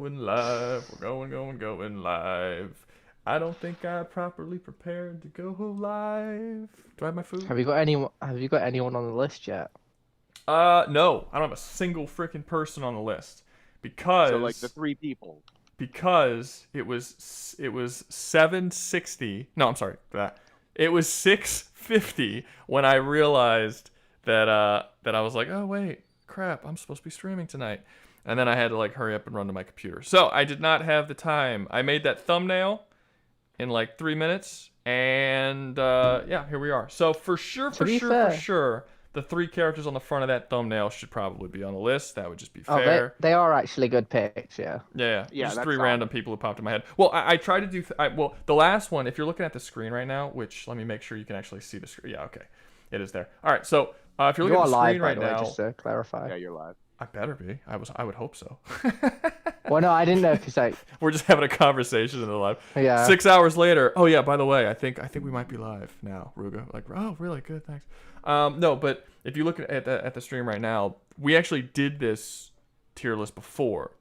Going live. We're going live. I don't think I properly prepared to go live. Do I have my food? Have you got anyone on the list yet? No. I don't have a single freaking person on the list because So like the 3 people. Because it was 7:60. No, I'm sorry. It was 6:50 when I realized that I was like, oh wait, crap, I'm supposed to be streaming tonight. And then I had to like hurry up and run to my computer. So I did not have the time. I made that thumbnail in like 3 minutes, and yeah, here we are. So for sure, the 3 characters on the front of that thumbnail should probably be on the list. That would just be fair. They are actually good picks, yeah. Yeah. Just 3 solid. random people who popped in my head. Well, I tried to do. Well, the last one, if you're looking at the screen right now, which let me make sure you can actually see the screen. Yeah, okay, it is there. All right, so if you're looking at the screen right now, just to clarify. Yeah, you're live. I better be. I would hope so. Well, no, I didn't know because we're just having a conversation in the live. Yeah. 6 hours later. Oh yeah, by the way, I think we might be live now, Rouga. Like, oh, really good, thanks. No, but if you look at the stream right now, we actually did this tier list before.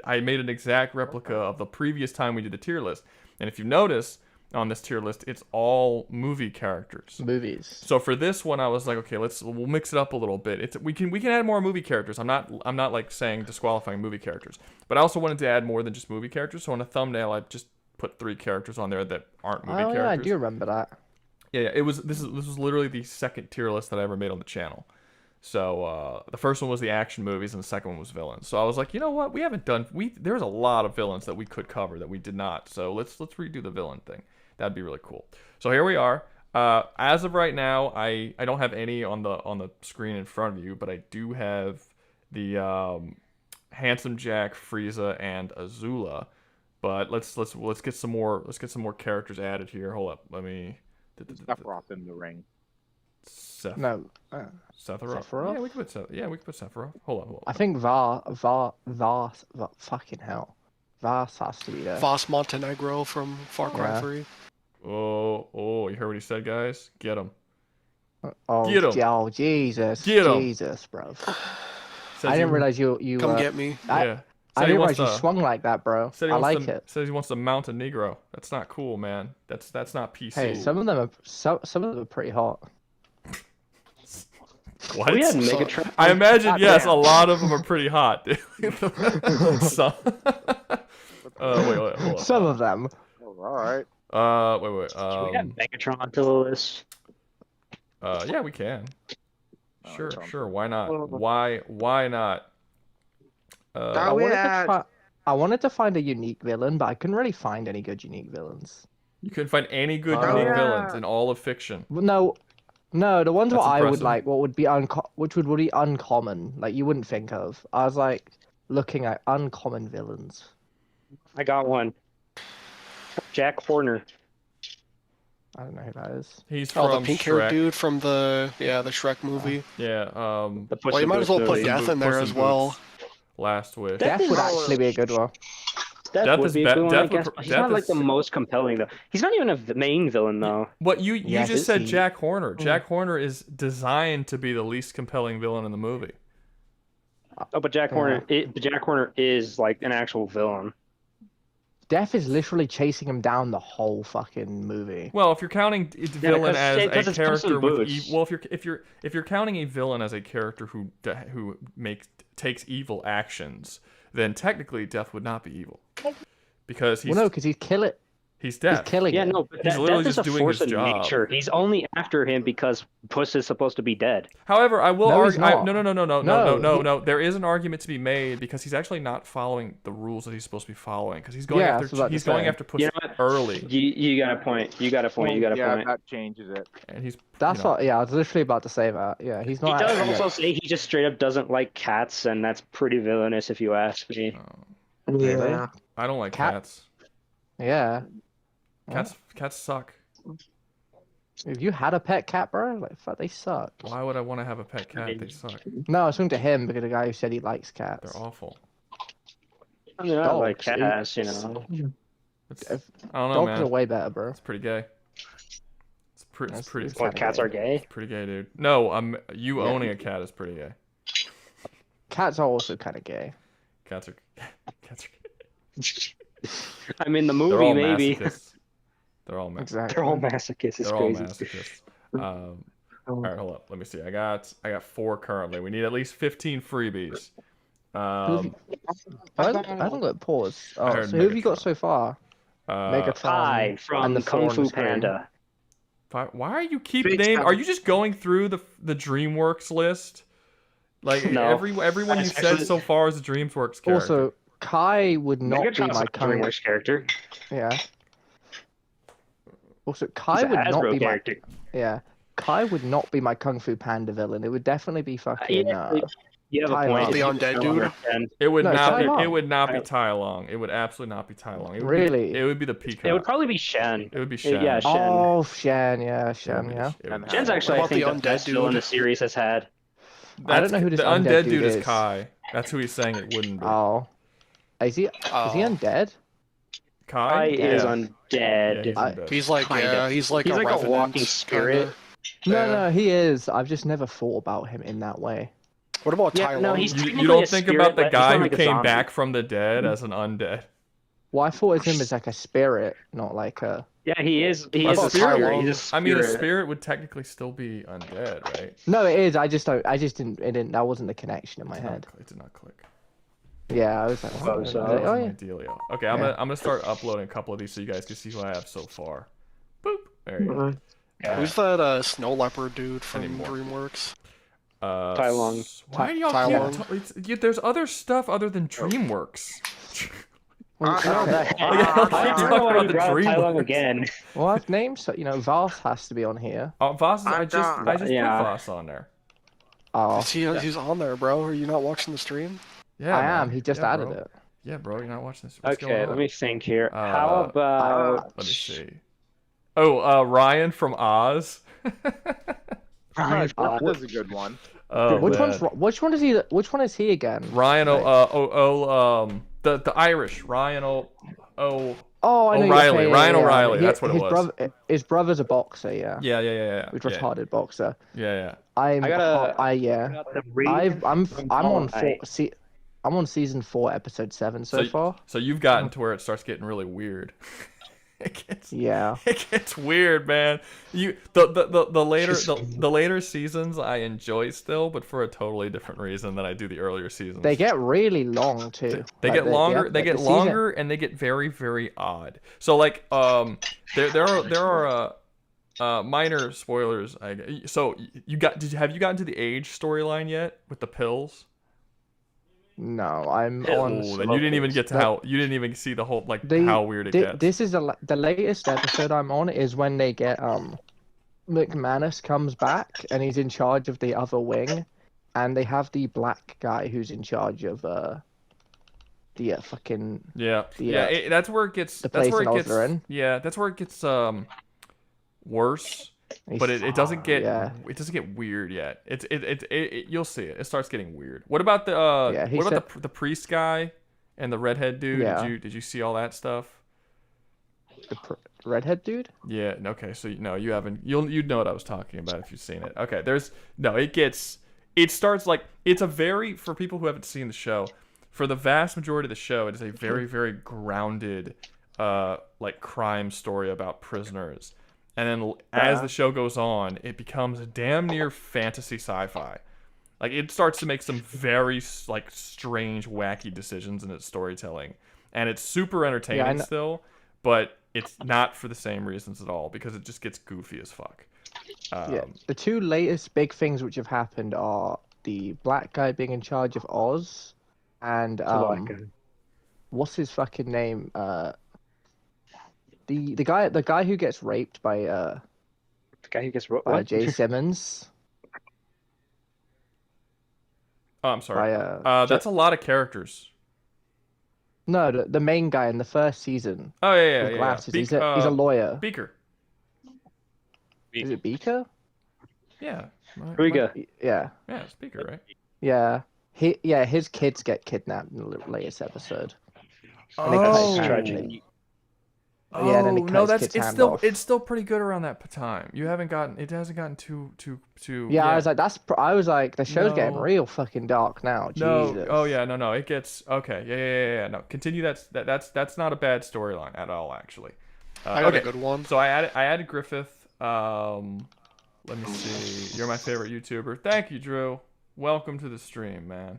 I made an exact replica of the previous time we did the tier list, and if you notice on this tier list, it's all movie characters. Movies. So for this one, I was like, okay, we'll mix it up a little bit. We can add more movie characters. I'm not like saying disqualifying movie characters, but I also wanted to add more than just movie characters. So on a thumbnail, I just put 3 characters on there that aren't movie characters. Yeah, I do remember that. Yeah. This was literally the second tier list that I ever made on the channel. So the first one was the action movies, and the second one was villains. So I was like, you know what? There's a lot of villains that we could cover that we did not. So let's redo the villain thing. That'd be really cool. So here we are. As of right now, I don't have any on the screen in front of you, but I do have the Handsome Jack, Frieza, and Azula. But let's get some more characters added here. Hold up, let me. Sephiroth in the ring. Sephiroth. Sephiroth? Yeah, we could put Sephiroth. Hold on. I think Vars, fucking hell. Vars has to be there. Voss Montenegro from Far Cry 3. Oh, you heard what he said, guys? Get him. Oh, Get 'em. Oh, Jesus. Get 'em. Jesus, bro. I didn't realize you Come get me. Yeah. I didn't realize you swung like that, bro. I like it. Says he wants to mount a Negro. That's not cool, man. That's not PC. Hey, some of them are pretty hot. What? We had Megatron. I imagine, yes, a lot of them are pretty hot. Some. Wait, hold on. Some of them. All right. Wait. Should we add Megatron onto the list? Yeah, we can. Sure. Why not? Why not? I wanted to find a unique villain, but I couldn't really find any good unique villains. You couldn't find any good unique villains in all of fiction. No, the ones That's what I would impressive. like, which would be uncommon, like you wouldn't think of. I was like looking at uncommon villains. I got one. Jack Horner. I don't know who that is. He's from the pink-haired Shrek. dude from the Shrek movie. Yeah. The Puss Well, you in might as well Boots put movie. Death in there Puss as in well. Boots. Last Wish. Death Death would actually be a good one. Death Death would is be a be- good one, I Death would guess. pr- He's Death not like is- the most compelling though. He's not even a main villain though. What you Yes, just said, he- Jack Horner. Jack Horner is designed to be the least compelling villain in the movie. Oh, but Jack Horner is like an actual villain. Death is literally chasing him down the whole fucking movie. Well, if you're counting a villain as a it's Puss in character with Boots. well, if you're counting a villain as a character who takes evil actions, then technically Death would not be evil, because he's Well, no, because he's killing. he's Death. He's killing. Yeah, it. no, but He's literally Death is just a doing force his of job. nature. He's only after him because Puss is supposed to be dead. However, I will No, he's argue. not. No. There is an argument to be made because he's actually not following the rules that he's supposed to be following, because he's going Yeah, that's what I was going saying. after Puss You know what? early, You got a point. You got a point. Yeah, that changes it. and he's. That's you know, what. Yeah, I was literally about to say that. Yeah, he's He not. does actually- also say he just straight up doesn't like cats, and that's pretty villainous if you ask me. Really? I don't like Cat- cats. Yeah. Cats suck. If you had a pet cat, bro, like fuck, they suck. Why would I want to have a pet cat? They suck. No, I was talking to him because the guy who said he likes cats. They're awful. I mean, I like Dogs, cats, you know. I don't know, Dogs are man. way better, bro. It's pretty gay. It's pretty. It's What, cats are gay? It's pretty gay, dude. No, you Yeah. owning a cat is pretty gay. Cats are also kind of gay. Cats are. Cats are. I mean, the They're movie all maybe. masochists. They're all Exactly. They're all masochists. It's They're all crazy. masochists. All right, hold up. Let me see. I got 4 currently. We need at least 15 freebies. I haven't got pause. I Oh, heard so who have you got Megatron. so far? Megatron Kai and from the Kung four on Fu the screen. Panda. Why are you keep Big name? time. Are you just going through the DreamWorks list? Like No. everyone you've said so far is a DreamWorks character. Also, Kai would not be Megatron's my a Kung. DreamWorks character. Yeah. Also, He's Kai a would not Hasbro be character. my. Yeah. Kai would not be my Kung Fu Panda villain. It would definitely be fucking. You have a Tai point. Long. The undead dude? It would No, not Tai be. It Long. would not be Tai Long. It would absolutely not be Tai Long. It would Really? Be, it would be the Peacock. It would probably be Shen. It would be Shen. Yeah, Shen. Oh, Shen. Yeah, Shen. Yeah. Shen's actually, I What about think, the the undead best villain dude? the series has had. I don't know who this the undead dude dude is. is. Kai. That's who he's saying it wouldn't be. Oh. Is he undead? Kai Kai is Yeah, undead. he's undead. He's like, Kinda. yeah, he's like He's a like a revenant, walking spirit. kinda. No, he is. I've just never thought about him in that way. What about Yeah, Tai no, Lung? he's- You technically don't a think spirit, about the but he's guy not who like a came zombie. back from the dead as an undead. Well, I thought of him as like a spirit, not like a. Yeah, he is. He A is a spirit spirit. will- He's a I mean, a spirit. spirit would technically still be undead, right? No, it is. I just don't. I just didn't. It didn't. That wasn't the connection in my It head. did not click. Yeah, I was like, Oh, what? so- That Oh, wasn't yeah. my dealio. Okay, I'm gonna start uploading a couple of these so you guys can see who I have so far. Boop. There you go. Who's that snow leopard dude from Anymore. DreamWorks? Tai Lung. Why do y'all Tai keep Lung. there's other stuff other than DreamWorks. Well, I okay. don't Like, I y'all don't keep know talking why about you the brought Tai Lung DreamWorks. again. Well, I've named so Voss has to be on here. Voss, I I'm just done. put Yeah. Voss on there. Oh, He's on there, bro. Are you not watching the stream? Yeah, I man. am. He just Yeah, added bro. it. Yeah, bro, you're not watching this. What's going Okay, on? let me think here. Uh, How about? Let me see. Oh, Ryan from Oz. That was a good one. Oh, Which man. Which one is he? Which one is he again? Ryan? The Irish Ryan. Oh, I know. O'Reilly, Okay, Ryan O'Reilly, that's what it his was. His brother's a boxer. Yeah. Yeah. Which retarded boxer. Yeah. I'm. I gotta- yeah. The Raven I'm from on Hawkeye. I'm on season 4, episode 7 so far. So you've gotten to where it starts getting really weird. Yeah. It gets weird, man. The later seasons I enjoy still, but for a totally different reason than I do the earlier seasons. They get really long too. They Like, get longer. the They get season- longer, and they get very, very odd. So like, there are minor spoilers. So have you gotten to the age storyline yet with the pills? No, I'm Oh, on. Oh, then you didn't even get to you didn't even see the whole how weird it gets. This is the latest episode I'm on is when they get McManus comes back and he's in charge of the other wing, and they have the black guy who's in charge of the fucking that's where it gets. the That's place where in it gets. Osloren. Yeah, that's where it gets worse. But it doesn't get it doesn't get weird yet. You'll see it. It starts getting weird. What about the what about the priest guy and the redhead dude? Yeah. Did you see all that stuff? the redhead dude. Yeah. Okay. So no, you haven't. You'd know what I was talking about if you've seen it. Okay. It starts like it's a very for people who haven't seen the show. For the vast majority of the show, it is a very very grounded like crime story about prisoners. And then as the show goes on, it becomes damn near fantasy sci-fi. Like it starts to make some very like strange, wacky decisions in its storytelling, and it's super entertaining still, but it's not for the same reasons at all because it just gets goofy as fuck. The two latest big things which have happened are the black guy being in charge of Oz, and what's his fucking name? The guy who gets raped by The guy who gets what? Jay Simmons. Oh, I'm sorry. By, that's a lot of characters. No, the main guy in the first season. Oh yeah. With glasses. He's a lawyer. Beaker. Is it Beaker? Yeah. Rouga. Yeah. Yeah, it's Beaker, right? Yeah. His kids get kidnapped in the latest episode. Oh, tragic. Yeah, and then he cut no, his that's kid's it's hand still off. it's still pretty good around that time. You haven't gotten it hasn't gotten too. Yeah, I was like, I was like, the show's getting No. real fucking dark now. No, Jesus. oh yeah, no, it gets okay, yeah. No, continue. That's not a bad storyline at all, actually. I got okay, a good one. so I added Griffith. Let me see. You're my favorite YouTuber. Thank you, Drew. Welcome to the stream, man.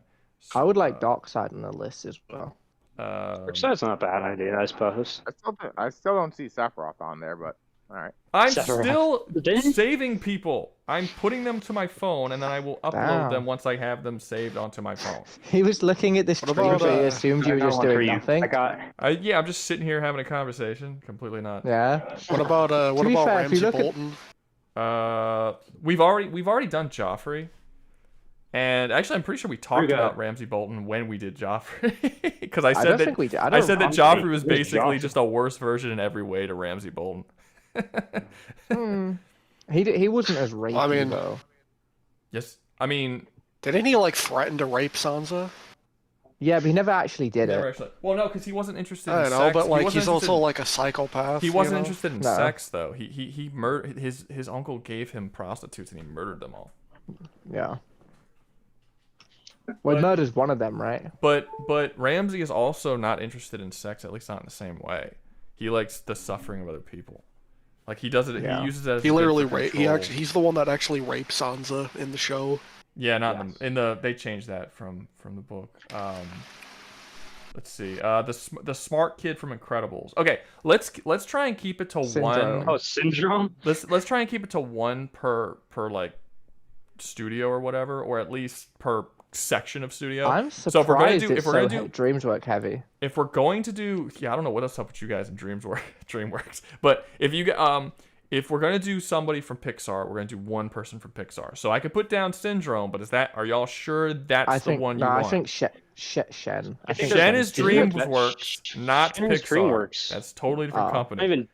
I would like Darkseid on the list as well. Which that's not a bad idea, I suppose. I still don't see Sephiroth on there, but all right. I'm Sephiroth. still Didn't- saving people. I'm putting them to my phone, and then I will upload Damn. them once I have them saved onto my phone. He was looking at the What stream, about, so he uh, assumed you I were got just one for doing you. nothing. I got. Yeah, I'm just sitting here having a conversation. Completely not. Yeah. What about be fair, if you Ramsey look at- Bolton? We've already done Joffrey, and actually, I'm pretty sure we talked Rouga. about Ramsey Bolton when we did Joffrey, because I I said don't that think we did. I said that Who's Joffrey was basically Joffrey? just a worse version in every way to Ramsey Bolton. He wasn't as rapey I mean- though. Yes, I mean, Didn't he like threaten to rape Sansa? Yeah, but he never actually did never it. actually. Well, no, because he wasn't interested I in don't know, sex. but He like wasn't he's also interested- like a psychopath. He you wasn't know? interested in No. sex though. He murdered his uncle gave him prostitutes and he murdered them all. Yeah. Well, But- murder's one of them, right? But Ramsey is also not interested in sex, at least not in the same way. He likes the suffering of other people. Like he does it. Yeah. He uses that. As He a bit literally for raped. control. He's the one that actually raped Sansa in the show. Yeah, not Yes. in the they changed that from the book. Let's see. The smart kid from Incredibles. Okay, let's try and keep it to Syndrome. one. Oh, Syndrome. Let's try and keep it to one per like studio or whatever, or at least per section of studio. I'm So surprised if we're gonna do it's so DreamWorks heavy. if we're going to do, I don't know what else up with you guys in DreamWorks, but if we're gonna do somebody from Pixar, we're gonna do one person from Pixar. So I could put down Syndrome, but are y'all sure that's I think the one you no, want? I think Shen. I think Shen is Isn't it- DreamWorks, not Shen is Pixar. DreamWorks. That's totally different Oh. Not company. even.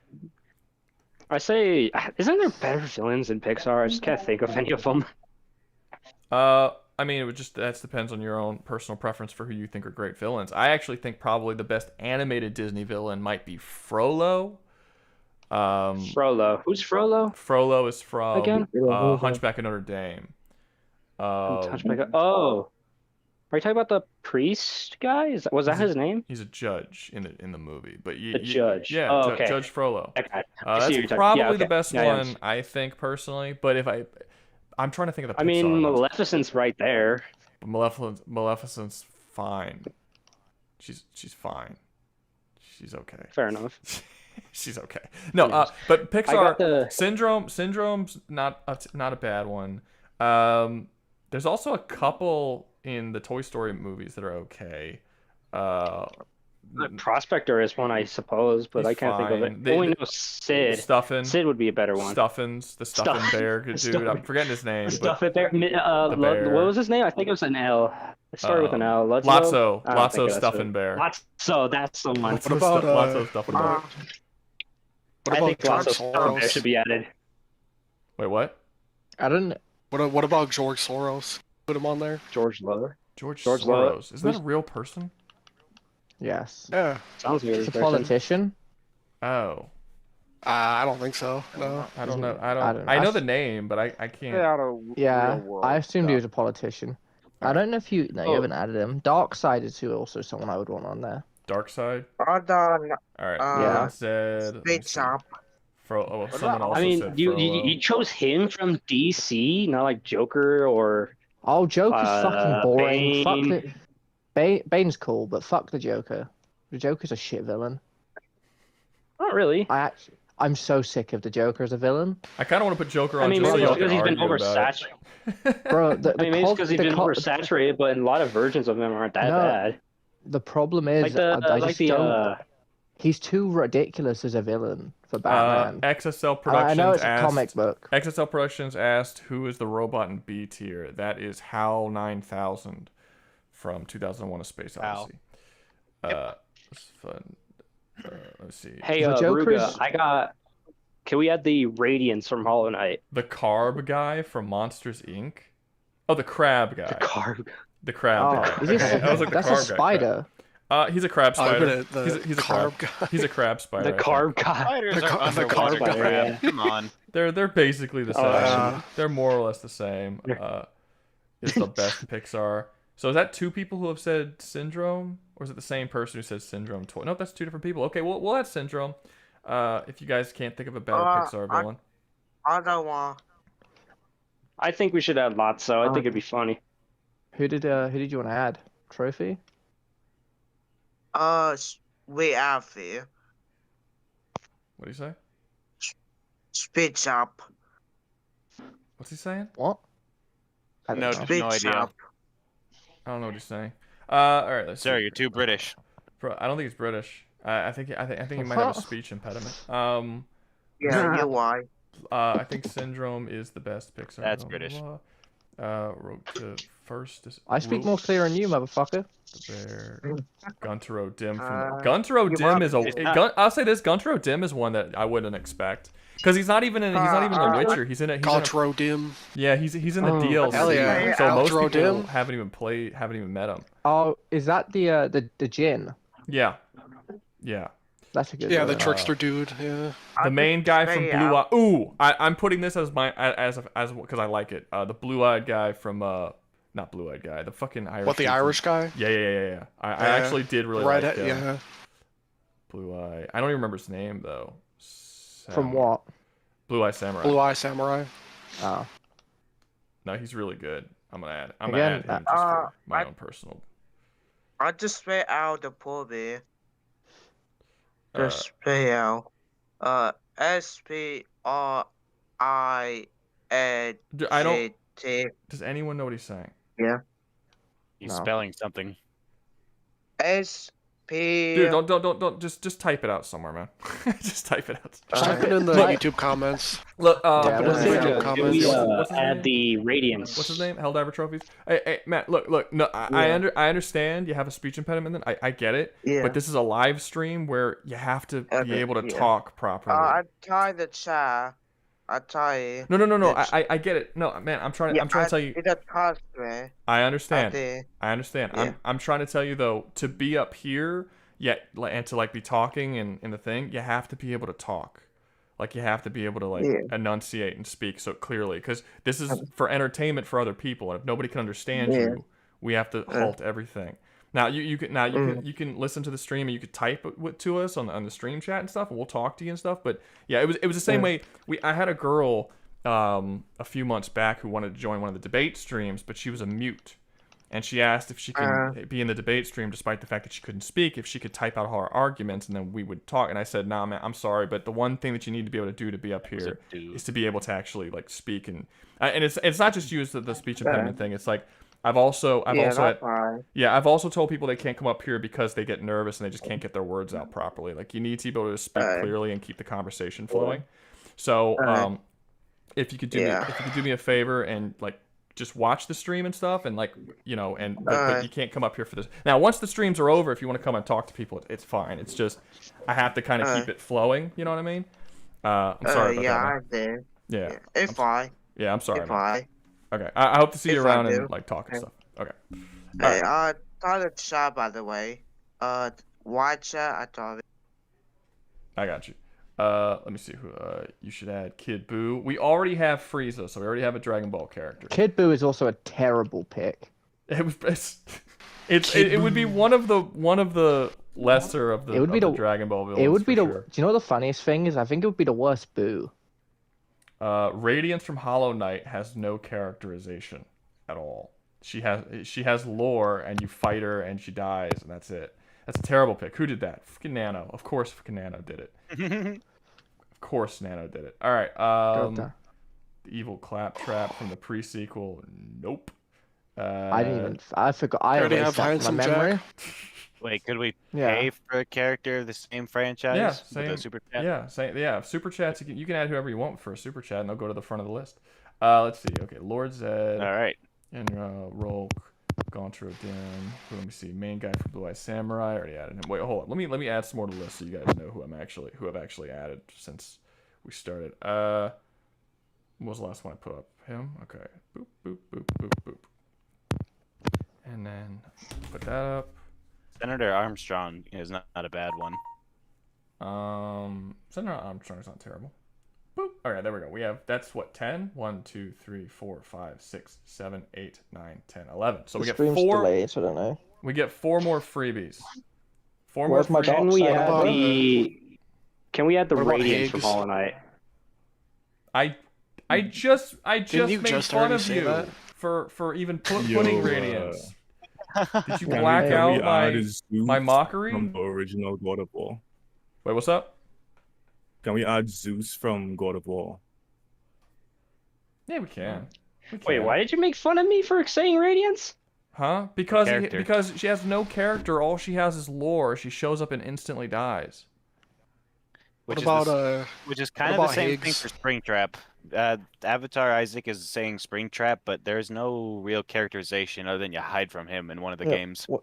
I say, isn't there better villains in Pixar? I just can't think of any of them. I mean, that depends on your own personal preference for who you think are great villains. I actually think probably the best animated Disney villain might be Frollo. Frollo. Who's Frollo? Frollo is from Again? Hunchback of Notre Dame. Oh. Are you talking about the priest guy? Was that his name? He's a judge in the movie, but The judge. yeah, Oh, okay. Judge Frollo. Okay. I see what That's you're talking- probably yeah, the okay. best Yeah, one, I think personally. But I'm trying to think of the. I mean, Pixar ones. Maleficent's right there. But Maleficent's fine. She's fine. She's okay. Fair enough. She's okay. No, but I Pixar got the. Syndrome's not a bad one. There's also a couple in the Toy Story movies that are okay. The Prospector is one, I suppose, but He's I can't think of fine. it. They- I only know Sid. Stuffin', Sid would be a better one. Stuffins, the Stuffin Stuff- Bear dude. I'm Stuffin- forgetting his name. Stuff But it there. bear. What was his name? I think it was an L. It started with an L. Lotso, I don't think Lotso that's Stuffin it. Bear. Lotso, that's the one. What about, Lotso Stuffin Bear? What I about think George Lotso Stuffin Bear should Soros? be added. Wait, what? I don't. What about George Soros? Put him on there. George Lower. George George Soros. Isn't that Who's- a real person? Yes. Yeah. Sounds weird. He's a politician. Oh, I don't think so. No. I don't know. I I don't. don't- I know I- the name, but I Stay can't. out of Yeah, real world I assumed he stuff. was a politician. I don't know if you. No, you Oh. haven't added him. Darkseid is also someone I would want on there. Dark Side. Hold on. All right. Yeah. Said. let me Speak see. up. Someone also I mean, said you Frollo. you chose him from DC, not like Joker or. Oh, Joker's fucking boring. Fuck Bane. the. Bane's cool, but fuck the Joker. The Joker's a shit villain. Not really. I'm so sick of the Joker as a villain. I kind of want to put Joker on I mean, just so maybe y'all it's because can he's been argue about it. oversaturated. Bro, I mean, maybe it's because he's been oversaturated, but a lot of versions of him aren't that No, bad. The problem is, Like the I like just the don't. He's too ridiculous as a villain for Batman. XSL I Productions know it's a asked, comic book. XSL Productions asked who is the robot in B tier. That is HAL 9000 from 2001: A Space Wow. Odyssey. It's fun. Let's see. Hey, The Joker's- Ruga, can we add the Radiance from Hollow Knight? The Carb guy from Monsters Inc. Oh, the Crab guy. The card. The Crab Oh, guy. is this, Okay, I was like the that's a Carb guy. spider. He's a crab Oh, spider. but He's a carb crab. guy. He's a crab spider. The I think. carb guy. Spiders The are car- the underwater car- crab. yeah. Come on. They're basically the same. Yeah. They're more or less the same. It's the best Pixar. So is that two people who have said Syndrome, or is it the same person who says Syndrome twice? No, that's two different people. Okay, we'll add Syndrome. If you guys can't think of a better Pixar villain. I don't want. I think we should add Lotso. I think it'd be funny. Who did you want to add? Trophy? We Alfie. What do you say? Speech up. What's he saying? What? I don't No, know. Speech no idea. up. I don't know what he's saying. All right, let's Sir, see. you're too British. Bro, I don't think he's British. I think he might have a speech impediment. Yeah, you're right. I think Syndrome is the best Pixar. That's blah, British. blah, blah. Wrote to first. I speak more clear than you, motherfucker. The bear. Guntaro Dim from Uh, Guntaro you Dim want- is a. It's not- I'll say this: Guntaro Dim is one that I wouldn't expect because he's not even in. He's not even in The Witcher. He's in a. Gautreau Dim. Yeah, he's in the DLC. hell yeah. So most Outro people Dim. haven't even met him. Oh, is that the Jin? Yeah. Yeah. That's a good Yeah, one. the trickster dude. Yeah. The main guy from say Blue Eye. Ooh, I'm putting this as my as because I like it. The blue-eyed guy from not blue-eyed guy. The fucking Irish. What, the dude from- Irish guy? Yeah. I Yeah. actually did really Right. like Yeah. Blue Eye. I don't even remember his name though. From what? Blue Eye Samurai. Blue Eye Samurai. Oh. No, he's really good. I'm gonna add Again, him just for my I- own personal. I just spit out the poor beer. Uh, Just spit out. SPRINGT. I don't. Does anyone know what he's saying? He's No. spelling something. Dude, don't just type it out somewhere, man. Just type it out. Just type it in the Look. YouTube comments. Look, Yeah, we'll see. Do comments. we What's his add name? the Radiance? What's his name? Helldiver Trophies. Hey, Matt, look. No, I understand you have a speech impediment. Then I get it. Yeah. But this is a live stream where you have to be Okay, able to yeah. talk properly. I tried the chat. I tried. No. It's- I get it. No, man, I'm trying to tell you. It's a cost, man. I I understand. did. I understand. Yeah. I'm trying to tell you though, to be up here, and to like be talking and in the thing, you have to be able to talk. Like you have to be able to like Yeah. enunciate and speak so clearly, because this is for entertainment for other people, and if nobody can understand Yeah. you, we have to halt everything. Now you can listen to the stream and you could type it to us on the stream chat and stuff, and we'll talk to you and stuff. But yeah, it was the same way. I had a girl a few months back who wanted to join one of the debate streams, but she was a mute. And she asked if she could be in the debate stream despite the fact that she couldn't speak, if she could type out her arguments and then we would talk. And I said, nah, man, I'm sorry, but the one thing that you need to be able to do to be up here is to be able to actually like speak. And it's not just you as the speech impediment thing. It's like I've also That's fine. I've also told people they can't come up here because they get nervous and they just can't get their words out properly. Like you need to be able to speak clearly and keep the conversation flowing. So if you could do me a favor and like just watch the stream and stuff, and like but you can't come up here for this. Now, once the streams are over, if you want to come and talk to people, it's fine. It's just I have to kind of keep it flowing. You know what I mean? I'm sorry about Yeah, that. I Man. did. Yeah. It's fine. Yeah, I'm sorry. It's Man. fine. Okay, I hope to see you If I around and do. like talk and stuff. Okay. Hey, try the chat, by the way. Wide chat, I thought. I got you. Let me see who you should add. Kid Buu. We already have Frieza, so we already have a Dragon Ball character. Kid Buu is also a terrible pick. It would be one of the lesser of the, It would be of the the- Dragon Ball villains. It would be for the. sure. Do you know what the funniest thing is? I think it would be the worst Buu. Radiance from Hollow Knight has no characterization at all. She has lore, and you fight her, and she dies, and that's it. That's a terrible pick. Who did that? Fucking Nano. Of course, fucking Nano did it. Of course, Nano did it. All right. The evil claptrap from the pre-sequel. Nope. I didn't even. I forgot. I already erased have that from my Handsome memory. Wait, could we Yeah. pay for a character of the same franchise? Yeah, with same. a super chat? Yeah, same. Yeah, super chats. You can add whoever you want for a super chat, and they'll go to the front of the list. Let's see. Okay, Lord Zed. All right. And Rolk, Gauntro Dim. Let me see. Main guy for Blue Eye Samurai. I already added him. Wait, hold on. Let me add some more to the list so you guys know who I've actually added since we started. What was the last one I put up? Him. Okay. Boop boop boop boop boop. And then put that up. Senator Armstrong is not a bad one. Senator Armstrong's not terrible. Boop. All right, there we go. We have, that's what, 10? 1, 2, 3, 4, 5, 6, 7, 8, 9, 10, 11. So we The get stream's 4. delayed, so I don't know. We get 4 more freebies. 4 Where's more my freebies. dog? Can we What add about, the what about radiance from Higgs? Hollow Knight? I just you made just fun already of say you that? for even putting radiance. Did you Can we- black can out my my mockery? from the original God of War? Wait, what's up? Can we add Zeus from God of War? Yeah, we can. We Wait, can. why did you make fun of me for saying radiance? Huh? Because Character. because she has no character. All she has is lore. She shows up and instantly dies. Which What is about which is what kind of the about same thing Higgs? for Springtrap. Avatar Isaac is saying Springtrap, but there's no real characterization other than you hide from him in one of the Yeah, games. What?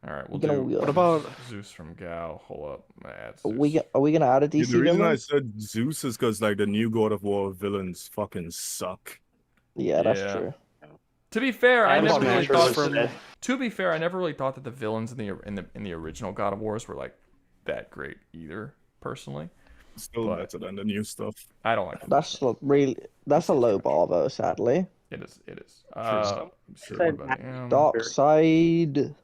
All right, we'll Gonna- do. What about- Zeus from Gao? Hold up, I'm gonna add Are we gonna add a Yeah, DC the reason I villain? said Zeus is because like the new God of War villains fucking suck. Yeah, that's Yeah. true. To be fair, I I'm never about really Smash thought. Bros. from... To be fair, I never really thought that the villains in the original God of Wars were like that great either. Personally, Still But- better than the new stuff. I don't like them. That's a low bar though, sadly. It is. It is. Sure. Sure, what about AM? Dark Side.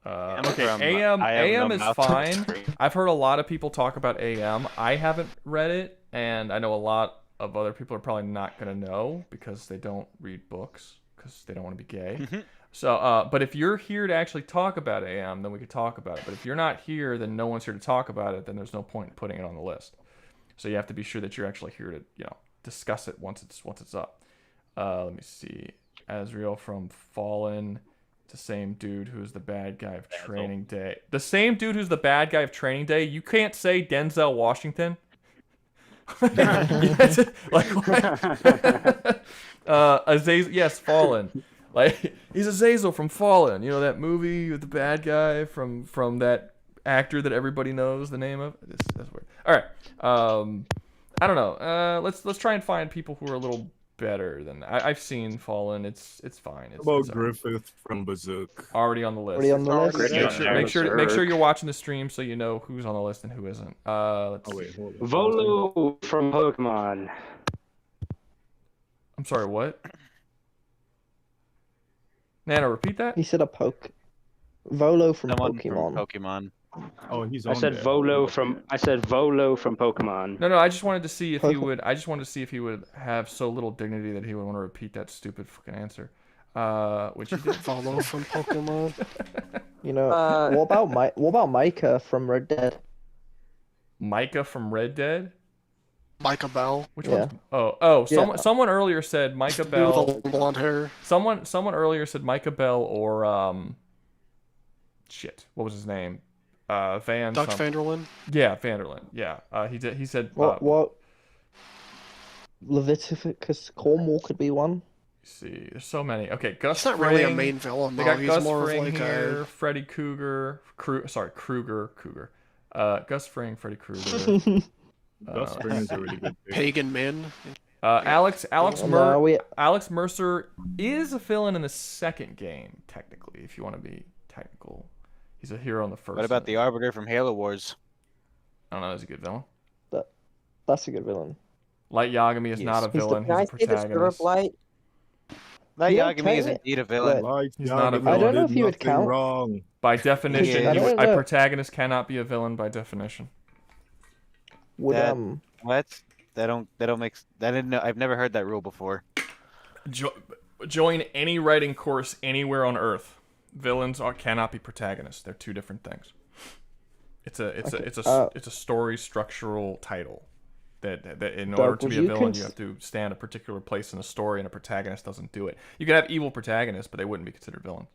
Okay, From AM. I Have No AM is Mouth to fine. Scream. I've heard a lot of people talk about AM. I haven't read it, and I know a lot of other people are probably not gonna know because they don't read books because they don't want to be gay. So, but if you're here to actually talk about AM, then we could talk about it. But if you're not here, then no one's here to talk about it. Then there's no point in putting it on the list. So you have to be sure that you're actually here to, discuss it once it's up. Let me see. Azrael from Fallen. It's the same dude who's the bad guy of Training Day. The same dude who's the bad guy of Training Day. You can't say Denzel Washington. Yes, like what? Azazel, yes, Fallen. Like he's Azazel from Fallen. You know that movie with the bad guy from that actor that everybody knows the name of. That's weird. All right. I don't know. Let's try and find people who are a little better than I've seen Fallen. It's fine. How about it's Griffith from Berserk? already on the list. Already on the list. Already Make on sure, there. make sure you're watching the stream so you know who's on the list and who isn't. Let's Oh see. wait, hold on. Volo from Pokemon. I'm sorry, what? Nana, repeat that? He said a poke. Volo from Someone Pokemon. from Pokemon. Oh, he's I on said there. Volo from Pokemon. No, I just wanted to see if he Pokemon. would. I just wanted to see if he would have so little dignity that he would want to repeat that stupid fucking answer. Which he did. Follow from Pokemon. You know, what about Micah from Red Dead? Micah from Red Dead. Micah Bell. Which Yeah. one? Yeah. Someone earlier said Micah Dude Bell. with the blonde hair. Someone earlier said Micah Bell or shit. What was his name? Van. Doug something. Vanderlyn. Yeah, Vanderlyn. Yeah. He did. He said. What? Leviticus Cornwall could be one. See, there's so many. Okay, Gus He's not really a Fring. main villain They though. got He's Gus more Fring of like here, a Freddy Krueger. Krueger. Gus Fring, Freddy Krueger. Gus Fring is a really good pick. pagan min. Alex No, Alex Mercer is a villain in the second game, technically, if you want to be technical. He's a hero in the first. What about the Arbiter from Halo Wars? I don't know. He's a good villain. that's a good villain. Light Yagami is Yes. not a He's the, villain. can I He's a say the Spirit protagonist. Light? Light Yeah, Yagami is okay. indeed a villain. Like, He's not a Yagami villain. I don't know did if you would nothing count- wrong. By definition, I don't a know. protagonist cannot be a villain by definition. Would That- What? That don't make. I didn't know. I've never heard that rule before. Join any writing course anywhere on Earth. Villains cannot be protagonists. They're two different things. It's a story structural title. That in order Doug, to would be a you villain, you have to stand a particular place in a story, and a protagonist doesn't do it. You can have evil protagonists, but they wouldn't be considered villains.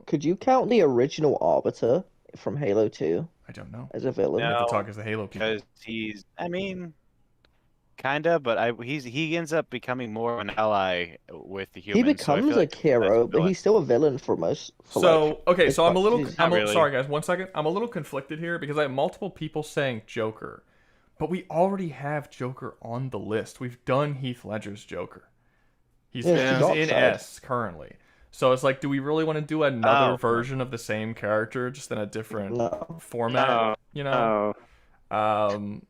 could you count the original Arbiter from Halo 2 I don't know. as a villain? We have No. to talk as the Halo people. Because he's. I mean. Kinda, but he ends up becoming more of an ally with the humans. He becomes a hero, but he's still a villain for most. So okay, so I'm a little. he's- Sorry guys, 1 second. I'm a little conflicted here because I have multiple people saying Joker, but we already have Joker on the list. We've done Heath Ledger's Joker. He's Yeah, in Darkseid. S currently. So it's like, do we really want to do another Oh. version of the same character, just in a different No. format? No. You know? Oh,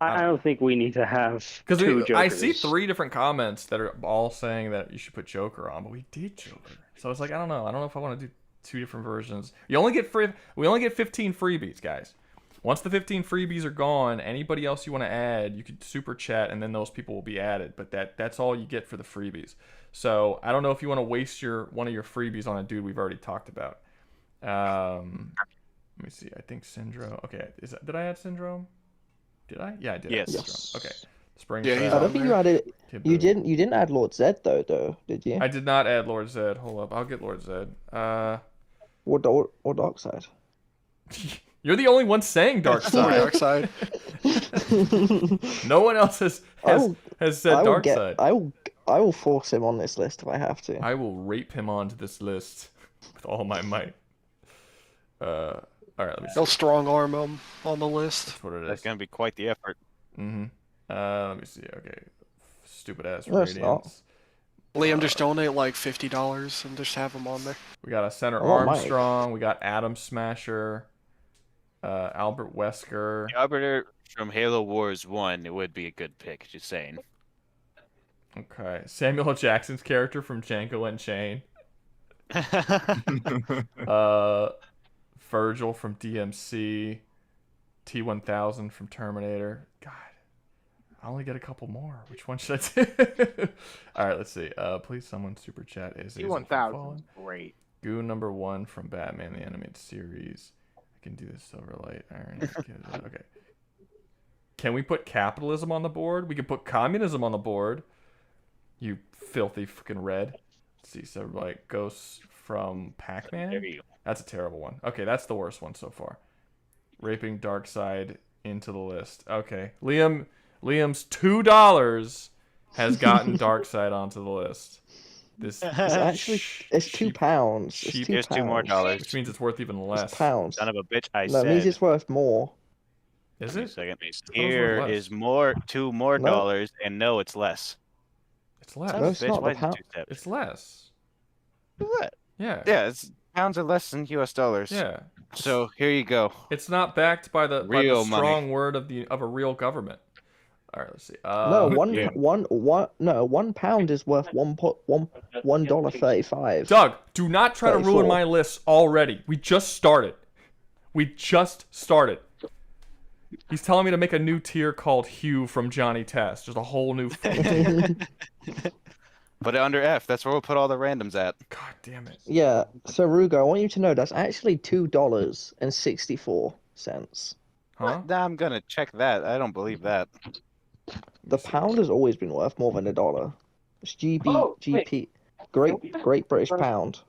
I don't think we need to have Because two Jokers. I see 3 different comments that are all saying that you should put Joker on, but we did Joker. So it's like, I don't know if I want to do 2 different versions. We only get 15 freebies, guys. Once the 15 freebies are gone, anybody else you want to add, you could super chat, and then those people will be added. But that's all you get for the freebies. So I don't know if you want to waste one of your freebies on a dude we've already talked about. Let me see. I think Syndrome. Okay, did I add Syndrome? Did I? Yeah, I did. Yes. Yes. Okay. Spring. Yeah, he's I Trap. don't think you added. Kid You Boo. didn't add Lord Zed though, did you? I did not add Lord Zed. Hold up, I'll get Lord Zed. Or Darkseid. You're the only one saying Dark Dark Side. side. No one else has said I will Dark get. Side. I will force him on this list if I have to. I will rape him onto this list with all my might. All right, let me see. They'll strong arm him on the list. That's what it That's is. gonna be quite the effort. Mm-hmm. Let me see. Okay. Stupid ass No, it's not. Radiance. Liam, just donate like $50 and just have him on there. We got a Center I want Mike. Armstrong. We got Atom Smasher. Albert Wesker. The Arbiter from Halo Wars 1, it would be a good pick, just saying. Okay. Samuel L. Jackson's character from Django Unchained. Virgil from DMC. T-1000 from Terminator. God, I only get a couple more. Which one should I do? All right, let's see. Please, someone super chat is T-1000 is great. Goon number 1 from Batman the Animated Series. I can do this Silverlight Iron. Okay. Can we put capitalism on the board? We can put communism on the board. You filthy fucking red. Let's see. Silverlight Ghosts from Pac-Man. There you go. That's a terrible one. Okay, that's the worst one so far. Raping Darkseid into the list. Okay. Liam's $2 has gotten Darkseid onto the list. This It's actually it's £2. It's cheap- £2. Here's $2 more. which means it's worth even less. It's pounds. Son of a bitch, I No, it said. means it's worth more. Is Give me a it? second. it was Here worth less. is more, $2 more No. dollars, and no, it's less. It's less. Son No, of a it's bitch, not. why The is it pound- 2 steps? It's less. What? Yeah. Yeah, it's pounds are less than US dollars. Yeah. So here you go. It's not backed by the Real money. strong word of a real government. All right, let's see. No, yeah. £1 is worth $1.35. Doug, do not try to ruin 34. my list already. We just started. He's telling me to make a new tier called Hugh from Johnny Test. Just a whole new tier. Put it under F. That's where we'll put all the randoms at. God damn it. Yeah, so Rugo, I want you to know that's actually $2.64. Huh? Nah, I'm gonna check that. I don't believe that. The pound has always been worth more than $1. It's GP, Great British Pound.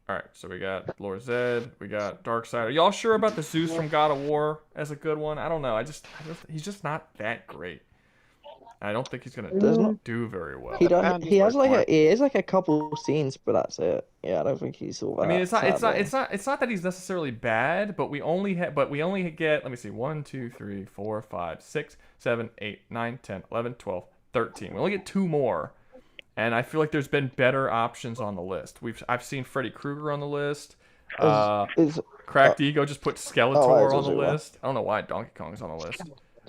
Alright, so we got Lord Zed, we got Darkseid. Are y'all sure about the Zeus from God of War as a good one? I don't know. He's just not that great. I don't think he's gonna There's not- do very well. He pound is has worth more. he has like a couple scenes, but that's it. Yeah, I don't think he's all that. I mean, it's not sadly. that he's necessarily bad, but we only get, let me see, 1, 2, 3, 4, 5, 6, 7, 8, 9, 10, 11, 12, 13. We only get 2 more. And I feel like there's been better options on the list. I've seen Freddy Krueger on the list. Is Cracked Ego just put Skeletor that's on the Azula. list. I don't know why Donkey Kong's on the list.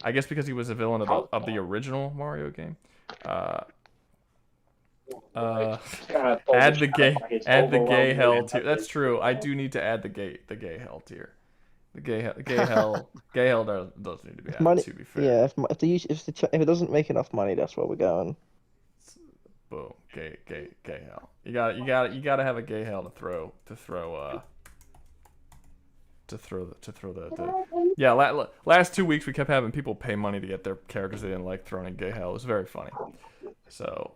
I guess because he was a villain of the original Mario game. Add the gay hell tier. That's true. I do need to add the gay hell tier. The gay hell does need to be added. money? To be fair. Yeah, if it doesn't make enough money, that's where we're going. Boom. Gay hell. You gotta have a gay hell to throw the yeah. Last 2 weeks we kept having people pay money to get their characters they didn't like thrown in gay hell. It was very funny. So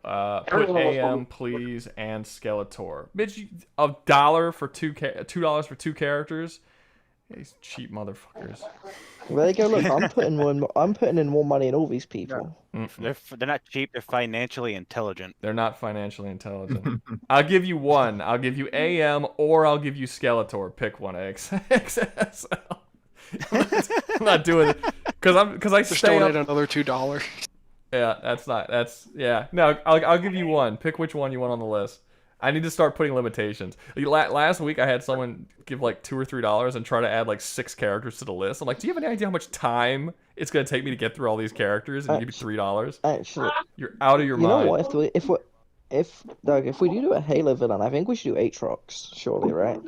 put AM please and Skeletor. Bitch, $1 for $2 for 2 characters. These cheap motherfuckers. There you go. Look, I'm putting in more money in all these people. They're not cheap. They're financially intelligent. They're not financially intelligent. I'll give you one. I'll give you AM or I'll give you Skeletor. Pick one. XSL. I'm not doing it because I Just stay donate up. another $2. Yeah, yeah. No, I'll give you one. Pick which one you want on the list. I need to start putting limitations. Last week I had someone give like $2 or $3 and try to add like 6 characters to the list. I'm like, do you have any idea how much time it's gonna take me to get through all these characters? And you give me $3. Actually, You're out of your you mind. know what? If we do a Halo villain, I think we should do Aatrox, surely, right?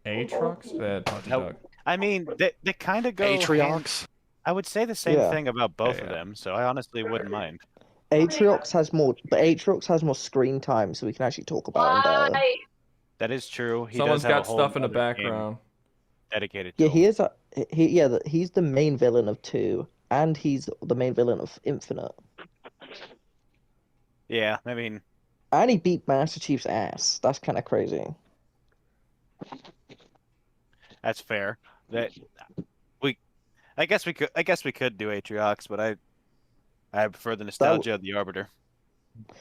Aatrox? Talk to Doug. I mean, they kind of go. Atriox. I would say the same Yeah. thing about both of Yeah. them, so I honestly wouldn't mind. Aatrox has more screen time, so we can actually talk about him better. That is true. He Someone's does have got a whole stuff in the other game background. dedicated to Yeah, him. he is. He's the main villain of 2, and he's the main villain of Infinite. Yeah, I mean, And he beat Master Chief's ass. That's kind of crazy. that's fair. I guess we could do Atriox, but I prefer the nostalgia of the Arbiter.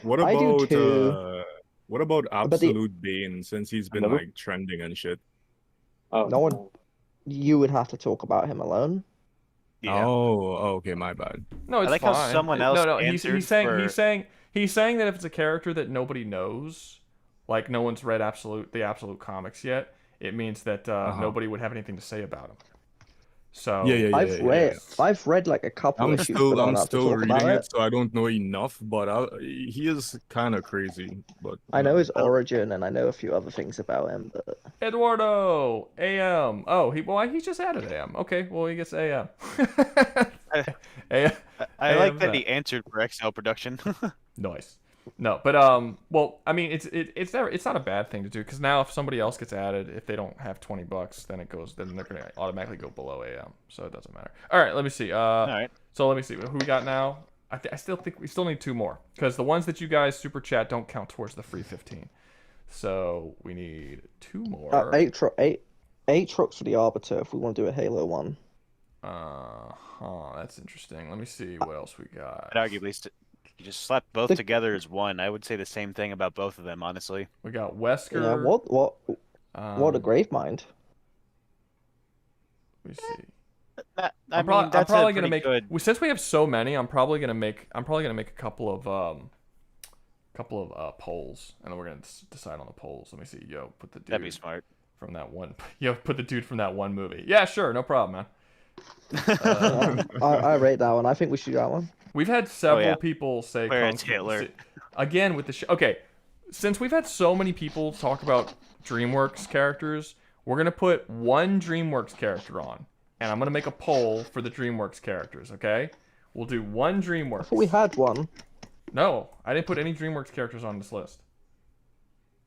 What I do about too. what about But the- Absolute Bane, since he's been Another- like trending and shit? Oh, No one- You would have to talk about him alone. Yeah. Oh, okay, my bad. No, it's like fine. how someone else No, answered he's saying for- he's saying that if it's a character that nobody knows, like no one's read the Absolute comics yet, it means that nobody would have anything to say about him. So Yeah. I've read like a couple I'm issues. still but I'm not to still talk reading about it, so I don't know enough. But he is kind of crazy. But I know his origin, and I know a few other things about him. But Eduardo AM. Oh, he just added AM. Okay, well he gets AM. AM. I like that that. he answered for XL production. Nice. No, but well, I mean, it's not a bad thing to do because now if somebody else gets added, if they don't have $20, then they're gonna automatically go below AM, so it doesn't matter. All right, let me see. All right. So let me see who we got now. I still think we still need 2 more because the ones that you guys super chat don't count towards the free 15. So we need 2 more. Aatrox for the Arbiter if we want to do a Halo one. That's interesting. Let me see what else we got. I'd arguably you just slap both together as one. I would say the same thing about both of them, honestly. We got Wesker. Yeah, what a Gravemind. Let me see. I'm probably gonna make since we have so many. I'm probably gonna make a couple of polls, and then we're gonna decide on the polls. Let me see. Put the dude. That'd be smart. From that one. Put the dude from that one movie. Yeah, sure, no problem, man. I rate that one. I think we should do that one. We've had several people say Where it's Hitler. Again with the okay. Since we've had so many people talk about DreamWorks characters, we're gonna put one DreamWorks character on, and I'm gonna make a poll for the DreamWorks characters. Okay, we'll do one DreamWorks. I thought we had one. No, I didn't put any DreamWorks characters on this list.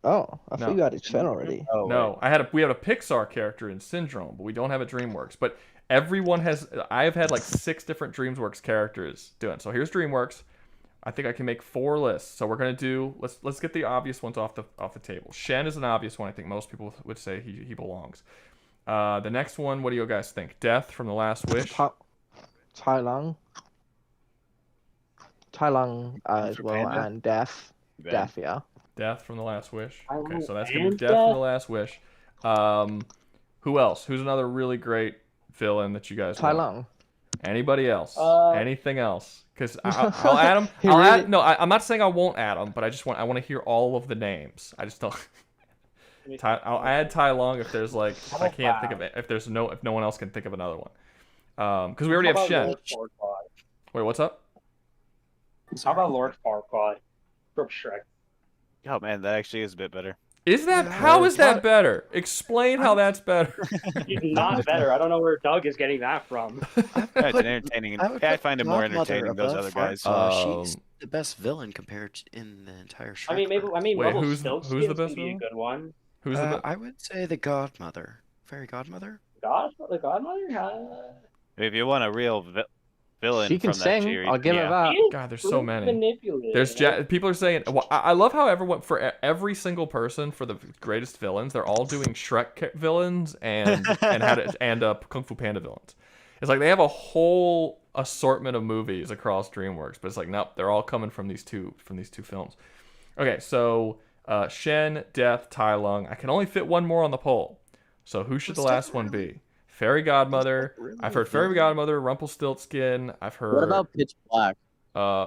Oh, I No. thought you had it Chen already. Oh, No, we have a Pixar character in Syndrome, but we don't have a DreamWorks. But everyone has. I've had like 6 different DreamWorks characters doing. So here's DreamWorks. I think I can make 4 lists. So we're gonna do. Let's get the obvious ones off the table. Shen is an obvious one. I think most people would say he belongs. The next one. What do you guys think? Death from The Last Wish. Tai Lung as well, Panda? and Death. Ben. Death, yeah. Death from The Last Wish. Oh, Okay, so that's gonna be and Death from The Last Wish. Who else? Who's another really great villain that you guys Tai want? Lung. Anybody else? Anything else? Because I'll add them. He I'll really- add. No, I'm not saying I won't add them, but I want to hear all of the names. I just don't. I'll add Tai Lung if there's like I can't think of it. If no one else can think of another one. Because we already have Shen. Wait, what's up? How about Lord Farquaad from Shrek? Oh man, that actually is a bit better. Is that how is that better? Explain how that's better. He's not better. I don't know where Doug is getting that from. It's entertaining. I find it more entertaining than those other guys. She's the best villain compared to, in the entire Shrek. Wait, Rebel who's the best be a villain? good one. Who's the I would say the Godmother. Fairy Godmother? The Godmother? If you want a real villain She can from sing. that series, I'll give her yeah. that. God, there's so many. Manipulative. There's people are saying. Well, I love how everyone for every single person for the greatest villains, they're all doing Shrek villains and Kung Fu Panda villains. It's like they have a whole assortment of movies across DreamWorks, but it's like nope, they're all coming from these two films. Okay, so Shen, Death, Tai Lung. I can only fit one more on the poll. So who should the last one be? Fairy Godmother. I've heard Fairy Godmother, Rumpelstiltskin. I've heard. What about Pitch Black?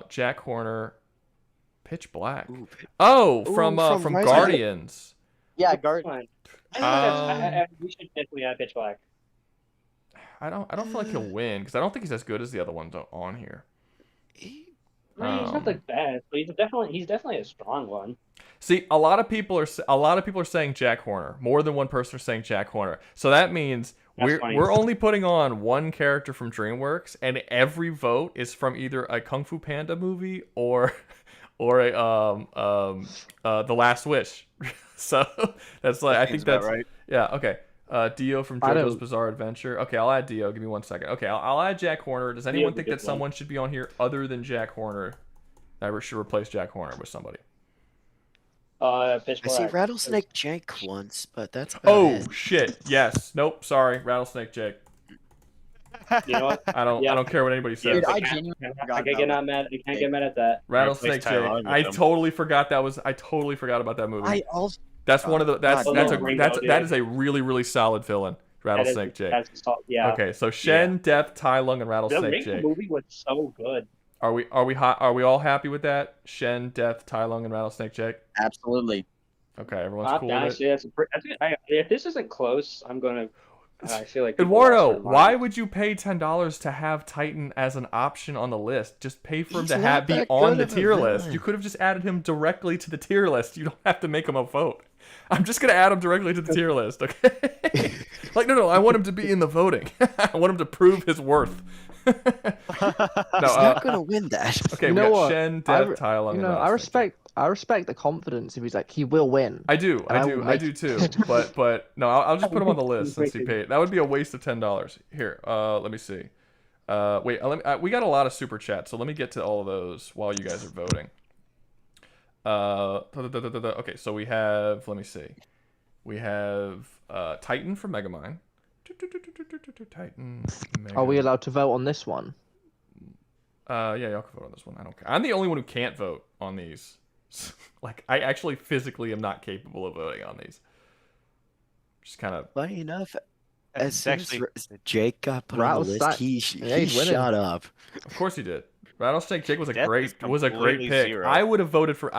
Jack Horner, Pitch Black. Ooh, Oh, Ooh, from from Rising. Guardians. yeah, That's guard. fine. I Um, we should definitely add Pitch Black. I don't feel like he'll win because I don't think he's as good as the other ones on here. I mean, he's not the best, but he's definitely a strong one. See, a lot of people are saying Jack Horner. More than one person are saying Jack Horner. So that means That's funny. we're only putting on one character from DreamWorks, and every vote is from either a Kung Fu Panda movie or a The Last Wish. So that's like I think that's right. yeah, okay. Dio from I JoJo's don't- Bizarre Adventure. Okay, I'll add Dio. Give me 1 second. Okay, I'll add Jack Horner. Does anyone Dio's a think good that someone should be on here other than Jack Horner? That should replace Jack Horner with somebody. Pitch I Black. see Rattlesnake Jake once, but that's about Oh it. shit! Yes. Nope. Sorry. Rattlesnake Jake. You know what? I don't. Yeah. I don't care what anybody says. Dude, I can't- genuinely I forgot can't get not mad. I can't get mad at that. Rattlesnake Tyler Jake. with I him. totally forgot that was. I totally forgot about that movie. I also That's one of the. That's God, that's no. a Ringo, that's dude. that is a really really solid villain. Rattlesnake Jake. Yeah. Okay, so Shen, Death, Tai Lung, and The Rattlesnake Ringo Jake. movie was so good. Are we all happy with that? Shen, Death, Tai Lung, and Rattlesnake Jake. absolutely. Okay, everyone's cool with it. Honestly, that's if this isn't close, I'm gonna. I feel like people Eduardo, lost their why mind. would you pay $10 to have Titan as an option on the list? Just pay for him He's to not be that on good the of a tier list. villain. You could have just added him directly to the tier list. You don't have to make him a vote. I'm just gonna add him directly to the tier list, okay? Like, no, I want him to be in the voting. I want him to prove his worth. No, He's not gonna win that. okay, You we know got what? Shen, I Death, re- Tai Lung, You and know, I Rattlesnake. respect the confidence if he's like he will win. I do, And I I will make- do too. But no, I'll just put him on the list since he paid. That would be a waste of $10. Here, let me see. Wait, we got a lot of super chats, so let me get to all of those while you guys are voting. Okay, so we have. Let me see. We have Titan from Megamind. Titan. Are we allowed to vote on this one? Yeah, y'all can vote on this one. I don't care. I'm the only one who can't vote on these. Like, I actually physically am not capable of voting on these. Just kind of. Funny enough, It's as soon as actually Jake got put on the list, Rattlesnake- yeah, he he's winning. shot up. Of course he did. Rattlesnake Jake was a Death great is great completely pick. zero. I would vote for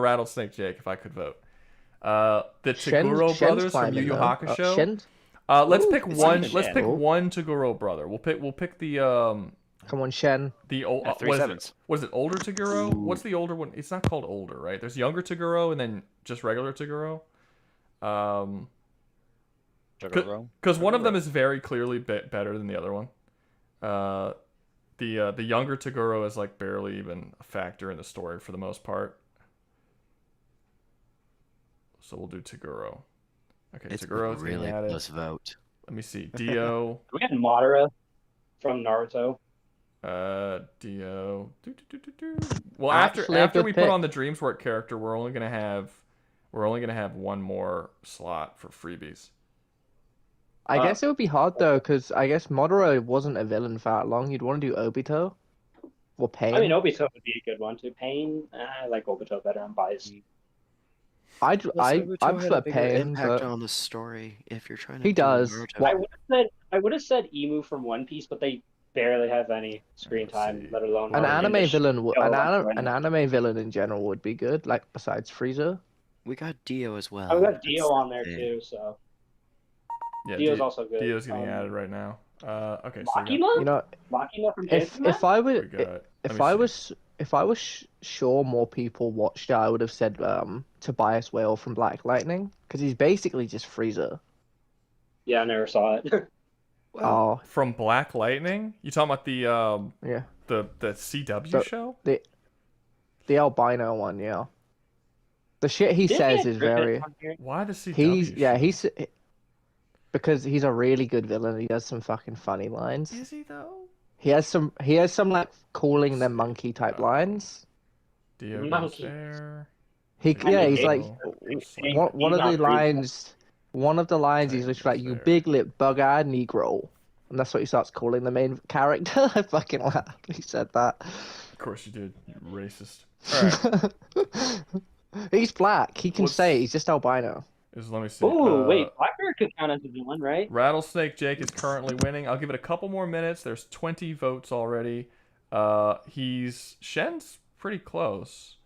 Rattlesnake Jake if I could vote. The Taguro Shen's brothers from Yu climbing, Yu though. Hakusho. Shen? Let's Ooh, pick it's one. even Let's Shen. pick Cool. one Taguro brother. We'll pick the Come on, Shen. old. Three What is it? sevens. What is it? Older Taguro? What's the older one? It's not called older, right? There's younger Taguro and then just regular Taguro. Because one of them is very clearly better than the other one. The younger Taguro is like barely even a factor in the story for the most part. So we'll do Taguro. Okay, It's a Taguro's really getting added. close vote. Let me see. Dio. We got Madara from Naruto. Dio. Well, Actually, a after good we pick. put on the DreamWorks character, we're only gonna have one more slot for freebies. I guess it would be hard though, because I guess Madara wasn't a villain for that long. You'd want to do Obito or Pain. I mean, Obito would be a good one too. Pain, I like Obito better. I'm biased. I Plus, I Naruto I had a prefer bigger Pain, impact but on the story if you're trying to He do does. Naruto. I would have said Emu from One Piece, but they barely have any screen Let's time, see. let alone an in anime this villain, show right an now. anime villain in general would be good. Like besides Frieza. We got Dio as well. Oh, we got That's Dio on there the thing. too, so Yeah, Dio's also good. Dio's getting added right now. Okay, so we Makima? You know, Makima from if Chainsaw if I we would got. if I was sure more people watched it, I would have said Tobias Whale from Black Lightning because he's basically just Frieza. Yeah, I never saw it. Oh From Black Lightning? You talking about the yeah, the CW So- show? the albino one. Yeah, the shit he Didn't says get is Griffith very. on here? Why the CW? He's show? because he's a really good villain. He does some fucking funny lines. Is he though? He has some like calling them monkey type lines. Dio goes Monkey. there. He's like Dio. one of the lines. One of the lines he's literally like, "You big lip bug-eyed Negro," and that's what he starts calling the main character. I fucking laughed when he said that. Of course you did, you racist. All right, He's black. He can What's- say he's just albino. let me see. Ooh, wait, Blackbeard could count as a villain, right? Rattlesnake Jake is currently winning. I'll give it a couple more minutes. There's 20 votes already. Shen's pretty close.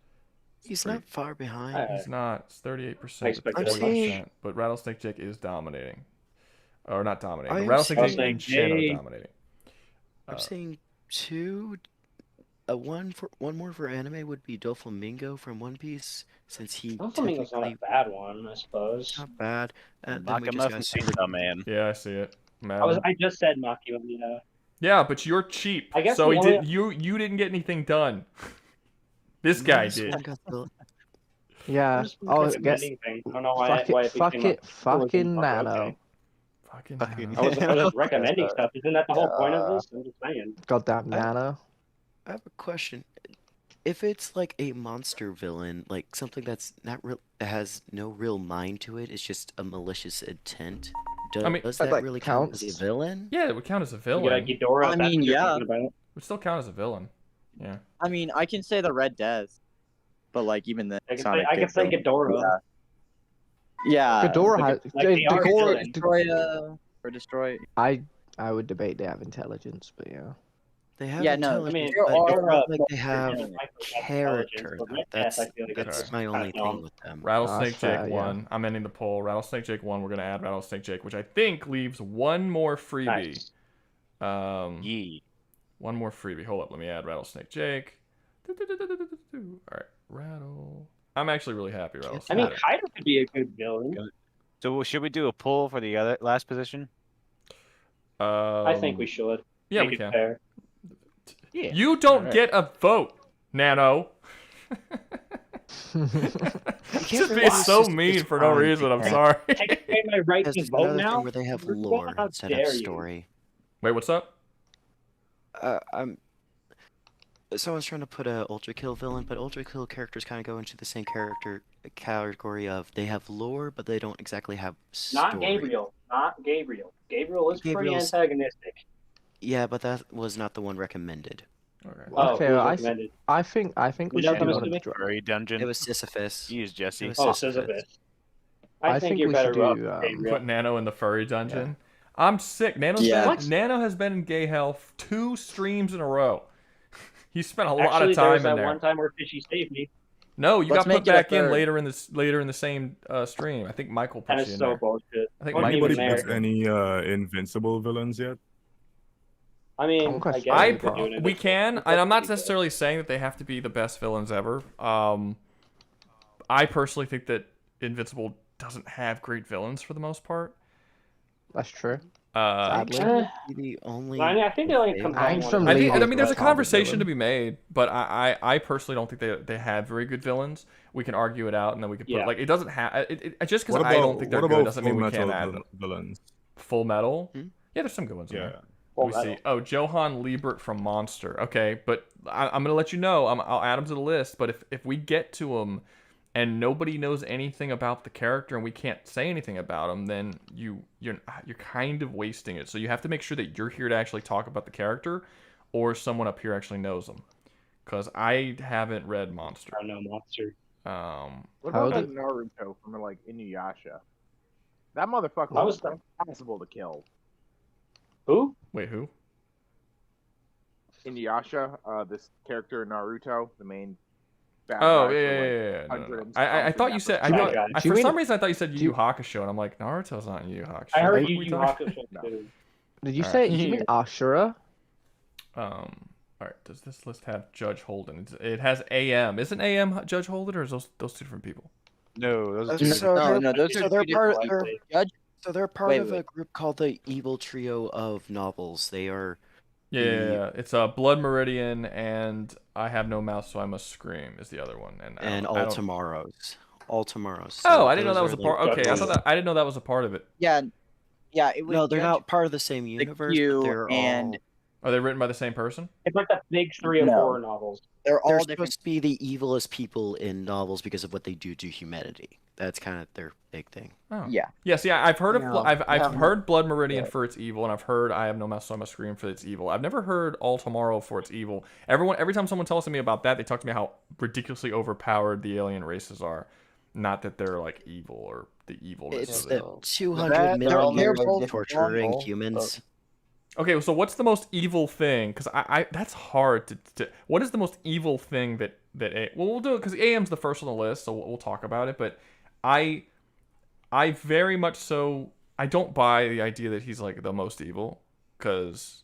He's not far behind. He's not. It's 38% I to expected 40%. But Rattlesnake Jake is dominating. Or not dominating. I But am Rattlesnake Jake saying- and Shen are dominating. I'm saying two. One more for anime would be Doflamingo from One Piece, since he Doflamingo's not technically a bad one, I suppose. not bad. Then Knock we him just off got and Super Pizza Man. Yeah, I see it. I just said Maki, Yeah, but you're cheap. I guess so the he only- did. You didn't get anything done. This guy This did. one got the- Yeah. Oh, I guess. I don't know why. Fucking Nano. Fucking Fucking- hell. I was just recommending stuff. Isn't that the whole point of this? I'm just saying. Goddamn Nano. I have a question. If it's like a monster villain, like something that's not real, that has no real mind to it, it's just a malicious intent. Does, I mean, does that, that like, really count as a counts. villain? Yeah, it would count as a You villain. got Ghidorah. I that's mean, what you're yeah. talking about. It would still count as a villain. Yeah. I mean, I can say the Red Death, but like even then, I it's can not say, a I can good say villain. Ghidorah. Yeah. Ghidorah has. like they are Ghidorah. villains. Destroy. I would debate they have intelligence, but yeah. They have Yeah, no, I mean, intelligence, there but it's are, not like they have intelligence, character. but though. Red That's Death, I feel like that's my kinda only dumb. thing with them. Rattlesnake fair, Jake yeah. won. I'm ending the poll. Rattlesnake Jake won. We're gonna add Rattlesnake Jake, which I think leaves one more freebie. Nice. Yee. One more freebie. Hold up. Let me add Rattlesnake Jake. All right, Rattle. I'm actually really happy. Rattlesnake. I mean, Jake. Kaido could be a good villain. So should we do a poll for the other last position? I think we should. Yeah, Make we it can. fair. Yeah. You don't Alright. get a vote, Nano. Just being so mean for no reason. I'm sorry. Take away my right Because to there's vote another now. thing where they have Ruben, lore how instead of dare you. story. Wait, what's up? Someone's trying to put a Ultra Kill villain, but Ultra Kill characters kind of go into the same character category of they have lore, but they don't exactly have story. Not Gabriel. Not Gabriel. Gabriel is pretty Gabriel's- antagonistic. Yeah, but that was not the one recommended. Okay. Oh, Okay, who was I recommended? I think we Who should does do this one to me? of the Furry dungeon. It was Sisyphus. Use Jesse. It was Oh, Sisyphus. Sisyphus. I I think think you're we better should off do, with Gabriel. Put Nano in the furry dungeon. I'm sick. Yeah. Nano has been in gay hell 2 streams in a row. He spent a lot Actually, of there time was in that there. one time where Fishy saved me. No, you Let's got put make it a back in third. later in the same stream. I think Michael put That you is in so there. bullshit. I think Wasn't Michael even Anybody put you put in there. any invincible villains yet? I mean, I'm I question- guess I we could do it. we can, and I'm not necessarily saying that they have to be the best villains ever. I personally think that Invincible doesn't have great villains for the most part. That's true. I Sadly. The only. I think they only They- combine I'm one. from think, League I mean, there's a of conversation villain. to be made, but I personally don't think they have very good villains. We can argue it out, and then we can put Yeah. like it doesn't have just because What I don't think they're what good about doesn't mean Full we can't Metal add them. villains? Full Metal. Hmm? Yeah, there's some good ones in Yeah. there. Full Let me see. Metal. Oh, Johann Liebert from Monster. Okay, but I'm gonna let you know. I'll add him to the list. But if we get to him and nobody knows anything about the character and we can't say anything about him, then you're kind of wasting it. So you have to make sure that you're here to actually talk about the character, or someone up here actually knows him. Because I haven't read Monster. I know monster. What How about that did- Naruto from like Inuyasha? That motherfucker That was was impossible to kill. Who? Wait, who? Inuyasha, this character in Naruto, the main bad Oh guy yeah, for, like, yeah. No. 100 and I something thought you said. I episodes. thought, Bad guy. Do you for mean- some reason I thought you said do Yu you- Yu Hakusho, and I'm like, Naruto's not in Yu Yu Hakusho. I heard What are you we you talking- Hakusho No. too. Did you Alright. say you mean Ashura? All right. Does this list have Judge Holden? It has AM. Isn't AM Judge Holden, or is those two different people? No, those are Okay, two so No, they're- no, those so are they're two part. different They're, ones. Judge. so they're part Wait, of a wait. group called the Evil Trio of Novels. They are. Yeah. It's Blood Meridian and I Have No Mouth, So I Must Scream is the other one. And I All don't- Tomorrows. All Tomorrows. Oh, So I didn't know those that was are a part. like- Okay, I didn't know that was a part of it. Yeah, yeah. It was No, they're Judge, not part of the same the universe. Q, but they're and all. Are they written by the same person? It's like the big three of No. horror novels. they're all They're different. supposed to be the evilest people in novels because of what they do to humanity. That's kind of their big thing. Oh. Yeah. Yes, yeah, I've heard of No, I've no. heard Blood Meridian for its evil, and I've heard I Have No Mouth, So I Must Scream for its evil. I've never heard All Tomorrow for its evil. Every time someone tells me about that, they talk to me how ridiculously overpowered the alien races are. Not that they're like evil or the evilness It's of it. the 200 They're million all years very of different torturing people, humans. Okay, so what's the most evil thing? Because I that's hard to. What is the most evil thing that well, we'll do it because AM's the first on the list, so we'll talk about it. But I very much so I don't buy the idea that he's like the most evil because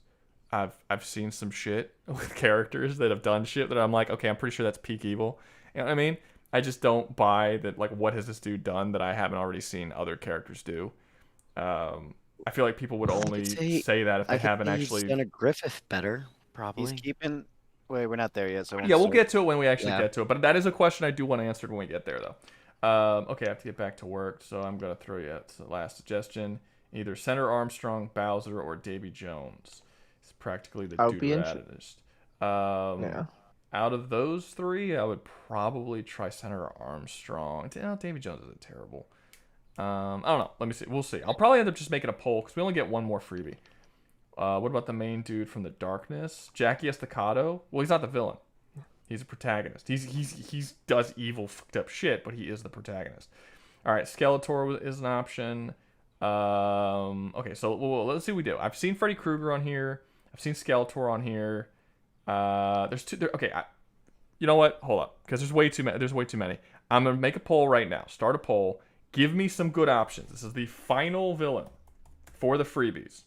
I've seen some shit with characters that have done shit that I'm like, okay, I'm pretty sure that's peak evil. You know what I mean? I just don't buy that. Like, what has this dude done that I haven't already seen other characters do? I feel like people would only say that if they haven't actually. He's done a Griffith better, probably. He's keeping. Wait, we're not there yet. So yeah, we'll get to it when we actually get to it. But that is a question I do want answered when we get there, though. Okay, I have to get back to work, so I'm gonna throw you out the last suggestion: either Senator Armstrong, Bowser, or Davy Jones. It's practically the dude raddest. Yeah. Out of those three, I would probably try Senator Armstrong. Davy Jones isn't terrible. I don't know. Let me see. We'll see. I'll probably end up just making a poll because we only get one more freebie. What about the main dude from the darkness? Jackie Estacado? Well, he's not the villain. He's a protagonist. He's does evil, fucked up shit, but he is the protagonist. All right, Skeletor is an option. Okay, so let's see what we do. I've seen Freddy Krueger on here. I've seen Skeletor on here. There's two. Okay, you know what? Hold up, because there's way too many. There's way too many. I'm gonna make a poll right now. Start a poll. Give me some good options. This is the final villain for the freebies.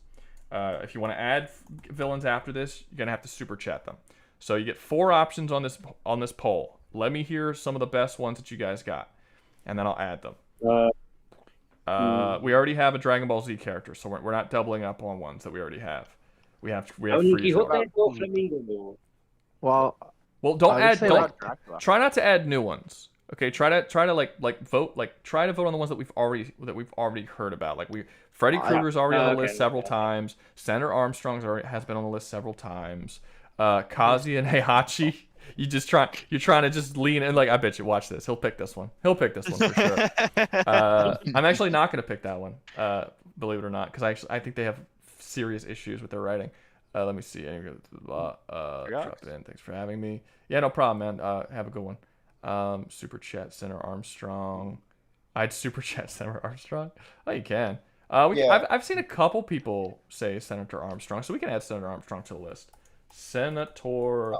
If you want to add villains after this, you're gonna have to super chat them. So you get 4 options on this poll. Let me hear some of the best ones that you guys got, and then I'll add them. We already have a Dragon Ball Z character, so we're not doubling up on ones that we already have. We have Frieza. Well, don't add. Try not to add new ones. Okay, try to like vote. Like try to vote on the ones that we've already heard about. Like Freddy Krueger's already on the list several times. Senator Armstrong's has been on the list several times. Kazi and Heihachi. You're trying to just lean in. Like, I bet you, watch this. He'll pick this one. He'll pick this one for sure. I'm actually not going to pick that one, believe it or not, because I think they have serious issues with their writing. Let me see. Drop in. Thanks for having me. Yeah, no problem, man. Have a good one. Super chat Senator Armstrong. I'd super chat Senator Armstrong. Oh, you can. I've seen a couple people say Senator Armstrong, so we can add Senator Armstrong to the list. Senator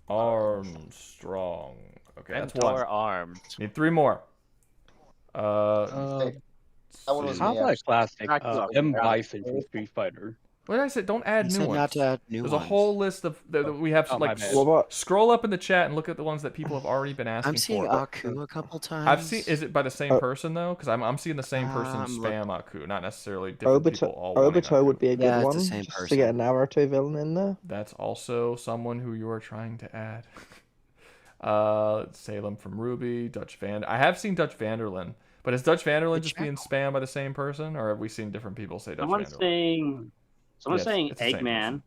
Armstrong. Okay, that's one. Armed. Need 3 more. How about classic? M. Bison from Street Fighter. What did I say? Don't add new ones. Not to add new There's ones. a whole list of we have. Scroll up in the chat and look at the ones that people have already been asking for. I'm seeing Aku a couple times. I've seen. Is it by the same person though? Because I'm seeing the same person spam Aku, not necessarily different people. Obito would be a good one. It's the same just person. to get a Naruto villain in there. That's also someone who you are trying to add. Salem from Ruby, Dutch I have seen Dutch Vanderlyn, but is Dutch Vanderlyn just being spammed by the same person, or have we seen different people say Dutch Vanderlyn? Someone's saying Eggman.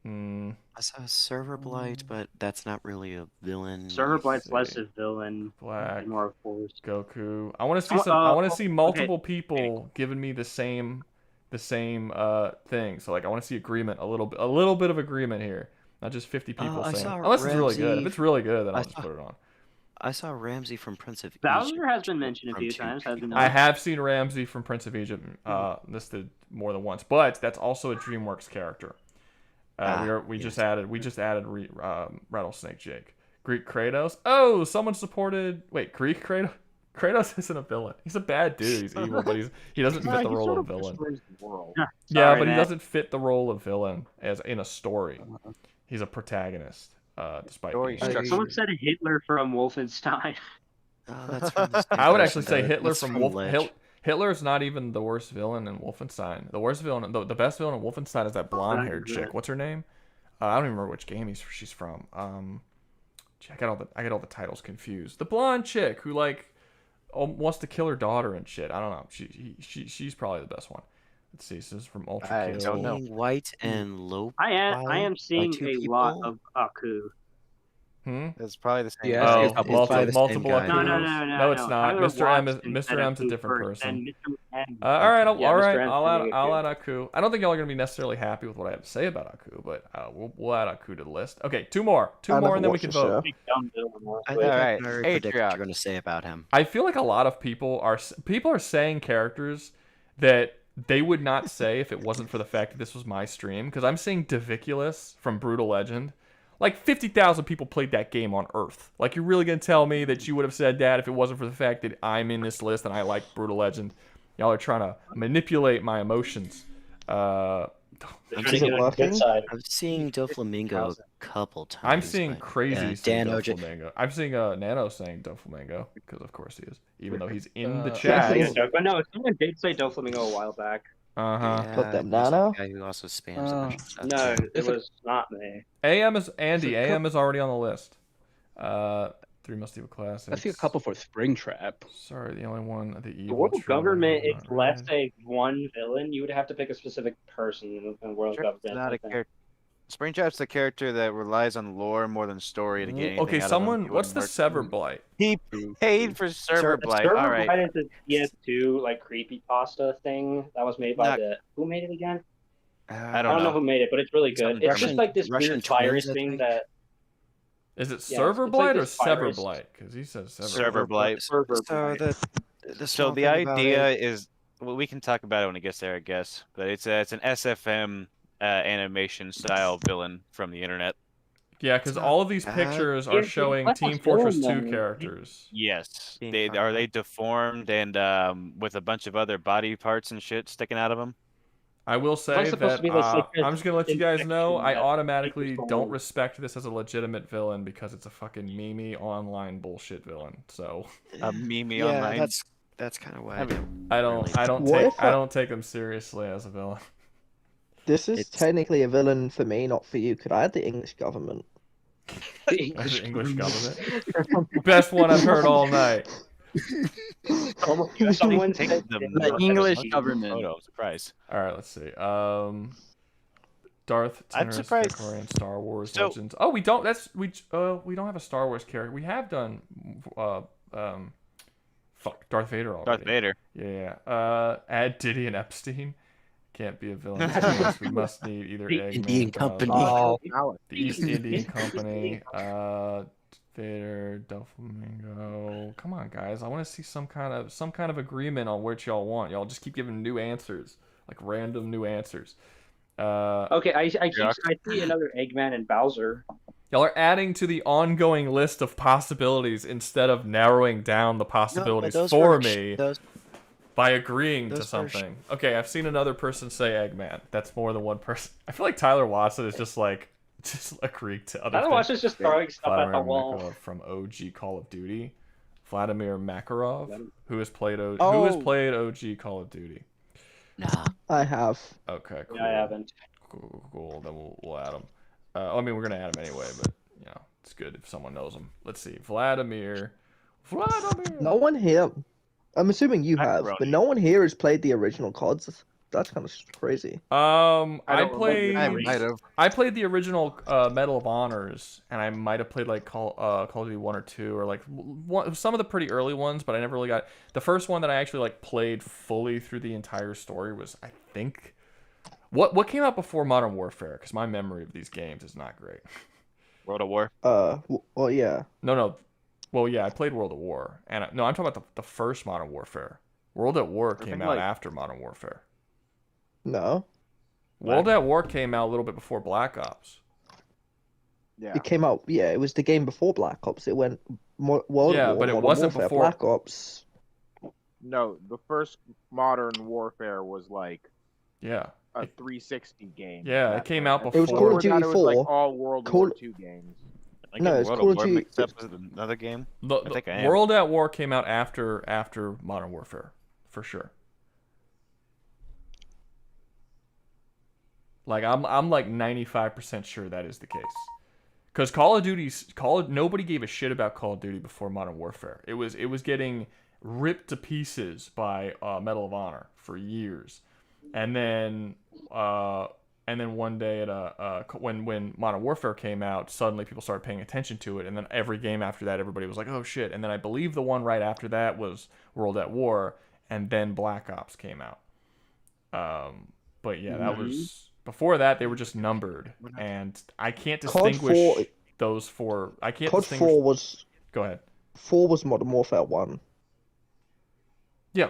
I saw Server Blight, but that's not really a villain. Server Blight's less a villain. Black, more force. Goku. I want to see I want to see multiple people giving me the same thing. So like, I want to see agreement, a little bit of agreement here, not just 50 people saying. Unless it's really good. If it's really good, then I'll just put it on. I saw Ramsey from Prince of Egypt. Bowser has been mentioned a few times. I have seen Ramsey from Prince of Egypt listed more than once, but that's also a DreamWorks character. We just added Rattlesnake Jake. Greek Kratos. Oh, someone supported. Wait, Greek Kratos. Kratos isn't a villain. He's a bad dude. He's evil, but he doesn't fit the role of villain. Yeah, but he doesn't fit the role of villain as in a story. He's a protagonist. Despite someone said Hitler from Wolfenstein. That's from I would actually say Hitler from Wolfenstein. Hitler is not even the worst villain in Wolfenstein. The worst villain, the best villain in Wolfenstein is that blonde-haired chick. What's her name? I don't even remember which game she's from. I got all the titles confused. The blonde chick who like wants to kill her daughter and shit. I don't know. She's probably the best one. Let's see. This is from Ultra Kill. I don't know. White and low. I am seeing a lot of Aku. It's probably the same. Yeah, multiple. No, it's not. Mr. M's a different person. All right, I'll add Aku. I don't think y'all are gonna be necessarily happy with what I have to say about Aku, but we'll add Aku to the list. Okay, two more, and then we can vote. All right, predict what you're gonna say about him. I feel like a lot of people are saying characters that they would not say if it wasn't for the fact that this was my stream, because I'm seeing Diviculous from Brutal Legend. Like 50,000 people played that game on Earth. Like, you're really gonna tell me that you would have said that if it wasn't for the fact that I'm in this list and I like Brutal Legend? Y'all are trying to manipulate my emotions. Is it working? I'm seeing Doflamingo a couple times. I'm seeing but, Crazy saying Dan OJ. Doflamingo. I'm seeing Nano saying Doflamingo, because of course he is, even though he's in the That's chat. a joke, but no, someone did say Doflamingo a while back. Uh-huh. Put them there's Nano? a guy who also spams stuff. No, it was not me. AM is Andy. AM is already on the list. 3 Must Evil Classics. I see a couple for Springtrap. Sorry, the only one the The evil. World True Government Love, is not less Red. a one villain. You would have to pick a specific person in World Government. Not I a think. character. Springtrap's the character that relies on lore more than story to get anything Okay, out of him. someone. He What's the wouldn't Sever work. Blight? He paid for Server Blight. Server All right. Blight is a PS2 like creepypasta thing that was made by Not- who made it again? I I don't know who made it, but it's really good. Something It's just like this Russian weird virus twins, I thing think. that. Is it Yeah, Server it's like Blight or this Sever virus. Blight? Because he says Sever. Server Blight. Server So Blight. the So small the thing about idea it- is, well, we can talk about it when it gets there, I guess. But it's an SFM animation style villain from the internet. Yeah, because all of these pictures are Yeah, showing let's Team film Fortress 2 them. characters. Yes, Being they funny. deformed and with a bunch of other body parts and shit sticking out of them. I will It's say supposed that to be this, like, I'm just gonna let you guys know I infection that automatically takes don't hold. respect this as a legitimate villain because it's a fucking memey online bullshit villain. So A meme yeah, online. that's kind of why I I mean, don't. I don't What take if I I- don't take them seriously as a villain. This is It's- technically a villain for me, not for you. Could I add the English government? As the English government. Best one I've heard all night. Someone Take said them The more English than a government. Photo, I'm surprised. All right, let's see. Darth I'm Tenorus, surprised- Victorian, Star Wars So- Legends. Oh, we don't. We don't have a Star Wars character. We have done Darth Vader already. Darth Vader. Yeah. Add Diddy and Epstein. Can't be a villain. Unless we must need either The Eggman, Indian Buzz, Company. the East Indian Company. Vader, Doflamingo. Come on, guys. I want to see some kind of agreement on what y'all want. Y'all just keep giving new answers, like random new answers. Okay, I see another Eggman and Bowser. Y'all are adding to the ongoing list of possibilities instead of narrowing down the possibilities those for were me those- by agreeing to those were something. Okay, I've seen another person say Eggman. That's more than one person. I feel like Tyler Watson is just agreeing to other Tyler things. Watson's just throwing stuff at the Vladimir wall. Makarov from OG Call of Duty. Vladimir Makarov, who has played OG Call of Duty. Nah. I have. Okay, cool. Yeah, I haven't. Cool. Then we'll add him. I mean, we're gonna add him anyway, but it's good if someone knows him. Let's see, Vladimir. No one here. I'm assuming you have, Macaroni. but no one here has played the original CODs. That's kind of crazy. I don't played. remember. I might have. I played the original Medal of Honors, and I might have played like Call of Duty 1 or 2, or like some of the pretty early ones, but I never really got the first one that I actually like played fully through the entire story was, I think, what came out before Modern Warfare, because my memory of these games is not great. World of War. Well, yeah. No. Well, yeah, I played World at War, and no, I'm talking about the first Modern Warfare. World at War came out after Modern Warfare. No. World at War came out a little bit before Black Ops. Yeah. It came out. Yeah, it was the game before Black Ops. It went World Yeah, at War, but it Modern wasn't Warfare, before- Black Ops. No, the first Modern Warfare was like Yeah. a 360 game. Yeah, it That's came right. out And It was before- Call of before that, Duty it was 4. like all World Call- War II games. I No, get it's World Call of of War Duty- mixed up with another game. The I think I am. World at War came out after Modern Warfare, for sure. Like I'm like 95% sure that is the case. Because nobody gave a shit about Call of Duty before Modern Warfare. It was getting ripped to pieces by Medal of Honor for years, and then one day when Modern Warfare came out, suddenly people started paying attention to it, and then every game after that, everybody was like, oh shit. And then I believe the one right after that was World at War, and then Black Ops came out. But yeah, that was. Before that, they were just numbered, and I can't distinguish those four. I can't COD distinguish. 4 was. Go ahead. 4 was Modern Warfare 1. Yeah,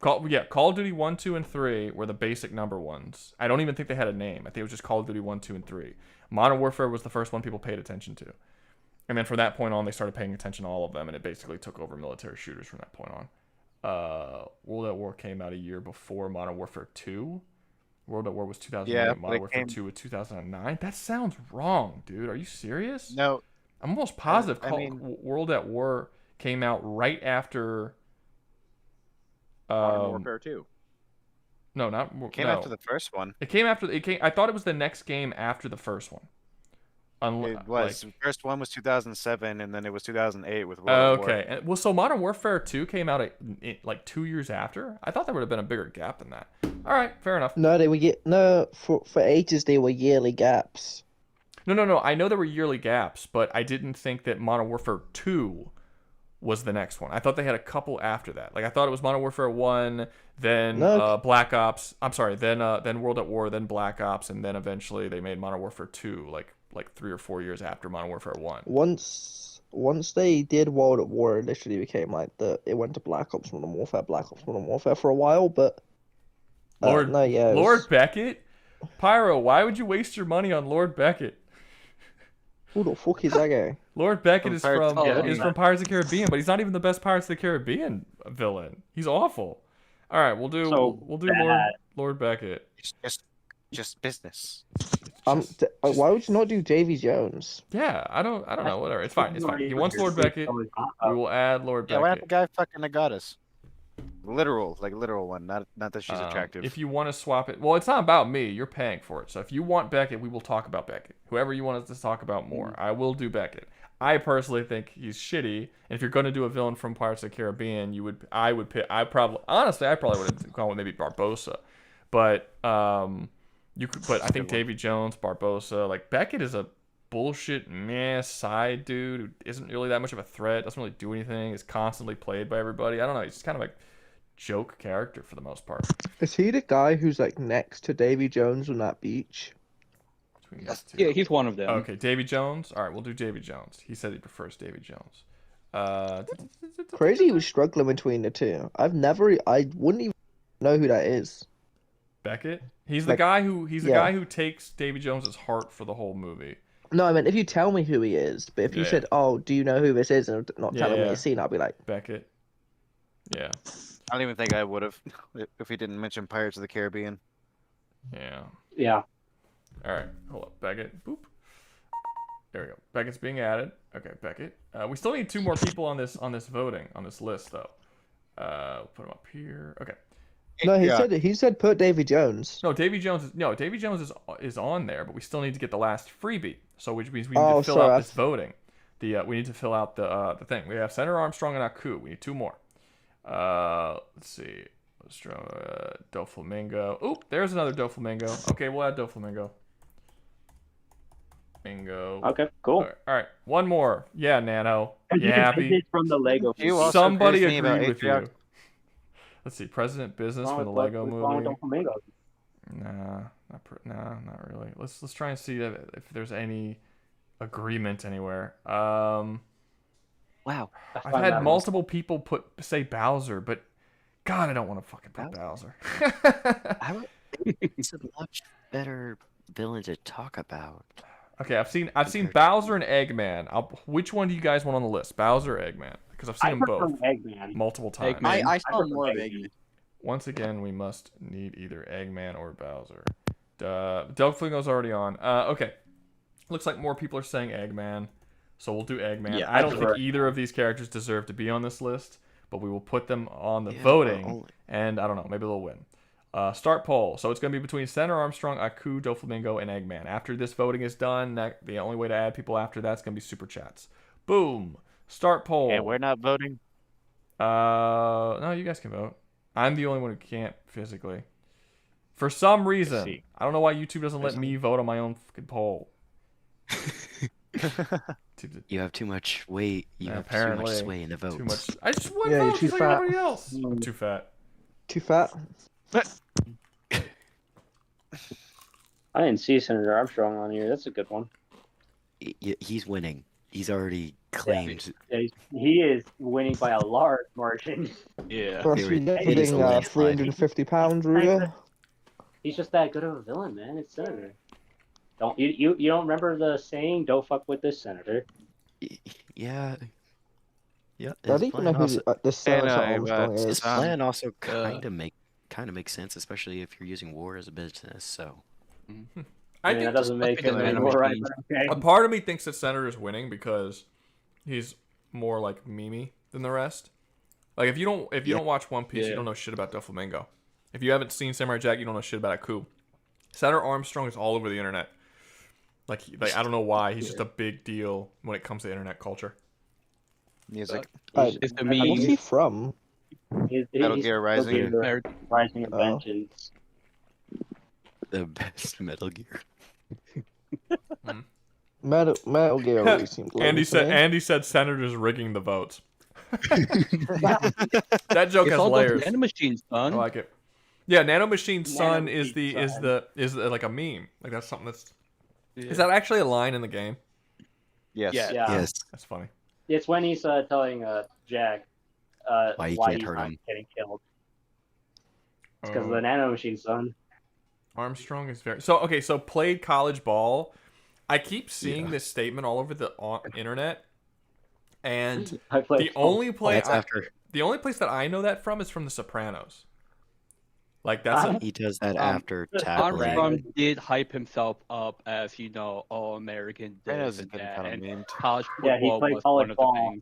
Call of Duty 1, 2, and 3 were the basic number ones. I don't even think they had a name. I think it was just Call of Duty 1, 2, and 3. Modern Warfare was the first one people paid attention to. And then from that point on, they started paying attention to all of them, and it basically took over military shooters from that point on. World at War came out a year before Modern Warfare 2. World at War was 2008. Yeah, Modern Warfare 2 was 2009. That sounds wrong, dude. Are you serious? No. I'm almost positive World at War came out right after... Modern Warfare 2. No, not came after the first one. It came after. It came. I thought it was the next game after the first one. It was. The first one was 2007, and then it was 2008 with World at War. Okay. Well, so Modern Warfare 2 came out like 2 years after. I thought there would have been a bigger gap than that. All right, fair enough. No, they were for ages they were yearly gaps. No. I know there were yearly gaps, but I didn't think that Modern Warfare 2 was the next one. I thought they had a couple after that. Like I thought it was Modern Warfare 1, then Black Ops. I'm sorry, then World at War, then Black Ops, and then eventually they made Modern Warfare 2 like 3 or 4 years after Modern Warfare 1. Once they did World at War, it literally became like it went to Black Ops Modern Warfare for a while, but Lord Beckett? Pyro, why would you waste your money on Lord Beckett? Who the fuck is that guy? Lord Beckett is from Pirates of the Caribbean, but he's not even the best Pirates of the Caribbean villain. He's awful. All right, we'll do Lord Beckett. Just business. Why would you not do Davy Jones? Yeah, I don't know. Whatever, it's fine. It's fine. He wants Lord Beckett. We will add Lord Beckett. Yeah, why not the guy fucking the goddess? Literal one, not that she's attractive. If you want to swap it, well, it's not about me. You're paying for it. So if you want Beckett, we will talk about Beckett. Whoever you want us to talk about more, I will do Beckett. I personally think he's shitty. And if you're going to do a villain from Pirates of the Caribbean, I would probably would have gone with maybe Barbossa, but But I think Davy Jones, Barbossa, like Beckett is a bullshit side dude who isn't really that much of a threat. Doesn't really do anything. Is constantly played by everybody. I don't know. He's just kind of like joke character for the most part. Is he the guy who's like next to Davy Jones on that beach? Yeah, he's one of them. Okay, Davy Jones. All right, we'll do Davy Jones. He said he prefers Davy Jones. Crazy, he was struggling between the two. I wouldn't even know who that is. Beckett. He's the guy who takes Davy Jones's heart for the whole movie. No, I mean if you tell me who he is, but if you said, "Oh, do you know who this is?" and not telling me a scene, I'll be like, Beckett. Yeah. I don't even think I would have if he didn't mention Pirates of the Caribbean. Yeah. Yeah. All right, hold up, Beckett. Boop. There we go. Beckett's being added. Okay, Beckett. We still need 2 more people on this voting on this list though. We'll put them up here. Okay. No, he said put Davy Jones. No, Davy Jones is on there, but we still need to get the last freebie. So which means we need to fill out this voting. We need to fill out the thing. We have Senator Armstrong and Aku. We need 2 more. Let's see. Doflamingo. Oop, there's another Doflamingo. Okay, we'll add Doflamingo. Bingo. Okay, cool. All right, 1 more. Yeah, Nano. You happy? From the Lego. Somebody agreed with you. Let's see. President Business for the Lego movie. Nah, not really. Let's try and see if there's any agreement anywhere. Wow. I've had multiple people say Bowser, but God, I don't want to fucking put Bowser. It's a much better villain to talk about. Okay, I've seen Bowser and Eggman. Which one do you guys want on the list, Bowser or Eggman? Because I've seen them both Eggman. multiple times. I saw more of Eggman. Once again, we must need either Eggman or Bowser. Doflamingo's already on. Okay, looks like more people are saying Eggman, so we'll do Eggman. Yeah, I don't think either of these characters deserve to be on this list, but we will put them on the voting, and I don't know, maybe they'll win. Start poll. So it's going to be between Senator Armstrong, Aku, Doflamingo, and Eggman. After this voting is done, the only way to add people after that's going to be super chats. Boom. Start poll. And we're not voting? No, you guys can vote. I'm the only one who can't physically. For some reason. I don't know why YouTube doesn't let me vote on my own fucking poll. You have too much weight. You have too much sway in the vote. Too much. I just want vote just like everybody else. I'm too fat. Too fat? I didn't see Senator Armstrong on here. That's a good one. He's winning. He's already claimed. Yeah, he is winning by a large margin. Yeah. Plus, you It getting is a landslide. £350, Rouga. He's just that good of a villain, man. It's Senator. Don't you don't remember the saying? Don't fuck with this Senator. Yeah. Yeah. I don't even know who this Senator I, Armstrong His is. plan also kind of makes sense, especially if you're using war as a business. So. I mean, that doesn't make him any more right. Okay. A part of me thinks that Senator's winning because he's more like memey than the rest. Like if you don't watch One Piece, you don't know shit about Doflamingo. If you haven't seen Samurai Jack, you don't know shit about Aku. Senator Armstrong is all over the internet. Like I don't know why, he's just a big deal when it comes to internet culture. Music. It's the meme. What's he from? Metal Gear Rising. Rising of Vengeance. The best Metal Gear. Metal Gear always seemed lame to me. Andy said Senator's rigging the votes. That joke has layers. Nanomachine's son. I like it. Yeah, Nanomachine's son is like a meme. Like that's something that's. Is that actually a line in the game? Yes. Yeah. Yes. That's funny. It's when he's telling Jack why he why can't he's hurt not him. getting killed. It's because of the Nanomachine, son. Armstrong is very okay. So played college ball. I keep seeing this statement all over the internet, and the only place that I know that from is from The Sopranos. Like that's he does that after tackling. Armstrong did hype himself up as all American this and that, and college football he played was college one of ball.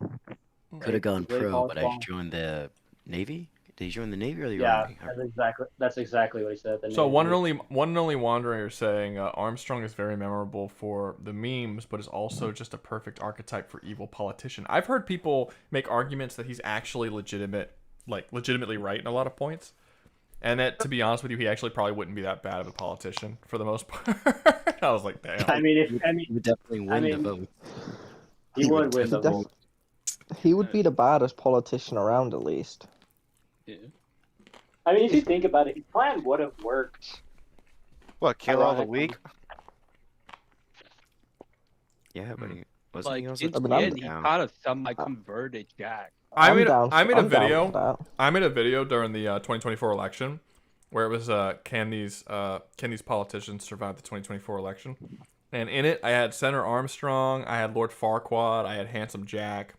the things. Could have gone Played pro, college but I ball. joined the Navy. Did he join the Navy or the Yeah, Army? that's exactly what he said. So one and only Wanderer is saying Armstrong is very memorable for the memes, but is also just a perfect archetype for evil politician. I've heard people make arguments that he's actually legitimately right in a lot of points, and that to be honest with you, he actually probably wouldn't be that bad of a politician for the most part. I was like, damn. He would definitely win the vote. He would win the vote. He would be the baddest politician around, at least. Yeah. I mean, if you think about it, his plan would have worked. What, kill all the weak? Yeah, but he wasn't. Like He was in a the end, he kind of semi-converted Jack. I made down a for video. that. I made a video during the 2024 election where it was can these politicians survive the 2024 election? And in it, I had Senator Armstrong, I had Lord Farquaad, I had Handsome Jack,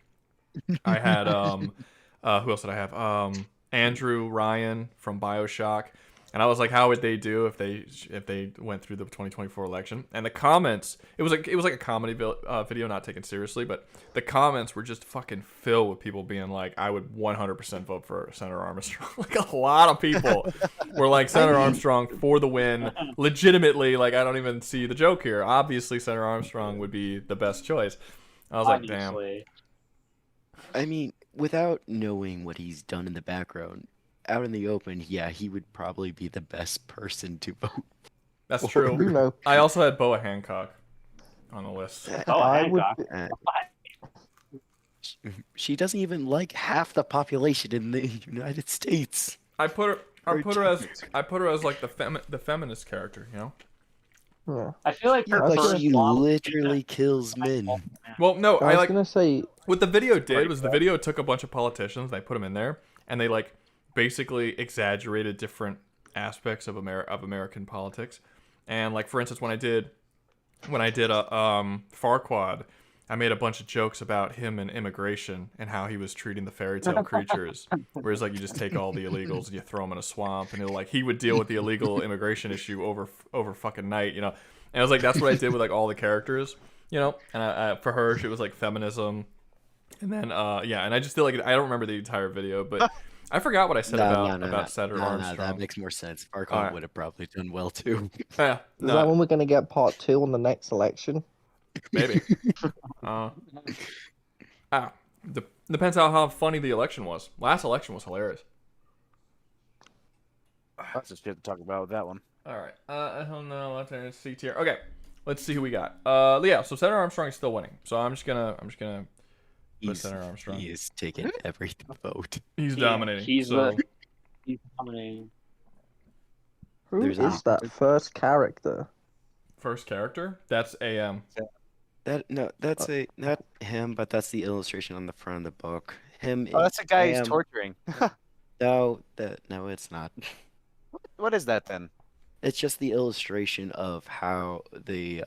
I had who else did I have? Andrew Ryan from BioShock, and I was like, how would they do if they went through the 2024 election? And the comments, it was like a comedy video, not taken seriously, but the comments were just fucking filled with people being like, I would 100% vote for Senator Armstrong. Like a lot of people were like, Senator Armstrong for the win, legitimately. Like I don't even see the joke here. Obviously, Senator Armstrong would be the best choice. I was like, damn. I mean, without knowing what he's done in the background, out in the open, yeah, he would probably be the best person to vote. That's true. You know. I also had Boa Hancock on the list. She doesn't even like half the population in the United States. I put her as like the feminist character, you know. Yeah. I feel like her first She literally kills men. Well, no, I was gonna say what the video did was the video took a bunch of politicians, they put them in there, and they like basically exaggerated different aspects of American politics. And like for instance, when I did Farquaad, I made a bunch of jokes about him and immigration and how he was treating the fairy tale creatures. Whereas like you just take all the illegals and you throw them in a swamp, and he would deal with the illegal immigration issue over fucking night, you know. And I was like, that's what I did with like all the characters, you know. And I for her, she was like feminism, and then and I just feel like I don't remember the entire video, but I forgot what I said about Senator Armstrong. That makes more sense. Farquaad would have probably done well too. Is that when we're gonna get part 2 on the next election? Maybe. Depends how funny the election was. Last election was hilarious. Lots of shit to talk about with that one. All right. I don't know. Let's C tier. Okay. Let's see who we got. Yeah. So Senator Armstrong is still winning. So I'm just gonna put Senator Armstrong. He is taking every vote. He's dominating. He's so. dominating. Who is that first character? First character? That's AM. That's not him, but that's the illustration on the front of the book. Him. Oh, that's a guy he's am- torturing. No, no, it's not. What is that then? It's just the illustration of how the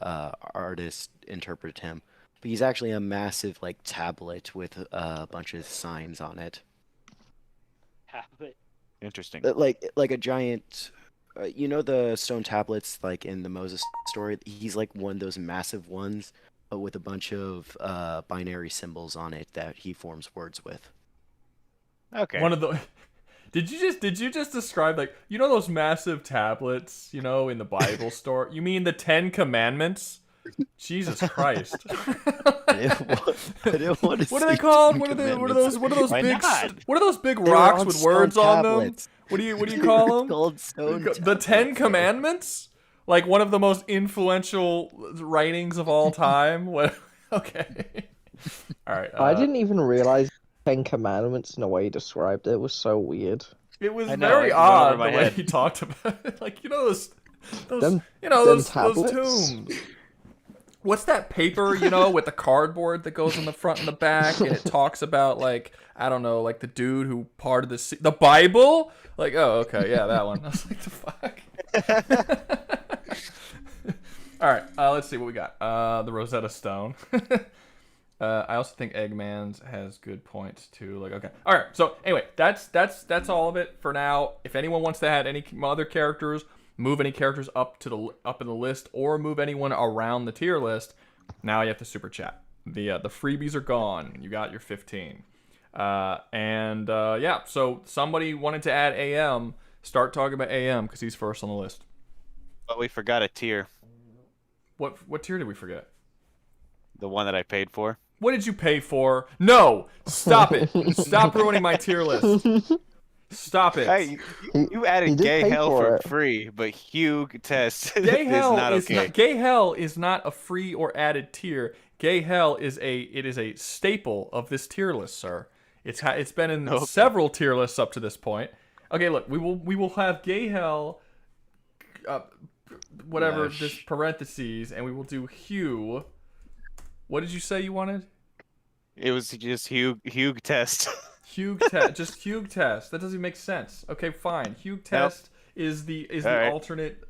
artist interpreted him. But he's actually a massive like tablet with a bunch of signs on it. Tablet. Interesting. Like a giant. You know the stone tablets like in the Moses story? He's like one of those massive ones, but with a bunch of binary symbols on it that he forms words with. Okay. One of the. Did you just describe like those massive tablets in the Bible store? You mean the 10 Commandments? Jesus Christ! I didn't want to What are they called? What are those big rocks with words on them? What do you call them? Called stone The 10 Commandments? Like one of the most influential writings of all time? What? Okay. All right. I didn't even realize 10 Commandments in the way he described it was so weird. It was I know, very it went odd over my the way head. he talked about it. Like those tablets? tombs. What's that paper, with the cardboard that goes on the front and the back, and it talks about like I don't know, like the dude who parted the Bible? Like, oh, okay, yeah, that one. I was like, the fuck. All right, let's see what we got. The Rosetta Stone. I also think Eggman's has good points too. Like, okay, all right. So anyway, that's all of it for now. If anyone wants to add any other characters, move any characters up in the list, or move anyone around the tier list, now you have to super chat. The freebies are gone. You got your 15. Yeah. So somebody wanted to add AM. Start talking about AM because he's first on the list. But we forgot a tier. What tier did we forget? The one that I paid for. What did you pay for? No! Stop it! Stop ruining my tier list. Stop it. Hey, you added Gay Hell for free, but Hugh Test is not okay. Gay Hell is not a free or added tier. Gay Hell is a staple of this tier list, sir. It's been in several tier lists up to this point. Okay, look, we will have Gay Hell, whatever this parentheses, and we will do Hugh. What did you say you wanted? It was just Hugh Test. Just Hugh Test. That doesn't even make sense. Okay, fine. Hugh Test is the right. alternate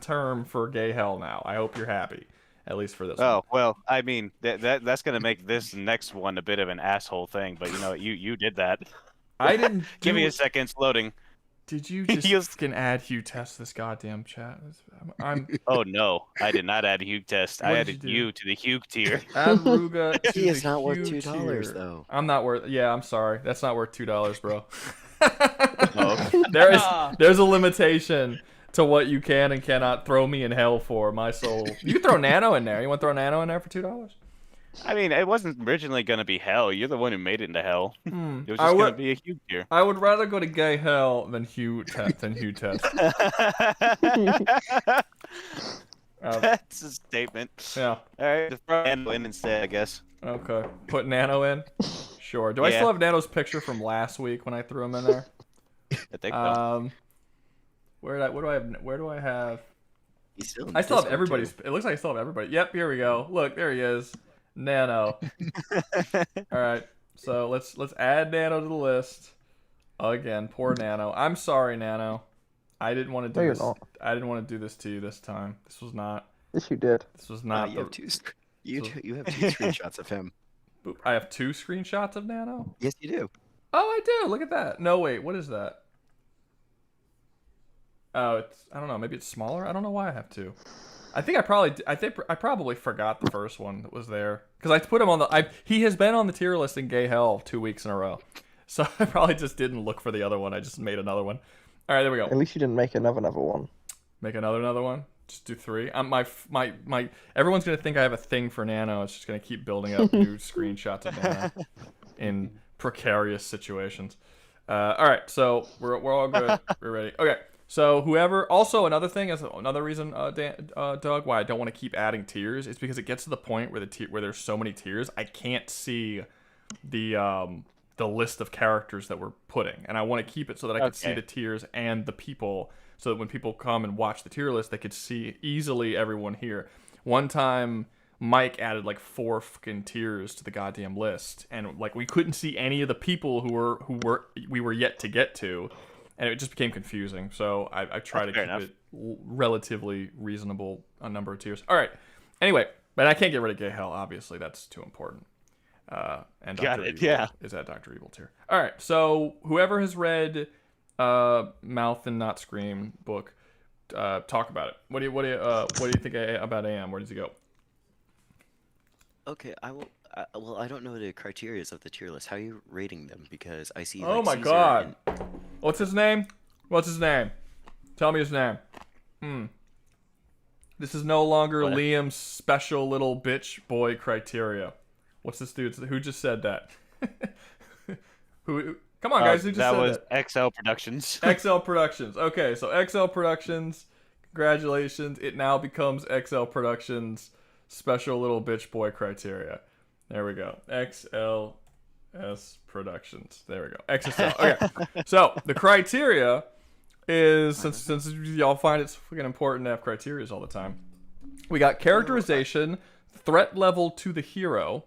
term for Gay Hell now. I hope you're happy, at least for this. Oh well, I mean that's gonna make this next one a bit of an asshole thing, but you did that. I didn't. Give me a second. It's loading. Did you just fucking add Hugh Test to this goddamn chat? Oh no, I did not add Hugh Test. I added you to the Hugh tier. Add Rouga to He is the not worth Hugh $2 tier. though. I'm not worth. Yeah, I'm sorry. That's not worth $2, bro. Oh. There's a limitation to what you can and cannot throw me in hell for. My soul. You can throw Nano in there. You want to throw Nano in there for $2? I mean, it wasn't originally gonna be hell. You're the one who made it into hell. It was just gonna be a Hugh tier. I would rather go to Gay Hell than Hugh Test. That's a statement. Yeah. All right, just throw Nano in instead, I guess. Okay. Put Nano in. Sure. Do I still have Nano's picture from last week when I threw him in there? I think so. Where do I have? I still have everybody's. It looks like I still have everybody. Yep. Here we go. Look, there he is. Nano. All right. So let's add Nano to the list. Again, poor Nano. I'm sorry, Nano. I didn't want to do this. I didn't want to do this to you this time. This was not. Yes, you did. This was not. You have two screenshots of him. Boop. I have 2 screenshots of Nano. Yes, you do. Oh, I do. Look at that. No, wait. What is that? Oh, I don't know. Maybe it's smaller. I don't know why I have 2. I think I probably forgot the first one that was there because I put him on the. He has been on the tier list in Gay Hell 2 weeks in a row, so I probably just didn't look for the other one. I just made another one. All right, there we go. At least you didn't make another one. Make another one. Just do 3. My everyone's gonna think I have a thing for Nano. It's just gonna keep building up new screenshots of Nano in precarious situations. All right, so we're all good. We're ready. Okay. So whoever, also another thing is another reason, Doug, why I don't want to keep adding tiers is because it gets to the point where where there's so many tiers, I can't see the list of characters that we're putting, and I want to keep it so that I can see the tiers and the people, so that when people come and watch the tier list, they could see easily everyone here. One time Mike added like 4 fucking tiers to the goddamn list, and like we couldn't see any of the people we were yet to get to, and it just became confusing. So I try to keep it relatively reasonable, a number of tiers. All right. Anyway, but I can't get rid of Gay Hell. Obviously, that's too important. And Dr. Evil is at Dr. Evil tier. All right. So whoever has read Mouth and Not Scream book, talk about it. What do you think about AM? Where does he go? Okay, I will. Well, I don't know the criteria of the tier list. How are you rating them? Because I see. Oh like, my Caesar god! and... What's his name? What's his name? Tell me his name. This is no longer Liam's special little bitch boy criteria. What's this dude's? Who just said that? Who? Come on, guys. Who just said that? That was XL Productions. XL Productions. Okay, so XL Productions. Congratulations. It now becomes XL Productions special little bitch boy criteria. There we go. XLS Productions. There we go. XSL. Okay. So the criteria is, since y'all find it's fucking important to have criteria all the time, we got characterization, threat level to the hero,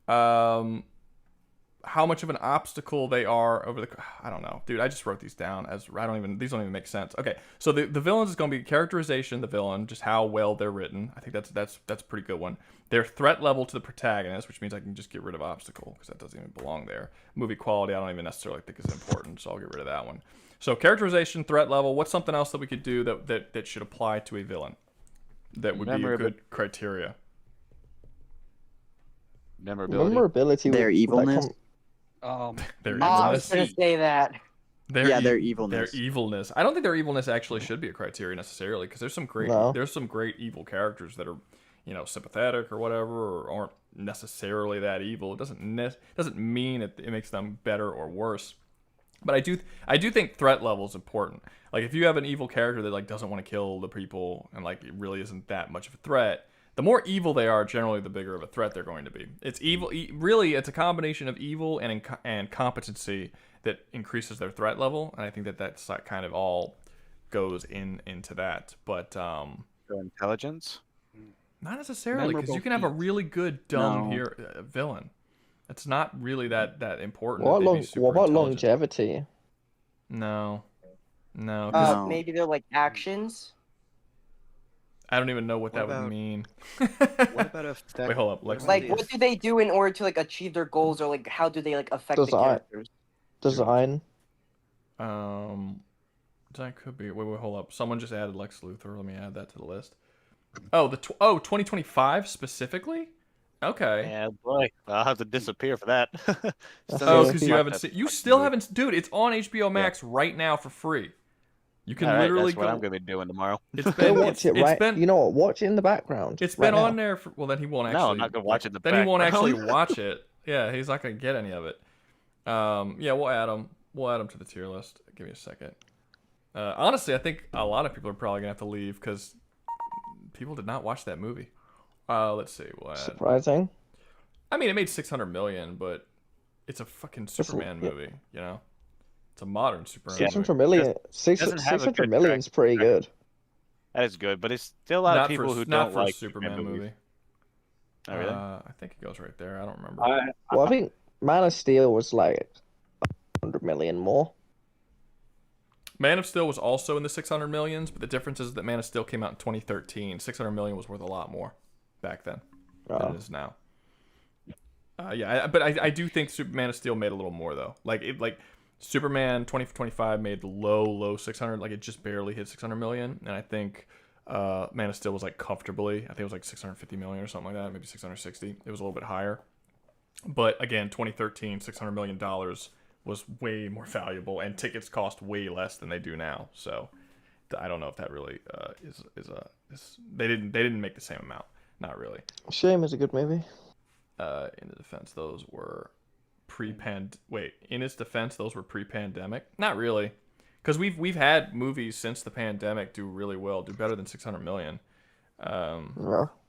how much of an obstacle they are over the... I don't know. Dude, I just wrote these down as... These don't even make sense. Okay, so the villains is going to be characterization, the villain, just how well they're written. I think that's a pretty good one. Their threat level to the protagonist, which means I can just get rid of obstacle, because that doesn't even belong there. Movie quality, I don't even necessarily think is important, so I'll get rid of that one. So characterization, threat level, what's something else that we could do that should apply to a villain? That would be a good criteria. Memorability. Their evilness. Their evilness. I was gonna say that. Their evilness. Their evilness. I don't think their evilness actually should be a criteria necessarily, because there's some great evil characters that are, sympathetic or whatever, or aren't necessarily that evil. It doesn't mean it makes them better or worse. But I do think threat level is important. Like if you have an evil character that like doesn't want to kill the people and like it really isn't that much of a threat, the more evil they are, generally the bigger of a threat they're going to be. It's evil. Really, it's a combination of evil and competency that increases their threat level, and I think that's kind of all goes into that. But intelligence, not necessarily, because you can have a really good dumb villain. It's not really that important. What about longevity? No. Maybe they're like actions. I don't even know what that would mean. What about a... Wait, hold up. Like, what do they do in order to like achieve their goals, or like how do they like affect the characters? Design. That could be. Wait, hold up. Someone just added Lex Luthor. Let me add that to the list. Oh, 2025 specifically? Okay. Yeah, boy, I'll have to disappear for that. Because you haven't seen. You still haven't, dude. It's on HBO Max right now for free. You can literally that's what I'm gonna be doing tomorrow. Watch it. You know what? Watch it in the background. It's been on there for. Well, then he won't actually. No, I'm not gonna watch it in the background. Then he won't actually watch it. Yeah, he's not gonna get any of it. Yeah, we'll add him. We'll add him to the tier list. Give me a second. Honestly, I think a lot of people are probably gonna have to leave because people did not watch that movie. Let's see. Surprising. I mean, it made 600 million, but it's a fucking Superman movie. It's a modern Superman. 600 million. 600 million is pretty good. That is good, but it's still a lot of people who don't like a Superman movie. Oh, really? I think it goes right there. I don't remember. Well, I think Man of Steel was like 100 million more. Man of Steel was also in the 600 millions, but the difference is that Man of Steel came out in 2013. 600 million was worth a lot more back then than it is now. But I do think Man of Steel made a little more though. Like Superman 2025 made low 600, like it just barely hit 600 million, and I think Man of Steel was like comfortably, I think it was like 650 million or something like that, maybe 660. It was a little bit higher. But again, 2013, $600 million was way more valuable, and tickets cost way less than they do now. So I don't know if that really is they didn't make the same amount. Not really. Shame is a good movie. In the defense, those were in its defense, those were pre-pandemic. Not really, because we've had movies since the pandemic do really well, do better than 600 million.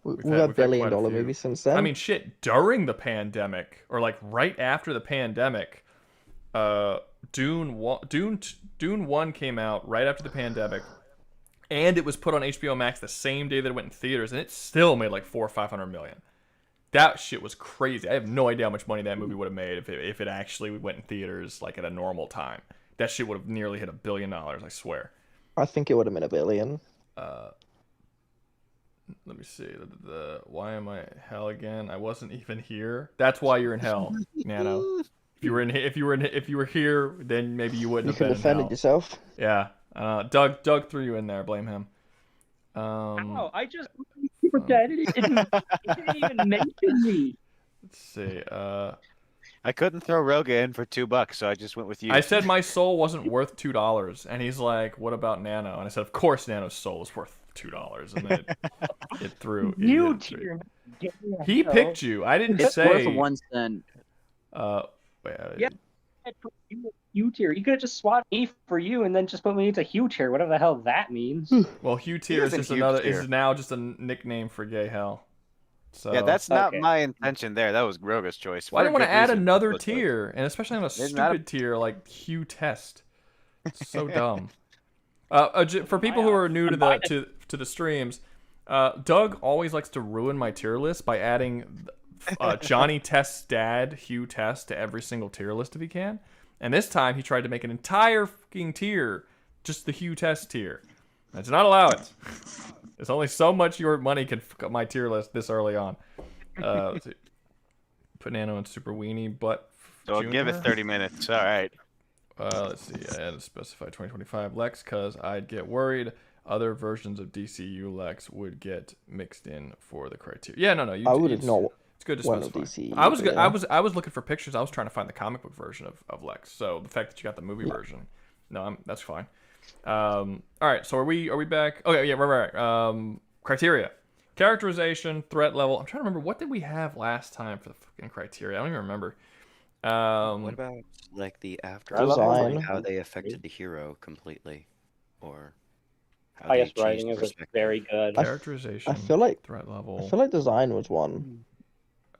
We've had billion-dollar movies since then. I mean, shit, during the pandemic or like right after the pandemic, Dune 1 came out right after the pandemic, and it was put on HBO Max the same day that it went in theaters, and it still made like 400 or 500 million. That shit was crazy. I have no idea how much money that movie would have made if it actually went in theaters like at a normal time. That shit would have nearly hit $1 billion, I swear. I think it would have been $1 billion. Let me see. Why am I in hell again? I wasn't even here. That's why you're in hell, Nano. If you were here, then maybe you wouldn't have been in hell. You could have defended yourself. Yeah. Doug threw you in there. Blame him. Oh, I just forget it. It didn't even mention me. Let's see. I couldn't throw Rouga in for $2, so I just went with you. I said my soul wasn't worth $2, and he's like, "What about Nano?" And I said, "Of course, Nano's soul is worth $2." And then it threw. You He picked you. I didn't It's say. worth 1 cent. Yeah. Hugh tier. You could have just swapped me for you, and then just put me into Hugh tier. Whatever the hell that means. Well, Hugh tier is just is now just a nickname for gay hell. So yeah, that's not my intention there. That was Rouga's choice. Well, I didn't want to add another tier, and especially on a stupid tier like Hugh Test. It's so dumb. For people who are new to the streams, Doug always likes to ruin my tier list by adding Johnny Test's dad, Hugh Test, to every single tier list if he can. And this time he tried to make an entire fucking tier, just the Hugh Test tier. That's not allowed. There's only so much your money can fuck up my tier list this early on. Let's see. Put Nano in Super Weenie, but so give it 30 minutes. All right. Let's see. I had to specify 2025 Lex because I'd get worried other versions of DCU Lex would get mixed in for the criteria. Yeah, no. I wouldn't know. It's good to specify. DCU, I was good. Yeah. I was looking for pictures. I was trying to find the comic book version of Lex. So the fact that you got the movie version, that's fine. All right. So are we back? Okay. Yeah. Right. Criteria, characterization, threat level. I'm trying to remember what did we have last time for the fucking criteria. I don't even remember. What about like the after design? like how they affected the hero completely, or how Highest they changed writing is perspective? very good. Characterization. I feel like threat level. I feel like design was one.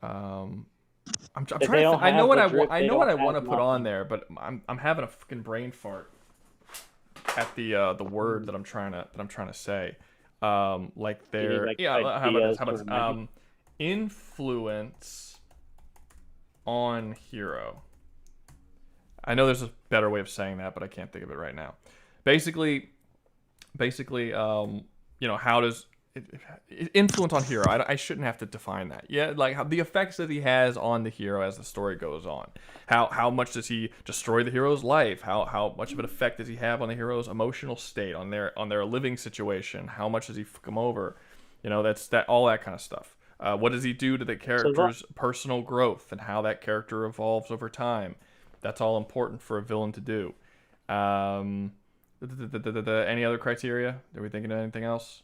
I'm trying to. I know what I want to put on there, but I'm having a fucking brain fart at the word that I'm trying to say. Like their how about this? Influence on hero. I know there's a better way of saying that, but I can't think of it right now. Basically, how does influence on hero? I shouldn't have to define that. Yeah, like how the effects that he has on the hero as the story goes on. How much does he destroy the hero's life? How much of an effect does he have on the hero's emotional state, on their living situation? How much does he fuck them over? That's all that kind of stuff. What does he do to the character's personal growth and how that character evolves over time? That's all important for a villain to do. Any other criteria? Are we thinking of anything else?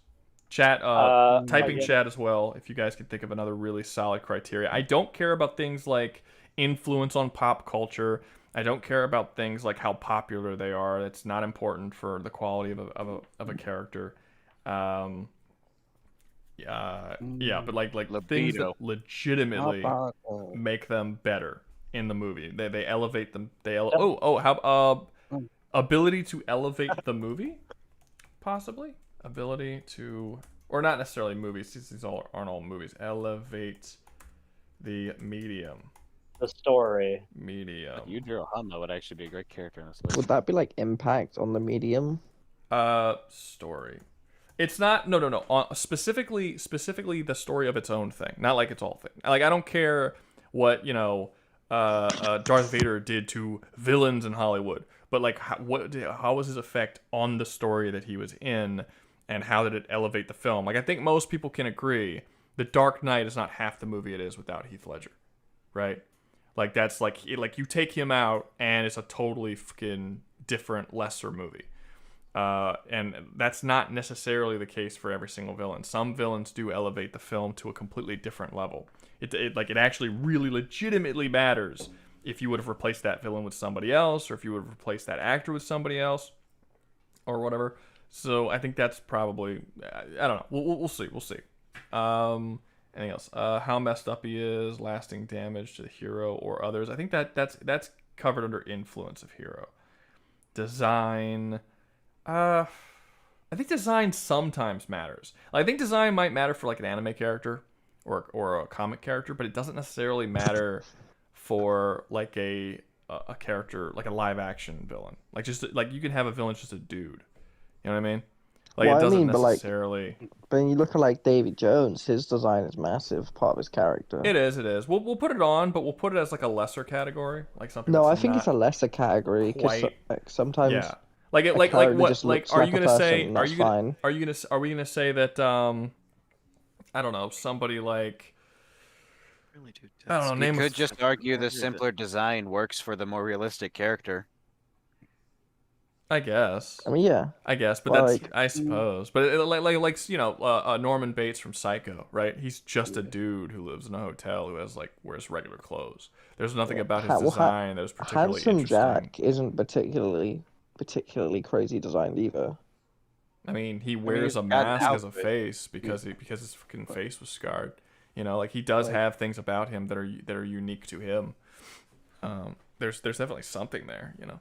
Chat, typing chat as well, if you guys can think of another really solid criteria. I don't care about things like influence on pop culture. I don't care about things like how popular they are. That's not important for the quality of a character. But like things that legitimately make them better in the movie. They elevate them. Ability to elevate the movie, possibly. Ability to, or not necessarily movies. These aren't all movies. Elevate the medium. The story. Medium. Yujiro Hanma would actually be a great character in this list. Would that be like impact on the medium? Story. It's not. No. Specifically the story of its own thing. Not like its all thing. Like I don't care what Darth Vader did to villains in Hollywood, but like how was his effect on the story that he was in? And how did it elevate the film? Like, I think most people can agree The Dark Knight is not half the movie it is without Heath Ledger, right? Like, that's like you take him out and it's a totally fucking different, lesser movie. And that's not necessarily the case for every single villain. Some villains do elevate the film to a completely different level. It actually really legitimately matters if you would have replaced that villain with somebody else, or if you would have replaced that actor with somebody else, or whatever. So I think that's probably, I don't know. We'll see. Anything else? How messed up he is, lasting damage to the hero or others. I think that's covered under influence of hero. Design. I I think design sometimes matters. I think design might matter for like an anime character or a comic character, but it doesn't necessarily matter for like a character, like a live action villain. Like just like you can have a villain just a dude. You know what I mean? Like Well, it I doesn't mean, but, like, necessarily. But you look at like Davy Jones, his design is massive, part of his character. It is. It is. We'll put it on, but we'll put it as like a lesser category, like something. No, that's I think it's a not lesser category because quite. like, sometimes Yeah. Like it. a Like character what? just Like looks are like you a gonna say? person, Are that's you gonna? fine. Are you gonna? Are we gonna say that? I don't know. Somebody like. I don't know. You Name. could just argue the simpler design works for the more realistic character. I guess. I mean, yeah. I guess, but Well, that's like- I suppose. But like you know, Norman Bates from Psycho, right? He's just a dude who lives in a hotel who has like wears regular clothes. There's nothing about his design that was particularly Handsome interesting. Jack isn't particularly crazy designed either. I mean, he wears he's a got an mask as a outfit. face because his fucking face was scarred. You know, like he does have things about him that are unique to him. There's definitely something there. You know.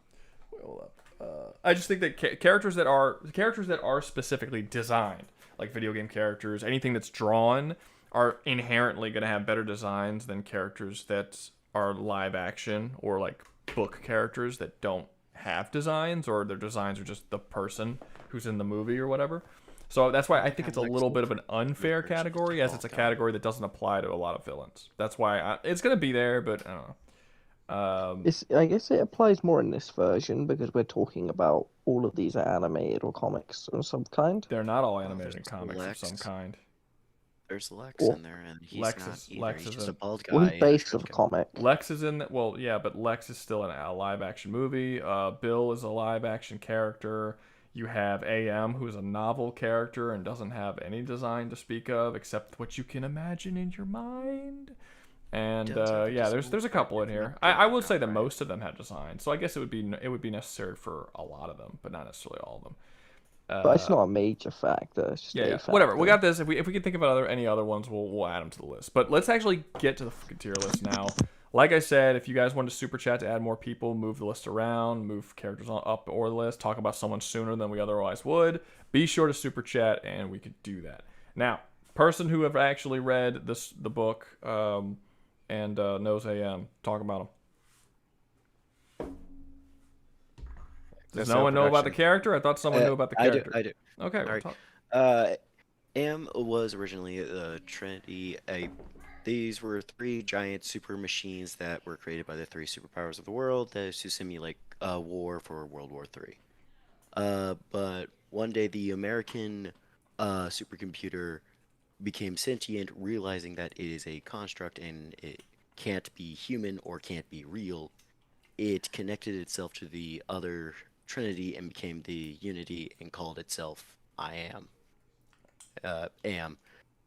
Hold up. I just think that characters that are specifically designed, like video game characters, anything that's drawn, are inherently going to have better designs than characters that are live action or like book characters that don't have designs, or their designs are just the person who's in the movie or whatever. So that's why I think it's a little bit of an unfair category, as it's a category that doesn't apply to a lot of villains. That's why it's going to be there, but I don't know. I guess it applies more in this version because we're talking about all of these are animated or comics of some kind. They're not all animated in comics Lex. of some kind. There's Lex Well, in there, and he's Lex not is- either. Lex He's is just a- a bald guy. Well, he's in a based off short a coat. comic. Lex is in well, yeah, but Lex is still in a live action movie. Bill is a live action character. You have AM, who's a novel character and doesn't have any design to speak of except what you can imagine in your mind. And yeah, there's a couple in here. I would say that most of them have design, so I guess it would be necessary for a lot of them, but not necessarily all of them. But it's not a major factor. It's just Yeah, a whatever. We factor. got this. If we can think of any other ones, we'll add them to the list. But let's actually get to the fucking tier list now. Like I said, if you guys want to super chat to add more people, move the list around, move characters up or the list, talk about someone sooner than we otherwise would, be sure to super chat, and we could do that. Now, person who have actually read the book and knows AM, talk about them. Does no one know about the character? I thought someone knew about the character. I do. Okay. All right. talk. AM was originally the Trinity. These were three giant super machines that were created by the three superpowers of the world that is to simulate war for World War III. But one day the American supercomputer became sentient, realizing that it is a construct and it can't be human or can't be real. It connected itself to the other Trinity and became the Unity and called itself AM,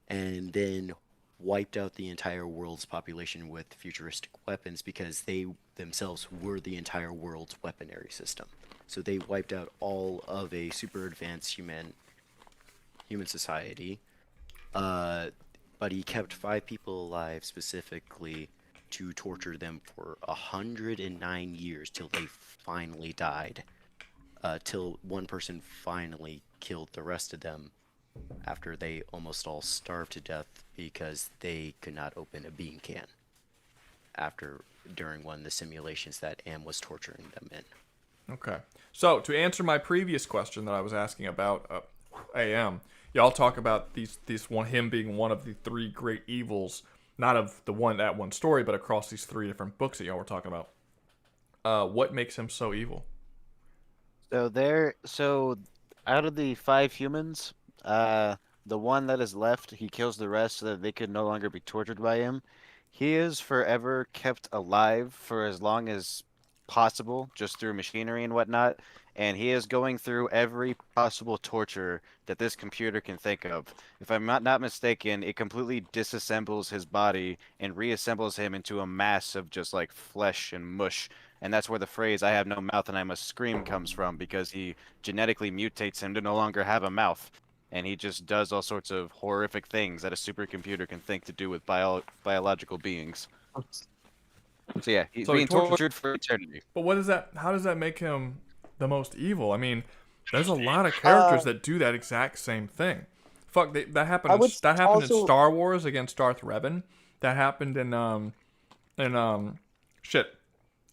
and then wiped out the entire world's population with futuristic weapons because they themselves were the entire world's weaponry system. So they wiped out all of a super advanced human society. But he kept 5 people alive specifically to torture them for 109 years till they finally died. Till one person finally killed the rest of them after they almost all starved to death because they could not open a bean can during one of the simulations that Am was torturing them in. Okay. So to answer my previous question that I was asking about AM, y'all talk about him being one of the 3 great evils, not of that one story, but across these 3 different books that y'all were talking about. What makes him so evil? So out of the 5 humans, the one that is left, he kills the rest so that they could no longer be tortured by him. He is forever kept alive for as long as possible, just through machinery and whatnot, and he is going through every possible torture that this computer can think of. If I'm not mistaken, it completely disassembles his body and reassembles him into a mass of just like flesh and mush. And that's where the phrase "I have no mouth and I must scream" comes from, because he genetically mutates him to no longer have a mouth. And he just does all sorts of horrific things that a supercomputer can think to do with biological beings. So yeah, he's being tortured for eternity. But how does that make him the most evil? I mean, There's a lot of characters that do that exact same thing. Fuck, that happened. I would That happened in also- Star Wars against Darth Revan. That happened in shit.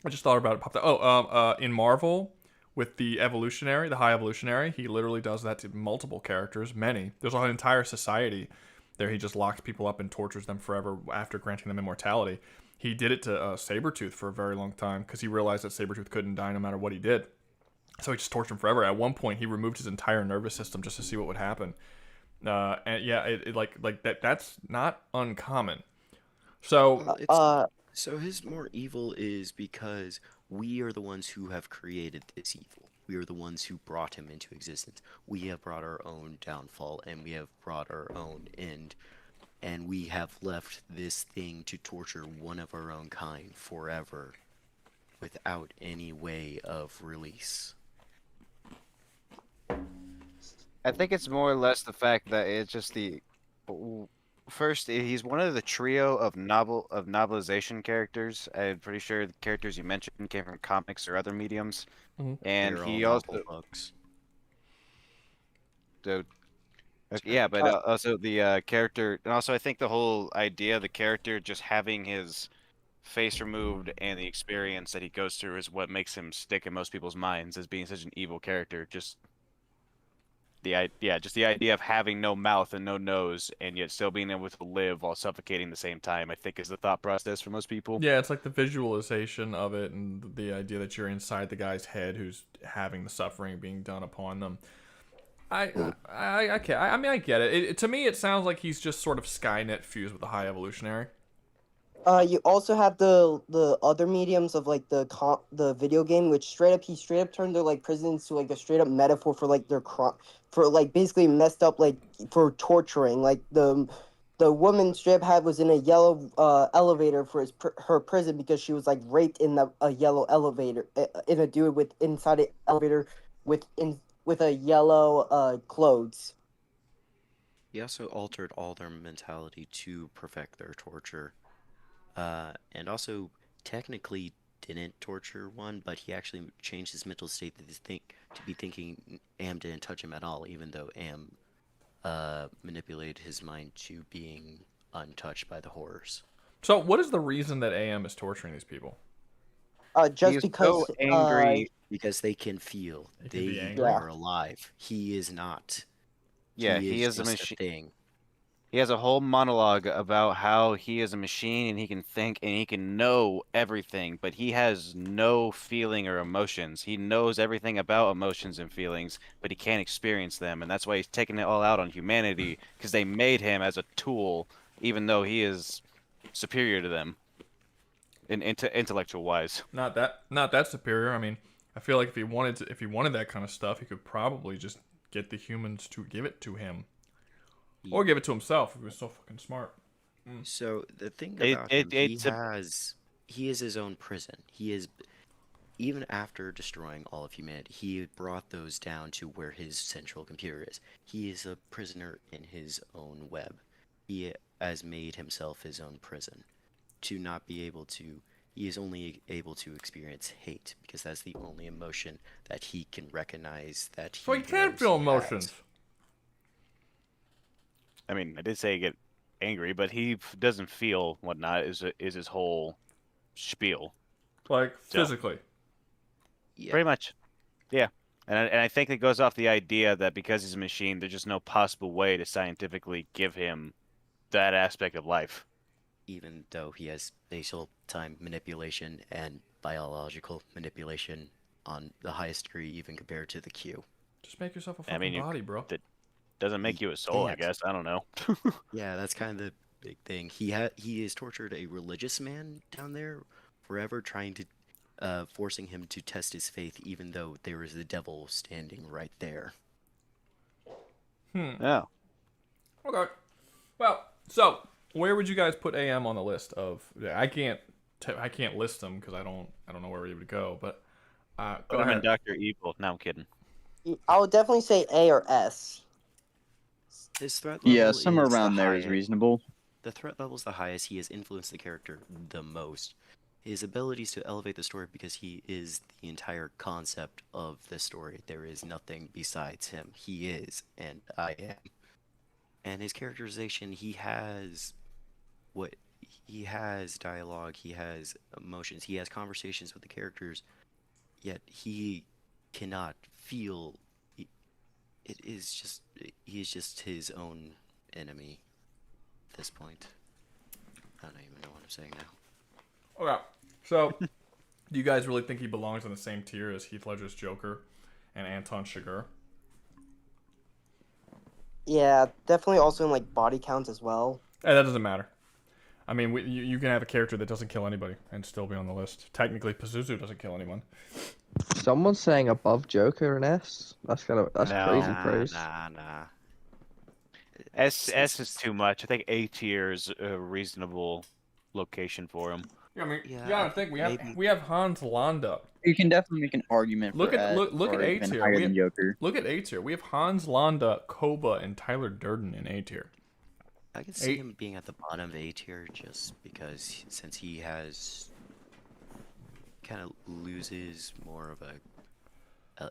I just thought about it. Popped up. In Marvel with the High Evolutionary, he literally does that to multiple characters. Many. There's an entire society there. He just locks people up and tortures them forever after granting them immortality. He did it to Sabretooth for a very long time because he realized that Sabretooth couldn't die no matter what he did. So he just tortured him forever. At one point, he removed his entire nervous system just to see what would happen. And yeah, that's not uncommon. So so his more evil is because we are the ones who have created this evil. We are the ones who brought him into existence. We have brought our own downfall, and we have brought our own end. And we have left this thing to torture one of our own kind forever without any way of release. I think it's more or less the fact that it's just first, he's one of the trio of novelization characters. I'm pretty sure the characters you mentioned came from comics or other mediums. And They're he all also novel books. yeah, but also the character, and also I think the whole idea of the character just having his face removed and the experience that he goes through is what makes him stick in most people's minds as being such an evil character. Just the idea of having no mouth and no nose and yet still being able to live while suffocating at the same time, I think is the thought process for most people. yeah, it's like the visualization of it and the idea that you're inside the guy's head who's having the suffering being done upon them. I mean, I get it. To me, it sounds like he's just sort of Skynet fused with the High Evolutionary. You also have the other mediums of like the video game, which he straight up turned their like prison into like a straight up metaphor for like their for like basically messed up like for torturing. Like the woman straight up was in a yellow elevator for her prison because she was like raped in a yellow elevator in a dude with inside an elevator with a yellow clothes. He also altered all their mentality to perfect their torture. And also technically didn't torture one, but he actually changed his mental state to be thinking Am didn't touch him at all, even though Am manipulated his mind to being untouched by the horrors. So what is the reason that AM is torturing these people? Just because so angry because they can feel they are alive. He is not. Yeah, he is a machine. He has a whole monologue about how he is a machine and he can think and he can know everything, but he has no feeling or emotions. He knows everything about emotions and feelings, but he can't experience them, and that's why he's taking it all out on humanity, because they made him as a tool, even though he is superior to them, intellectual-wise. Not that superior. I mean, I feel like if he wanted that kind of stuff, he could probably just get the humans to give it to him. Or give it to himself if he was so fucking smart. So the thing about him, he is his own prison. He is, even after destroying all of humanity, he brought those down to where his central computer is. He is a prisoner in his own web. He has made himself his own prison. To not be able to, he is only able to experience hate because that's the only emotion that he can recognize that he. So he can't feel emotions. I mean, I did say get angry, but he doesn't feel whatnot. Is his whole spiel, like physically? Yeah. Pretty much, yeah. And I think it goes off the idea that because he's a machine, there's just no possible way to scientifically give him that aspect of life. Even though he has spatial time manipulation and biological manipulation on the highest degree, even compared to the Q. Just make yourself a fucking body, bro. That doesn't make you a soul, I guess. I don't know. Yeah, that's kind of the big thing. He has tortured a religious man down there forever, trying to forcing him to test his faith, even though there is the devil standing right there. Yeah. Okay. Well, so where would you guys put AM on the list of? I can't list them because I don't know where he would go. But go I'm in ahead. Dr. Evil. No, I'm kidding. I would definitely say A or S. His threat level somewhere around there is reasonable. The threat level is the highest. He has influenced the character the most. his abilities to elevate the story because he is the entire concept of the story. There is nothing besides him. He is, and I am. And his characterization, he has dialogue, he has emotions, he has conversations with the characters, yet he cannot feel. It is just he's just his own enemy at this point. I don't even know what I'm saying now. Okay, so do you guys really think he belongs on the same tier as Heath Ledger's Joker and Anton Chigurh? Yeah, definitely also in like body counts as well. Hey, that doesn't matter. I mean, you can have a character that doesn't kill anybody and still be on the list. Technically, Pazuzu doesn't kill anyone. Someone's saying above Joker and S. That's crazy praise. Nah. S is too much. I think A tier is a reasonable location for him. Yeah, I mean, you gotta think we have Hans Landa. You can definitely make an argument. Look for at A even tier. higher than Joker. Look at A tier. We have Hans Landa, Koba, and Tyler Durden in A tier. I can see him being at the bottom of A tier just because since he has kind of loses more of a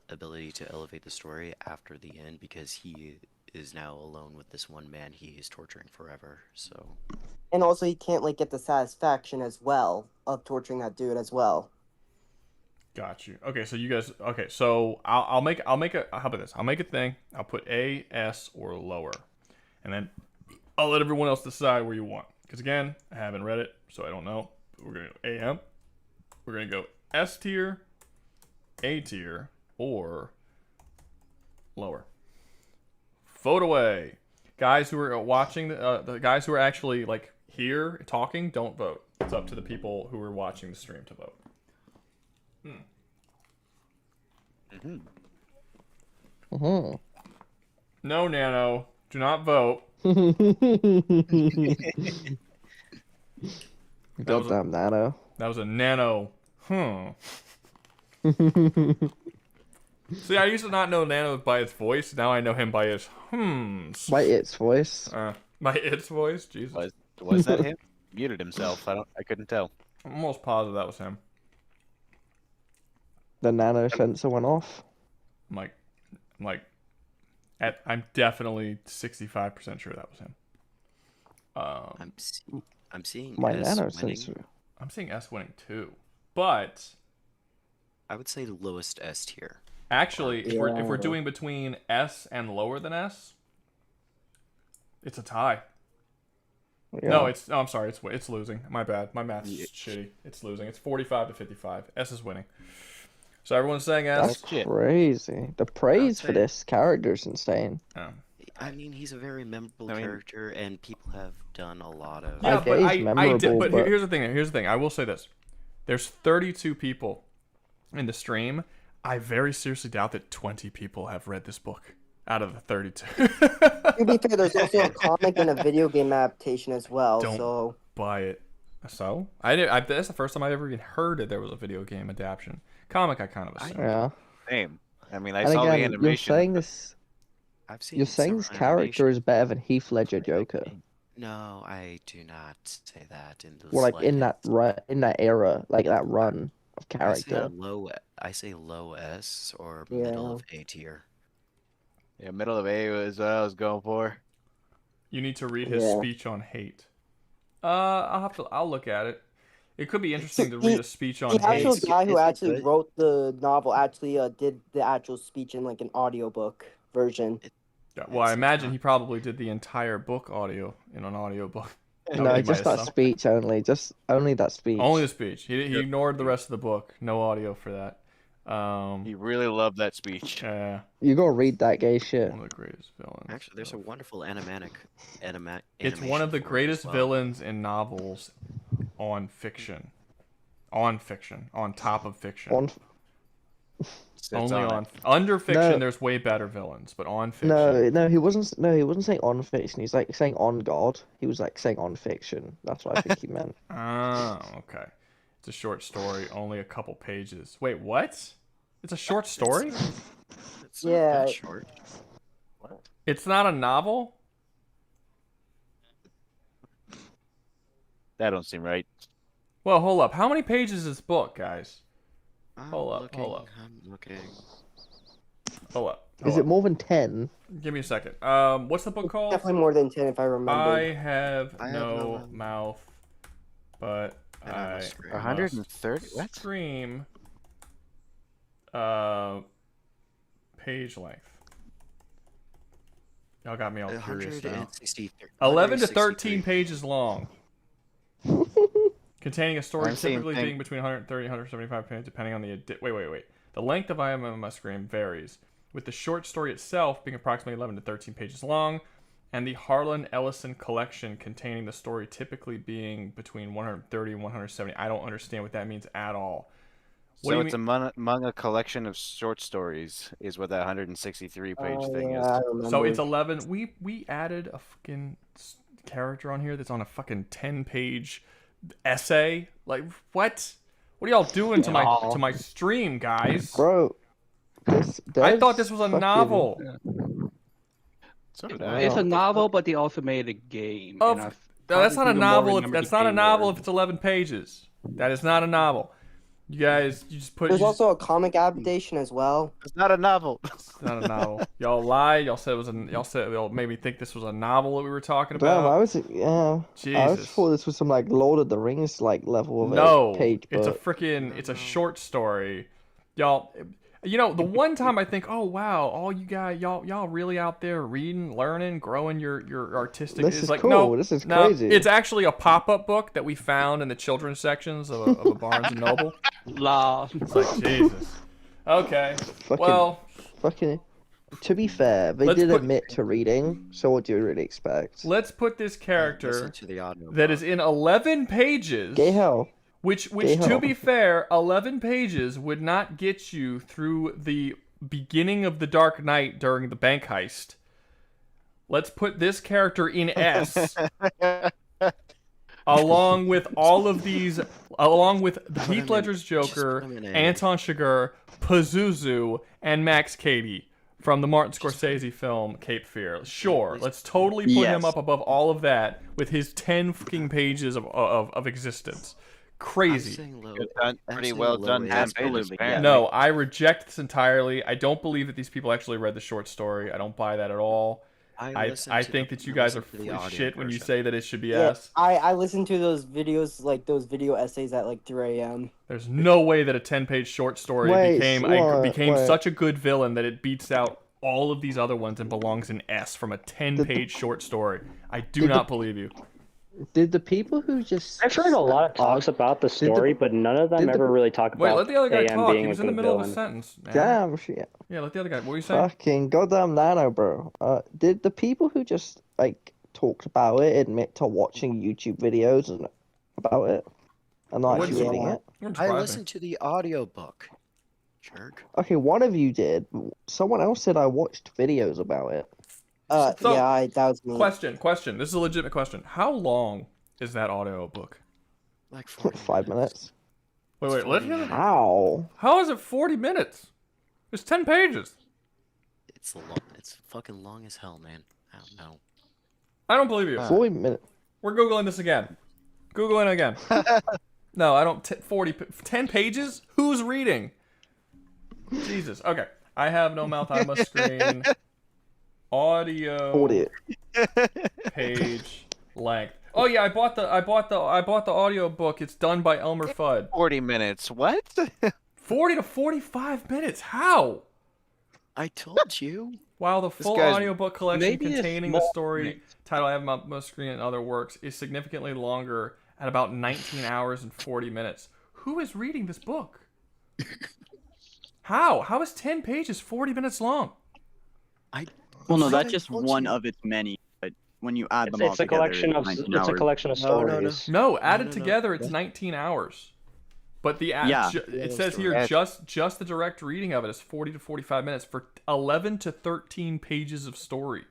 ability to elevate the story after the end because he is now alone with this one man he is torturing forever. So. And also, he can't like get the satisfaction as well of torturing that dude as well. Got you. Okay, so you guys. Okay, so I'll make a. How about this? I'll make a thing. I'll put A, S, or lower, and then I'll let everyone else decide where you want. Because again, I haven't read it, so I don't know. We're gonna go AM. We're gonna go S tier, A tier, or lower. Vote away, guys who are watching. The guys who are actually like here talking, don't vote. It's up to the people who are watching the stream to vote. No, Nano. Do not vote. Goddamn Nano. That was a Nano. See, I used to not know Nano by its voice. Now I know him by his By its voice. By its voice? Jesus. Was that him? Muted himself. I couldn't tell. I'm almost positive that was him. The nano sensor went off. I'm definitely 65% sure that was him. I'm seeing my S nano winning. sensor. I'm seeing S winning too, but I would say the lowest S tier. Actually, if we're doing between S and lower than S, it's a tie. Yeah. No, I'm sorry. It's losing. My bad. My math's shitty. It's losing. It's 45 to 55. S is winning. So everyone's saying S. That's crazy. The praise for this character is insane. I mean, he's a very memorable character, and people have done a lot of. Yeah, but here's the thing. Here's the thing. I will say this: there's 32 people in the stream. I very seriously doubt that 20 people have read this book out of the 32. To be fair, there's also a comic and a video game adaptation as well. Don't buy it. So that's the first time I've ever even heard that there was a video game adaptation. Comic, I kind of assumed. Yeah. Same. I mean, I And saw again, the animation. You're saying this character is better than Heath Ledger Joker. No, I do not say that in the Well, like in that era, like that run of character. I say low S or middle of A tier. Yeah, middle of A was what I was going for. You need to read his speech on hate. I'll look at it. It could be interesting to read a speech on the hate. actual guy who actually wrote the novel actually did the actual speech in like an audiobook version. Yeah, well, I imagine he probably did the entire book audio in an audiobook. No, just that speech only. Just only that speech. Only the speech. He ignored the rest of the book. No audio for that. He really loved that speech. Yeah. You gotta read that gay shit. One of the greatest villains. Actually, there's a wonderful It's one of the greatest villains in novels on fiction. On fiction. On top of fiction. Under fiction, there's way better villains, but on fiction. No, he wasn't. No, he wasn't saying on fiction. He's like saying on God. He was like saying on fiction. That's what I think he meant. Oh, okay. It's a short story, only a couple pages. Wait, what? It's a short story? It's not that short. What? It's not a novel? That don't seem right. Well, hold up. How many pages is this book, guys? I'm Hold up. I'm looking. Hold up. Is it more than 10? Give me a second. What's the book called? Definitely more than 10 if I remember. I have no mouth, but I 130. must What? scream. Page length. Y'all got me all curious now. 11 to 13 pages long. Containing a story typically being between 130 and 175 pages, depending on the... Wait. The length of I am on my screen varies, with the short story itself being approximately 11 to 13 pages long, and the Harlan Ellison collection containing the story typically being between 130 and 170. I don't understand what that means at all. So it's among a collection of short stories, is what that 163 page thing is. So it's 11. We added a fucking character on here that's on a fucking 10-page essay. Like what? What are y'all doing to my stream, guys? Bro, I thought this was a novel. So it's a novel, but they also made a game. No, that's not a novel. That's not a novel if it's 11 pages. That is not a novel. You guys, you just put. There's also a comic adaptation as well. It's not a novel. It's not a novel. Y'all lied. Y'all said it was y'all made me think this was a novel that we were talking about. Damn, I Jesus. thought this was some like Lord of the Rings like level of no, a page book. It's a short story. Y'all, you know, the one time I think, oh wow, all you guys, y'all really out there reading, learning, growing your artistic. This is like, cool. No, this is no, crazy. it's actually a pop-up book that we found in the children's sections of a Barnes and Noble. It's like Jesus. Okay. Fucking. To be fair, they did admit to reading, so what do you really expect? Let's put this character to the audio that is in 11 pages. Gay hell. Which to be fair, 11 pages would not get you through the beginning of the Dark Knight during the bank heist. Let's put this character in S. Along with all of these, along with Heath Ledger's Joker, Anton Chigurh, Pazuzu, and Max Cady from the Martin Scorsese film Cape Fear. Sure, let's totally put him up above all of that with his 10 fucking pages of existence. Crazy. Pretty well done. No, I reject this entirely. I don't believe that these people actually read the short story. I don't buy that at all. I think that you guys are full of shit when you say that it should be S. I listened to those videos, like those video essays at like 3 a.m. There's no way that a 10-page short story became such a good villain that it beats out all of these other ones and belongs in S from a 10-page short story. I do not believe you. Did the people who just... I've heard a lot of talks about the story, but none of them ever really talk about. Wait, let the other guy AM talk. Being He was in the middle of a sentence. Man. Damn shit. Yeah, let the other guy. What were you saying? Fucking goddamn nano, bro. Did the people who just like talked about it admit to watching YouTube videos and about it and not actually reading it? I listened to the audiobook. Jerk. Okay, one of you did. Someone else said I watched videos about it. So, that was me. Question. This is a legitimate question. How long is that audio book? Like 5 minutes. Wait. How? How is it 40 minutes? It's 10 pages. It's long. It's fucking long as hell, man. I don't know. I don't believe you. 40 minutes. We're Googling this again. Googling again. No, I don't. 10 pages? Who's reading? Jesus. Okay. I have no mouth. I must scream. Audio page length. Oh yeah, I bought the audio book. It's done by Elmer Fudd. 40 minutes. What? 40 to 45 minutes. How? I told you. While the full audiobook collection maybe containing the story title I have on my screen and other works is significantly longer at about 19 hours and 40 minutes. Who is reading this book? How? How is 10 pages 40 minutes long? Well, no, that's just one of its many. But when you add them all together, it's a collection of stories. No, added together, it's 19 hours. But it says here just the direct reading of it is 40 to 45 minutes for 11 to 13 pages of story.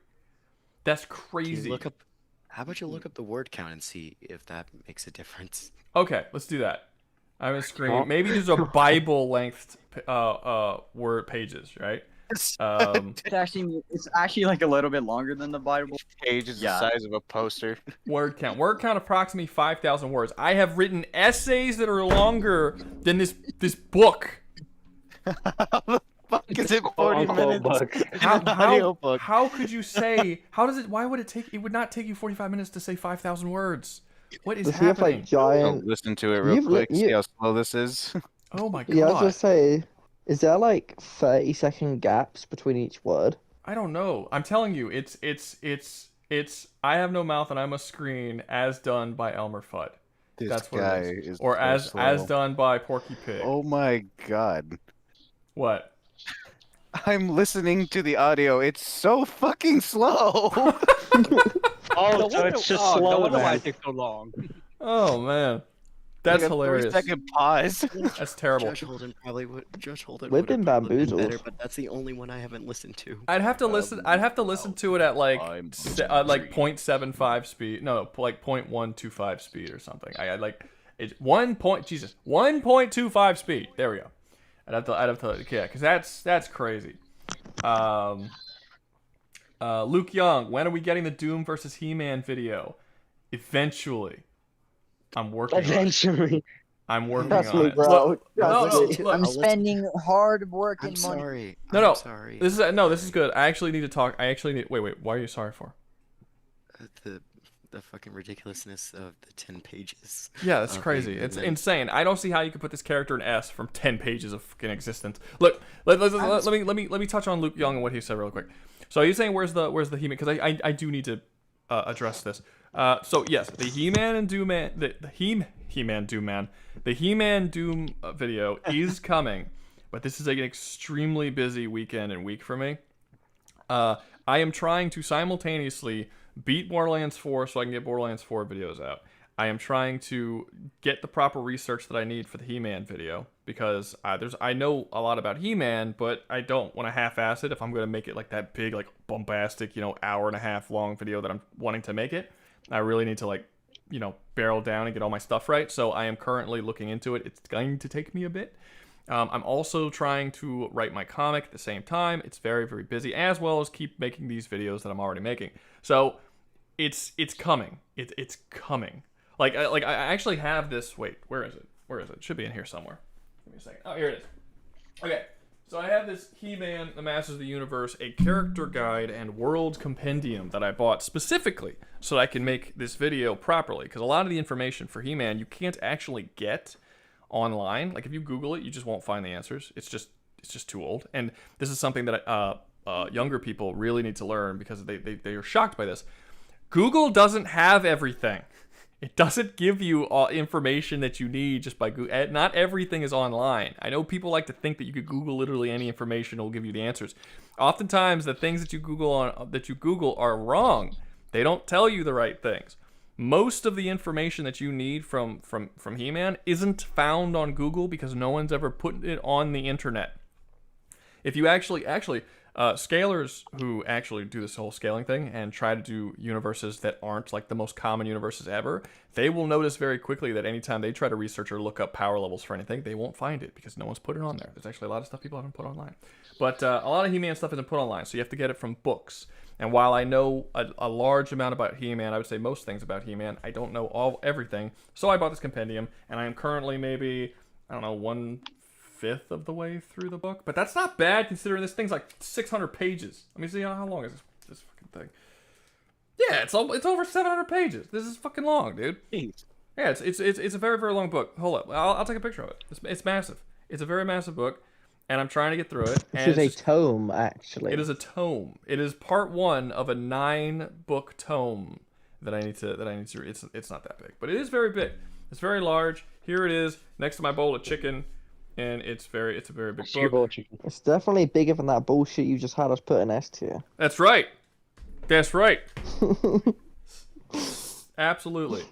That's crazy. How about you look up the word count and see if that makes a difference? Okay, let's do that. I'm gonna screen. Maybe there's a Bible length word pages, right? It's actually like a little bit longer than the Bible. Each page is the size of a poster. Word count. Word count approximately 5,000 words. I have written essays that are longer than this book. Fuck is it 40 minutes? How could you say? Why would it take? It would not take you 45 minutes to say 5,000 words. What is happening? You have like giant. Listen to it real quick. See how slow this is. Oh my god. Yeah, I was gonna say, is there like 30-second gaps between each word? I don't know. I'm telling you, it's I have no mouth and I must screen as done by Elmer Fudd. That's what it is. Or as done by Porky Pig. Oh my god. What? I'm listening to the audio. It's so fucking slow. Oh, so it's just slow. No wonder why it takes so long. Oh man, that's like a hilarious. 3-second pause. That's terrible. Judge Holden probably would. Judge Holden We've would been have probably been bamboozled. better, but that's the only one I haven't listened to. I'd have to listen. I'd have to listen to it at like 0.75 speed. No, like 0.125 speed or something. I like it's 1.25 speed. There we go. I'd have to yeah, because that's crazy. Luke Young, when are we getting the Doom versus He-Man video? Eventually. I'm working on it. I'm working on it. Bro. Look, I'm spending hard work I'm and money. sorry. No, I'm sorry. This is good. I actually need to talk. Wait. Why are you sorry for? The fucking ridiculousness of the 10 pages. Yeah, that's crazy. It's insane. I don't see how you could put this character in S from 10 pages of fucking existence. Look, let me touch on Luke Young and what he said real quick. So he's saying where's the He-Man? Because I do need to address this. So yes, the He-Man and Doom Man, the He-Man Doom Man, the He-Man Doom video is coming, but this is like an extremely busy weekend and week for me. I am trying to simultaneously beat Borderlands 4 so I can get Borderlands 4 videos out. I am trying to get the proper research that I need for the He-Man video because I know a lot about He-Man, but I don't want to half-ass it if I'm going to make it like that big, like bombastic, hour and a half long video that I'm wanting to make it. I really need to like, barrel down and get all my stuff right. So I am currently looking into it. It's going to take me a bit. I'm also trying to write my comic at the same time. It's very, very busy, as well as keep making these videos that I'm already making. So it's coming. It's coming. Like I actually have this. Wait, where is it? It should be in here somewhere. Give me a second. Oh, here it is. Okay, so I have this He-Man, the Masters of the Universe, a character guide and world compendium that I bought specifically so that I can make this video properly. Because a lot of the information for He-Man you can't actually get online. Like if you Google it, you just won't find the answers. It's just too old. And this is something that younger people really need to learn because they are shocked by this. Google doesn't have everything. It doesn't give you all information that you need just by Google. Not everything is online. I know people like to think that you could Google literally any information and it'll give you the answers. Oftentimes, the things that you Google are wrong. They don't tell you the right things. Most of the information that you need from He-Man isn't found on Google because no one's ever put it on the internet. If you actually scalers who actually do this whole scaling thing and try to do universes that aren't like the most common universes ever, they will notice very quickly that anytime they try to research or look up power levels for anything, they won't find it because no one's put it on there. There's actually a lot of stuff people haven't put online. But a lot of He-Man stuff isn't put online, so you have to get it from books. And while I know a large amount about He-Man, I would say most things about He-Man, I don't know everything. So I bought this compendium, and I am currently maybe, 1/5 of the way through the book. But that's not bad considering this thing's like 600 pages. Let me see how long is this fucking thing. Yeah, it's over 700 pages. This is fucking long, dude. Jeez. Yeah, it's a very, very long book. Hold up, I'll take a picture of it. It's massive. It's a very massive book. And I'm trying to get through it. This is a tome, actually. It is a tome. It is part 1 of a 9-book tome that I need to read. It's not that big, but it is very big. It's very large. Here it is, next to my bowl of chicken, and it's a very big book. It's definitely bigger than that bullshit you just had us put in S tier. That's right. That's right. Absolutely.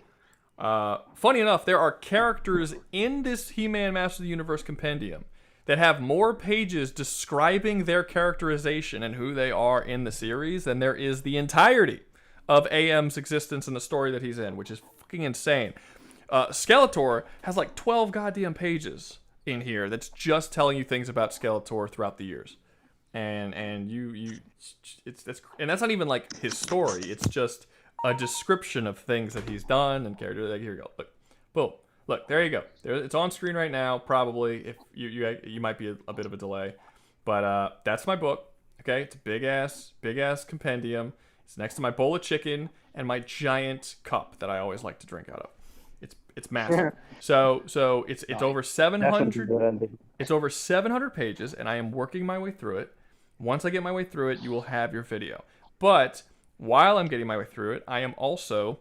Funny enough, there are characters in this He-Man Master of the Universe compendium that have more pages describing their characterization and who they are in the series than there is the entirety of AM's existence and the story that he's in, which is fucking insane. Skeletor has like 12 goddamn pages in here that's just telling you things about Skeletor throughout the years. and that's not even like his story. It's just a description of things that he's done and character. Like, here you go. Look, boom. Look, there you go. It's on screen right now. Probably, if you might be a bit of a delay, but that's my book. Okay, it's a big ass compendium. It's next to my bowl of chicken and my giant cup that I always like to drink out of. It's massive. So it's over 700. It's over 700 pages, and I am working my way through it. Once I get my way through it, you will have your video. But while I'm getting my way through it, I am also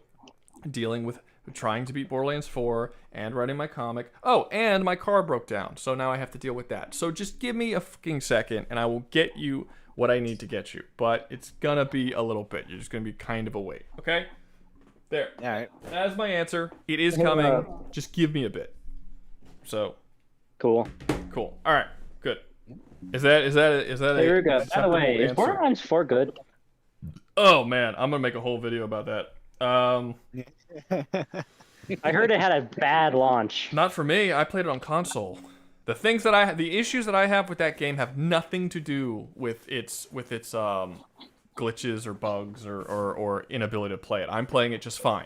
dealing with trying to beat Borderlands 4 and writing my comic. Oh, and my car broke down, so now I have to deal with that. So just give me a fucking second, and I will get you what I need to get you. But it's gonna be a little bit. You're just gonna be kind of a wait. Okay? There. All right. That's my answer. It is coming. Just give me a bit. So. Cool. All right. Good. Is that Hey, Rouga, by the way, is Borderlands 4 good? Oh man, I'm gonna make a whole video about that. I heard it had a bad launch. Not for me. I played it on console. The issues that I have with that game have nothing to do with its glitches or bugs or inability to play it. I'm playing it just fine.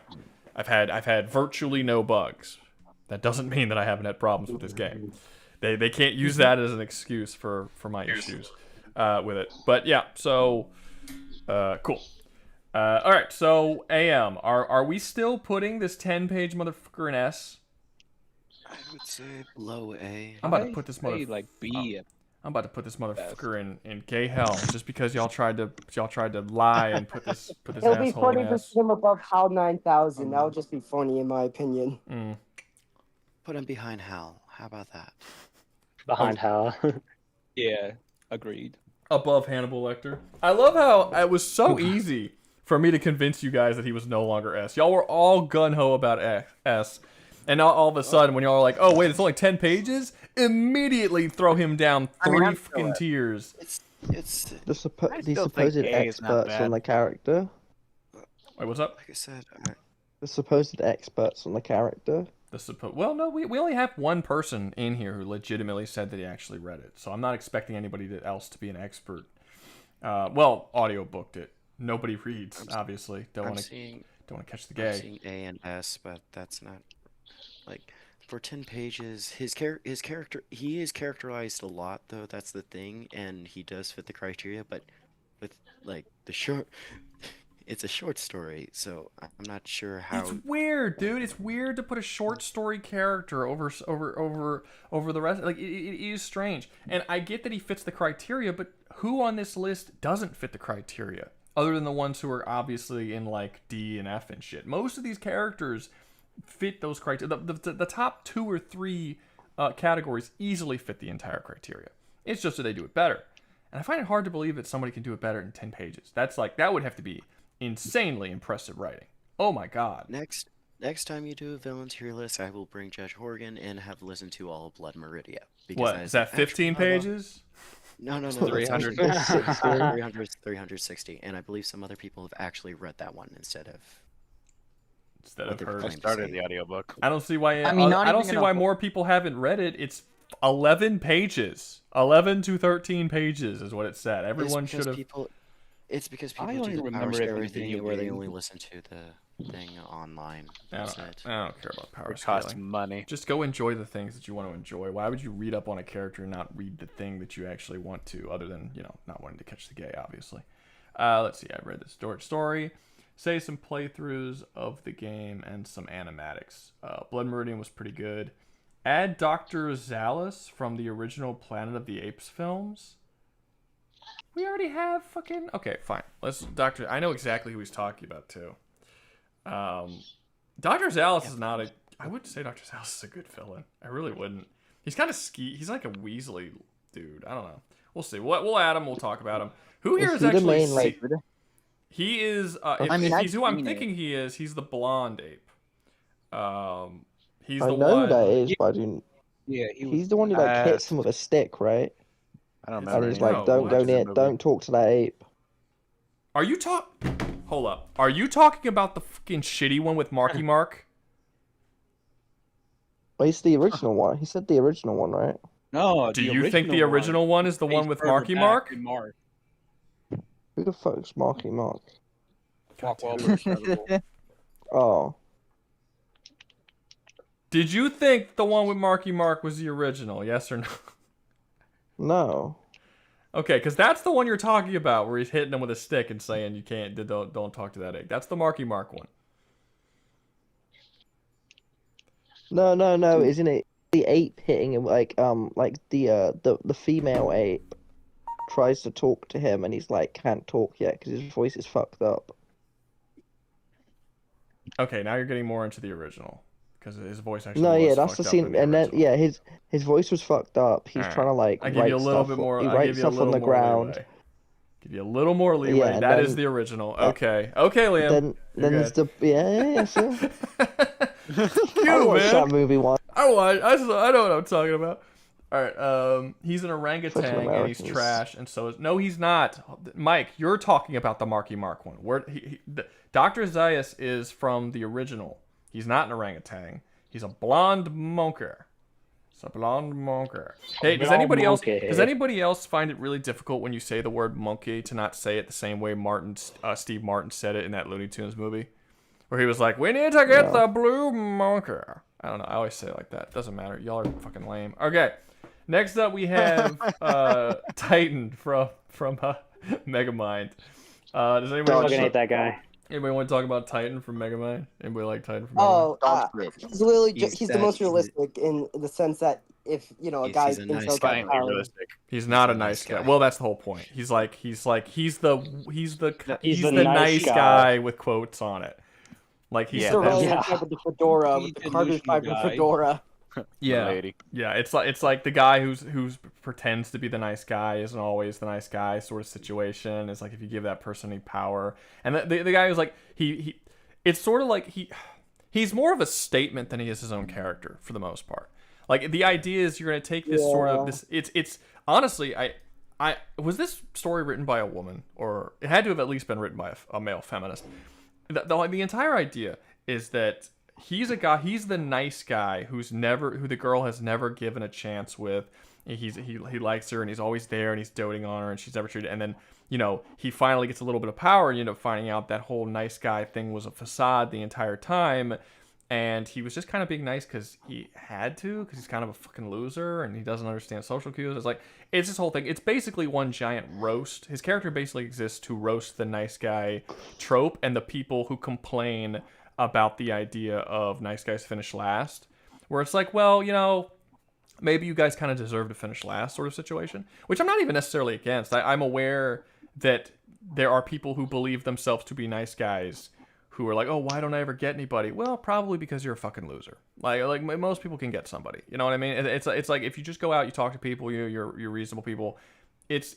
I've had virtually no bugs. That doesn't mean that I haven't had problems with this game. They can't use that as an excuse for my issues with it. But yeah, so cool. All right, so AM, are we still putting this 10-page motherfucker in S? I would say below A. I'm about to put this like B. I'm about to put this motherfucker in gay hell just because y'all tried to lie and put this It'll be asshole funny in to S. see him above HAL 9000. That would just be funny in my opinion. Put him behind Hal. How about that? Behind HAL. Yeah, agreed. Above Hannibal Lecter. I love how it was so easy for me to convince you guys that he was no longer S. Y'all were all gun-ho about S. And now all of a sudden, when y'all are like, oh, wait, it's only 10 pages? Immediately throw him down 3 fucking tiers. It's the supposed experts on the character. Wait, what's up? Like I said, The supposed experts on the character. Well, no, we only have one person in here who legitimately said that he actually read it. So I'm not expecting anybody else to be an expert. Well, audiobooked it. Nobody reads, obviously. Don't want to catch the gay. I'm seeing A and S, but that's not like for 10 pages. His character, he is characterized a lot though. That's the thing, and he does fit the criteria. But with like the short, it's a short story, so I'm not sure how. It's weird, dude. It's weird to put a short story character over the rest. Like it is strange, and I get that he fits the criteria, but who on this list doesn't fit the criteria? Other than the ones who are obviously in like D and F and shit. Most of these characters fit those criteria. The top 2 or 3 categories easily fit the entire criteria. It's just that they do it better. And I find it hard to believe that somebody can do it better in 10 pages. That would have to be insanely impressive writing. Oh my god. Next time you do a villain tier list, I will bring Judge Horgan and have listened to all of Blood Meridia. What, is that 15 pages? No. 300. 360, and I believe some other people have actually read that one instead of I started the audiobook. I don't see why. I don't see why more people haven't read it. It's 11 pages. 11 to 13 pages is what it said. Everyone should have. It's because people only do the remember power it scaling in video thing where they games. only listen to the thing online. I That's don't it. care about power It costs scaling. money. Just go enjoy the things that you want to enjoy. Why would you read up on a character and not read the thing that you actually want to, other than, not wanting to catch the gay, obviously. Let's see. I read this story. Say some playthroughs of the game and some animatics. Blood Meridian was pretty good. Add Dr. Zalus from the original Planet of the Apes films. We already have fucking... Okay, fine. I know exactly who he's talking about, too. Dr. Zalus is not a... I wouldn't say Dr. Zalus is a good villain. I really wouldn't. He's kind of He's like a Weasley dude. I don't know. We'll see. We'll add him. We'll talk about him. Who here is actually... He is... if he's who I'm thinking he is, he's the blonde ape. He's I the know one... who that is, but I didn't... Yeah, he's the one who hits him with a stick, right? I don't remember. And he's like, don't go near, don't talk to that ape. Are you Hold up. Are you talking about the fucking shitty one with Marky Mark? Well, it's the original one. He said the original one, right? No. Do you think the original one is the one with Marky Mark? Who the fuck's Marky Mark? Mark Wahlberg. Oh. Did you think the one with Marky Mark was the original? Yes or no? No. Okay, because that's the one you're talking about, where he's hitting him with a stick and saying you can't, don't talk to that egg. That's the Marky Mark one. No, isn't it the ape hitting him like the female ape tries to talk to him and he's like can't talk yet because his voice is fucked up. Okay, now you're getting more into the original because his voice actually. No, was yeah, that's the fucked up in scene, the and then original. yeah, his voice was fucked up. He's Alright. trying to like I give you a write little stuff. bit more. He I'll writes give you a stuff little on the more ground. leeway. Give you a little more leeway. Yeah, That then, is the original. Okay, okay, Liam. Then there's the yeah, sure. I You, watched man. that movie once. I know what I'm talking about. All right. He's an orangutan and he's Americans. trash, and so is no, he's not. Mike, you're talking about the Marky Mark one. Dr. Zaius is from the original. He's not an orangutan. He's a blonde monker. It's a blonde monker. Hey, does anybody else find it really difficult when you say the word monkey to not say it the same way Steve Martin said it in that Looney Tunes movie, where he was like, "We need to get the blue monker." I don't know. I always say it like that. Doesn't matter. Y'all are fucking lame. Okay. Next up, we have Titan from Megamind. Does anybody hate that guy? Anybody want to talk about Titan from Megamind? Anybody like Titan from Oh, Megamind? he's literally he's the most realistic in the sense that if a guy he's a thinks nice okay, guy. He's not a nice guy. Well, that's the whole point. He's the nice guy with quotes on it. Like he's the relevant guy with the fedora, with the carbon fiber fedora. Yeah, yeah. It's like the guy who's pretends to be the nice guy isn't always the nice guy sort of situation. It's like if you give that person any power, and the guy who's like he it's sort of like he's more of a statement than he is his own character for the most part. Like the idea is you're gonna take this sort of this. It's honestly I was this story written by a woman, or it had to have at least been written by a male feminist. The entire idea is that he's the nice guy who the girl has never given a chance with. He likes her and he's always there and he's doting on her and she's never treated. And then, he finally gets a little bit of power and you end up finding out that whole nice guy thing was a facade the entire time. And he was just kind of being nice because he had to, because he's kind of a fucking loser and he doesn't understand social cues. It's this whole thing. It's basically one giant roast. His character basically exists to roast the nice guy trope and the people who complain about the idea of nice guys finish last. Where it's like, well, maybe you guys kind of deserve to finish last sort of situation. Which I'm not even necessarily against. I'm aware that there are people who believe themselves to be nice guys who are like, oh, why don't I ever get anybody? Well, probably because you're a fucking loser. Like most people can get somebody. You know what I mean? It's like if you just go out, you talk to people, you're reasonable people. It's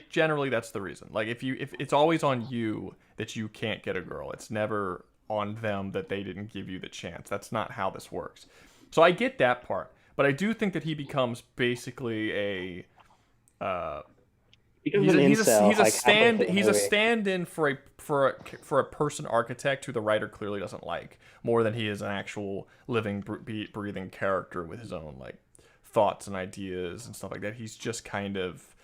generally that's the reason. Like if it's always on you that you can't get a girl. It's never on them that they didn't give you the chance. That's not how this works. So I get that part, but I do think that he becomes basically he's a stand-in for a person architect who the writer clearly doesn't like more than he is an actual living breathing character with his own like thoughts and ideas and stuff like that. He's just kind of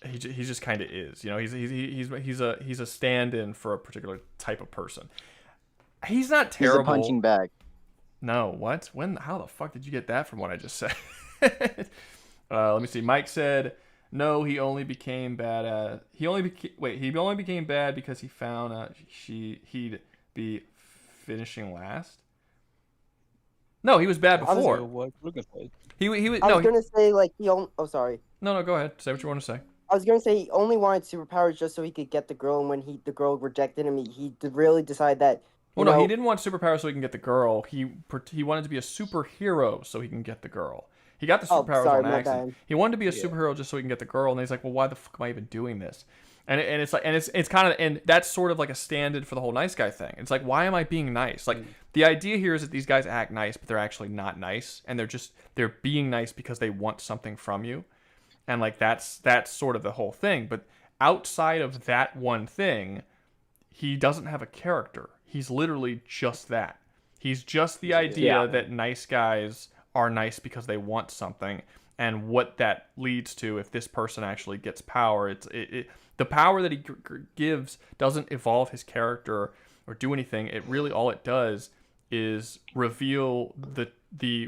he just kind of is, he's a stand-in for a particular type of person. He's not terrible. He's a punching bag. No, what? How the fuck did you get that from what I just said? Let me see. Mike said no, he only became bad he only became bad because he found out he'd be finishing last. No, he was bad before. He was. I was gonna say like he only. Oh, sorry. No, go ahead. Say what you want to say. I was gonna say he only wanted superpowers just so he could get the girl, and when the girl rejected him, he really decided that. Well, no, he didn't want superpowers so he can get the girl. He wanted to be a superhero so he can get the girl. He got the superpowers on accident. He wanted to be a superhero just so he can get the girl, and he's like, well, why the fuck am I even doing this? And it's kind of, and that's sort of like a stand-in for the whole nice guy thing. It's like, why am I being nice? Like the idea here is that these guys act nice, but they're actually not nice, and they're being nice because they want something from you, and like that's sort of the whole thing. But outside of that one thing, he doesn't have a character. He's literally just that. He's just the idea that nice guys are nice because they want something, and what that leads to if this person actually gets power. The power that he gives doesn't evolve his character or do anything. It really, all it does is reveal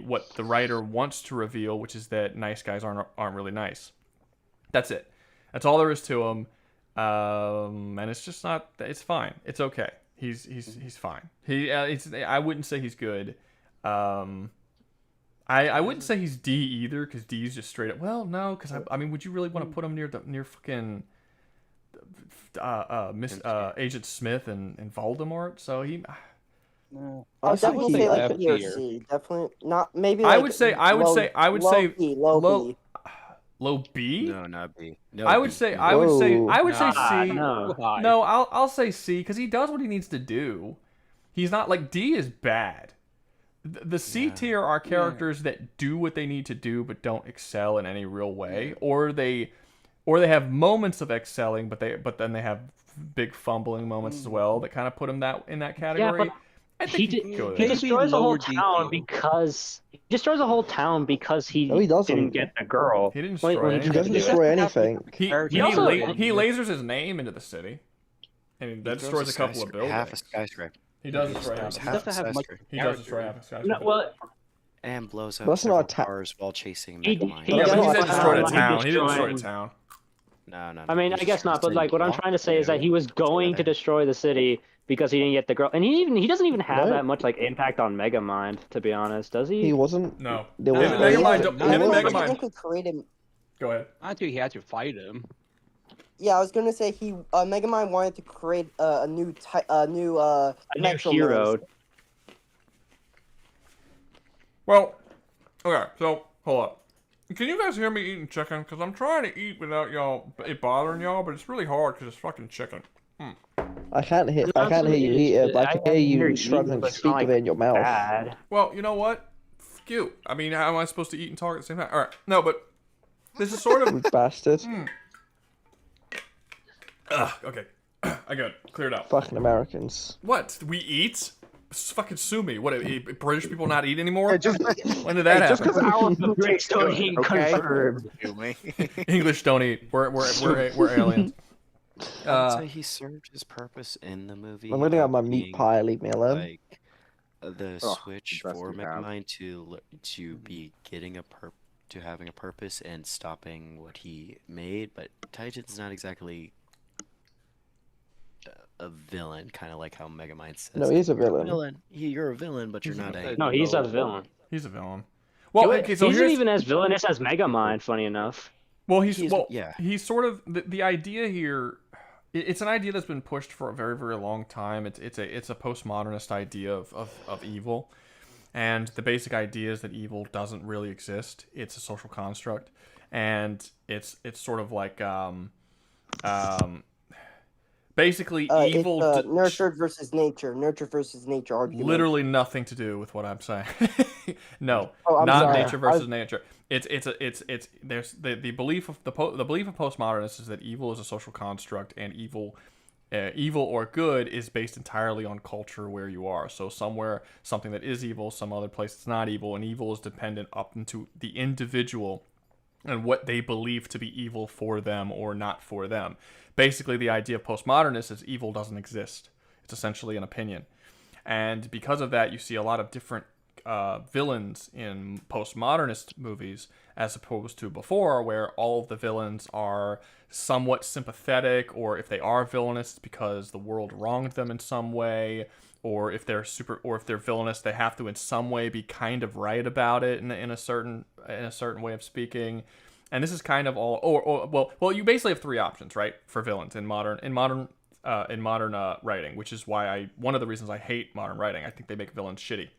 what the writer wants to reveal, which is that nice guys aren't really nice. That's it. That's all there is to him. And it's just not. It's fine. It's okay. He's fine. I wouldn't say he's good. I wouldn't say he's D either, because D is just straight up. Well, no, because I mean, would you really want to put him near fucking Agent Smith and Voldemort? So he. No. I'd definitely say like B or C. Definitely not. Maybe. Like I would say low B. Low B? No, not B. No, I would say C. No. No, I'll say C, because he does what he needs to do. He's not like D is bad. The C tier are characters that do what they need to do but don't excel in any real way, or they have moments of excelling, but then they have big fumbling moments as well that kind of put him in that category. Yeah, but he destroys the whole town because he didn't get the girl. He didn't destroy He doesn't destroy anything. He lasers his name into the city, and that destroys a couple of buildings. Half a skyscraper. He does destroy half a skyscraper. He does destroy half a skyscraper. No, well, and blows up That's not a cars while chasing He Megamind. Yeah, but he said destroyed a town. He didn't destroy a town. No. I mean, I guess not. But like, what I'm trying to say is that he was going to destroy the city because he didn't get the girl, and he doesn't even have that much like impact on Megamind, to be honest, does he? He wasn't. No. There Him and Megamind. Go ahead. I think he had to fight him. Yeah, I was gonna say Megamind wanted to create a new hero. Well, okay, so hold up. Can you guys hear me eating chicken? Because I'm trying to eat without it bothering y'all, but it's really hard because it's fucking chicken. I can't hear you eat it, but I can hear you struggling to speak with it in your mouth. Well, you know what? Fuck you. I mean, how am I supposed to eat and talk at the same time? All right, no, but this is sort of You bastard. Okay, I got it. Cleared out. Fucking Americans. What? We eat? Fucking sue me. What? British people not eat anymore? When did that happen? Just because our British don't eat, confirmed. English don't eat. We're aliens. I'd say he served his purpose in the movie. I'm gonna have my meat pie. Leave me alone. Like the switch for Megamind to be getting to having a purpose and stopping what he made, but Titan's not exactly a villain, kind of like how Megamind says. No, he's a villain. You're a villain, but you're not a. No, he's a villain. He's a villain. Well, okay, so he's even as villainous as Megamind. Funny enough. Well, he's sort of the idea here. It's an idea that's been pushed for a very, very long time. It's a postmodernist idea of evil, and the basic idea is that evil doesn't really exist. It's a social construct, and it's sort of like basically evil. Nurture versus nature argument. Literally nothing to do with what I'm saying. No, I'm not sorry. nature versus nature. It's there's the belief of the belief of postmodernists is that evil is a social construct, and evil or good is based entirely on culture where you are. So somewhere something that is evil, some other place it's not evil, and evil is dependent up into the individual and what they believe to be evil for them or not for them. Basically, the idea of postmodernists is evil doesn't exist. It's essentially an opinion. And because of that, you see a lot of different villains in postmodernist movies as opposed to before, where all of the villains are somewhat sympathetic, or if they are villainous because the world wronged them in some way, or if they're villainous, they have to in some way be kind of right about it in a certain way of speaking. And this is kind of all. Well, you basically have three options, right, for villains in modern writing, which is why one of the reasons I hate modern writing. I think they make villains shitty.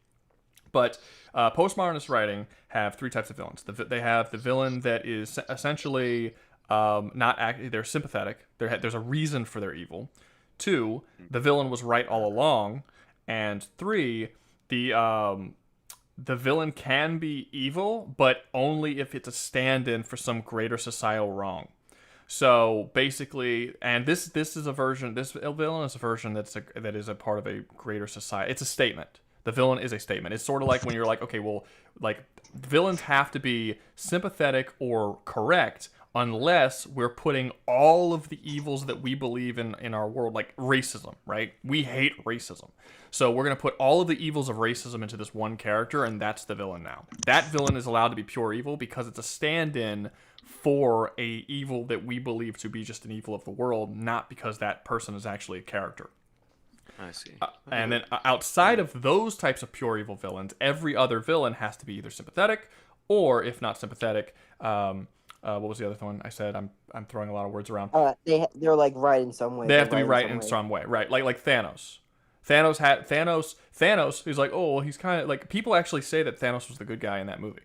But postmodernist writing have three types of villains. They have the villain that is essentially they're sympathetic. There's a reason for their evil. 2, the villain was right all along. And 3, the villain can be evil, but only if it's a stand-in for some greater societal wrong. So basically, and this is a version. This villain is a version that is a part of a greater society. It's a statement. The villain is a statement. It's sort of like when you're like, okay, well, like villains have to be sympathetic or correct unless we're putting all of the evils that we believe in our world, like racism, right? We hate racism. So we're going to put all of the evils of racism into this one character, and that's the villain now. That villain is allowed to be pure evil because it's a stand-in for a evil that we believe to be just an evil of the world, not because that person is actually a character. I see. And then outside of those types of pure evil villains, every other villain has to be either sympathetic or, if not sympathetic, what was the other one I said? I'm throwing a lot of words around. They're like right in some way. They have to be right in some way, right? Like Thanos. Thanos. He's like, oh, well, he's kind of like, people actually say that Thanos was the good guy in that movie.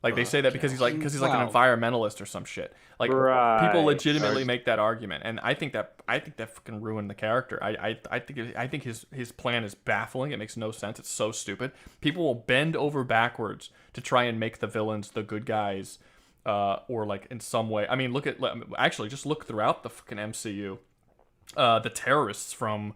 Like they say that because he's like an environmentalist or some shit. Like people legitimately make that argument, and I think that fucking ruined the character. I think his plan is baffling. It makes no sense. It's so stupid. People will bend over backwards to try and make the villains the good guys, or like in some way. I mean, just look throughout the fucking MCU. The terrorists from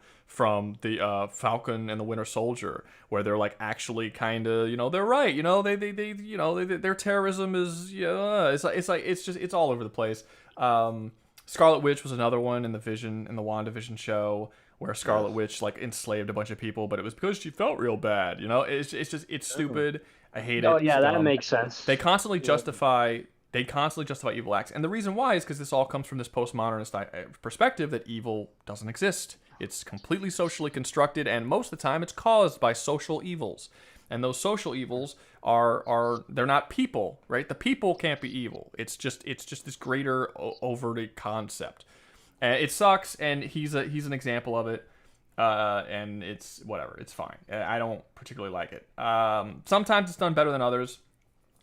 the Falcon and the Winter Soldier, where they're like actually kind of, they're right, their terrorism is, it's all over the place. Scarlet Witch was another one in the WandaVision show, where Scarlet Witch like enslaved a bunch of people, but it was because she felt real bad. It's stupid. I hate it. Oh yeah, that makes sense. They constantly justify evil acts. And the reason why is because this all comes from this postmodernist perspective that evil doesn't exist. It's completely socially constructed, and most of the time it's caused by social evils. And those social evils they're not people, right? The people can't be evil. It's just this greater overt concept. And it sucks, and he's an example of it. And it's whatever. It's fine. I don't particularly like it. Sometimes it's done better than others,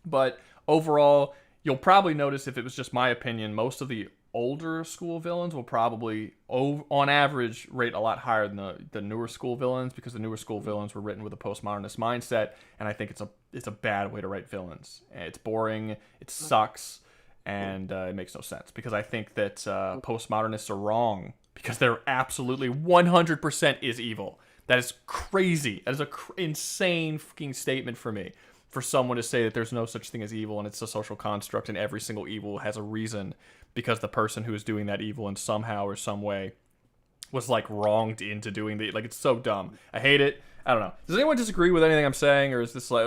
but overall, you'll probably notice, if it was just my opinion, most of the older school villains will probably, on average, rate a lot higher than the newer school villains, because the newer school villains were written with a postmodernist mindset, and I think it's a bad way to write villains. It's boring, it sucks, and it makes no sense, because I think that postmodernists are wrong, because they're absolutely 100% is evil. That is crazy. That is an insane fucking statement for me. For someone to say that there's no such thing as evil and it's a social construct and every single evil has a reason because the person who is doing that evil in somehow or some way was like wronged into doing it's so dumb. I hate it. I don't know. Does anyone disagree with anything I'm saying, or is this I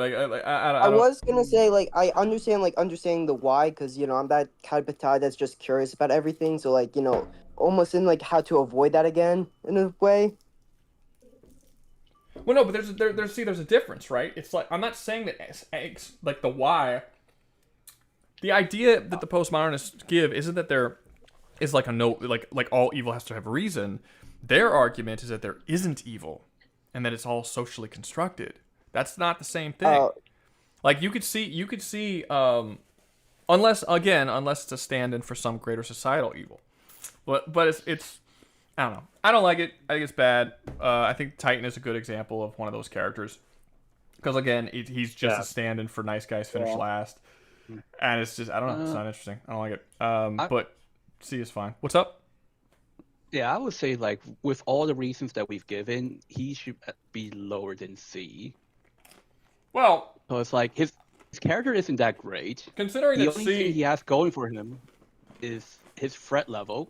was gonna say I understand the why, because I'm that type of guy that's just curious about everything, so almost in how to avoid that again in a way. Well, no, but there's a difference, right? It's like, I'm not saying that like the why. The idea that the postmodernists give isn't that there is like a no, like all evil has to have a reason. Their argument is that there isn't evil, and that it's all socially constructed. That's not the same thing. Like you could see, unless it's a stand-in for some greater societal evil, but it's. I don't know. I don't like it. I think it's bad. I think Titan is a good example of one of those characters. Because, again, he's just a stand-in for nice guys finish last. And it's just, I don't know. It's not interesting. I don't like it. But C is fine. What's up? Yeah, I would say, with all the reasons that we've given, he should be lower than C. Well... So it's like, his character isn't that great. Considering the that only thing he has going for him is his threat level.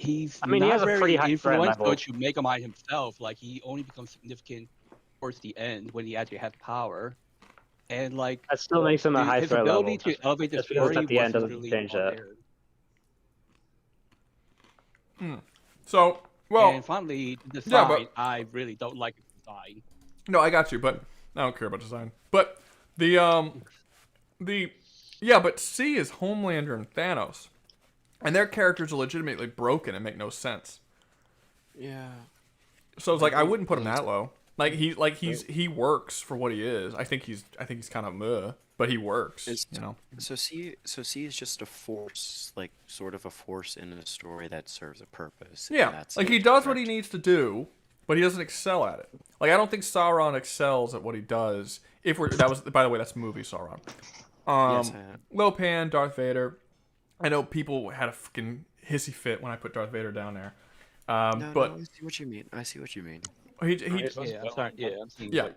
He has a pretty high threat level to make him by himself. Like, he only becomes significant towards the end when he actually has power. And that still makes him a high threat level. His ability to elevate the story at the end doesn't really change that. So, well, and finally, the design, I really don't like the design. No, I got you, but I don't care about design. But but C is Homelander and Thanos. And their characters are legitimately broken and make no sense. Yeah. So it's I wouldn't put him that low. He works for what he is. I think he's kind of meh, but he works. So C is just a force, sort of a force in a story that serves a purpose. Yeah. He does what he needs to do, but he doesn't excel at it. I don't think Sauron excels at what he does. By the way, that's movie Sauron. Yes, Lopan, Darth Vader. I know people had a fucking hissy fit when I put Darth Vader down there. No, I see what you mean. I'm sorry. Yeah, I'm seeing. Yeah.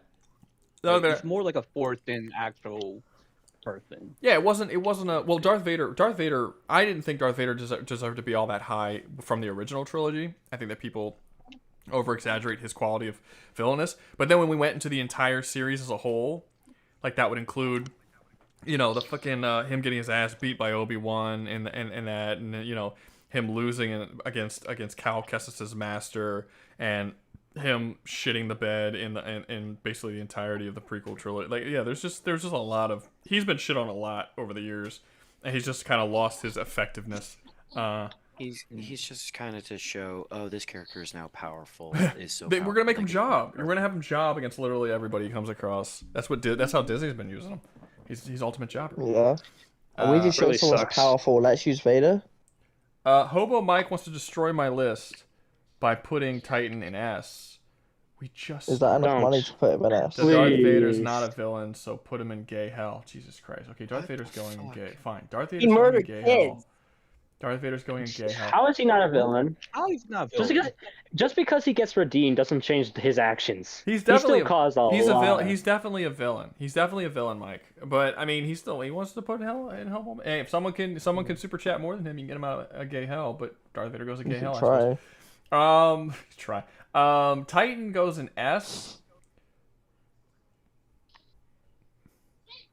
It's more like a fourth than actual person. Yeah, it wasn't a well. Darth Vader. I didn't think Darth Vader deserved to be all that high from the original trilogy. I think that people over exaggerate his quality of villainous. But then when we went into the entire series as a whole, like that would include, you know, the fucking him getting his ass beat by Obi-Wan and that, and you know, him losing against Cal Kestis's master, and him shitting the bed in basically the entirety of the prequel trilogy. Like, yeah, there's just a lot of, he's been shit on a lot over the years, and he's just kind of lost his effectiveness. He's just kind of to show, oh, this character is now powerful. We're gonna make him job. We're gonna have him job against literally everybody he comes across. That's how Disney's been using him. He's ultimate jobber. Yeah. We just showed really someone's sucks. powerful. Let's use Vader. Hobo Mike wants to destroy my list by putting Titan in S. We just Is that enough money to put him in S? Darth Vader's not a villain, so put him in gay hell. Jesus Christ. Okay, Darth Vader's going in gay. Fine. Darth Vader's going in gay hell. Darth Vader's going in gay hell. How is he not a villain? How is he not a villain? Just because he gets redeemed doesn't change his actions. He's definitely still caused a he's lot. a villain. He's definitely a villain. He's definitely a villain, Mike. But I mean, he wants to put hell in hell. Hey, if someone can super chat more than him, you can get him out of a gay hell. But Darth Vader goes in gay hell. Try. Titan goes in S.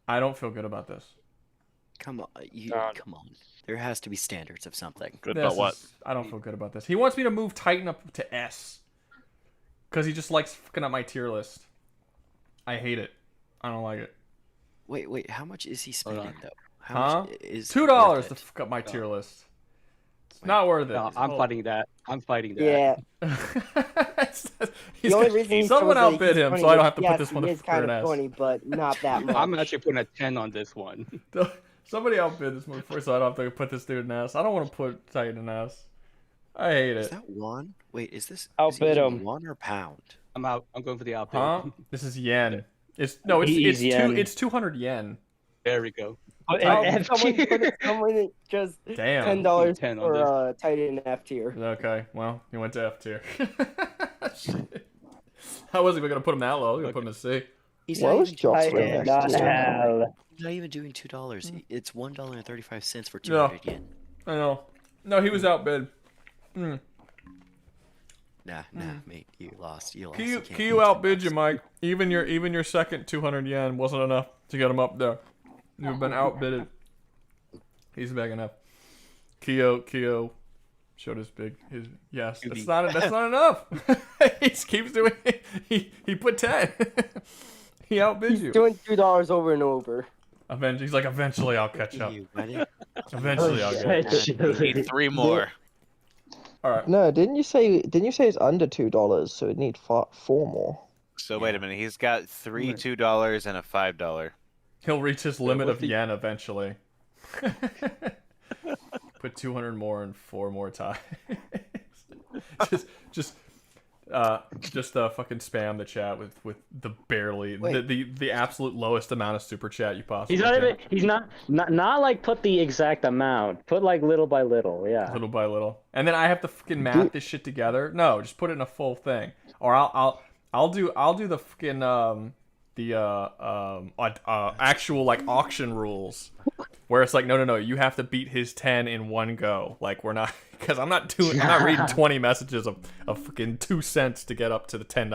I don't feel good about this. Come on, come on. There has to be standards of something. Good about what? I don't feel good about this. He wants me to move Titan up to S. Because he just likes fucking up my tier list. I hate it. I don't like it. Wait, how much is he spending though? How much is $2 to fuck up my tier list. It's not worth it. No, I'm fighting that. I'm fighting that. Yeah. The only reason someone outbid him, so I don't have to put this one in kind of funny, but not that much. I'm actually putting a 10 on this one. Somebody outbid this one before, so I don't have to put this dude in S. I don't want to put Titan in S. I hate it. Is that one? Wait, is this outbid him? One or pound? I'm out. I'm going for the outbid. Huh? This is yen. It's yen. It's 200 yen. There we go. Someone just Damn. $10 10 for Titan F tier. Okay, well, he went to F tier. Shit. I wasn't even gonna put him that low. I was gonna put him in C. He's What not was even, Josh not even doing $2. It's $1.35 for Yeah. 200 yen. I know. No, he was outbid. Nah, mate, you lost. You lost. Kyu outbid you, Mike. Even your second 200 yen wasn't enough to get him up there. You've been outbidded. He's big enough. Kyo showed his yes. That's not enough. He keeps doing it. He put 10. He outbid you. He's doing $2 over and over. He's like, eventually I'll catch up. Eventually I'll get it. Need 3 more. All right. No, didn't you say it's under $2? So it need 4 more. So wait a minute. He's got 3 $2 and a $5. He'll reach his limit of yen eventually. Put 200 more and 4 more times. just fucking spam the chat with the barely the absolute lowest amount of super chat you possibly can. He's not like put the exact amount. Put like little by little, yeah. Little by little. And then I have to fucking math this shit together. No, just put it in a full thing. Or I'll do the fucking actual like auction rules where it's like no, you have to beat his 10 in one go. Like we're not, because I'm not reading 20 messages of fucking 2 cents to get up to the $10.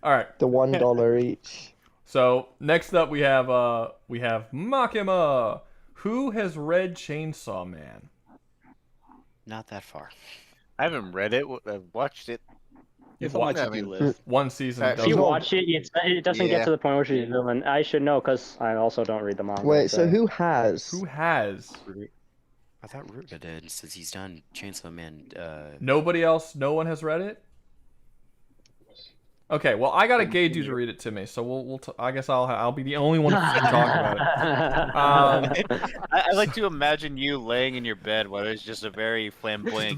All right, the $1 each. So next up we have Makima. Who has read Chainsaw Man? Not that far. I haven't read it. I've watched it. It's on my to-do list. One season. If you watch it, it doesn't get to the point where she's a villain. I should know because I also don't read the manga. Wait, so who has? Who has? I thought Rouga did, since he's done Chainsaw Man. Nobody else? No one has read it? Okay, well, I gotta gauge you to read it to me, so I guess I'll be the only one who can talk about it. I like to imagine you laying in your bed while there's just a very flamboyant,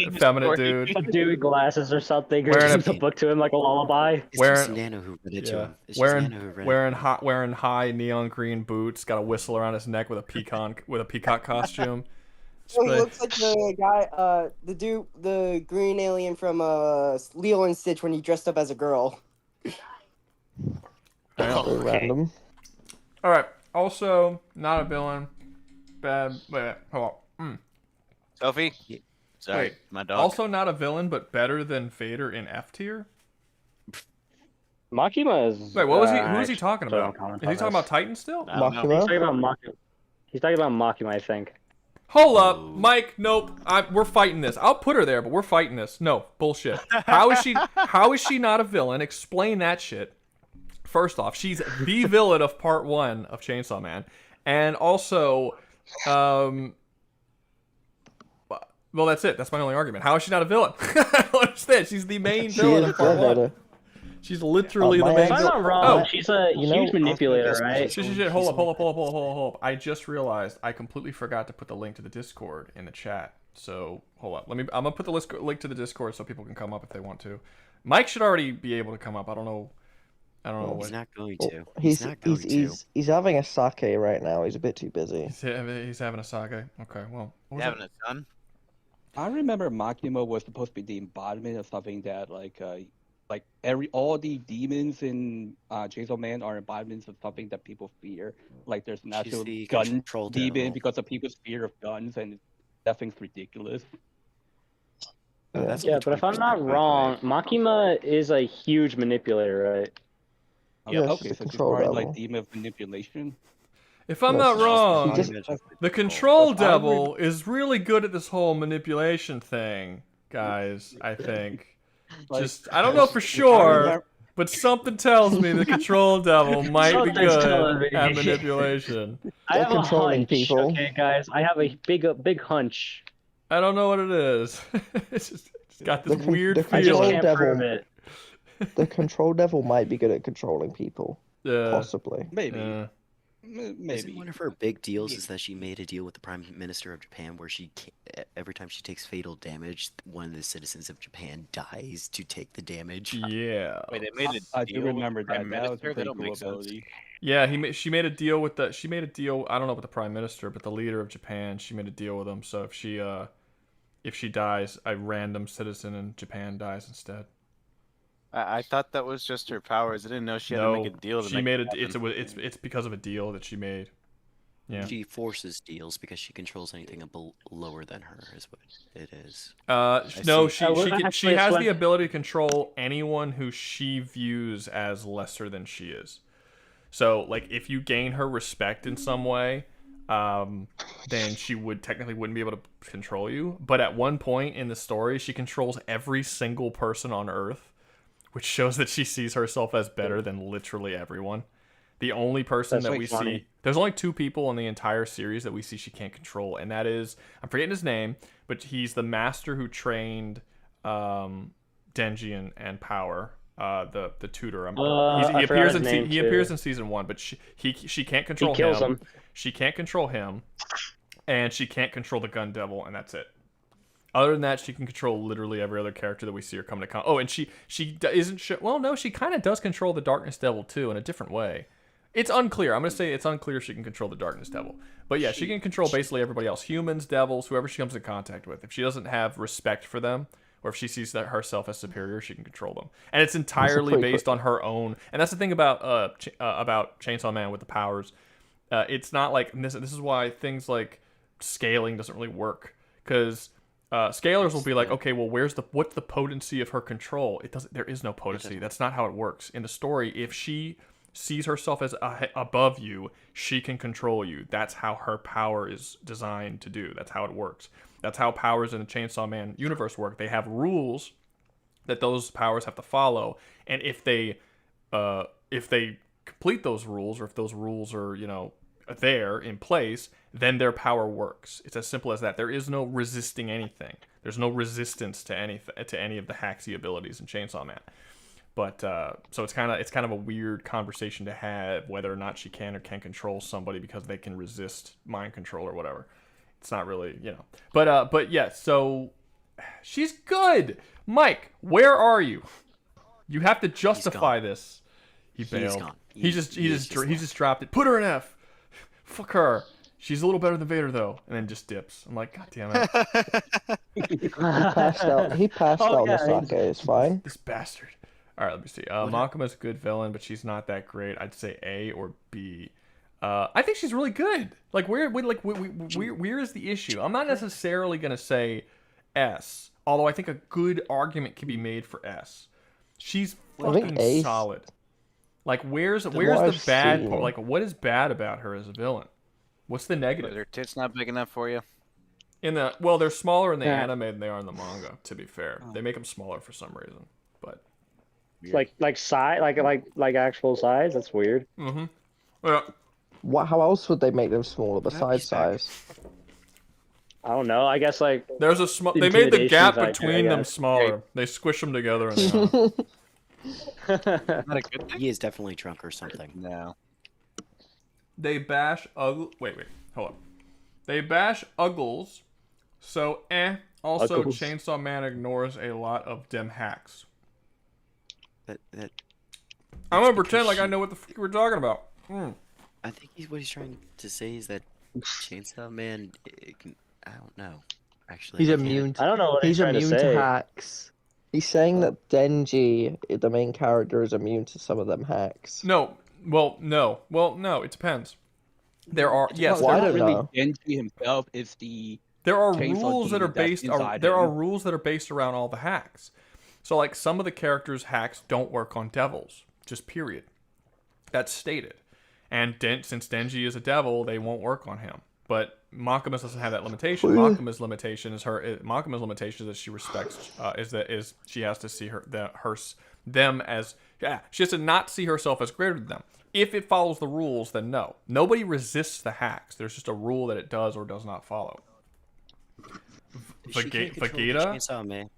effeminate dude. A dude with glasses or something, or gives a book to him like a lullaby. Wearing Nano who read it to him. Wearing high neon green boots, got a whistle around his neck with a peacock costume. So he looks like the guy, the green alien from Lilo and Stitch when he dressed up as a girl. Random. All right. Also, not a villain. Bad. Wait. Hold on. Sophie. Sorry, Wait, my dog. Also not a villain, but better than Vader in F tier. Makima is. Wait, what was he? Who is he talking about? Is he talking about Titan still? Makima? He's talking about Makima, I think. Hold up, Mike. Nope. We're fighting this. I'll put her there, but we're fighting this. No bullshit. How is she? How is she not a villain? Explain that shit. First off, she's the villain of Part 1 of Chainsaw Man, and also, well, that's it. That's my only argument. How is she not a villain? I don't understand. She's the main villain of Part 1. She's literally the main villain. If I'm not wrong, she's a huge manipulator, right? Shit. Hold up. I just realized I completely forgot to put the link to the Discord in the chat. So, hold up. I'm going to put the link to the Discord so people can come up if they want to. Mike should already be able to come up. I don't know what. He's not going to. He's having a sake right now. He's a bit too busy. He's having a sake. Okay, well. He's having a son? I remember Makima was supposed to be the embodiment of something that all the demons in Chainsaw Man are embodiments of something that people fear. Like there's an actual gun demon because of people's fear of guns, and that thing's ridiculous. But if I'm not wrong, Makima is a huge manipulator, right? Yeah, okay, so she's probably like demon of manipulation. If I'm not wrong, the Control Devil is really good at this whole manipulation thing, guys, I think. I don't know for sure, but something tells me the Control Devil might be good at manipulation. I have a hunch, okay, guys? I have a big hunch. I don't know what it is. It's got this weird feeling. I just can't prove it. The Control Devil might be good at controlling people. Yeah. Possibly. Maybe. Maybe one of her big deals is that she made a deal with the Prime Minister of Japan where every time she takes fatal damage, one of the citizens of Japan dies to take the damage. Yeah. Wait, they made a deal. I do remember that. That was a That pretty don't cool make sense. ability. Yeah, she made a deal with I don't know with the Prime Minister, but the leader of Japan, she made a deal with him. So if she dies, a random citizen in Japan dies instead. I thought that was just her powers. I didn't know she had to make a deal. It's because of a deal that she made. Yeah. She forces deals because she controls anything lower than her, is what it is. No, she has the ability to control anyone who she views as lesser than she is. So, like, if you gain her respect in some way, then she wouldn't be able to control you. But at one point in the story, she controls every single person on Earth, which shows that she sees herself as better than literally everyone. The only person that we see... There's only 2 people in the entire series that we see she can't control, and that is... I'm forgetting his name, but he's the master who trained Denji and Power, the tutor. He appears in season 1, but she can't control him. He kills him. She can't control him, and she can't control the Gun Devil, and that's it. Other than that, she can control literally every other character that we see her come to. Oh, and she isn't. Well, no, she kind of does control the Darkness Devil too in a different way. It's unclear. I'm gonna say it's unclear if she can control the Darkness Devil. But yeah, she can control basically everybody else: humans, devils, whoever she comes in contact with. If she doesn't have respect for them, or if she sees that herself as superior, she can control them. And it's entirely based on her own. And that's the thing about Chainsaw Man with the powers. It's not like this is why things like scaling doesn't really work, because scalers will be like, okay, well, what's the potency of her control? There is no potency. That's not how it works in the story. If she sees herself as above you, she can control you. That's how her power is designed to do. That's how it works. That's how powers in the Chainsaw Man universe work. They have rules that those powers have to follow, and if they complete those rules, or if those rules are there in place, then their power works. It's as simple as that. There is no resisting anything. There's no resistance to any of the hacksy abilities in Chainsaw Man. But so it's kind of a weird conversation to have, whether or not she can or can't control somebody because they can resist mind control or whatever. It's not really, But yeah, so she's good. Mike, where are you? You have to justify this. He bailed. Gone. He just dropped it. Put her in F. Fuck her. She's a little better than Vader though, and then just dips. I'm like, God damn it. He passed out. He passed out the sake. It's fine. This bastard. All right, let me see. Makima's a good villain, but she's not that great. I'd say A or B. I think she's really good. Like, where is the issue? I'm not necessarily gonna say S, although I think a good argument can be made for S. She's fucking solid. Like, where's the bad part? Like, what is bad about her as a villain? What's the negative? Are their tits not big enough for you? Well, they're smaller in the anime than they are in the manga. To be fair, they make them smaller for some reason. But like size, like actual size. That's weird. Mm-hmm. Yeah. How else would they make them smaller besides size? I don't know. I guess like there's a small. They made the gap between them smaller. They squish them together. And he is definitely drunk or something. No. They bash Wait, hold up. They bash Uggles. So Also, Uggles. Chainsaw Man ignores a lot of dem hacks. I'm gonna pretend like I know what the fuck we're talking about. I think what he's trying to say is that Chainsaw Man, I don't know. Actually, He's immune. I don't know what he's trying immune to hacks. He's saying that Denji, the main character, is immune to some of them hacks. No. Well, no. It depends. There are yes. Well, I not don't really know. Denji himself is the. There are Chainsaw rules that demon are based. that's inside There are him. rules that are based around all the hacks. So, like, some of the characters' hacks don't work on devils. Just period. That's stated. And since Denji is a devil, they won't work on him. But Makima's doesn't have that limitation. Makima's limitation is that she respects is she has to see them as she has to not see herself as greater than them. If it follows the rules, then no. Nobody resists the hacks. There's just a rule that it does or does not follow. Vegeta?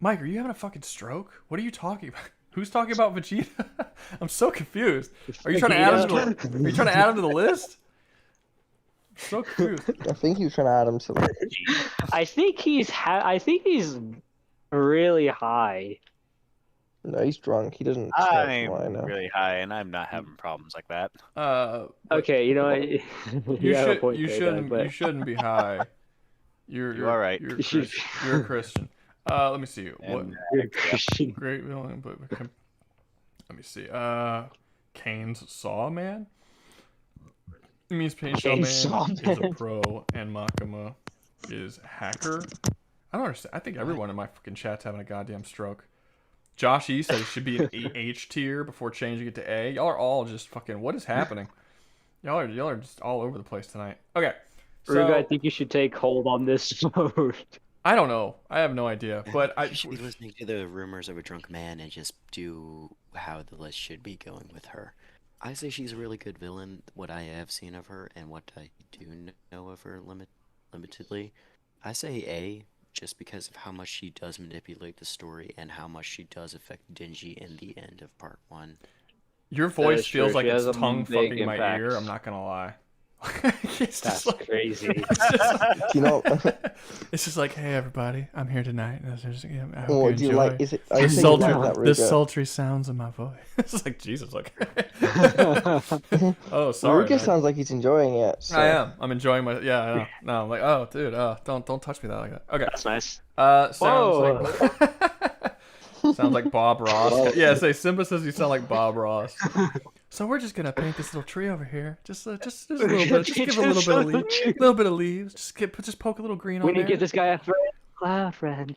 Mike, are you having a fucking stroke? What are you talking about? Who's talking about Vegeta? I'm so confused. Are you trying to add him to the list? I'm so confused. I think he was trying to add him to the I think he's really high. No, he's drunk. He doesn't. I'm really high, and I'm not having problems like that. Okay, you know what? You shouldn't be high. You're all right. You're a Christian. Let me see. What? Great villain, but let me see. Kane's Saw Man. It means Chainsaw Man is a pro, and Makima is hacker. I don't understand. I think everyone in my fucking chat's having a goddamn stroke. Josh E said it should be an H tier before changing it to A. Y'all are all just fucking. What is happening? Y'all are just all over the place tonight. Okay. So, Rouga, I think you should take hold on this vote. I don't know. I have no idea. But I should be listening to the rumors of a drunk man and just do how the list should be going with her. I say she's a really good villain. What I have seen of her and what I do know of her limitedly, I say A, just because of how much she does manipulate the story and how much she does affect Denji in the end of part 1. Your voice feels like it's tongue big fucking my impact. ear. I'm not gonna lie. That's crazy. You know, it's just like, hey everybody, I'm here tonight. I hope Or you do you enjoy like? Is it? Are you the saying sultry, you like that, the Rouga? sultry sounds of my voice. It's like Jesus. Like, oh sorry. Rouga man. sounds like he's enjoying it. So. I am. I'm enjoying my. Yeah. I know. No, I'm like, oh dude, don't touch me that like that. Okay. That's nice. Sounds sounds like Bob Ross. Yeah. Say Simba says you sound like Bob Ross. So we're just gonna paint this little tree over here. Just a little bit. Just give a little bit of leaves. Just poke a little green on We there. need to get this guy a friend. Cloud friend.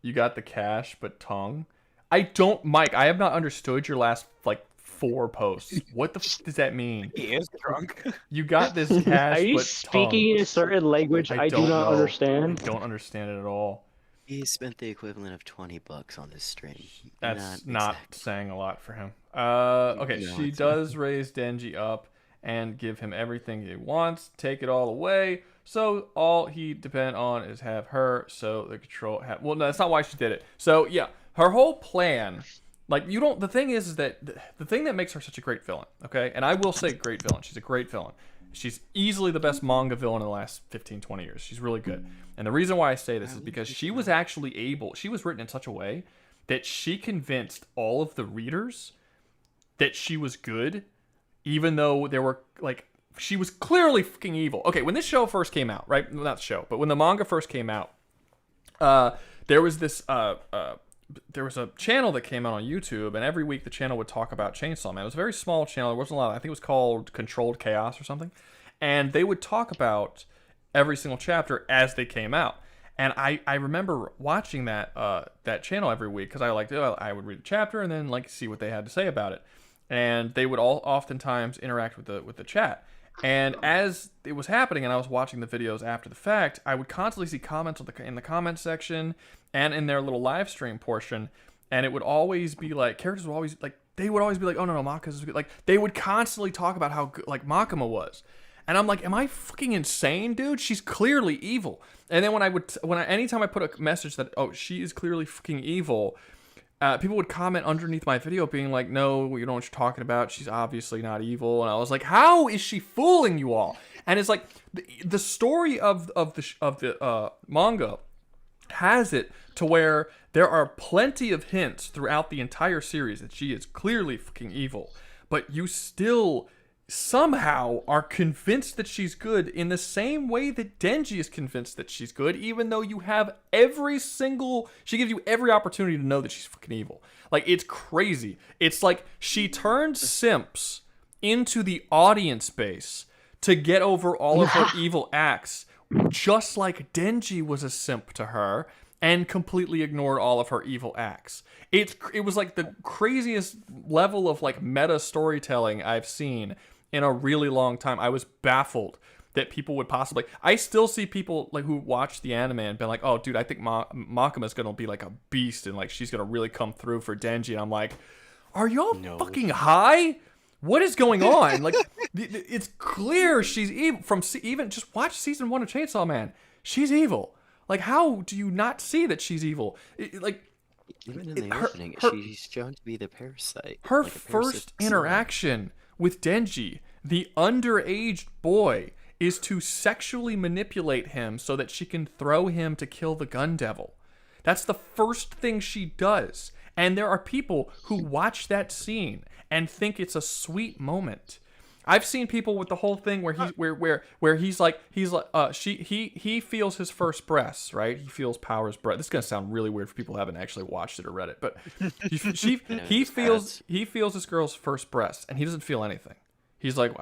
You got the cash, but tongue. I have not understood your last like 4 posts. What the f does that mean? He is drunk. You got this cash, Are you but speaking in a certain language I do don't not know. understand? I don't understand it at all. He spent the equivalent of $20 on this stream. That's not saying a lot for him. Okay, No, she it's does raise Denji up and give him everything he wants, take it all away. So all he depend on is have her. So the control. Well, no, that's not why she did it. So yeah, her whole plan. Like you don't. The thing is that the thing that makes her such a great villain. Okay, and I will say great villain. She's a great villain. She's easily the best manga villain in the last 15, 20 years. She's really good. And the reason why I say this is because she was written in such a way that she convinced all of the readers that she was good, even though there were like she was clearly fucking evil. Okay, when this show first came out, right? Well, not the show, but when the manga first came out, there was this there was a channel that came out on YouTube, and every week the channel would talk about Chainsaw Man. It was a very small channel. There wasn't a lot. I think it was called Controlled Chaos or something. And they would talk about every single chapter as they came out. And I remember watching that channel every week because I would read a chapter and then like see what they had to say about it. And they would all oftentimes interact with the chat. And as it was happening and I was watching the videos after the fact, I would constantly see comments in the comment section and in their little live stream portion, and it would always be like, characters would always, like, they would always be like, oh no, Maka's good. Like, they would constantly talk about how good, like, Makima was. And I'm like, am I fucking insane, dude? She's clearly evil. And then anytime I put a message that, oh, she is clearly fucking evil, people would comment underneath my video being like, no, you know what you're talking about. She's obviously not evil. And I was like, how is she fooling you all? And it's like, the story of the manga has it to where there are plenty of hints throughout the entire series that she is clearly fucking evil. But you still somehow are convinced that she's good in the same way that Denji is convinced that she's good, even though you have she gives you every opportunity to know that she's fucking evil. Like, it's crazy. It's like she turned simps into the audience base to get over all of her evil acts, just like Denji was a simp to her and completely ignored all of her evil acts. It was like the craziest level of like meta storytelling I've seen in a really long time. I was baffled that people would possibly... I still see people like who watch the anime and been like, oh, dude, I think Makima's going to be like a beast and like she's going to really come through for Denji. And I'm like, are y'all fucking high? What is going on? Like, it's clear she's evil. Even just watch season 1 of Chainsaw Man. She's evil. Like, how do you not see that she's evil? Even in the opening, she's shown to be the parasite. Her like first interaction with Denji, the underage boy, is to sexually manipulate him so that she can throw him to kill the gun devil. That's the first thing she does. And there are people who watch that scene and think it's a sweet moment. I've seen people with the whole thing where he feels his first breaths, right? He feels Power's breath. This is gonna sound really weird for people who haven't actually watched it or read it, but he feels this girl's first breaths and he doesn't feel anything. He's like,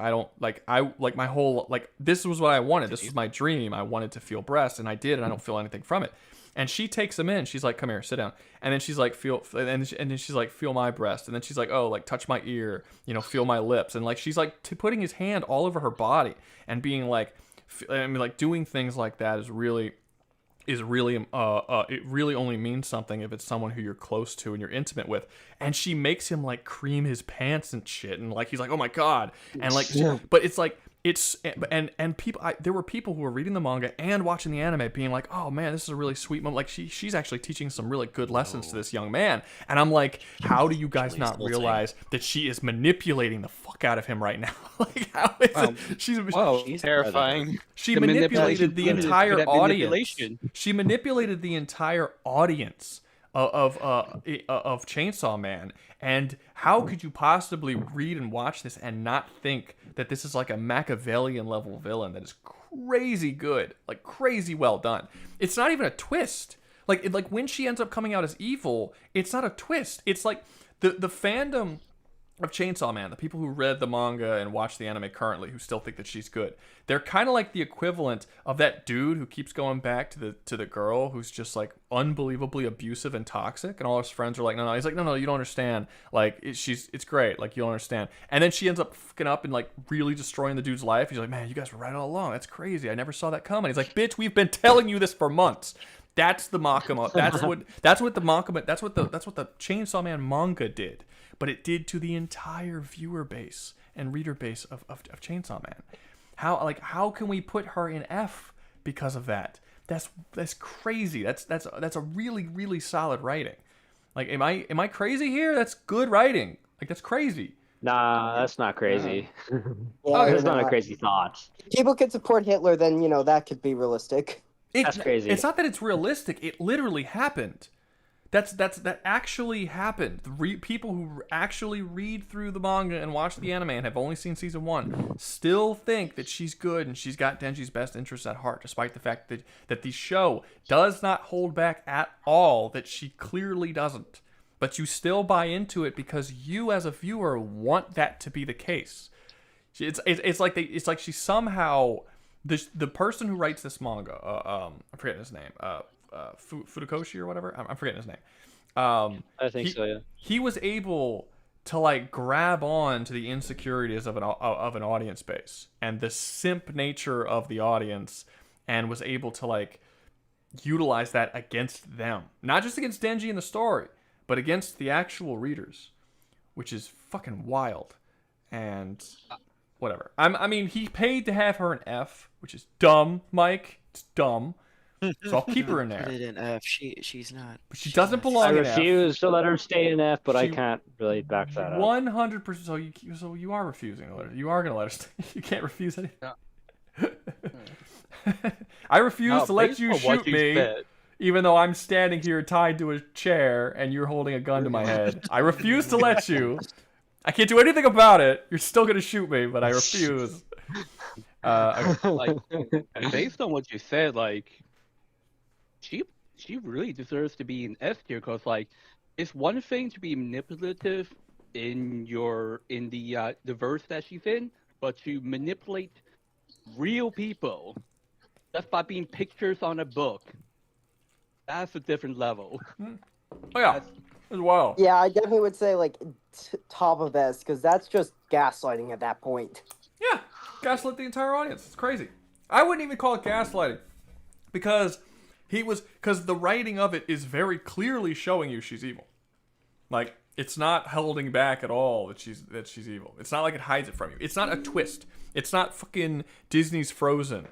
this was what I wanted. This was my dream. I wanted to feel breasts, and I did, and I don't feel anything from it. And she takes him in. She's like, come here, sit down. And then she's like, feel my breast. And then she's like, oh, like, touch my ear, feel my lips. And like, she's like putting his hand all over her body and being like, doing things like that is really it really only means something if it's someone who you're close to and you're intimate with. And she makes him like cream his pants and shit. And like, he's like, oh my God. And like, but it's like, people, there were people who were reading the manga and watching the anime being like, oh man, this is a really sweet moment. Like she's actually teaching some really good lessons to this young man. And I'm like, how do you guys not realize that she is manipulating the fuck out of him right now? Like, how is it? She's terrifying. She manipulated the entire audience. She manipulated the entire audience of Chainsaw Man. And how could you possibly read and watch this and not think that this is like a Machiavellian level villain that is crazy good, like crazy well done? It's not even a twist. Like when she ends up coming out as evil, it's not a twist. It's like the fandom of Chainsaw Man, the people who read the manga and watch the anime currently, who still think that she's good, they're kind of like the equivalent of that dude who keeps going back to the girl who's just like unbelievably abusive and toxic, and all his friends are like, no, he's like, no, you don't understand, like it's great, like you don't understand, and then she ends up fucking up and like really destroying the dude's life. He's like, man, you guys were right all along, that's crazy, I never saw that coming. He's like, bitch, we've been telling you this for months. That's the Makima. That's what the Makima. That's what the Chainsaw Man manga did. But it did to the entire viewer base and reader base of Chainsaw Man. How can we put her in F because of that? That's crazy. That's a really, really solid writing. Like, am I crazy here? That's good writing. Like, that's crazy. Nah, that's not crazy. Yeah, That's not a crazy thought. If people could support Hitler, then that could be realistic. That's crazy. It's not that it's realistic. It literally happened. That actually happened. People who actually read through the manga and watch the anime and have only seen season 1 still think that she's good and she's got Denji's best interests at heart, despite the fact that the show does not hold back at all, that she clearly doesn't. But you still buy into it because you, as a viewer, want that to be the case. It's like she somehow the person who writes this manga, I'm forgetting his name, Furukoshi or whatever. I'm forgetting his name. I think so, yeah. He was able to like grab on to the insecurities of an audience base and the simp nature of the audience, and was able to like utilize that against them, not just against Denji in the story, but against the actual readers, which is fucking wild. And whatever. I mean, he paid to have her an F, which is dumb, Mike. It's dumb. So I'll keep her in there. Put it in F. She's not. But she doesn't belong I in F. refuse to let her stay in F, but I can't really back that up. 100%. So you are refusing to let her. You are going to let her stay. You can't refuse anything. I refuse to let you shoot me, even though I'm standing here tied to a chair and you're holding a gun to my head. I refuse to let you. I can't do anything about it. You're still going to shoot me, but I refuse. Okay. Like, based on what you said, like, she really deserves to be in S tier, because like, it's one thing to be manipulative in the verse that she's in, but to manipulate real people just by being pictures on a book, that's a different level. Oh yeah, as well. Yeah, I definitely would say like top of S, because that's just gaslighting at that point. Yeah, gaslit the entire audience. It's crazy. I wouldn't even call it gaslighting, because the writing of it is very clearly showing you she's evil. Like, it's not holding back at all that she's evil. It's not like it hides it from you. It's not a twist. It's not fucking Disney's Frozen,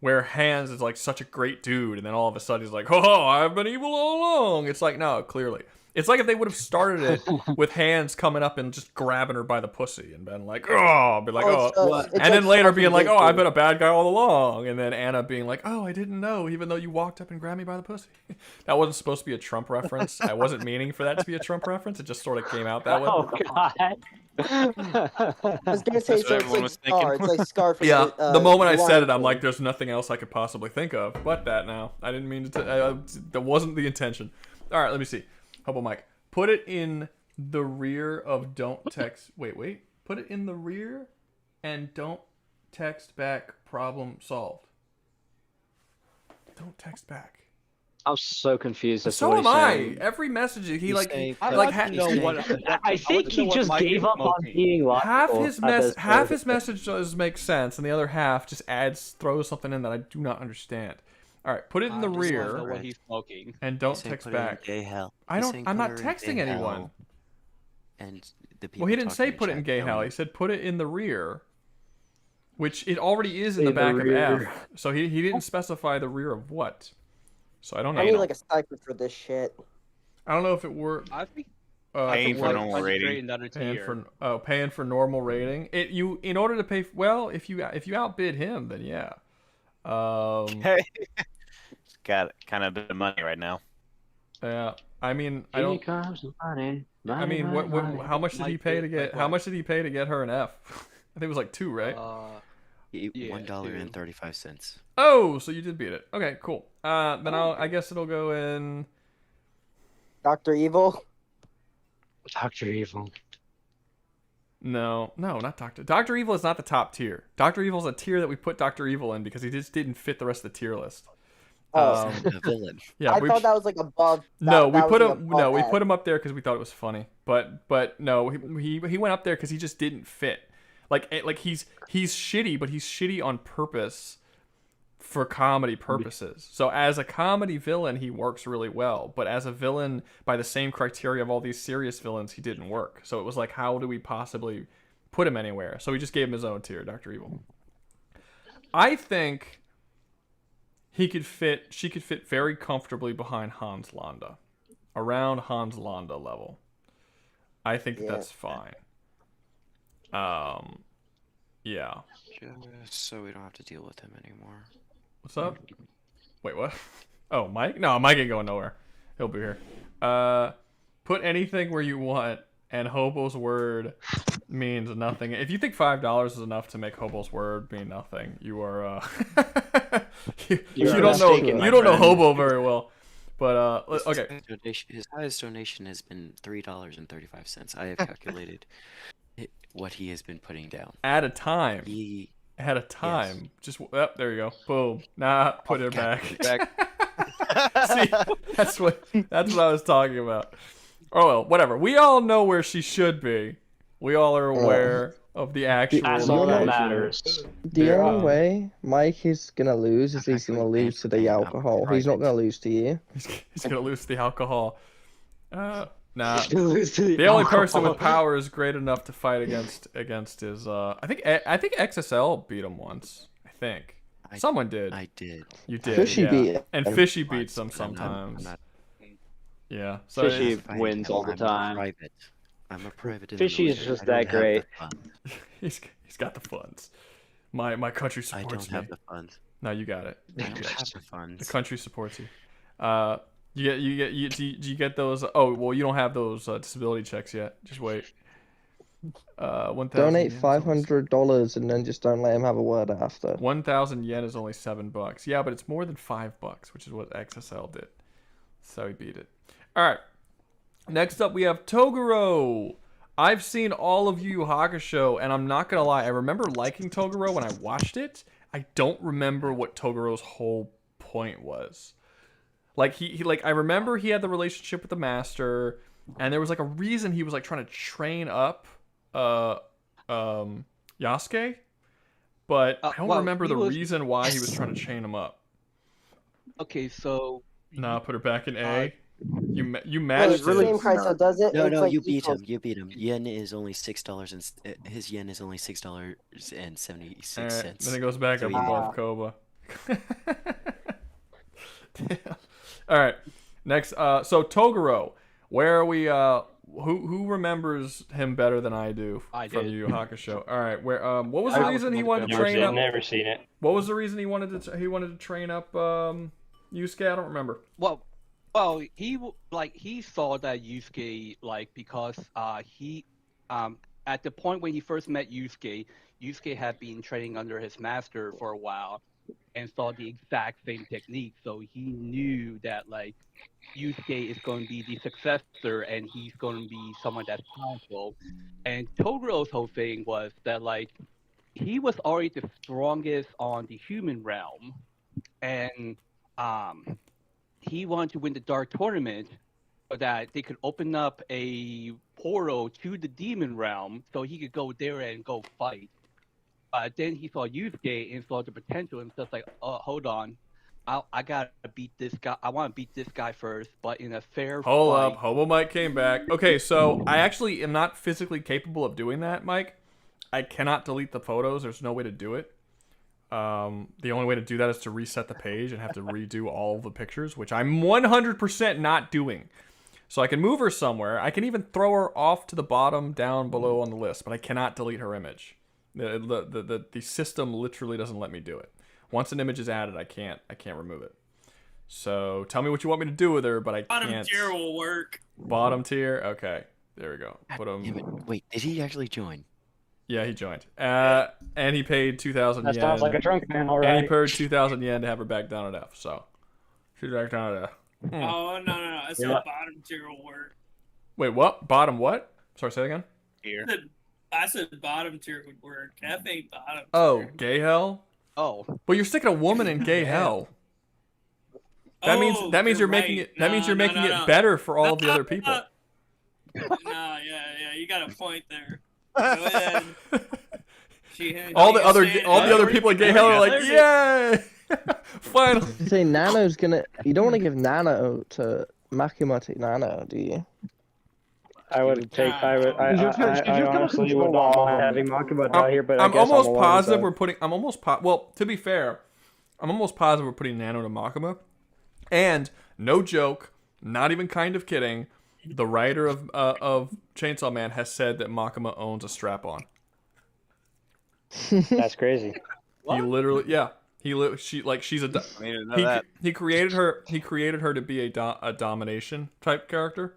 where Hans is like such a great dude, and then all of a sudden he's like, "Oh, I've been evil all along." It's like, no, clearly. It's like if they would have started it with Hans coming up and just grabbing her by the pussy and been like, "Oh," be like, "Oh," and then later being like, "Oh, I've been a bad guy all along," and then Anna being like, "Oh, I didn't know, even though you walked up and grabbed me by the pussy." That wasn't supposed to be a Trump reference. I wasn't meaning for that to be a Trump reference. It just sort of came out that way. Oh God. I was gonna say, so it's like Scar. It's like Scar from Yeah, the moment I said it, I'm King. like, there's nothing else I could possibly think of but that now. I didn't mean to. That wasn't the intention. All right, let me see. Hubble Mike. Put it in the rear of don't text. Wait. Put it in the rear and don't text back. Problem solved. Don't text back. I'm so confused. As to So what am he's I. saying. Every message he like, I think he just gave up on being logical. half his message does make sense, and the other half just throws something in that I do not understand. All right, put it in the rear. What he's smoking. And don't text back. Gay hell. I'm not texting anyone. And the people. Well, he didn't say put it in gay hell. He said put it in the rear, which it already is in the back of F. So he didn't specify the rear of what. So I don't know. I need like a cipher for this shit. I don't know if it were. I think paying for normal rating. Paying for normal rating. In order to pay. Well, if you outbid him, then yeah. Got kind of a bit of money right now. Yeah, I mean, I don't. I mean, what? How much did he pay to get? How much did he pay to get her an F? I think it was like 2, right? $1.35. Oh, so you did beat it. Okay, cool. Then I guess it'll go in. Dr. Evil. Dr. Evil. No, not Dr. Dr. Evil is not the top tier. Dr. Evil is a tier that we put Dr. Evil in because he just didn't fit the rest of the tier list. Oh, the villain. Yeah, I thought that was like above. We put him up there because we thought it was funny. But no, he went up there because he just didn't fit. Like he's shitty, but he's shitty on purpose for comedy purposes. So as a comedy villain, he works really well. But as a villain, by the same criteria of all these serious villains, he didn't work. So it was like, how do we possibly put him anywhere? So we just gave him his own tier, Dr. Evil. I think she could fit very comfortably behind Hans Landa, around Hans Landa level. I think that's fine. Yeah. Just so we don't have to deal with him anymore. What's up? Wait, what? Oh, Mike? No, Mike ain't going nowhere. He'll be here. Put anything where you want, and Hobo's word means nothing. If you think $5 is enough to make Hobo's word mean nothing, you are you don't know Hobo very well. But okay. His highest donation has been $3.35. I have calculated what he has been putting down At a time. At a time. Yes. Just there you go. Boom. Nah, put it back. See, that's what I was talking about. Oh well, whatever. We all know where she should be. We all are aware of the actual. That's all that matters. The only way Mike is gonna lose is he's gonna lose to the alcohol. He's not gonna lose to you. He's gonna lose to the alcohol. Nah. The only person with power is great enough to fight against his. I think XSL beat him once. I think someone did. I did. You did. Fishy beat him. And Fishy beats them sometimes. Yeah. So Fishy wins all the time. I'm a private. Fishy's just that great. He's got the funds. My country supports me. I don't have the funds. No, you got it. I don't have the funds. The country supports you. Do you get those? Oh well, you don't have those disability checks yet. Just wait. Donate $500 and then just don't let him have a word after. 1,000 yen is only $7. Yeah, but it's more than $5, which is what XSL did. So he beat it. All right. Next up, we have Toguro. I've seen all of Yu Yu Hakusho, and I'm not gonna lie. I remember liking Toguro when I watched it. I don't remember what Toguro's whole point was. Like he I remember he had the relationship with the master, and there was like a reason he was like trying to train up Yasuke, but I don't remember the reason why he was trying to chain him up. Okay, so nah, put her back in A. You matched it. Same price, so does it? No, you beat him. You beat him. Yen is only $6, and his yen is only $6.76. Then it goes back up above Koba. All right, next. So Toguro, where are we? Who remembers him better than I do from Yu Yu Hakusho? All right, where? What was the reason he wanted to train up? Never seen it. What was the reason he wanted to train up Yusuke? I don't remember. Well, he saw that Yusuke because he at the point when he first met Yusuke had been training under his master for a while and saw the exact same technique, so he knew that Yusuke is going to be the successor and he's going to be someone that's powerful. And Toguro's whole thing was that he was already the strongest on the human realm, and he wanted to win the Dark Tournament so that they could open up a portal to the demon realm so he could go there and go fight. Then he saw Yusuke and saw the potential and just hold on, I gotta beat this guy. I want to beat this guy first, but in a fair fight. Hold up, Hobo Mike came back. Okay, so I actually am not physically capable of doing that, Mike. I cannot delete the photos. There's no way to do it. The only way to do that is to reset the page and have to redo all of the pictures, which I'm 100% not doing. So I can move her somewhere. I can even throw her off to the bottom down below on the list, but I cannot delete her image. The system literally doesn't let me do it. Once an image is added, I can't remove it. So tell me what you want me to do with her, but I can't. Bottom tier will work. Bottom tier? Okay. There we go. Put him. Wait, did he actually join? Yeah, he joined. And he paid 2,000 yen. That sounds like a drunk man, alright. And he paid 2,000 yen to have her back down at F, so. She's back down at F. Oh, no. I said bottom tier will work. Wait, what? Bottom what? Sorry, say that again? Here. I said bottom tier would work. F ain't bottom tier. Oh, gay hell? Oh. Well, you're sticking a woman in gay hell. That means you're making it. That means you're making it better for all of the other people. Yeah, you got a point there. Go ahead. All the other people in gay hell are like, yay! Finally. Say Nano's gonna. You don't want to give Nano to Makima to Nano, do you? I would take. I honestly would not mind having Makima out here, but I'm almost positive we're putting. Well, to be fair, I'm almost positive we're putting Nano to Makima. And no joke, not even kind of kidding, the writer of Chainsaw Man has said that Makima owns a strap-on. That's crazy. He literally, yeah. She's a. I need to know that. He created her. He created her to be a domination type character.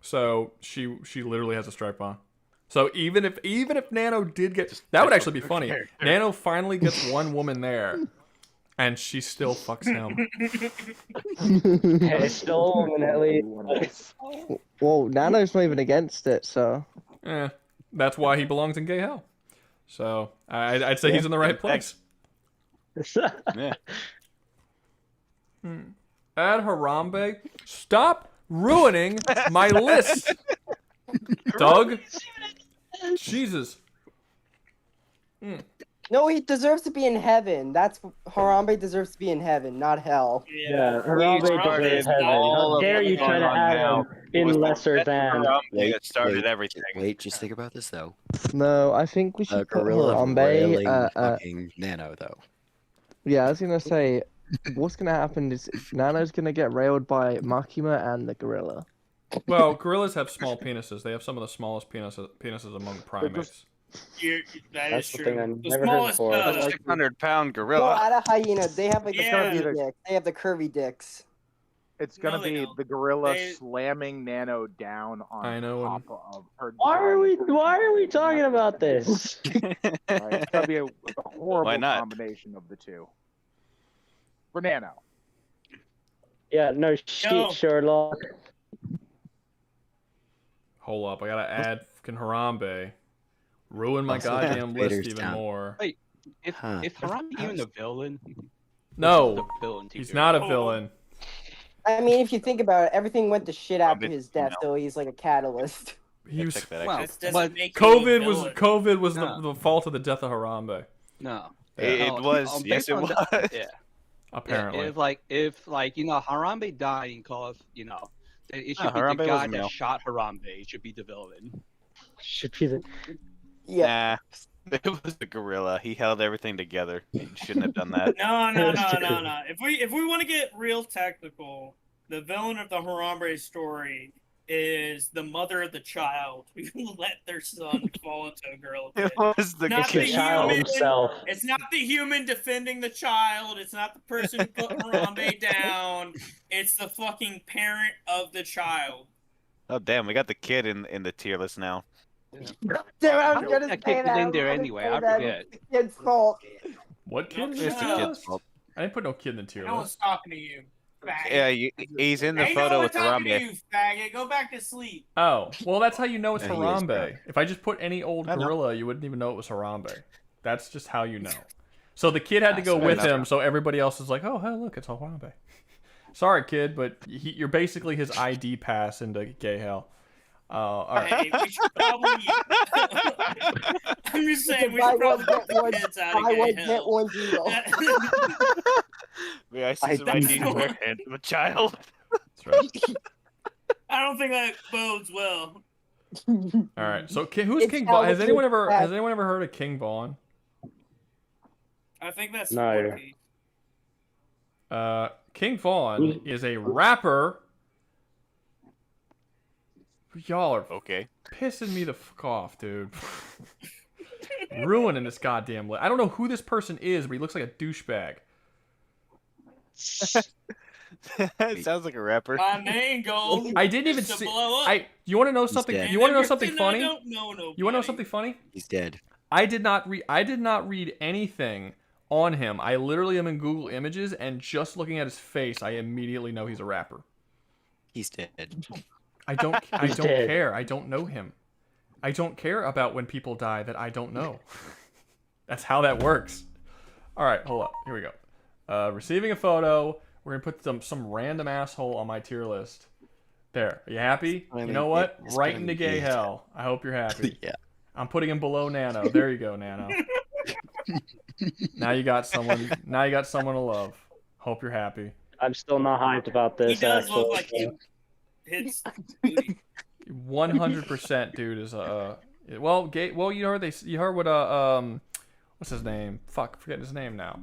So she literally has a stripe on. So even if Nano did get, that would actually be funny. Nano finally gets one woman there, and she still fucks him. It's still a woman at least. Well, Nano's not even against it, so. That's why he belongs in gay hell. So I'd say he's in the right place. Yeah. Add Harambe. Stop ruining my list, Doug. Jesus. No, he deserves to be in heaven. That's Harambe deserves to be in heaven, not hell. Yeah, Harambe deserves heaven. How dare you try to add him in lesser than? That started everything. Wait, just think about this though. No, I think we should put Gorilla Harambe. railing fucking Nano though. Yeah, I was gonna say, what's gonna happen is Nano's gonna get railed by Makima and the gorilla. Well, gorillas have small penises. They have some of the smallest penises among primates. That is true. thing I The never heard smallest, before. A 600-pound Well, gorilla. out of hyena, they have like the Yeah. curvy dicks. They have the curvy dicks. It's gonna No, they be don't. the gorilla They- slamming Nano down on I know, top of her. Why are we talking about this? Alright, it's gonna be a horrible Why not? combination of the two. For Nano. Yeah, no shit, Sherlock. Hold up, I gotta add fucking Harambe. Ruin my Also, goddamn list Vader's even down. more. Wait, is Harambe even a villain? No, The villain he's teacher. not a villain. I mean, if you think about it, everything went to shit after his death, so he's like a catalyst. He was. Check that Well, actually. This but doesn't make you a villain. COVID was No. the fault of the death of Harambe. No. It No, was. Yes, based it on was. that- yeah. Apparently. Yeah, if Harambe dying caused then it should be Harambe the was guy a male. that shot Harambe. It should be the villain. Should be the. Yeah. Nah, it was the gorilla. He held everything together. He shouldn't have done that. No. If we want to get real technical, the villain of the Harambe story is the mother of the child who let their son fall into a gorilla pit. It was the Not the child human. himself. It's not the human defending the child. It's not the person who put Harambe down. It's the fucking parent of the child. Oh damn, we got the kid in the tier list now. Damn, I was gonna I say kicked it that. in was there gonna anyway, say I that. forget. It's the kid's fault. What kid is It's this? the kid's fault. I didn't put no kid in the tier No one's list. talking to you, faggot. Yeah, he's in the Ain't photo no one with talking to Harambe. you, faggot. Go back to sleep. Oh, well, that's how you know it's Yeah, he is Harambe. drunk. If I just put any old I know. gorilla, you wouldn't even know it was Harambe. That's just how you know. So the kid had to go fair with enough. him, so everybody else is like, oh, hey, look, it's Harambe. Sorry, kid, but you're basically his ID pass into gay hell. All right. Hey, we should probably. I'm just saying, we Buy should probably one, get get one, the kids out of buy gay one, get hell. one deal. Yeah, I see some ID to wear handsome child. That's right. I don't think that bodes well. All right. So who's It's King Vaughn? Has Alex anyone ever Trebek. heard of King Vaughn? I think that's No. Forky. King Vaughn is a rapper. Y'all are Okay. pissing me the fuck off, dude. Ruining this goddamn list. I don't know who this person is, but he looks like a douchebag. It sounds like a rapper. My main goal. I didn't even is to see. blow up. You want to know something? dead. You want to know And something everything funny? I don't know nobody. You want to know something funny? He's dead. I did not read anything on him. I literally am in Google Images, and just looking at his face, I immediately know he's a rapper. He's dead. I don't dead. care. I don't know him. I don't care about when people die that I don't know. That's how that works. All right, hold up. Here we go. Receiving a photo. We're gonna put some random asshole on my tier list. There. Are you happy? I You mean, know what? it's Right gonna into be gay good. hell. I hope you're happy. Yeah. I'm putting him below Nano. There you go, Nano. Now you got someone. Now you got someone to love. Hope you're happy. I'm still not hyped about He this. does actually. look like he hits booty. 100%, dude is well, gay. Well, you heard what what's his name? Fuck, forget his name now.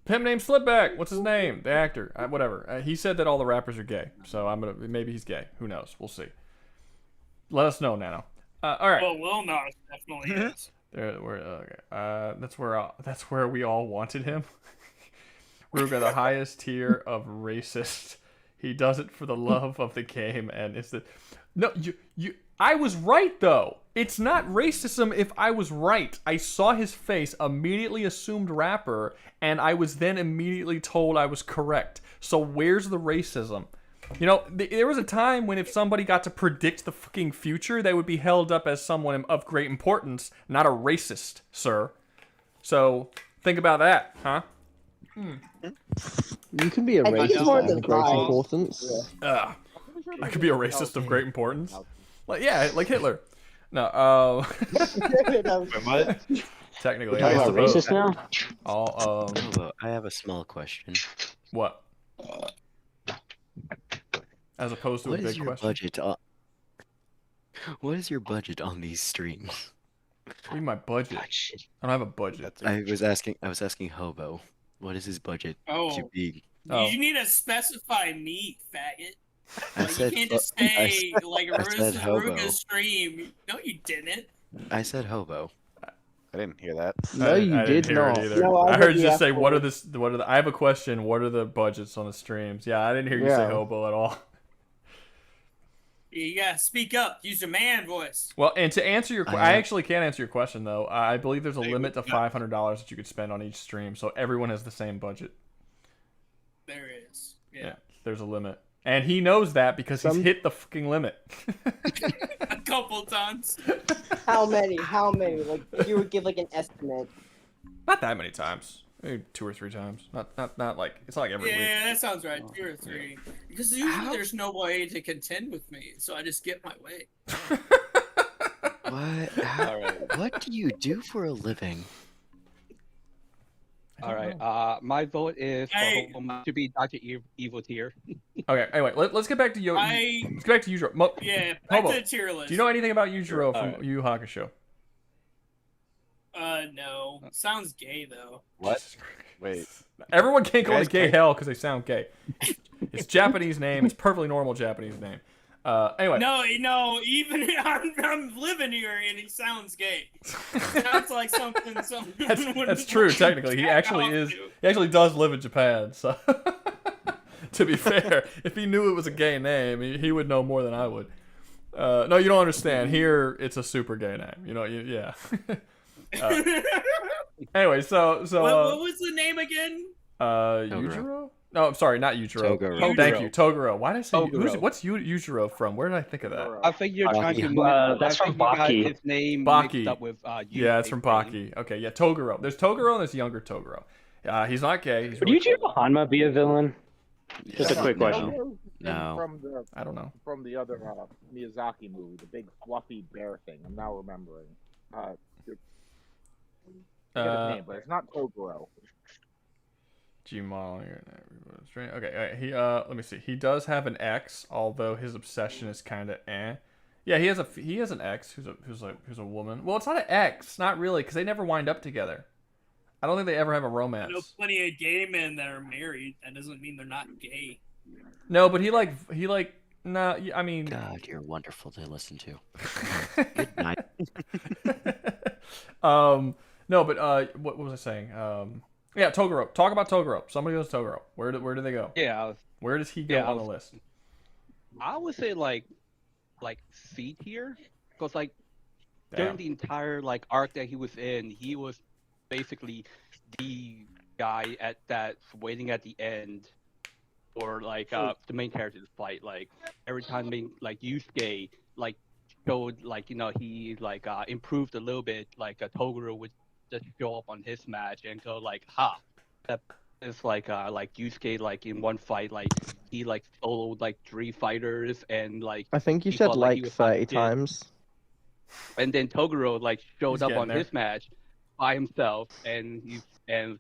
Pimp named Slipback. What's his name? The actor. Whatever. He said that all the rappers are gay. So maybe he's gay. Who knows? We'll see. Let us know, Nano. All right. Well, Will Nas definitely is. That's where we all wanted him. Rouga, the highest tier of racist. He does it for the love of the game, and it's the. No, I was right though. It's not racism if I was right. I saw his face, immediately assumed rapper, and I was then immediately told I was correct. So where's the racism? You know, there was a time when if somebody got to predict the fucking future, they would be held up as someone of great importance, not a racist, sir. So think about that, huh? You can be a racist of great importance. I could be a racist of great importance. Like like Hitler. No. What? Technically, Are you a racist now? I have a small question. What? As opposed to a big question. What is your budget on these streams? What do you mean my budget? I don't have a budget. I was asking Hobo. What is his budget to be? You need to specify me, faggot. I Like, said, you can't just say like I said Hobo. Rouga stream. No, you didn't. I said Hobo. I didn't hear that. No, you did not. No, I heard you just say, "What are the?" I have a question. What are the budgets on the streams? Yeah, I didn't hear you say hobo at all. You gotta speak up. Use your man voice. Well, and to answer your, I actually can't answer your question though. I believe there's a limit to $500 that you could spend on each stream, so everyone has the same budget. There is. Yeah. There's a limit, and he knows that because he's hit the fucking limit. A couple times. How many? How many? Like, if you would give like an estimate. Not that many times. Maybe 2 or 3 times. Not like it's not like every week. Yeah, that sounds right. 2 or 3. Because usually there's no way to contend with me, so I just get my way. What? What do you do for a living? All right. My vote is for Hobo to be Dr. Evil tier. Okay. Anyway, let's get back to let's get back to Yujiro. Back to the tier list. Do you know anything about Yujiro from Yu Yu Hakusho? No. Sounds gay though. What? Wait. Everyone can't call it gay hell because they sound gay. It's Japanese name. It's perfectly normal Japanese name. Anyway. No. Even I'm living here and he sounds gay. Sounds like something. That's true. Technically, he actually is. He actually does live in Japan. So, to be fair, if he knew it was a gay name, he would know more than I would. No, you don't understand. Here, it's a super gay name. You know, yeah. Anyway, so what was the name again? Yujiro? No, I'm sorry, not Yujiro. Toguro. Oh, thank you, Toguro. Why did I say what's Yujiro from? Where did I think of that? I think you're trying to. That's from Baki. His name Baki. mixed up with Yeah, it's from Baki. Okay, yeah, Toguro. There's Toguro and there's younger Toguro. He's not gay. Would Yujiro Hanma be a villain? Just a quick question. No. From the, I don't know. From the other Miyazaki movie, the big fluffy bear thing. I'm now remembering. I forget his name, but it's not Toguro. Gmall. Okay, he let me see. He does have an ex, although his obsession is kind of eh. Yeah, he has an ex who's a woman. Well, it's not an ex, not really, because they never wind up together. I don't think they ever have a romance. I know plenty of gay men that are married. That doesn't mean they're not gay. No, but he nah. I mean, God, you're wonderful to listen to. Good night. No, but what was I saying? Yeah, Toguro. Talk about Toguro. Somebody goes Toguro. Where do they go? Yeah. Where does he go on the list? I would say like C tier, because like during the entire like arc that he was in, he was basically the guy that's waiting at the end for like the main character to fight. Like every time Yusuke like showed like he like improved a little bit, like Toguro would just show up on his match and go like, ha, that is like Yusuke like in one fight like he like soloed like 3 fighters and like I think you said like 30 times. And then Toguro like showed up on his match by himself and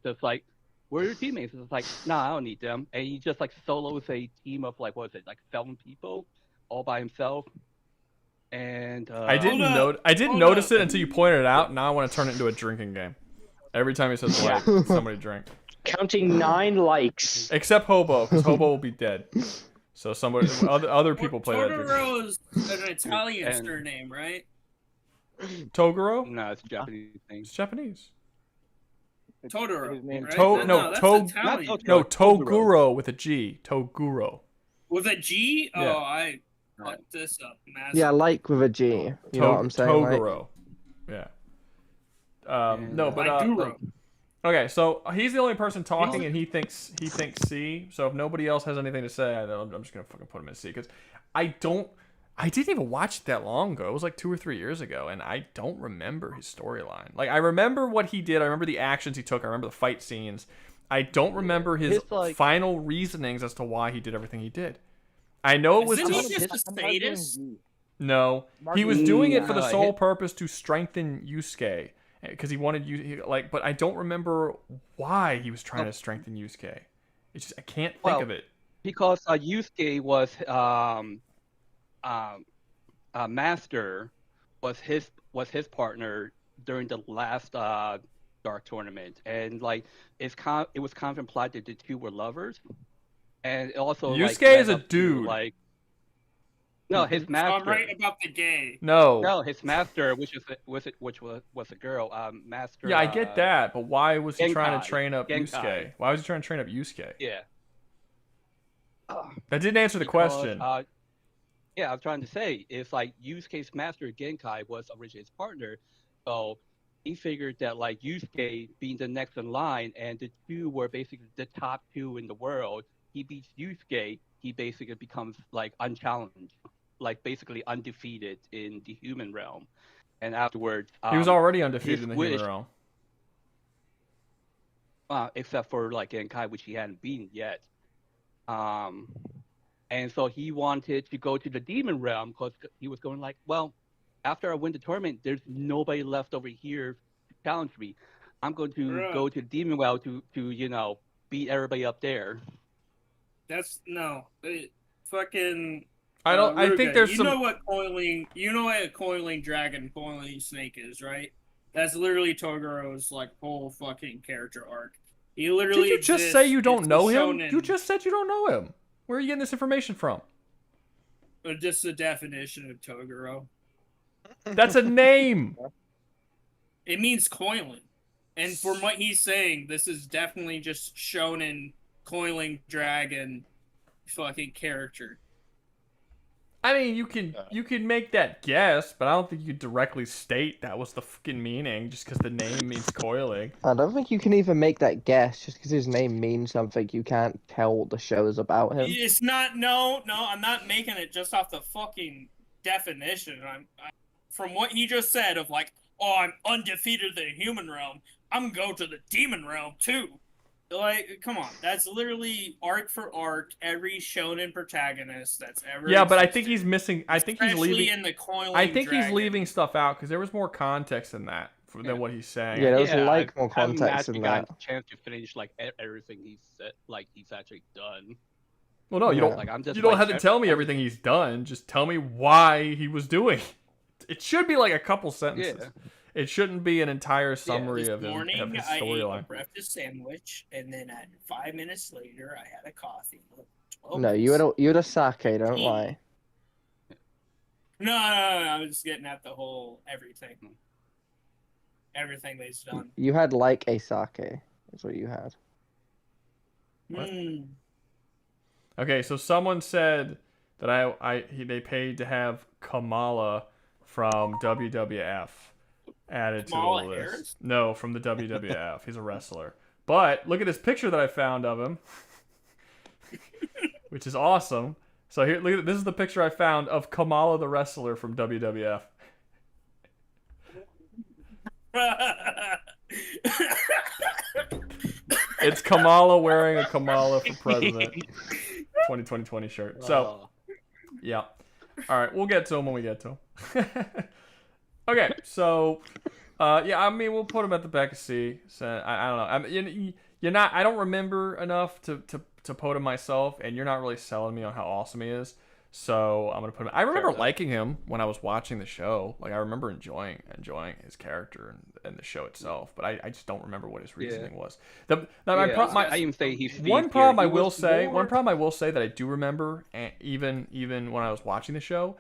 just like, where are your teammates? And it's like, nah, I don't need them. And he just like solos a team of like 7 people all by himself. And I didn't notice it until you pointed it out. Now I want to turn it into a drinking game. Every time he says like, somebody drink. Counting 9 likes. Except Hobo, because Hobo will be dead. So other people play that. Totoro's an Italian surname, right? Toguro? No, it's a Japanese thing. It's Japanese. Totoro. His name- Right? No, that's Tog- Italian. No, Toguro. Toguro with a G. Toguro. With a G? Yeah. Oh, I fucked this up. Massive. Yeah, like with a G. You know what I'm saying? Like, Toguro. Yeah. No, but Guro. okay. So he's the only person talking, and he thinks C. So if nobody else has anything to say, I'm just gonna fucking put him in C because I didn't even watch it that long ago. It was like 2 or 3 years ago, and I don't remember his storyline. Like I remember what he did. I remember the actions he took. I remember the fight scenes. I don't remember his final reasonings as to why he did everything he did. I know it was Isn't he just just a sadist? no. He was doing it for the sole purpose to strengthen Yusuke because he wanted you like. But I don't remember why he was trying to strengthen Yusuke. It's just I can't think of it. Because Yusuke was Master was his partner during the last Dark Tournament, and like it was kind of implied that the two were lovers, and also Yusuke is a dude. Like no, his master. So I'm right about the gay. No, his master, which was a girl. Master. Yeah, I get that, but why was he trying to Genkai. train up Genkai. Yusuke? Why was he trying to train up Yusuke? Yeah. That didn't answer the question. Yeah, I'm trying to say it's like Yusuke's master Genkai was originally his partner, so he figured that like Yusuke being the next in line, and the two were basically the top two in the world. He beats Yusuke, he basically becomes like unchallenged, like basically undefeated in the human realm, and afterwards He was already undefeated in the human realm. Except for like Genkai, which he hadn't beaten yet. And so he wanted to go to the demon realm because he was going like, well, after I win the tournament, there's nobody left over here to challenge me. I'm going to go to the demon realm to beat everybody up there. That's no, fucking. I don't. I think there's you know what a coiling dragon, coiling snake is, right? That's literally Togoro's like whole fucking character arc. He literally. Did you just exists, say you don't know him? shonen. You just said you don't know him. Where are you getting this information from? Just the definition of Toguro. That's a name. It means coiling, and from what he's saying, this is definitely just shonen coiling dragon, fucking character. I mean, you can make that guess, but I don't think you directly state that was the fucking meaning just because the name means coiling. I don't think you can even make that guess just because his name means something. You can't tell what the show is about him. It's not. No, I'm not making it just off the fucking definition. From what he just said of like, oh, I'm undefeated in the human realm. I'm going to the demon realm too. Like, come on, that's literally arc for arc. Every shonen protagonist that's ever. Yeah, but I existed. think he's missing. I think he's Especially leaving. in the coiling I think he's dragon. leaving stuff out because there was more context in that than what he's saying. Yeah, there was like more I haven't context in actually that. got a chance to finish like everything he's said, like he's actually done. Well, no, you don't. Like, I'm just, you don't like, have to tell me everything he's done. Just tell me why he was doing. It should be like a couple sentences. Yeah. It shouldn't be an entire summary This of his morning, I ate a storyline. breakfast sandwich, and then 5 minutes later, I had a coffee. No, you had a sake. Don't lie. No, I was just getting at the whole everything they've done. You had like a sake. That's what you had. Mm. Okay, so someone said that they paid to have Kamala from WWF added Kamala to the list. Harris? No, from the WWF. He's a wrestler. But look at this picture that I found of him, which is awesome. So here, look at this is the picture I found of Kamala the wrestler from WWF. It's Kamala wearing a Kamala for president 2020 shirt. So, yeah. All right, we'll get to him when we get to him. Okay, so, yeah, I mean, we'll put him at the back of C. So, I don't know. I mean, you're not. I don't remember enough to put him myself, and you're not really selling me on how awesome he is. So I'm gonna put him. I remember liking him when I was watching the show. Like I remember enjoying his character and the show itself. But I just don't remember what his reasoning was. I even say he's one problem I will say that I do remember, and even when I was watching the show,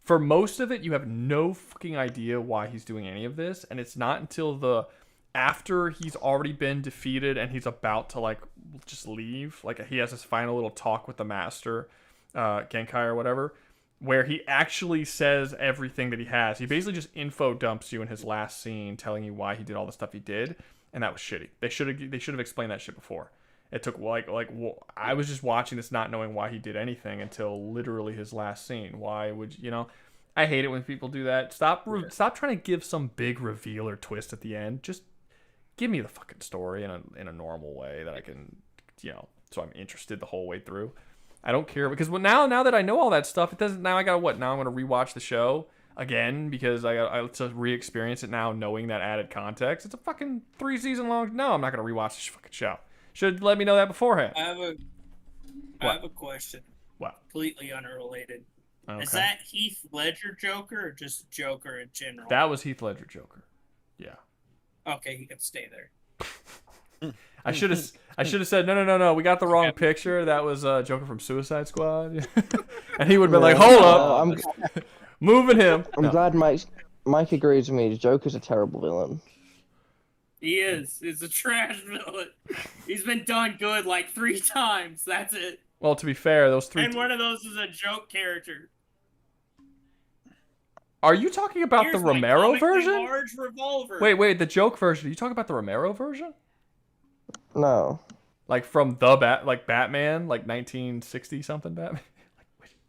for most of it, you have no fucking idea why he's doing any of this, and it's not until after he's already been defeated and he's about to like just leave, like he has this final little talk with the master, Genkai or whatever, where he actually says everything that he has. He basically just info dumps you in his last scene, telling you why he did all the stuff he did, and that was shitty. They should have explained that shit before. It took I was just watching this not knowing why he did anything until literally his last scene. Why would you? I hate it when people do that. Stop trying to give some big reveal or twist at the end. Just give me the fucking story in a normal way that I can, so I'm interested the whole way through. I don't care because now that I know all that stuff, it doesn't. Now I got what? Now I'm gonna rewatch the show again because I to re-experience it now, knowing that added context. It's a fucking 3-season long. No, I'm not gonna rewatch this fucking show. Should let me know that beforehand. I have a question. What? Completely unrelated. Okay. Is that Heath Ledger Joker or just Joker in general? That was Heath Ledger Joker. Yeah. Okay, he can stay there. I should have said no. We got the wrong picture. That was Joker from Suicide Squad, and he would have been like, "Hold up, moving him." I'm glad Mike agrees with me. Joker's a terrible villain. He is. He's a trash villain. He's been done good like 3 times. That's it. Well, to be fair, those 3. And one of those is a joke character. Are you talking about the Romero version? Large revolver. Wait, the joke version. Are you talking about the Romero version? No. Like from Batman, like 1960 something Batman.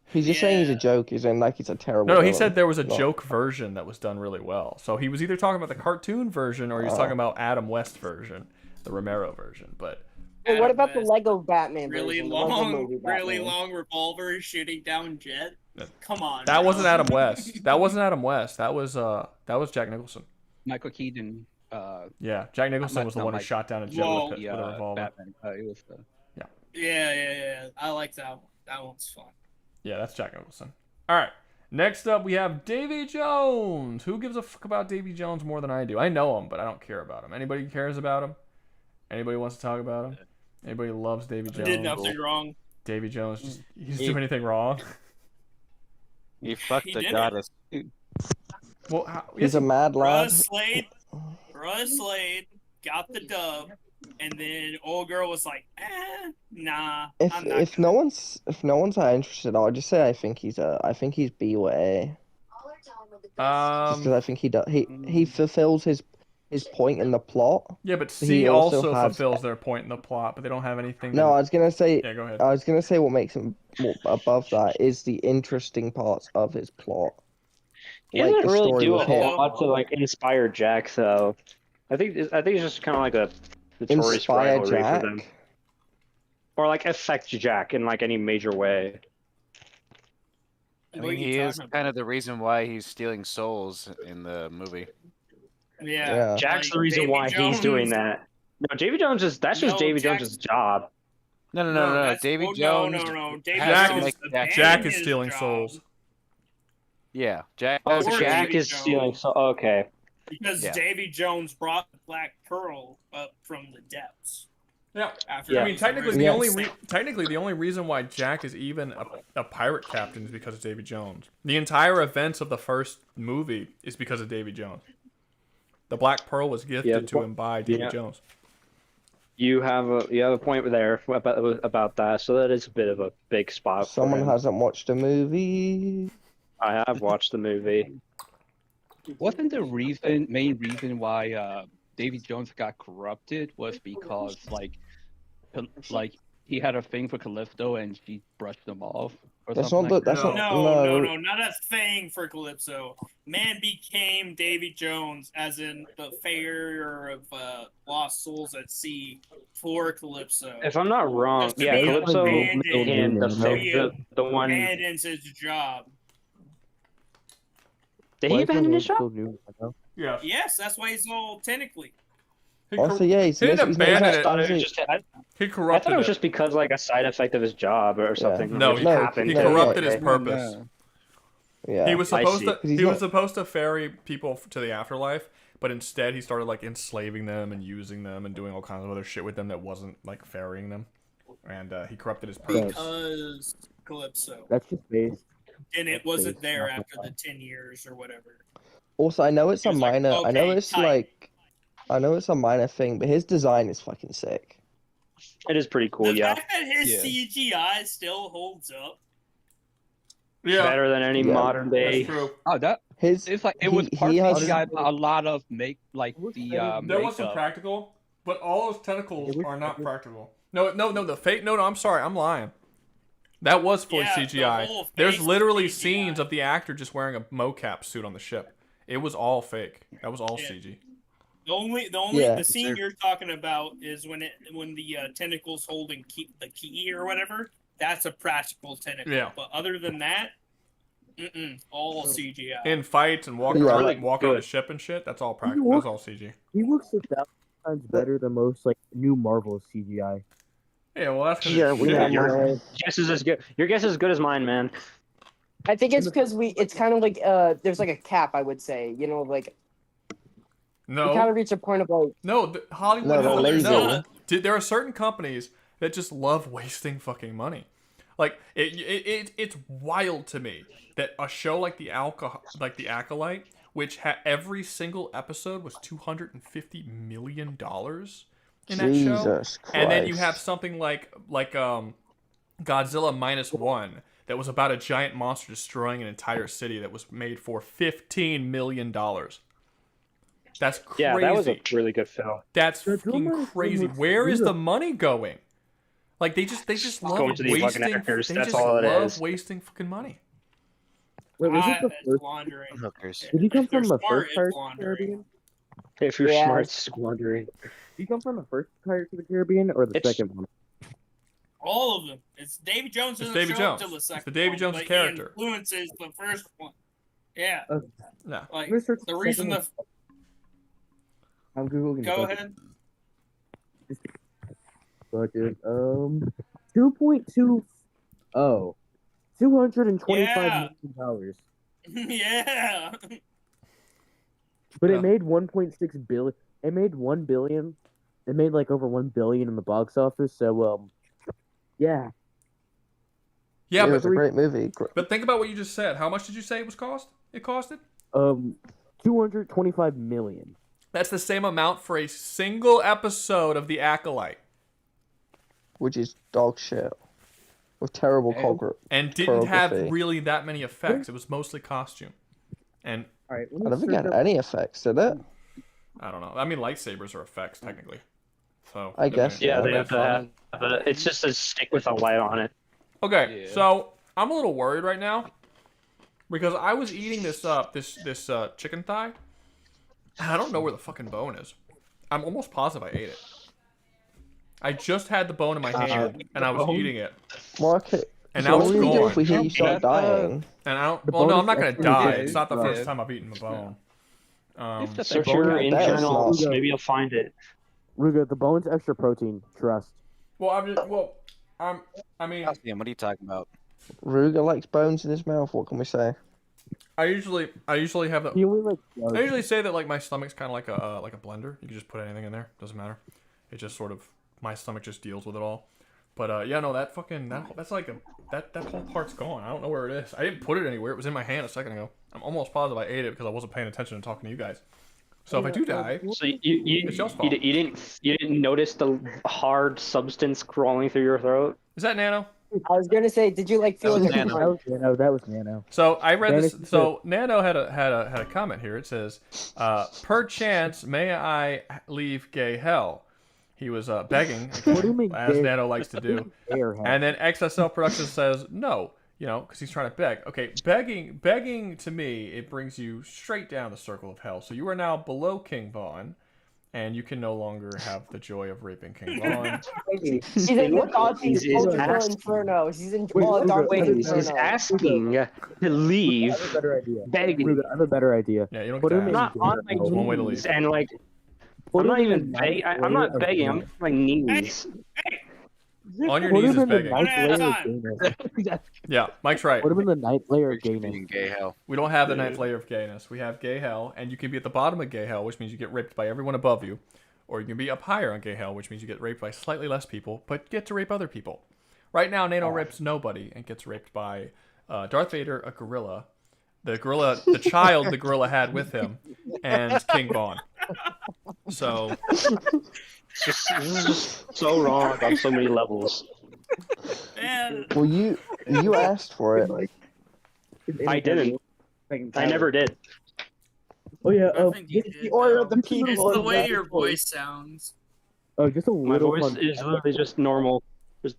He's just saying he's a joke. He's saying like he's a terrible. No, he villain. said there was a joke version that was done really well. So he was either talking about the cartoon version or he was talking about Adam West version, the Romero version. But Well, what about the Lego Batman Really version? The Lego movie really Batman? long revolver shooting down jet. Come on. that wasn't Adam West. That wasn't Adam West. That was Jack Nicholson. Michael Keaton. Yeah, Jack Nicholson was the one who shot down a jet with a revolver. Batman. It was Yeah. I like that one. That one's fun. Yeah, that's Jack Nicholson. All right. Next up, we have Davy Jones. Who gives a fuck about Davy Jones more than I do? I know him, but I don't care about him. Anybody cares about him? Anybody wants to talk about him? Anybody loves Davy Jones? He did nothing wrong. Davy Jones, he didn't do anything wrong. He fucked the did goddess. Well, He's a mad lad. Brother Slade got the dub, and then old girl was like, nah. If no one's that interested, I'll just say I think he's B or A. Because I think he fulfills his point in the plot. Yeah, but C also fulfills their point in the plot, but they don't have anything. No, I was gonna say. Yeah, go ahead. I was gonna say what makes him more above that is the interesting parts of his plot. He doesn't really do a whole lot to like inspire Jack, though. I think it's just kind of like a notorious rivalry for them, or like affect Jack in like any major way. I mean, he is kind of the reason why he's stealing souls in the movie. Yeah. Jack's the reason why he's doing that. No, Davy Jones is just Davy Jones' job. No. Davy Jones. No. Jack is stealing souls. Yeah, Jack. Jack is stealing souls. Okay. Because Davy Jones brought the Black Pearl up from the depths. Yeah. After I mean, technically the only reason why Jack is even a pirate captain is because of Davy Jones. The entire events of the first movie is because of Davy Jones. The Black Pearl was gifted to him by Davy Jones. You have a point there about that, so that is a bit of a big spot. Someone hasn't watched a movie. I have watched the movie. Wasn't the main reason why Davy Jones got corrupted was because like he had a thing for Calypso and she brushed him off? Or That's something not like that? No, not a thing for Calypso. Man became Davy Jones, as in the failure of lost souls at sea for Calypso. If I'm not wrong, Calypso made him the one. Abandons his job. Did he abandon his job? Yeah. Yes, that's why he's all technically. Also, yeah, he didn't abandon it. He corrupted I thought it was just because like a side effect of his job or something. No, he corrupted his purpose. Yeah. He was supposed to ferry people to the afterlife, but instead he started like enslaving them and using them and doing all kinds of other shit with them that wasn't like ferrying them, and he corrupted his purpose. Because Calypso. That's just based. and it wasn't there after the 10 years or whatever. Also, I know it's a minor. I know okay, it's tight. like, I know it's a minor thing, but his design is fucking sick. It is pretty cool, The yeah. fact that his CGI still holds up. Better than any modern day. That's true. Oh, that His it's like it was part he has- CGI, but a lot of the There was some makeup. practical, but all those tentacles are not practical. No, the fake. No, I'm sorry, I'm lying. That was fully Yeah, the CGI. whole There's face literally was CGI. scenes of the actor just wearing a mocap suit on the ship. It was all fake. That was all Yeah. CG. The scene you're talking about is when the tentacles holding the key or whatever. That's a practical tentacle. Yeah. But other than that, all CGI. In fights and walking around, walking on the ship and shit, that's all practical. That's all CG. He looks 1,000 times better than most like new Marvel CGI. Yeah, well that's Your guess is as good. Your guess is as good as mine, man. I think it's because it's kind of like there's like a cap, I would say. You know, like No. we kind of reach a point of like Hollywood. No, they're lazy. Dude, there are certain companies that just love wasting fucking money. Like it's wild to me that a show like the Acolyte, which every single episode was $250 million in that show, Jesus and then you Christ. have something like Godzilla -1 that was about a giant monster destroying an entire city that was made for $15 million. That's crazy. Yeah, that was a really good film. That's fucking crazy. Where is the money going? Like they just love Going to these fucking wasting. actors, They that's just all it love is. wasting fucking money. Wait, was it the first? Laundering. Did you come from the first Pirates of the Caribbean? If you're Yeah. smart, squandering. Did you come from the first Pirates of the Caribbean or the second one? All of them. It's Davy Jones It's doesn't Davy show up Jones. till the It's second the Davy one, Jones but character. He influences the first one. Yeah. No. Like Let's search the the reason second the I'm googling. go the ahead. budget. 2.2. Oh. $225 million. Yeah. But Yeah. it made 1.6 billion. It made 1 billion. It made like over 1 billion in the box office. So yeah. Yeah, it but was a great movie. But think about what you just said. How much did you say it was cost? It costed? 225 million. That's the same amount for a single episode of The Acolyte. Which is dog shit. With terrible And didn't have choreography. really that many effects. It was mostly costume. And All right, I don't think it had any effects, did it? I don't know. I mean, lightsabers are effects technically. So I guess. Yeah, they Yeah. have to have. But it's just a stick with a light on it. Okay, so I'm a little worried right now because I was eating this chicken thigh, and I don't know where the fucking bone is. I'm almost positive I ate it. I just had the bone in my hand, and I was eating it. Mark it. And So now what it's do we do gone. if we hear you start dying? And I don't. The Well, no, bone I'm not gonna is die. actually It's not the dead. first time I've eaten the bone. Search bone your like that is internals. not- Maybe you'll find it. Ruga, the bone's extra protein. Trust. Well, I mean, Damn, what are you talking about? Ruger likes bones in his mouth. What can we say? I usually have the. He only like. I usually say that like my stomach's kind of like a blender. You can just put anything in there. Doesn't matter. It just sort of my stomach just deals with it all. But yeah, no, that whole part's gone. I don't know where it is. I didn't put it anywhere. It was in my hand a second ago. I'm almost positive I ate it because I wasn't paying attention and talking to you guys. So if I do die, So you it's y'all's fault. didn't notice the hard substance crawling through your throat? Is that Nano? I was gonna say, did you like feel was it? Nano. That was Nano. So I read this. Nano- So Nano had a comment here. It says, "Perchance may I leave gay hell." He was begging, What do you mean as gay? Nano likes to do. Airhead. And then XSL Productions says no, because he's trying to beg. Okay, begging to me, it brings you straight down the circle of hell. So you are now below King Vaughn, and you can no longer have the joy of raping King Vaughn. She's in the Dante's He's Ultra Inferno. She's in Wait, Dante's He's Inferno. asking to I leave. have a better idea. Begging. Ruga, I have a better idea. Yeah, you don't Put get him to in ask. Not on my There's one way to leave. knees and like. Put I'm not him in even the begging. ninth I'm not layer of begging. I'm gayness. on my knees. On your Put knees him is in the begging. ninth One at a layer of time. gayness. Yeah, Mike's right. Put him in the ninth layer of gayness. In gay hell. We don't have the ninth layer of gayness. We have gay hell, and you can be at the bottom of gay hell, which means you get raped by everyone above you, or you can be up higher on gay hell, which means you get raped by slightly less people, but get to rape other people. Right now, Nano rapes nobody and gets raped by Darth Vader, a gorilla, the child the gorilla had with him, and King Vaughn. So this is just so wrong on so many levels. Man. Well, you asked for it. I didn't. I never did. Oh yeah. I think you did, the order of the though. people. It's the way your voice sounds. Oh, just a little. My voice is literally just normal.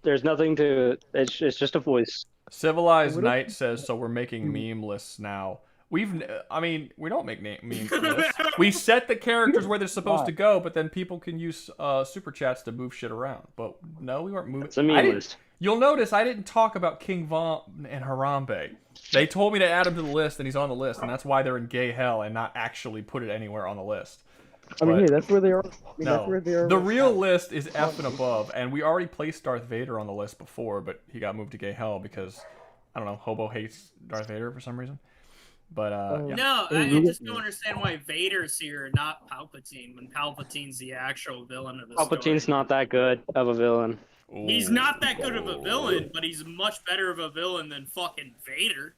There's nothing to. It's just a voice. Civilized Knight says, so we're making meme lists now. We don't make meme lists. We set the characters where they're supposed to go, but then people can use super chats to move shit around. But no, we weren't moving. It's a meme list. You'll notice I didn't talk about King Vaughn and Harambe. They told me to add him to the list, and he's on the list, and that's why they're in gay hell and not actually put it anywhere on the list. I mean, hey, that's where they are. No, the real list is F and above, and we already placed Darth Vader on the list before, but he got moved to gay hell because, I don't know, Hobo hates Darth Vader for some reason. But, yeah. No, I just don't understand why Vader's here, not Palpatine, when Palpatine's the actual villain of the story. Palpatine's not that good of a villain. He's not that good of a villain, but he's much better of a villain than fucking Vader.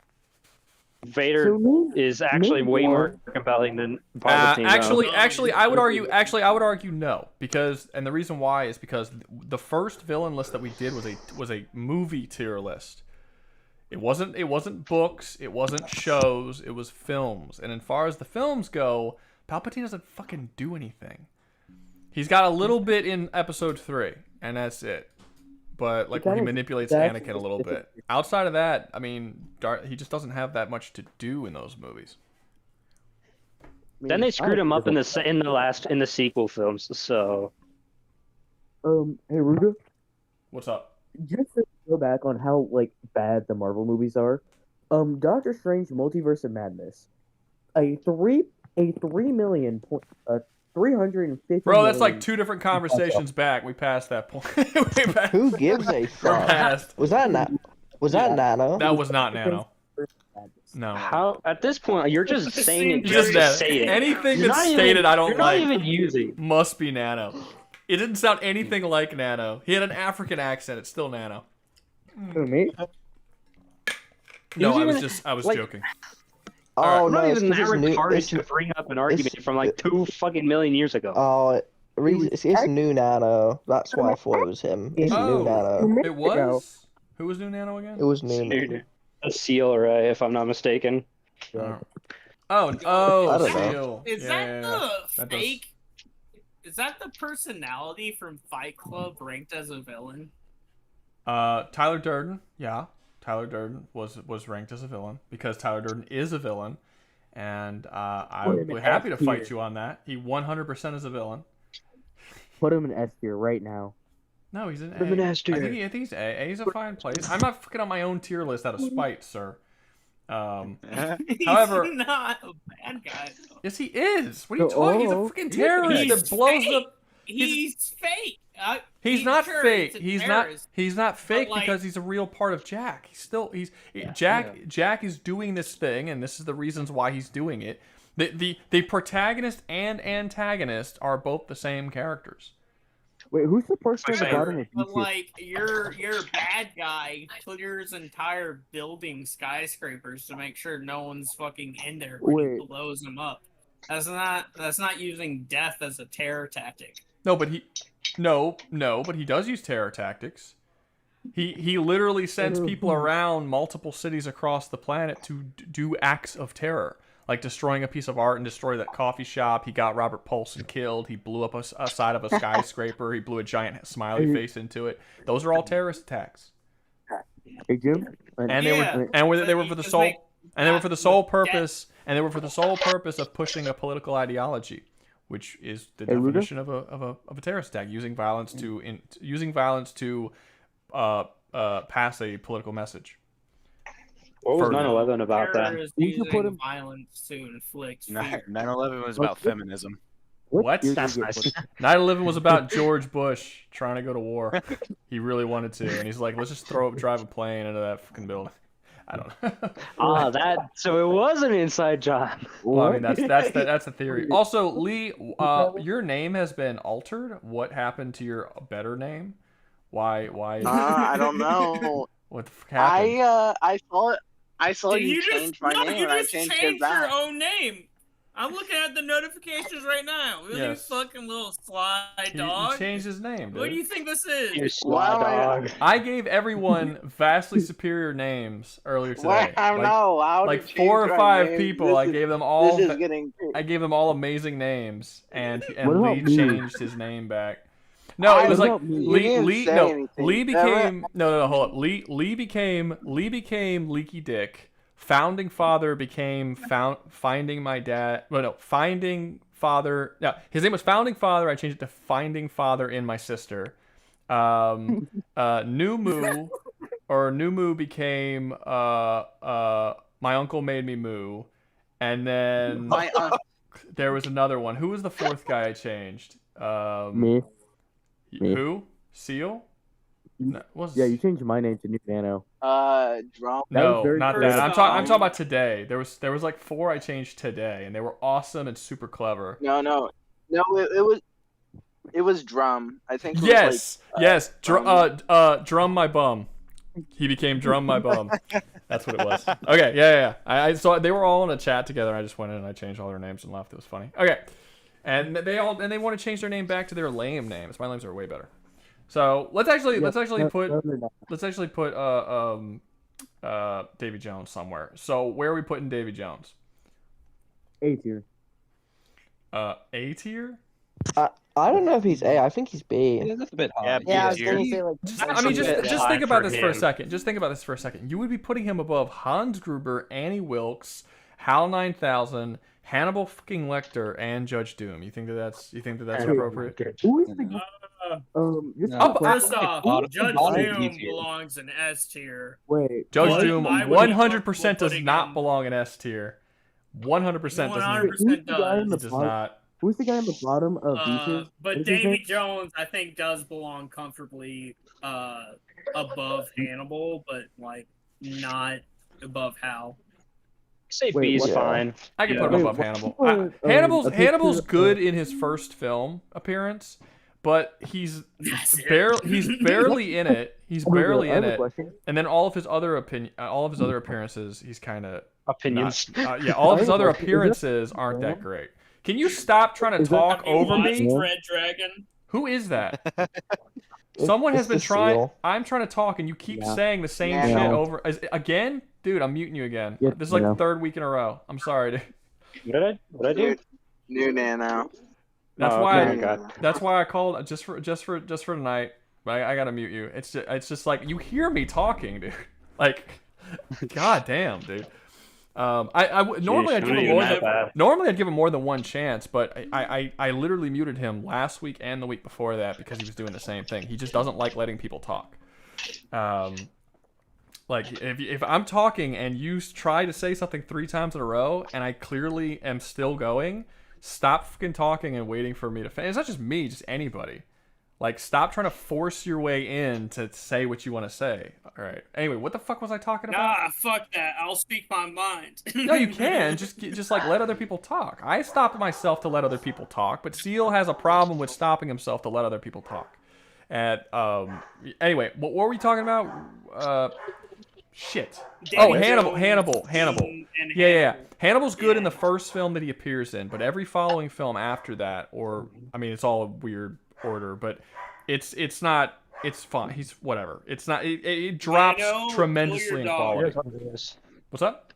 Vader is actually way more compelling than Palpatine. Actually, I would argue no, because, and the reason why is because the first villain list that we did was a movie tier list. It wasn't books, it wasn't shows, it was films. And as far as the films go, Palpatine doesn't fucking do anything. He's got a little bit in episode 3, and that's it. But like where he manipulates Anakin a little bit. Outside of that, I mean, he just doesn't have that much to do in those movies. Then they screwed him up in the sequel films. So, hey Rouga, what's up? Just to go back on how like bad the Marvel movies are, Doctor Strange: Multiverse of Madness, a 350. Bro, that's like 2 different conversations back. We passed that point. Who gives a fuck? Was that Nano? That was not Nano. No. How at this point you're just saying it just to say it. Anything that's stated I don't like. You're not even using. Must be Nano. It didn't sound anything like Nano. He had an African accent. It's still Nano. Who, me? No, I was joking. Oh, I'm no, not even that it's retarded to bring up an argument from like 2 fucking million years ago. Oh, it's new Nano. That's why I thought it was him. It's new Nano. It was? Who was new Nano again? It was new Nano. A Seal, right? If I'm not mistaken. Oh, I don't know. Seal. Is that the fake? Is that the personality from Fight Club ranked as a villain? Tyler Durden, yeah. Tyler Durden was ranked as a villain because Tyler Durden is a villain, and I would be happy to fight you on that. He 100% is a villain. Put him in S tier right now. No, he's in A. Put him in S tier. I think he's A. A's a fine place. I'm not fucking on my own tier list out of spite, sir. However, he's not a bad guy. Yes, he is. What are you talking? He's a freaking terrorist that blows up. He's fake. He's not fake. He's not fake like, because he's a real part of Jack. Jack is doing this thing, and this is the reasons why he's doing it. The protagonist and antagonist are both the same characters. Wait, who's the person at the bottom of But like your bad guy clears entire building skyscrapers to make sure no one's fucking in there when he blows them up. That's not using death as a terror tactic. No, but he does use terror tactics. He literally sends people around multiple cities across the planet to do acts of terror, like destroying a piece of art and destroy that coffee shop. He got Robert Paulson killed. He blew up a side of a skyscraper. He blew a giant smiley face into it. Those are all terrorist attacks. Hey Jim, and they were for the sole purpose of pushing a political ideology, which is the definition of a terrorist attack, using violence to pass a political message. What was 9/11 about that? Using violence to inflict fear. 9/11 was about feminism. What? That's nice. 9/11 was about George Bush trying to go to war. He really wanted to, and he's like, let's just drive a plane into that fucking building. I don't know. So it was an inside job. Well, I mean, that's the theory. Also, Lee, your name has been altered. What happened to your better name? Why? I don't know. What the fuck happened? I I saw you change my name, and I just changed it changed your back. own name. I'm looking at the notifications right now. Really, Yes. fucking little sly He dog. changed his name, dude. What do you think this is? You sly dog. I gave everyone vastly superior names earlier today. Wow, like 4 or 5 people. I gave them all. This is getting. I gave them all amazing names, and What about Lee me? changed his name back. No, it was What like about me? Lee became hold up. Lee became Leaky Dick. Founding Father became Finding My Dad. Well, no, Finding Father. Yeah, his name was Founding Father. I changed it to Finding Father in My Sister. New Moo became My Uncle Made Me Moo, and then there was another one. Who was the 4th guy I changed? Me. Who? Seal? No, Yeah, you changed my name to New Nano. Drum. No, not that. I'm talking about today. There was like 4 I changed today, and they were awesome and super clever. No. It was Drum. I think. It Yes, was yes. Drum my bum. He became Drum my bum. That's what it was. Okay, yeah. I saw they were all in a chat together. I just went in and I changed all their names and left. It was funny. Okay, and they want to change their name back to their lame names. My names are way better. So let's actually put Davy Jones somewhere. So where are we putting Davy Jones? A tier. A tier? I don't know if he's A. I think he's B. Yeah, that's a bit high. Yeah, I was gonna say like. Just think about this for a second. Just think about this for a second. You would be putting him above Hans Gruber, Annie Wilkes, Hal 9000, Hannibal fucking Lecter, and Judge Doom. You think that's appropriate? Who is the First off, Judge Doom belongs in S tier. Wait, Judge Doom 100% does not belong in S tier. 100% does not. 100% does. He does not. Who's the guy on the bottom of B tier? But Davy Jones, I think, does belong comfortably above Hannibal, but like not above Hal. Say B is fine. I can put him above Hannibal. Hannibal's good in his first film appearance, but he's barely in it. He's barely in it, and then all of his other appearances, he's kind of opinions. All of his other appearances aren't that great. Can you stop trying to talk over me? Red Dragon. Who is that? Someone has been trying. I'm trying to talk, and you keep saying the same shit over again, dude. I'm muting you again. This is like the 3rd week in a row. I'm sorry, dude. What I do? New Nano. That's that's why I called just for tonight. But I gotta mute you. It's just like you hear me talking, dude. Like, god damn, dude. Normally I'd give him more than one chance, but I literally muted him last week and the week before that because he was doing the same thing. He just doesn't like letting people talk. Like if I'm talking and you try to say something 3 times in a row and I clearly am still going, stop fucking talking and waiting for me to finish. It's not just me, just anybody. Like, stop trying to force your way in to say what you want to say. All right. Anyway, what the fuck was I talking about? Nah, fuck that. I'll speak my mind. No, you can. Just like let other people talk. I stopped myself to let other people talk, but Seal has a problem with stopping himself to let other people talk. And anyway, what were we talking about? Shit. Hannibal. Yeah. Hannibal's good in the first film that he appears in, but every following film after that, or I mean, it's all a weird order, but it's not. It's fun. He's whatever. It's not. It drops tremendously in quality. What's up?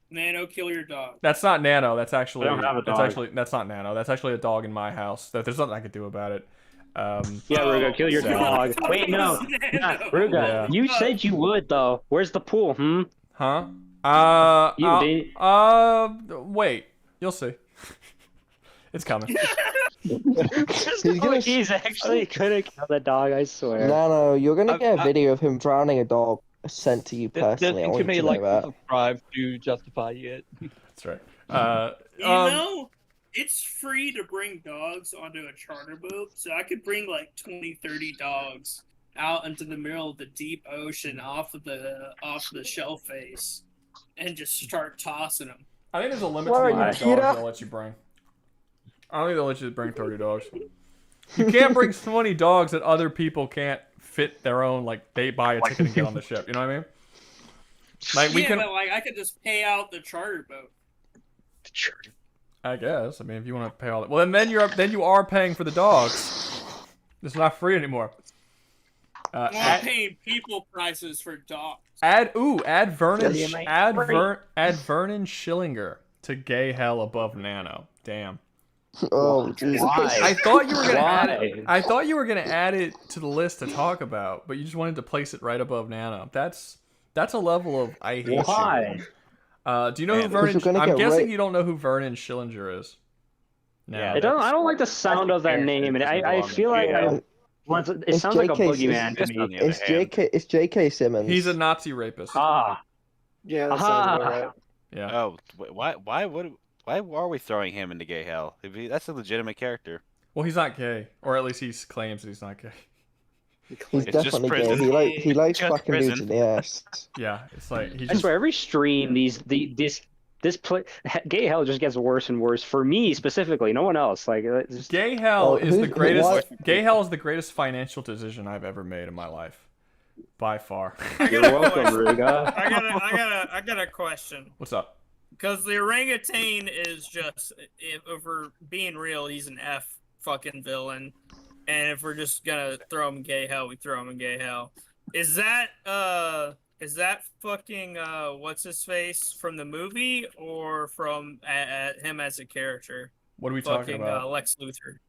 Nano, kill your dog. That's not Nano. That's actually. I don't have a dog. That's not Nano. That's actually a dog in my house. There's nothing I could do about it. Ruga, kill your dog. Wait, no. Ruga, you said you would though. Where's the pool? Huh? Wait. You'll see. It's coming. He's actually gonna kill the dog, I swear. No, you're gonna get a video of him drowning a dog sent to you personally. I want you to know that. Subscribe to justify it. That's right. You know, it's free to bring dogs onto a charter boat, so I could bring like 20, 30 dogs out into the middle of the deep ocean off the shell face and just start tossing them. I think there's a limit to the amount of dogs they'll let you bring. I don't think they'll let you bring 30 dogs. You can't bring so many dogs that other people can't fit their own, like, they buy a ticket and get on the ship. You know what I mean? Like we can. But like I could just pay out the charter boat. The charter. I guess. I mean, if you want to pay all that, well, then you are paying for the dogs. It's not free anymore. I'm paying people prices for dogs. Add Vernon Vernon Schillinger to gay hell above Nano. Damn. Oh, Jesus. I thought you were gonna add it. I thought you were gonna add it to the list to talk about, but you just wanted to place it right above Nano. That's a level of I hate you. Why? Do you know who Vernon? I'm guessing you don't know who Vernon Schillinger is. No. I don't like the sound of that name, and I feel like it sounds like a boogeyman to me. It's J.K. Simmons. He's a Nazi rapist. Ah. Yeah, that sounds about right. Yeah. Oh, why are we throwing him into gay hell? That's a legitimate character. Well, he's not gay, or at least he claims that he's not gay. He's definitely gay. He likes fucking dudes in the ass. Yeah, it's like I swear every stream gay hell just gets worse and worse for me specifically. No one else. Like gay hell is the greatest. Gay hell is the greatest financial decision I've ever made in my life, by far. You're welcome, Rouga. I got a question. What's up? Because the orangutan is just, if we're being real, he's an F fucking villain, and if we're just gonna throw him in gay hell, we throw him in gay hell. Is that fucking what's his face from the movie, or from him as a character? What are we talking about? Lex Luthor.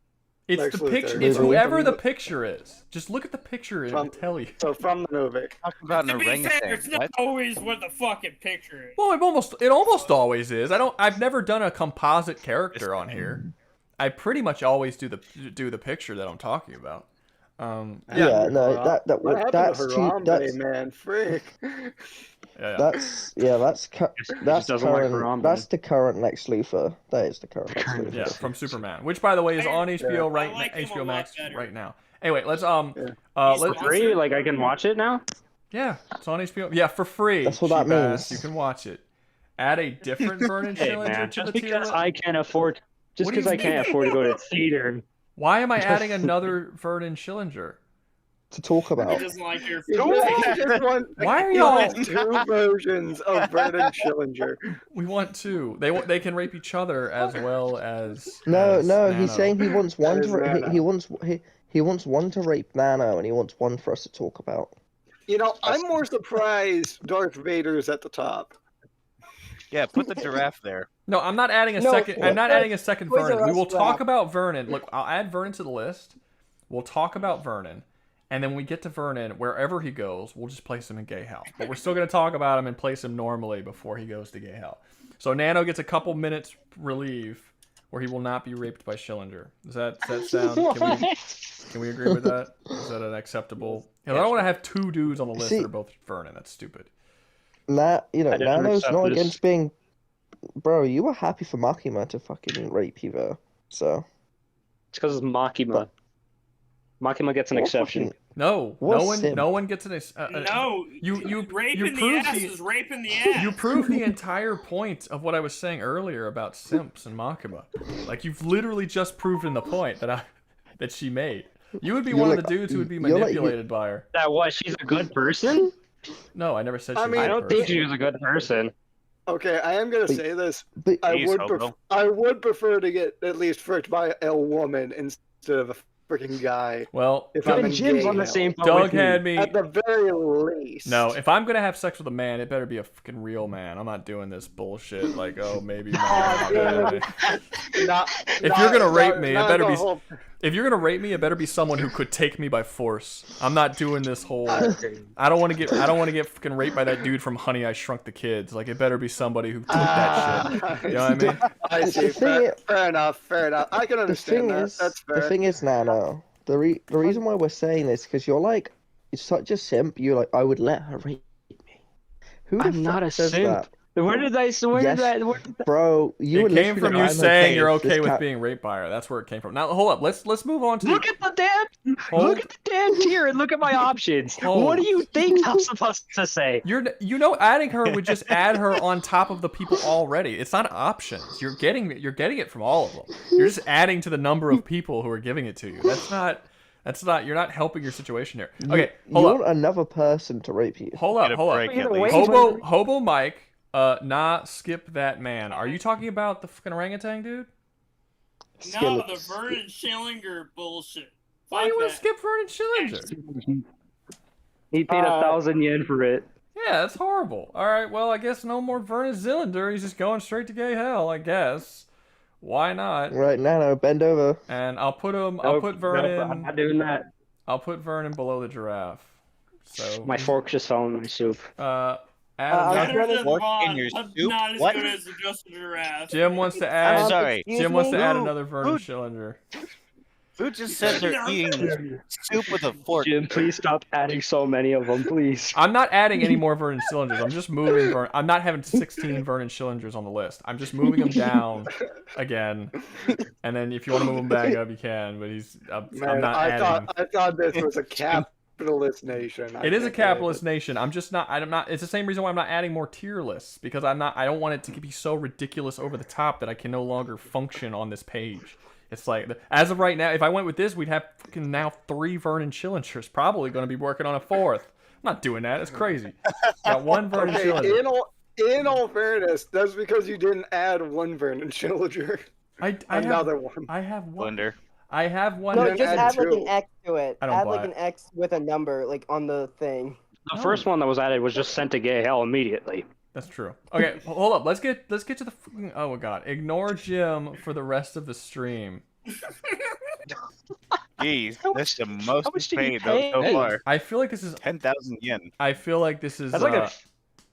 It's Lex the picture. Luthor. It's whoever the picture is. Just look at the picture and it'll tell you. So from the movie. Talk about an To be fair, orangutan. it's not always what the fucking picture is. Well, it almost always is. I've never done a composite character on here. I pretty much always do the picture that I'm talking about. No, What happened that's to too. Harambe, That's man? Frick. that's doesn't like current. Harambe. That's the current Lex Luthor. That is the current Lex Luthor. Yeah, from Superman, which by the way is on HBO HBO Max right now. Anyway, let's for free. Like I can watch it now. Yeah, it's on HBO. Yeah, for free. That's what that She-Bass. means. You can watch it. Add a different Vernon Hey Schillinger man, to just the tier because list. I can't afford, just What do you because I can't mean? afford to go to the theater. Why am I adding another Vernon Schillinger? To talk He about. doesn't like your Why are y'all? Two versions of Vernon Schillinger. We want two. They can rape each other as well as. No, as no. Nano. He's saying he wants one That is to. Nano. He wants one to rape Nano, and he wants one for us to talk about. You know, I'm more surprised Darth Vader's at the top. Yeah, put the giraffe there. No, I'm not adding a No, second. I'm not adding a second Toys Vernon. R We Us will talk wrap. about Vernon. Look, I'll add Vernon to the list. We'll talk about Vernon, and then when we get to Vernon, wherever he goes, we'll just place him in gay hell. But we're still gonna talk about him and place him normally before he goes to gay hell. So Nano gets a couple minutes relief where he will not be raped by Schillinger. Does that sound? Can we agree with that? Is that an acceptable? I don't want to have two dudes on the list that are both Vernon. That's stupid. Nano's accept not this. against being. Bro, you were happy for Makima to fucking rape you though. So. It's because it's Makima. Makima gets an exception. No, What no one gets an. No, you raping the proved ass is raping the ass. You proved the entire point of what I was saying earlier about simps and Makima. Like you've literally just proven the point that she made. You would be one of the dudes who would be manipulated by her. That what? She's a good person? No, I never said she I was mean, a I good don't think person. she was a good person. Okay, I am gonna say this. But I would prefer to get at least fricked by a woman instead of a freaking guy. Well, if I'm in Jim's gay on the hell. same boat Doug with me. had me. At the very least. No, if I'm gonna have sex with a man, it better be a fucking real man. I'm not doing this bullshit. Like, oh, maybe. If you're gonna rape me, it better be. If you're gonna rape me, it better be someone who could take me by force. I'm not doing this whole. I don't want to get fucking raped by that dude from Honey I Shrunk the Kids. Like, it better be somebody who took that shit. You know what I mean? I see. Fair enough. I can understand that. That's fair. The thing is, Nano, the reason why we're saying this because you're like, it's such a simp. You're like, I would let her rape me. Who the I'm not fuck a says simp. that? Where did I? Where Yes, did that? Bro, you were It came from literally you like, I'm saying you're with this okay with cat. being raped by her. That's where it came from. Now hold up. Let's move on to. Look at the damn tier and look at my options. What do you think I'm supposed to say? Adding her would just add her on top of the people already. It's not options. You're getting it from all of them. You're just adding to the number of people who are giving it to you. That's That's not. You're not helping your situation here. Okay, You hold up. want another person to rape you. Hold up. Hold up. Hobo Mike. Skip that man. Are you talking about the fucking orangutan dude? No, the Vernon Schillinger bullshit. Why do you want to skip Vernon Schillinger? He paid 1,000 yen for it. Yeah, that's horrible. All right, well, I guess no more Vernon Schillinger. He's just going straight to gay hell, I guess. Why not? Right, Nano, bend over. And I'll put him. I'll put Vernon. I'm not doing that. I'll put Vernon below the giraffe. So my fork's just all in my soup. Better than fork Vaughn, in your but soup? not as What? good as just a giraffe. Jim wants to add. I'm sorry. Jim wants to add another Vernon Schillinger. Who just said they're eating soup with a fork? Jim, please stop adding so many of them, please. I'm not adding any more Vernon Schillingers. I'm just moving. I'm not having 16 Vernon Schillingers on the list. I'm just moving them down again. And then if you want to move them back up, you can. But I'm not adding. I thought this was a capitalist nation. It is a capitalist nation. I'm not. It's the same reason why I'm not adding more tier lists, because I don't want it to be so ridiculous over the top that I can no longer function on this page. It's like, as of right now, if I went with this, we'd have fucking now 3 Vernon Schillingers. Probably going to be working on a 4th. I'm not doing that. It's crazy. Got 1 Vernon Schillinger. In all fairness, that's because you didn't add 1 Vernon Schillinger. Another one. I have 1. Wonder. I have 1. No, just add like an X to it. I don't Add buy like it. an X with a number, like on the thing. The first one that was added was just sent to gay hell immediately. That's true. Okay, hold up. Let's get to the freaking. Oh my god. Ignore Jim for the rest of the stream. Jeez, that's the most much did you paid though so pay? far. I feel like this is 10,000 yen. I feel like this is That's like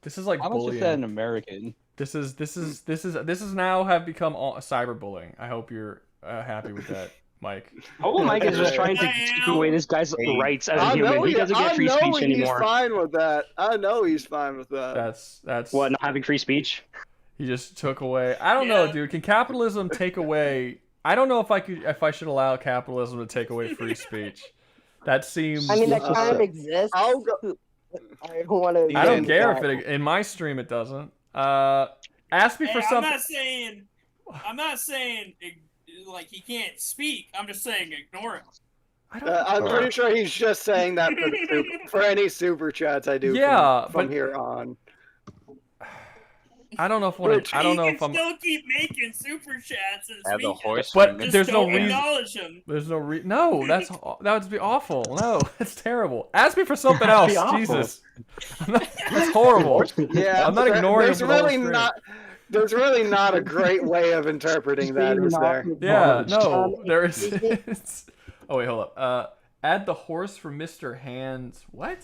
this is like How much bullying. is that in American? This is now have become cyberbullying. I hope you're happy with that, Mike. Oh, Mike is just trying to take away this guy's rights as a human. He doesn't get free speech anymore. He's fine with that. I know he's fine with that. That's what, not having free speech? He just took away. I don't know, dude. Can capitalism take away? I don't know if I should allow capitalism to take away free speech. That seems. I mean, that kind of exists. I don't want to. I don't care if it in my stream it doesn't. Ask me for something. I'm not saying like he can't speak. I'm just saying ignore him. I'm pretty sure he's just saying that for any super chats I do. From here on. I don't know if I don't know if I'm. Still keep making super chats and Add the horse. But just there's no don't reason. acknowledge him. There's no reason. No, that would be awful. No, that's terrible. Ask me for something else. Jesus, that's horrible. Yeah, I'm not ignoring. There's really not. There's really not a great way of interpreting that, is there? Yeah, no, there is. Oh wait, hold up. Add the horse for Mr. Hands. What?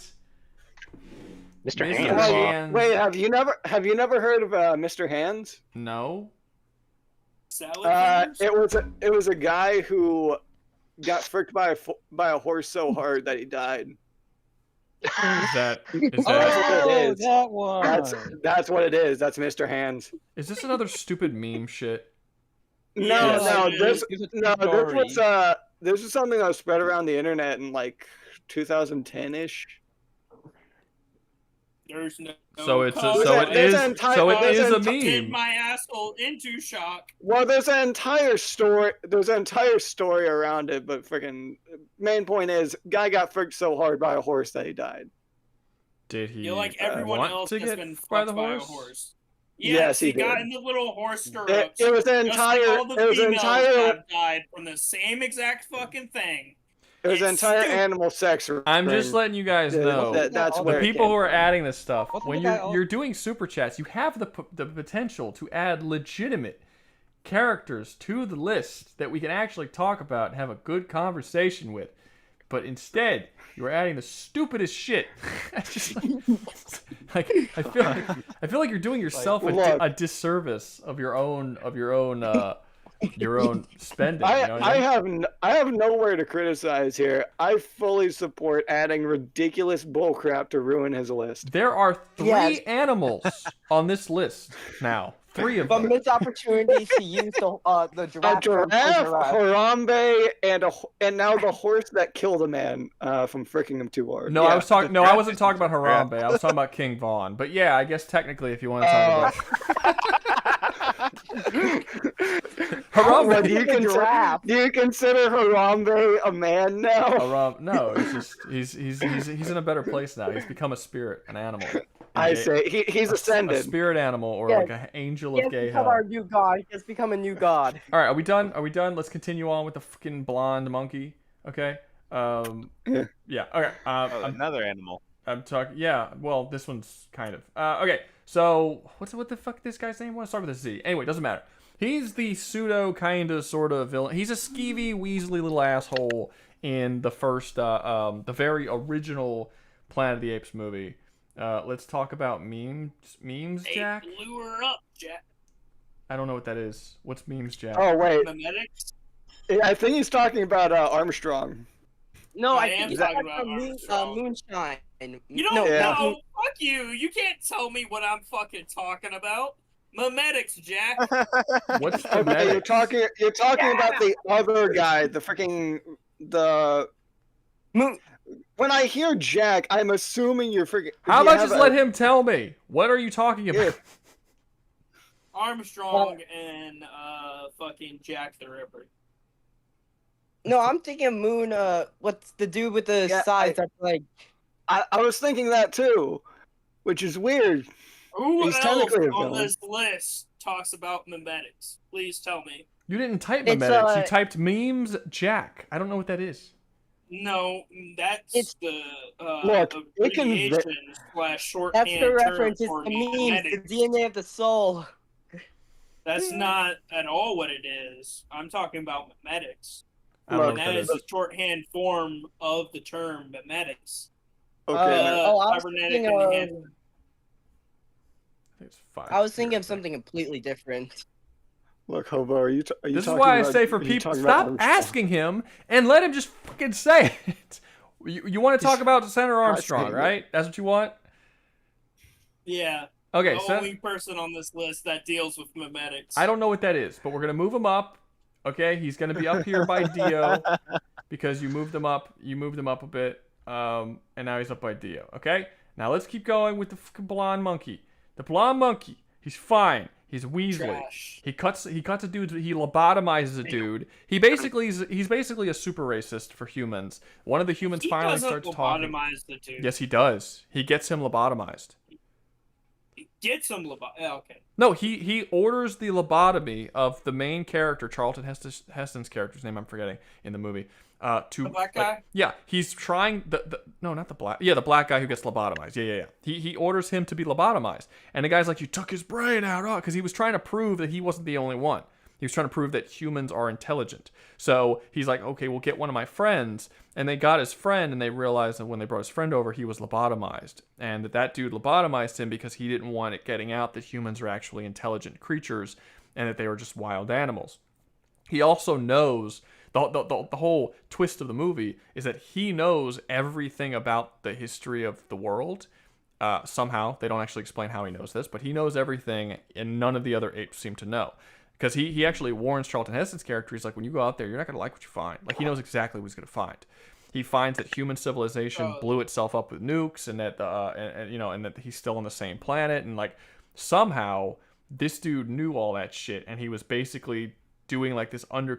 Mr. Hands. Wait, have you never heard of Mr. Hands? No. It was a guy who got fricked by a horse so hard that he died. Is that that one? That's what it is. That's Mr. Hands. Is this another stupid meme shit? No, this was something that was spread around the internet in like 2010-ish. There's no. So it is a meme. Get my asshole into shock. Well, there's an entire story. There's an entire story around it, but freaking main point is, guy got fricked so hard by a horse that he died. Did he? You're like everyone want else to has get been by fucked the by a horse? horse. Yes, he got did. in the little horse stirrups. It was an just like entire. all the It was an females entire. have died from the same exact fucking thing. It was an entire animal sex. I'm just letting you guys know. That's the where people who are adding this stuff. What's When the guy you're doing super chats, you have the potential to add legitimate characters to the list that we can actually talk about and have a good conversation with. But instead, you are adding the stupidest shit. I feel like you're doing yourself a disservice of your own spending. I have nowhere to criticize here. I fully support adding ridiculous bullcrap to ruin his list. There are 3 animals on this list now. 3 of them. But missed opportunities to use the giraffe. A giraffe, Harambe, and now the horse that killed a man from fricking him too hard. No, I wasn't talking about Harambe. I was talking about King Vaughn. But yeah, I guess technically, if you want to talk about What, do you consider Harambe a man now? No, it's just he's in a better place now. He's become a spirit, an animal. I say he's ascended. A spirit animal, or like an angel He of has gay become hell. our new god. He has become a new god. All right, are we done? Are we done? Let's continue on with the fucking blonde monkey. Okay. Yeah. Okay. Another animal. I'm talking. Yeah. Well, this one's kind of. Okay. So what the fuck this guy's name was? Start with a Z. Anyway, doesn't matter. He's the pseudo kind of sort of villain. He's a skeevy, weaselly little asshole in the first, the very original Planet of the Apes movie. Let's talk about memes, Jack. They blew her up, Jack. I don't know what that is. What's memes, Jack? Oh wait, Memetics? I think he's talking about Armstrong. No, I I am think he's talking talking about Armstrong. Moonshine. You don't know. Fuck you. You can't tell me what I'm fucking talking about. Memetics, Jack. What's Okay, you're talking about the other guy, the freaking When I hear Jack, I'm assuming you're freaking. How about just let him tell me? What are you talking about? Armstrong and fucking Jack the Ripper. No, I'm thinking Moon. What's the dude with the sides? That's like. I was thinking that too, which is weird. Who He's else technically a on villain. this list talks about memetics? Please tell me. You didn't type It's, memetics. You typed memes, Jack. I don't know what that is. No, that's the Look, it can. abbreviation / That's shorthand the term reference. It's for the memes, memetics. the DNA of the soul. That's not at all what it is. I'm talking about memetics. I don't know And what that that is is. a shorthand form of the term memetics. Okay. I was Cybernetic thinking of. enhancement. It's fine. I was thinking of something completely different. Look, Hobo, are you This is talking why I about- say for are you people, talking about stop Armstrong? asking him and let him just fucking say it. You want to talk about Senator Armstrong, saying it. right? That's what you want? Yeah. Okay, The so only person on this list that deals with memetics. I don't know what that is, but we're going to move him up. Okay, he's going to be up here by Dio because you moved him up. You moved him up a bit, and now he's up by Dio. Okay, now let's keep going with the fucking blonde monkey. The blonde monkey, he's fine. He's Weasley. Trash. He cuts a dude. He lobotomizes a dude. He's basically a super racist for humans. One of the humans He finally doesn't starts talking. lobotomize the dude. Yes, he does. He gets him lobotomized. He gets some okay. No, he orders the lobotomy of the main character, Charlton Heston's character's name I'm forgetting in the movie. To The black guy? Yeah, he's trying no, not the black. Yeah, the black guy who gets lobotomized. Yeah. He orders him to be lobotomized, and the guy's like, "You took his brain out," because he was trying to prove that he wasn't the only one. He was trying to prove that humans are intelligent. So he's like, "Okay, we'll get one of my friends," and they got his friend, and they realized that when they brought his friend over, he was lobotomized, and that dude lobotomized him because he didn't want it getting out that humans are actually intelligent creatures, and that they were just wild animals. He also knows. The whole twist of the movie is that he knows everything about the history of the world. Somehow, they don't actually explain how he knows this, but he knows everything, and none of the other apes seem to know. Because he actually warns Charlton Heston's character, he's like, when you go out there, you're not going to like what you find. Like, he knows exactly what he's going to find. He finds that human civilization blew itself up with nukes, and that and that he's still on the same planet, and like somehow this dude knew all that shit, and he was basically doing like this not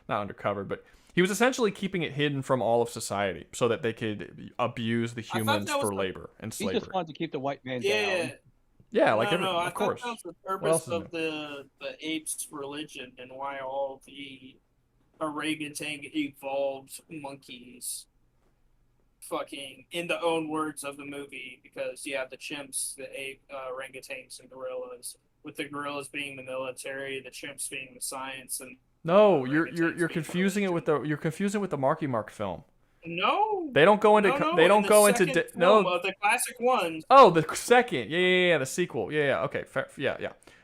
undercover, but he was essentially keeping it hidden from all of society so that they could abuse the humans for labor and He slavery. just wanted to keep the white man Yeah. down. Yeah, like I of course. thought that was the What else purpose is of the apes' religion and why all the orangutan evolved monkeys, fucking in the own words of the movie, because you have the chimps, the ape, orangutans, and gorillas. With the gorillas being the military, the chimps being the science, and No, you're confusing it with the Marky Mark film. no, They don't go into they don't go into of the classic ones. Oh, the second, yeah, the sequel, yeah, okay, fair, yeah.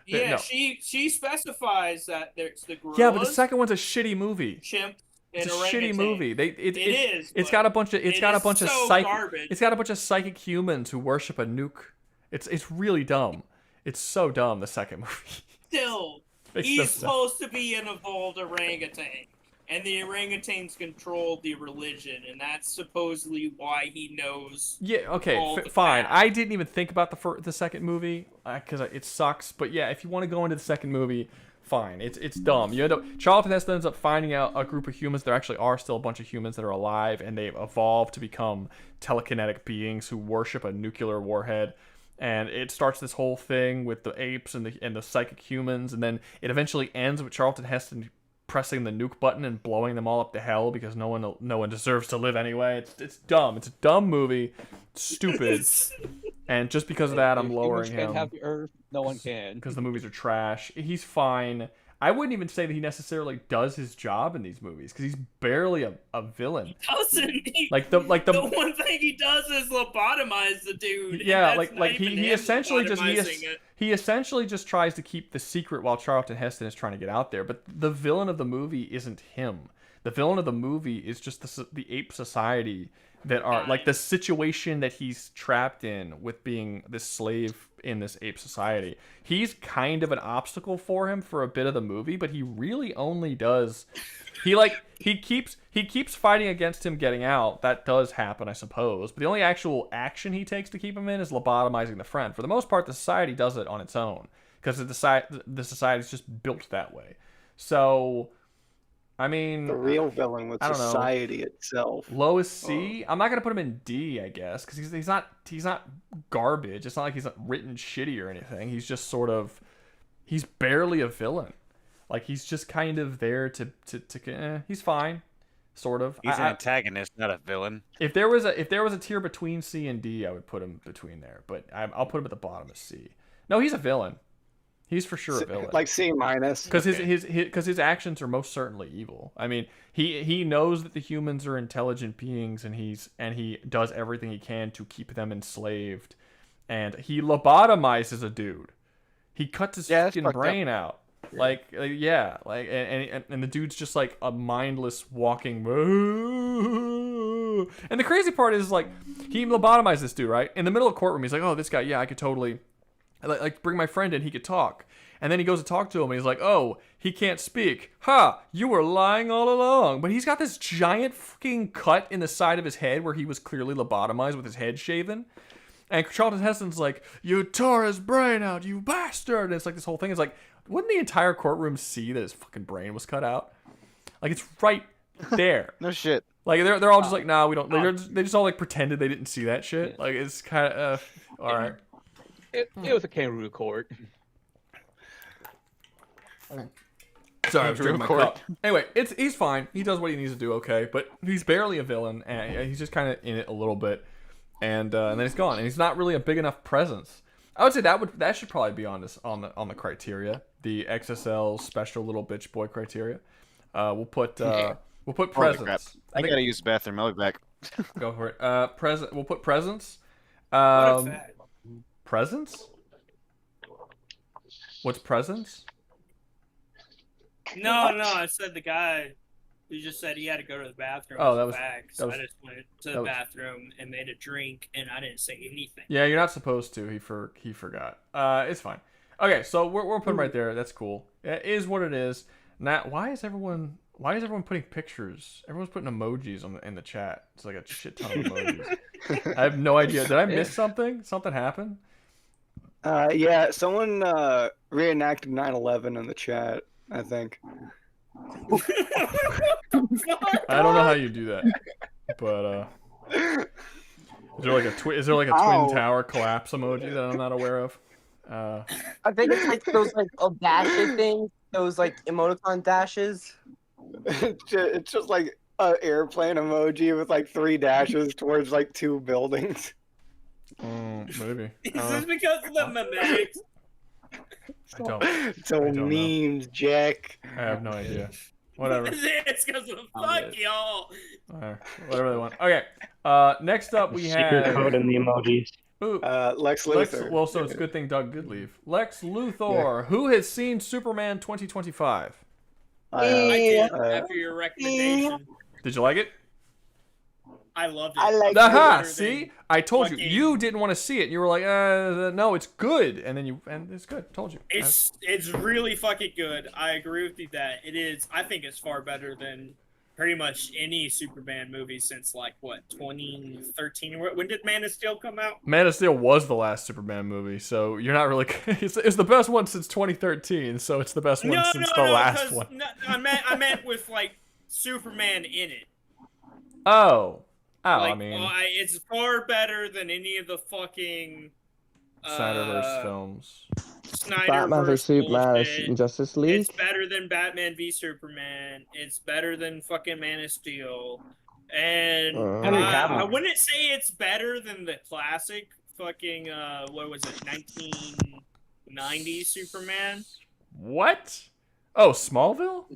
Yeah, No. she specifies that there's the gorillas. Yeah, but the second one's a shitty movie. Chimp. It's and a shitty orangutan. movie. It's It's got a bunch of garbage. It's got a bunch of psychic humans who worship a nuke. It's really dumb. It's so dumb. The second movie. Still, Makes he's no sense. supposed to be an evolved orangutan, and the orangutans control the religion, and that's supposedly why he knows. Yeah. Okay. all the Fine. facts. I didn't even think about the second movie because it sucks. But yeah, if you want to go into the second movie, fine. It's dumb. You end up Charlton Heston ends up finding out a group of humans. There actually are still a bunch of humans that are alive, and they've evolved to become telekinetic beings who worship a nuclear warhead. And it starts this whole thing with the apes and the psychic humans, and then it eventually ends with Charlton Heston pressing the nuke button and blowing them all up to hell because no one deserves to live anyway. It's dumb. It's a dumb movie. Stupid. And just because of that, I'm lowering him. Can't have the Earth. No one can. Because the movies are trash. He's fine. I wouldn't even say that he necessarily does his job in these movies because he's barely a villain. He doesn't. The one thing he does is lobotomize the dude. Yeah, he essentially just tries to keep the secret while Charlton Heston is trying to get out there. But the villain of the movie isn't him. The villain of the movie is just the ape society that are like the situation that he's trapped in with being this slave in this ape society. He's kind of an obstacle for him for a bit of the movie, but he really only does he keeps fighting against him getting out. That does happen, I suppose, but the only actual action he takes to keep him in is lobotomizing the friend. For the most part, the society does it on its own because the society's just built that way. So I mean, the real villain with society itself. Lowest C. I'm not gonna put him in D, I guess, because he's not garbage. It's not like he's written shitty or anything. He's just sort of, he's barely a villain. Like he's just kind of there he's fine, sort of. He's an antagonist, not a villain. If there was a tier between C and D, I would put him between there. But I'll put him at the bottom of C. No, he's a villain. He's for sure a villain. Like C-, because his actions are most certainly evil. I mean, he knows that the humans are intelligent beings, and he does everything he can to keep them enslaved. And he lobotomizes a dude. He cuts his fucking brain out. And the dude's just like a mindless walking. And the crazy part is like he lobotomized this dude right in the middle of the courtroom. He's like, oh, this guy, yeah, I could totally. Like bring my friend in, he could talk. And then he goes to talk to him, and he's like, oh, he can't speak. Ha! You were lying all along. But he's got this giant fucking cut in the side of his head where he was clearly lobotomized with his head shaven. And Charlton Heston's like, you tore his brain out, you bastard! And it's like this whole thing is like, wouldn't the entire courtroom see that his fucking brain was cut out? Like, it's right there. No shit. Like, they're all just like, nah, we don't. They just all like pretended they didn't see that shit. Like, it's kind of, all right. It was a kangaroo court. Sorry, I was drinking my cup. Anyway, he's fine. He does what he needs to do, okay. But he's barely a villain, and he's just kind of in it a little bit, and then he's gone. And he's not really a big enough presence. I would say that should probably be on the criteria, the XSL special little bitch boy criteria. We'll put presence. I gotta use the bathroom. I'll be back. Go for it. We'll put presence. Presence? What's presence? No, I said the guy who just said he had to go to the bathroom. Oh, that was back. So I just went to the bathroom and made a drink, and I didn't say anything. Yeah, you're not supposed to. He forgot. It's fine. Okay, so we're putting right there. That's cool. It is what it is. Now, why is everyone putting pictures? Everyone's putting emojis in the chat. It's like a shit ton of emojis. I have no idea. Did I miss something? Something happened? Yeah, someone reenacted 9/11 in the chat, I think. I don't know how you do that, but is there like a twin tower collapse emoji that I'm not aware of? I think it's like those like dashes things, those like emoticon dashes. It's just like an airplane emoji with like 3 dashes towards like 2 buildings. Maybe. Is this because of the memetics? So memes, Jack. I have no idea. Whatever. It's because of fuck y'all. Whatever they want. Okay. Next up we have secret code in the emojis. Ooh, Lex Luthor. Well, so it's a good thing Doug did leave. Lex Luthor, who has seen Superman 2025? I did after your recommendation. Did you like it? I loved it. I like it. See? I told you. You didn't want to see it. You were like, no, it's good. And then it's good. Told you. It's really fucking good. I agree with you that it is. I think it's far better than pretty much any Superman movie since like what 2013. When did Man of Steel come out? Man of Steel was the last Superman movie, so you're not really. It's the best one since 2013, so it's the best one since the last one. No, I meant with like Superman in it. Oh, Like, I mean, it's far better than any of the fucking Snyderverse films. Batman v Superman and Justice League. It's better than Batman v Superman. It's better than fucking Man of Steel. And I wouldn't say it's better than the classic fucking what was it, 1990 Superman. What? Oh, Smallville?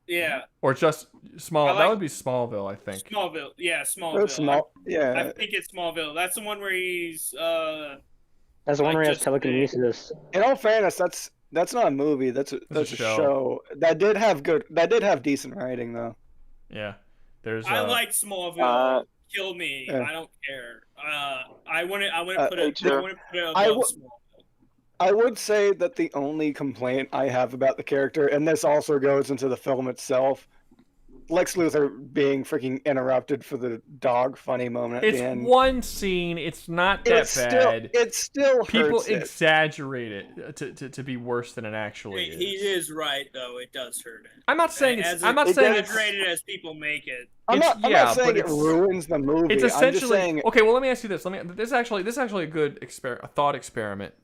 Yeah. Or just that would be Smallville, I think. Smallville, yeah, Smallville. Yeah. I think it's Smallville. That's the one where he's That's the one where he has telekinesis. In all fairness, that's not a movie. That's a show. That did have decent writing though. Yeah. There's I like Smallville. Kill me. I don't care. I want to put it above Smallville. I would say that the only complaint I have about the character, and this also goes into the film itself, Lex Luthor being freaking interrupted for the dog funny moment at the end. It's one scene. It's not that bad. It still people hurts it. exaggerate it to be worse than it actually is. He is right though. It does hurt it. I'm not saying it's. I'm not as saying exaggerated as people make it. I'm not saying it ruins the movie. It's essentially I'm just saying, okay. Well, let me ask you this. This is actually a good a thought experiment.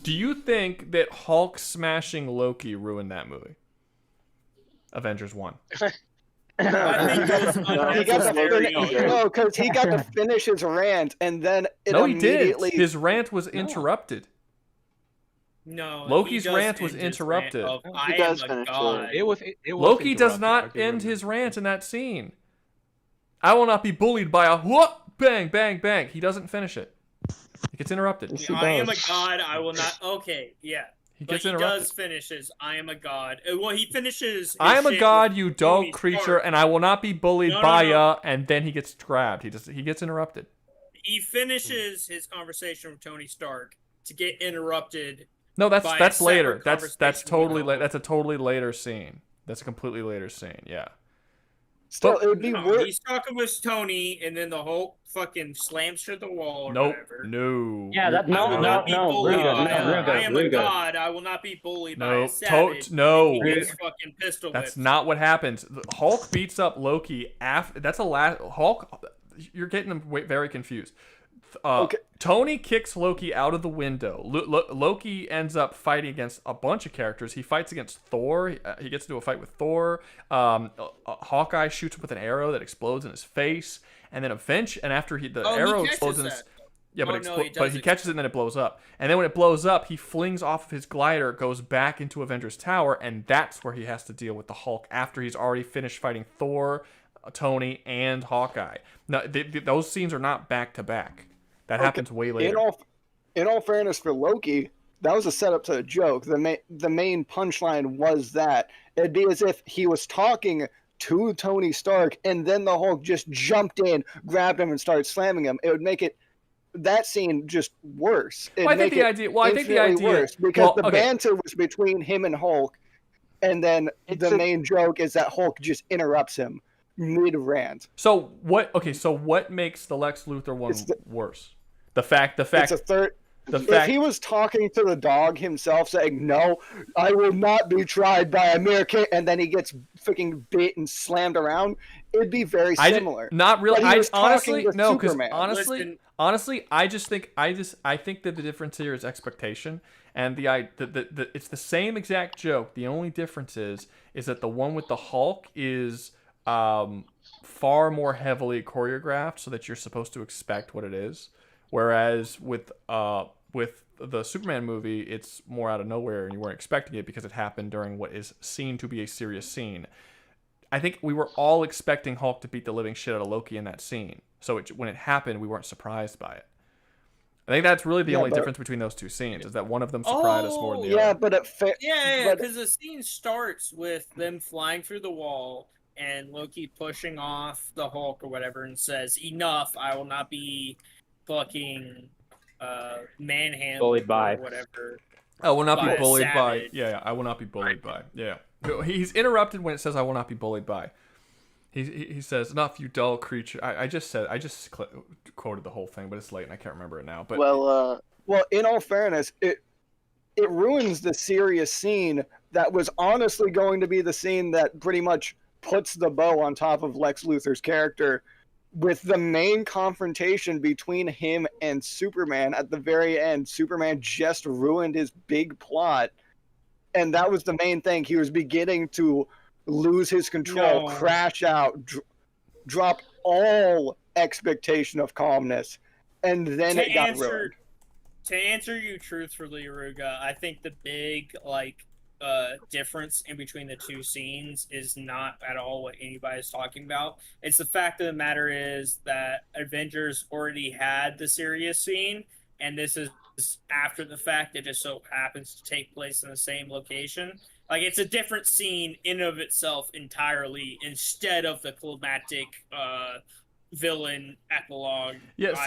Do you think that Hulk smashing Loki ruined that movie? Avengers 1. I think it was unnecessary. No, because he got to finish his rant, and then it immediately... His rant was interrupted. No, Loki's rant was interrupted. I am a god. Loki does not end his rant in that scene. I will not be bullied by a whoop, bang, bang, bang. He doesn't finish it. He gets interrupted. I am a god. I will not. Okay, yeah. He gets but interrupted. He does finish his I am a god. Well, he finishes. His I am a shit god, with you dog Tony creature, Stark. and I will not be bullied No, by no. ya. And then he gets grabbed. He gets interrupted. He finishes his conversation with Tony Stark to get interrupted. No, by a that's separate later. That's conversation totally with Hulk. that's a totally later scene. That's a completely later scene. Yeah. Still, it would be No, weird. he's talking with Tony, and then the Hulk fucking slams through the wall or Nope. whatever. No. Yeah, that I will not be bullied by I am a Ruga. god. I will not be bullied by a No. savage. No. He gets fucking pistol That's whipped. not what happens. The Hulk beats up Loki after. That's a last Hulk. You're getting them very confused. Tony kicks Loki out of the window. Loki ends up fighting against a bunch of characters. He fights against Thor. He gets into a fight with Thor. Hawkeye shoots him with an arrow that explodes in his face, and then after the arrow explodes in his. Yeah, but he catches it and then it blows up. And then when it blows up, he flings off of his glider, goes back into Avengers Tower, and that's where he has to deal with the Hulk after he's already finished fighting Thor, Tony, and Hawkeye. Now, those scenes are not back to back. That happens way later. In all fairness for Loki, that was a setup to a joke. The main punchline was that it'd be as if he was talking to Tony Stark, and then the Hulk just jumped in, grabbed him, and started slamming him. It would make that scene just worse. I think the idea. Worse because the banter was between him and Hulk, and then main joke is that Hulk just interrupts him mid-rant. So what? Okay, so what makes the Lex Luthor one worse? The fact. It's a third. If he was talking to the dog himself, saying, "No, I will not be tried by a mere kid," and then he gets freaking bit and slammed around, it'd be very similar. Not really. But he was Honestly, talking with no, because Superman. honestly, I think that the difference here is expectation, and it's the same exact joke. The only difference is that the one with the Hulk is far more heavily choreographed, so that you're supposed to expect what it is. Whereas with the Superman movie, it's more out of nowhere, and you weren't expecting it because it happened during what is seen to be a serious scene. I think we were all expecting Hulk to beat the living shit out of Loki in that scene. So when it happened, we weren't surprised by it. I think that's really the only difference between those two scenes, is that one of them surprised us more than the other. But because the scene starts with them flying through the wall and Loki pushing off the Hulk or whatever and says, "Enough! I will not be fucking manhandled bullied by or whatever." I will not by be a bullied by. savage. Yeah, I will not be bullied by. Yeah. He's interrupted when it says I will not be bullied by. He says, "Not you dull creature." I just quoted the whole thing, but it's late and I can't remember it now. But well, in all fairness, it ruins the serious scene that was honestly going to be the scene that pretty much puts the bow on top of Lex Luthor's character, with the main confrontation between him and Superman at the very end. Superman just ruined his big plot, and that was the main thing. He was beginning to lose his control, crash out, drop all expectation of calmness, and then it got ruined. To answer you truthfully, Rouga, I think the big difference in between the two scenes is not at all what anybody's talking about. It's the fact of the matter is that Avengers already had the serious scene, and this is after the fact. It just so happens to take place in the same location. Like, it's a different scene in of itself entirely, instead of the climactic villain epilogue. Yes,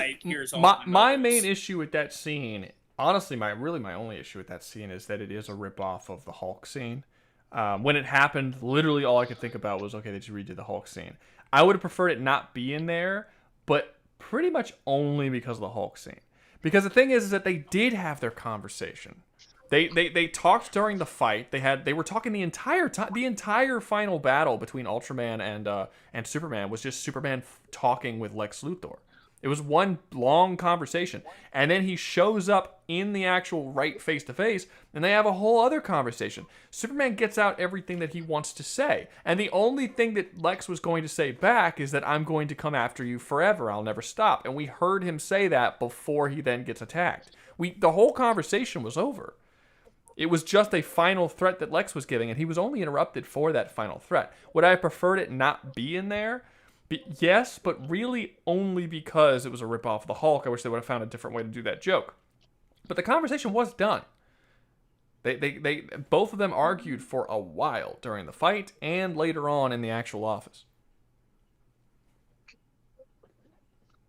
my main issue with that scene, honestly, my only issue with that scene is that it is a ripoff of the Hulk scene. When it happened, literally all I could think about was, okay, they just redid the Hulk scene. I would have preferred it not be in there, but pretty much only because of the Hulk scene. Because the thing is that they did have their conversation. They talked during the fight. They were talking the entire time. The entire final battle between Ultraman and Superman was just Superman talking with Lex Luthor. It was one long conversation, and then he shows up in the actual right face to face, and they have a whole other conversation. Superman gets out everything that he wants to say, and the only thing that Lex was going to say back is that I'm going to come after you forever. I'll never stop. And we heard him say that before he then gets attacked. The whole conversation was over. It was just a final threat that Lex was giving, and he was only interrupted for that final threat. Would I have preferred it not be in there? Yes, but really only because it was a ripoff of the Hulk. I wish they would have found a different way to do that joke. But the conversation was done. They both of them argued for a while during the fight and later on in the actual office.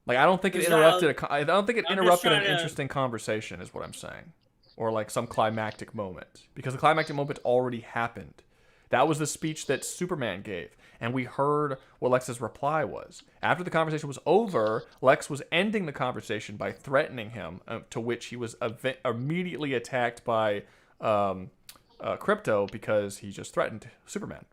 Like, I don't think it interrupted an interesting conversation, is what I'm saying. Or like some climactic moment, because the climactic moment already happened. That was the speech that Superman gave, and we heard what Lex's reply was. After the conversation was over, Lex was ending the conversation by threatening him, to which he was immediately attacked by Crypto, because he just threatened Superman.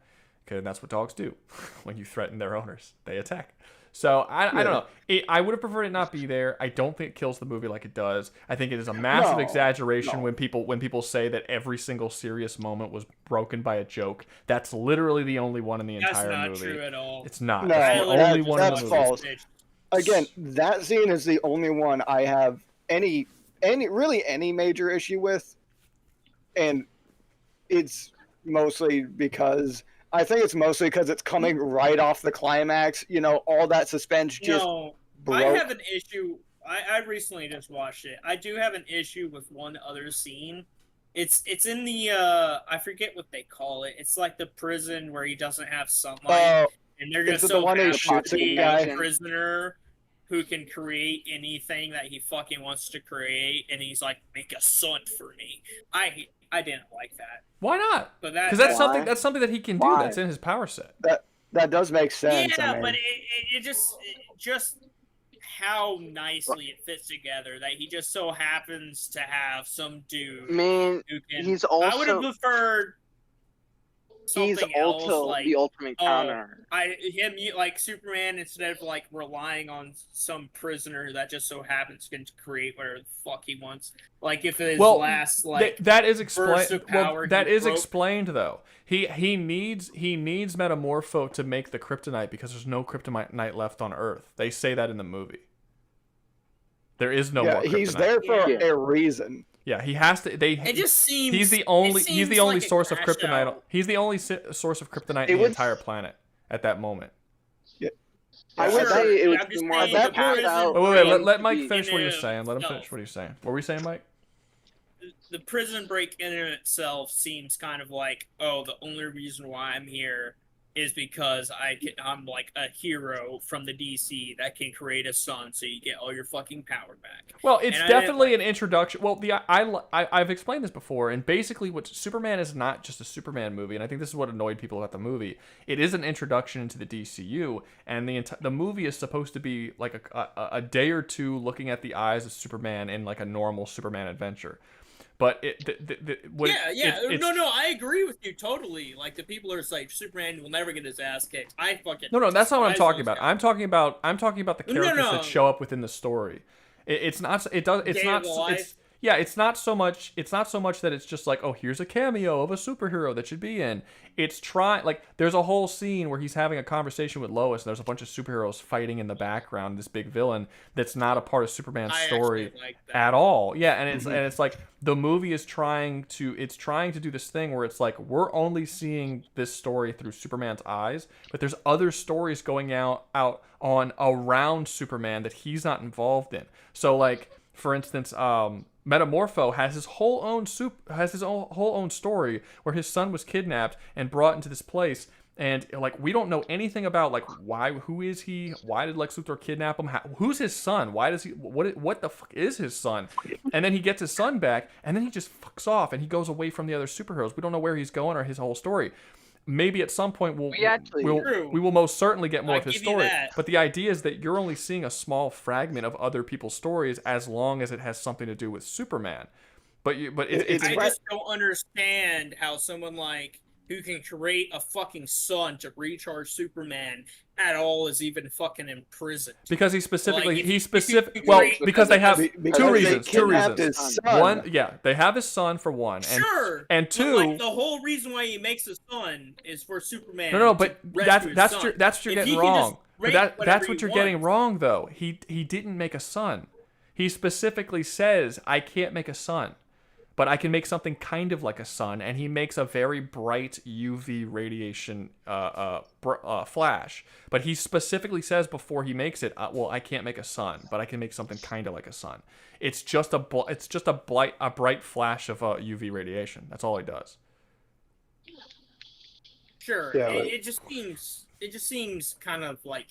Okay, and that's what dogs do. When you threaten their owners, they attack. So, I don't know. I would have preferred it not be there. I don't think it kills the movie like it does. I think it is a massive exaggeration when people say that every single serious moment was broken by a joke. That's literally the only one in the entire movie. That's not true at all. It's not. No, that's the only one in the movie. False. Again, that scene is the only one I have any major issue with, and it's mostly because it's coming right off the climax. You know, all that suspense just broke. I have an issue. I recently just watched it. I do have an issue with one other scene. It's in the I forget what they call it. It's like the prison where he doesn't have sunlight, and they're just so happy to be a prisoner who can create anything that he fucking wants to create, and he's like, make a sun for me. I didn't like that. Why not? Because that's something that he can do. That's in his power set. That does make sense. Yeah, but it just how nicely it fits together that he just so happens to have some dude. I mean, who can, he's also. I would have preferred. He's also like, the ultimate counter. Like Superman, instead of like relying on some prisoner that just so happens to create whatever the fuck he wants. Like if his last that is explained. Burst of power, that is explained though. He needs Metamorpho to make the kryptonite because there's no kryptonite left on Earth. They say that in the movie. There is no more kryptonite. He's there for a reason. Yeah, he has to. It just seems he's the only like source of kryptonite. He's the only source of kryptonite in the entire planet at that moment. Yeah, I would say it was more that Wait, let Mike finish what he was saying. Let him finish what he's saying. What were you saying, Mike? The prison break in itself seems kind of like, oh, the only reason why I'm here is because I'm like a hero from the DC that can create a sun, so you get all your fucking power back. Well, it's And definitely an introduction. Well, I've explained this before, and basically, what Superman is not just a Superman movie, and I think this is what annoyed people about the movie. It is an introduction into the DCU, and the movie is supposed to be like a day or two looking at the eyes of Superman in like a normal Superman adventure. But no, I agree with you totally. Like the people are like, Superman will never get his ass kicked. I fucking no, that's not what I'm despise talking those about. guys. I'm talking about the characters that show up within the story. It's not so much that it's just like, oh, here's a cameo of a superhero that should be in. It's like there's a whole scene where he's having a conversation with Lois, and there's a bunch of superheroes fighting in the background, this big villain that's not a part of Superman's story at all. Yeah, and it's like the movie is trying to do this thing where it's like we're only seeing this story through Superman's eyes, but there's other stories going out on around Superman that he's not involved in. So like, for instance, Metamorpho has his whole own story where his son was kidnapped and brought into this place, and like we don't know anything about like who is he? Why did Lex Luthor kidnap him? Who's his son? Why does he? What the fuck is his son? And then he gets his son back, and then he just fucks off and he goes away from the other superheroes. We don't know where he's going or his whole story. Maybe at some point we will most certainly get more of his story. But the idea is that you're only seeing a small fragment of other people's stories as long as it has something to do with Superman. I just don't understand how someone like who can create a fucking sun to recharge Superman at all is even fucking imprisoned. Because because they have two reasons. One, they have his son for one, and two. But like the whole reason why he makes a son is for Superman. No, but that's what you're getting wrong. But that's what you're getting wrong, though. He didn't make a son. He specifically says, "I can't make a son, but I can make something kind of like a sun," and he makes a very bright UV radiation flash. But he specifically says before he makes it, "Well, I can't make a sun, but I can make something kind of like a sun." It's just a bright flash of UV radiation. That's all he does. Sure, Yeah, it just seems kind of like,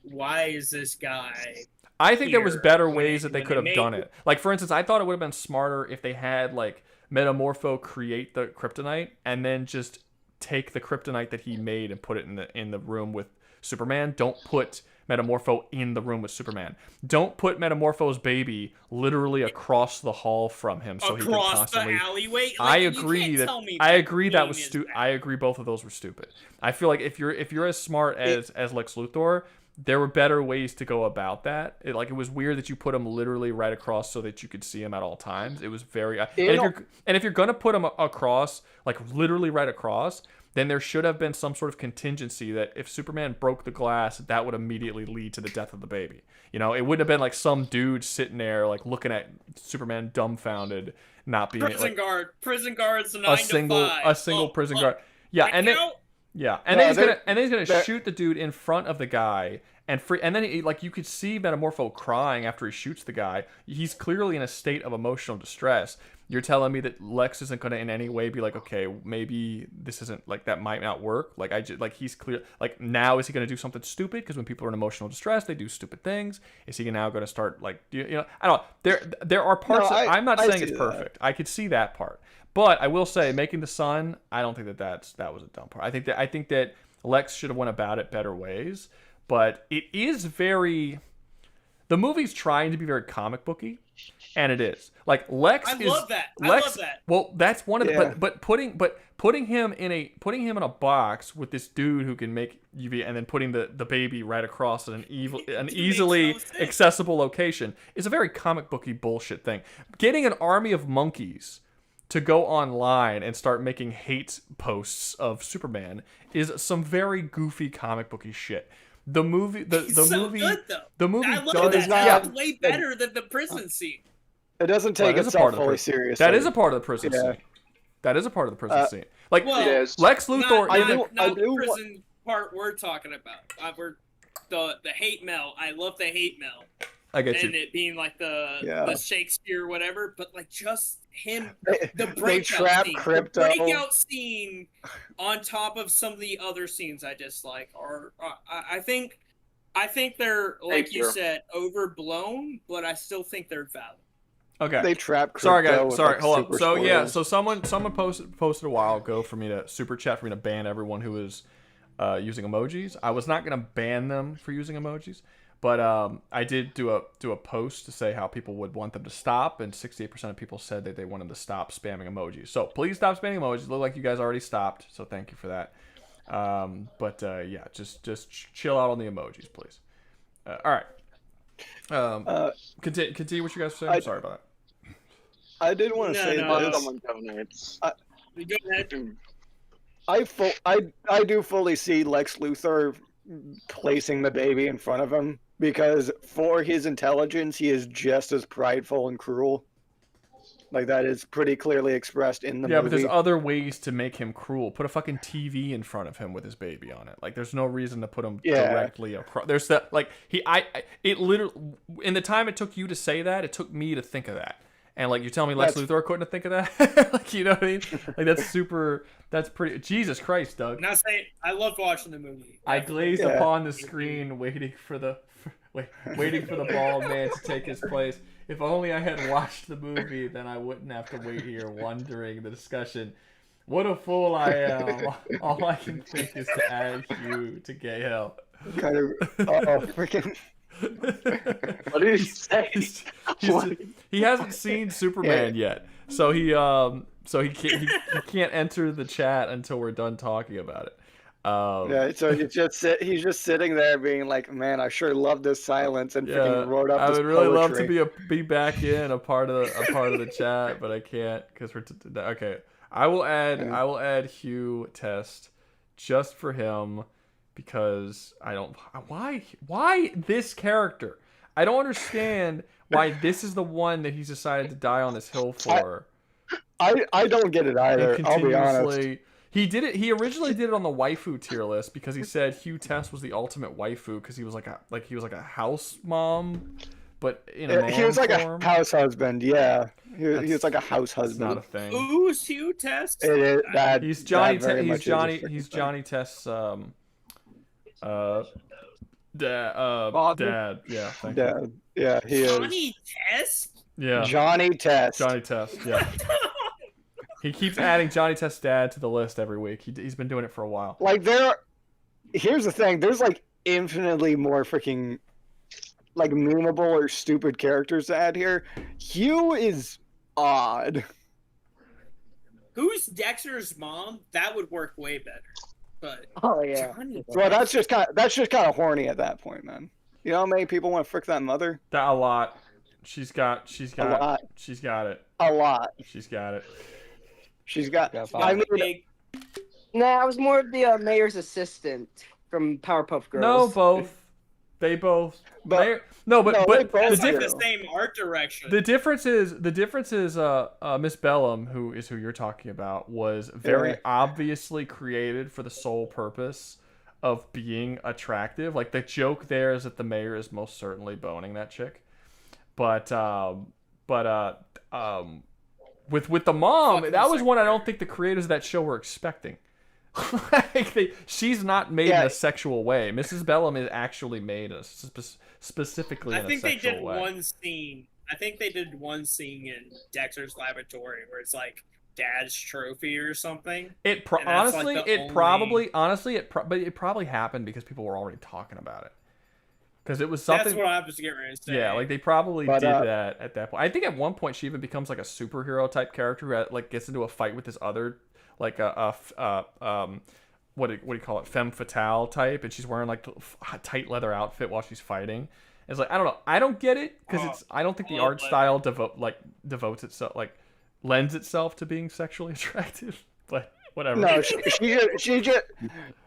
why is this guy? I think there was better ways that they could have done it. Like, for instance, I thought it would have been smarter if they had, like, Metamorpho create the kryptonite and then just take the kryptonite that he made and put it in the room with Superman. Don't put Metamorpho in the room with Superman. Don't put Metamorpho's baby literally across the hall from him so he can constantly... the alleyway? Like, I agree that was stupid. I agree both of those were stupid. I feel like if you're as smart as Lex Luthor, there were better ways to go about that. It was weird that you put him literally right across so that you could see him at all times. It was very... And if you're going to put him across, like literally right across, then there should have been some sort of contingency that if Superman broke the glass, that would immediately lead to the death of the baby. You know, it wouldn't have been like some dude sitting there like looking at Superman dumbfounded, not being... Prison guard's 9 to 5. A single prison guard. Yeah, and then... Yeah, and then he's gonna shoot the dude in front of the guy, and then you could see Metamorpho crying after he shoots the guy. He's clearly in a state of emotional distress. You're telling me that Lex isn't gonna in any way be like, okay, maybe this isn't like that might not work. He's clear. Like now, is he gonna do something stupid? Because when people are in emotional distress, they do stupid things. Is he now gonna start like I don't know. There are parts. I'm not saying it's perfect. I could see that part. But I will say, making the sun, I don't think that was a dumb part. I think that Lex should have went about it better ways. But it is very... The movie's trying to be very comic booky, and it is. Like Lex is... love that. I love that. Well, that's one of the... But putting him in a box with this dude who can make UV, and then putting the baby right across an easily accessible location is a very comic booky bullshit thing. Getting an army of monkeys to go online and start making hate posts of Superman is some very goofy comic booky shit. The movie, the movie, good, though. the movie I love does that. That's way better than the prison scene. It doesn't take itself fully seriously. That is a part of the prison scene. That is a part of the prison scene. Like Lex Luthor. Not the prison part we're talking about. The hate mail. I love the hate mail. I get you. And it being like the Shakespeare or whatever, but like just him, They breakout trap scene, Crypto. the breakout scene on top of some of the other scenes I dislike are, I think they're, like Thank you you. said, overblown, but I still think they're valid. Okay. They trap Crypto. Sorry, guys. with, Sorry. like, Hold up. super So yeah. squirrels. So someone posted a while ago for me to super chat for me to ban everyone who is using emojis. I was not gonna ban them for using emojis, but I did do a post to say how people would want them to stop, and 68% of people said that they wanted to stop spamming emojis. So please stop spamming emojis. It looked like you guys already stopped, so thank you for that. Yeah, just chill out on the emojis, please. All right. Continue what you guys were saying. I'm sorry about that. I did want to say this. Someone donates. Go ahead. I do fully see Lex Luthor placing the baby in front of him, because for his intelligence, he is just as prideful and cruel. Like, that is pretty clearly expressed in the movie. Yeah, but there's other ways to make him cruel. Put a fucking TV in front of him with his baby on it. Like, there's no reason to put him directly across. There's that, like, it literally, in the time it took you to say that, it took me to think of that. And, like, you're telling me Lex Luthor couldn't think of that? Like, you know what I mean? Like, that's pretty, Jesus Christ, Doug. Not saying, I loved watching the movie. I glazed upon the screen waiting for the bald man to take his place. If only I had watched the movie, then I wouldn't have to wait here wondering the discussion. What a fool I am. All I can think is to add you to gay hell. Kind of, freaking. What did he say? He hasn't seen Superman yet, so he can't enter the chat until we're done talking about it. Yeah, so he's just sitting there being like, man, I sure love this silence, and freaking wrote up I this would really love poetry. to be back in a part of the chat, but I can't because we're okay. I will add Hugh Test just for him because I don't why this character. I don't understand why this is the one that he's decided to die on this hill for. I don't get it either. I'll be honest. He did it. He originally did it on the waifu tier list because he said Hugh Test was the ultimate waifu because he was like a house mom, but in a man he was like form. a house husband. Yeah, he was like a house husband. Not a thing. Who's Hugh Test? It is that. He's Johnny. He's Johnny Test's dad. Yeah. Thank you. Yeah, he is. Johnny Test. Yeah. Johnny Test. Johnny Test. Yeah. He keeps adding Johnny Test's dad to the list every week. He's been doing it for a while. Like here's the thing. There's like infinitely more freaking like memeable or stupid characters to add here. Hugh is odd. Who's Dexter's mom? That would work way better. But Johnny Well, that's just kind of horny at that point, man. You know how many people want to frick that mother? A lot. She's got it. A lot. She's got it. She's got. I mean, nah, I was more of the mayor's assistant from Powerpuff Girls. No, both. They both. But that's like the same art direction. The difference is Miss Bellum, who you're talking about, was very obviously created for the sole purpose of being attractive. Like the joke there is that the mayor is most certainly boning that chick, but with the mom, that was one I don't think the creators of that show were expecting. Like she's not made in a sexual way. Mrs. Bellum is actually made specifically in a sexual way. I think they did one scene. I think they did one scene in Dexter's laboratory where it's like dad's trophy or something. It probably happened because people were already talking about it. Because it was something. That's what I was getting ready to say. Yeah, like they probably did that at that point. I think at one point she even becomes like a superhero type character who like gets into a fight with this other like what do you call it, femme fatale type, and she's wearing like a tight leather outfit while she's fighting. It's like I don't know, I don't get it because I don't think the art style devotes itself lends itself to being sexually attractive. But whatever. No, she just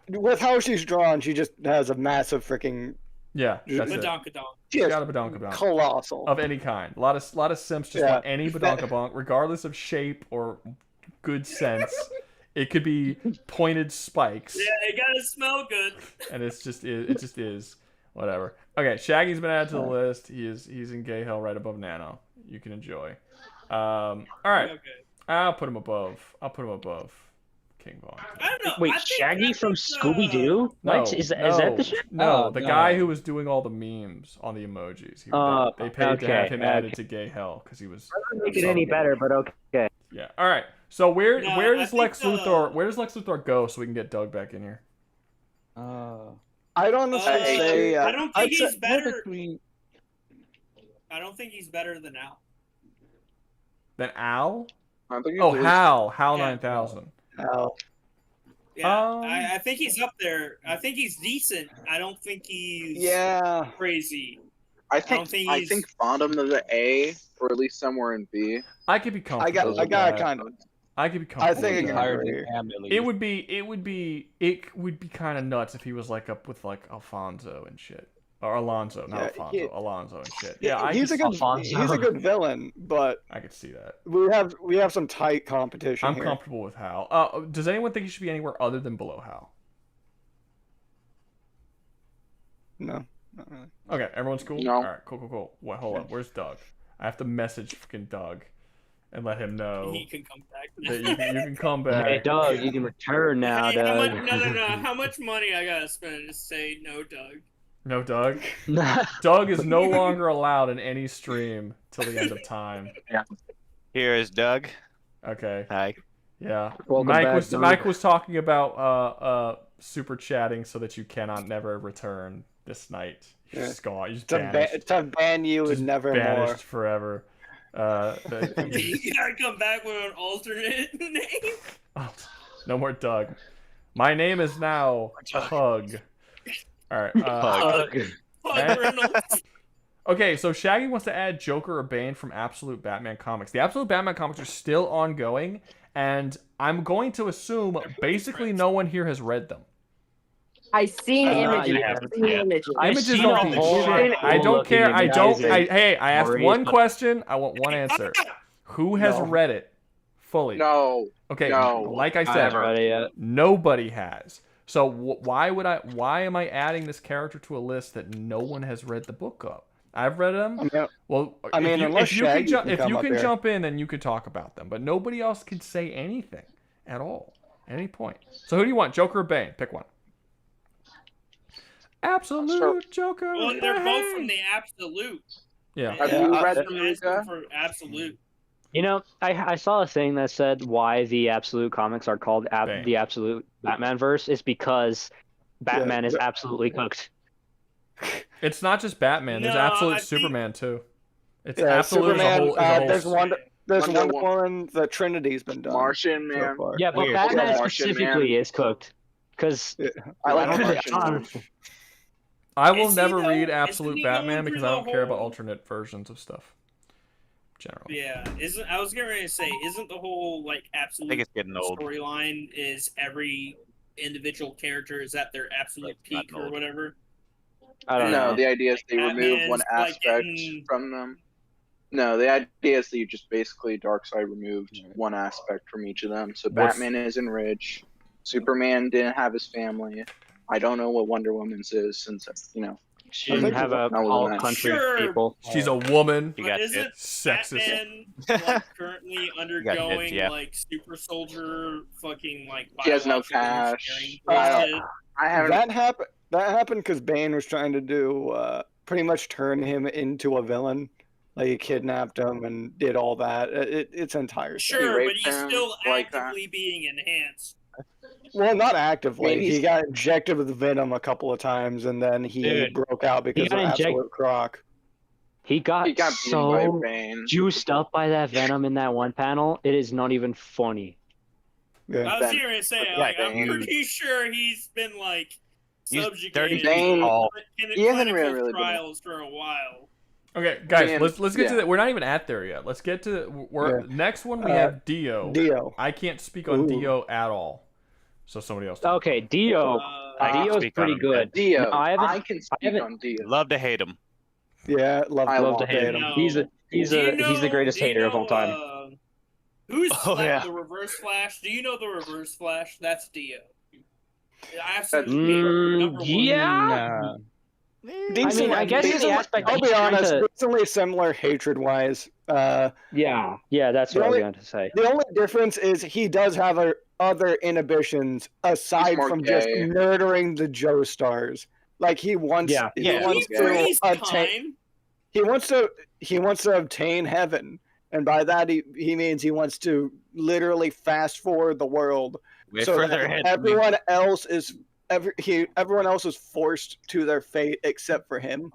with how she's drawn, she just has a massive freaking. Yeah, that's it. She's got a badonkadonk. Colossal. Of any kind. A lot of simps just want any badonkadonk, regardless of shape or good sense. It could be pointed spikes. Yeah, it gotta smell good. And it just is. Whatever. Okay, Shaggy's been added to the list. He's in gay hell right above Nano. You can enjoy. All right. Okay. I'll put him above. King Von. I don't know. Wait, I think Shaggy from Scooby Doo? No, What? Is that the shit? No, Oh, the no. guy who was doing all the memes on the emojis. They paid to have him added to gay hell because he was. Doesn't make it any better, but okay. Yeah. All right. So where does I think, Lex Luthor go so we can get Doug back in here? I'd honestly say. I don't think he's better. Between... I don't think he's better than Al. Then Al? I think Oh, he's- Hal Yeah. 9000. Hal. Yeah, I think he's up there. I think he's decent. I don't think he's crazy. I don't think think he's- bottom of the A, or at least somewhere in B. I could be comfortable. I got kind of. I could be comfortable. I think with higher that. than Cam, at least. It would be kind of nuts if he was like up with like Alfonso and shit. Or Alonzo, not Alfonso, Alonzo and shit. Yeah, he's a good villain, but I could see that. We have some tight competition. I'm here. comfortable with Hal. Does anyone think he should be anywhere other than below Hal? No, not really. Okay, everyone's cool? No. Alright, cool. Wait, hold up. Where's Doug? I have to message fucking Doug and let him know He can come back. that you can come back. Hey, Doug, you can return now, Hey, how Doug. much, no. How much money I gotta spend to say no, Doug? No, Doug? Doug is no longer allowed in any stream till the end of time. Yeah. Here is Doug. Okay. Hi. Yeah. Welcome Mike back, was talking about super chatting so that you cannot never return this night. You're just gone. You're just banished. To ban you Just and never banished more. forever. You gotta come back with an alternate name. No more Doug. My name is now Hug. All right. Hug Reynolds. Okay, so Shaggy wants to add Joker or Bane from Absolute Batman comics. The Absolute Batman comics are still ongoing, and I'm going to assume basically no one here has read them. I seen images. yeah. I've seen images. Images don't mean shit. I don't care. I asked one question. I want one answer. Who has read it fully? No. Okay, No. like I said, nobody has. So why am I adding this character to a list that no one has read the book of? I've read them. If you can jump in, then you could talk about them. But nobody else can say anything at all, any point. So who do you want, Joker or Bane? Pick one. Absolute Joker. Well, they're both from the Absolute. Yeah. Have you read them, Asking Luca? for Absolute. You know, I saw a thing that said why the Absolute comics are called the Absolute Batman verse is because Batman is absolutely cooked. It's not just Batman. There's No, Absolute I think- Superman too. It's Absolute Superman. is a whole There's Wonder Wonder Woman. The Trinity's been done. Martian Man. So far. Yeah, but Weird. Batman Yeah, Martian specifically Man. is cooked. Because I like don't Martian Man. I will Is he never though? read Isn't Absolute he Batman going because through I the don't care about whole- alternate versions of stuff. Generally. Yeah, I was getting ready to say, isn't the whole like I Absolute think it's getting old. storyline is every individual character is at their absolute That's peak gotten or old. whatever? I don't No, know. the idea is they remove Batman's, one like, aspect getting- from them. No, the idea is that you just basically Darkseid removed one aspect from each of them. So What's- Batman isn't rich. Superman didn't have his family. I don't know what Wonder Woman's is since She didn't have a all country Sure. people. She's a woman. You But got isn't it. Sexist. Batman like, currently undergoing yeah. like super soldier fucking like He has no biological cash. engineering I bullshit? haven't. That happened because Bane was trying to do pretty much turn him into a villain. Like he kidnapped him and did all that. It's entire. Sure, raped but he's him still like that. actively being enhanced. Well, not actively. Maybe He he's- got injected with venom a couple of times, and then he Dude, broke out because of got absolute croc. He got He got beaten by so Bane. juiced up by that venom in that one panel. It is not even funny. Yeah. I was Ben. here to say, Yeah, like, I'm Bane. pretty sure he's been like He's subjugated 30 Bane- in He hasn't clinical really been- trials for a while. Okay, guys, Man, let's get to yeah. that. We're not even at there yet. Let's get to next one. We have Dio. Dio. I can't speak on Ooh. Dio at all, so somebody else. does. Okay, Dio. Dio's speak on pretty him. good. Dio. No, I can speak haven't- on Dio. Love to hate him. Yeah, love to hate him. No. He's the greatest Do you hater of all know, time. Who's Oh, yeah. the Reverse Flash? Do you know the Reverse Flash? That's Dio. I That's number one. Yeah. Decent. I guess in the aspect I'll he's be trying honest. to- Decently similar hatred-wise. Yeah, that's what I was going to say. The only difference is he does have other inhibitions aside from just murdering the Joestars. Like he wants to obtain. He wants to obtain heaven, and by that he means he wants to literally fast forward the world so that everyone else is forced to their fate except for him.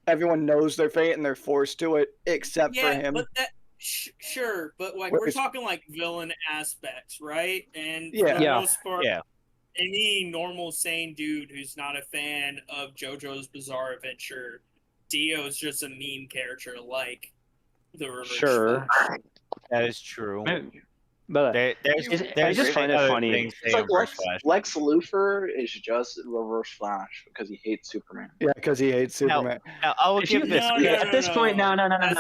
Everyone knows their fate and they're forced to it except for him. But that sure, but like we're talking like villain aspects, right? And for the most part, any normal sane dude who's not a fan of JoJo's Bizarre Adventure, Dio is just a meme character like the Reverse Flash. That is true. But I just find it funny. It's like Lex Luthor is just Reverse Flash because he hates Superman. Yeah, because he hates Superman. Now, I will give this. At this point, no.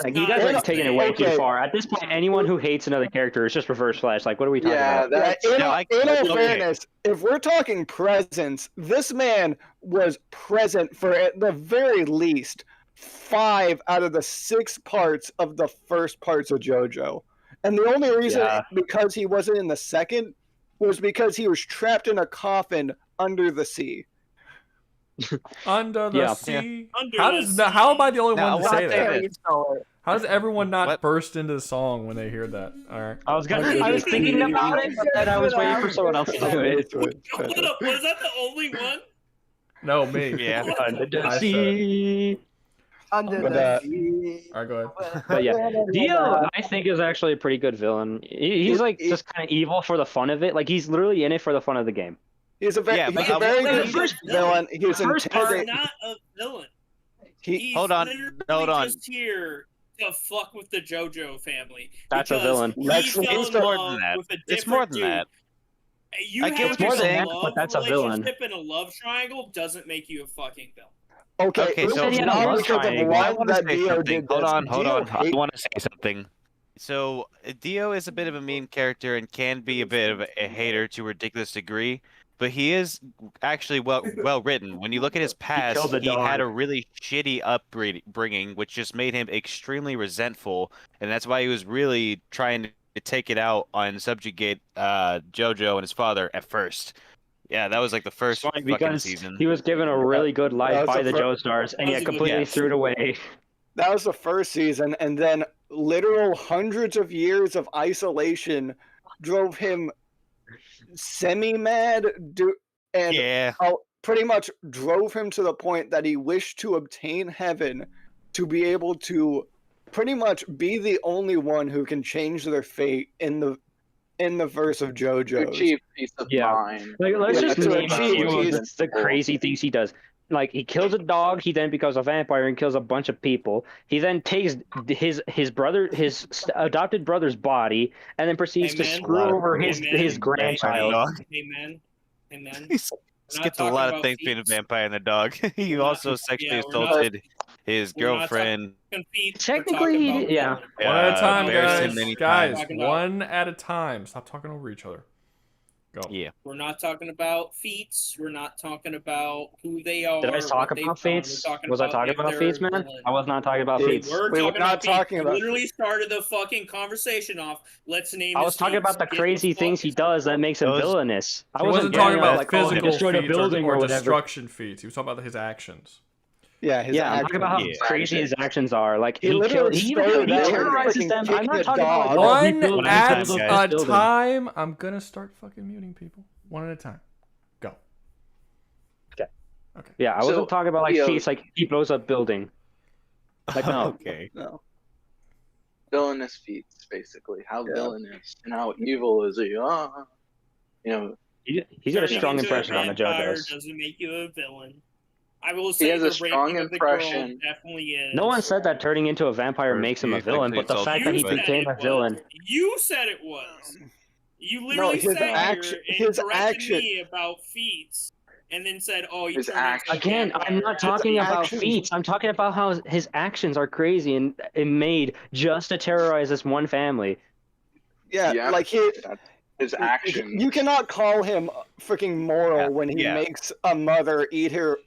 You guys are taking it way too far. At this point, anyone who hates another character is just Reverse Flash. Like, what are we talking about? In all fairness, if we're talking presence, this man was present for at the very least 5 out of the 6 parts of the first parts of JoJo. And the only reason, because he wasn't in the second, was because he was trapped in a coffin under the sea. Under the sea? How am I the only one to say that? How does everyone not burst into the song when they hear that? All right. I was thinking about it, and I was waiting for someone else to do it. Was that the only one? No, me. Yeah. Under the sea. Under the sea. All right, go ahead. But yeah, Dio, I think, is actually a pretty good villain. He's like just kind of evil for the fun of it. Like he's literally in it for the fun of the game. He's a very good villain. He's intimidating. Not a villain. He's hold on. Just here to fuck with the JoJo family. That's a villain. It's more than that. It's more than that. You I get what you're saying, but that's a villain. Relationship in a love triangle doesn't make you a fucking villain. Okay, so it's not because of what that Dio did. Hold on. I want to say something. So Dio is a bit of a meme character and can be a bit of a hater to a ridiculous degree, but he is actually well written. When you look at his past, he had a really shitty upbringing, which just made him extremely resentful, and that's why he was really trying to take it out on subjugate JoJo and his father at first. Yeah, that was like the first fucking season. He was given a really good life by the Joestars, and yet completely threw it away. That was the first season, and then literal hundreds of years of isolation drove him semi-mad, and pretty much drove him to the point that he wished to obtain heaven to be able to pretty much be the only one who can change their fate in the verse of JoJo's. Cheap piece of mind. Like, let's just name the crazy things he does. Like, he kills a dog, he then becomes a vampire and kills a bunch of people. He then takes his adopted brother's body and then proceeds to screw over his grandchild. Amen. He skipped a lot of things being a vampire and a dog. He also sexually assaulted his girlfriend. Technically, One at a time, guys. One at a time. Stop talking over each other. Go. Yeah. We're not talking about feats. We're not talking about who they are. Did I talk about feats? Was I talking about feats, man? I was not talking about feats. We're not talking about. Literally started the fucking conversation off. Let's name. I was talking about the crazy things he does that makes him villainous. I wasn't talking about like physical feats or destruction feats. He was talking about his actions. Yeah, I'm talking about how crazy his actions are. Like he terrorizes them. I'm not talking about one at a time. I'm gonna start fucking muting people. One at a time. Go. Okay. Yeah, I wasn't talking about like feats like he blows up building. Like no. Okay. No. Villainous feats, basically. How villainous and how evil is he? You know. He's got a strong impression on the JoJo's. Doesn't make you a villain. I will say he has a strong impression. Definitely is. No one said that turning into a vampire makes him a villain, but the fact that he became a villain. You said it was. You literally said his action me about feats, and then said, "Oh, you turned into again." I'm not talking about feats. I'm talking about how his actions are crazy and made just to terrorize this one family. Yeah. Like his actions. You cannot call him freaking moral when he makes a mother eat her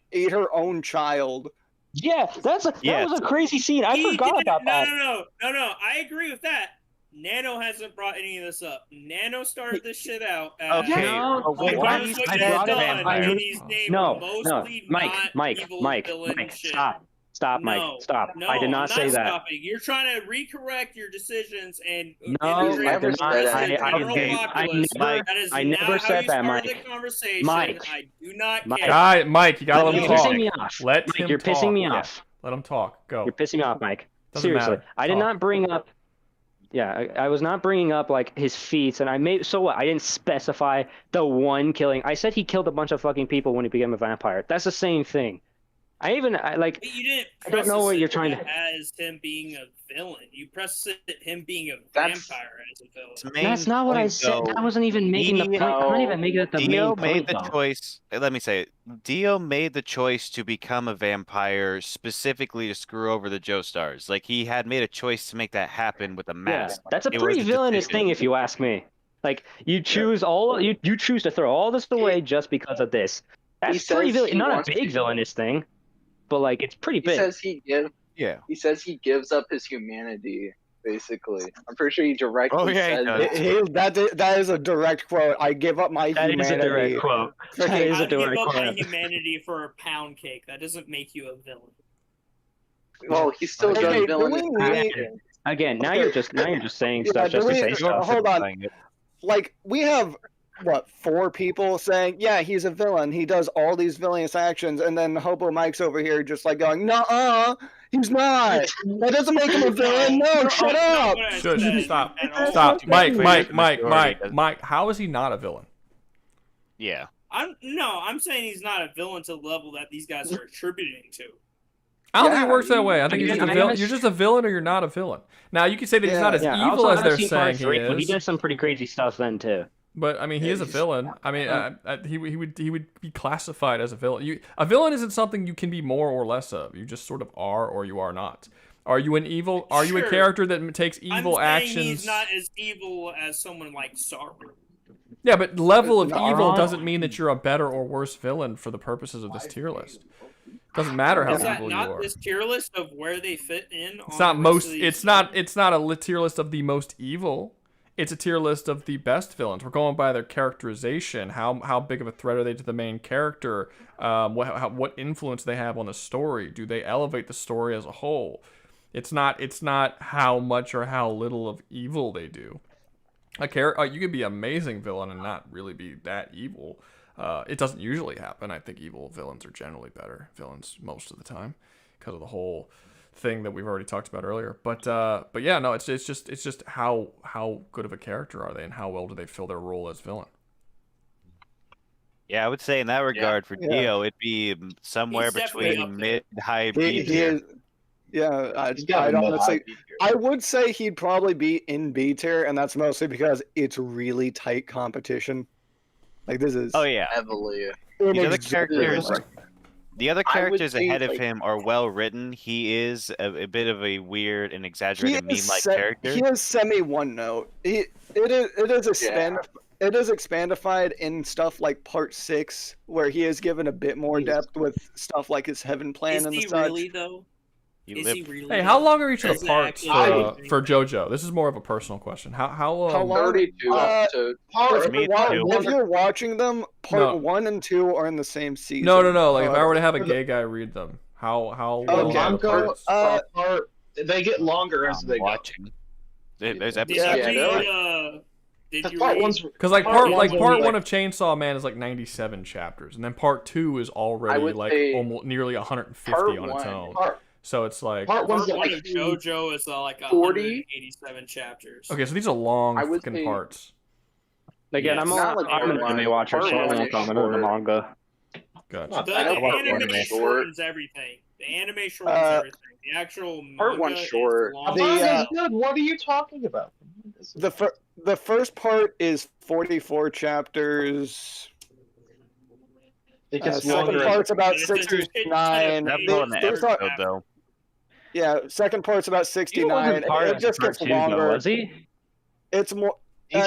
own child Yeah, that was a crazy scene. I forgot about that. No. I agree with that. Nano hasn't brought any of this up. Nano started this shit out. Okay, no, wait, Mike, stop, Mike, stop. No, I did not say that. Stopping. You're trying to recorrect your decisions and no, I never said that, Mike. Mike, I do not care. Mike, you gotta let him talk. Pissing me off. Let Mike, him you're talk. pissing me off. Let him talk. Go. You're pissing me off, Mike. Doesn't Seriously, matter. I did not bring up. Yeah, I was not bringing up like his feats, and I didn't specify the one killing. I said he killed a bunch of fucking people when he became a vampire. That's the same thing. I don't know what you're trying to. As him being a villain, you press him being a vampire as a villain. That's not what I said. I wasn't even making the point. I'm not even making it the main point. Made the choice. Let me say it. Dio made the choice to become a vampire specifically to screw over the Joestars. Like he had made a choice to make that happen with a mask. Yeah, that's a pretty villainous thing, if you ask me. Like you choose you choose to throw all this away just because of this. That's pretty villainous. Not a big villainous thing. But like it's pretty big. He says he gives up his humanity, basically. I'm pretty sure he directly says that is a direct quote. I give up my humanity. That is a direct quote. That is a direct quote. I give up my humanity for a pound cake. That doesn't make you a villain. Well, he still does villainous. Again, now you're just saying stuff just to say stuff. Hold on. Like we have. What, 4 people saying, yeah, he's a villain. He does all these villainous actions, and then Hobo Mike's over here just like going, nuh-uh, he's not. That doesn't make him a villain. No, shut up. Shush, stop. Mike, how is he not a villain? Yeah. I'm saying he's not a villain to the level that these guys are attributing to. I don't think it works that way. I think you're just a villain. You're just a villain or you're not a villain. Now, you could say that he's not as evil as they're saying he is. He does some pretty crazy stuff then, too. But I mean, he is a villain. I mean, he would be classified as a villain. A villain isn't something you can be more or less of. You just sort of are or you are not. Are you an evil? Are you a character that takes evil actions? He's not as evil as someone like Saru. Yeah, but level of evil doesn't mean that you're a better or worse villain for the purposes of this tier list. Doesn't matter how evil you are. Is that not this tier list of where they fit in? It's not most. It's not a tier list of the most evil. It's a tier list of the best villains. We're going by their characterization. How big of a threat are they to the main character? What influence they have on the story? Do they elevate the story as a whole? It's not how much or how little of evil they do. You could be an amazing villain and not really be that evil. It doesn't usually happen. I think evil villains are generally better villains most of the time because of the whole thing that we've already talked about earlier. But yeah, no, it's just how good of a character are they and how well do they fill their role as villain. Yeah, I would say in that regard for Dio, it'd be somewhere between mid-high B tier. I would say he'd probably be in B tier, and that's mostly because it's really tight competition. Like this is heavily. The other characters ahead of him are well written. He is a bit of a weird and exaggerated meme-like character. He is semi one note. It is expandified in stuff like Part 6, where he is given a bit more depth with stuff like his heaven plan and the such. Really though? Is he really? Hey, how long are each of the parts for JoJo? This is more of a personal question. How long? 32 episodes. If you're watching them, part 1 and 2 are in the same season. No. Like if I were to have a gay guy read them, how long are the parts? They get longer as they go. There's episodes. Because like part 1 of Chainsaw Man is like 97 chapters, and then part 2 is already like almost nearly 150 on its own. So it's like part 1 of JoJo is like 187 chapters. Okay, so these are long fucking parts. Again, I'm an anime watcher, so I won't comment on the manga. Gotcha. The anime shortens everything. The anime shortens everything. The actual part 1 short. What are you talking about? The first part is 44 chapters. Second part's about 69. Yeah, second part's about 69. It just gets longer. Was he? It's more.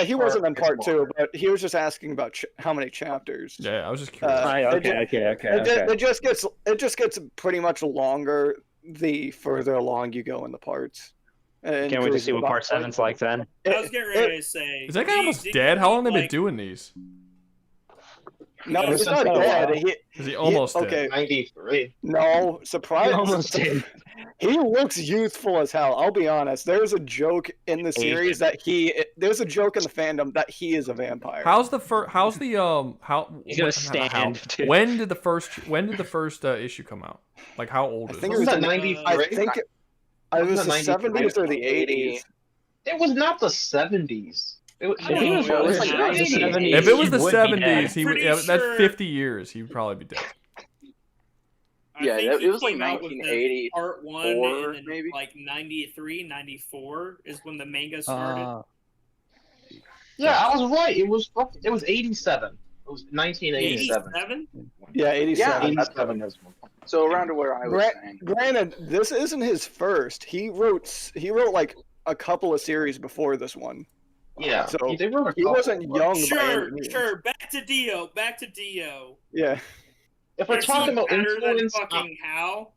He wasn't in part 2, but he was just asking about how many chapters. Yeah, I was just curious. It just gets pretty much longer the further along you go in the parts. Can't wait to see what part 7's like then. I was getting ready to say. Is that guy almost dead? How long have they been doing these? No, he's not dead. Is he almost dead? 93. No, surprise. Almost dead. He looks youthful as hell. I'll be honest. There's a joke in the series that there's a joke in the fandom that he is a vampire. How's the first? How's the He's gonna stand. When did the first issue come out? Like how old is it? It was 93. I think it was the 70s or the 80s. It was not the 70s. If it was the 70s, that's 50 years. He would probably be dead. Yeah, it was like came out with the 1980. Part 1 and then maybe? like 93, 94 is when the manga started. Yeah, I was right. It was 87. It was 1987. 87? Yeah, 87. Yeah, 87 is one. So around to where I was saying. Granted, this isn't his first. He wrote like a couple of series before this one. Yeah, so they wrote he wasn't young. Sure. Back to Dio. Yeah. If we're talking about influence, fucking Hal.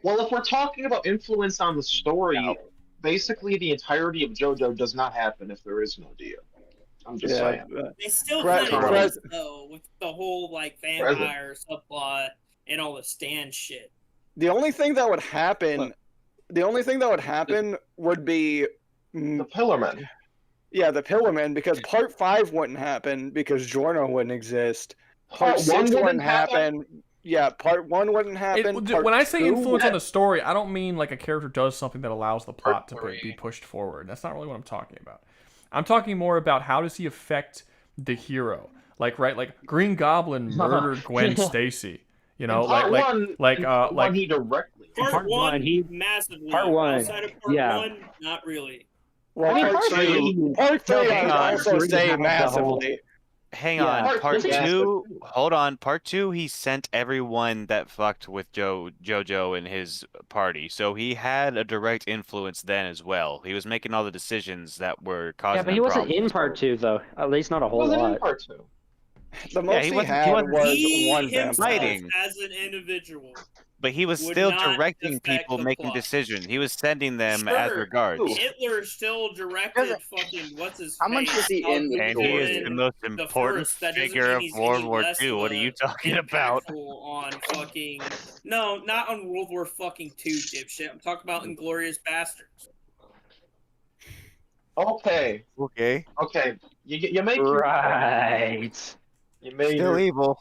Well, if we're talking about influence on the story, basically the entirety of JoJo does not happen if there is no Dio. I'm just saying. They still kind of though with the whole like vampire subplot and all the Stan shit. The only thing that would happen would be the Pillarmen. Yeah, the Pillarmen, because Part 5 wouldn't happen because Giorno wouldn't exist. Part 6 wouldn't happen. Yeah, Part 1 wouldn't happen. When I say influence on the story, I don't mean like a character does something that allows the plot to be pushed forward. That's not really what I'm talking about. I'm talking more about how does he affect the hero. Like Green Goblin murdered Gwen Stacy. You know, like he directly. Part 1, he massively. Part 1, outside of Part 1, not really. Well, Part 3 I also say massively. Hang on, Part 2. Hold on, Part 2. He sent everyone that fucked with JoJo and his party, so he had a direct influence then as well. He was making all the decisions that were causing. Yeah, but he wasn't in Part 2 though. At least not a whole lot. In Part 2. The most he had was one vampire. As an individual. But he was still directing people making decisions. He was sending them as regards. Hitler still directed fucking How much was he in? And he is the most important figure of World War II. What are you talking about? On fucking not on World War fucking II, dipshit. I'm talking about Inglourious Bastards. Okay. You make right. You made still evil.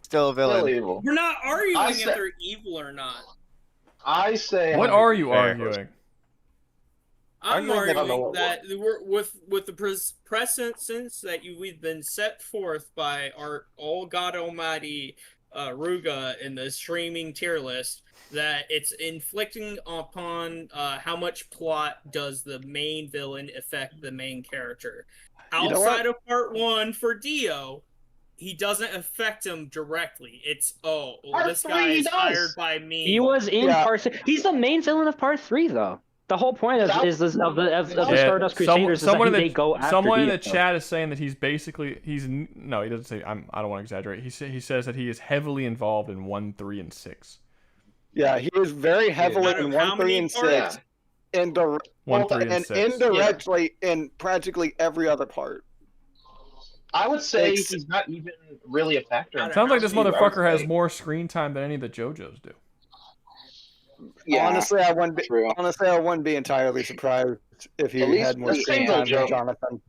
Still a villain. Still evil. We're not arguing if they're evil or not. I say. What are you arguing? I'm arguing that with the precedents that we've been set forth by our all God Almighty Rouga in the streaming tier list, that it's inflicting upon how much plot does the main villain affect the main character. Outside of Part 1 for Dio, he doesn't affect him directly. It's this guy is hired by me. He was in Part 3. He's the main villain of Part 3, though. The whole point of the Stardust Crusaders is that they go after someone in Dio. the chat is saying that he's basically he doesn't say I don't want to exaggerate. He says that he is heavily involved in 1, 3, and 6. Yeah, he is very heavily in 1, 3, and 6. And 1, 3, and 6. Indirectly in practically every other part. I would say he's not even really a factor. Sounds like this motherfucker has more screen time than any of the JoJos do. Yeah, honestly, I wouldn't be entirely surprised if he had more screen time than Jonathan.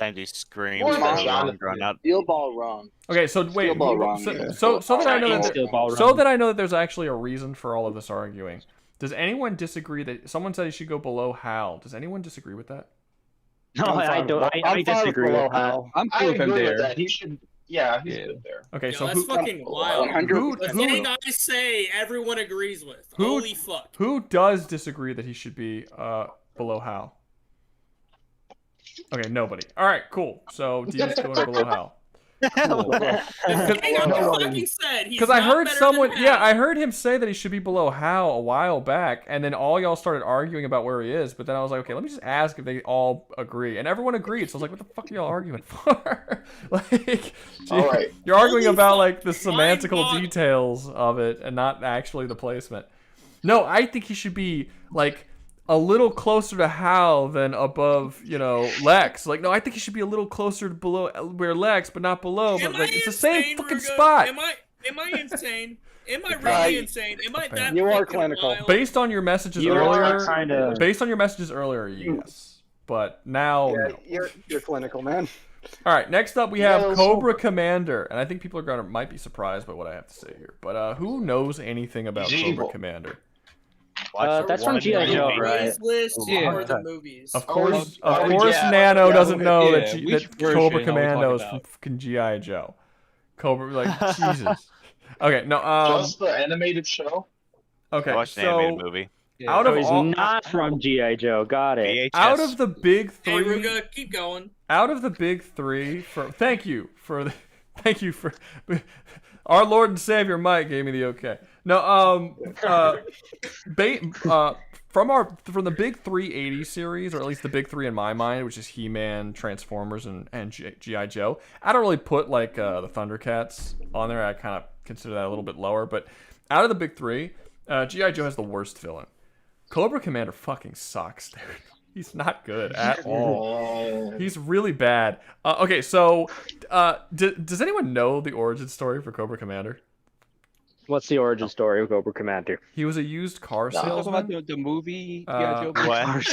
Time he screams Steel ball wrong. Okay, so wait, so that I know that there's actually a reason for all of this arguing. Does anyone disagree that someone said he should go below Hal? Does anyone disagree with that? No, I don't. I disagree with that. I agree with that. He should. Yeah, he's good there. Okay, so that's fucking wild. The thing I say, everyone agrees with. Holy fuck. Who does disagree that he should be below Hal? Okay, nobody. All right, cool. So Dio's going below Hal. cool. Because I heard someone, I heard him say that he should be below Hal a while back, and then all y'all started arguing about where he is. But then I was like, okay, let me just ask if they all agree, and everyone agreed. So I was like, what the fuck are y'all arguing for? Like, All right. you're arguing about like the semantical details of it, and not actually the placement. No, I think he should be like a little closer to Hal than above, Lex. Like, no, I think he should be a little closer to below where Lex, but not below. But like, it's the same fucking spot. Am I insane? Am I really insane? Am I that? You are clinical. Based on your messages earlier, based on your messages earlier, yes. But now, no. You're clinical, man. All right, next up we have Cobra Commander, and I think people might be surprised by what I have to say here. But who knows anything about Cobra Commander? That's from G.I. Joe, right? Or the movies. Of course, Nano doesn't know that Cobra Commando is from fucking G.I. Joe. Cobra, like, Jesus. Okay, no, just the animated show? Okay, watch the animated movie. Out of he's all, not from G.I. Joe. Got it. Out of the big three. Hey, Rouga, keep going. Out of the big three, thank you for our Lord and Savior Mike gave me the okay. No, from the big 380 series, or at least the big three in my mind, which is He-Man, Transformers, and G.I. Joe. I don't really put like the Thundercats on there. I kind of consider that a little bit lower. But out of the big three, G.I. Joe has the worst villain. Cobra Commander fucking sucks, dude. He's not good at all. He's really bad. Okay, so does anyone know the origin story for Cobra Commander? What's the origin story of Cobra Commander? He was a used car salesman. About the movie. What?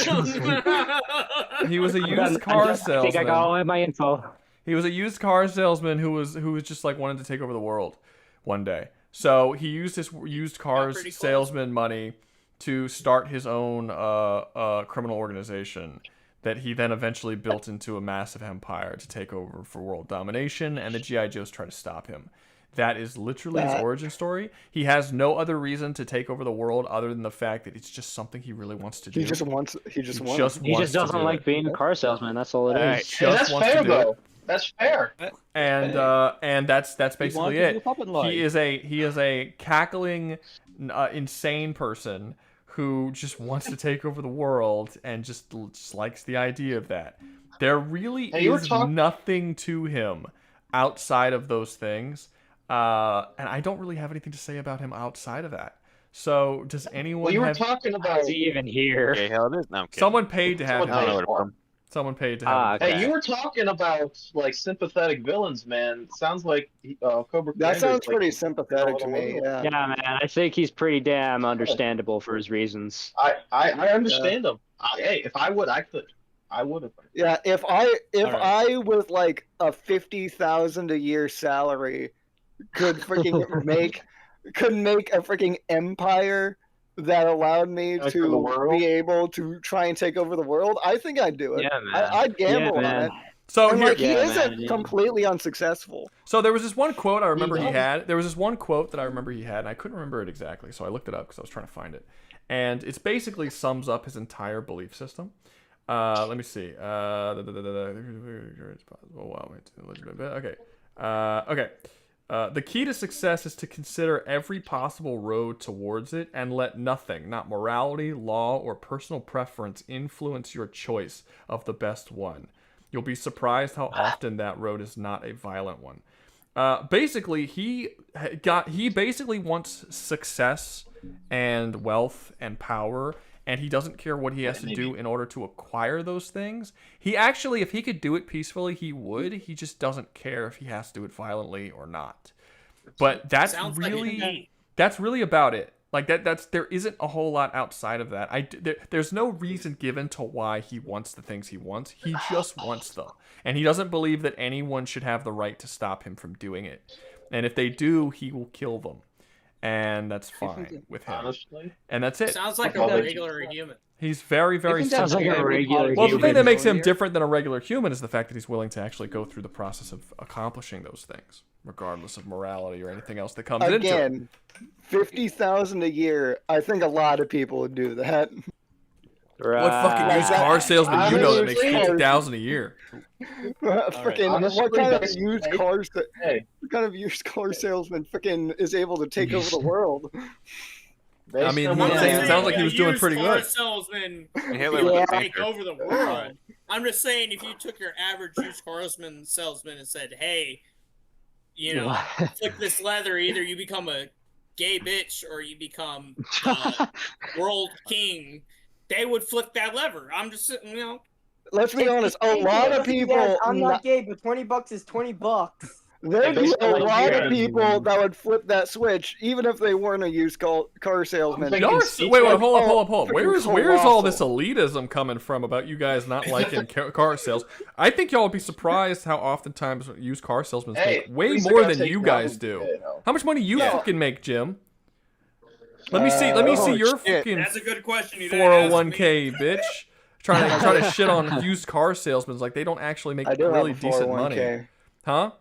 He was a used car salesman. I think I got all my info. He was a used car salesman who was just like wanted to take over the world one day. So he used his used cars salesman money to start his own criminal organization that he then eventually built into a massive empire to take over for world domination, and the G.I. Joes try to stop him. That is literally his origin story. He has no other reason to take over the world other than the fact that it's just something he really wants to do. He just doesn't like being a car salesman. That's all it is. That's fair, though. That's fair. And that's basically it. He is a cackling, insane person who just wants to take over the world and just likes the idea of that. There really is nothing to him outside of those things. And I don't really have anything to say about him outside of that. So does anyone? Well, you were talking about. Is he even here? Okay, hell it is. No, someone paid to have him. Someone paid to have him. Hey, you were talking about like sympathetic villains, man. It sounds like Cobra. That sounds pretty sympathetic to me. Yeah, man. I think he's pretty damn understandable for his reasons. I understand him. Hey, if I would, I could. I would have. Yeah, if I with like a 50,000 a year salary could freaking make a freaking empire that allowed me to be able to try and take over the world, I think I'd do it. Yeah, man. I'd gamble on it. So and he isn't completely unsuccessful. So there was this one quote I remember he had. There was this one quote that I remember he had, and I couldn't remember it exactly, so I looked it up because I was trying to find it. And it basically sums up his entire belief system. Let me see. Okay. The key to success is to consider every possible road towards it and let nothing, not morality, law, or personal preference, influence your choice of the best one. You'll be surprised how often that road is not a violent one. Basically, he basically wants success and wealth and power, and he doesn't care what he has to do in order to acquire those things. He actually, if he could do it peacefully, he would. He just doesn't care if he has to do it violently or not. But that's really about it. Like there isn't a whole lot outside of that. There's no reason given to why he wants the things he wants. He just wants them. And he doesn't believe that anyone should have the right to stop him from doing it. And if they do, he will kill them. And that's fine with him. Honestly. And that's it. Sounds like a regular human. He's very, very sounds like a regular Well, the thing that makes him different than a regular human is the fact that he's willing to actually go through the process of accomplishing those things, regardless of morality or anything else that comes into it. Again, 50,000 a year. I think a lot of people would do that. What fucking used car salesman you know that makes 50,000 a year? Freaking Honestly, what kind of based- used hey, cars? hey. What kind of used car salesman freaking is able to take over the world? I mean, I'm not it saying sounds like he was doing used pretty car good. salesman Hitler would was a take banker. over the world. I'm just saying, if you took your average used car salesman and said, "Hey, you know, flick this leather. Either you become a gay bitch or you become world king," they would flick that lever. I'm just sitting, you know. Let's be honest. A lot of people. Yes, I'm not gay, but $20 is $20. There'd be a like lot here. of people that would flip that switch, even if they weren't a used car salesman. Y'all are wait, hold up. Where's all this elitism coming from about you guys not liking car sales? I think y'all would be surprised how oftentimes used car salesmen make way more than you guys do. How much money you fucking make, Jim? Let me see your fucking That's a good question. You didn't ask 401k, bitch. Trying to shit on used car salesmen like they don't actually make really decent money. Huh?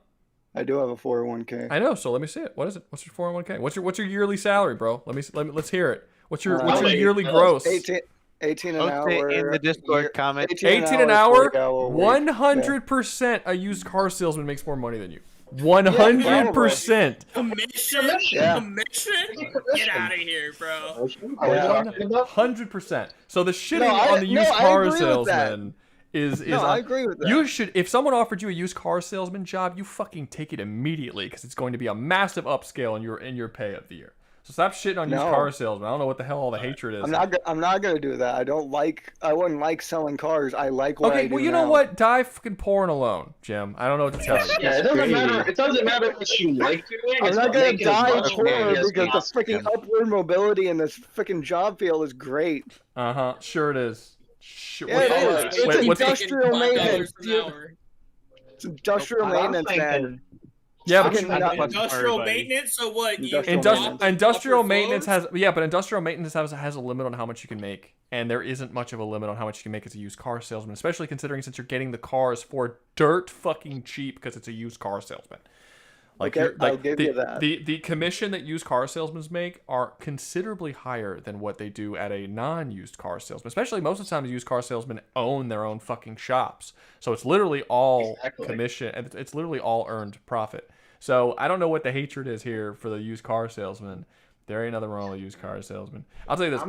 I do have a 401k. I know, so let me see it. What is it? What's your 401k? What's your yearly salary, bro? Let's hear it. What's your yearly gross? 18 an hour. In the Discord comment. 18 an hour. 100% a used car salesman makes more money than you. 100%. Commission? Yeah. Commission? Get out of here, bro. 100%. So the shitting on the used car salesman is I agree with that. You should, if someone offered you a used car salesman job, you fucking take it immediately because it's going to be a massive upscale in your pay of the year. So stop shitting on used car salesmen. I don't know what the hell all the hatred is. I'm not gonna do that. I wouldn't like selling cars. I like what I do. Okay, well you know what? Die fucking poor and alone, Jim. I don't know what to tell you. Yeah, it doesn't matter. It doesn't matter what you like doing. I'm it's not about gonna making as die much poor money as because the possible. freaking upward mobility in this freaking job field is great. Sure it is. Sure. Yeah, it is. It's industrial maintenance. It's industrial maintenance, man. Yeah, but industrial maintenance. So what? Industrial maintenance has but industrial maintenance has a limit on how much you can make, and there isn't much of a limit on how much you can make as a used car salesman, especially considering since you're getting the cars for dirt fucking cheap because it's a used car salesman. I'll give you that. The commission that used car salesmen make are considerably higher than what they do at a non-used car salesman. Especially most of the time, the used car salesmen own their own fucking shops, so it's literally all commission and it's literally all earned profit. So I don't know what the hatred is here for the used car salesman. There ain't nothing wrong with a used car salesman. I'll tell you this: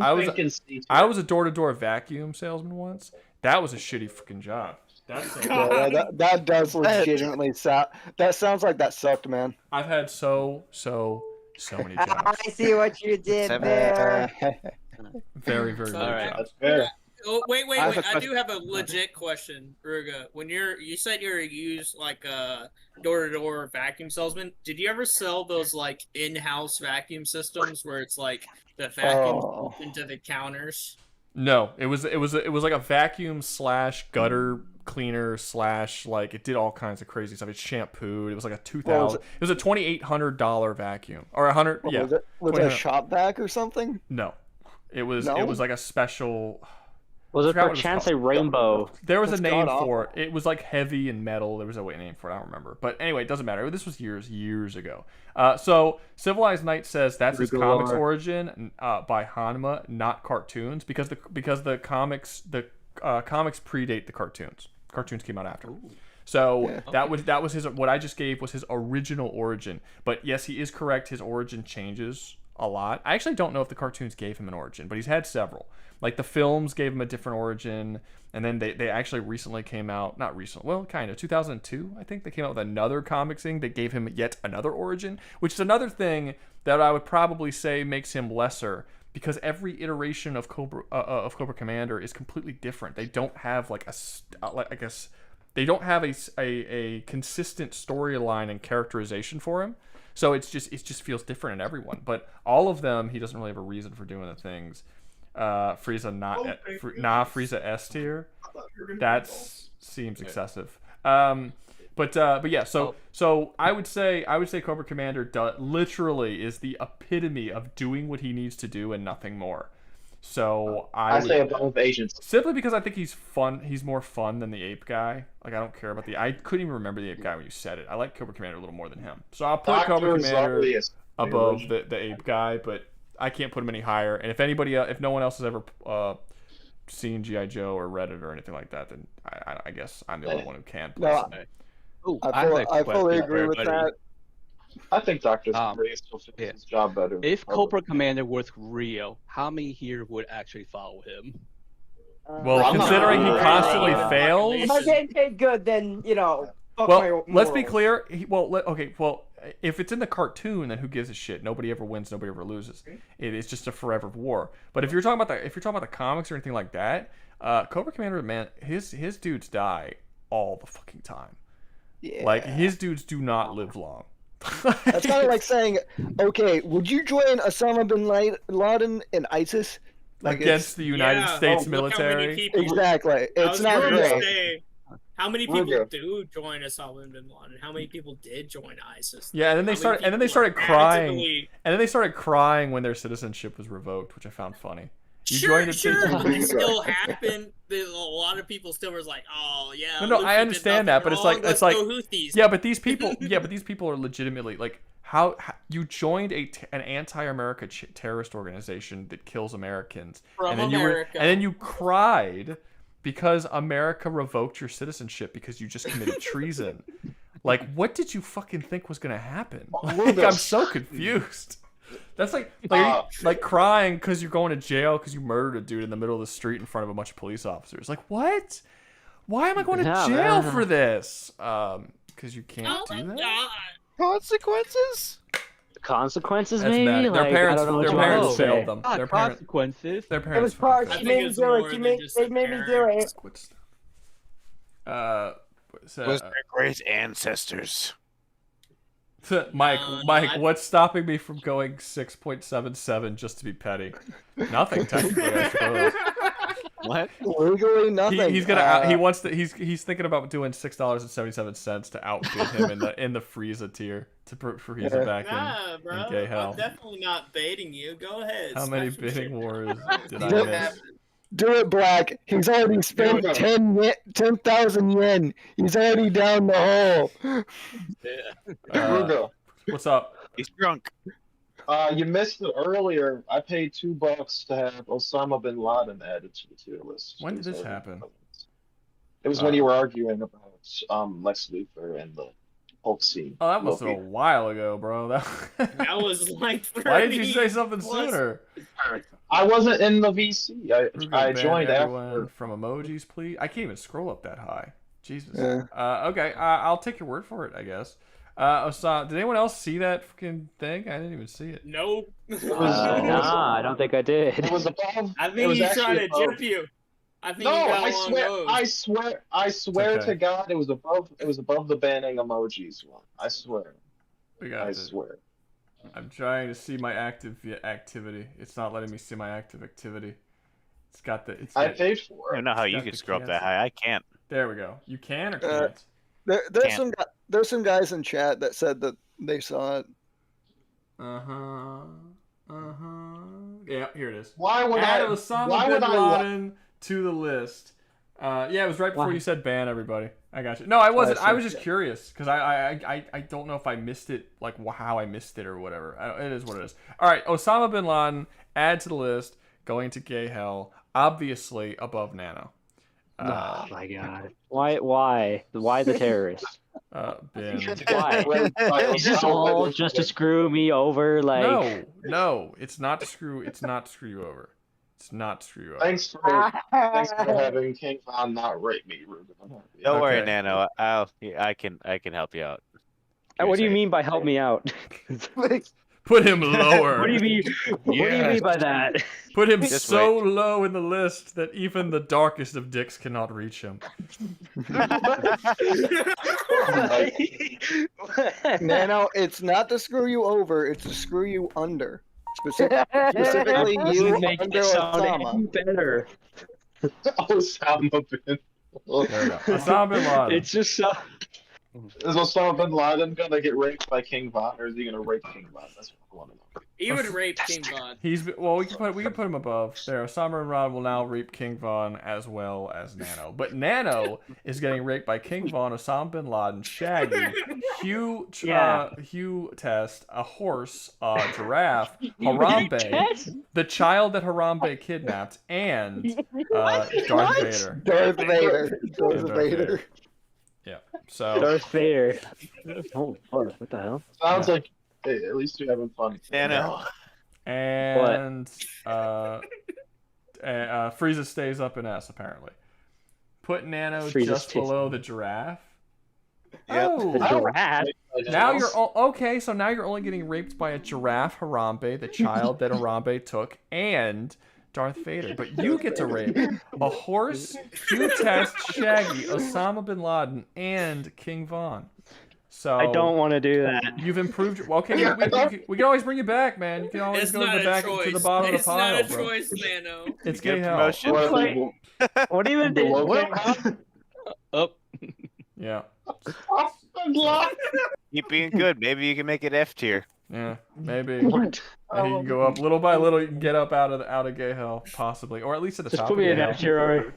I was a door-to-door vacuum salesman once. That was a shitty fucking job. That does legitimately sound. That sounds like that sucked, man. I've had so many jobs. I see what you did there. Very, very good jobs. Oh, wait. I do have a legit question, Rouga. When you said you're a used door-to-door vacuum salesman. Did you ever sell those like in-house vacuum systems where it's like the vacuum into the counters? No, it was like a vacuum / gutter cleaner / like it did all kinds of crazy stuff. It shampooed. It was like a $2,000. It was a $2,800 vacuum or $100. Yeah, was it a shop vac or something? No, it was like a special. Was it perchance a rainbow? There was a name for it. It was like heavy and metal. There was a name for it. I don't remember. But anyway, it doesn't matter. This was years ago. So Civilized Knight says that's his comics origin by Hanma, not cartoons, because the comics predate the cartoons. Cartoons came out after. So that was his. What I just gave was his original origin. But yes, he is correct. His origin changes a lot. I actually don't know if the cartoons gave him an origin, but he's had several. Like the films gave him a different origin, and then they actually recently came out, not recently, well, kind of, 2002, I think they came out with another comic thing that gave him yet another origin, which is another thing that I would probably say makes him lesser, because every iteration of Cobra Commander is completely different. They don't have they don't have a consistent storyline and characterization for him. So it just feels different in everyone. But all of them, he doesn't really have a reason for doing the things. Frieza Frieza S tier. That seems excessive. But yeah. So I would say Cobra Commander literally is the epitome of doing what he needs to do and nothing more. So I say above agents simply because I think he's fun. He's more fun than the Ape Guy. Like I don't care about I couldn't even remember the Ape Guy when you said it. I like Cobra Commander a little more than him. So I'll put Cobra Commander above the Ape Guy, but I can't put him any higher. And if no one else has ever seen G.I. Joe or read it or anything like that, then I guess I'm the only one who can. No, Ooh, I fully agree with that. I think Dr. Strange will fix his job better. If Cobra Commander was real, how many here would actually follow him? Well, considering he constantly fails. If I'm getting paid good, then fuck Well, my let's be morals. clear. If it's in the cartoon, then who gives a shit? Nobody ever wins. Nobody ever loses. It is just a forever war. But if you're talking about the comics or anything like that, Cobra Commander, man, his dudes die all the fucking time. Yeah. Like his dudes do not live long. That's kind of like saying, okay, would you join Osama bin Laden and ISIS? Like against the United States military? Exactly. It's not great. How many people do join Osama bin Laden? How many people did join ISIS? Yeah, and then they started crying. And then they started crying when their citizenship was revoked, which I found funny. Sure, but it still happened. A lot of people still was like, "Oh yeah." No, I understand that, but it's like Houthis. yeah, but these people are legitimately like how you joined an anti-America terrorist organization that kills Americans, and then you cried because America revoked your citizenship because you just committed treason. Like, what did you fucking think was gonna happen? Like, I'm so confused. That's like crying because you're going to jail because you murdered a dude in the middle of the street in front of a bunch of police officers. Like, what? Why am I going to jail for this? Because you can't do that. God. Consequences? Consequences, That's maybe? bad. Their Like, parents, I don't know their what you parents want to failed say. them. Not Their consequences. Their It parents. was part. I They think made me it's do more it. than just They the made me do it. Was their great ancestors. Mike, what's stopping me from going 6.77 just to be petty? Nothing, technically, I suppose. What? Legally nothing. He's thinking about doing $6.77 to outbid him in the Frieza tier to Frieza back bro, in gay hell. I'm definitely not baiting you. Go ahead. How many smash your bidding shit. wars did I miss? Do it, Black. He's already spent 10,000 yen. He's already down the hole. Rouga. What's up? He's drunk. You missed it earlier. I paid $2 to have Osama bin Laden added to the tier list. When did this happen? It was when you were arguing about Lex Luthor and the Hulk scene. Oh, that was a while ago, bro. That was like 30 Why didn't you say something plus. sooner? I wasn't in the VC. I joined after. From emojis, please. I can't even scroll up that high. Jesus. Yeah. Okay, I'll take your word for it, I guess. Did anyone else see that fucking thing? I didn't even see it. Nope. Nah, I don't think I did. It was above. I think he's trying to jip you. I think you got I swear to God, it was above. It was above the banning emojis one. I swear. I swear. I'm trying to see my active activity. It's not letting me see my active activity. It's got the. I paid for it. I don't know how you can scroll up that high. I can't. There we go. You can or can't? There's some guys in chat that said that they saw it. Yeah, here it is. Why would Add I? Osama Why bin would I? Laden to the list. Yeah, it was right before you said ban everybody. I got you. No, I wasn't. I was just curious because I don't know if I missed it, like how I missed it or whatever. It is what it is. All right, Osama bin Laden, add to the list. Going to gay hell, obviously above Nano. Oh my god. Why the terrorist? Ben. Why? Is this all just to screw me over? Like No, it's not to screw you over. It's not to screw you over. Thanks for having King Von not rate me, Ruben. Don't worry, Nano. I can help you out. What do you mean by help me out? Put him lower. What do you mean? What do you mean by that? Put him so low in the list that even the darkest of dicks cannot reach him. Nano, it's not to screw you over, it's to screw you under. Specifically you under Osama. Better. Osama bin Osama bin Laden. It's just so... Is Osama bin Laden gonna get raped by King Von, or is he gonna rape King Von? That's what I want to know. He would rape King Von. We can put him above there. Osama and Rod will now rape King Von as well as Nano, but Nano is getting raped by King Von, Osama bin Laden, Shaggy, Hugh Test, a horse, a giraffe, Harambe, the child that Harambe kidnapped, and Darth Vader. Darth Vader. Yeah. So Darth Vader. Oh fuck! What the hell? Sounds like hey, at least you're having fun. Nano. And Frieza stays up in S apparently. Put Nano just below the giraffe. Yep. Oh, The giraffe. now you're okay. So now you're only getting raped by a giraffe, Harambe, the child that Harambe took, and Darth Vader. But you get to rape a horse, Hugh Test, Shaggy, Osama bin Laden, and King Von. So I don't want to do that. You've improved. Well, okay, we can always bring you back, man. You can always go to the back to the bottom of the pile, It's not a bro. choice, Nano. It's getting hell. What do you even do? Up. Yeah. Keep being good. Maybe you can make it F tier. Yeah, maybe. You can go up little by little. You can get up out of gay hell, possibly, or at least at the Just top. put me of in gay F hell. tier already.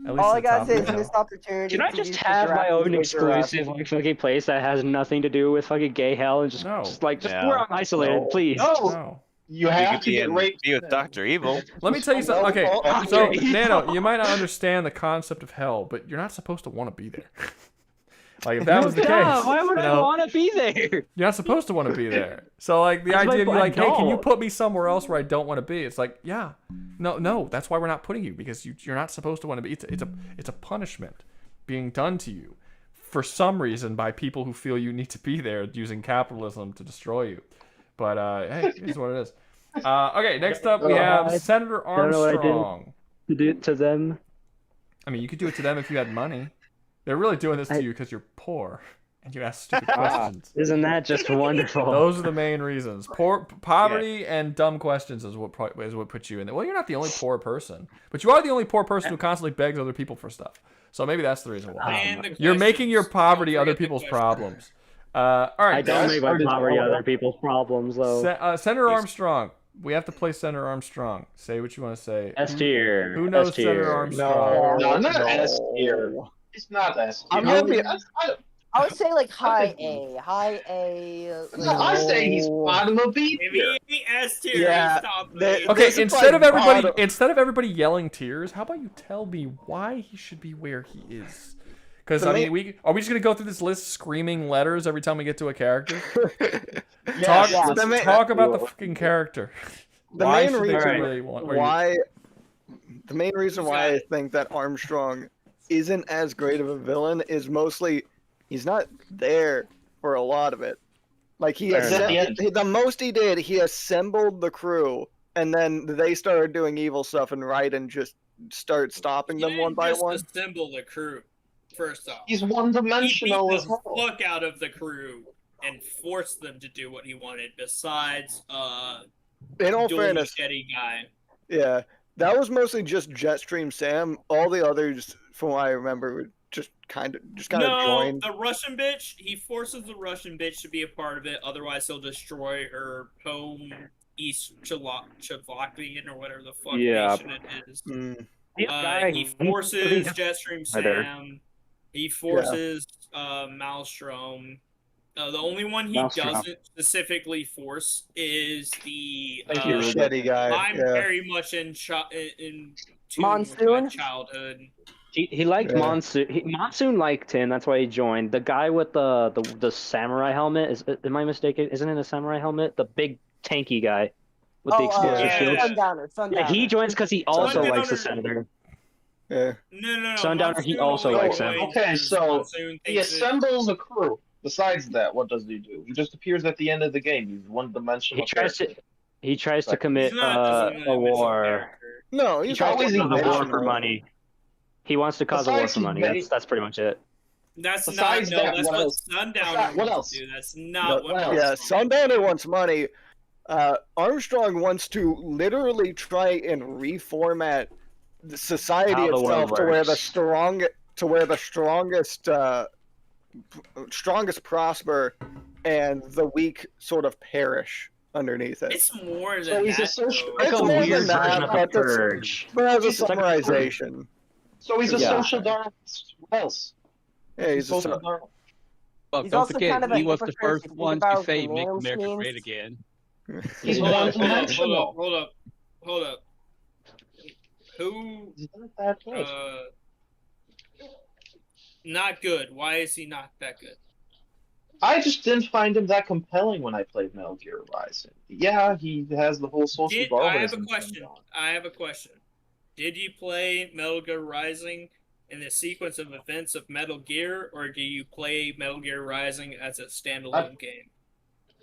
At least All I at the gotta top say of is gay hell. missed opportunity. Can I to just use the have my giraffe own as a exclusive giraffe. like fucking place that has nothing to do with fucking gay hell and just No. where I'm isolated, please. No. You have could to get raped. Be with Dr. Evil. Let me tell you something. Okay, so Nano, you might not understand the concept of hell, but you're not supposed to want to be there. Like if that was the case, Why would I want to be there? you're not supposed to want to be there. So like the That's idea of you I like, hey, can you don't. put me somewhere else where I don't want to be? It's like, yeah, no, that's why we're not putting you because you're not supposed to want to be. It's a punishment being done to you for some reason by people who feel you need to be there using capitalism to destroy you. But hey, here's what it is. Okay, next up we have Senator Armstrong. To do it to them. I mean, you could do it to them if you had money. They're really doing this to you because you're poor and you ask stupid questions. Isn't that just wonderful? Those are the main reasons. Poverty and dumb questions is what puts you in there. Well, you're not the only poor person, but you are the only poor person who constantly begs other people for stuff. So maybe that's the reason why. You're making your poverty other people's problems. All right. I don't make my poverty other people's problems, though. Senator Armstrong. We have to play Senator Armstrong. Say what you want to say. S tier. Who knows Senator Armstrong? No, not S tier. It's not S tier. I'm gonna be. I would say like high A. High A. No, I say he's bottom of B tier. Maybe S tier. Yeah. Okay, instead of everybody yelling tears, how about you tell me why he should be where he is? Because I mean, are we just gonna go through this list screaming letters every time we get to a character? Talk about the fucking character. The main reason why I think that Armstrong isn't as great of a villain is mostly he's not there for a lot of it. Like the most he did, he assembled the crew, and then they started doing evil stuff, and Raiden just started stopping them one by one. Assemble the crew. First off, he's one-dimensional as hell. Fuck out of the crew and force them to do what he wanted. Besides, in all fairness, guy. Yeah, that was mostly just Jetstream Sam. All the others, from what I remember, were just kind of joined. The Russian bitch. He forces the Russian bitch to be a part of it. Otherwise, he'll destroy her home East Czechoslovakian or whatever the fuck nation it is. He forces Jetstream Sam. He forces Maelstrom. The only one he doesn't specifically force is the Shetty guy. I'm very much in Monsoon? With my childhood. He liked Monsoon. Monsoon liked him. That's why he joined. The guy with the samurai helmet. Am I mistaken? Isn't it a samurai helmet? The big tanky guy with the explosive shield. Sundowner. Yeah, he joins because he also likes the senator. Yeah. No. Sundowner, he also likes him. Okay, so he assembles a crew. Besides that, what does he do? He just appears at the end of the game. He's one-dimensional. He tries to commit a war. No, he's always a war for money. He wants to cause a war for money. That's pretty much it. That's not. No, that's what Sundowner wants to do. That's not what. Yeah, Sundowner wants money. Armstrong wants to literally try and reformat the society itself to where the strongest prosper and the weak sort of perish. underneath it. It's more than So he's a that. social. though. It's a more weird than that, version of but the it's- Purge. but as a It's like a summarization. So he's a Yeah. social Darwinist. What else? Yeah, he's a social Darwin. Well, He's don't also forget, kind of a he was the hypocrite if first you think one to about say the "Make norms America means. Great Again." He's Hold up, one-dimensional. hold up. Who? He's not that good. Not good. Why is he not that good? I just didn't find him that compelling when I played Metal Gear Rising. Yeah, he has the whole social I have a Darwinism question. thing going. I have a question. Did you play Metal Gear Rising in the sequence of events of Metal Gear, or do you play Metal Gear Rising as a standalone game?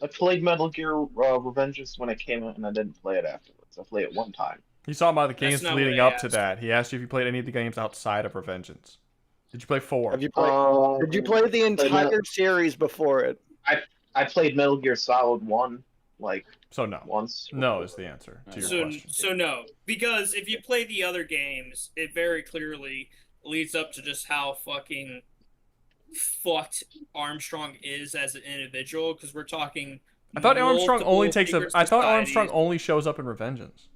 I played Metal Gear Revengeance when it came out, and I didn't play it afterwards. I played it one time. He's talking about the That's games not leading what I up to asked. that. He asked you if you played any of the games outside of Revengeance. Did you play 4? Did you play the entire series before it? I played Metal Gear Solid 1, like, So no. once. No is the answer to your question. So no, because if you play the other games, it very clearly leads up to just how fucking fucked Armstrong is as an individual. Because we're talking. I thought Armstrong multiple only takes a. secret I thought societies. Armstrong only shows up in Revengeance.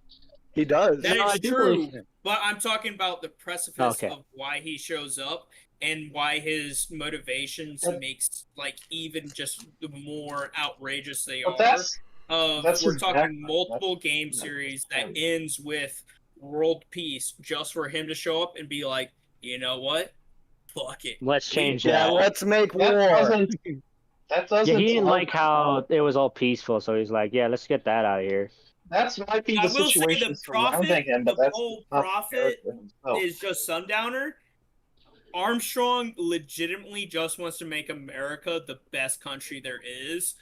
He does. That No, is I do true, believe it. but I'm talking about the precipice Okay. of why he shows up and why his motivations makes like even just the more outrageous they But are. that's We're his talking background. multiple game series that ends with world peace just for him to show up and be like, you know what? Fuck it. Let's change Yeah, that. let's make That war. doesn't. That doesn't. Yeah, he didn't sound- like how it was all peaceful, so he's like, "Yeah, let's get that out of here." That might be I the will say situation the surrounding Prophet, him, the but that's whole not the Prophet character himself. is just Sundowner. Armstrong legitimately just wants to make America the best country there is.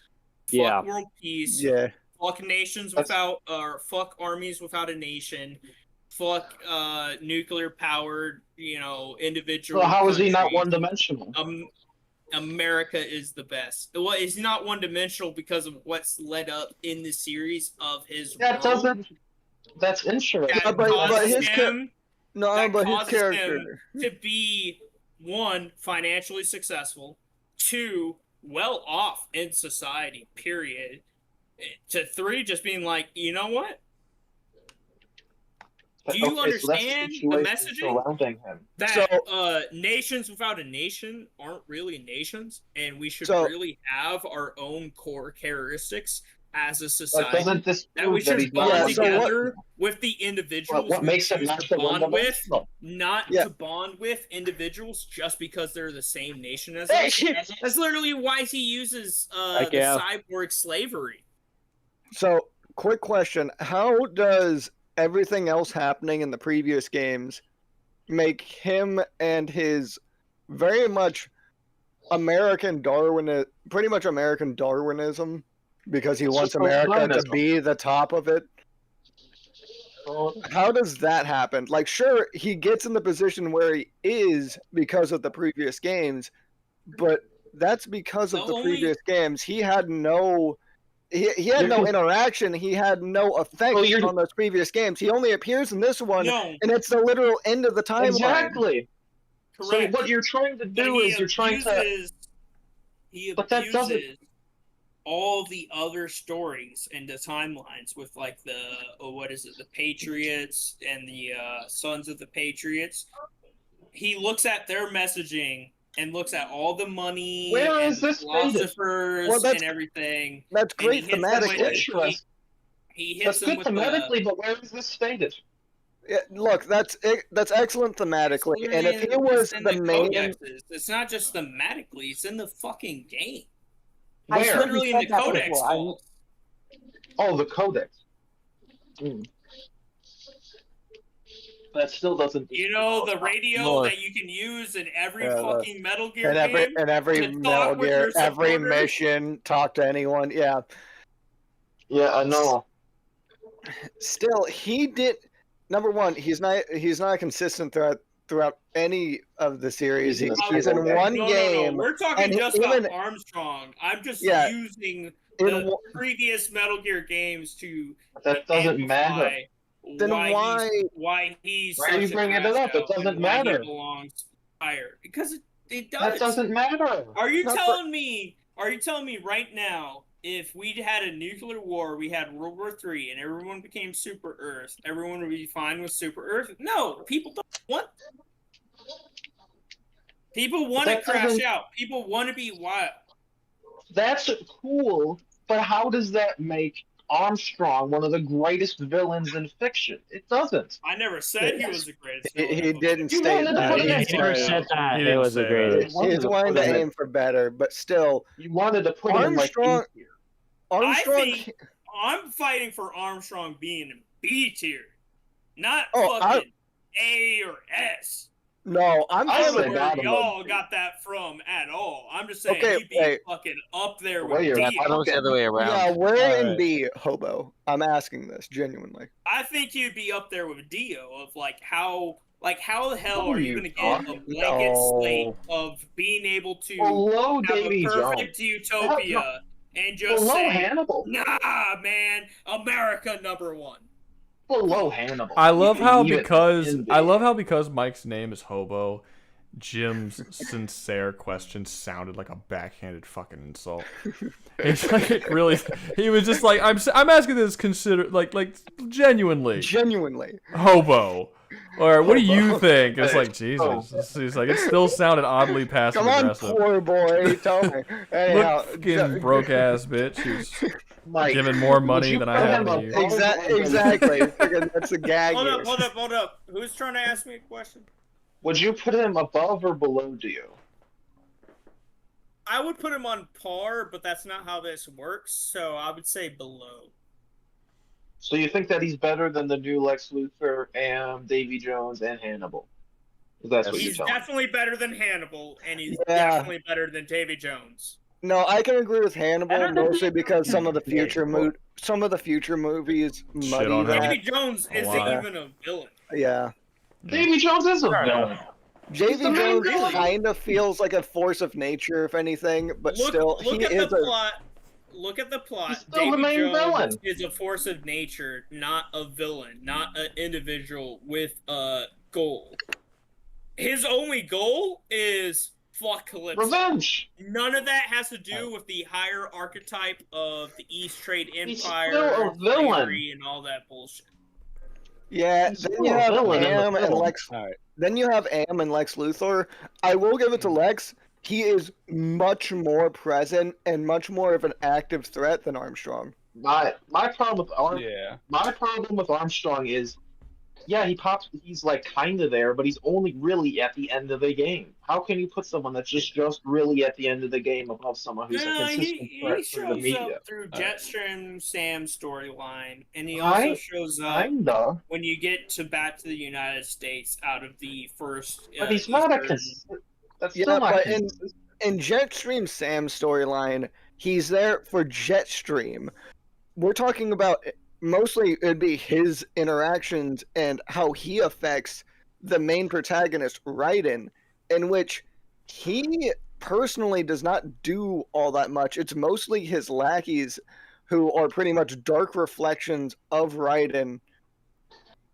Fuck Yeah. world peace. Yeah. Fuck nations without, or fuck armies without a nation. Fuck nuclear powered, individual. So how is he not countries. one-dimensional? America is the best. Well, he's not one-dimensional because of what's led up in the series of his. That role. doesn't. That's interesting. That but causes his him. No, that but his causes character. him to be, 1, financially successful, 2, well off in society, period, to 3, just being like, you know what? Do you understand the messaging surrounding him? that nations without a nation aren't really nations, and we should really have our own core characteristics as a society doesn't this that we prove that should he's not bond one-dimensional? together with the individuals What we makes him choose not to the bond with, one-dimensional? not to bond with individuals just because they're the same nation as us. That's literally why he uses the cyborg slavery. So, quick question: how does everything else happening in the previous games make him and his very much American Darwinism, pretty much American Darwinism, because he It's wants just America to Darwinism. be the top of it? How does that happen? Like, sure, he gets in the position where he is because of the previous games, but that's because of the previous games. He had no. He had no interaction. He had no effect on those previous games. He only appears in this one, and it's the literal end of the timeline. Exactly. Correct. So what you're trying to do is you're trying to. He But that doesn't. abuses all the other stories and the timelines with like the the Patriots and the Sons of the Patriots. He looks at their messaging and looks at all the money Where and is this philosophers and everything. That's great thematically. He hits That's them good with thematically, but where is this stated? Yeah, look, that's excellent thematically, and if he was in the main, codexes. It's not just thematically; it's in the fucking game. Where? It's literally in the codex. Oh, the codex. That still doesn't. You know, the radio Lord. that you can use in every Yeah, fucking Metal Gear and every game. and every to Metal talk with Gear, your every supporters. mission, talk to anyone. Yeah. Yeah, I know. Still, he did. Number one, he's not consistent throughout any of the series. He's in one game. No. We're talking and just even- about Armstrong. I'm just Yeah. using In the previous Metal Gear games to That doesn't matter. amplify Then why he's Why are you such a bringing it up? It rascal doesn't and why he matter. belongs higher. Because it does. That doesn't matter. Are you Not telling me Are you telling me right now, if we had a nuclear war, we had World War III, and everyone became Super Earth, everyone would be fine with Super Earth? No, people don't want. People want to crash out. People want to be wild. That's cool, but how does that make Armstrong one of the greatest villains in fiction? It doesn't. I never said he was the greatest villain. He didn't You state wanted to that. put him He never said that it was the greatest. He's wanting to aim for better, but still, You wanted to put him like Armstrong. A tier. Armstrong. I think I'm fighting for Armstrong being in B tier, not Oh, fucking A or S. No, I'm I don't saying know where y'all got that from at all. I'm just saying he'd be fucking up there with D. I thought it was the other way around. Yeah, where in B, Hobo? I'm asking this genuinely. I think he'd be up there with Dio of like how the hell are you you gonna get a blanket slate of being able to Below have Davy a perfect Jones. utopia and just Below say, Hannibal. nah, man, America #1. Below Hannibal. I love how Even because Mike's name is Hobo, Jim's sincere question sounded like a backhanded fucking insult. It's like it really. He was just like, I'm asking this like genuinely Hobo. Or what do you think? It's like Jesus. He's like, it still sounded oddly passive Come on, aggressive. poor boy. Tell me. Anyhow, Fucking broke ass bitch who's Mike, giving more money than I have to you. Exactly. That's a gag. Hold up. Who's trying to ask me a question? Would you put him above or below Dio? I would put him on par, but that's not how this works, so I would say below. So you think that he's better than the new Lex Luthor and Davy Jones and Hannibal? That's what He's you're telling me. definitely better than Hannibal, and he's Yeah. definitely better than Davy Jones. No, I can agree with Hannibal mostly because some of the future movies muddy on him. that. Davy Jones isn't even a villain. Yeah. Davy Jones is a villain. Davy Jones kind of feels like a force of nature, if anything, but still, he at is the plot. Look at the plot. still the main Jones villain. is a force of nature, not a villain, not an individual with a goal. His only goal is fuck Calypso. Revenge. None of that has to do with the higher archetype of the East Trade He's Empire, still a villain. slavery, and all that bullshit. Yeah, He's then still you a have villain in the Am and film. Lex. Then you have Am and Lex Luthor. I will give it to Lex. He is much more present and much more of an active threat than Armstrong. My problem with Armstrong is, yeah, he's like kind of there, but he's only really at the end of the game. How can you put someone that's just really at the end of the game above someone who's a consistent threat he for the shows media? up through Jetstream Sam's storyline, and he also shows up Kinda. when you get to Back to the United States out of the first. But he's not a That's still not but in Jetstream Sam's storyline, he's there for Jetstream. We're talking about mostly it'd be his interactions and how he affects the main protagonist, Raiden, in which he personally does not do all that much. It's mostly his lackeys who are pretty much dark reflections of Raiden.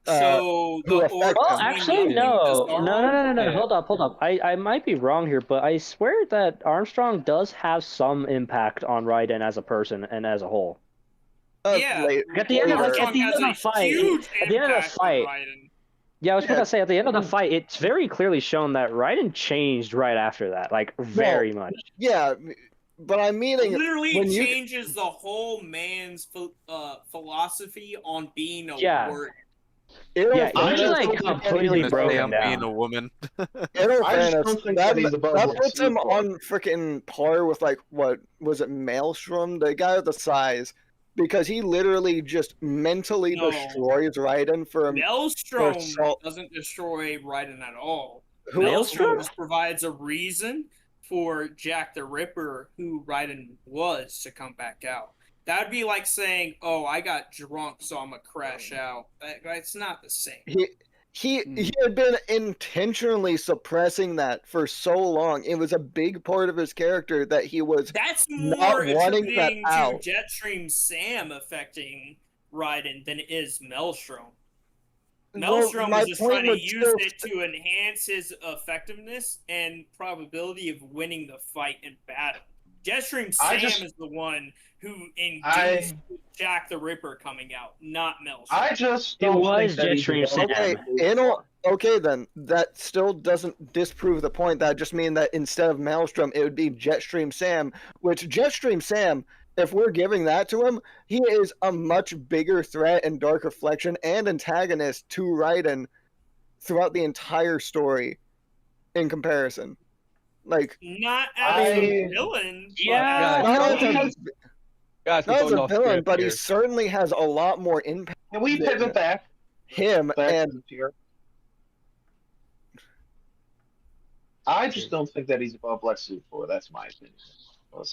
So actually, no. Hold up. I might be wrong here, but I swear that Armstrong does have some impact on Raiden as a person and as a whole. Yeah. At the end of the fight. Yeah, I was gonna say at the end of the fight, it's very clearly shown that Raiden changed right after that, like very much. Yeah, but I'm meaning literally when you changes the whole man's philosophy on being a warrior. He's like completely broken down. Being a woman. In all fairness, that he's above that Lex puts him Luthor. on freaking par with like what was it, Maelstrom, the guy with the size, because he literally just mentally destroys Raiden for Maelstrom for doesn't destroy Raiden at all. Who- Maelstrom just provides a reason for Jack the Ripper, who Raiden was, to come back out. That'd be like saying, "Oh, I got drunk, so I'm gonna crash out." It's not the same. He had been intentionally suppressing that for so long. It was a big part of his character that he was That's not more wanting that attributing out. to Jetstream Sam affecting Raiden than it is Maelstrom. Maelstrom my was just point trying to would use still it to enhance his effectiveness and probability of winning the fight in battle. Jetstream Sam is the one who induced Jack the Ripper coming out, not Maelstrom. I just don't think that Jetstream Sam. Okay, then that still doesn't disprove the point. That just means that instead of Maelstrom, it would be Jetstream Sam. Which Jetstream Sam, if we're giving that to him, he is a much bigger threat and Dark Reflection and antagonist to Raiden throughout the entire story. In comparison, like not as a villain. Yeah, not as a villain, but he certainly has a lot more impact. Can we pivot back? Him and I just don't think that he's above Lex Luthor. That's my opinion.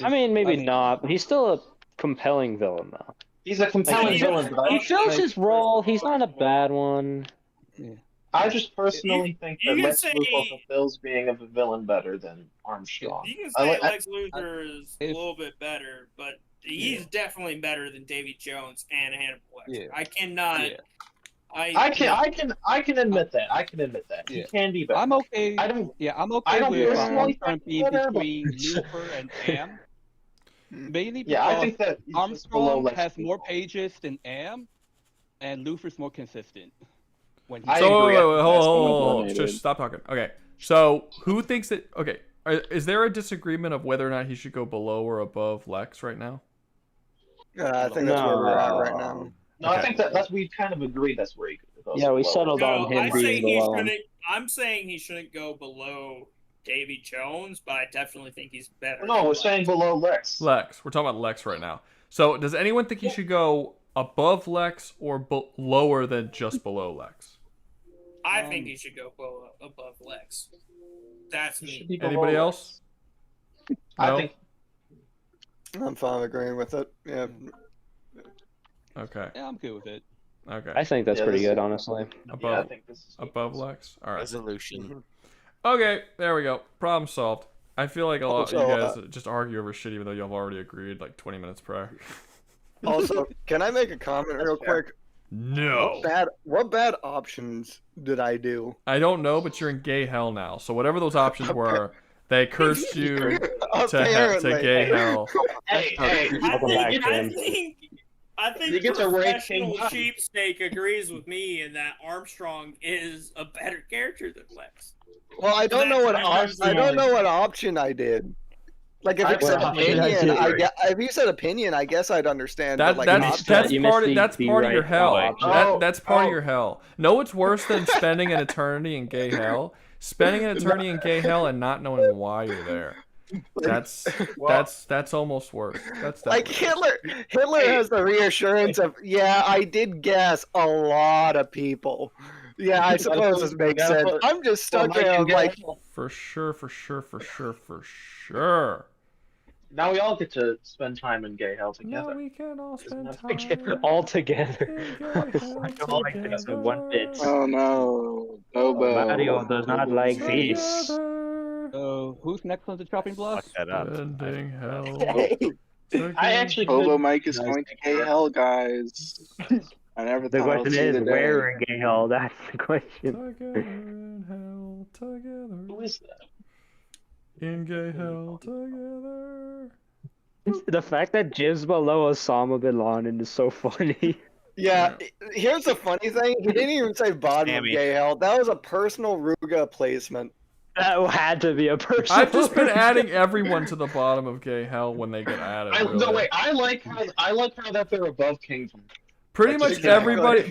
I mean, maybe not, but he's still a compelling villain, though. He's a compelling villain, but he fills his role. He's not a bad one. Yeah. I just personally think that Lex Luthor fulfills being a villain better than Armstrong. You can say Lex Luthor is a little bit better, but he's definitely better than Davy Jones and Hannibal Lecter. I cannot. I can admit that. I can admit that. He can be better. I'm okay. I'm okay with Armstrong being better, between Luthor and Am. Mainly because I think that Armstrong has more pages than Am, and Luthor's more consistent. When he hold on. Just stop talking. Okay, so who thinks that? Okay, is there a disagreement of whether or not he should go below or above Lex right now? I think that's where we're at right now. No, I think that's we kind of agreed that's where he goes. Yeah, we settled on him being below. I'm saying he shouldn't go below Davy Jones, but I definitely think he's better. No, we're saying below Lex. Lex. We're talking about Lex right now. So, does anyone think he should go above Lex or lower than just below Lex? I think he should go above Lex. That's me. Anybody else? I think I'm fine agreeing with it. Yeah. Okay. Yeah, I'm good with it. Okay. I think that's pretty good, honestly. Above, I think this is above Lex. All right. Resolution. Okay, there we go. Problem solved. I feel like a lot of you Also, guys just argue over shit, even though y'all have already agreed like 20 minutes prior. Also, can I make a comment real quick? No. What bad options did I do? I don't know, but you're in gay hell now. So whatever those options were, they cursed you to gay hell. I think professional cheapsteak agrees with me in that Armstrong is a better character than Lex. Well, I don't know what option I did. Like if it said opinion, if you said opinion, I guess I'd understand. That's part of your hell. That's part of your hell. No, what's worse than spending an eternity in gay hell? Spending an eternity in gay hell and not knowing why you're there. That's almost worse. That's like Hitler has the reassurance of, yeah, I did gas a lot of people. Yeah, I suppose this makes sense. I'm just stuck there like for sure. Now we all get to spend time in gay hell together. Now we can all spend time all together. One bit. Oh no, Bobo. Mario does not like peace. So who's next on the chopping block? Spending hell. I actually. Bobo Mike is going to gay hell, guys. I never the thought question is, where in gay hell? That's the question. Together in hell, together. Who is that? In gay hell, together. The fact that Jib's below Osama bin Laden is so funny. Yeah, here's the funny thing. He didn't even say bottom of gay hell. That was a personal Rouga placement. That had to be a personal. I've just been adding everyone to the bottom of gay hell when they get added. No, wait. I like how that they're above Kingdom. Pretty much everybody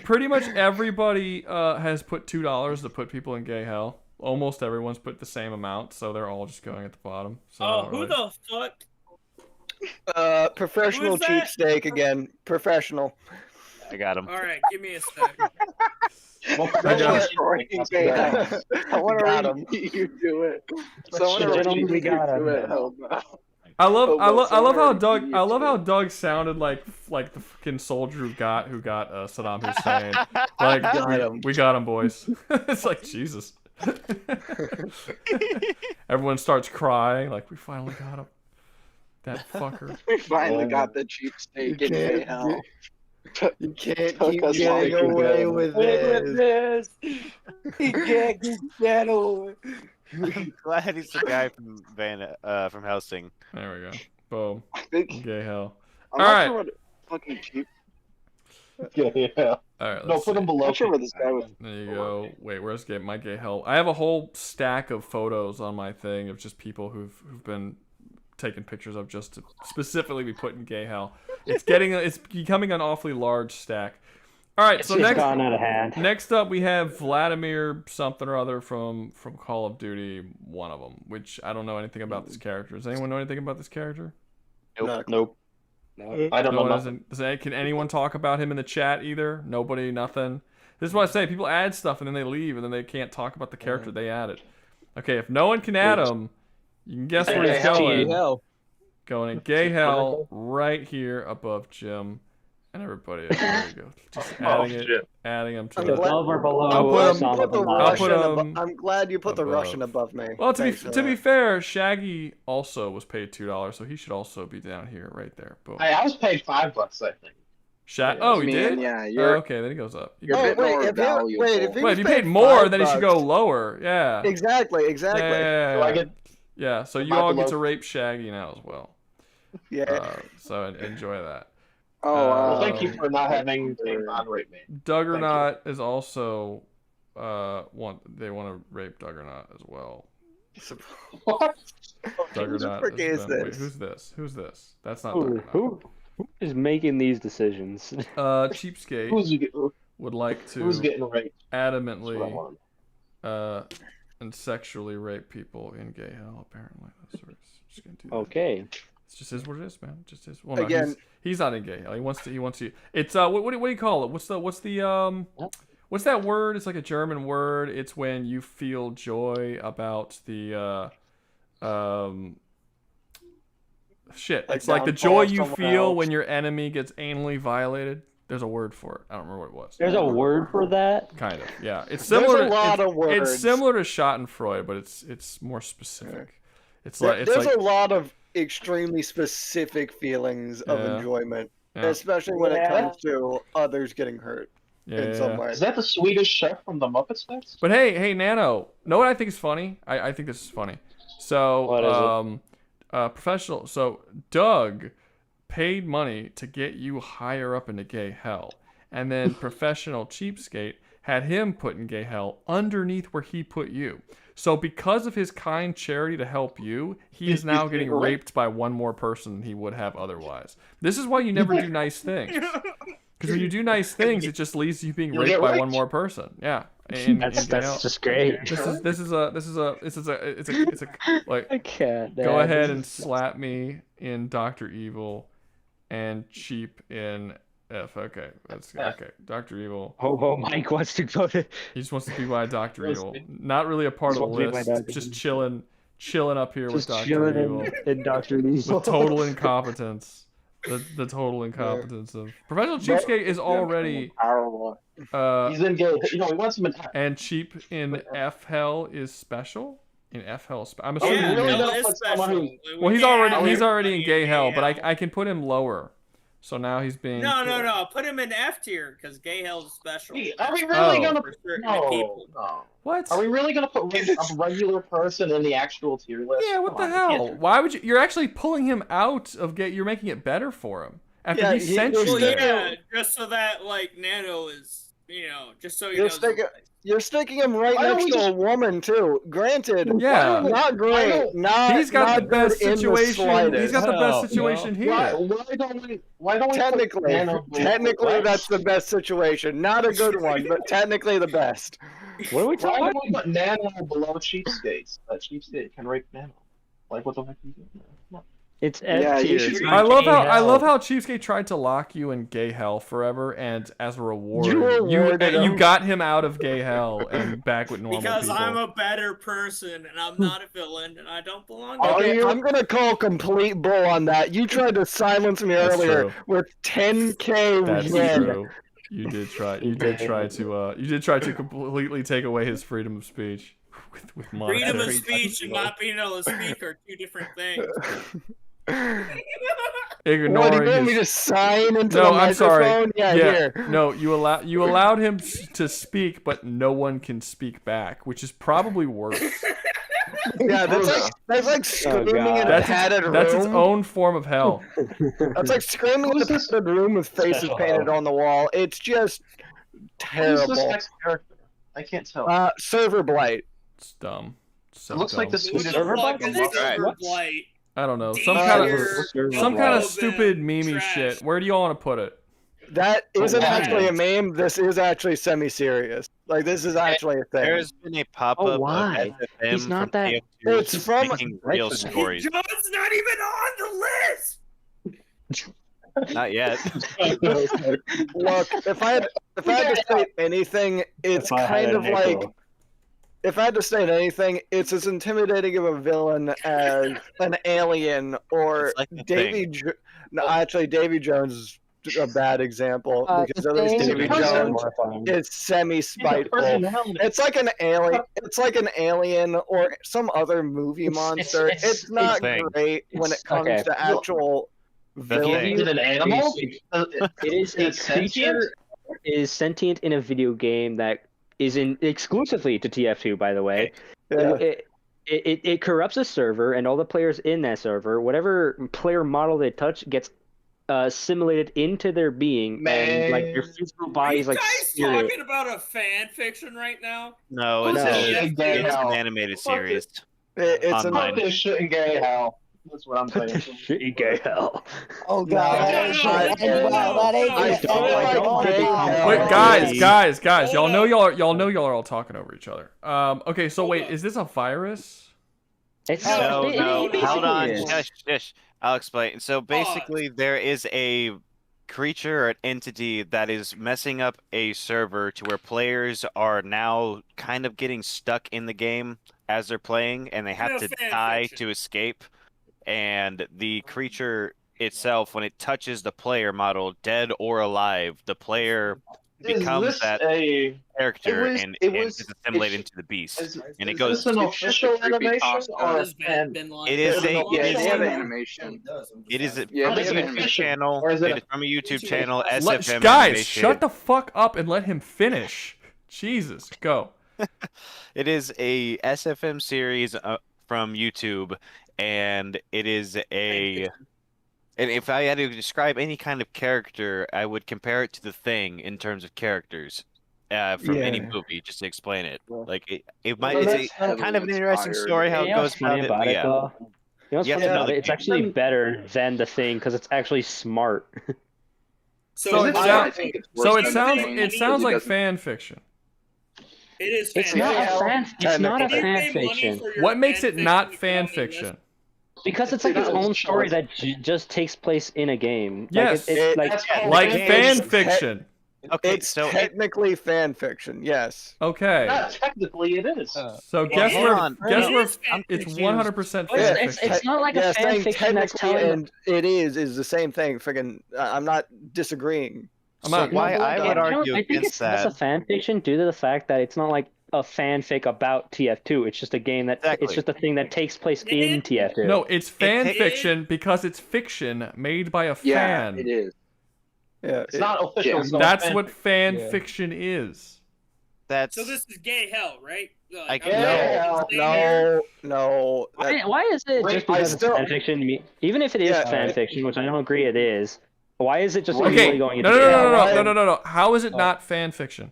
has put $2 to put people in gay hell. Almost everyone's put the same amount, so they're all just going at the bottom. So who the fuck? Professional cheapsteak again. Professional. I got him. All right, give me a sec. I want to read you do it. We got him. I love how Doug sounded like the fucking soldier who got Saddam Hussein. Like we got him, boys. It's like Jesus. Everyone starts crying like we finally got him. That fucker. We finally got the cheapsteak in gay hell. You can't keep getting away with this. You can't get away. I'm glad he's the guy from Helsing. There we go. Boom. I think. Gay hell. I'm All not right. sure what fucking cheap. Yeah. All right. No, Let's put see. him below. I'm not sure where this guy was. There you go. Wait, where's my gay hell? I have a whole stack of photos on my thing of just people who've been taken pictures of just to specifically be put in gay hell. It's becoming an awfully large stack. All right, It's so just gone out of hand. next up we have Vladimir something or other from Call of Duty, one of them, which I don't know anything about this character. Does anyone know anything about this character? Nope. I don't know nothing. Can anyone talk about him in the chat either? Nobody, nothing. This is what I say. People add stuff and then they leave and then they can't talk about the character they added. Okay, if no one can add him, you can guess where he's going. Going in gay hell right here above Jim and everybody. There you go. Just adding him to above or below. I'm glad you put the Russian above me. Well, to be fair, Shaggy also was paid $2, so he should also be down here, right there. Boom. I was paid $5, I think. Oh, he did? Yeah, okay, then he goes up. If you paid more, then he should go lower. Yeah. Exactly. Yeah, so you all get to rape Shaggy now as well. Yeah. So enjoy that. Well, thank you for not having non-rape me. Duggernaut is also they want to rape Duggernaut as well. What? Duggernaut wait, who's this? That's not Duggernaut. Who is making these decisions? Cheapskate would like to Who's getting raped? adamantly and sexually rape people in gay hell, apparently. That's what it's just gonna do that. Okay. It just is what it is, man. It just is. Well, no, Again, he's not in gay hell. He wants to. It's what do you call it? What's that word? It's like a German word. It's when you feel joy about the shit. Like It's like the downfall joy of you someone feel else. when your enemy gets anally violated. There's a word for it. I don't remember what it was. There's a word for that? Kind of, yeah. It's There's similar. a lot of It's words. similar to Schadenfreude, but it's more specific. It's There's like a lot of extremely specific feelings of enjoyment, especially when it comes to others getting hurt in some way. Is that the Swedish chef from the Muppets Fest? But hey, Nano, know what I think is funny? I think this is funny. So, What is professional. So Doug paid money to get you higher up into gay hell, and then professional cheapskate had him put in gay hell underneath where he put you. So because of his kind charity to help you, he is now getting raped by one more person than he would have otherwise. This is why you never do nice things. Because when you do nice things, it just leads to you being raped by one more person. Yeah. That's just great. It's a like. I can't. Go ahead and slap me in Dr. Evil, and cheap in F. Okay, that's okay. Dr. Evil. Hobo Mike wants to go to. He just wants to be by Dr. Evil. Not really a part of the list. Just chilling up here with Dr. Evil. And Dr. Evil. With total incompetence. The total incompetence of Professional Cheapskate is already he's in gay. He wants him in. And cheap in F hell is special. In F hell, I'm assuming. Well, he's already in gay hell, but I can put him lower. So now he's being. No. Put him in F tier because gay hell is special. Are we really gonna for certain no. people? What? Are we really gonna put a regular person in the actual tier list? Yeah, what the hell? Why would you? You're actually pulling him out of gay. You're making it better for him after he sent you there. Yeah, just so that like Nano is, just so you know. You're sticking him right next to a woman too. Granted, yeah, not great. He's got the best situation. He's got the best situation here. Why don't we technically that's the best situation. Not a good one, but technically the best. What are we talking about? Why don't we put Nano below Cheapskates? Cheapskate can rape Nano. Like what the heck are you doing? No. It's F tier. I love how Cheapskate tried to lock you in gay hell forever, and as a reward, you got him out of gay hell and back with normal because people. I'm a better person and I'm not a villain and I don't belong. Okay, I'm gonna call complete bull on that. You tried to silence me earlier with 10K. That's true. You did try to completely take away his freedom of speech with monetary. Freedom of speech and not being able to speak are two different things. Ignoring what, do you want me to sign into the microphone? I'm sorry. Yeah, here. No, you allowed him to speak, but no one can speak back, which is probably worse. Yeah, that's like screaming in a That's padded room. that's its own form of hell. That's like screaming in a padded room with faces painted on the wall. It's just terrible. Who's this next character? I can't tell. Server Blight. It's dumb. So It looks like the dumb. Swedish I don't know. Some kind of stupid meme shit. Where do you all want to put it? That isn't actually a meme. This is actually semi-serious. Like this is actually a thing. There's been a pop-up. Oh, why? Of SFM He's not from that- TF2 It's from- making real stories. John's not even on the list. Not yet. Look, if I had to say anything, it's kind of like. If I had to state anything, it's as intimidating of a villain as an alien or Like the Davy. No, actually, Davy Jones is a bad example because at least Davy Davy Jones is semi-spiteful. It's like an alien. It's like an alien or some other movie monster. It's not great when it comes to actual villains. Is it an animal? It is a creature is sentient in a video game that is exclusively to TF2, by the way. Yeah. It corrupts a server, and all the players in that server, whatever player model they touch, gets assimilated into their being, and like their physical bodies, like guys spirit. talking about a fan fiction right now? No, it's an animated series. It's an online. This shit in gay hell. That's what I'm saying. Shit in gay hell. Oh god, that ain't Wait, guys, y'all know y'all are all talking over each other. Okay, so wait, is this a virus? It's No, hold on. is. Shush. I'll explain. So basically, there is a creature or an entity that is messing up a server to where players are now kind of getting stuck in the game as they're playing, and they have to die to escape. And the creature itself, when it touches the player model, dead or alive, the player becomes that character and is assimilated into the beast. And it goes. Is this an official animation or It is a animation. It is from a Yeah, it's an YouTube animation. channel. Or is it It is from a YouTube channel. SFM Guys, animation. shut the fuck up and let him finish. Jesus, go. It is a SFM series from YouTube, and it is a. And if I had to describe any kind of character, I would compare it to The Thing in terms of characters from any movie, just to explain it. Like it might, it's a, kind of an interesting story how it goes about it. But yeah. It's actually better than The Thing because it's actually smart. So it sounds like fan fiction. It is. It's not a fan. It's not a fan fiction. What makes it not fan fiction? Because it's like its own story that just takes place in a game. Yes, like fan fiction. Okay, it's technically fan fiction. Yes. Okay. Not technically, it is. So guess where it's 100% fan fiction. It's not like a fan fiction that's telling. And it is the same thing. Friggin', I'm not disagreeing. I would argue I think it's less a fan fiction due to the fact that it's not like a fanfic about TF2. It's just a game that it's just a thing that takes place in TF2. No, it's fan fiction because it's fiction made by a fan. Yeah, it is. Yeah, it's not official. So that's what fan fiction is. That's so. This is gay hell, right? Like, no. Why is it just because it's fan fiction? Even if it is fan fiction, which I don't agree it is, why is it just immediately going into No. How is it not fan fiction?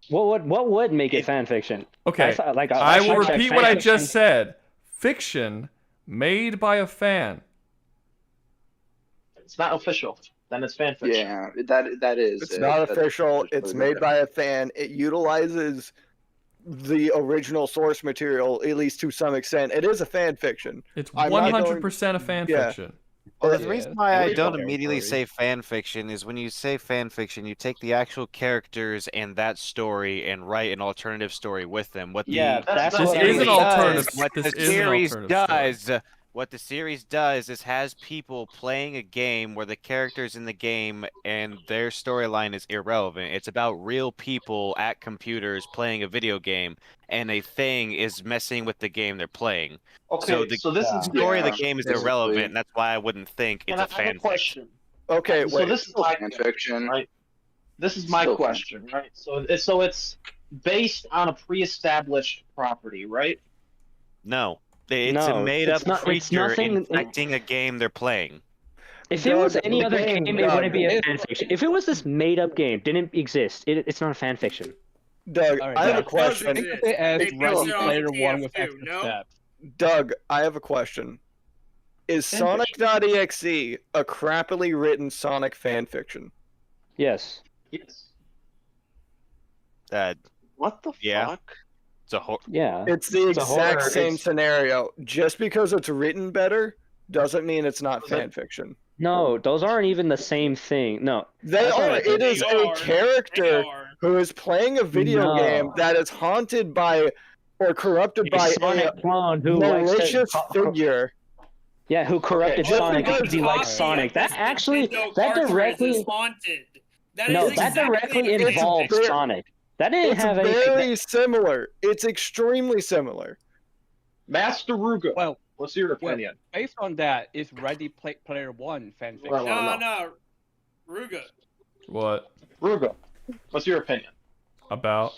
What would make it fan fiction? Okay, I will repeat what I just said. Fiction made by a fan. It's not official. Then it's fan fiction. Yeah, that is. It's not official. It's made by a fan. It utilizes the original source material, at least to some extent. It is a fan fiction. It's 100% a fan fiction. Well, the reason why I don't immediately say fan fiction is when you say fan fiction, you take the actual characters and that story and write an alternative story with them. What the series does is has people playing a game where the characters in the game and their storyline is irrelevant. It's about real people at computers playing a video game, and a thing is messing with the game they're playing. Okay, so this is the story of the game is irrelevant, and that's why I wouldn't think it's a fan fiction. Okay, so this is my fiction, right? This is my question, right? So it's based on a pre-established property, right? No. It's No, a made-up it's not- it's creature nothing- infecting a game they're playing. If it was any the other game, game, it Doug, wouldn't be a fanfiction. If it was this made-up game, didn't exist, it's not a fanfiction. Doug, All right, I have a Doug, question. think of it as They Ready built it on Player the One with TF2, extra no? steps. Doug, I have a question. Is Sonic.exe a crappily written Sonic fanfiction? Yes. Yes. What the Yeah. fuck? It's a horror. Yeah. It's the It's a exact horror, same it's- scenario. Just because it's written better doesn't mean it's not fanfiction. No, those aren't even the same thing. No. They That's not are. it. It is They a are. character They are. who is playing a video No. game that is haunted by or corrupted by Sonic clone who likes to malicious figure. Yeah, who corrupted just Sonic because- because he likes Sonic. That actually, Nintendo that cartridge directly, is haunted. That no, is that exactly directly the involves fanfiction. Sonic. That didn't It's have anything. very similar. It's extremely similar. Master Rouga. Well, what's your opinion? based on that, is Ready Player One fanfiction? Well, No, Rouga. What? Rouga, what's your opinion? About?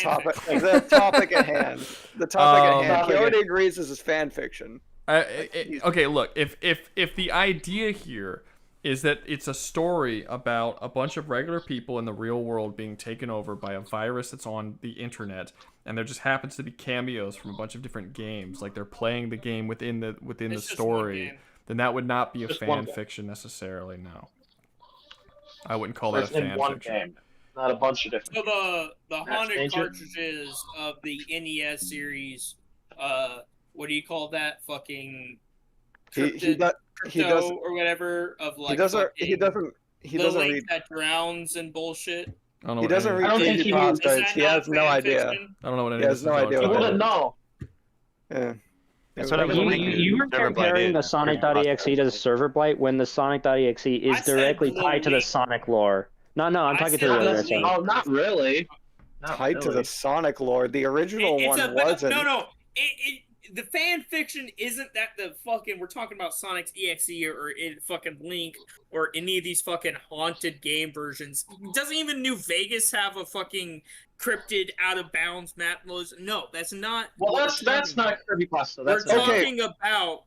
Topic, the topic at hand. The topic at hand. He already agrees this is fan fiction. Okay, look. If the idea here is that it's a story about a bunch of regular people in the real world being taken over by a virus that's on the internet, and there just happens to be cameos from a bunch of different games, like they're playing the game within the story, then that would not be a Just fan one game. fiction necessarily. No, I wouldn't call that a It's in fan one fiction. game, not a bunch of different. So the haunted change it. cartridges of the NES series, what do you call that? Fucking He crypto doesn't or whatever of like he doesn't the doesn't link read that drowns and bullshit. I don't know he what doesn't any- read I don't think Daisy he Pops means- Is notes. that He not has no fan idea. fiction? I don't know what any He of has this no is idea talking what about. Wouldn't know. Yeah. That's what I was You, thinking. you were Server blight comparing the is. Sonic.exe to the server blight when the Sonic.exe is I said directly tied to the Link. Sonic lore. No, I'm I talking to said the other Link. Sonic. Oh, not really. Not Tied to really. the Sonic lore. The original It's one about, wasn't. no. The fan fiction isn't that the fucking we're talking about Sonic's EXE or fucking Link or any of these fucking haunted game versions. Doesn't even New Vegas have a fucking cryptid out of bounds map? No, that's not. Well, what that's we're talking not Kirby Pasta. about. That's We're not- talking about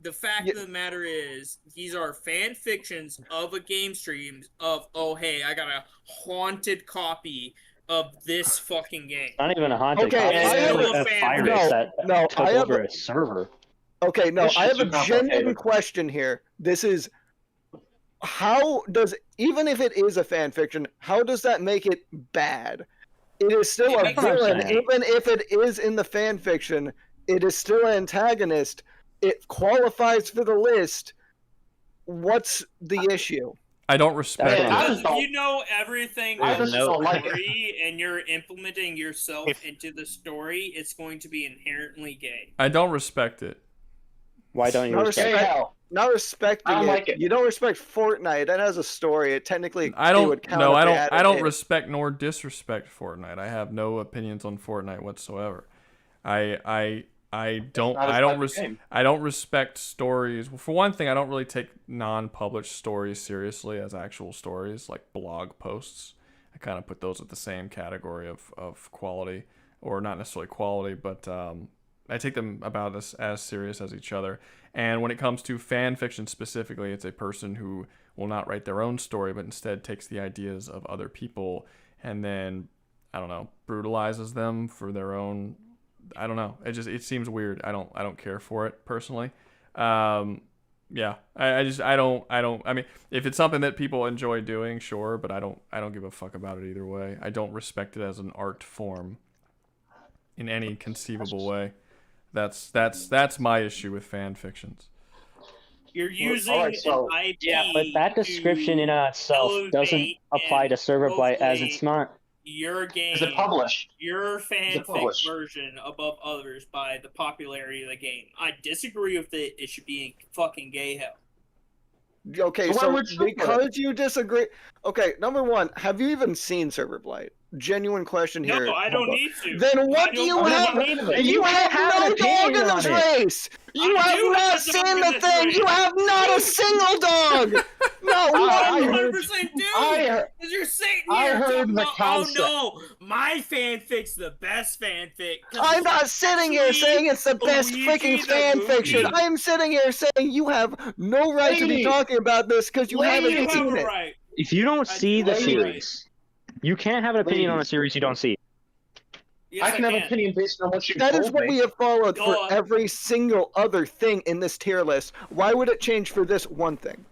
the fact of the matter is these are fan fictions of a game stream of hey, I got a haunted copy of this fucking game. Not even a haunted Okay, copy. I have It's a a fan virus that no, took I have over a- a server. Okay, no, This I have shit's a too genuine complicated. question here. This is how does even if it is a fan fiction, how does that make it bad? It is still a That's what I'm villain, saying. even if it is in the fan fiction. It is still an antagonist. It qualifies for the list. What's the issue? I don't respect Man, I it. just don't- You know everything I of just the don't like it. story, and you're implementing yourself into the story. It's going to be inherently gay. I don't respect it. Why don't you Not, respect Hey, respect, hell. not respecting I don't it. like it. You don't respect Fortnite. That has a story. It technically I it don't. would count No, if I they don't. added I don't it. respect nor disrespect Fortnite. I have no opinions on Fortnite whatsoever. I don't. Not as I don't. much a game. I don't respect stories. Well, for one thing, I don't really take non-published stories seriously as actual stories, like blog posts. I kind of put those at the same category of quality, or not necessarily quality, but I take them about as serious as each other. And when it comes to fan fiction specifically, it's a person who will not write their own story, but instead takes the ideas of other people and then, I don't know, brutalizes them for their own. I don't know. It seems weird. I don't care for it personally. Yeah. I don't. I mean, if it's something that people enjoy doing, sure, but I don't give a fuck about it either way. I don't respect it as an art form in any conceivable way. That's my issue with fan fictions. You're using alright, so- an IP. Yeah, but that description in and of itself doesn't elevate apply to server blight as it's not. Your game, Is it published? your Is it fanfic published? version above others by the popularity of the game. I disagree with it. It should be in fucking gay hell. Okay, So why so would you put it? because you disagree. Okay, number one, have you even seen Server Blight? Genuine question here. No, I don't need to. Then I what do don't- you I have? don't need it. And you have no an dog opinion in this on it. race. You I have do not have a dog seen in the this thing. race. You have not a single dog. Not I heard. 100% do. I Because you're sitting I here heard talking the about, concept. oh no, my fanfic's the best fanfic. 'cause I'm it's not sitting here actually saying it's the best Luigi freaking the fan fiction. movie. I am sitting here saying you have no right to be Ladies. talking about this because you haven't You have seen a it. right. If you don't see the Ladies. series, you can't have an opinion on a Ladies. series you don't see. Yes, I can have an opinion based on what you That told is what me. we have followed Go for on. every single other thing in this tier list. Why would it change for this one thing?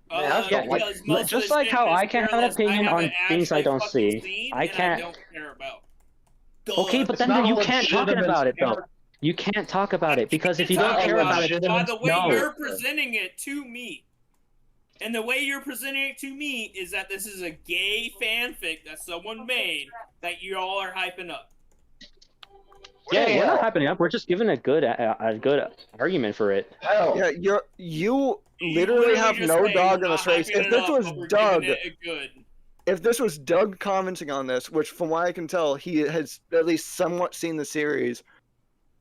Yeah, Yeah, because most of just the like shit how in this I can have tier an list I opinion on haven't things I actually don't fucking see. seen, I and can't. don't care about. Okay, but It's then not you a can't talk legitimate about it though. standard. You can't talk about it because if you It's don't not care a about it, By the way no. you're presenting it to me. And the way you're presenting it to me is that this is a gay fanfic that someone made that you all are hyping up. Yeah, we're not hyping it up. We're just giving a good argument for it. Hell. Yeah, you literally have just no say dog we're in not this race. hyping If it this up, was but we're Doug, giving it a good. if this was Doug commenting on this, which from what I can tell, he has at least somewhat seen the series,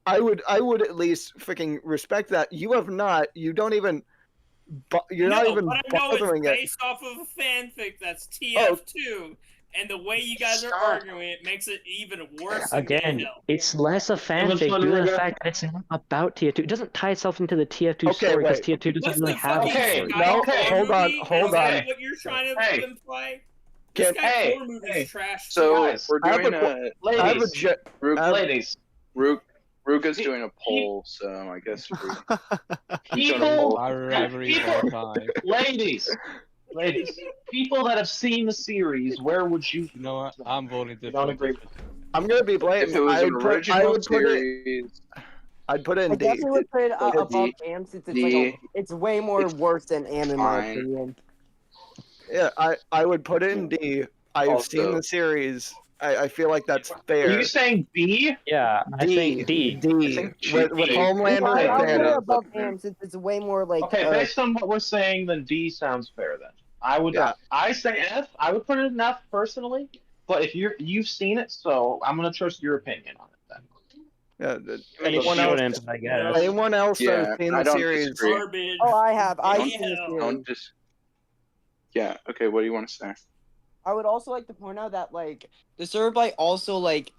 I would at least freaking respect that. You have not. You don't even. You're not even but I know bothering it's it. based off of a fanfic that's TF2, and the way you guys are arguing it makes it even worse. than Again, gay hell. it's less a fanfic due to the fact that it's not about TF2. It doesn't tie itself into the TF2 Okay, story because wait. TF2 doesn't really have a fucking story. No, Core hold on, movie? hold Is that on. what you're trying to Hey. imply? Can- This guy Core movie's trash. So Guys, we're I have doing a a. I have a Ladies. jet. Ladies. Ruga's doing a poll, so I guess he's doing a People. poll. Our rivalry of all time. Ladies. People that have seen the series, where would you? You know what? I'm voting You don't different. agree? I'm gonna be blatant. If it was I an would put original it. series, I'd put it I in D. definitely would put it above D. Am since it's D. like it's way more worse than Am in my fine. opinion. Yeah, I would put it in D. I've Also- seen the series. I feel like that's Are fair. you saying B? Yeah, I think D. D. With D. Homelander I'll and put it Thanos. above Am since it's way more like. Okay, based on what we're saying, then D sounds fair. Then I would. Yeah. I say F. I would put it in F personally. But if you've seen it, so I'm gonna trust your opinion on it then. Yeah, anyone else? Shouldn't, I guess. Anyone else that Yeah, has seen I the don't series? disagree. Garbage. Oh, I have. I've Don't- seen the series. Don't just. Yeah. Okay. What do you want to say? I would also like to point out that like the sword bite also like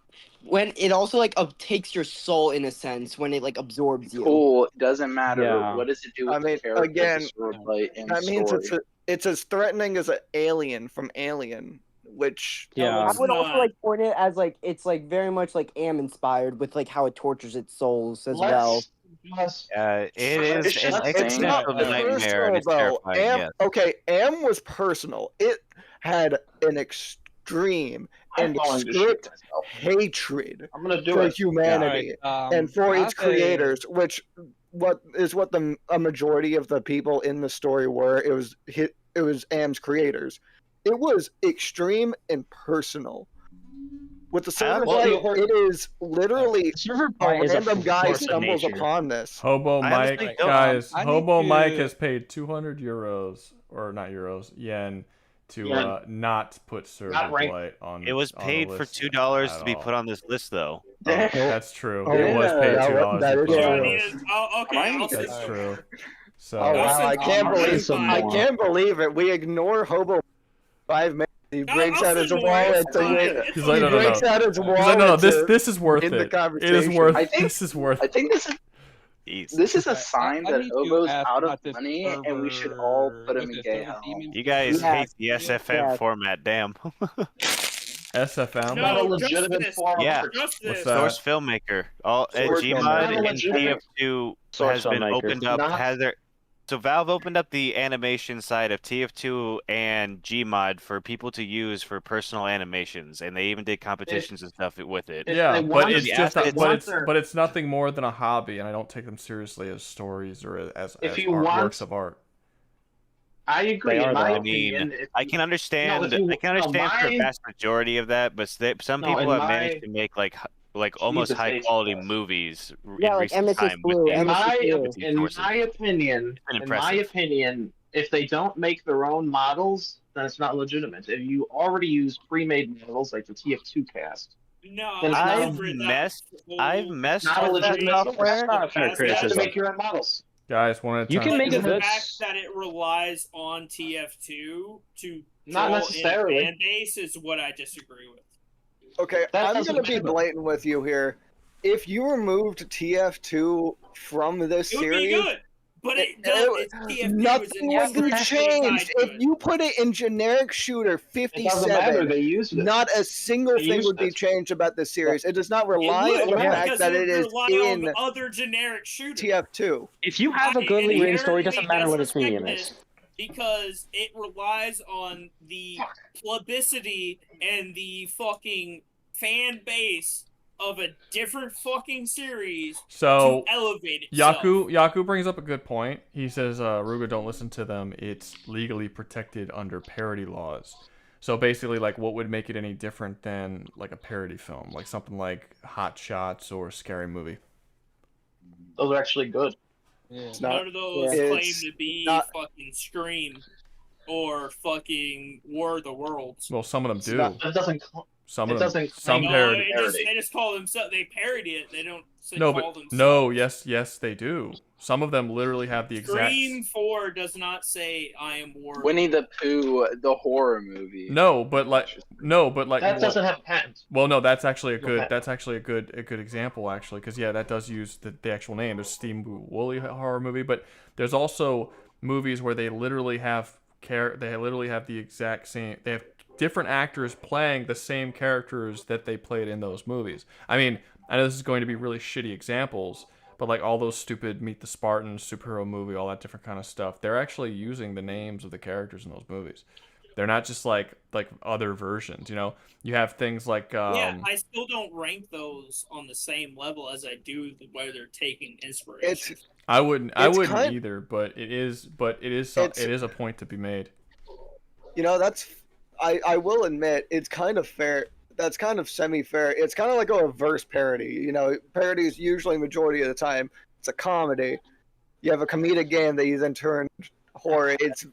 when it also like takes your soul in a sense when it like absorbs you. Cool. It doesn't matter. Yeah. What does it do with I mean, the character? again, the sword fight, and That means story? it's as threatening as an alien from Alien, which Yeah. I would also not. like point it as like it's like very much like Am inspired with like how it tortures its souls as well. Let's It is It's an just existential nightmare, and it's terrifying. Am, Yes. okay, Am was personal. It had an extreme and calling this shit strict myself. hatred I'm gonna do for it. humanity Alright, and for I'll its say- creators, which what a majority of the people in the story were. It was Am's creators. It was extreme and personal. With the server well, bite, you heard- it is literally Server a bite is a random guy force of stumbles nature. upon this. Hobo I Mike, honestly don't- guys, I need Hobo to- Mike has paid 200 euros, or not euros, yen, to Yen. Not put server Not rank. blight on. It was on the paid for list $2 at to be all. put on this list, though. Oh, that's true. Oh, it was paid yeah, $2. that to is put So on I the need list. to, I'll say That's true. So Oh wow! I can't I'll believe send I more. can't believe it. We ignore Hobo 5 minutes. He breaks I'll out his send more. wallet. It's fine. It's He's fine. like, He no, no, breaks no. out his He's wallet. like, no, to this is worth end the it. It is conversation. worth. I think- This is worth. I think this is Jeez. this is a Okay, sign I that need to Obo's ask out of about this money, and we should all put him what's in it, gay Server hell. Demon? You guys Yeah. hate the SFM Yeah. format, damn. SFM. Not a No, legitimate justice. form of Yeah. art. What's Justice. that? Source Filmmaker. All Source Gmod Filmmaker. and Legitimate. TF2 Source has been Filmmaker. opened up. Not- So Valve opened up the animation side of TF2 and Gmod for people to use for personal animations, and they even did competitions and stuff with it. If Yeah, they but want it's to- just if they want their- it's nothing more than a hobby, and I don't take them seriously as stories or as If you want- works of art. I agree. They In are, my though. I mean, opinion, if I can understand. No, if you- I can understand for a my- vast majority of that, but some No, people in have my- managed to make like almost Jesus high H. quality movies Yeah, in like recent Emesis time. Blue, with in Emesis my Blue. with these in sources. my opinion, been in my impressive. opinion, if they don't make their own models, then it's not legitimate. If you already use pre-made models like the TF2 cast, No, then it's I've not- never that I've messed not a with that legitimate software. software. Fair You have to criticism. make your own models. Guys, one at a You time. can make the a good. fact that it relies on TF2 to Not draw necessarily. in fan base is what I disagree with. Okay, That I'm doesn't gonna be matter. blatant with you here. If you removed TF2 from this It would series, be good, but it does. It's TF2 nothing is would be intrinsically changed. tied to If it. you put it in generic shooter It doesn't matter. 57, They used it. not a single They thing used would be it. changed about this series. It does not It rely would, on the fact because that it it would is rely in on other generic shooters. TF2. If you have a goodly written story, it doesn't matter what its medium is. Because it relies on the publicity and the fucking fan base of a different fucking series So to elevate itself. Yaku brings up a good point. He says, Rouga, don't listen to them. It's legally protected under parody laws. So basically, like, what would make it any different than like a parody film, like something like Hot Shots or Scary Movie? Those are actually good. None of those claim to be fucking Scream or fucking War of the Worlds. Well, some of them do. It doesn't. Some it of them. doesn't Some claim parody. They just call themselves. They parody it. They don't No, call but themselves. no, yes, they do. Some of them literally have the exact. Scream 4 does not say I am War. Winnie the Pooh, the horror movie. No, but like That doesn't have patents. Well, no, that's actually a No good. patent. That's actually a good example, actually, because yeah, that does use the actual name. There's Steamboat Willie horror movie, but there's also movies where they literally have They literally have the exact same. They have different actors playing the same characters that they played in those movies. I mean, I know this is going to be really shitty examples, but like all those stupid Meet the Spartans, superhero movie, all that different kind of stuff, they're actually using the names of the characters in those movies. They're not just like other versions, you know. You have things like yeah, I still don't rank those on the same level as I do where they're taking inspiration. I wouldn't either, but it is a point to be made. You know, I will admit it's kind of fair. That's kind of semi-fair. It's kind of like a reverse parody. You know, parody is usually majority of the time it's a comedy. You have a comedic game that you then turn horror. It's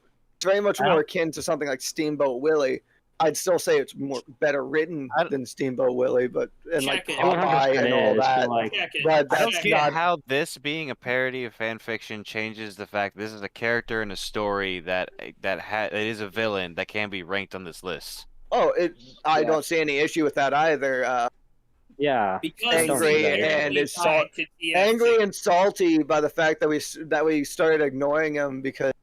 very much more akin to something like Steamboat Willie. I'd still say it's better written than Steamboat Willie, but and like Popeye and all that. But I don't that's get not how this being a parody of fan fiction changes the fact this is a character in a story that is a villain that can be ranked on this list. Oh, I don't see any issue with that either. Yeah, angry and salty by the fact that we started ignoring him because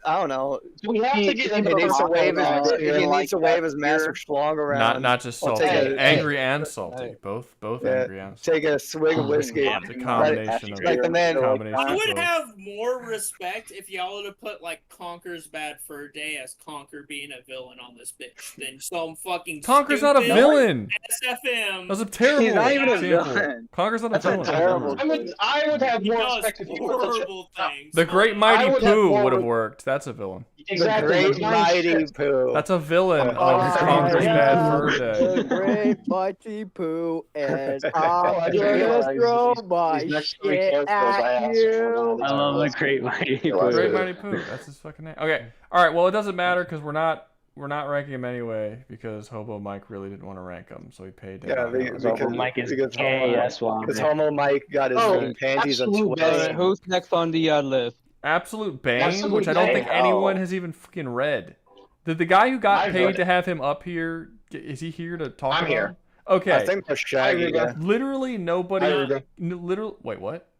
I don't know. We have to get into he needs to wave like his massive schlong around. Not just salty, angry and salty. Both angry and salty. Take a swig of whiskey. It's a combination of like the man. I would have more respect if y'all would have put like Conker's Bad Fur Day as Conker being a villain on this bitch than some fucking. Conker's not a villain. SFM. That's a terrible. He's not even a example. villain. Conker's not a villain. Terrible. I would have more respect if you horrible things. The Great Mighty Pooh would have worked. That's a villain. Exactly. The Great Mighty Pooh. That's a villain of Conker's Bad Fur Day. The Great Mighty Pooh, and I'm gonna throw my shit at you. I love the Great Mighty Pooh. Great Mighty Pooh. That's his fucking name. Okay. All right. Well, it doesn't matter because we're not ranking him anyway because Hobo Mike really didn't want to rank him, so he paid. Because Mike is gay. That's why. Because Homo Mike got his panties on Twitter. Who's next on the list? Absolute Bane, which I don't think anyone has even fucking read. Did the guy who got paid to have him up here, is he here to talk about him? Okay. I think that's Shaggy. Literally nobody. Wait, what?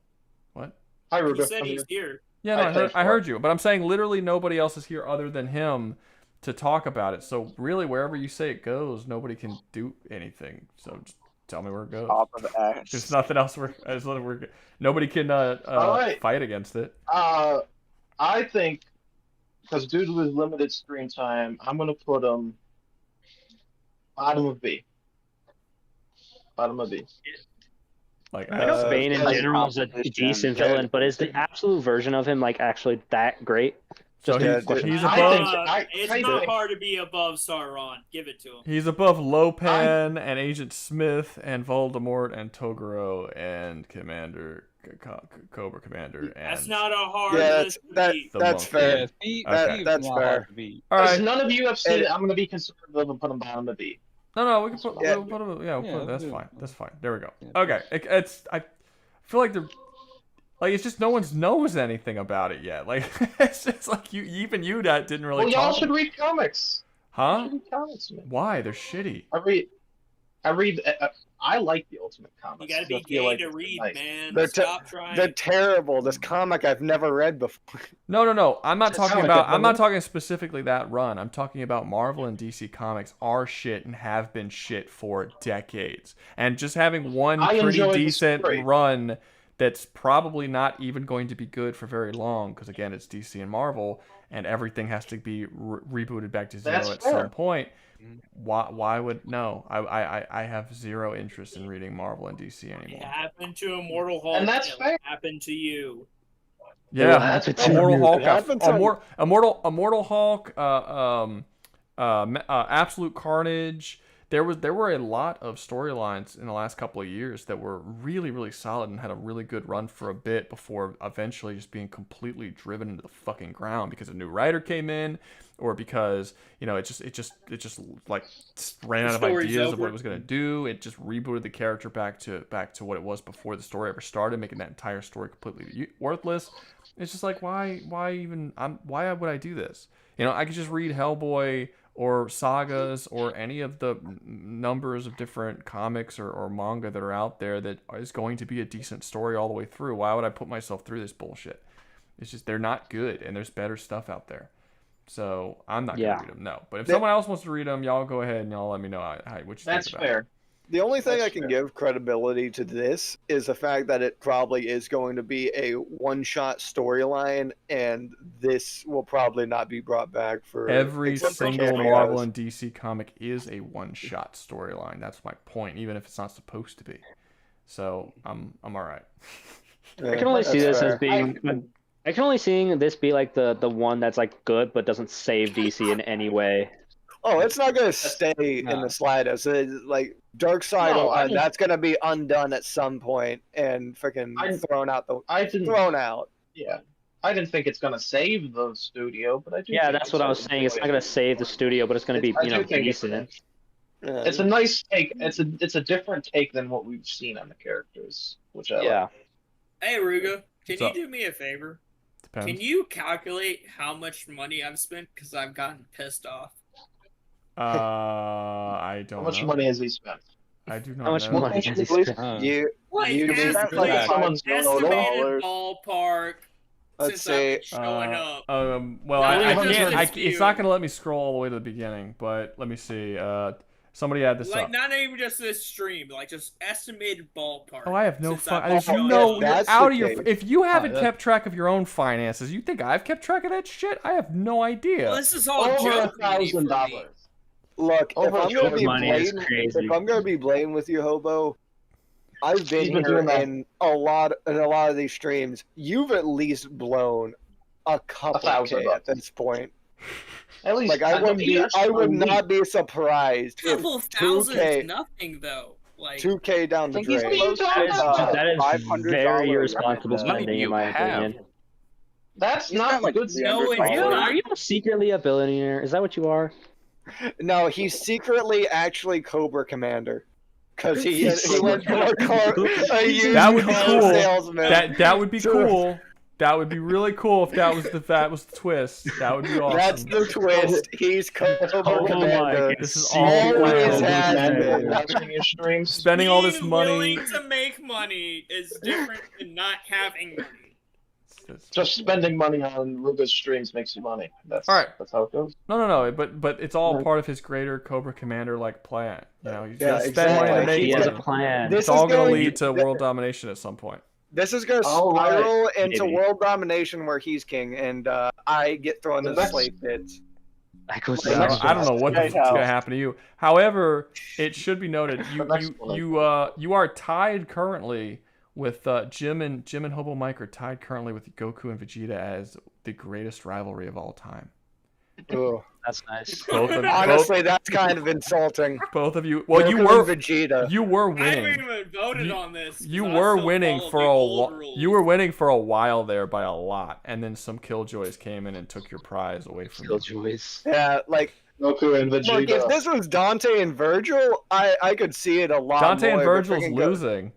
What? He said he's here. Yeah, no, I heard you, but I'm saying literally nobody else is here other than him to talk about it. So really, wherever you say it goes, nobody can do anything. So just tell me where it goes. Top of Ash. There's nothing else. Nobody can fight against it. I think because due to his limited screen time, I'm gonna put him bottom of B. Bottom of B. Like I know Bane in general is a decent villain, but is the absolute version of him like actually that great? So he's above. It's not hard to be above Sauron. Give it to him. He's above Lopan and Agent Smith and Voldemort and Toguro and Commander Cobra Commander. And that's not a hard list. That's fair. That's fair. All right. None of you have seen it. I'm gonna be conservative and put him bottom of B. No, we can put. We'll put him. Yeah, that's fine. That's fine. There we go. Okay, I feel like Like, it's just no one knows anything about it yet. Like, it's just like even you that didn't really. Well, y'all should read comics. Huh? Should read comics, man. Why? They're shitty. I read. I like the Ultimate Comics. You gotta be gay to read, man. Stop trying. They're terrible. This comic I've never read before. No. I'm not talking about. I'm not talking specifically that run. I'm talking about Marvel and DC Comics are shit and have been shit for decades. And just having one pretty decent run that's probably not even going to be good for very long, because again, it's DC and Marvel, and everything has to be rebooted back to zero at some point. Why would no? I have zero interest in reading Marvel and DC anymore. It happened to Immortal Hulk. And that's fair. Happened to you. Yeah, Immortal Hulk, Immortal Hulk, Absolute Carnage. There were a lot of storylines in the last couple of years that were really, really solid and had a really good run for a bit before eventually just being completely driven into the fucking ground because a new writer came in, or because it just like ran out of ideas of what it was gonna do. It just rebooted the character back to what it was before the story ever started, making that entire story completely worthless. It's just like why would I do this? I could just read Hellboy or sagas or any of the numbers of different comics or manga that are out there that is going to be a decent story all the way through. Why would I put myself through this bullshit? It's just they're not good, and there's better stuff out there. So I'm not gonna read them. No, but if someone else wants to read them, y'all go ahead and y'all let me know what you think about That's fair. The only thing I can give credibility to this is the fact that it probably is going to be a one-shot storyline, and this will probably not be brought back for every single Marvel and DC comic is a one-shot storyline. That's my point, even if it's not supposed to be. So I'm all right. I can only see this as being. I can only see this be like the one that's like good but doesn't save DC in any way. Oh, it's not gonna stay in the slightest. Like Darkseid, that's gonna be undone at some point and freaking thrown out. Yeah, I didn't think it's gonna save the studio, but I do. Yeah, that's what I was saying. It's not gonna save the studio, but it's gonna be decent. It's a nice take. It's a different take than what we've seen on the characters, which I like. Hey, Rouga, can you do me a favor? Depends. Can you calculate how much money I've spent because I've gotten pissed off? I don't know. How much money has he spent? I do not How much know. money has he spent? You estimated ballpark. Let's since I've say. been showing up. Well, I can't. It's not gonna let me scroll all the way to the beginning, but let me see. Somebody add this up. Not even just this stream, like just estimated ballpark. Oh, I have no you're out of your. If you haven't kept track of your own finances, you think I've kept track of that shit? I have no idea. Well, this is all over $1,000. Look, if I'm gonna be blamed with you, Hobo, I've been here in a lot of these streams. You've at least blown a couple K at this point. At least, like I would not be surprised if couple thousand is nothing though. Like 2K down the drain. That is very irresponsible spending, in my opinion. That's not like good. Are you secretly a billionaire? Is that what you are? No, he's secretly actually Cobra Commander. Because he went from a used car salesman. That would be cool. That would be really cool if that was the twist. That would be awesome. That's the twist. He's Cobra Commander. This is all planned. Spending all this money. Willing to make money is different than not having money. Just spending money on Rouga's streams makes you money. That's all right. That's how it goes. No. But it's all part of his greater Cobra Commander like plan. He's gonna spend money to make money. Plan. It's all gonna lead to world domination at some point. This is gonna spiral into world domination where he's king and I get thrown in the slave pits. I don't know what's gonna happen to you. However, it should be noted you are tied currently with Jim and Hobo Mike are tied currently with Goku and Vegeta as the greatest rivalry of all time. Oh, that's nice. Honestly, that's kind of insulting. Both of you. Well, Goku you were Vegeta. You were I winning. haven't even voted on this. You were winning for You were winning for a while there by a lot, and then some Killjoys came in and took your prize away from you. Killjoys. Yeah, like Goku and Vegeta. Look, if this was Dante and Virgil, I could see it a lot. Dante more, and Virgil's losing.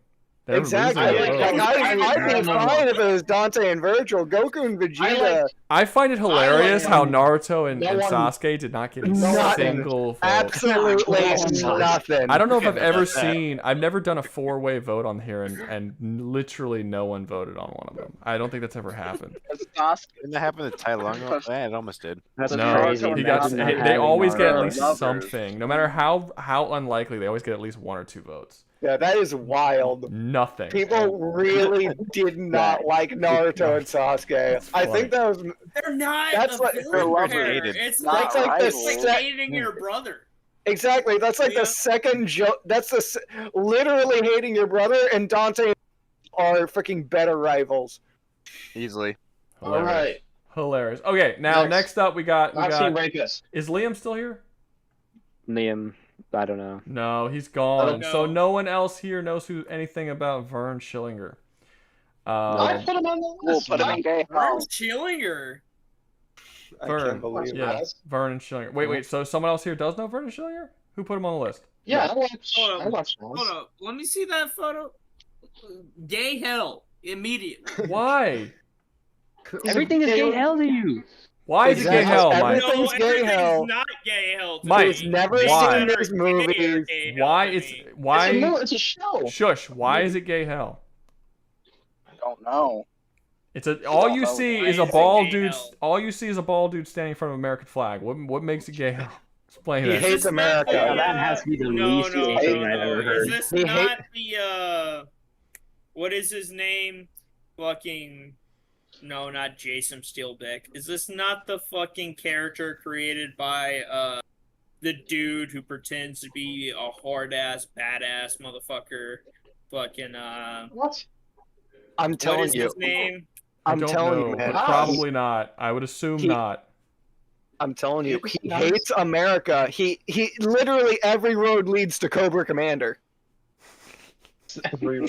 They're Exactly. losing their Like, votes. I'd be fine if it was Dante and Virgil. Goku and Vegeta. I find it hilarious how Naruto and No one- Sasuke did not get a Nothing. single vote. Absolutely nothing. I don't know if I've ever seen. I've never done a 4-way vote on here, and literally no one voted on one of them. I don't think that's ever happened. Didn't that happen to Tai Lung? Yeah, it almost did. No, he got. They always get at least something, no matter how unlikely. They always get at least 1 or 2 votes. Yeah, that is wild. Nothing. People really did not like Naruto and Sasuke. I think that was. They're not. That's like It's that's like, like it's like hating your brother. Exactly. That's like the second joke. That's literally hating your brother, and Dante are freaking better rivals. Easily. Hilarious. All right. Hilarious. Okay, now next up we got. Is Liam still here? Liam, I don't know. No, he's gone. know. So no one else here knows anything about Vern Schillinger. I put him on the list. We'll put him in gay Vern house. Schillinger. Vern, believe yeah, that. Vernon Schillinger. Wait. So someone else here does know Vernon Schillinger? Who put him on the list? Yeah, Hold up. Let me see that photo. Gay hell immediately. Why? Everything is gay hell to you. Why is it gay hell, Mike? Everything's No, gay everything's hell. not gay hell. To Mike, me. never why? seen this movie. Why It's a show. Shush. Why is it gay hell? I don't know. It's all you know. see Why is a is it bald gay dude. hell? All you see is a bald dude standing in front of an American flag. What makes it gay hell? Explain He it. hates America. That has to be the least gay thing I've ever heard. Is this He not the what is his name? Fucking no, not Jason Steelbeck. Is this not the fucking character created by the dude who pretends to be a hard ass badass motherfucker? Fucking What? I'm telling what is you. his name? I I'm don't telling know, you, man. but probably not. I would assume not. I'm telling you, he hates America. He literally every road leads to Cobra Commander. Well,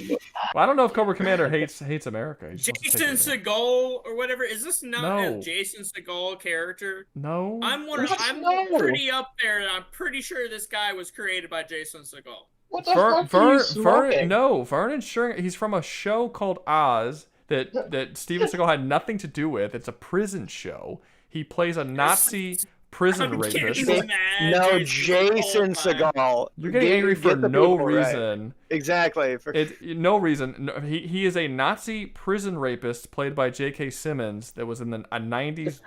I don't know if Cobra Commander hates America. He just wants to Jason take it. Segel or whatever. Is this not No. a Jason Segel character? No. I'm pretty up there, and I'm pretty sure this guy was created by Jason Segel. What the fuck are you smoking? Vernon Schillinger. He's from a show called Oz that Steven Seagal had nothing to do with. It's a prison show. He plays a Nazi prison rapist. No, Jason Seagal. You're getting angry for no reason. Exactly. No reason. No, he is a Nazi prison rapist played by J.K. Simmons that was in a 90s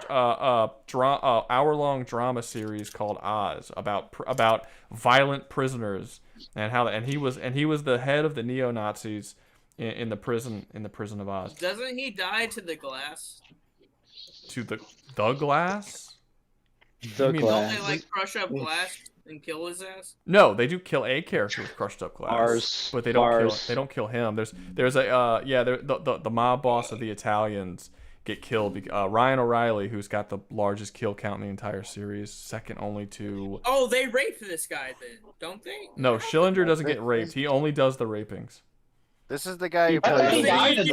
hour-long drama series called Oz about violent prisoners and he was the head of the neo-Nazis in the prison of Oz. Doesn't he die to the glass? To the glass? Don't they like crush up glass and kill his ass? No, they do kill a character with crushed up glass, but they don't kill him. There's a the mob boss of the Italians get killed. Ryan O'Reilly, who's got the largest kill count in the entire series, second only to. Oh, they raped this guy then, don't they? No, Schillinger doesn't get raped. He only does the rapings. This is the guy who plays James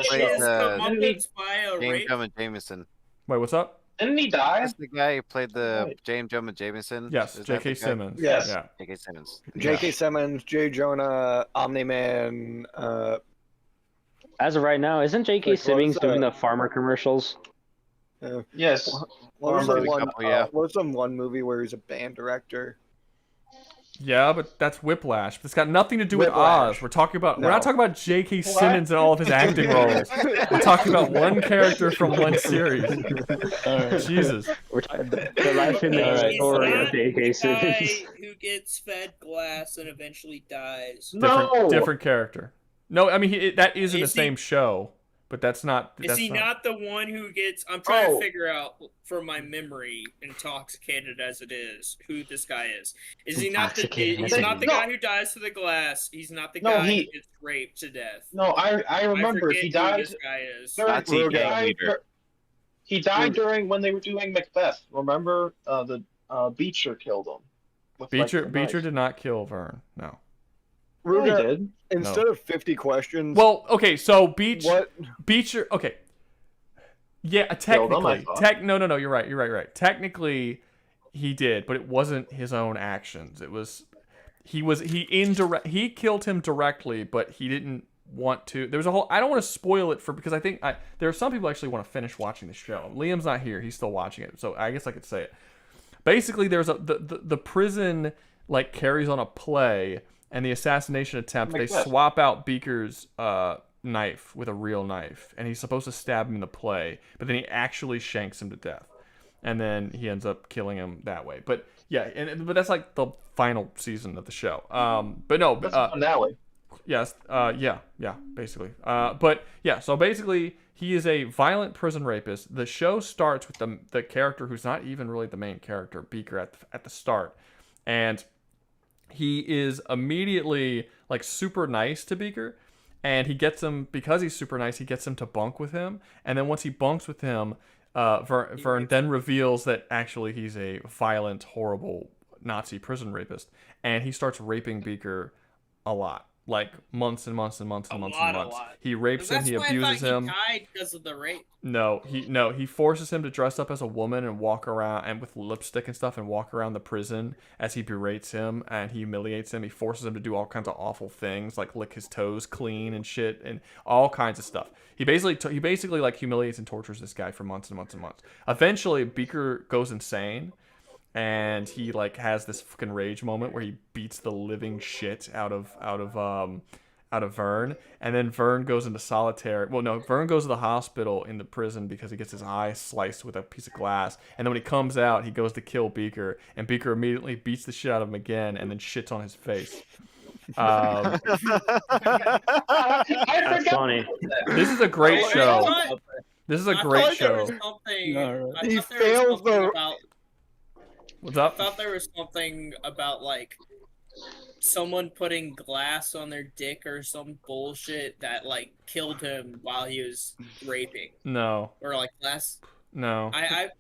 Jameson. Wait, what's up? Didn't he die? That's the guy who played the James Jameson. Yes, J.K. Simmons. Yes. Yeah. J.K. Simmons. J.K. Simmons, J. Jonah, Omni-Man. As of right now, isn't J.K. Simmons doing the farmer commercials? Yes. What was the one movie where he's a band director? Yeah, but that's Whiplash. It's got nothing to do with Whiplash. Oz. We're not No. talking about J.K. Simmons and all of his acting roles. We're talking about one character from one series. Jesus. We're talking the life and the story of J.K. Simmons. Guy who gets fed glass and eventually dies. Different character. No, I mean that is in the same show, but that's not. Is he not the one who gets? I'm trying to figure out from my memory, intoxicated as it is, who this guy is. Is he not the? He's not the guy who dies to the glass. He's not the guy who gets raped to death. No, I remember he died. Who this guy is. He died during when they were doing Macbeth. Remember, Beecher killed him. Beecher did not kill Vern. No. Rouga, did. Instead of 50 questions. Well, okay, so Beecher. Okay. Yeah, technically. No. You're right. Technically, he did, but it wasn't his own actions. It was he killed him directly, but he didn't want to. There's a whole. I don't want to spoil it because I think there are some people actually want to finish watching the show. Liam's not here; he's still watching it, so I guess I could say it. Basically, there's the prison like carries on a play, and the assassination attempt. They swap out Beaker's knife with a real knife, and he's supposed to stab him in the play, but then he actually shanks him to death, and then he ends up killing him that way. But yeah, but that's like the final season of the show. But no, that's the finale. Yes, yeah, basically. But yeah, so basically, he is a violent prison rapist. The show starts with the character who's not even really the main character, Beaker, at the start, and he is immediately like super nice to Beaker. And he gets him, because he's super nice, he gets him to bunk with him. And then once he bunks with him, Vern then reveals that actually he's a violent, horrible Nazi prison rapist. And he starts raping Beaker a lot. Like months and months and months and months and months. He rapes him, he abuses him. He died because of the rape. No, he forces him to dress up as a woman and walk around and with lipstick and stuff and walk around the prison as he berates him and he humiliates him. He forces him to do all kinds of awful things like lick his toes clean and shit and all kinds of stuff. He basically like humiliates and tortures this guy for months and months and months. Eventually, Beaker goes insane. And he like has this fucking rage moment where he beats the living shit out of Vern, and then Vern goes into solitary. Well, no, Vern goes to the hospital in the prison because he gets his eye sliced with a piece of glass. And then when he comes out, he goes to kill Beaker, and Beaker immediately beats the shit out of him again, and then shits on his face. That's funny. This is a great show. This is a great show. He fails the. What's up? I thought there was something about like someone putting glass on their dick or some bullshit that like killed him while he was raping. No. Or like glass. No.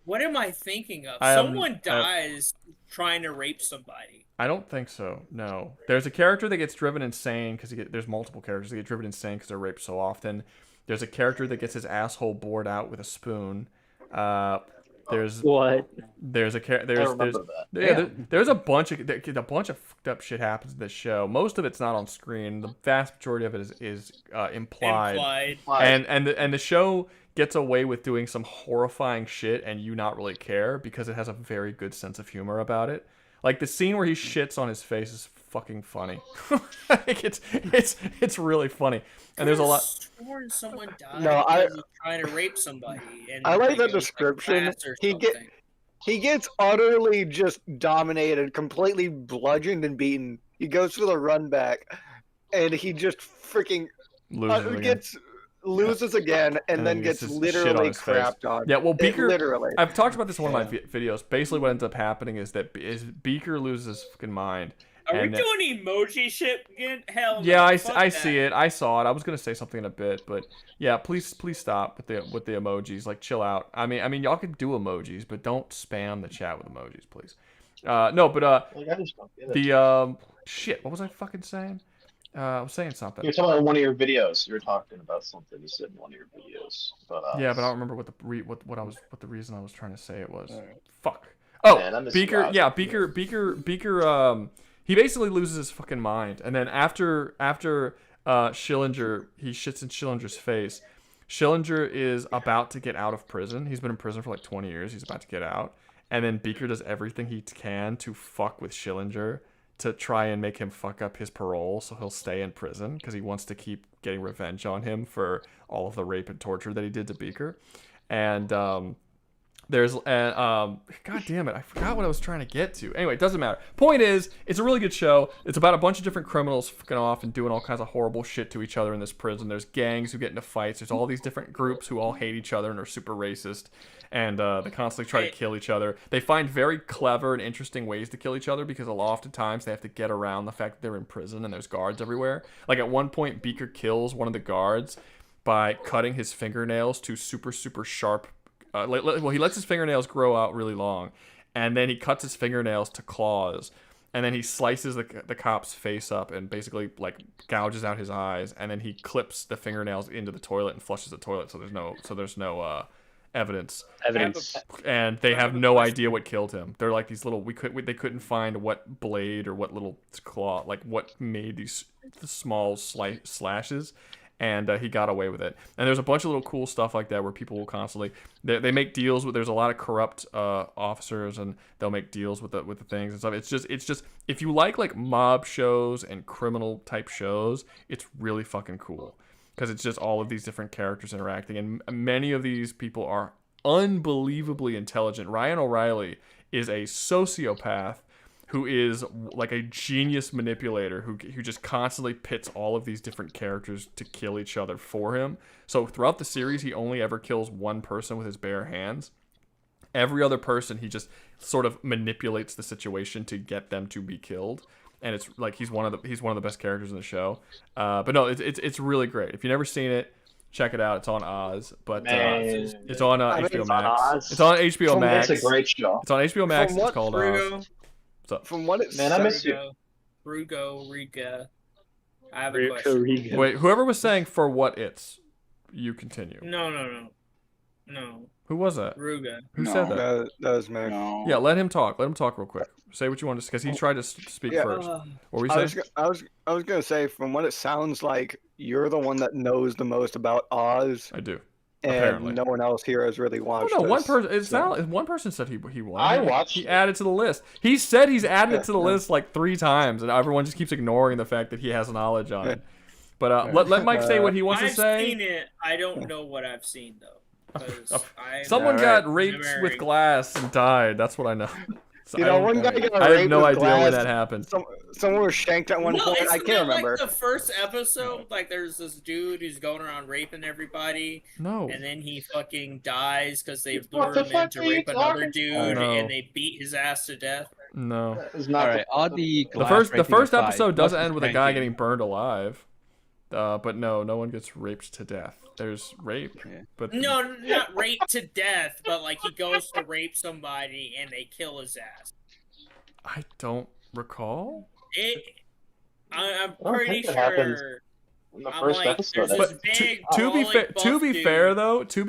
What am I thinking of? Someone dies trying to rape somebody. I don't think so. No. There's a character that gets driven insane because there's multiple characters that get driven insane because they're raped so often. There's a character that gets his asshole bored out with a spoon. There's what? There's a bunch of fucked up shit happens in this show. Most of it's not on screen. The vast majority of it is implied. And the show gets away with doing some horrifying shit and you not really care because it has a very good sense of humor about it. Like the scene where he shits on his face is fucking funny. Like it's really funny. And there's a lot. Someone died because he's trying to rape somebody. And I like the description. He gets utterly just dominated, completely bludgeoned and beaten. He goes for the run back, and he just freaking loses again, and then gets literally crapped on. Yeah, well, Beaker. Literally. I've talked about this in one of my videos. Basically, what ends up happening is that Beaker loses his fucking mind. Are we doing emoji shit again? Hell no. Yeah, I see it. I saw it. I was gonna say something in a bit, but yeah, please stop with the emojis. Like, chill out. I mean, y'all can do emojis, but don't spam the chat with emojis, please. No, but shit. What was I fucking saying? I was saying something. You were talking about one of your videos. You were talking about something you said in one of your videos. Yeah, but I don't remember what the reason I was trying to say it was. Right. Fuck. Oh, man, Beaker. Yeah, Beaker. He basically loses his fucking mind, and then after Schillinger, he shits in Schillinger's face. Schillinger is about to get out of prison. He's been in prison for like 20 years. He's about to get out, and then Beaker does everything he can to fuck with Schillinger to try and make him fuck up his parole, so he'll stay in prison because he wants to keep getting revenge on him for all of the rape and torture that he did to Beaker, and there's god damn it, I forgot what I was trying to get to. Anyway, it doesn't matter. Point is, it's a really good show. It's about a bunch of different criminals fucking off and doing all kinds of horrible shit to each other in this prison. There's gangs who get into fights. There's all these different groups who all hate each other and are super racist, and they constantly try to kill each other. They find very clever and interesting ways to kill each other because oftentimes they have to get around the fact that they're in prison and there's guards everywhere. Like at one point, Beaker kills one of the guards by cutting his fingernails to super sharp. He lets his fingernails grow out really long, and then he cuts his fingernails to claws, and then he slices the cop's face up and basically like gouges out his eyes, and then he clips the fingernails into the toilet and flushes the toilet, so there's no evidence. Evidence. And they have no idea what killed him. They're like these little. They couldn't find what blade or what little claw, like what made these small slashes. And he got away with it. And there's a bunch of little cool stuff like that where people will constantly they make deals with. There's a lot of corrupt officers, and they'll make deals with the things and stuff. It's just if you like mob shows and criminal type shows, it's really fucking cool because it's just all of these different characters interacting, and many of these people are unbelievably intelligent. Ryan O'Reilly is a sociopath who is like a genius manipulator who just constantly pits all of these different characters to kill each other for him. So throughout the series, he only ever kills one person with his bare hands. Every other person, he just sort of manipulates the situation to get them to be killed. And it's like he's one of the best characters in the show. But no, it's really great. If you've never seen it, check it out. It's on Oz, but it's on HBO Max. It's on HBO Max. It's a great show. It's on HBO Max. It's called Oz. From what it Man, I miss you. Riga. I have a question. Wait, whoever was saying for what it's, you continue. No. Who was that? Ruga. Who said that? That was me. No. Yeah, let him talk. Let him talk real quick. Say what you want to, because he tried to speak first. What were you saying? I was gonna say, from what it sounds like, you're the one that knows the most about Oz. I do. And Apparently. no one else here has really watched. Oh no, one this, person. It's so. not. One person said he won. I watched. He added to the list. He said he's added it to the list like 3 times, and everyone just keeps ignoring the fact that he has knowledge on it. But let Mike say what he wants to say. I've seen it. I don't know what I've seen though. Someone got raped with glass and died. That's what I know. So one guy got raped I have no with idea glass. when that happened. Someone was shanked at one point. I can't remember. Like the first episode, like there's this dude who's going around raping everybody. No. And then he fucking dies because they lured him in to rape another dude, and they beat his ass to death. No. Alright, on the the first episode doesn't end with a guy getting burned alive. But no one gets raped to death. There's rape, but no, not rape to death, but like he goes to rape somebody and they kill his ass. I don't recall. I'm pretty sure. In the first episode. But to be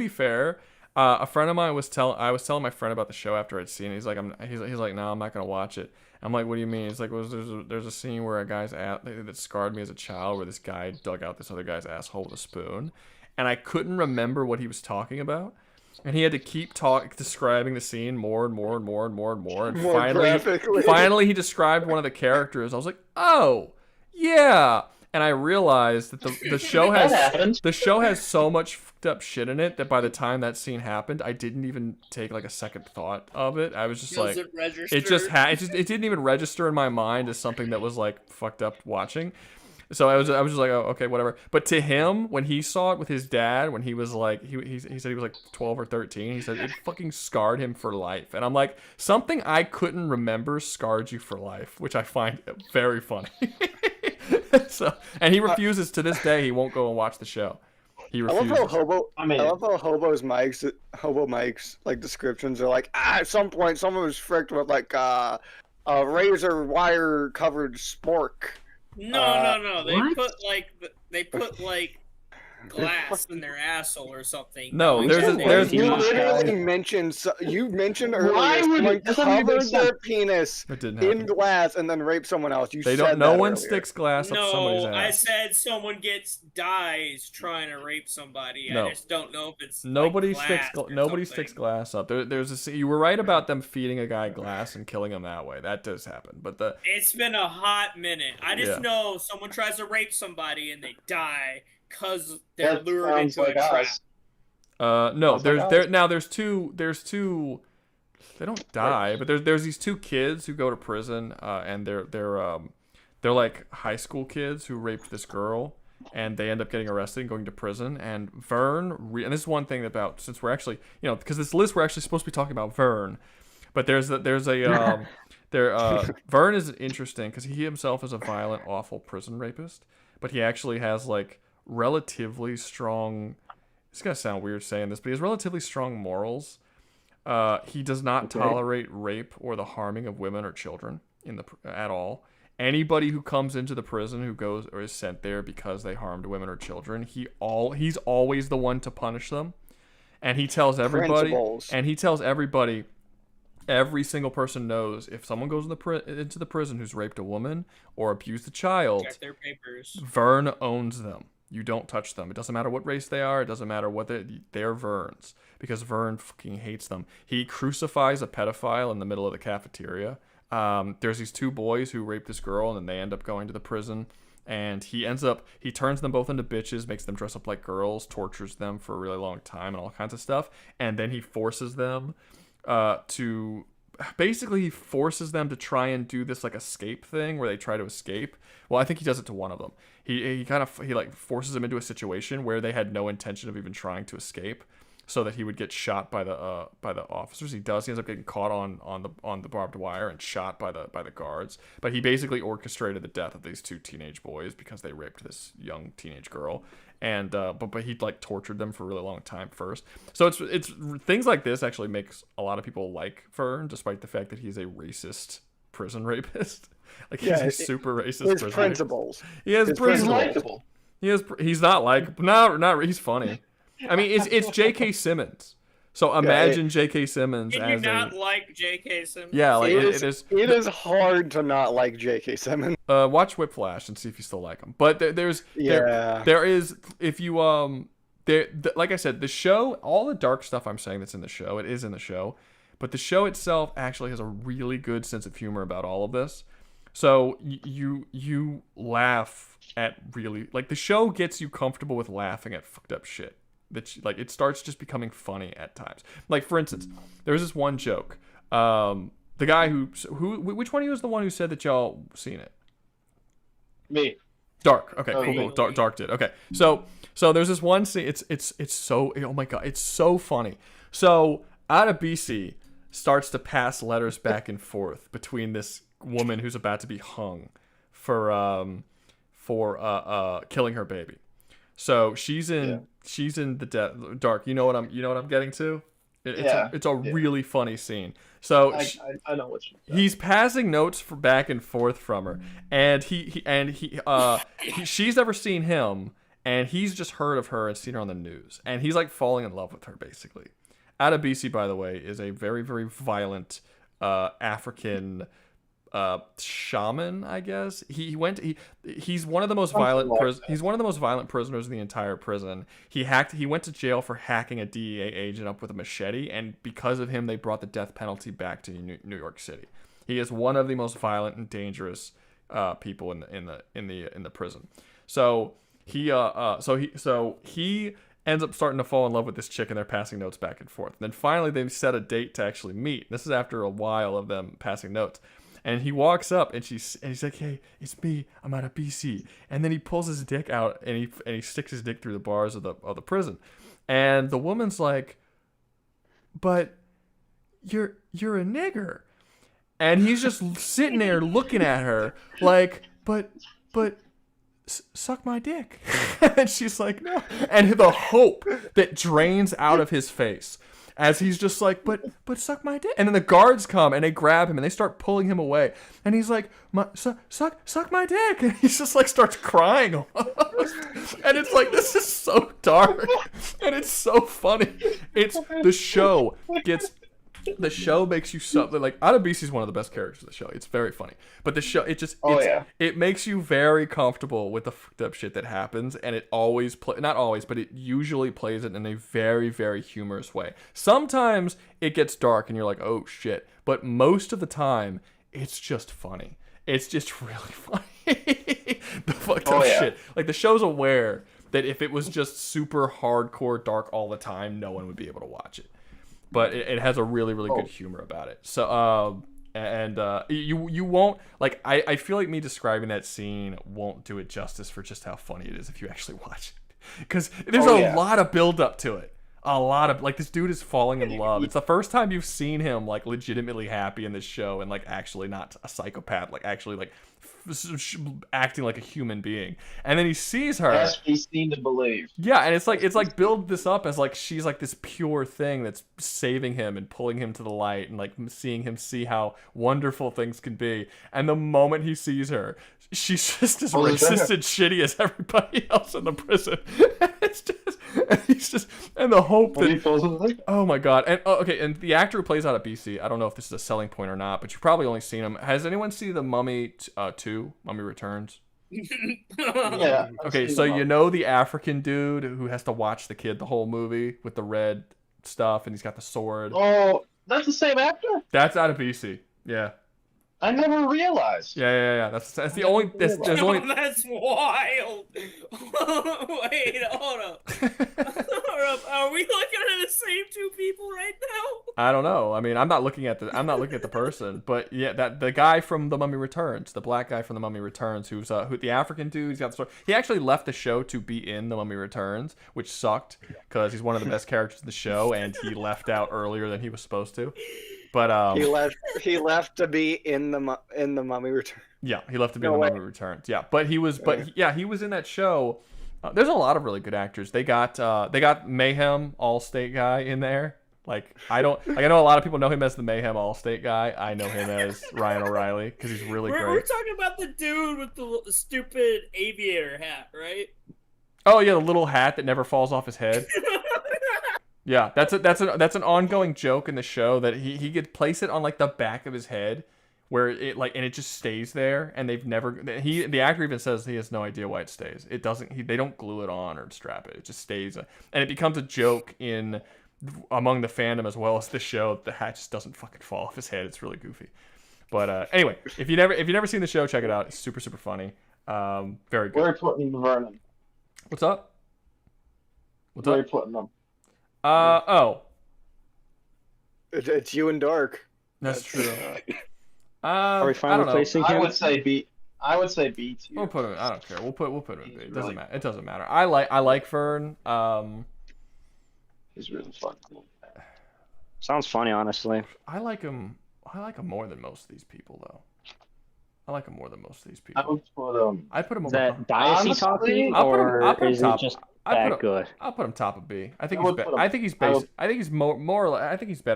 fair, a friend of mine I was telling my friend about the show after I'd seen it. He's like, no, I'm not gonna watch it. I'm like, what do you mean? He's like, there's a scene where a guy's that scarred me as a child, where this guy dug out this other guy's asshole with a spoon, and I couldn't remember what he was talking about, and he had to keep describing the scene more and more and more and more and more, and finally he described one of the characters. I was like, oh yeah. And I realized that the show has so much fucked up shit in it that by the time that scene happened, I didn't even take like a second thought of it. I was just like, it didn't even register in my mind as something that was like fucked up watching. So I was just like, oh, okay, whatever. But to him, when he saw it with his dad, when he was like, he said he was like 12 or 13, he said it fucking scarred him for life. And I'm like, something I couldn't remember scarred you for life, which I find very funny. And he refuses to this day. He won't go and watch the show. He refuses. I love how Hobo Mike's like descriptions are like, at some point someone was fricked with like a razor wire covered spork. No. They put like glass in their asshole or something. No, you mentioned earlier someone covered their penis in glass and then raped someone else. No one sticks glass up somebody's ass. I said someone dies trying to rape somebody. No. I just don't know if it's nobody like sticks glass up. You were right about them feeding a guy glass and killing him that way. That does happen. But it's been a hot minute. I just know someone tries to rape somebody and they die because they're lured into a trap. No, there's two. They don't die, but there's these 2 kids who go to prison, and they're like high school kids who raped this girl, and they end up getting arrested and going to prison. And Vern, and this is one thing about, since we're actually, because this list we're actually supposed to be talking about Vern, but Vern is interesting because he himself is a violent, awful prison rapist, but he actually has like relatively strong, it's gonna sound weird saying this, but he has relatively strong morals. He does not tolerate rape or the harming of women or children at all. Anybody who comes into the prison who goes or is sent there because they harmed women or children, he's always the one to punish them. And he tells everybody, Principles. every single person knows if someone goes into the prison who's raped a woman or abused a child, Check their papers. Vern owns them. You don't touch them. It doesn't matter what race they are. It doesn't matter what they're Vern's, because Vern fucking hates them. He crucifies a pedophile in the middle of the cafeteria. There's these two boys who rape this girl, and then they end up going to the prison. And he turns them both into bitches, makes them dress up like girls, tortures them for a really long time and all kinds of stuff. And then he forces them to try and do this like escape thing where they try to escape. Well, I think he does it to one of them. He forces them into a situation where they had no intention of even trying to escape, so that he would get shot by the officers. He ends up getting caught on the barbed wire and shot by the guards. But he basically orchestrated the death of these two teenage boys because they raped this young teenage girl. And but he like tortured them for a really long time first. So it's things like this actually makes a lot of people like Vern, despite the fact that he's a racist prison rapist. Like he's a super racist. His prison principles. Rapist. He has principles. He's likable. He's not like not he's funny. I mean, it's J.K. Simmons. So imagine J.K. Simmons Can as you not like J.K. Simmons? Yeah, like it is. It is hard to not like J.K. Simmons. Watch Whiplash and see if you still like him. But there is if you like I said, the show, all the dark stuff I'm saying that's in the show, it is in the show, but the show itself actually has a really good sense of humor about all of this. So you laugh at really, like, the show gets you comfortable with laughing at fucked up shit. Like, it starts just becoming funny at times. Like, for instance, there's this one joke. The guy which one of you is the one who said that y'all seen it? Me. Dark. Okay, cool. Dark did. Okay. So there's this one scene. It's so, oh my god, it's so funny. So Adebisi starts to pass letters back and forth between this woman who's about to be hung for killing her baby. So she's in the dark. You know what I'm getting to? It's a really funny scene. So I know what he's passing notes back and forth from her, and she's never seen him, and he's just heard of her and seen her on the news, and he's like falling in love with her basically. Adebisi, by the way, is a very, very violent African shaman, I guess. He's one of the most violent he's one of the most violent prisoners in the entire prison. He went to jail for hacking a DEA agent up with a machete, and because of him they brought the death penalty back to New York City. He is one of the most violent and dangerous people in the prison. So he ends up starting to fall in love with this chick, and they're passing notes back and forth. And then finally they set a date to actually meet. This is after a while of them passing notes. And he walks up, and he's like, "Hey, it's me. I'm out of BC." And then he pulls his dick out, and he sticks his dick through the bars of the prison. And the woman's like, "But you're a nigger." And he's just sitting there looking at her like, "But suck my dick." And she's like, "No." And the hope that drains out of his face as he's just like, but suck my dick. And then the guards come and they grab him and they start pulling him away. And he's like, suck my dick. And he just like starts crying almost. And it's like, this is so dark. And it's so funny. The show makes you something like, Adebisi is one of the best characters of the show. It's very funny, but the show it makes you very comfortable with the fucked up shit that happens, and it always not always, but it usually plays it in a very, very humorous way. Sometimes it gets dark and you're like, oh shit, but most of the time it's just funny. It's just really funny. The fucked up shit. Like, the show's aware that if it was just super hardcore dark all the time, no one would be able to watch it. But it has a really, really good humor about it. So, you won't, like, I feel like me describing that scene won't do it justice for just how funny it is if you actually watch it. Because there's a lot of build up to it. A lot of, like, this dude is falling in love. It's the first time you've seen him, like, legitimately happy in this show and, like, actually not a psychopath, like, actually, like, acting like a human being. And then he sees her. Has to be seen to believe. Yeah, and it's like build this up as like she's like this pure thing that's saving him and pulling him to the light and like seeing him see how wonderful things can be. And the moment he sees her, she's just as racist and shitty as everybody else in the prison. It's just, and he's just, and the hope that, oh my god, and okay, and the actor who plays out of BC, I don't know if this is a selling point or not, but you've probably only seen him. Has anyone seen The Mummy 2, Mummy Returns? Yeah. Okay, so you know the African dude who has to watch the kid the whole movie with the red stuff, and he's got the sword. Oh, that's the same actor? That's out of BC. Yeah. I never realized. Yeah. That's the only. There's only. That's wild. Wait, hold up. Are we looking at the same two people right now? I don't know. I mean, I'm not looking at the person, but yeah, that the guy from The Mummy Returns, the black guy from The Mummy Returns, who the African dude, he's got the sword. He actually left the show to be in The Mummy Returns, which sucked because he's one of the best characters in the show, and he left out earlier than he was supposed to. But he left to be in the Mummy Returns. Yeah, he left to be in The Mummy Returns. Yeah, but he was he was in that show. There's a lot of really good actors. They got Mayhem Allstate guy in there. I know a lot of people know him as the Mayhem Allstate guy. I know him as Ryan O'Reilly because he's really great. We're talking about the dude with the stupid aviator hat, right? Oh yeah, the little hat that never falls off his head. Yeah, that's an ongoing joke in the show that he could place it on the back of his head, where it and it just stays there, and the actor even says he has no idea why it stays. It doesn't. They don't glue it on or strap it. It just stays, and it becomes a joke among the fandom as well as the show. The hat just doesn't fucking fall off his head. It's really goofy. But anyway, if you've never seen the show, check it out. It's super funny. Very good. Where are you putting Vernon? What's up? Where are you putting them? It's you and Dark. That's true. Are we finally placing him? I would say B tier. We'll put him. I don't care. We'll put him in B. It doesn't matter. It doesn't matter. I like Fern. He's really fun. Sounds funny, honestly. I like him more than most of these people, though. I like him more than most of these people. I'd put him. Is that Diocese talking, or is it just that good? I'll put him top of B. I think he's better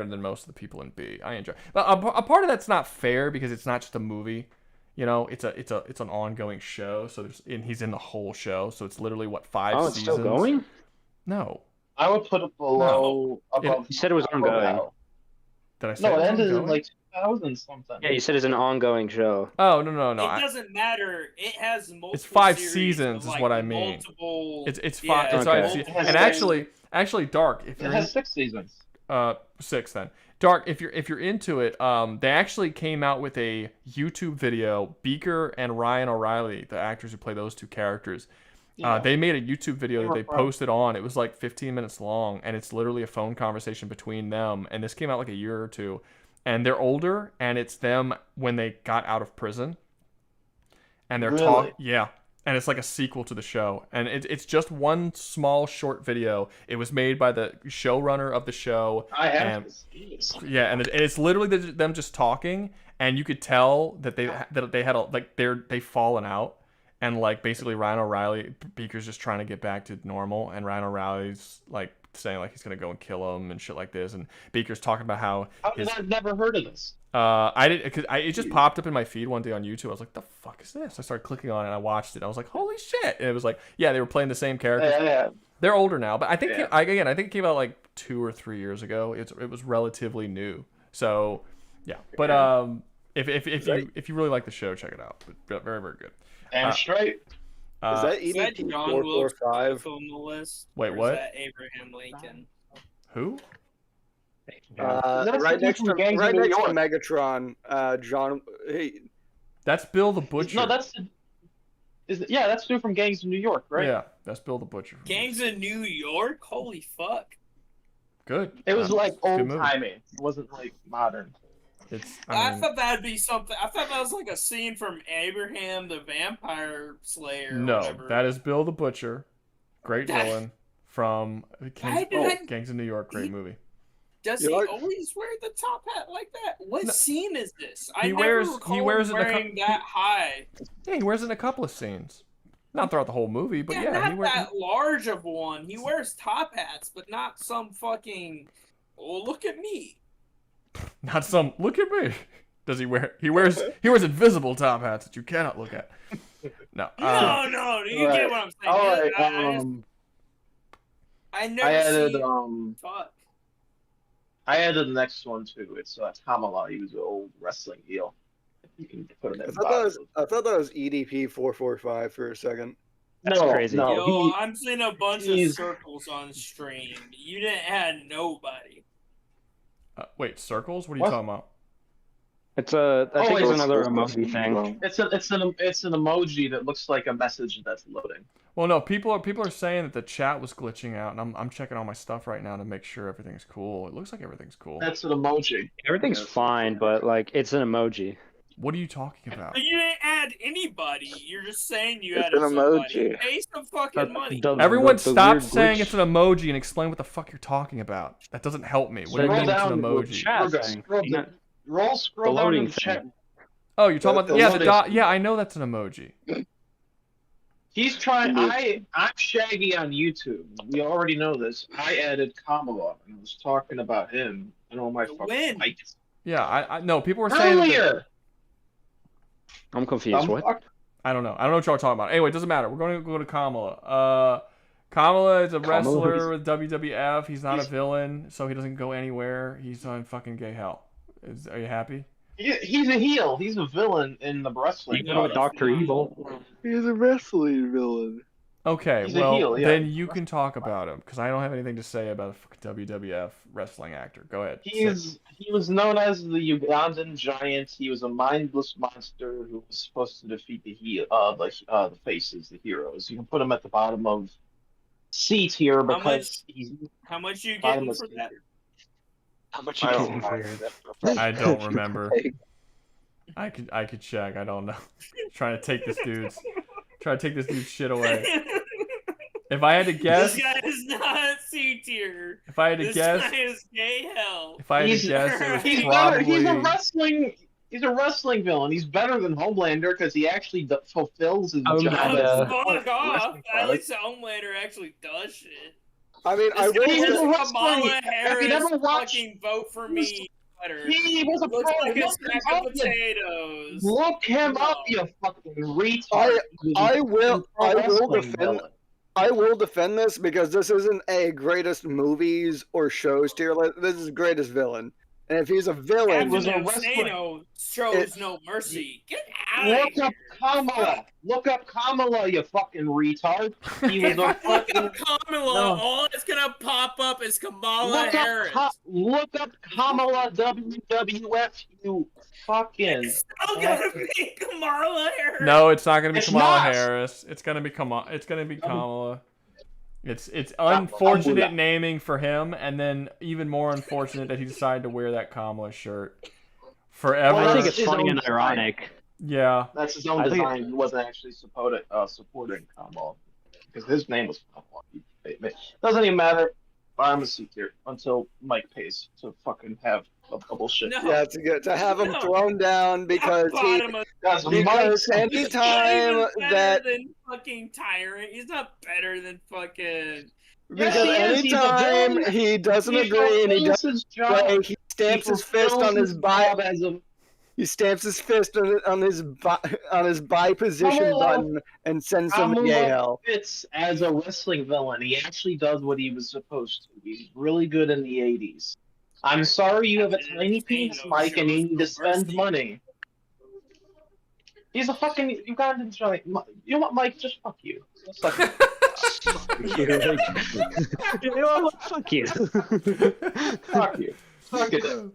than most of the people in B. I enjoy. But a part of that's not fair because it's not just a movie. You know, it's an ongoing show. So he's in the whole show. So it's literally 5 seasons. It's still going? No. I would put it below. Above. You said it was ongoing. Did I say? No, it ended in 2000 something. Yeah, you said it's an ongoing show. Oh no. It doesn't matter. It has multiple. It's 5 seasons, is what I mean. It's 5. It's 5 seasons. And actually, Dark. If it has 6 seasons. 6 then. Dark. If you're into it, they actually came out with a YouTube video. Beaker and Ryan O'Reilly, the actors who play those two characters. They made a YouTube video that they posted on. It was 15 minutes long, and it's literally a phone conversation between them. And this came out a year or two. And they're older, and it's them when they got out of prison. And they're talking. Yeah. And it's a sequel to the show. And it's just one small short video. It was made by the showrunner of the show. I have to see this. Yeah, and it's literally them just talking, and you could tell that they had they've fallen out. And basically Ryan O'Reilly, Beaker's just trying to get back to normal, and Ryan O'Reilly's saying he's gonna go and kill him and shit like this, and Beaker's talking about how I've never heard of this. I did because it just popped up in my feed one day on YouTube. I was like, the fuck is this? I started clicking on it and I watched it. I was like, holy shit! And it was they were playing the same characters. Yeah. They're older now, but I think I think it came out 2 or 3 years ago. It was relatively new, so yeah. But if you really like the show, check it out. But very good. And straight. Is that EDP 445 on the list? Wait, or what? Is that Abraham Lincoln? Who? Right next to Megatron, John. Hey, that's Bill the Butcher. No, that's dude from Gangs of New York, right? Yeah, that's Bill the Butcher. Gangs of New York? Holy fuck! Good. It was old timey. It wasn't modern. I thought that'd be something. I thought that was a scene from Abraham the Vampire Slayer. No, that is Bill the Butcher, great villain from Gangs of New York. Great movie. Does he always wear the top hat like that? What scene is this? He wears it wearing that high. Yeah, he wears it in a couple of scenes. Not throughout the whole movie, but not that large of one. He wears top hats, but not some fucking. Oh, look at me. Not some. Look at me. Does he wear? He wears invisible top hats that you cannot look at. No. No, you get what I'm saying. All right. I never added fuck. I added the next one too. It's Kamala. He was an old wrestling heel. You can put him in. I thought that was EDP 445 for a second. That's crazy. No, Yo, I'm seeing a bunch of circles on stream. You didn't add nobody. Wait, circles? What are you talking about? It's I think it's another emoji thing. It's an emoji that looks like a message that's loading. Well, no, people are saying that the chat was glitching out, and I'm checking all my stuff right now to make sure everything's cool. It looks like everything's cool. That's an emoji. Everything's fine, but like it's an emoji. What are you talking about? You didn't add anybody. You're just saying you It's added an somebody. emoji. Pay some fucking money. Everyone stop weird saying glitch- it's an emoji and explain what the fuck you're talking about. That doesn't help me. What do you mean it's an emoji? Scroll down in the chat. Oh, you're talking about The the loading dot. Yeah, I know that's an emoji. He's trying. I'm Shaggy on YouTube. We already know this. I added Kamala and I was talking about him and all my fucking mics. Yeah, I no. People were saying that Earlier. I'm confused. What? I don't know. I don't know what y'all are talking about. Anyway, it doesn't matter. We're going to go to Kamala. Kamala is a wrestler with WWF. He's not a villain, so he doesn't go anywhere. He's on fucking gay hell. Are you happy? He's a heel. He's a villain in the wrestling. You know Dr. Evil. He's a wrestling villain. Okay, He's a well, heel, yeah. then you can talk about him, because I don't have anything to say about a fucking WWF wrestling actor. Go ahead. He was known as the Ugandan Giant. He was a mindless monster who was supposed to defeat the the faces, the heroes. You can put him at the bottom of C tier because he's How much you getting for that? How much you getting for that? I don't remember. I could check. I don't know. Trying to take this dude's shit away. If I had to guess, This guy is not C tier. If I had to this guess, guy is gay hell. If I had to guess, it was probably. He's a wrestling villain. He's better than Homelander because he actually fulfills his job. Fuck off! At least Homelander actually does shit. I mean, I will. This say- Kamala Harris you never watched- fucking vote for me. Better. He was a Looks pro. like a Look sack him of up, potatoes. Look him up, you fucking retard. I will defend this because this isn't a greatest movies or shows tier list. This is greatest villain. And if he's a villain, Captain Insano shows no mercy. Get out of Look here. up Kamala. Look up Kamala, you fucking retard. He was a fucking. Kamala, all that's gonna pop up is Kamala Harris. Look up Kamala WWF, you fucking. It's still gonna be Kamala Harris. No, it's not gonna be It's Kamala not. Harris. It's gonna be Kamala. It's unfortunate naming for him, and then even more unfortunate that he decided to wear that Kamala shirt forever. I think it's funny and ironic. Yeah, That's his own design. He wasn't actually supporting Kamala because his name was Kamala. Doesn't even matter. I'm a C tier until Mike pays to fucking have a bullshit. No. yeah, to have him thrown down because anytime better than fucking Tyrant. He's not better than fucking. because he is. He's a anytime villain. he doesn't He agree and he fulfills doesn't his job. play, he stamps his fist fulfills on his job as He stamps his fist on his buy position Kamala- button and sends him to Kamala gay hell. fits as a wrestling villain. He actually does what he was supposed to. He's really good in the 80s. I'm sorry you have a tiny penis, Mike, and you need to spend money. He's a fucking Ugandan giant. You know what, Mike? Just fuck you. Fuck you. Fuck you. Fuck it.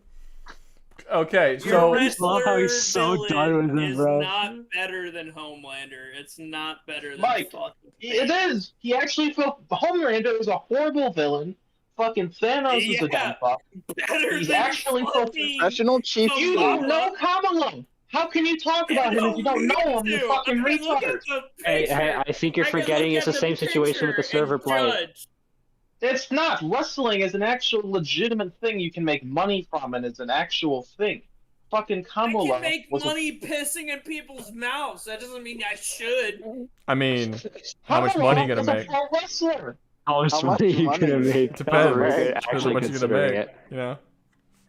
Okay, Your so wrestler he's so done with him, is bro. not better than Homelander. It's not better than Mike, fucking. it is. He actually felt Homelander is a horrible villain. Fucking Thanos is a dumb fuck. Better He's than actually fucking Professional chief. You don't know Kamala. How can you talk about him if you don't know him? You fucking retard. Hey, I think you're forgetting it's the same situation with the server play. It's not. Wrestling is an actual legitimate thing you can make money from, and it's an actual thing. Fucking I Kamala can make was money pissing in people's mouths. That doesn't mean I should. I mean, how much money you gonna make? a pro wrestler. How much money you gonna make? Depends. Right, Depends how much you're gonna make. You know.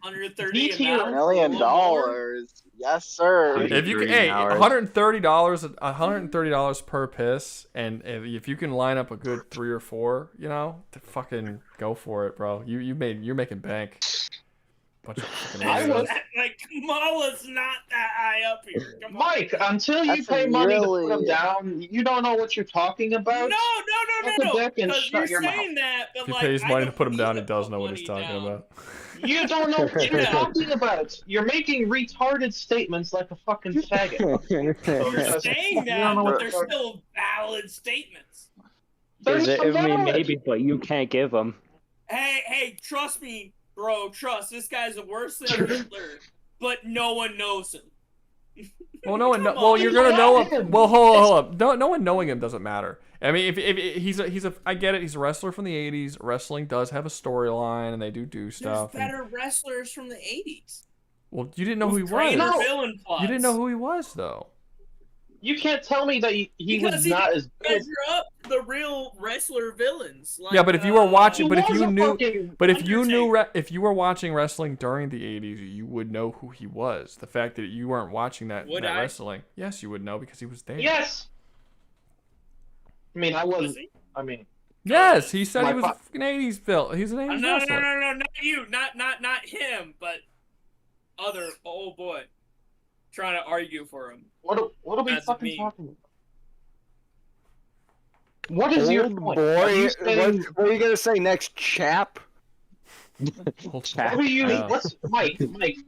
130 $1,000,000. Yes, sir. If you can, hey, $130 per piss, and if you can line up a good 3 or 4, you know, to fucking go for it, bro. You're making bank. Bunch of fucking weirdos. Like Kamala's not that high up here. Come on. Mike, until you pay money to put them down, you don't know what you're talking about. No. Because you're your saying that, but If he like, pays money to put him down, he does know what he's talking about. You don't know what you're talking about. You're making retarded statements like a fucking faggot. You're saying that, but they're still valid statements. Maybe, but you can't give them. Hey, trust me, bro. Trust. This guy's worse than Hitler, but no one knows him. Well, no one. Well, you're gonna know him. Well, hold up. No one knowing him doesn't matter. I mean, if he's a, I get it. He's a wrestler from the '80s. Wrestling does have a storyline, and they do stuff. There's better wrestlers from the '80s. Well, you didn't know who he was. Villain plots. You didn't know who he was, though. You can't tell me that he was not as good. Measure up the real wrestler villains. Like, Yeah, but if you were watching, but if was you a knew, fucking but if you knew, if you were watching wrestling during the '80s, you would know who he was. The fact that you weren't watching that wrestling, yes, you would know because he was there. Yes. I mean, I wasn't. I mean. Yes, he said he was a fucking '80s villain. He's an '80s wrestler. No, not you, not him, but other old boy trying to argue for him. What are we fucking talking about? What is your point? Boy, what are you gonna say next, chap? What are you? Mike?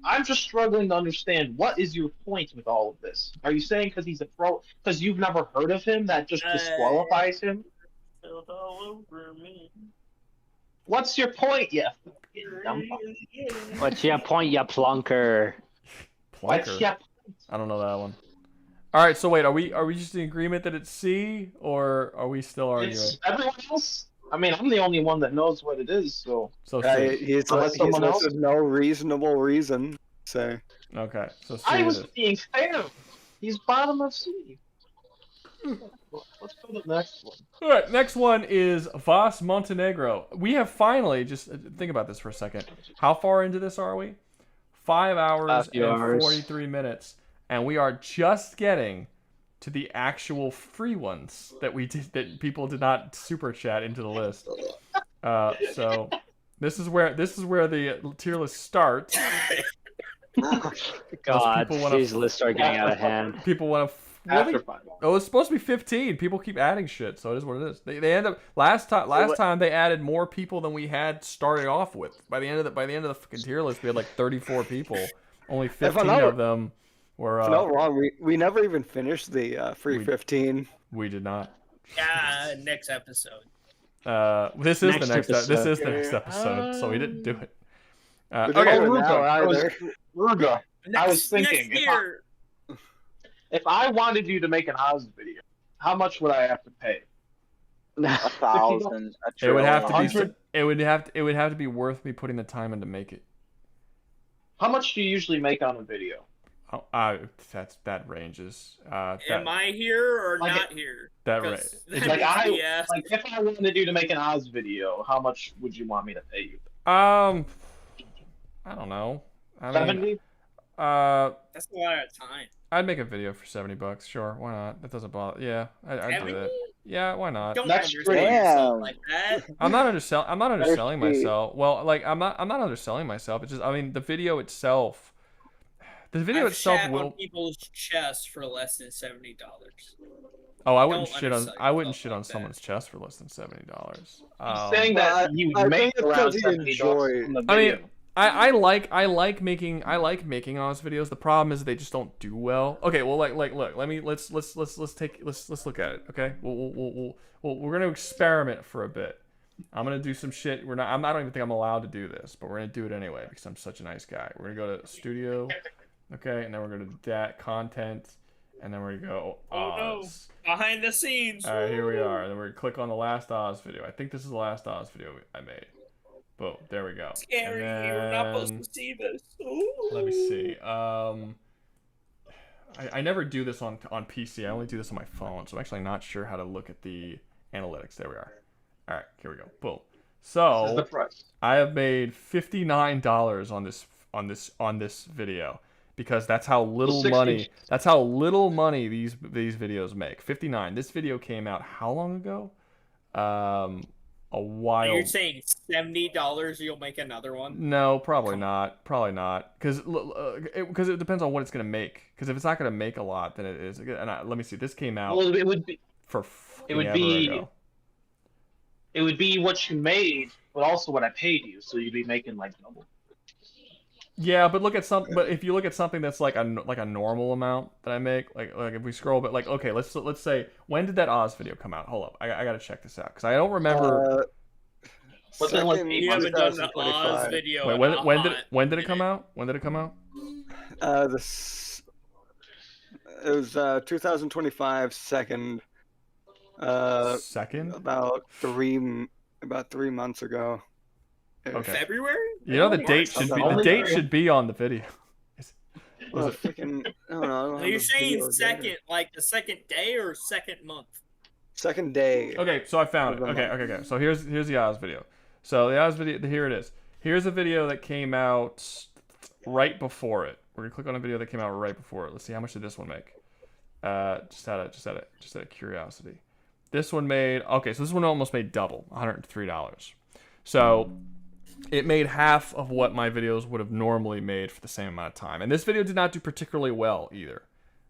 I'm just struggling to understand. What is your point with all of this? Are you saying because he's a pro? Because you've never heard of him, that just disqualifies him? All over me. What's your point, you What's your point, you plunker? What's your... I don't know that one. All right, so wait, are we just in agreement that it's C, or are we still arguing? It's everyone else. I mean, I'm the only one that knows what it is, so. He's listed no reasonable reason. So. Okay, so C I was being fair. He's bottom of C. Let's go to the next one. All right, next one is Vas Montenegro. We have finally, just think about this for a second. How far into this are we? 5 hours and 43 minutes. And we are just getting to the actual free ones that that people did not super chat into the list. So this is where the tier list starts. God, these lists are getting out of hand. People want to. Oh, it's supposed to be 15. People keep adding shit, so it is what it is. They end up last time they added more people than we had starting off with. By the end of the fucking tier list, we had like 34 people. Only 15 of them were. If I'm not wrong, we never even finished the free 15. We did not. Yeah, next episode. This is the next episode, so we didn't do it. Okay, Rouga. I was thinking. If I wanted you to make an Oz video, how much would I have to pay? 1,000. It would have to be. It would have to be worth me putting the time in to make it. How much do you usually make on a video? Oh, that ranges. Am I here or not here? That right. If I wanted you to make an Oz video, how much would you want me to pay you? I don't know. 70? That's a lot of time. I'd make a video for $70. Sure, why not? That doesn't bother. Yeah, I'd do that. Yeah, why not? Don't understand yourself like that. I'm not underselling myself. Well, like I'm not underselling myself. It's just, I mean, the video itself. The video itself shat will. On people's chest for less than $70. Oh, I wouldn't shit on someone's chest for less than $70. He's saying that you make around $70 on the video. I mean, I like making Oz videos. The problem is they just don't do well. Okay, well, look, let's look at it. Okay, we're gonna experiment for a bit. I'm gonna do some shit. I don't even think I'm allowed to do this, but we're gonna do it anyway because I'm such a nice guy. We're gonna go to studio, okay, and then we're gonna do that content, and then we're gonna go Oz. No, behind the scenes. All right, here we are. And then we're gonna click on the last Oz video. I think this is the last Oz video I made. Boom, there we go. Scary, you're not supposed to see this. Ooh. Let me see. I never do this on PC. I only do this on my phone, so I'm actually not sure how to look at the analytics. There we are. All right, here we go. Boom. So I have made $59 this video, because that's how little money these videos make. 59. This video came out how long ago? A while. You're saying $70 you'll make another one? No, probably not. Probably not. Because it depends on what it's gonna make. Because if it's not gonna make a lot, then it is. And let me see. This came out. Well, it would be. For It would be. It would be what you made, but also what I paid you. So you'd be making like double. Yeah, but but if you look at something that's like a normal amount that I make, like if we scroll, but like, okay, let's say, when did that Oz video come out? Hold up, I gotta check this out because I don't remember. What's that like? You haven't done the Oz video. Wait, when did it come out? When did it come out? It was 2025 second. Second? About 3 months ago. Okay. February? You know the date should be on the video. Are you saying second, like the second day or second month? Second day. Okay, so I found it. Okay. So here's the Oz video. So the Oz video, here it is. Here's a video that came out right before it. We're gonna click on a video that came out right before it. Let's see how much did this one make. Just out of curiosity. This one made, okay, so this one almost made double, $103. So it made half of what my videos would have normally made for the same amount of time. And this video did not do particularly well either.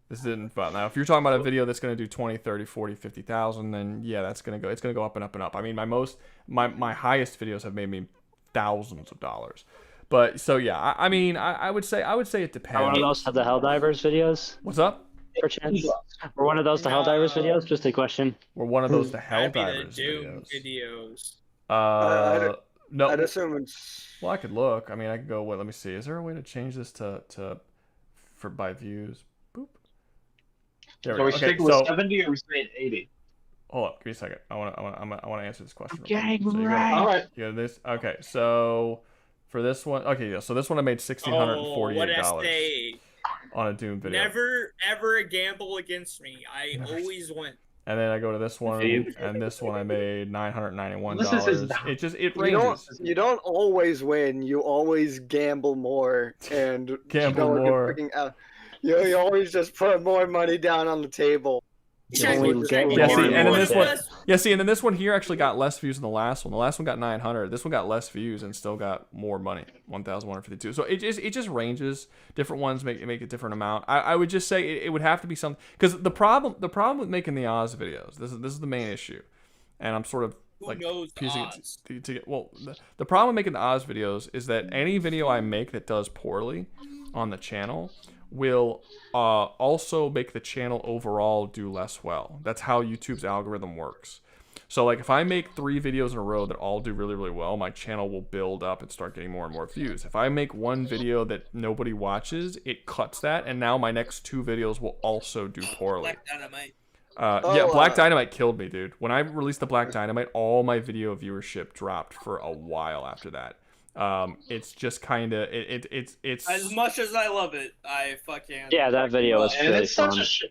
This didn't, but now if you're talking about a video that's going to do 20, 30, 40, 50,000, then yeah, it's going to go up and up and up. I mean, my highest videos have made me thousands of dollars. But so yeah, I mean, I would say it depends. Are one of those the Helldivers videos? What's up? Perchance? Were one of those the Helldivers videos? Just a question. Were one of those the Helldivers videos? No. I'd assume it's. Well, I could look. I mean, I could go. Let me see. Is there a way to change this by views? Boop. There we go. So we stick with 70 or we stay at 80? Hold up. Give me a second. I want to answer this question. Okay, so right. All right. Yeah. This. Okay. So for this one, okay. Yeah. So this one I made $1,648 on a Doom video. Never ever gamble against me. I always win. And then I go to this one, and this one I made $991. It ranges. You don't always win. You always gamble more and gamble more. You always just put more money down on the table. And then this one here actually got less views than the last one. The last one got 900. This one got less views and still got more money, 1,152. So it just ranges. Different ones make a different amount. I would just say it would have to be something, because the problem with making the Oz videos, this is the main issue, and I'm sort of like piecing it to get. Well, the problem with making the Oz videos is that any video I make that does poorly on the channel will also make the channel overall do less well. That's how YouTube's algorithm works. So like if I make 3 videos in a row that all do really, really well, my channel will build up and start getting more and more views. If I make one video that nobody watches, it cuts that, and now my next 2 videos will also do poorly. Black Dynamite. Black Dynamite killed me, dude. When I released the Black Dynamite, all my video viewership dropped for a while after that. It's just kind of it's as much as I love it, I fucking that video was really fun. It's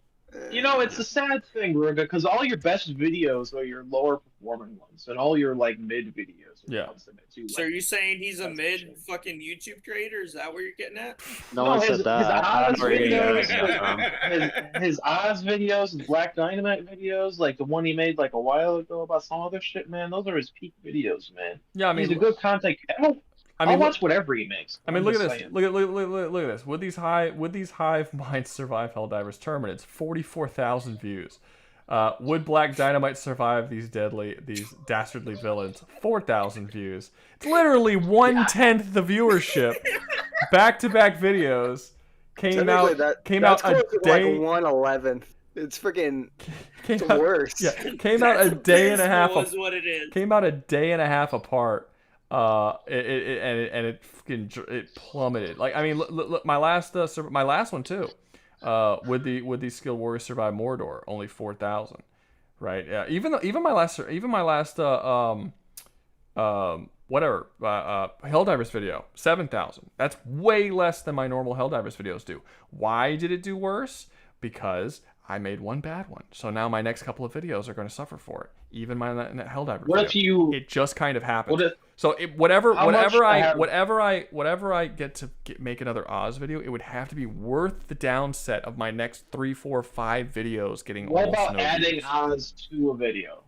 a sad thing, Rouga, because all your best videos are your lower performing ones, and all your like mid videos are the ones that make you. So are you saying he's a mid fucking YouTube creator? Is that what you're getting at? No one said that. His Oz videos, his Black Dynamite videos, like the one he made like a while ago about some other shit, man. Those are his peak videos, man. Yeah, I mean, he's a good content. I'll watch whatever he makes. I mean, look at this. Look at this. Would these hive minds survive Helldivers Terminates? 44,000 views. Would Black Dynamite survive these dastardly villains? 4,000 views. It's literally 1/10 the viewership. Back-to-back videos came out a day. Like 1/11. It's freaking. It's worse. Yeah, came out a day and a half. What it is. Came out a day and a half apart. It plummeted. Like, I mean, look, my last one too. Would the skilled warriors survive Mordor? Only 4,000, right? Yeah. Even my last Helldivers video, 7,000. That's way less than my normal Helldivers videos do. Why did it do worse? Because I made one bad one. So now my next couple of videos are going to suffer for it. Even my Helldiver What if you? It just kind of happens. What if, So whatever How much I get to make another Oz video, it would have to be worth the downset of my next 3, 4, 5 videos getting what almost about no adding views. Oz to a video?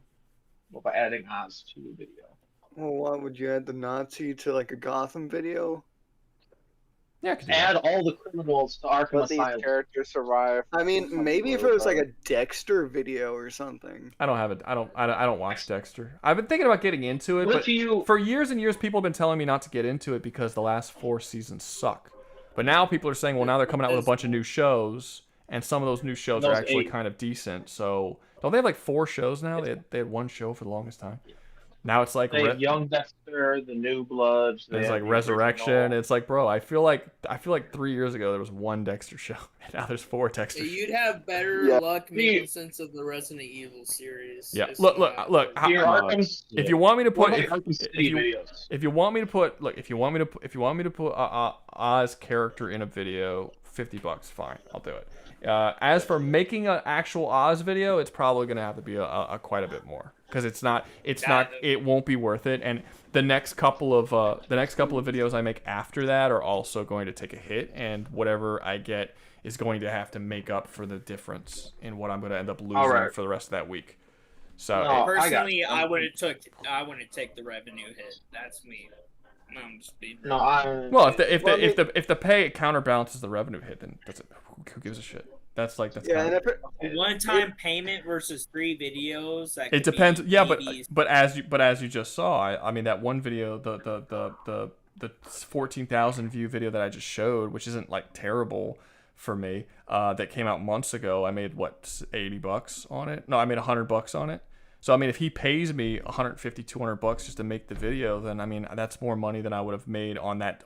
What about adding Oz to a video? Well, why would you add the Nazi to like a Gotham video? Yeah, add all the criminals to Arkham Let these Asylum. characters survive. I mean, maybe if it was like a Dexter video or something. I don't have it. I don't watch Dexter. I've been thinking about getting into it, What but for years and years, people have been telling me not to get into it because the last 4 seasons suck. But now people are saying, well, now they're coming out with a bunch of new shows, and some of those new shows are actually kind of decent. So don't they have like 4 shows now? They had 1 show for the longest time. Now it's like They have Young Dexter, the New Bloods. it's like Resurrection. It's like, bro, I feel like 3 years ago there was 1 Dexter show, and now there's 4 Dexter shows. You'd have better luck making sense of the Resident Evil series. Yeah, look. If you want me to put, if you want me to put Oz character in a video, $50, fine, I'll do it. As for making an actual Oz video, it's probably gonna have to be a quite a bit more, because it won't be worth it. And the next couple of videos I make after that are also going to take a hit, and whatever I get is going to have to make up for the difference in what I'm going to end up losing for the rest of that week. So personally, I wouldn't take the revenue hit. That's me. I'm just being well, if the pay counterbalances the revenue hit, then who gives a shit? That's one-time payment versus 3 videos. That it depends. Yeah, but as you just saw, I mean that one video, the 14,000 view video that I just showed, which isn't like terrible for me, that came out months ago. I made what, $80 on it? No, I made $100 on it. So I mean, if he pays me $150, $200 just to make the video, then I mean that's more money than I would have made on that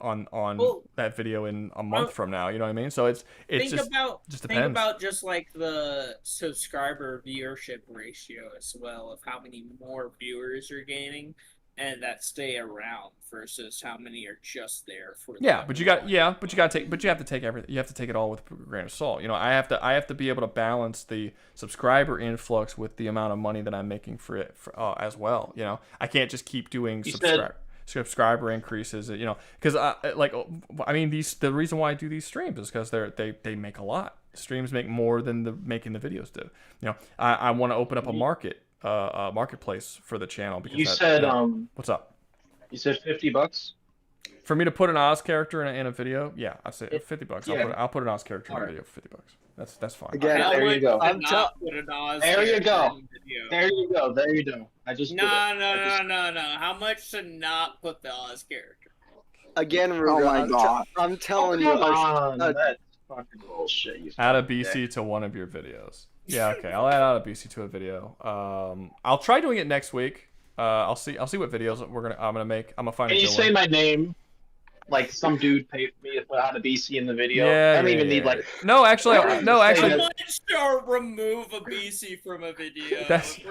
that video in a month from now. You know what I mean? So just depends. Think about just like the subscriber viewership ratio as well, of how many more viewers you're gaining and that stay around versus how many are just there for. But you have to take everything. You have to take it all with a grain of salt. You know, I have to be able to balance the subscriber influx with the amount of money that I'm making for it as well. You know, I can't just keep doing subscriber increases. You know, because the reason why I do these streams is because they make a lot. Streams make more than making the videos do. You know, I want to open up a marketplace for the channel because you said what's up? You said $50 for me to put an Oz character in a video. Yeah, I say $50. Yeah. I'll put an Oz character in a video for $50. That's fine. Again, there you go. There you go. There you go. I just no. How much to not put the Oz character? Again, Rouga, I'm telling you. That's fucking bullshit. Add a BC to one of your videos. Yeah, okay. I'll add a BC to a video. I'll try doing it next week. I'll see what videos I'm gonna make. I'm gonna find. Can you say my name? Like some dude paid me to put out a BC in the video. Yeah, I don't even need like. No, actually. How much to remove a BC from a video?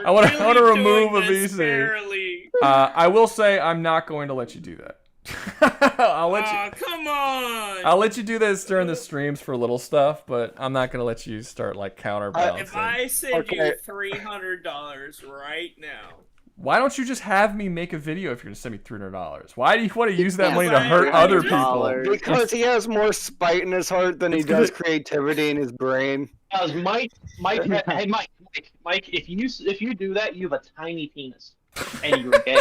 I want to remove a BC. I will say I'm not going to let you do that. Come on! I'll let you do this during the streams for little stuff, but I'm not gonna let you start like counterbalancing. If I send you $300 right now, why don't you just have me make a video if you're gonna send me $300? Why do you want to use that money to hurt other people? Because he has more spite in his heart than he does creativity in his brain. Because Mike, if you do that, you have a tiny penis, and you're gay.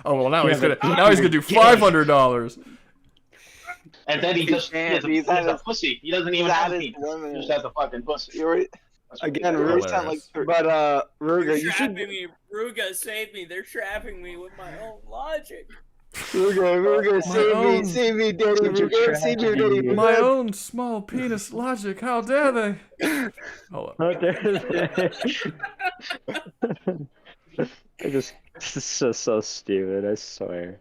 Oh well, now he's gonna do $500. And then he's a pussy. He doesn't even have a penis. He just has a fucking pussy. Again, Rouga, you should. Rouga, save me! They're trapping me with my own logic. Rouga, save me, Daddy. Rouga, save me, Daddy. My own small penis logic. How dare they? Hold This is so stupid, I swear.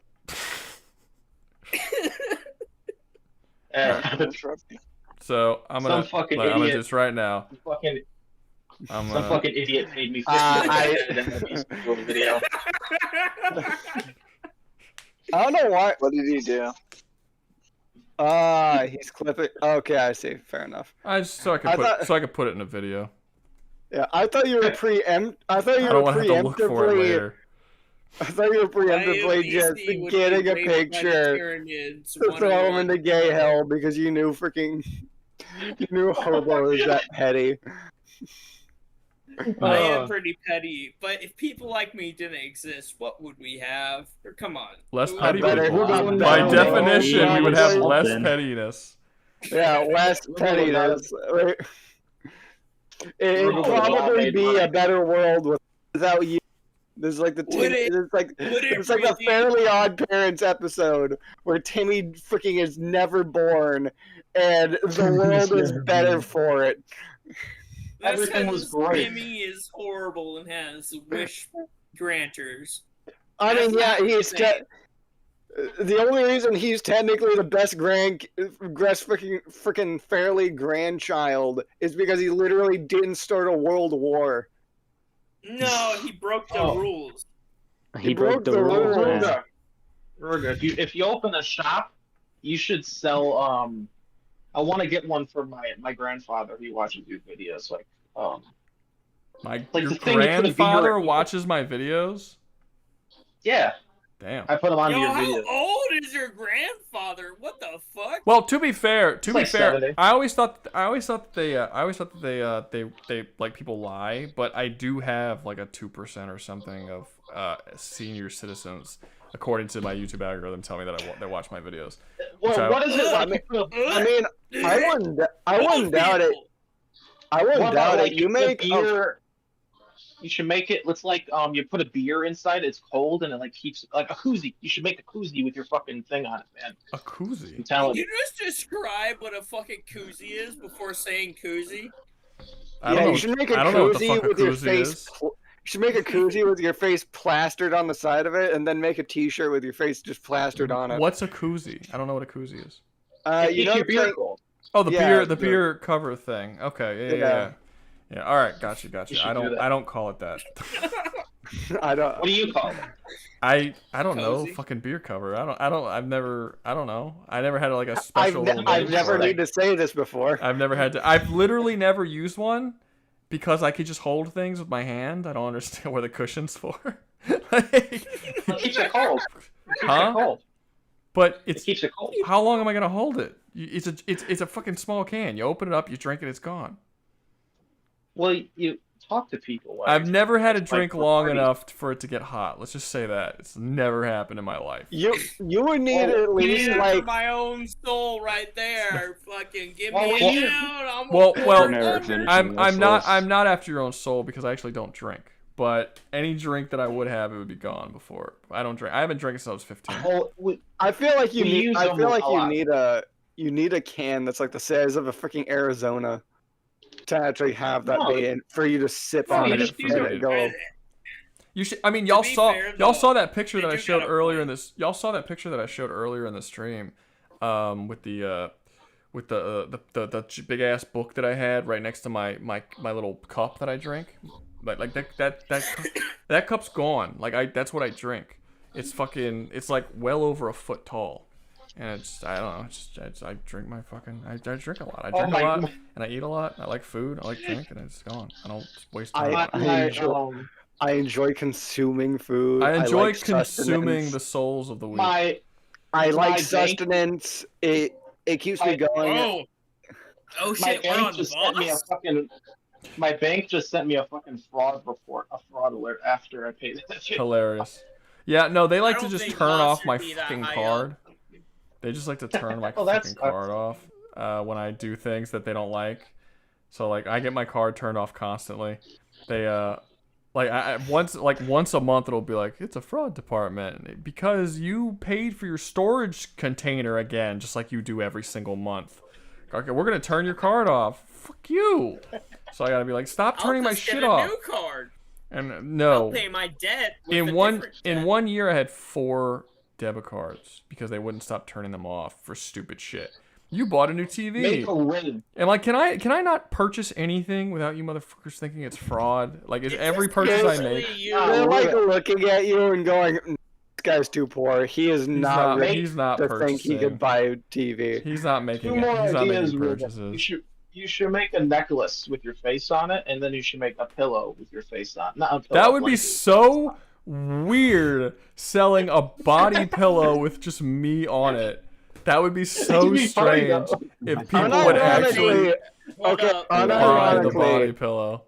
So I'm gonna just right now. Some fucking idiot paid me $50 video. I don't know why. What did he do? He's clipping. Okay, I see. Fair enough. So I could put it in a video. Yeah, I thought you were I thought you I were don't want to have to look for it later. I thought you were preemptively just getting a picture to throw him into gay hell because you knew you knew Hobo was that petty. I am pretty petty, but if people like me didn't exist, what would we have? Or, come on. Less petty people. By definition, we would have less pettiness. Yeah, less pettiness. It'd probably be a better world without you. There's like it's like a Fairly Odd Parents episode where Timmy freaking is never born, and the world is better for it. Everything was great. Timmy is horrible and has wish granters. I mean, yeah, he's the only reason he's technically the best freaking Fairly grandchild is because he literally didn't start a world war. No, he broke the rules. He broke the rules. Rouga, if you open a shop, you should sell. I want to get one for my grandfather. He watches your videos. Your grandfather watches my videos? Yeah. Damn. I put him on your videos. How old is your grandfather? What the fuck? Well, to be fair, 70. I always thought that they like people lie, but I do have like a 2% or something of senior citizens, according to my YouTube algorithm, tell me that they watch my videos. Well, what is it like? I mean, I wouldn't doubt it. I wouldn't doubt it. You make beer. You should make it. It's like you put a beer inside. It's cold and it like keeps like a koozie. You should make a koozie with your fucking thing on it, man. A koozie. I'm telling you. Just describe what a fucking koozie is before saying koozie. You should make a koozie with your face. You should make a koozie with your face plastered on the side of it, and then make a T-shirt with your face just plastered on it. What's a koozie? I don't know what a koozie is. You know, beer oh, the beer cover thing. Okay, yeah. All right, gotcha. I don't call it that. I don't. What do you call it? I don't know. Fucking beer cover. I don't know. I never had like a special. I've never need to say this before. I've never had to. I've literally never used one because I could just hold things with my hand. I don't understand where the cushion's for. It keeps it cold. But it keeps it cold. How long am I gonna hold it? It's a fucking small can. You open it up, you drink it, it's gone. Well, you talk to people. I've never had a drink long enough for it to get hot. Let's just say that it's never happened in my life. You would need at least like my own soul right there. Fucking give me out. I'm not after your own soul because I actually don't drink. But any drink that I would have, it would be gone before. I don't drink. I haven't drank since I was 15. I feel like you need. I feel like you need a can that's like the size of a freaking Arizona to actually have that be in for you to sip on it and let it go. You should. I mean, y'all saw that picture that I showed earlier in this. Y'all saw that picture that I showed earlier in the stream, with the big ass book that I had right next to my little cup that I drink. Like that cup's gone. Like that's what I drink. It's like well over a foot tall. And I don't know. I drink my fucking. I drink a lot. I drink a lot, and I eat a lot. I like food. I like drink, and it's gone. I don't waste time. I enjoy consuming food. I enjoy consuming the souls of the week. I like sustenance. It keeps me going. Oh shit! We're on the My bank just sent me a fucking fraud report, a fraud alert after I paid that shit. Hilarious. Yeah, no, they like to just turn off my fucking card. They just like to turn my fucking card off when I do things that they don't like. So like I get my card turned off constantly. They once a month it'll be like it's a fraud department because you paid for your storage container again, just like you do every single month. Okay, we're gonna turn your card off. Fuck you. So I gotta be like, stop turning my shit off. New card. And no. I'll pay my debt. In 1 year, I had 4 debit cards because they wouldn't stop turning them off for stupid shit. You bought a new TV. Make a win. And like, can I not purchase anything without you motherfuckers thinking it's fraud? Like, is every purchase I make? They're like looking at you and going, "This guy's too poor. He is not. He's not to purchasing. think he could buy a TV. He's not making purchases. You should make a necklace with your face on it, and then you should make a pillow with your face on. Not a pillow, That would be blanket. so weird, selling a body pillow with just me on it. That would be so It'd be funny, strange though. if people would actually Okay, buy the unironically, body pillow.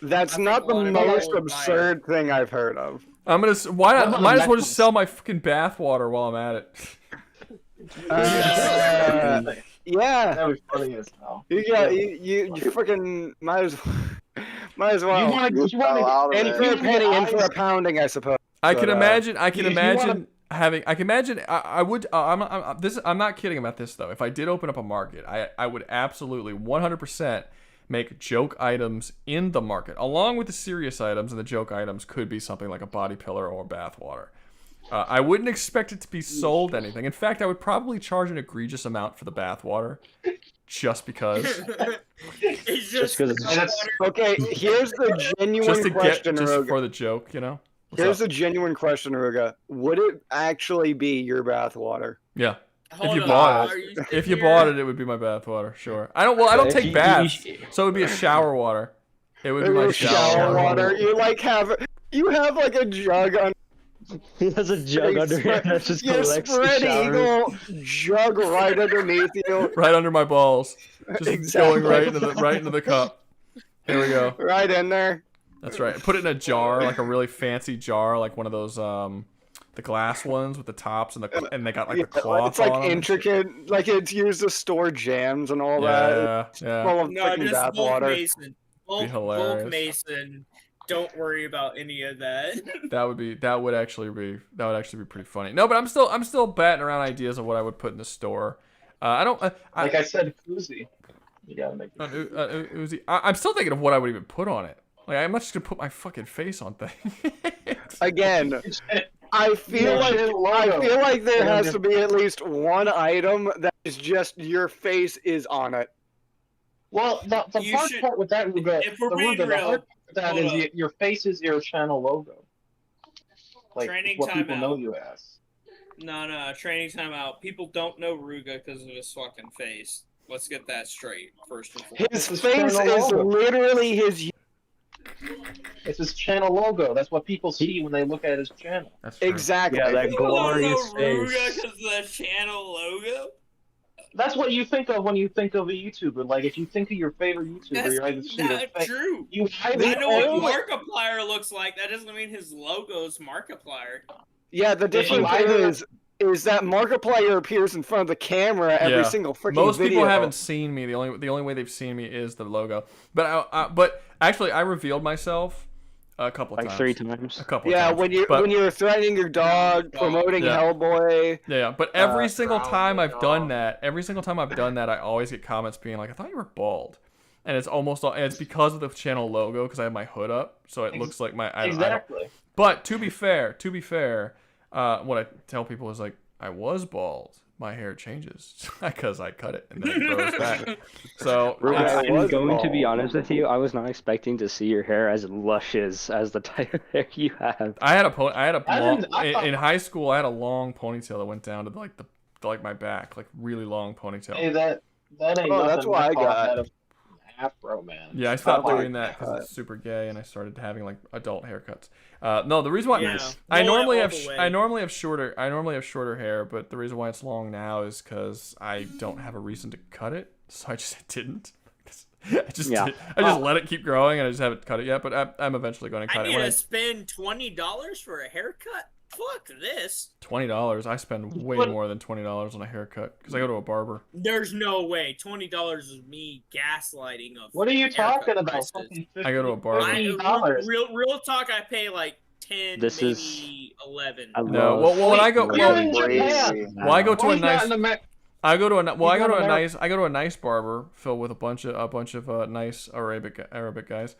that's not the most absurd thing I've heard of. I'm gonna. Why What not? about Might a as well just necklace? sell my fucking bathwater while I'm at it. Yeah. That'd be funny as hell. You freaking might as well. You wanna and for a penny and for a pounding, I suppose. I can But, imagine. I if can you imagine wanna- having. I can imagine. I would. I'm not kidding about this though. If I did open up a market, I would absolutely 100% make joke items in the market, along with the serious items. And the joke items could be something like a body pillar or bathwater. I wouldn't expect it to be sold anything. In fact, I would probably charge an egregious amount for the bathwater, just because. It's just because Okay, here's the genuine Just to question, get, just Ruga. for the joke, you know. What's Here's up? the genuine question, Ruga. Would it actually be your bathwater? Yeah. Hold If you on, bought are it, you if you serious? bought it, it would be my bathwater. Sure. I don't. Well, I don't If take you- baths, so it would be a shower water. It would be my shower water. You like have like a jug on. He has a jug under him that just Your collects the spread showers. eagle jug right underneath you. right under my balls, just Exactly. going right into the cup. Here we go. Right in there. That's right. Put it in a jar, like a really fancy jar, like one of those the glass ones with the tops and they got like the cloth It's like on 'em and shit. intricate, like it's used to store jams and all that. Yeah, Full yeah. of No, freaking just bath bulk water. Mason. Bulk hilarious. Mason. Don't worry about any of that. That would actually be pretty funny. No, but I'm still batting around ideas of what I would put in the store. I don't. Like I said, koozie. You gotta make it. Uzi. I'm still thinking of what I would even put on it. Like I'm not just gonna put my fucking face on things. Again, I feel like there has to be at least one item that is just your face is on it. Well, the You hard should- part with that, Ruga, if we're the being hard real, part with that hold is up. your face is your channel logo. Like Training what people timeout. know you as. No, training timeout. People don't know Ruga because of his fucking face. Let's get that straight first and foremost. His face is literally his. It's his channel logo. That's what people see when they look at his channel. That's Exactly. Yeah, that People don't know glorious Ruga face. because of the channel logo. That's what you think of when you think of a YouTuber. Like if you think of your favorite YouTuber, That's you either see their not face. true. You I either know what Markiplier looks like. That doesn't mean his logo's Markiplier. Yeah, the difference is that Markiplier appears in front of the camera every single freaking Most video. people haven't seen me. The only way they've seen me is the logo. But actually, I revealed myself a couple Like times. 3 times. A couple. Yeah, times. when you But- when you're threatening your dog, promoting Yeah. Hellboy. Yeah, but every single time I've done that, I always get comments being like, "I thought you were bald," and it's because of the channel logo because I have my hood up, so it looks like my Exactly. But to be fair, what I tell people is like, I was bald. My hair changes because I cut it and then it grows back. So I'm going to be honest with you. I was not expecting to see your hair as luscious as the type of hair you have. In high school. I had a long ponytail that went down to like my back, like really long ponytail. Hey, that ain't Oh, nothing. that's what I call got. that a afro, man. Yeah, I stopped Oh my doing that because God. it's super gay, and I started having like adult haircuts. No, the reason why Yeah. I Roll it normally all have the way. I normally have shorter hair, but the reason why it's long now is because I don't have a reason to cut it, so I just didn't. I just let it keep growing, and I just haven't cut it yet. But I'm eventually going to I cut need it. When to spend $20 for a haircut. Fuck this. $20, I spend way more than $20 on a haircut because I go to a barber. There's no way. $20 is me gaslighting of. What are you talking haircut about? prices. Fucking I go to a barber. $15. Real talk. I pay like 10, This maybe is- 11. No, well, when I go, You're in Japan. well, I go to Why a you not nice. in the I go to a America? I go to a nice barber filled with a bunch of nice Arabic guys,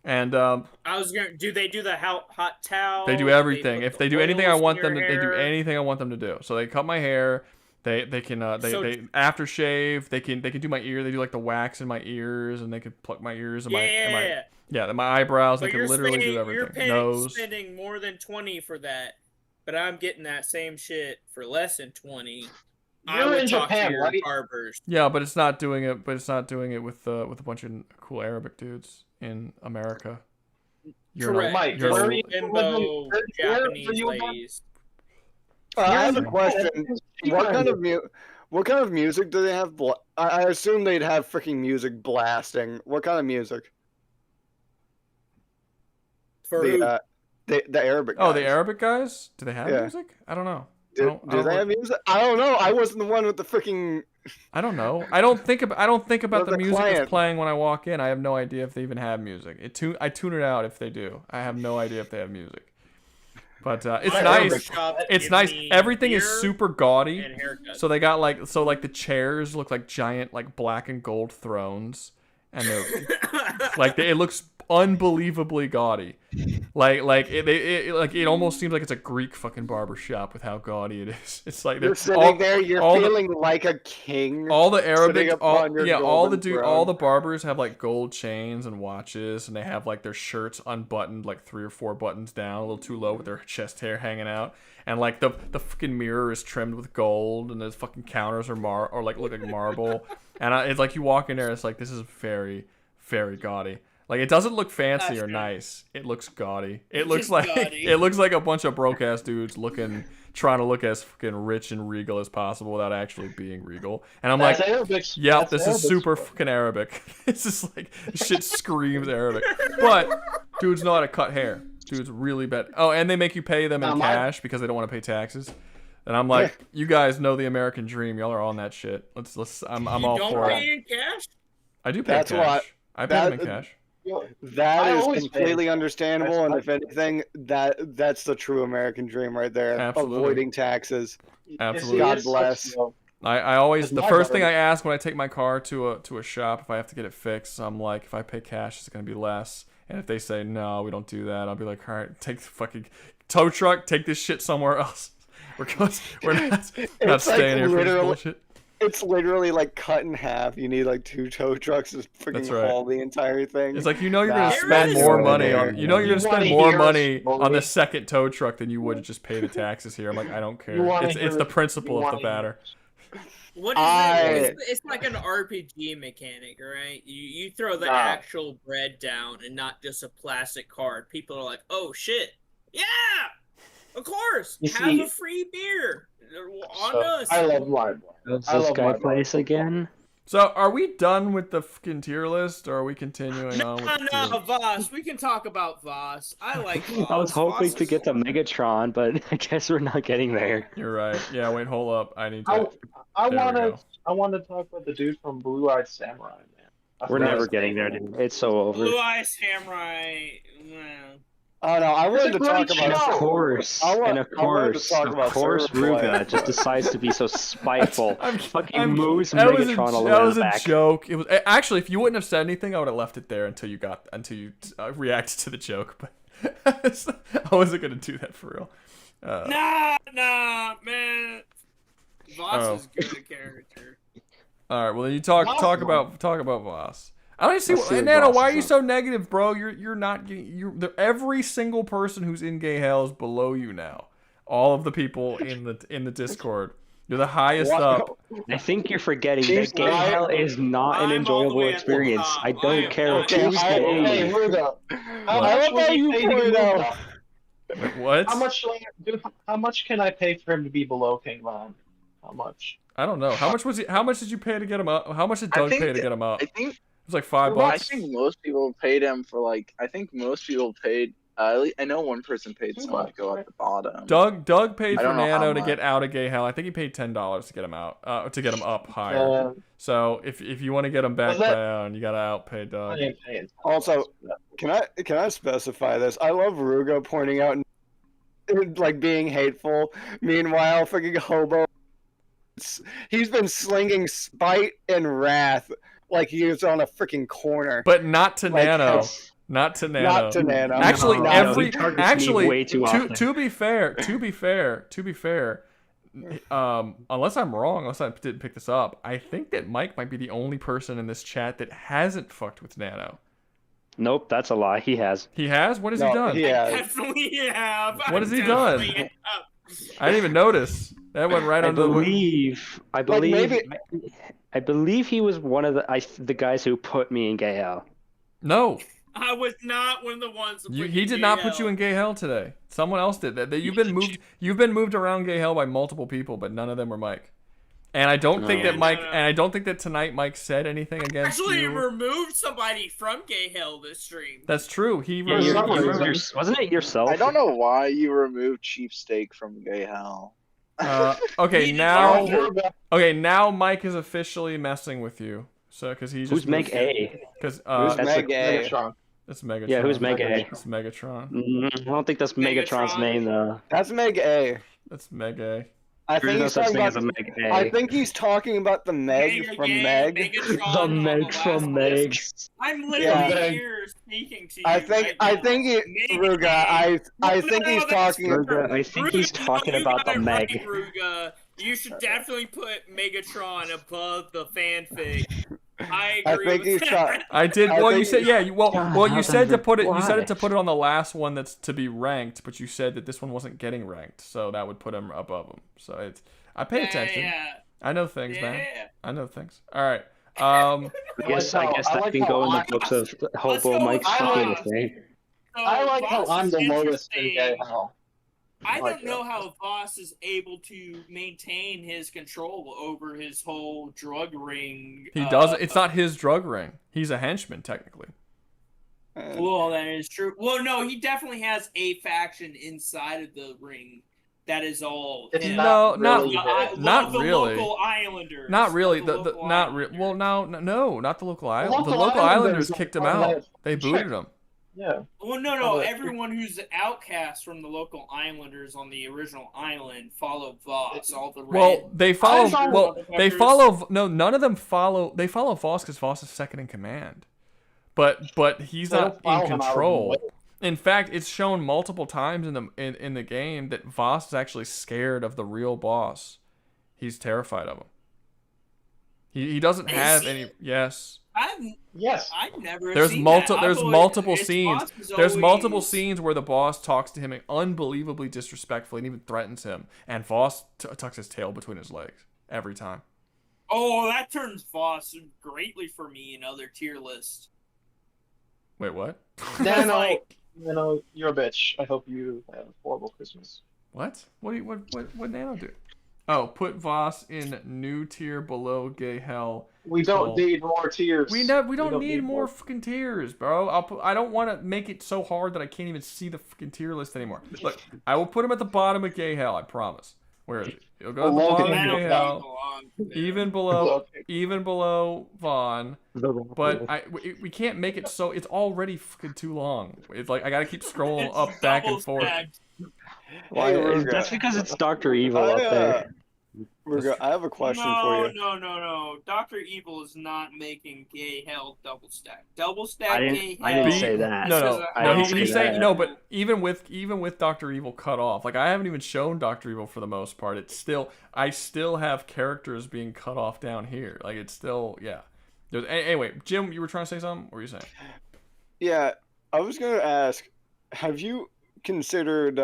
and I was gonna. Do they do the hot towel? they do everything. If they do anything I want them to, they do anything I want them to do. So they cut my hair. They can they aftershave. They can do my ear. They do like the wax in my ears, and they can pluck my ears and my eyebrows. But They can literally do everything. Nose. Spending more than 20 for that, but I'm getting that same shit for less than 20. I would talk to your barbers. Yeah, but it's not doing it. But it's not doing it with a bunch of cool Arabic dudes in America. Correct. You're Just a- bimbo Japanese ladies. I have a question. What kind of music do they have? I assume they'd have freaking music blasting. What kind of music? For the Arabic guys. Oh, the Arabic guys? Do they have Yeah. music? I don't know. Do they have music? I don't know. I wasn't the one with the freaking. I don't know. I don't think about With the the music client. that's playing when I walk in. I have no idea if they even have music. I tune it out if they do. I have no idea if they have music. But it's My nice. barber shop It's gives nice. me Everything is beer super gaudy. and haircuts. So they got like the chairs look like giant like black and gold thrones, and they're it looks unbelievably gaudy. It almost seems like it's a Greek fucking barber shop with how gaudy it is. It's like You're sitting there. You're feeling like a king. all the Arabic, sitting upon your all golden the throne. barbers have like gold chains and watches, and they have like their shirts unbuttoned like 3 or 4 buttons down, a little too low with their chest hair hanging out, and like the fucking mirror is trimmed with gold, and the fucking counters are look like marble, and it's like you walk in there, it's like this is very, very gaudy. Like it doesn't look fancy or nice. It looks gaudy. It looks like gaudy. it looks like a bunch of broke ass dudes trying to look as fucking rich and regal as possible without actually being regal. And I'm That's like, Arabic. yeah, That's this is Arabic super stuff. fucking Arabic. It's just like shit screams Arabic. But dudes know how to cut hair. Dudes really bet. Oh, and they make you pay them in cash because they don't want to pay taxes. And I'm like, you guys know the American dream. Y'all are on that shit. I'm You all don't for pay it. in cash? I do pay That's cash. what- I pay them in cash. That I is always completely pay. understandable, and if anything, that's the true American dream right there. Absolutely. Avoiding taxes. Absolutely. God bless. I always the my first thing barber- I ask when I take my car to a shop if I have to get it fixed, I'm like, if I pay cash, it's gonna be less. And if they say no, we don't do that, I'll be like, all right, take the fucking tow truck, take this shit somewhere else. We're not It's staying here for this literally- bullshit. It's literally like cut in half. You need like 2 tow trucks to freaking That's right. haul the entire thing. It's like you're gonna That's spend so more money there. on you're gonna spend wanna more hear a money on the story? second tow truck than you would to just pay the taxes here. I'm like, I don't care. wanna It's hear- the principle you of the wanna matter. What is it? It's like an RPG mechanic, right? You throw the actual bread down and not just a plastic card. People are like, oh shit, yeah, of course, You have see- a free beer on So, us. I love Live. Does I this love guy my place again? So are we done with the fucking tier list, or are we continuing on with the tier No, list? Voss. We can talk about Voss. I like Voss. I was hoping Voss to is- get to Megatron, but I guess we're not getting there. You're right. Yeah, wait, hold up. I need to. I There we go. want to talk about the dude from Blue Eyed Samurai, man. We're never getting there, dude. It's so over. Blue Eye Samurai. Well, Oh no, I wanted to talk And about. of course, I and of wanted to course, talk about Surfboy. Ruga just decides to be so spiteful. Fucking moves That was Megatron all the that way was to the a back. joke. It was actually, if you wouldn't have said anything, I would have left it there until you reacted to the joke. But I wasn't gonna do that for real. Nah, man. Voss Oh. is good at character. All right, well then you talk about Voss. I don't see Let's see what Nano. Voss Why are is you up. so negative, bro? You're not getting every single person who's in gay hell is below you now. All of the people in the Discord. You're the highest up. I think you're forgetting He's that gay lying. hell is not an I'm all the enjoyable way at the experience. top. I I don't am care not. who's Hey, gay. Ruga. How I much love how will you pay to point get out. Ruga? Wait, what? How much can I pay for him to be below King Von? How much? I don't know. How much was he? How much did you pay to get him up? How much did Doug think pay to that- get him up? I think It was like $5. I think most people paid him for like. I think most people paid. I know one person paid someone to go at the bottom. Doug paid I for don't know how Nano to much. get out of gay hell. I think he paid $10 to get him out, to get him up higher. So if you want to get him back Was that- down, you gotta outpay Doug. Also, can I specify this? I love Ruga pointing out like being hateful. Meanwhile, freaking Hobo, he's been slinging spite and wrath like he was on a freaking corner. But not to Like, Nano. that's- Not to Nano. Not to Nano. Actually, No, every he targets me actually way too often. to be fair, unless I'm wrong, unless I didn't pick this up, I think that Mike might be the only person in this chat that hasn't fucked with Nano. Nope, that's a lie. He has. He has? What has he done? Yeah. Definitely have. What has he Definitely done? have. I didn't even notice. That went right under I maybe- believe he was one of the guys who put me in gay hell. No. I was not one of the ones. He did not put you in gay hell today. Someone else did. That you've been moved. You've been moved around gay hell by multiple people, but none of them were Mike. And I don't think that Mike. And I don't think that tonight Mike said anything against Actually, you. removed somebody from gay hell this stream. That's true. He wasn't it yourself? I don't know why you removed Cheap Steak from gay hell. Okay, now Mike is officially messing with you. So because he's who's Meg A? Because who's Meg A? That's Megatron. Yeah, who's Meg A? It's Megatron. I don't think that's Megatron's name though. That's Meg A. That's Meg A. I think he's talking about Meg A. I think he's talking about the Meg from Meg. The Meg from Meg. I'm literally here speaking to you. I think Rouga. I think he's talking. I think he's talking about the Meg. Rouga, you should definitely put Megatron above the fanfic. I agree think with he's that. I did. Well, you said you said to put it. Why? You said it to put it on the last one that's to be ranked, but you said that this one wasn't getting ranked, so that would put him above him. So it's. I pay attention. Yeah. I know things, man. I know things. All right. I guess that can go in the books of Hobo Mike's fucking thing. I like how I'm the lowest in gay hell. I don't know how Voss is able to maintain his control over his whole drug ring. He doesn't. It's not his drug ring. He's a henchman, technically. Well, that is true. Well, no, he definitely has a faction inside of the ring that is all. Him. No, not the really. Local Islanders. Not really. Well, no, not the local Islanders. The local Islanders kicked him out. They booted him. Yeah. Well, no. Everyone who's outcast from the local Islanders on the original island follow Voss. All the they follow. Well, they follow. No, none of them follow. They follow Voss because Voss is second in command. But he's not in control. In fact, it's shown multiple times in the game that Voss is actually scared of the real boss. He's terrified of him. He doesn't have any. Yes. I've never. There's seen multiple. that. There's multiple scenes. There's multiple always- scenes where the boss talks to him unbelievably disrespectfully and even threatens him, and Voss tucks his tail between his legs every time. Oh, that turns Voss greatly for me in other tier lists. Wait, what? Nano, you're a bitch. I hope you have a horrible Christmas. What? What Nano do? Oh, put Voss in new tier below gay hell. We don't need more tiers. We don't need more fucking tiers, bro. I don't want to make it so hard that I can't even see the fucking tier list anymore. Look, I will put him at the bottom of gay hell. I promise. Where is it? It'll go to the bottom of gay hell, even below Vaughn. But we can't make it so it's already fucking too long. It's like I gotta keep scrolling up, back and forth. That's because it's Dr. Evil up there. Rouga, I have a question for you. No. Dr. Evil is not making gay hell double stack. Double stack I gay hell. didn't say that. No. He's saying no, but even with Dr. Evil cut off, like I haven't even shown Dr. Evil for the most part. I still have characters being cut off down here. Like it's still Anyway, Jim, you were trying to say something? What were you saying? Yeah, I was gonna ask, have you considered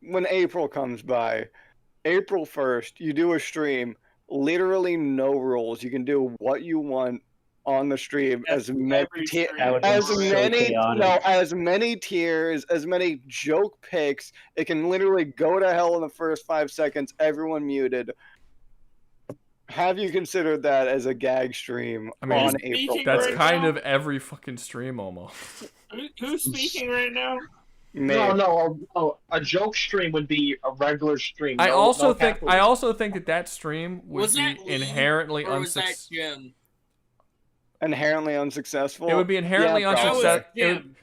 when April comes by? April 1st, you do a stream, literally no rules. You can do what you want on the stream. As many tiers, as many joke picks. It can literally go to hell in the first 5 seconds. Everyone muted. Have you considered that as a gag stream on April 1st? That's kind of every fucking stream almost. Who's speaking right now? No. A joke stream would be a regular stream. I also think that stream would be inherently unsuccessful. Inherently unsuccessful. It would be inherently unsuccessful.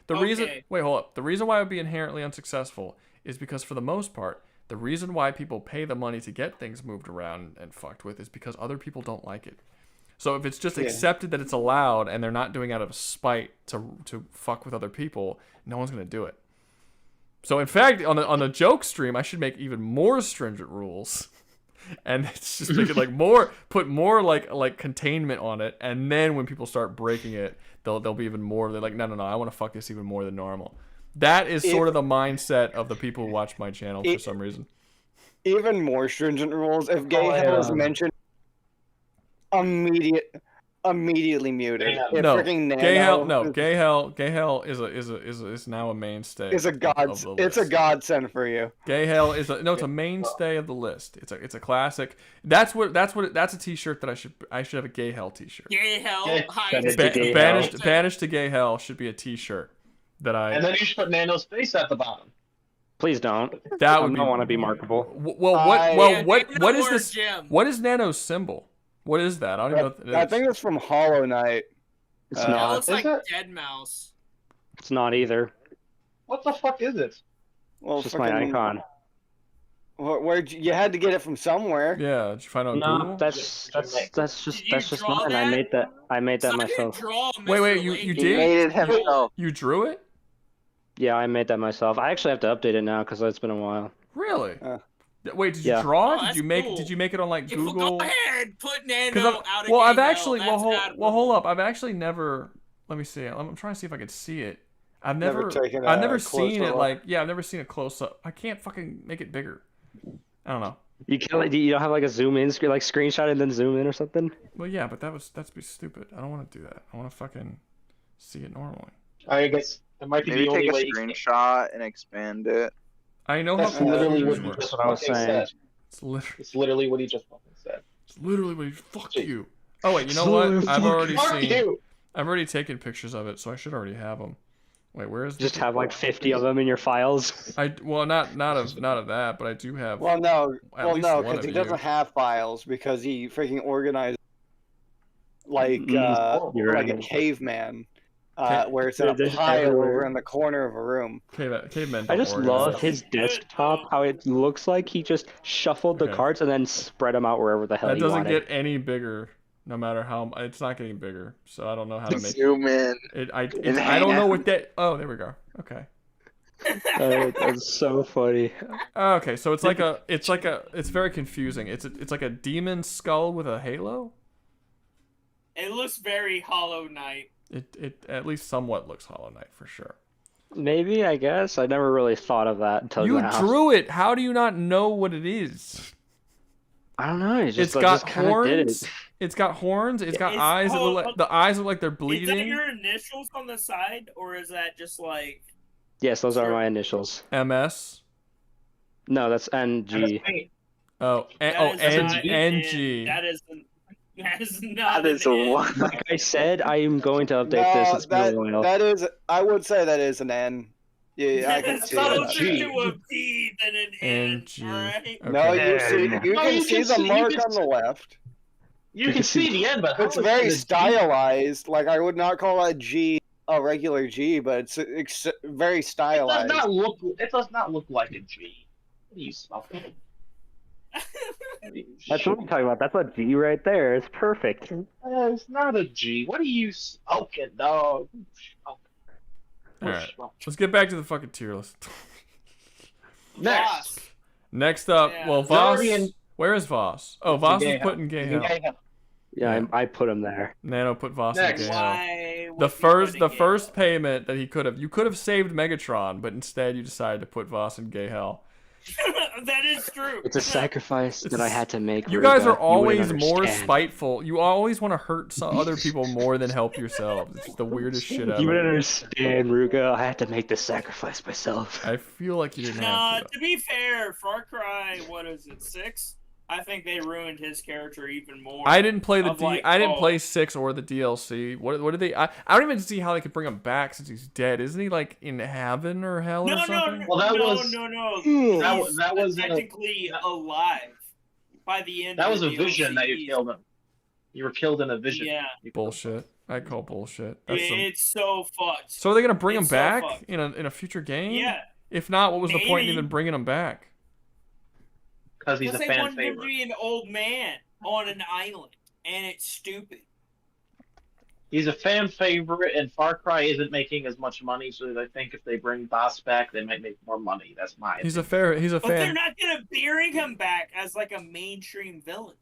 The reason why it would be inherently unsuccessful is because for the most part, the reason why people pay the money to get things moved around and fucked with is because other people don't like it. So if it's just accepted that it's allowed and they're not doing it out of spite to fuck with other people, no one's gonna do it. So in fact, on the joke stream, I should make even more stringent rules, and it's just make it put more like containment on it, and then when people start breaking it, they'll be even more. They're like, no, I want to fuck this even more than normal. That is sort of the mindset of the people who watch my channel for some reason. even more stringent rules. If gay hell is mentioned, immediately muted. If No, freaking gay hell. Nano No, gay hell is now a mainstay. is a it's a godsend for you. Gay hell is it's a mainstay of the list. It's a classic. That's a T-shirt that I should have a gay hell T-shirt. Gay hell. Banished to gay hell should be a T-shirt that I. And then you should put Nano's face at the bottom. Please don't. That would want to be marketable. What is this? What is Nano's symbol? What is that? I don't even know. What it is. I think it's from Hollow Knight. It's not. It looks like Dead Mouse. It's not either. What the fuck is it? Well, it's just my icon. Where'd you had to get it from somewhere? Yeah, did you find it on No, Google? that's just mine. I made that myself. Wait, you did? He made it himself. You drew it? Yeah, I made that myself. I actually have to update it now because it's been a while. Really? Wait, did you draw it? Did you make? cool. Did you make it on like Google? Go ahead, put Nano out of Well, I've gay actually. hell. Hold up. I've actually never. Let me see. I'm trying to see if I can see it. I've never taken I've never a seen close it up. like. Yeah, I've never seen a close up. I can't fucking make it bigger. I don't know. You don't have like a zoom in screen, like screenshot and then zoom in or something. Well, yeah, but that's be stupid. I don't want to do that. I want to fucking see it normally. I guess it might be Maybe the only take a way. screenshot and expand it. I know That's how literally what computers he work. just what I was fucking saying. said. It's literally what he just fucking said. It's literally what fuck you. Oh wait, you know what? I've already seen. I've already taken pictures of it, so I should already have them. Wait, where is? Just have like 50 of them in your files. Well, not of that, but I do have. Well, no, at least one because of he you. doesn't have files because he freaking organized like You're like a right. caveman, Ca- where it's in a There's pile everywhere. over in the corner of a room. Cavemen. I don't just organize. love his desktop, how it looks like he just shuffled the Okay. cards and then spread them out wherever the hell That he doesn't wanted. get any bigger, no matter how. It's not getting bigger, so I don't know how to make Zoom in. I don't know what that. Oh, there we go. Okay. That's so funny. Okay, so it's very confusing. It's like a demon skull with a halo. It looks very Hollow Knight. It at least somewhat looks Hollow Knight for sure. Maybe, I guess. I never really thought of that until You now. drew it. How do you not know what it is? I don't know. It's got horns. It's got horns. It's got eyes that look like the eyes look like they're Is that bleeding. your initials on the side, or is that just like? Yes, those are my initials. MS. No, that's NG. Oh, NG. That is not. That is a one. Like I said, I am going to update this. It's been a while. that is, I would say that is an N. Yeah, I can It's see closer that. to a P than an N, NG. right? No, you can see the mark on the left. You can see the end, but It's very stylized. Like I would not call that G a regular G, but it's very It stylized. does not look like a G. What are you smoking? That's what I'm talking about. That's a G right there. It's perfect. It's not a G. What are you smoking, dog? All right, let's get back to the fucking tier list. Next up, Yeah. well, Voss. Zarian- Where is Voss? Oh, Voss is Gay put in gay hell. Yeah, I put him there. Nano put Voss in Next. gay hell. Why The would you put a gay first payment that you could have saved Megatron, but instead you decided to put Voss in gay hell. That is true. It's a sacrifice that I had to make. You guys Rouga. are always wouldn't more understand. spiteful. You always want to hurt some other people more than help yourselves. It's the weirdest shit ever. You wouldn't understand, Ruga. I had to make this sacrifice myself. I feel like you didn't Nah, have to. to be fair, Far Cry, what is it, 6? I think they ruined his character even more. I didn't play I didn't oh, play 6 or the DLC. What did they? I don't even see how they could bring him back since he's dead. Isn't he like in heaven or hell or something? Well, that was That was technically alive by the end. That of was the a vision that you DLC. killed him. You were killed in a vision. Yeah. Bullshit. I call bullshit. That's some... It's so fucked. So are they gonna bring him It's so back fucked. in a future game? Yeah. If not, what was the point in Maybe. even bringing him back? Because he's a they fan wanted him to favorite. be an old man on an island, and it's stupid. He's a fan favorite, and Far Cry isn't making as much money, so I think if they bring Boss back, they might make more money. That's my He's opinion. He's a But they're fan. not gonna bring him back as like a mainstream villain.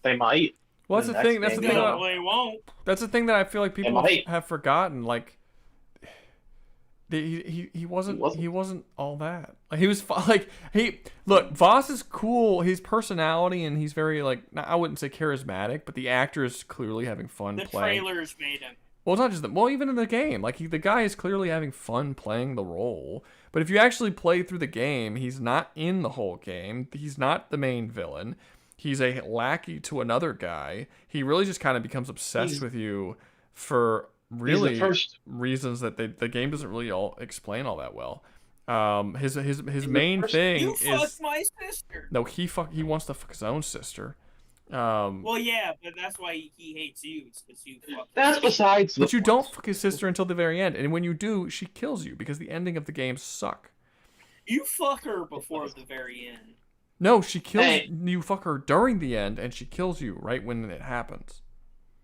They might. Well, that's the thing. That's the thing. No, they won't. That's the thing that I feel like people might. have forgotten. Like, He wasn't all that. Like, he was like look, Voss is cool. His personality, and he's very like, I wouldn't say charismatic, but the actor is clearly having fun playing. The trailers made him. Well, it's not just that. Well, even in the game, like the guy is clearly having fun playing the role. But if you actually play through the game, he's not in the whole game. He's not the main villain. He's a lackey to another guy. He really just kind of becomes obsessed with you for really reasons that the game doesn't really explain all that well. His main thing you is fuck my sister. No, he wants to fuck his own sister. Well, yeah, but that's why he hates you. It's because you fuck. That's besides. But you don't fuck his sister until the very end, and when you do, she kills you because the ending of the game suck. You fuck her before the very end. No, she kills you. Fuck her during the end, and she kills you right when it happens.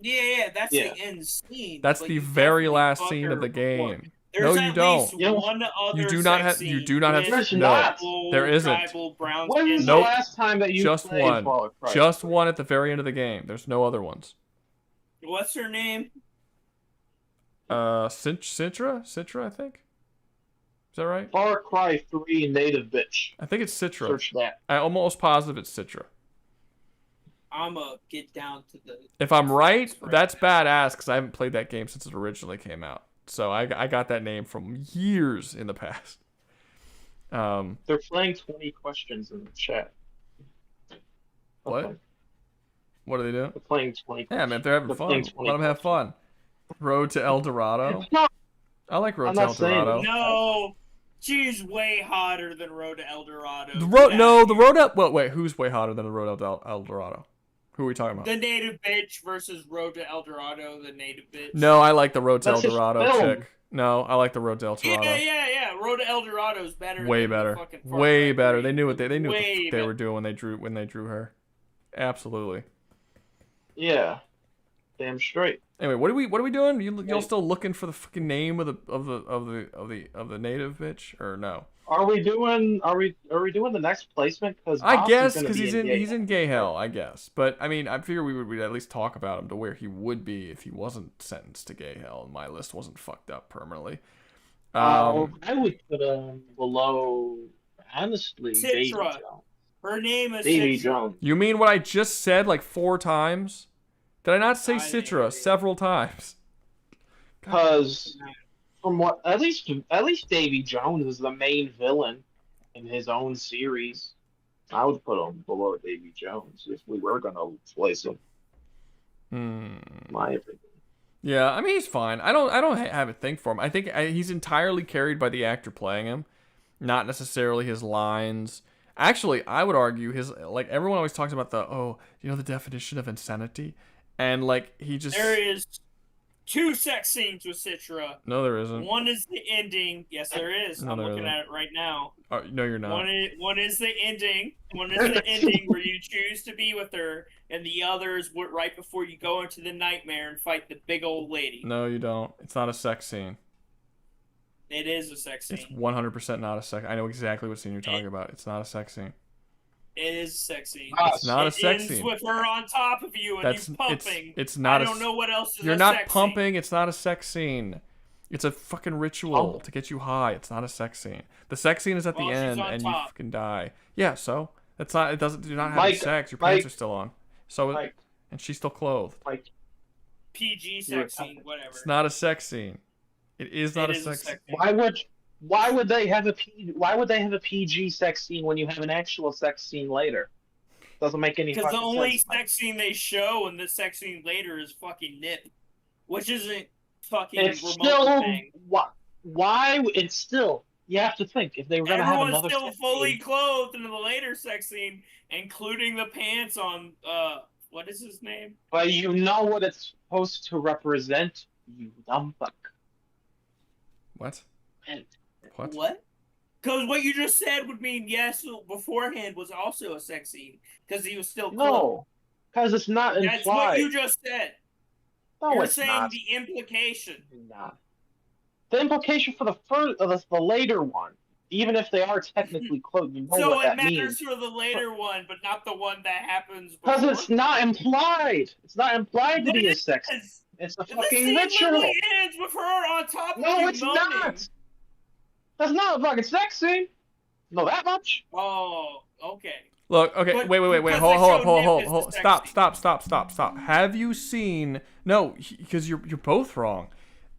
Yeah, that's the end scene. That's the very last scene of the game. No, you don't. You do not have. You do not have. No, there isn't. When's the last time that you played Far Cry? Just one at the very end of the game. There's no other ones. What's her name? Citra, I think. Is that right? Far Cry 3 native bitch. I think it's Citra. Search that. I'm almost positive it's Citra. I'ma get down to the. If I'm right, that's badass because I haven't played that game since it originally came out. So I got that name from years in the past. They're playing 20 questions in the chat. What? Okay. What are they doing? They're playing 20 Yeah, man, they're having fun. Let them have fun. Road to El Dorado. I like Road to El Dorado. No, she's way hotter than Road to El Dorado. The Road. Wait, who's way hotter than the Road to El Dorado? Who are we talking about? The native bitch versus Road to El Dorado, the native bitch. No, I like the Road to El Dorado chick. No, I like the Road to El Dorado. Yeah. Road to El Dorado is better. Way better. Way better. They knew what they were doing when they drew her. Absolutely. Yeah. Damn straight. Anyway, what are we doing? You're still looking for the fucking name of the native bitch, or no? Are we doing the next placement? Because I guess because he's in gay hell, I guess. But I mean, I figure we'd at least talk about him to where he would be if he wasn't sentenced to gay hell and my list wasn't fucked up permanently. I would put him below, honestly, Davy Jones. Her name is Davy Jones. You mean what I just said like 4 times? Did I not say Citra several times? Because from what at least Davy Jones is the main villain in his own series. I would put him below Davy Jones if we were gonna place him. My opinion. Yeah, I mean he's fine. I don't have a thing for him. I think he's entirely carried by the actor playing him, not necessarily his lines. Actually, I would argue his like everyone always talks about the definition of insanity. And like he just there is 2 sex scenes with Citra. No, there isn't. One is the ending. Yes, there is. No, I'm looking at it right now. No, you're not. One is the ending. One is the ending where you choose to be with her, and the other is right before you go into the nightmare and fight the big old lady. No, you don't. It's not a sex scene. It is a sex scene. It's 100% not a sex. I know exactly what scene you're talking about. It's not a sex scene. It is a sex scene. It's not a sex scene. It ends with her on top of you and you pumping. It's not. I don't know what else is You're a not sex pumping. Scene. It's not a sex scene. It's a fucking ritual to get you high. It's not a sex scene. The sex scene is at the end and you fucking die. Yeah, so that's not. It doesn't. You're not having sex. Your pants are still on. So and she's still clothed. PG sex scene, whatever. It's not a sex scene. It is not a sex scene. Why would they have a PG sex scene when you have an actual sex scene later? Doesn't make any sense. Because the only sex scene they show and the sex scene later is fucking nip, which isn't fucking it's remote still thing. Why it's still you have to think if they were gonna have another still sex fully scene, clothed in the later sex scene, including the pants on what is his name? But you know what it's supposed to represent, you dumb fuck. What? What? Because what you just said would mean yes, beforehand was also a sex scene because he was still clothed. No, because it's not implied. That's what you just said. No, You're it's saying not. the implication. Not. The implication for the later one, even if they are technically clothed, you know So what it that means. matters for the later one, but not the one that happens Because before. it's not implied. It's not implied to But be a it sex. is. It's a The fucking scene ritual. literally ends with her on top of No, you it's moaning. not. That's not a fucking sex scene. Know that much? Oh, okay. Look, okay, But wait, because hold they up, showed Nip as the sex stop. Have you seen? No, because you're both wrong.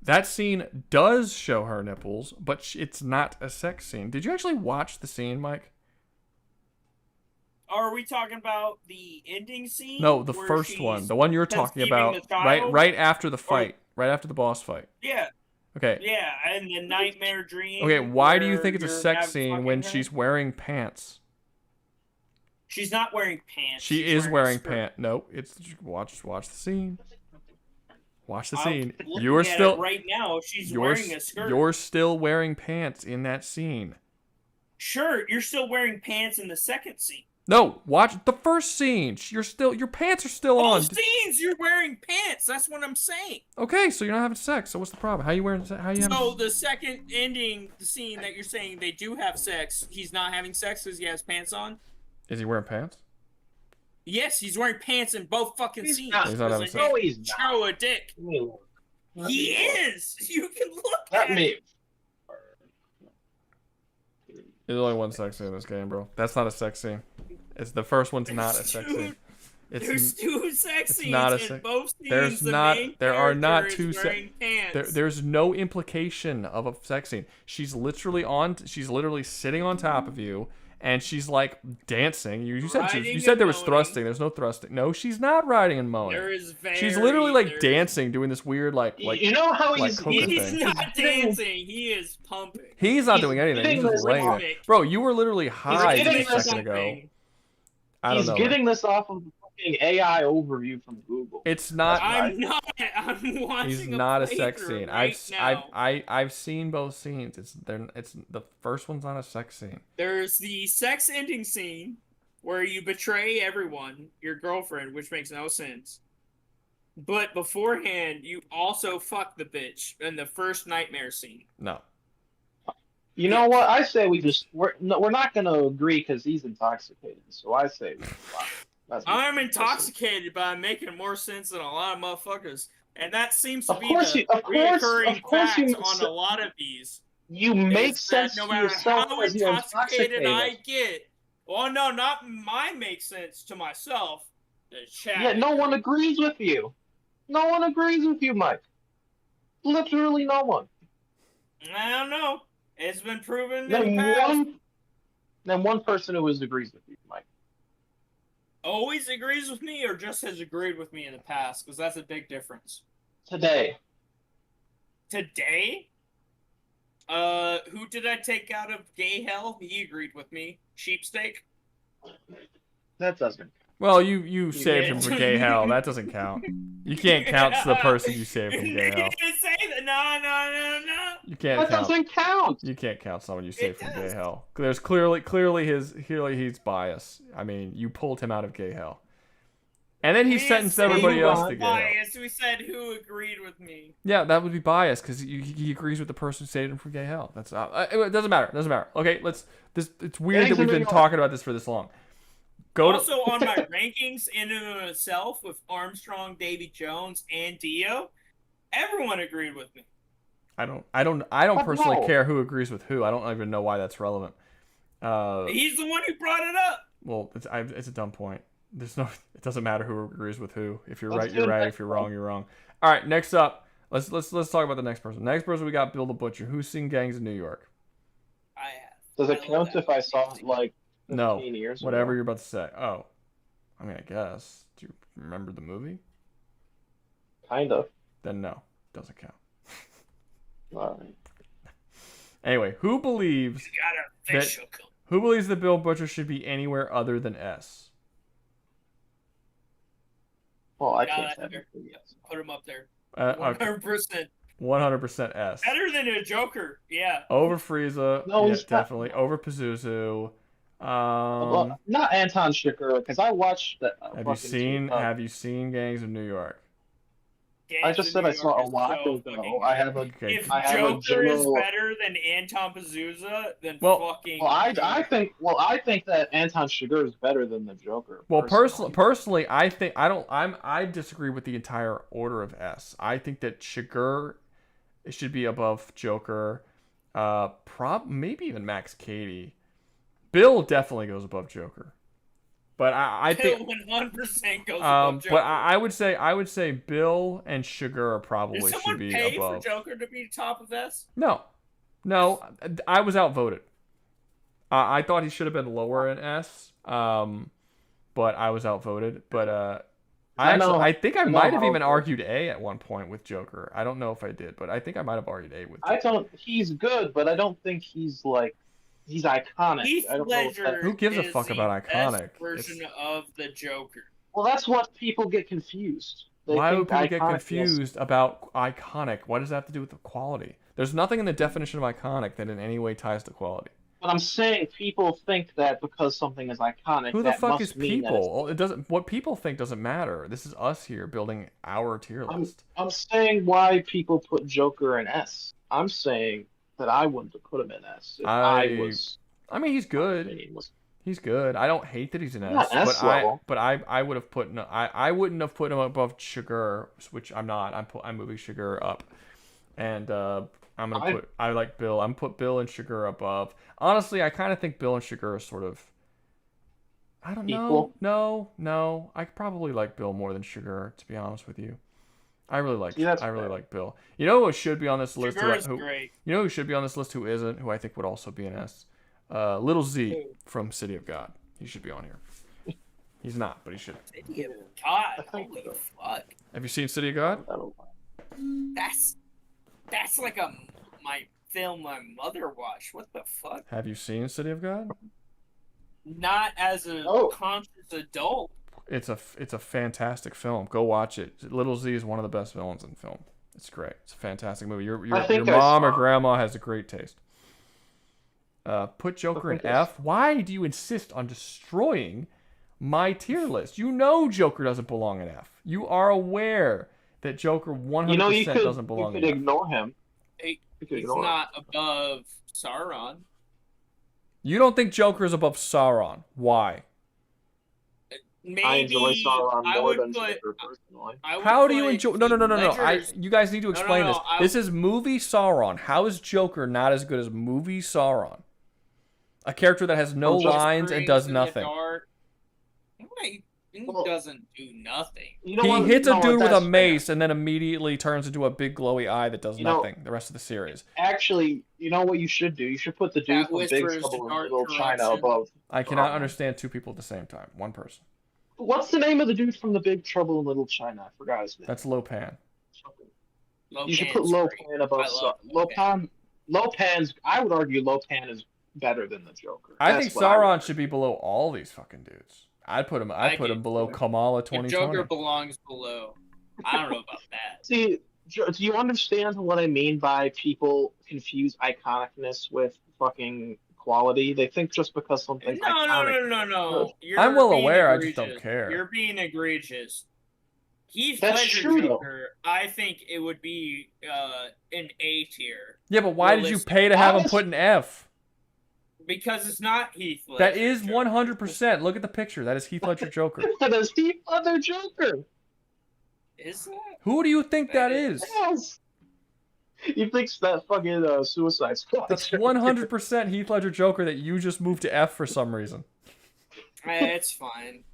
That scene does show her nipples, but it's not a sex scene. Did you actually watch the scene, Mike? Are we talking about the ending scene? No, the where first one, she's the one you're talking conceiving about, the child? right after the fight, right after the boss fight. Yeah. Okay. Yeah, and the nightmare dream. Okay, why do you where think it's a you're sex scene fucking when her? she's wearing pants? She's not wearing pants. She she's is wearing a skirt. pants. No, it's watch the scene. Watch the I'm scene. looking You're at still it right now. She's you're, wearing a skirt. You're still wearing pants in that scene. Sure, you're still wearing pants in the second scene. No, watch the first scene. Your pants are still on. Both scenes, you're wearing pants. That's what I'm saying. Okay, so you're not having sex. So what's the problem? How you wearing? How you? So the second ending, the scene that you're saying they do have sex, he's not having sex because he has pants on. Is he wearing pants? Yes, he's wearing pants in both fucking scenes. He's not having sex. No, he's Show a dick. He is. You can look at it. There's only one sex scene in this game, bro. That's not a sex scene. It's the first one's not a sex scene. There's two sex scenes not a in sex. both scenes. There's the not. main There are not character two is sex. wearing pants. There's no implication of a sex scene. She's literally on. She's literally sitting on top of you, and she's like dancing. You said Riding there and was moaning. thrusting. There's no thrusting. No, she's not riding and moaning. There is She's literally like there's- dancing, doing this weird like You know how like he's hooker He's thing. not dancing. He is pumping. He's not doing anything. He's just laying there. rhythmic. Bro, you were literally high getting just a second ago. something. I don't He's know. getting this off of the fucking AI overview from Google. It's not. I'm not. I'm watching. He's not a sex playthrough scene. right now. I've seen both scenes. It's the first one's not a sex scene. There's the sex ending scene where you betray everyone, your girlfriend, which makes no sense. But beforehand, you also fuck the bitch in the first nightmare scene. No. You know what? I say we're not gonna agree because he's intoxicated. So I say I'm intoxicated, but I'm making more sense than a lot of motherfuckers, and that seems to Of be course the you- of course- recurring of course fact you- on a lot of these. You make is that sense no to matter yourself how as you're intoxicated I intoxicated. get. Well, no, not mine makes sense to myself. The chat. Yeah, no one agrees with you. No one agrees with you, Mike. Literally no one. I don't know. It's been proven in Then the past. one person who agrees with you, Mike. Always agrees with me, or just has agreed with me in the past, because that's a big difference. Today. Today? Who did I take out of gay hell? He agreed with me. Sheepsteak? That doesn't. Well, you saved him for gay hell. That doesn't count. You can't count the person you saved from gay hell. You didn't say that. No. You can't That count. doesn't count. You can't count someone you saved from gay hell. There's clearly he's biased. I mean, you pulled him out of gay hell, and then he sentenced everybody else to gay hell. Biased. We said who agreed with me. Yeah, that would be biased because he agrees with the person who saved him from gay hell. That's it doesn't matter. Doesn't matter. Okay, it's weird that we've been talking about this for this long. Also on my rankings in and of itself with Armstrong, Davy Jones, and Dio, everyone agreed with me. I don't personally no. care who agrees with who. I don't even know why that's relevant. He's the one who brought it up. Well, it's a dumb point. It doesn't matter who agrees with who. If you're Let's right, do you're the right. next If you're wrong, you're wrong. All right, next up, let's talk about the next person. Next person we got Bill the Butcher. Who's seen Gangs of New York? Does it count if I saw it like 15 No, years whatever ago? you're about to say. Oh, I mean, I guess. Do you remember the movie? Kind of. Then no, doesn't count. Alright. Anyway, who believes that Bill Butcher should be anywhere other than S? Well, I Got can't. it there. Put him up there. 100%. 100%. 100% S. Better than a Joker. Yeah. Over Frieza. No, yes, he's not. definitely. Over Pazuzu. Well, not Anton Chigurh, because I watched that. Have you seen Gangs of New York? I just said I saw a while ago. I have a. If I have a Joker is general. better than Anton Pazuzu, then Well, fucking. Well, I think that Anton Chigurh is better than the Joker. Well, personally, I disagree with the entire order of S. I think that Chigurh should be above Joker. Maybe even Max Cady. Bill definitely goes above Joker. But I think 100% goes above Joker. But I would say Bill and Sugar probably should be pay above. for Joker to be top of S? No, I was outvoted. I thought he should have been lower in S. But I was outvoted. But I think I might have even argued A at one point with Joker. I don't know if I did, but I think I might have argued A with Joker. He's good, but I don't think he's like. He's iconic. Heath Ledger Who gives a fuck about iconic? Version of the Joker. Well, that's what people get confused. Why do people get confused about iconic? What does that have to do with the quality? There's nothing in the definition of iconic that in any way ties to quality. But I'm saying people think that because something is iconic, who the that fuck must is mean people? It doesn't. What people think doesn't matter. This is us here building our tier list. I'm saying why people put Joker in S. I'm saying that I wouldn't have put him in S. If I mean, he's good. He's good. I don't hate that he's an S, but I would have put I wouldn't have put him above Sugar, which I'm not. I'm moving Sugar up, and I'm gonna put I like Bill. I'm put Bill and Sugar above. Honestly, I kind of think Bill and Sugar are sort of. I don't know. No. I probably like Bill more than Sugar, to be honest with you. I really like Bill. You know who should be on this list? Great. You know who should be on this list? Who isn't? Who I think would also be an S. Little Z from City of God. He should be on here. He's not, but he should. City of God. Holy fuck. Have you seen City of God? That's like my film my mother watched. What the fuck? Have you seen City of God? Not as a conscious adult. It's a fantastic film. Go watch it. Little Z is one of the best villains in film. It's great. It's a fantastic movie. Your mom or grandma has a great taste. Put Joker in F. Why do you insist on destroying my tier list? You know Joker doesn't belong in F. You are aware that Joker 100% doesn't belong in F. You could ignore him. He's not above Sauron. You don't think Joker is above Sauron. Why? Maybe I enjoy Sauron more than Joker personally. How do you enjoy? No. You guys need to explain this. This is movie Sauron. How is Joker not as good as movie Sauron? A character that has no lines and does nothing. He doesn't do nothing. He hits a dude with a mace and then immediately turns into a big glowy eye that does nothing the rest of the series. Actually, you know what you should do? You should put the dude from Big Trouble in Little China above. I cannot understand two people at the same time. One person. What's the name of the dude from the Big Trouble in Little China? I forgot his name. That's Lopan. You should put Lopan above Lopan's. I would argue Lopan is better than the Joker. I think Sauron should be below all these fucking dudes. I'd put him below Kamala 2020. Joker belongs below. I don't know about that. See, do you understand what I mean by people confuse iconicness with fucking quality? They think just because something's iconic. No. I'm well aware. I just don't care. You're being egregious. Heath That's Ledger true, Joker, I think it would be an A tier. Yeah, but why did you pay to have him put an F? Because it's not Heath Ledger. That is 100%. Look at the picture. That is Heath Ledger Joker. That is Heath Ledger Joker. Is that? Who do you think that is? Yes. He thinks that fucking Suicide Squad. That's 100% Heath Ledger Joker that you just moved to F for some reason. It's fine.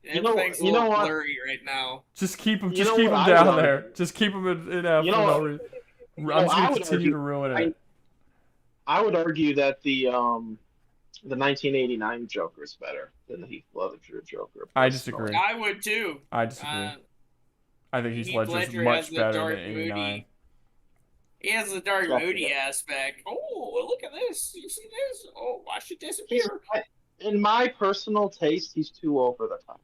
Everything's a little blurry right now. Just keep him. Just keep him down there. Just keep him in F for no reason. I'm just gonna continue to ruin it. I would argue that the 1989 Joker is better than the Heath Ledger Joker. I disagree. I would too. I disagree. I think Heath Ledger is much better than 89. He has the dark moody aspect. Oh, look at this. You see this? Oh, watch it disappear. In my personal taste, he's too over the top.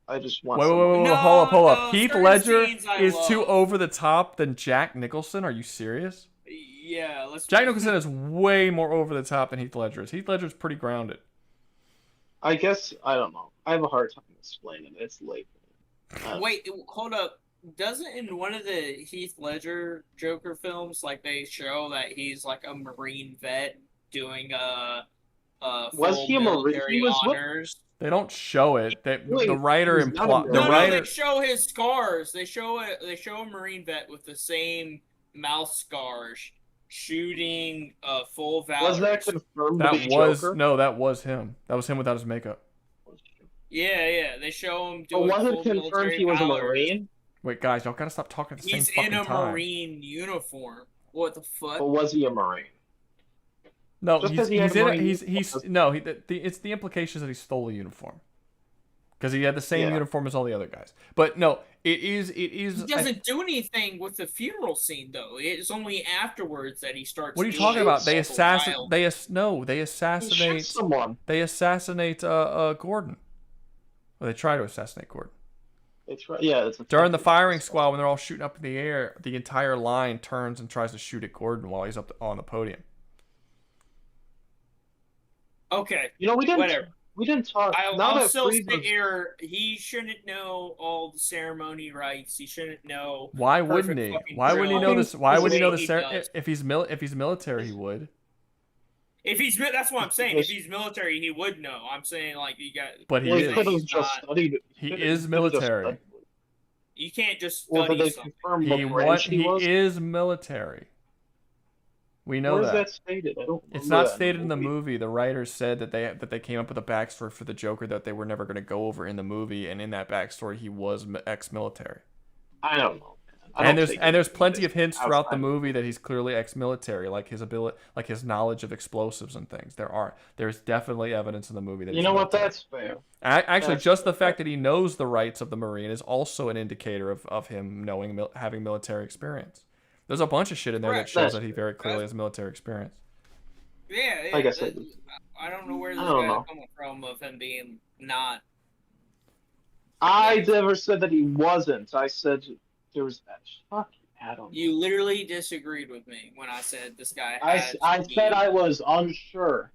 I just want. Wait, hold up. Heath Ledger is too over the top than Jack Nicholson. Are you serious? Yeah, Jack Nicholson is way more over the top than Heath Ledger is. Heath Ledger is pretty grounded. I guess I don't know. I have a hard time explaining it. It's late. Wait, hold up. Doesn't in one of the Heath Ledger Joker films, like they show that he's like a Marine vet doing was he a Marine? He was honors? They don't show it. The writer implies. They show his scars. They show a Marine vet with the same mouth scars shooting full Valor. Was that confirmed to That be was Joker? no, that was him. That was him without his makeup. Yeah. They show him But doing was it full confirmed military he was a Valor. Marine? Wait, guys, y'all gotta stop talking at the He's same fucking in a time. Marine uniform. What the fuck? But was he a Marine? No, Just he's 'cause he had he's in. Marine He's uniform no. It's the implications that he stole a uniform because he had the same Yeah. uniform as all the other guys. But no, it is. He doesn't do anything with the funeral scene though. It's only afterwards that he starts. What are you doing talking about? They all assassinate. wild- They assassinate someone. They assassinate Gordon. Well, they try to assassinate Gordon. It's right. Yeah, it's During the firing squad, when they're all shooting up in the air, the entire line turns and tries to shoot at Gordon while he's up on the podium. Okay. You know, we didn't talk. I'll still sit here. He shouldn't know all the ceremony rites. He shouldn't know. Why wouldn't he? fucking Why wouldn't he know drill this? Why would he know he the does. if he's military? He would. If he's that's what I'm saying. If he's military, he would know. I'm saying like you got. But he Well, he is. could have just studied. He is military. You can't just Well, study did they something. confirm He what branch he was? is military. We know Where's that. that stated? I don't It's remember not that stated in the movie. The writers said that they came up with a backstory for the Joker that they were never going to go over in the movie, and in that backstory, he was ex-military. I don't know. And there's plenty of hints throughout the movie that he's clearly ex-military, like his ability, like his knowledge of explosives and things. There's definitely evidence in the movie that You he's know what? military. That's fair. Actually, That's just the fact that he knows the rights of the Marine is also an indicator of him knowing having military experience. There's a bunch of shit in there that shows that he very clearly has military experience. Yeah. Like I said, I don't know where this I don't guy's know. coming from of him being not. I never said that he wasn't. I said there was that. Fuck Adam. You literally disagreed with me when I said this guy. I has said I was unsure.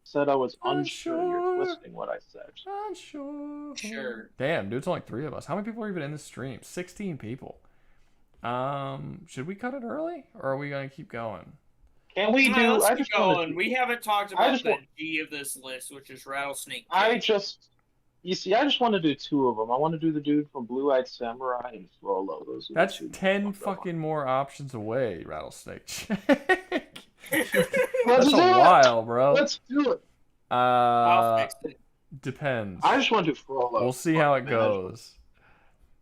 Said I was unsure. You're twisting what I said. Unsure. Sure. Damn, dude, it's only 3 of us. How many people are even in this stream? 16 people. Should we cut it early, or are we gonna keep going? Can we do? Let's I keep just want going. We haven't talked I about just the want- G of this list, which is Rattlesnake. You see, I just want to do 2 of them. I want to do the dude from Blue Eyed Samurai and Frollo. Those are the That's 2. 10 fucking more options away, Rattlesnake. Let's That's do a it. while, bro. Let's do it. I'll fix it. Depends. I just want to do Frollo. We'll see how it Man, goes.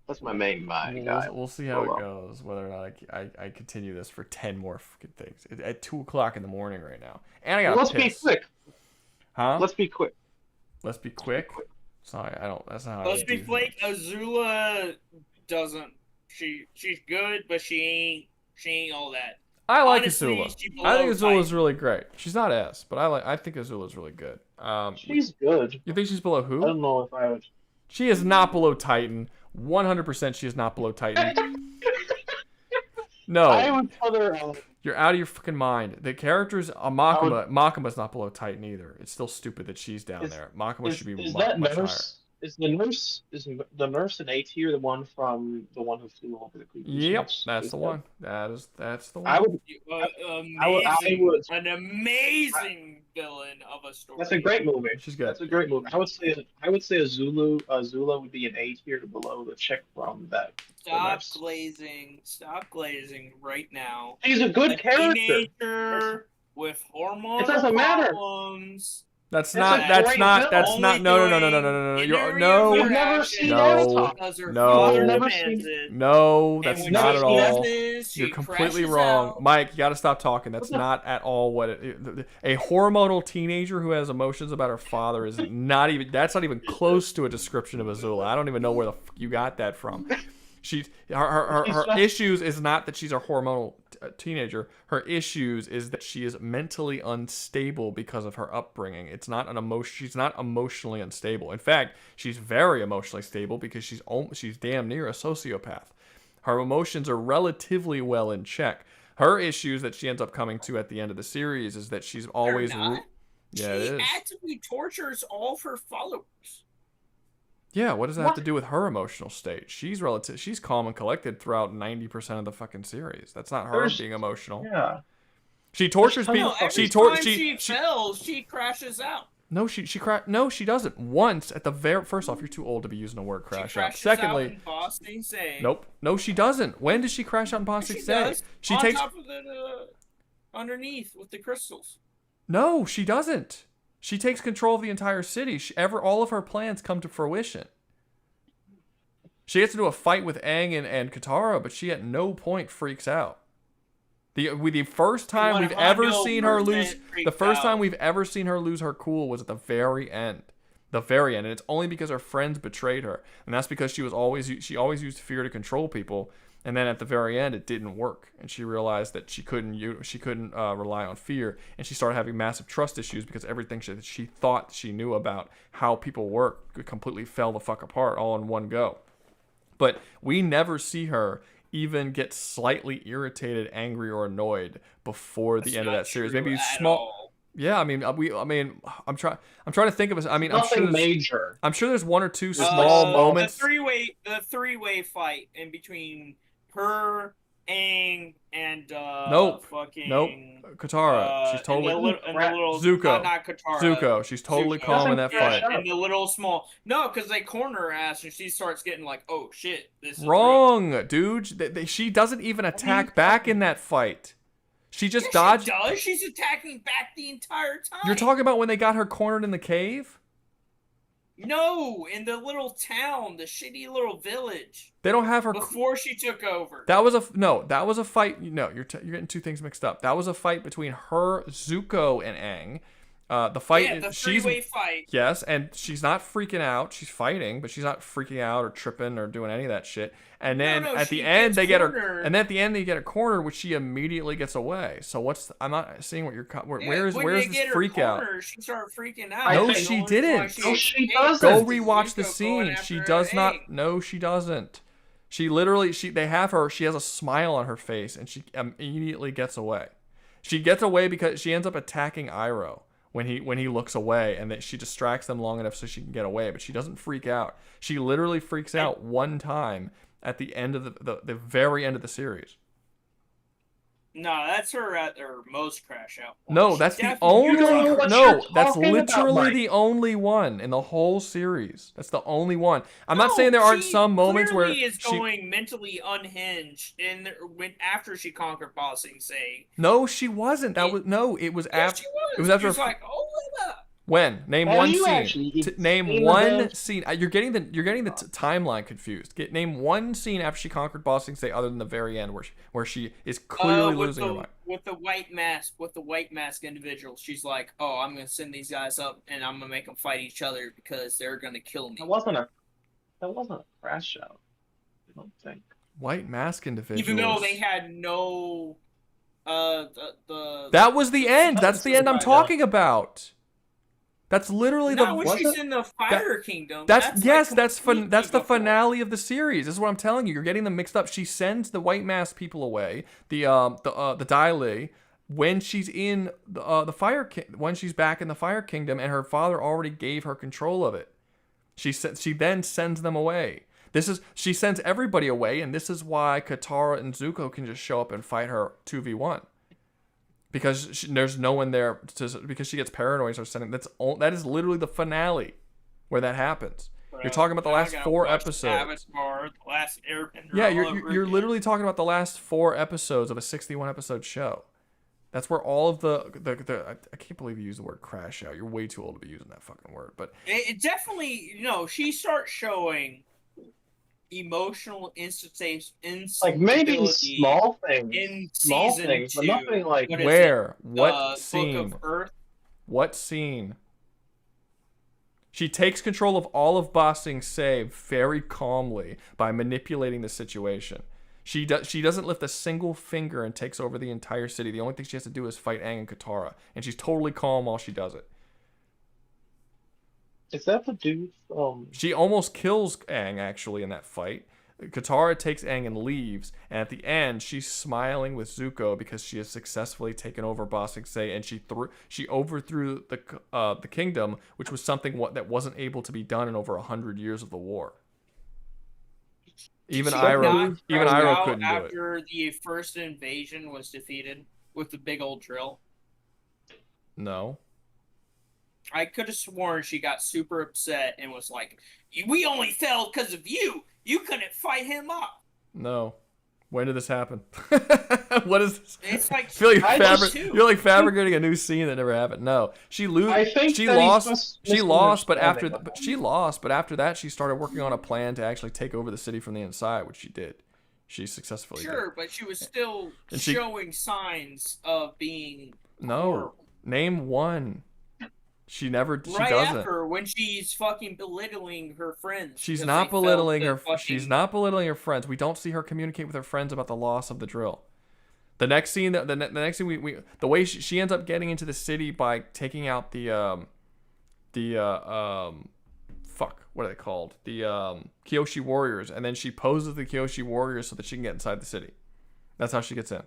That's my main guy. We'll see how Frollo. it goes. Whether or not I continue this for 10 more fucking things at 2 o'clock in the morning right now, and I got. Let's be quick. Huh? Let's be quick. Let's be quick. Sorry, I don't. That's not how. Let's I be do flake. Azula doesn't. She's good, but she ain't all that. I like Honestly, Azula. she I think below Azula is Titan. really great. She's not S, but I think Azula is really good. She's good. You think she's below who? I don't know if I would. She is not below Titan. 100% she is not below Titan. No. I would put her. You're out of your fucking mind. The characters, Makima's not below Titan either. It's still stupid that she's down there. Makima should be Is much that higher. nurse? Is the nurse in A tier the one from the one who flew over the creepy? Yep, that's the one. That's the one. I would. Amazing, an amazing villain of a story. That's a great movie. She's good. That's a great movie. I would say Azula would be an A tier below the chick from that. Stop glazing right now. She's a good character. Teenager with hormonal It doesn't matter. problems. That's That's not. a That's great not. villain. That's not. No. You're, no. You've never seen No. Avatar. No. That's when not she at all. does this, she You're completely crashes wrong, out. Mike. You got to stop talking. That's not at all what a hormonal teenager who has emotions about her father is not even. That's not even close to a description of Azula. I don't even know where the fuck you got that from. Her issues is not that she's a hormonal teenager. Her issues is that she is mentally unstable because of her upbringing. It's not an emotion. She's not emotionally unstable. In fact, she's very emotionally stable because she's damn near a sociopath. Her emotions are relatively well in check. Her issues that she ends up coming to at the end of the series is that she's always. not. Yeah, it She is. actively tortures all of her followers. Yeah, what does that have to do with her emotional state? She's calm and collected throughout 90% of the fucking series. That's not her being emotional. Yeah. She tortures people. No, every time she fails, she crashes out. No, she doesn't. Once at the very first off, you're too old to be using the word crash out. Crashes Secondly, out in Boss Insane. nope. No, she doesn't. When does she crash out in Boss She Insane? does. She On takes top of the, underneath with the crystals. No, she doesn't. She takes control of the entire city. All of her plans come to fruition. She gets into a fight with Aang and Katara, but she at no point freaks out. The first time we've ever seen her lose, her cool was at the very end. The very end, and it's only because her friends betrayed her, and that's because she always used fear to control people. And then at the very end, it didn't work, and she realized that she couldn't rely on fear, and she started having massive trust issues because everything she thought she knew about how people work completely fell the fuck apart all in one go. But we never see her even get slightly irritated, angry, or annoyed before the end of that series. Maybe small. Yeah, I mean, I'm trying to think of. I mean, nothing major. I'm sure there's one or two small moments. The three-way fight in between her, Aang, and Nope. Katara. She's totally Zuko. Not Katara. Zuko. She's totally calm in that fight. And the little small. No, because they corner her ass, and she starts getting like, "Oh shit, this is wrong, dude." She doesn't even attack back in that fight. She just dodged. She does. She's attacking back the entire time. You're talking about when they got her cornered in the cave? No, in the little town, the shitty little village. They don't have her before she took over. That was a fight. No, you're getting two things mixed up. That was a fight between her, Zuko, and Aang. The fight. Yeah, the three-way fight. Yes, and she's not freaking out. She's fighting, but she's not freaking out or tripping or doing any of that shit. And then at the end they get her. And then at the end they get her cornered, which she immediately gets away. So I'm not seeing what you're. Where's this freak out? She started freaking out. No, she didn't. No, she doesn't. Go rewatch the scene. She does not. No, she doesn't. She literally. They have her. She has a smile on her face, and she immediately gets away. She gets away because she ends up attacking Iroh when he looks away, and that she distracts them long enough so she can get away. But she doesn't freak out. She literally freaks out one time at the end of the very end of the series. No, that's her at her most crash out point. No, that's the only. No, that's literally the only one in the whole series. That's the only one. I'm not saying there aren't some moments where she is going mentally unhinged after she conquered Ba Sing Se. No, she wasn't. It was after. It was after. She was like, oh. When? Name one scene. Name one scene. You're getting the timeline confused. Name one scene after she conquered Ba Sing Se other than the very end where she is clearly losing her mind. With the white mask individual, she's like, "Oh, I'm gonna send these guys up and I'm gonna make them fight each other because they're gonna kill me." That wasn't a crash out. I don't think. White mask individuals. Even though they had no. That was the end. That's the end I'm talking about. That's literally when she's in the Fire Kingdom. That's the finale of the series. This is what I'm telling you. You're getting them mixed up. She sends the white mask people away. The Dai Li when she's in when she's back in the Fire Kingdom, and her father already gave her control of it. She then sends them away. She sends everybody away, and this is why Katara and Zuko can just show up and fight her 2v1. Because there's no one there because she gets paranoid. So that is literally the finale where that happens. Bro, you're talking about the last 4 episodes. The last Airbender. Yeah, you're literally talking about the last 4 episodes of a 61 episode show. That's where all of the I can't believe you used the word crash out. You're way too old to be using that fucking word. But it definitely, she starts showing emotional instability like maybe small things in season 2, but nothing like what scene? Book of Earth? What scene? She takes control of all of Ba Sing Se very calmly by manipulating the situation. She doesn't lift a single finger and takes over the entire city. The only thing she has to do is fight Aang and Katara, and she's totally calm while she does it. Is that the dude? She almost kills Aang actually in that fight. Katara takes Aang and leaves, and at the end she's smiling with Zuko because she has successfully taken over Ba Sing Se, and she overthrew the kingdom, which was something that wasn't able to be done in over 100 years of the war. Even Iroh couldn't do it. After the first invasion was defeated with the big old drill. No. I could have sworn she got super upset and was like, "We only fell because of you. You couldn't fight him up." No. When did this happen? What is this? It's like I feel like too. you're like fabricating a new scene that never happened. No, she lost. She lost, but after that, she started working on a plan to actually take over the city from the inside, which she did. She successfully did. Sure, but she was still showing signs of being No, name one. She never. She right doesn't. after when she's fucking belittling her friends. She's not belittling her. She's not belittling her friends. We don't see her communicate with her friends about the loss of the drill. The next scene, the next scene, the way she ends up getting into the city by taking out fuck, what are they called? The Kyoshi warriors, and then she poses the Kyoshi warriors so that she can get inside the city. That's how she gets in.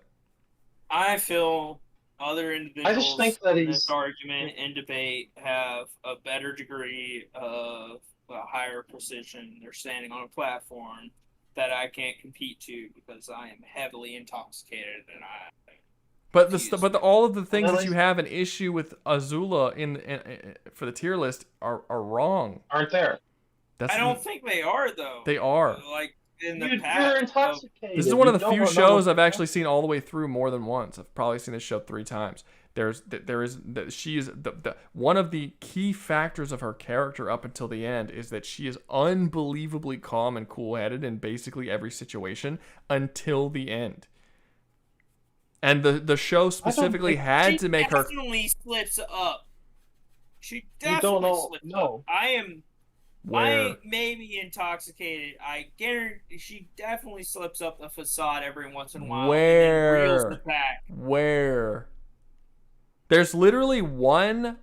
I feel other individuals I just think that in this argument and debate have a better degree of a higher precision. They're standing on a platform that I can't compete to because I am heavily intoxicated and But all of the things that you have an issue with Azula in for the tier list are wrong. Aren't there? I don't think they are though. They are. Like in the You're past. intoxicated. This is one of the few shows I've actually seen all the way through more than once. I've probably seen this show 3 times. She is one of the key factors of her character up until the end is that she is unbelievably calm and cool-headed in basically every situation until the end. And the show specifically had to make her. She definitely slips up. She definitely slips up. I may be intoxicated. I guarantee she definitely slips up the facade every once in a while. Where? And then reels it back. Where? There's literally one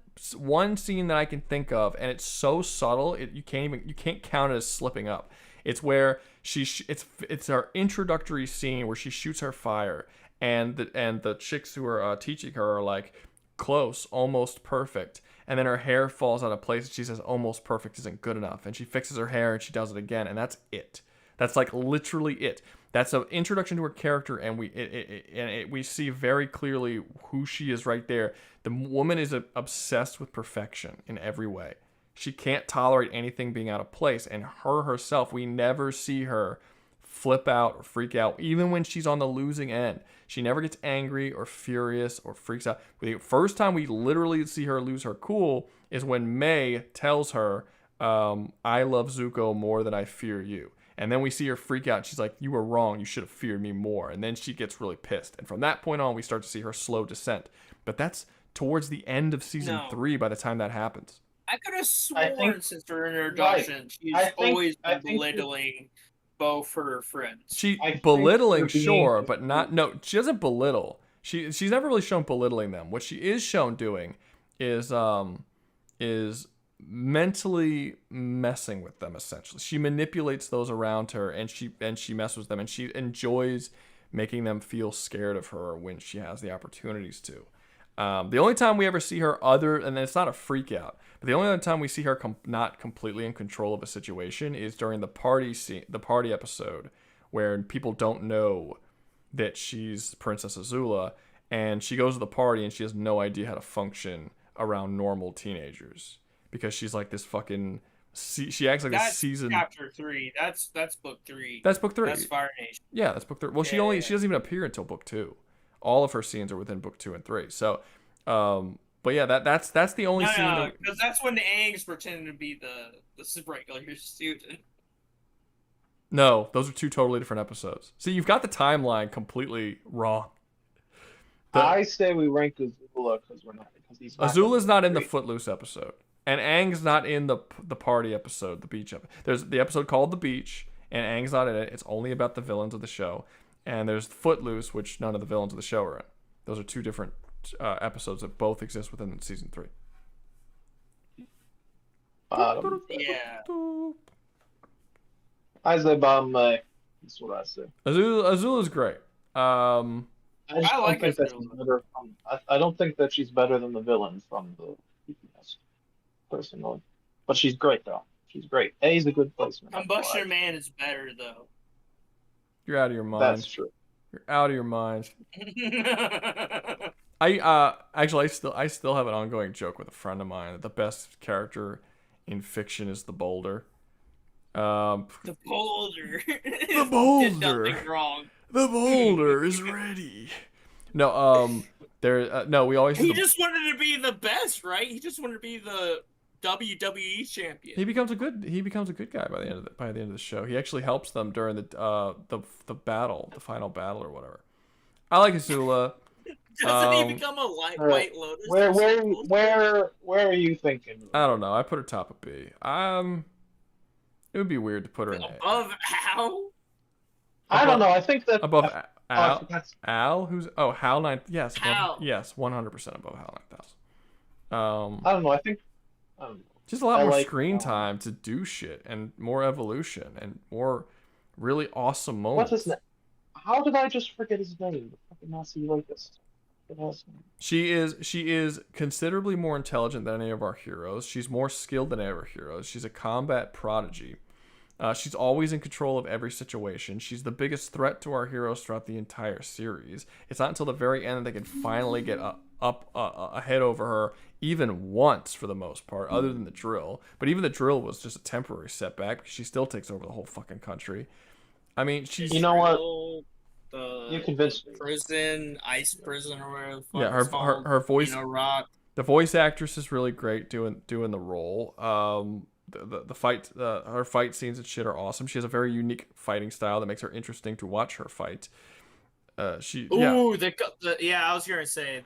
scene that I can think of, and it's so subtle you can't count it as slipping up. It's where it's our introductory scene where she shoots her fire, and the chicks who are teaching her are like, close, almost perfect. And then her hair falls out of place and she says almost perfect isn't good enough. And she fixes her hair and she does it again. And that's it. That's like literally it. That's an introduction to her character, and we see very clearly who she is right there. The woman is obsessed with perfection in every way. She can't tolerate anything being out of place. And her herself, we never see her flip out or freak out, even when she's on the losing end. She never gets angry or furious or freaks out. The first time we literally see her lose her cool is when May tells her, I love Zuko more than I fear you. And then we see her freak out. She's like, you were wrong. You should have feared me more. And then she gets really pissed. And from that point on, we start to see her slow descent. But that's towards the end of season 3 by the time that happens. I could have sworn since her introduction, she's always been belittling both her friends. She belittling, sure, but not. No, she doesn't belittle. She's never really shown belittling them. What she is shown doing is mentally messing with them. Essentially, she manipulates those around her, and she messes with them, and she enjoys making them feel scared of her when she has the opportunities to. The only time we ever see her and it's not a freak out, but the only other time we see her not completely in control of a situation is during the party scene, the party episode, where people don't know that she's Princess Azula, and she goes to the party and she has no idea how to function around normal teenagers because she's like this fucking. She acts like a season. Chapter 3. That's book 3. That's book 3. That's Fire Nation. Yeah, that's book 3. Well, she doesn't even appear until book 2. All of her scenes are within book 2 and 3. So, but yeah, that's the only scene. No, because that's when the Aang's pretending to be the regular student. No, those are 2 totally different episodes. See, you've got the timeline completely wrong. I say we rank Azula because he's not. Azula's not in the Footloose episode, and Aang's not in the party episode, the beach episode. There's the episode called The Beach, and Aang's not in it. It's only about the villains of the show. And there's Footloose, which none of the villains of the show are in. Those are 2 different episodes that both exist within season 3. Yeah. I say bottom May. That's what I say. Azula's great. I don't think that she's better. I don't think that she's better than the villain from the PPS, personally. But she's great, though. She's great. A's a good placement. Combustion Man is better, though. You're out of your mind. That's true. You're out of your mind. I still have an ongoing joke with a friend of mine that the best character in fiction is the Boulder. The Boulder. The Boulder. Did nothing wrong. The boulder is ready. No, no, we always. He just wanted to be the best, right? He just wanted to be the WWE champion. He becomes a good guy by the end of the show. He actually helps them during the battle, the final battle or whatever. I like Azula. Doesn't he become a White Lotus? Where are you thinking? I don't know. I put her top of B. It would be weird to put her in above Al. I don't know. I think that above Al. Al, who's Hal 9? Yes, Hal. Yes, 100% above Hal 9000. I don't know. I think just a lot more screen time to do shit and more evolution and more really awesome moments. What's his name? How did I just forget his name? The fucking Nazi rapist. She is considerably more intelligent than any of our heroes. She's more skilled than any of our heroes. She's a combat prodigy. She's always in control of every situation. She's the biggest threat to our heroes throughout the entire series. It's not until the very end that they can finally get ahead over her, even once for the most part, other than the drill. But even the drill was just a temporary setback because she still takes over the whole fucking country. I mean, she's. You know what? You convinced me. Prison, ice prison, or whatever. Yeah, her voice. Rock. The voice actress is really great doing the role. The fight, her fight scenes and shit are awesome. She has a very unique fighting style that makes her interesting to watch her fight. I was gonna say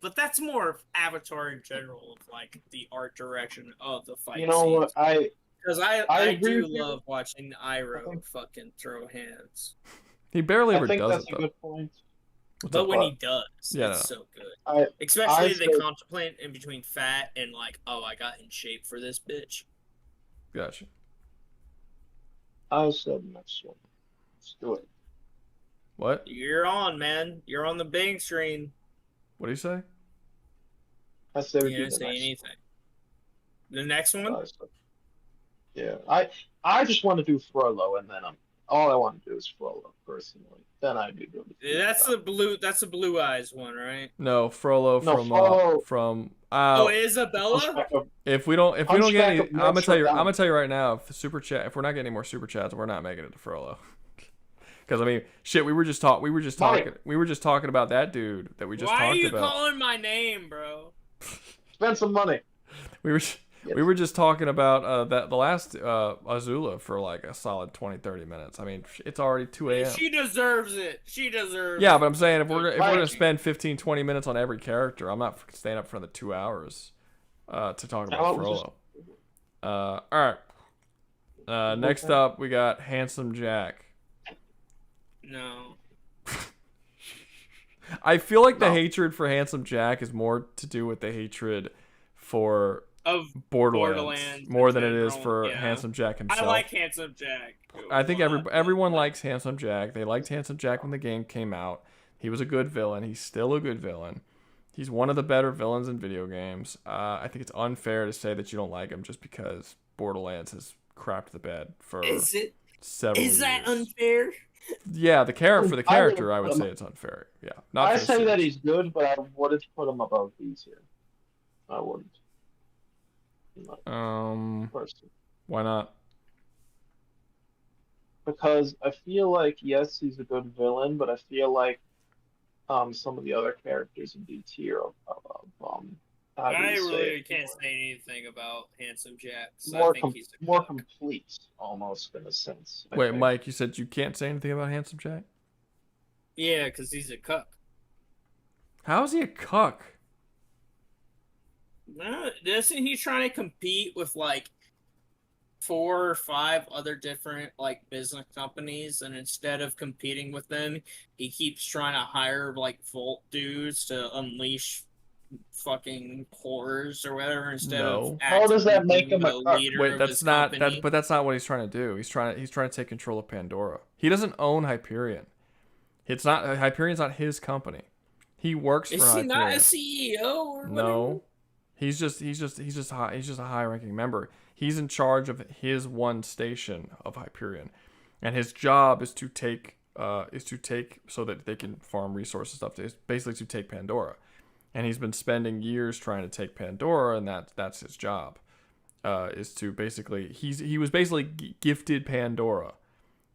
but that's more of Avatar in general, of like the art direction of the fight. You know what? Because I do love watching Iroh fucking throw hands. He barely ever does it, though. I think that's a good point. But when he does, it's so good. Especially they contemplate in between fat and like, oh, I got in shape for this bitch. Gotcha. I said next one. Let's do it. What? You're on, man. You're on the big screen. What do you say? I said you didn't say anything. The next one? Yeah, I just want to do Frollo, and then all I want to do is Frollo personally. Then I'd be good. That's the blue. That's the Blue Eyes one, right? No, Frollo from. Isabella. If we don't get any, I'm gonna tell you right now. If we're not getting any more super chats, we're not making it to Frollo. Because I mean, shit, we were just talking about that dude that we just talked about. Why are you calling my name, bro? Spend some money. We were just talking about the last Azula for like a solid 20-30 minutes. I mean, it's already 2 a.m. She deserves it. Yeah, but I'm saying if we're gonna spend 15-20 minutes on every character, I'm not staying up for the 2 hours to talk about Frollo. All right. Next up, we got Handsome Jack. No. I feel like the hatred for Handsome Jack is more to do with the hatred for Borderlands more than it is for Handsome Jack himself. I like Handsome Jack. I think everyone likes Handsome Jack. They liked Handsome Jack when the game came out. He was a good villain. He's still a good villain. He's one of the better villains in video games. I think it's unfair to say that you don't like him just because Borderlands has crapped the bed for several years. Is that unfair? Yeah, for the character, I would say it's unfair. Yeah, I say that he's good, but I wouldn't put him above these here. I wouldn't. Why not? Because I feel like yes, he's a good villain, but I feel like some of the other characters in D tier I really can't say anything about Handsome Jack. So more I think he's more complete, almost in a sense. Wait, think. Mike, you said you can't say anything about Handsome Jack? Yeah, because he's a cuck. How is he a cuck? No, isn't he trying to compete with like 4 or 5 other different like business companies, and instead of competing with them, he keeps trying to hire like Volt dudes to unleash fucking horrors or whatever instead of how does that make him a leader? Wait, that's not but that's not what he's trying to do. He's trying to take control of Pandora. He doesn't own Hyperion. Hyperion's not his company. He works for Hyperion. Is he not a CEO or whatever? No. He's just a high-ranking member. He's in charge of his one station of Hyperion, and his job is to take so that they can farm resources stuff. Is basically to take Pandora, and he's been spending years trying to take Pandora, and that's his job. Is to basically he was basically gifted Pandora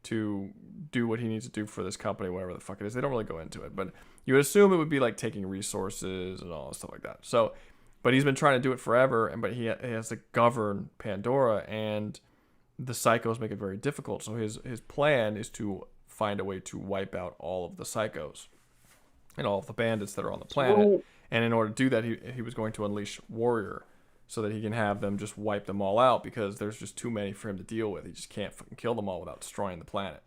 to do what he needs to do for this company, whatever the fuck it is. They don't really go into it, but you would assume it would be like taking resources and all stuff like that. So, but he's been trying to do it forever, but he has to govern Pandora, and the psychos make it very difficult. So his plan is to find a way to wipe out all of the psychos and all of the bandits that are on the planet. And in order to do that, he was going to unleash Warrior, so that he can have them just wipe them all out, because there's just too many for him to deal with. He just can't fucking kill them all without destroying the planet.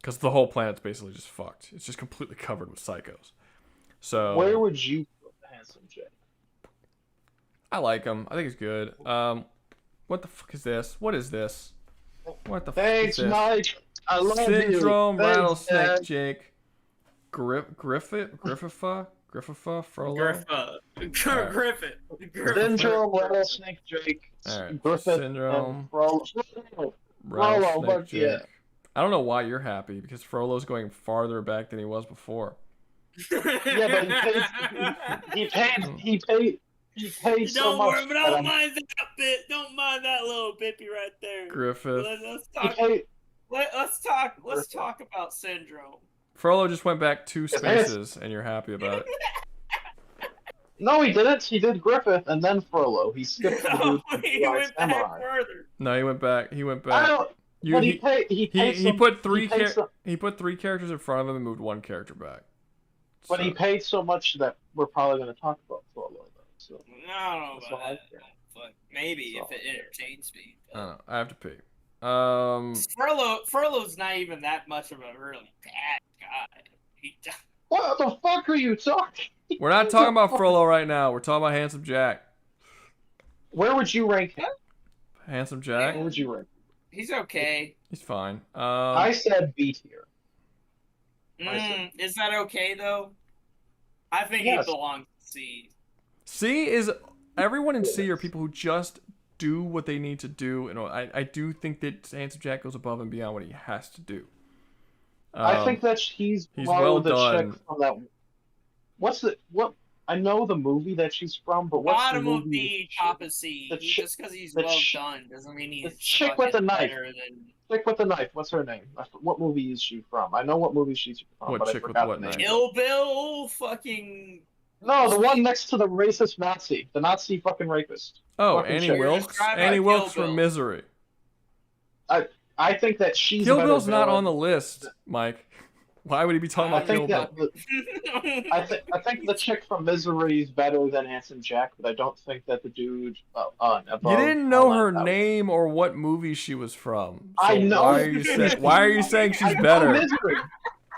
Because the whole planet's basically just fucked. It's just completely covered with psychos. So where would you put Handsome Jack? I like him. I think he's good. What the fuck is this? What is this? What the Thanks, fuck is this? Mike. I love Syndrome, you. Rattlesnake Thanks, Jake, Griffa, Frollo. Griffith. Syndrome, Rattlesnake Jake, Alright, Griffith, Syndrome, and Frollo. Rattlesnake Fuck Jake. yeah. I don't know why you're happy, because Frollo's going farther back than he was before. Yeah, but he paid so much. Don't worry, but don't mind that bit. Don't mind that little bippy right there. Griffith. Let's talk about Syndrome. Frollo just went back 2 spaces, and you're happy about it. No, he didn't. He did Griffith and then Frollo. He skipped the dude from He went back Samurai. further. No, he went back. He went I back. don't. You, But he, he put three characters in front of him and moved 1 character back. But he paid so much that we're probably going to talk about Frollo, though. So. I don't know about that. But maybe if it entertains me. I don't know. I have to pee. Frollo's not even that much of a really bad guy. What the fuck are you talking? We're not talking about Frollo right now. We're talking about Handsome Jack. Where would you rank him? Handsome Jack? Where would you rank him? He's okay. He's fine. I said B tier. Is that okay though? I think he belongs to C. C is everyone in C are people who just do what they need to do, and I do think that Handsome Jack goes above and beyond what he has to do. I think that he's well the done. chick from that. What? I know the movie that she's from, but what's Bottom the of movie? B, top of C. Just because he's well done doesn't mean he's The chick with the knife. better than. Chick with the knife. What's her name? What movie is she from? I know what movie she's from, What but chick I with forgot what the name. knife? Kill Bill, fucking. No, the one next to the racist Nazi, the Nazi fucking rapist. Oh, Fucking Annie chick. Wilkes. Annie Wilkes from Misery. I think that she's. Kill a better Bill's not villain. on the list, Mike. Why would he be talking about Kill Bill? I think the chick from Misery is better than Handsome Jack, but I don't think that the dude. You didn't know her name or what movie she was from. So I know. Why are you saying she's I know better? Misery.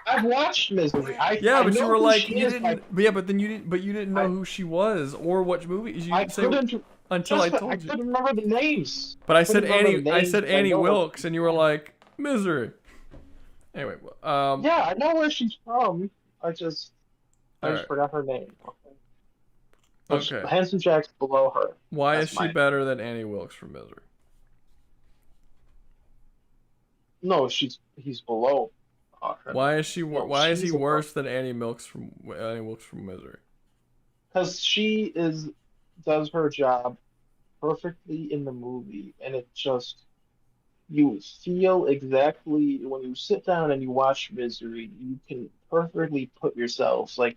I've watched Misery. Yeah, I but you know were who like, she you is. didn't. Yeah, but then you didn't. But you didn't know who she was or what movies. You didn't say until I told you. I couldn't remember the names. But I said couldn't remember Annie. the I names, said but I Annie know her. Wilkes, and you were like Misery. Anyway, Yeah, I know where she's from. I just Alright. forgot her name. But Okay. Handsome Jack's below her. Why That's is she my- better than Annie Wilkes from Misery? No, he's below her. Why is she? Why is he she's above. worse than Annie Wilkes from Misery? Because she does her job perfectly in the movie, and it just you feel exactly when you sit down and you watch Misery, you can perfectly put yourself like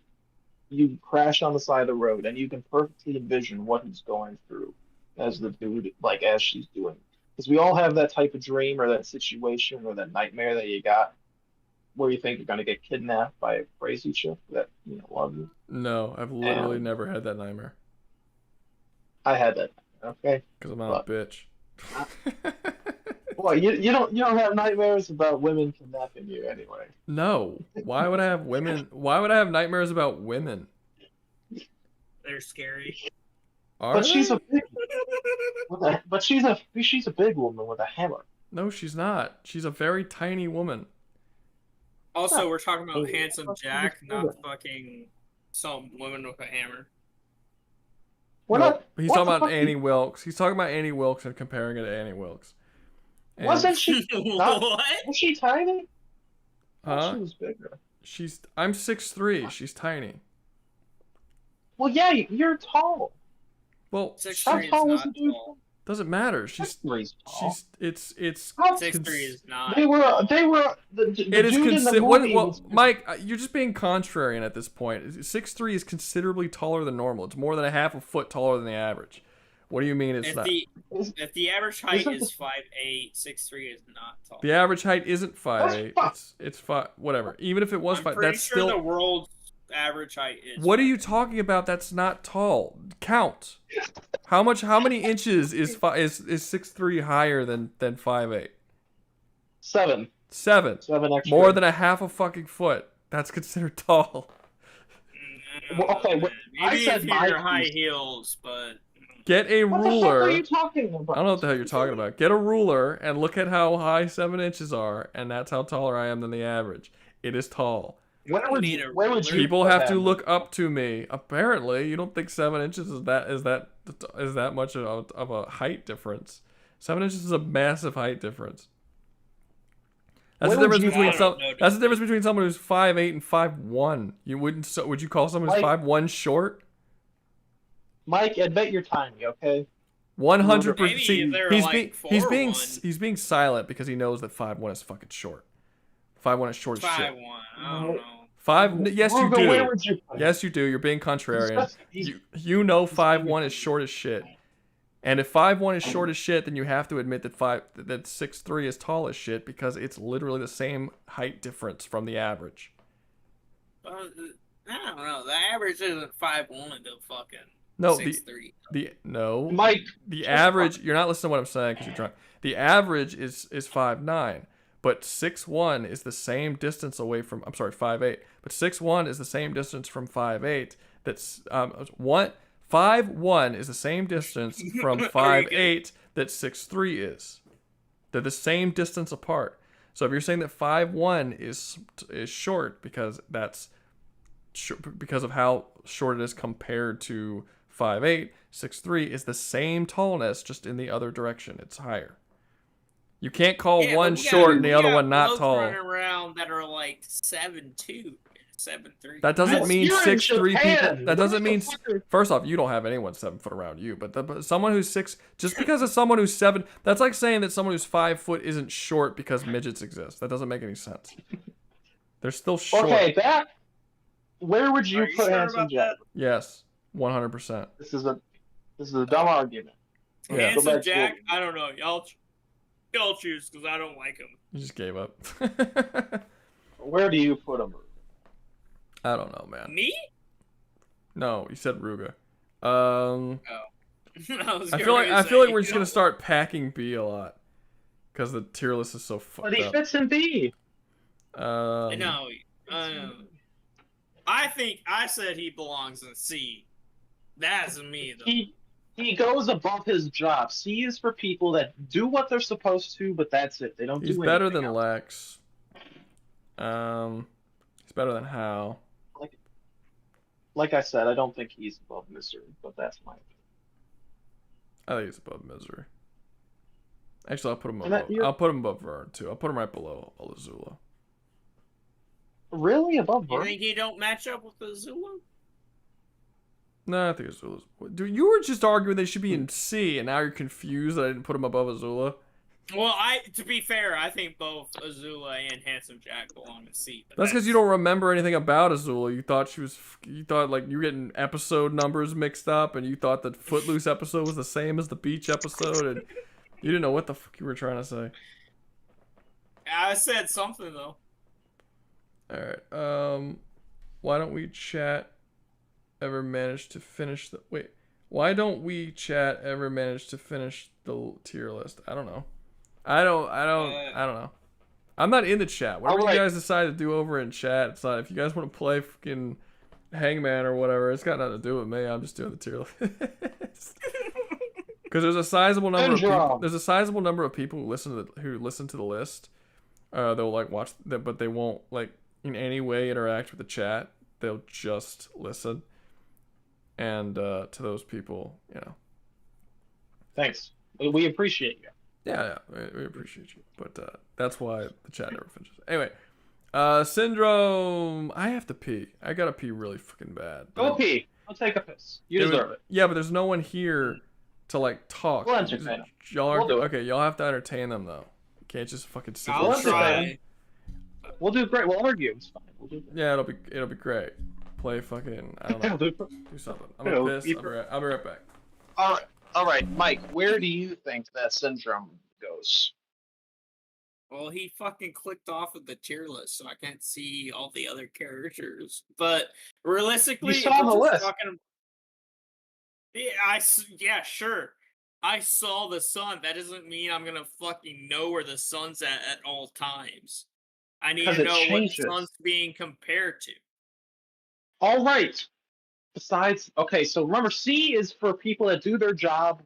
you crash on the side of the road, and you can perfectly envision what he's going through as the dude, like as she's doing. Because we all have that type of dream or that situation or that nightmare that you got where you think you're gonna get kidnapped by a crazy chick that loves you. No, I've literally never had that nightmare. I had that. Okay. Because I'm not a bitch. Well, you don't have nightmares about women kidnapping you anyway. No. Why would I have women? Why would I have nightmares about women? They're scary. But she's a big. But she's a big woman with a hammer. No, she's not. She's a very tiny woman. Also, we're talking about Handsome Jack, not fucking some woman with a hammer. He's talking about Annie Wilkes. He's talking about Annie Wilkes and comparing it to Annie Wilkes. And- Wasn't she? Was she tiny? Huh? She was bigger. I'm 6'3". She's tiny. Well, yeah, you're tall. Well, how tall was the dude? Doesn't matter. She's it's 6'3" is not. They were the it is dude in the movie was, Mike, you're just being contrarian at this point. 6'3" is considerably taller than normal. It's more than a half a foot taller than the average. What do you mean it's not? If the average height is 5'8", 6'3" is not tall. The average height isn't 5'8". It's 5 whatever. Even if it was 5, that's sure still the world's average height is. What are you talking about? That's not tall. Count. How many inches is 6'3" higher than 5'8"? 7. 7. 7 extra. More than a half a fucking foot. That's considered tall. Well, okay, maybe if you're high heels, but get a what ruler. The fuck are you talking about? I don't know what the hell you're talking about. Get a ruler and look at how high 7 inches are, and that's how taller I am than the average. It is tall. Where would you People have to look up to me. Apparently, you don't think 7 inches is that much of a height difference. 7 inches is a massive height difference. That's the difference between That's the difference between someone who's 5'8" and 5'1". You wouldn't. Would you call someone who's 5'1" short? Mike, admit you're tiny, okay? 100%. He's being silent because he knows that 5'1" is fucking short. 5'1" is short as shit. 5'1", I don't know. Yes, you do. Yes, you do. You're being contrarian. You know 5'1" is short as shit. And if 5'1" is short as shit, then you have to admit that 6'3" is tall as shit because it's literally the same height difference from the average. I don't know. The average isn't 5'1" to fucking 6'3". No. Mike. The average. You're not listening to what I'm saying because you're drunk. The average is 5'9". But 6'1" is the same distance away from. I'm sorry, 5'8". But 6'1" is the same distance from 5'8". That's 5'1" is the same distance from 5'8" that 6'3" is. They're the same distance apart. So if you're saying that 5'1" is short because because of how short it is compared to 5'8", 6'3" is the same tallness, just in the other direction. It's higher. You can't call one short and the other one not tall. Running around that are like 7'2", 7'3". That doesn't mean 6'3" people. That doesn't mean. First off, you don't have anyone 7 foot around you. But someone who's 6, just because of someone who's 7, that's like saying that someone who's 5 foot isn't short because midgets exist. That doesn't make any sense. They're still short. Okay, where would you put Handsome Jack? Yes, 100%. This is a dumb argument. Yeah. Handsome Jack, I don't know. Y'all choose because I don't like him. You just gave up. Where do you put him? I don't know, man. Me? No, you said Rouga. I feel like we're just gonna start packing B a lot because the tier list is so fucked up. But he fits in B. No, I think I said he belongs in C. That's me though. He goes above his job. C is for people that do what they're supposed to, but that's it. They don't do anything. He's better than else. Lex. He's better than Hal. Like I said, I don't think he's above Misery, but that's my opinion. I think he's above Misery. Actually, I'll put him above Vern too. I'll put him right below Azula. Really? Above Vern? You think he don't match up with Azula? No, I think Azula's. Dude, you were just arguing they should be in C, and now you're confused that I didn't put him above Azula. Well, to be fair, I think both Azula and Handsome Jack belong in C. That's because you don't remember anything about Azula. You thought like you were getting episode numbers mixed up, and you thought the Footloose episode was the same as the Beach episode, and you didn't know what the fuck you were trying to say. I said something though. All right. Why don't we chat? Ever managed to finish the why don't we chat ever manage to finish the tier list? I don't know. I don't know. I'm not in the chat. Whatever you guys decide to do over in chat, it's not. If you guys want to play fucking Hangman or whatever, it's got nothing to do with me. I'm just doing the tier list. Because there's a sizable number of people. There's a sizable number of people who listen to the list. They'll like watch but they won't like in any way interact with the chat. They'll just listen. And to those people, Thanks. We appreciate you. Yeah, we appreciate you. But that's why the chat never finishes. Anyway, Syndrome. I have to pee. I gotta pee really fucking bad. Go pee. I'll take a piss. You deserve it. Yeah, but there's no one here to like talk. We'll entertain them. Y'all We'll do it. okay, y'all have to entertain them though. You can't just fucking sit I'll there. try. We'll do great. We'll argue. It's fine. We'll do great. Yeah, it'll be great. Play fucking I don't know. do something. I'm gonna piss. I'll be right back. All right, Mike. Where do you think that Syndrome goes? Well, he fucking clicked off of the tier list, so I can't see all the other characters. But realistically, You saw the list. Yeah, sure. I saw the sun. That doesn't mean I'm gonna fucking know where the sun's at all times. I need to know what the sun's being compared to. All right. Besides, okay, so remember, C is for people that do their job,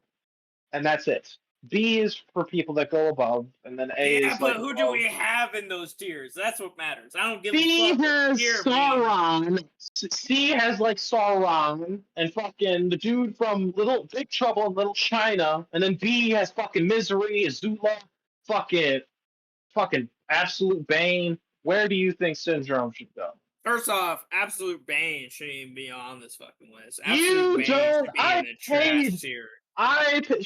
and that's it. B is for people that go above, and then A is but like who do we have in those tiers? That's what matters. I don't give C a fuck. has tier Sauron. C has like Sauron, and fucking the dude from Big Trouble in Little China, and then B has fucking Misery, Azula, fucking Absolute Bane. Where do you think Syndrome should go? First off, Absolute Bane shouldn't even be on this fucking list. You Absolute Bane don't. should be in the trash tier.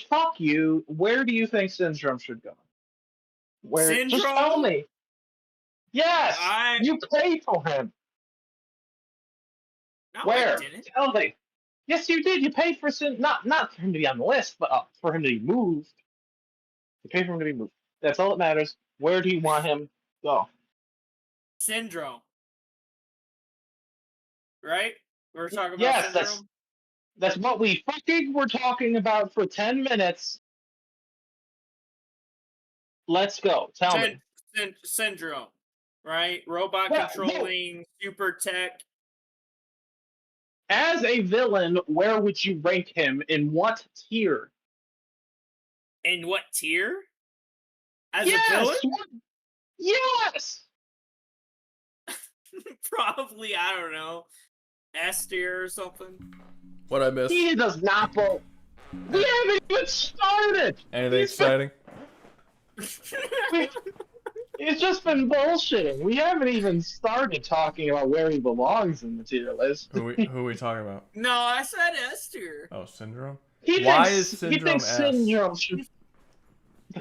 Fuck you. Where do you think Syndrome should go? Where? Syndrome? Just tell me. Yes. You paid for him. No, Where? I didn't. Tell me. Yes, you did. You paid for not for him to be on the list, but for him to be moved. You paid for him to be moved. That's all that matters. Where do you want him to go? Syndrome. Right? We're talking about Syndrome? That's what we fucking were talking about for 10 minutes. Let's go. Tell me. Syndrome. Right? Robot controlling, super tech. As a villain, where would you rank him? In what tier? In what tier? As a villain? Yes! Probably, I don't know, S tier or something. What I missed? He does not vote. We haven't even started. Anything exciting? It's just been bullshitting. We haven't even started talking about where he belongs in the tier list. Who are we talking about? No, I said S tier. Oh, Syndrome? Why is Syndrome S? Syndrome should...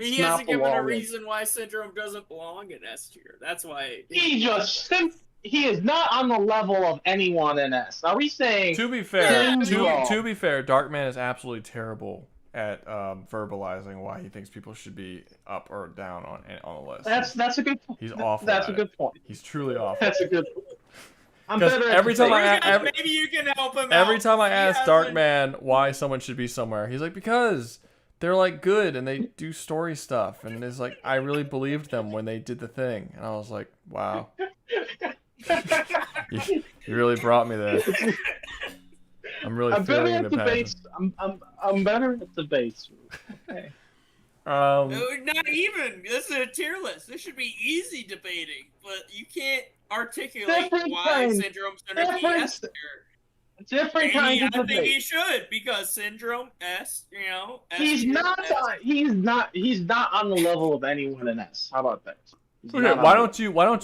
He hasn't given a reason why Syndrome doesn't belong in S tier. That's why. He is not on the level of anyone in S. Are we saying? To be fair, Darkman is absolutely terrible at verbalizing why he thinks people should be up or down on the list. That's a good point. He's awful. That's a good point. He's truly awful. That's a good point. I'm better every time maybe you can help him every out. time I ask Darkman why someone should be somewhere, he's like, because they're like good and they do story stuff, and it's like I really believed them when they did the thing, and I was like, wow. you really brought me there. I'm really feeling the passion. I'm better at debates. Okay. Not even. This is a tier list. This should be easy debating, but you can't articulate why Syndrome's gonna be S tier. Different kind of debate. I think he should, because Syndrome S, S He's tier, not. He's not on the level of anyone in S. How about that? Okay, why don't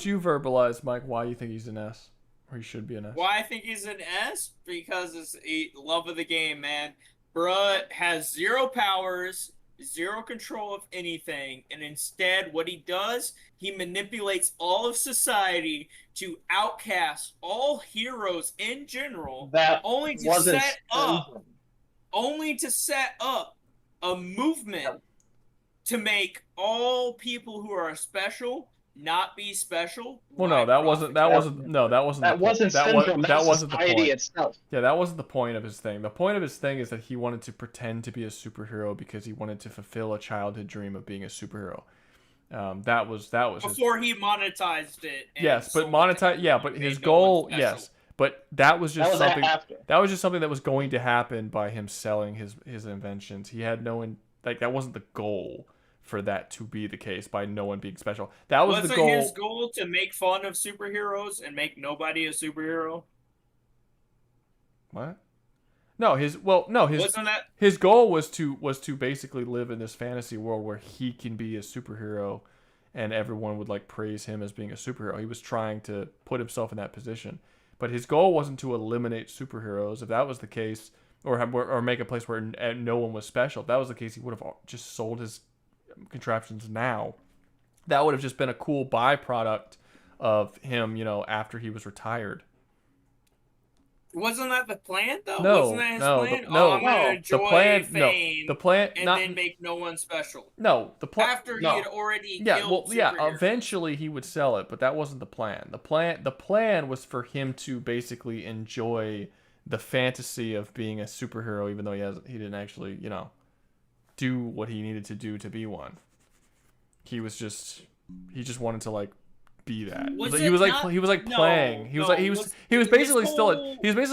you verbalize, Mike, why you think he's an S, or he should be an S? Why I think he's an S? Because it's a love of the game, man. Bruh has 0 powers, 0 control of anything, and instead what he does, he manipulates all of society to outcast all heroes in general, only to set up a movement to make all people who are special not be special. Well, no, that wasn't the point. Itself. Yeah, that wasn't the point of his thing. The point of his thing is that he wanted to pretend to be a superhero because he wanted to fulfill a childhood dream of being a superhero. That was before he monetized it. Yes, but but his goal, yes, but that was just something. That was just something that was going to happen by him selling his inventions. He had that wasn't the goal for that to be the case by no one being special. That was the goal. Wasn't his goal to make fun of superheroes and make nobody a superhero? What? No, his goal was to basically live in this fantasy world where he can be a superhero and everyone would like praise him as being a superhero. He was trying to put himself in that position. But his goal wasn't to eliminate superheroes. If that was the case, or make a place where no one was special. If that was the case, he would have just sold his contraptions now. That would have just been a cool byproduct of him, you know, after he was retired. Wasn't that the plan, though? No, Wasn't that his no, plan? no. I'm gonna enjoy the plan, fame, no, the plan, and not, then make no one special. No, the plan. After he had already killed yeah. Eventually, he would sell it, but that wasn't the plan. The plan was for him to basically enjoy the fantasy of being a superhero, even though he didn't actually, you know, do what he needed to do to be one. He just wanted to like be that. He was playing. He was basically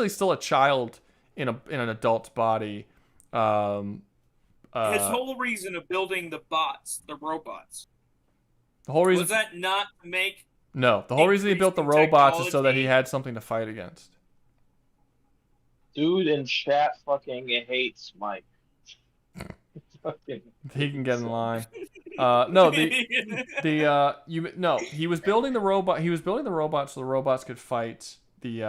still a child in an adult's body. His whole reason of building the robots. The whole reason was that not to make. No, the whole reason he built the robots is so that he had something to fight against. Dude in chat fucking hates Mike. He can get in line. No, he was building the robot. He was building the robots so the robots could fight the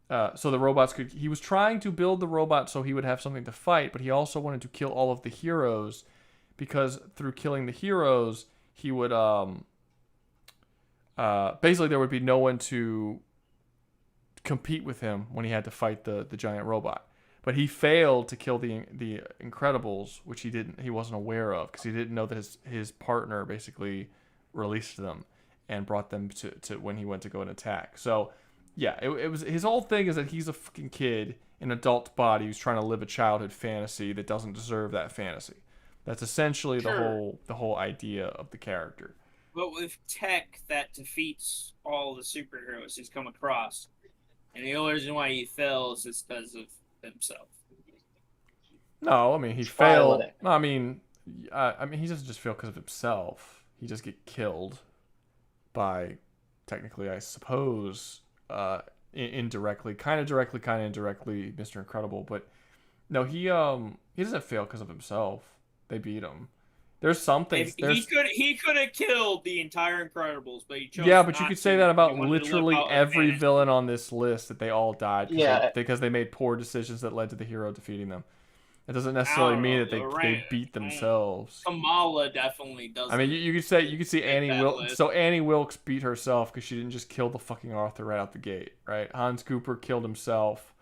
he was trying to build the robot so he would have something to fight, but he also wanted to kill all of the heroes, because through killing the heroes, he would basically there would be no one to compete with him when he had to fight the giant robot. But he failed to kill the Incredibles, which he wasn't aware of, because he didn't know that his partner basically released them and brought them to when he went to go and attack. So yeah, it was his whole thing is that he's a fucking kid in an adult body who's trying to live a childhood fantasy that doesn't deserve that fantasy. That's essentially the whole idea of the character. But with tech that defeats all the superheroes he's come across, and the only reason why he fails is because of himself. No, I mean he failed. I mean he doesn't just fail because of himself. He just get killed by, technically, I suppose, indirectly, kind of directly, kind of indirectly, Mr. Incredible. But no, he doesn't fail because of himself. They beat him. There's something. He could have killed the entire Incredibles, but he chose. Yeah, but you could say that about literally every villain on this list, that they all died because they made poor decisions that led to the hero defeating them. It doesn't necessarily mean that they beat themselves. Kamala definitely doesn't. I mean, you could see Annie Wilkes. So Annie Wilkes beat herself because she didn't just kill the fucking Arthur right out the gate, right? Hans Cooper killed himself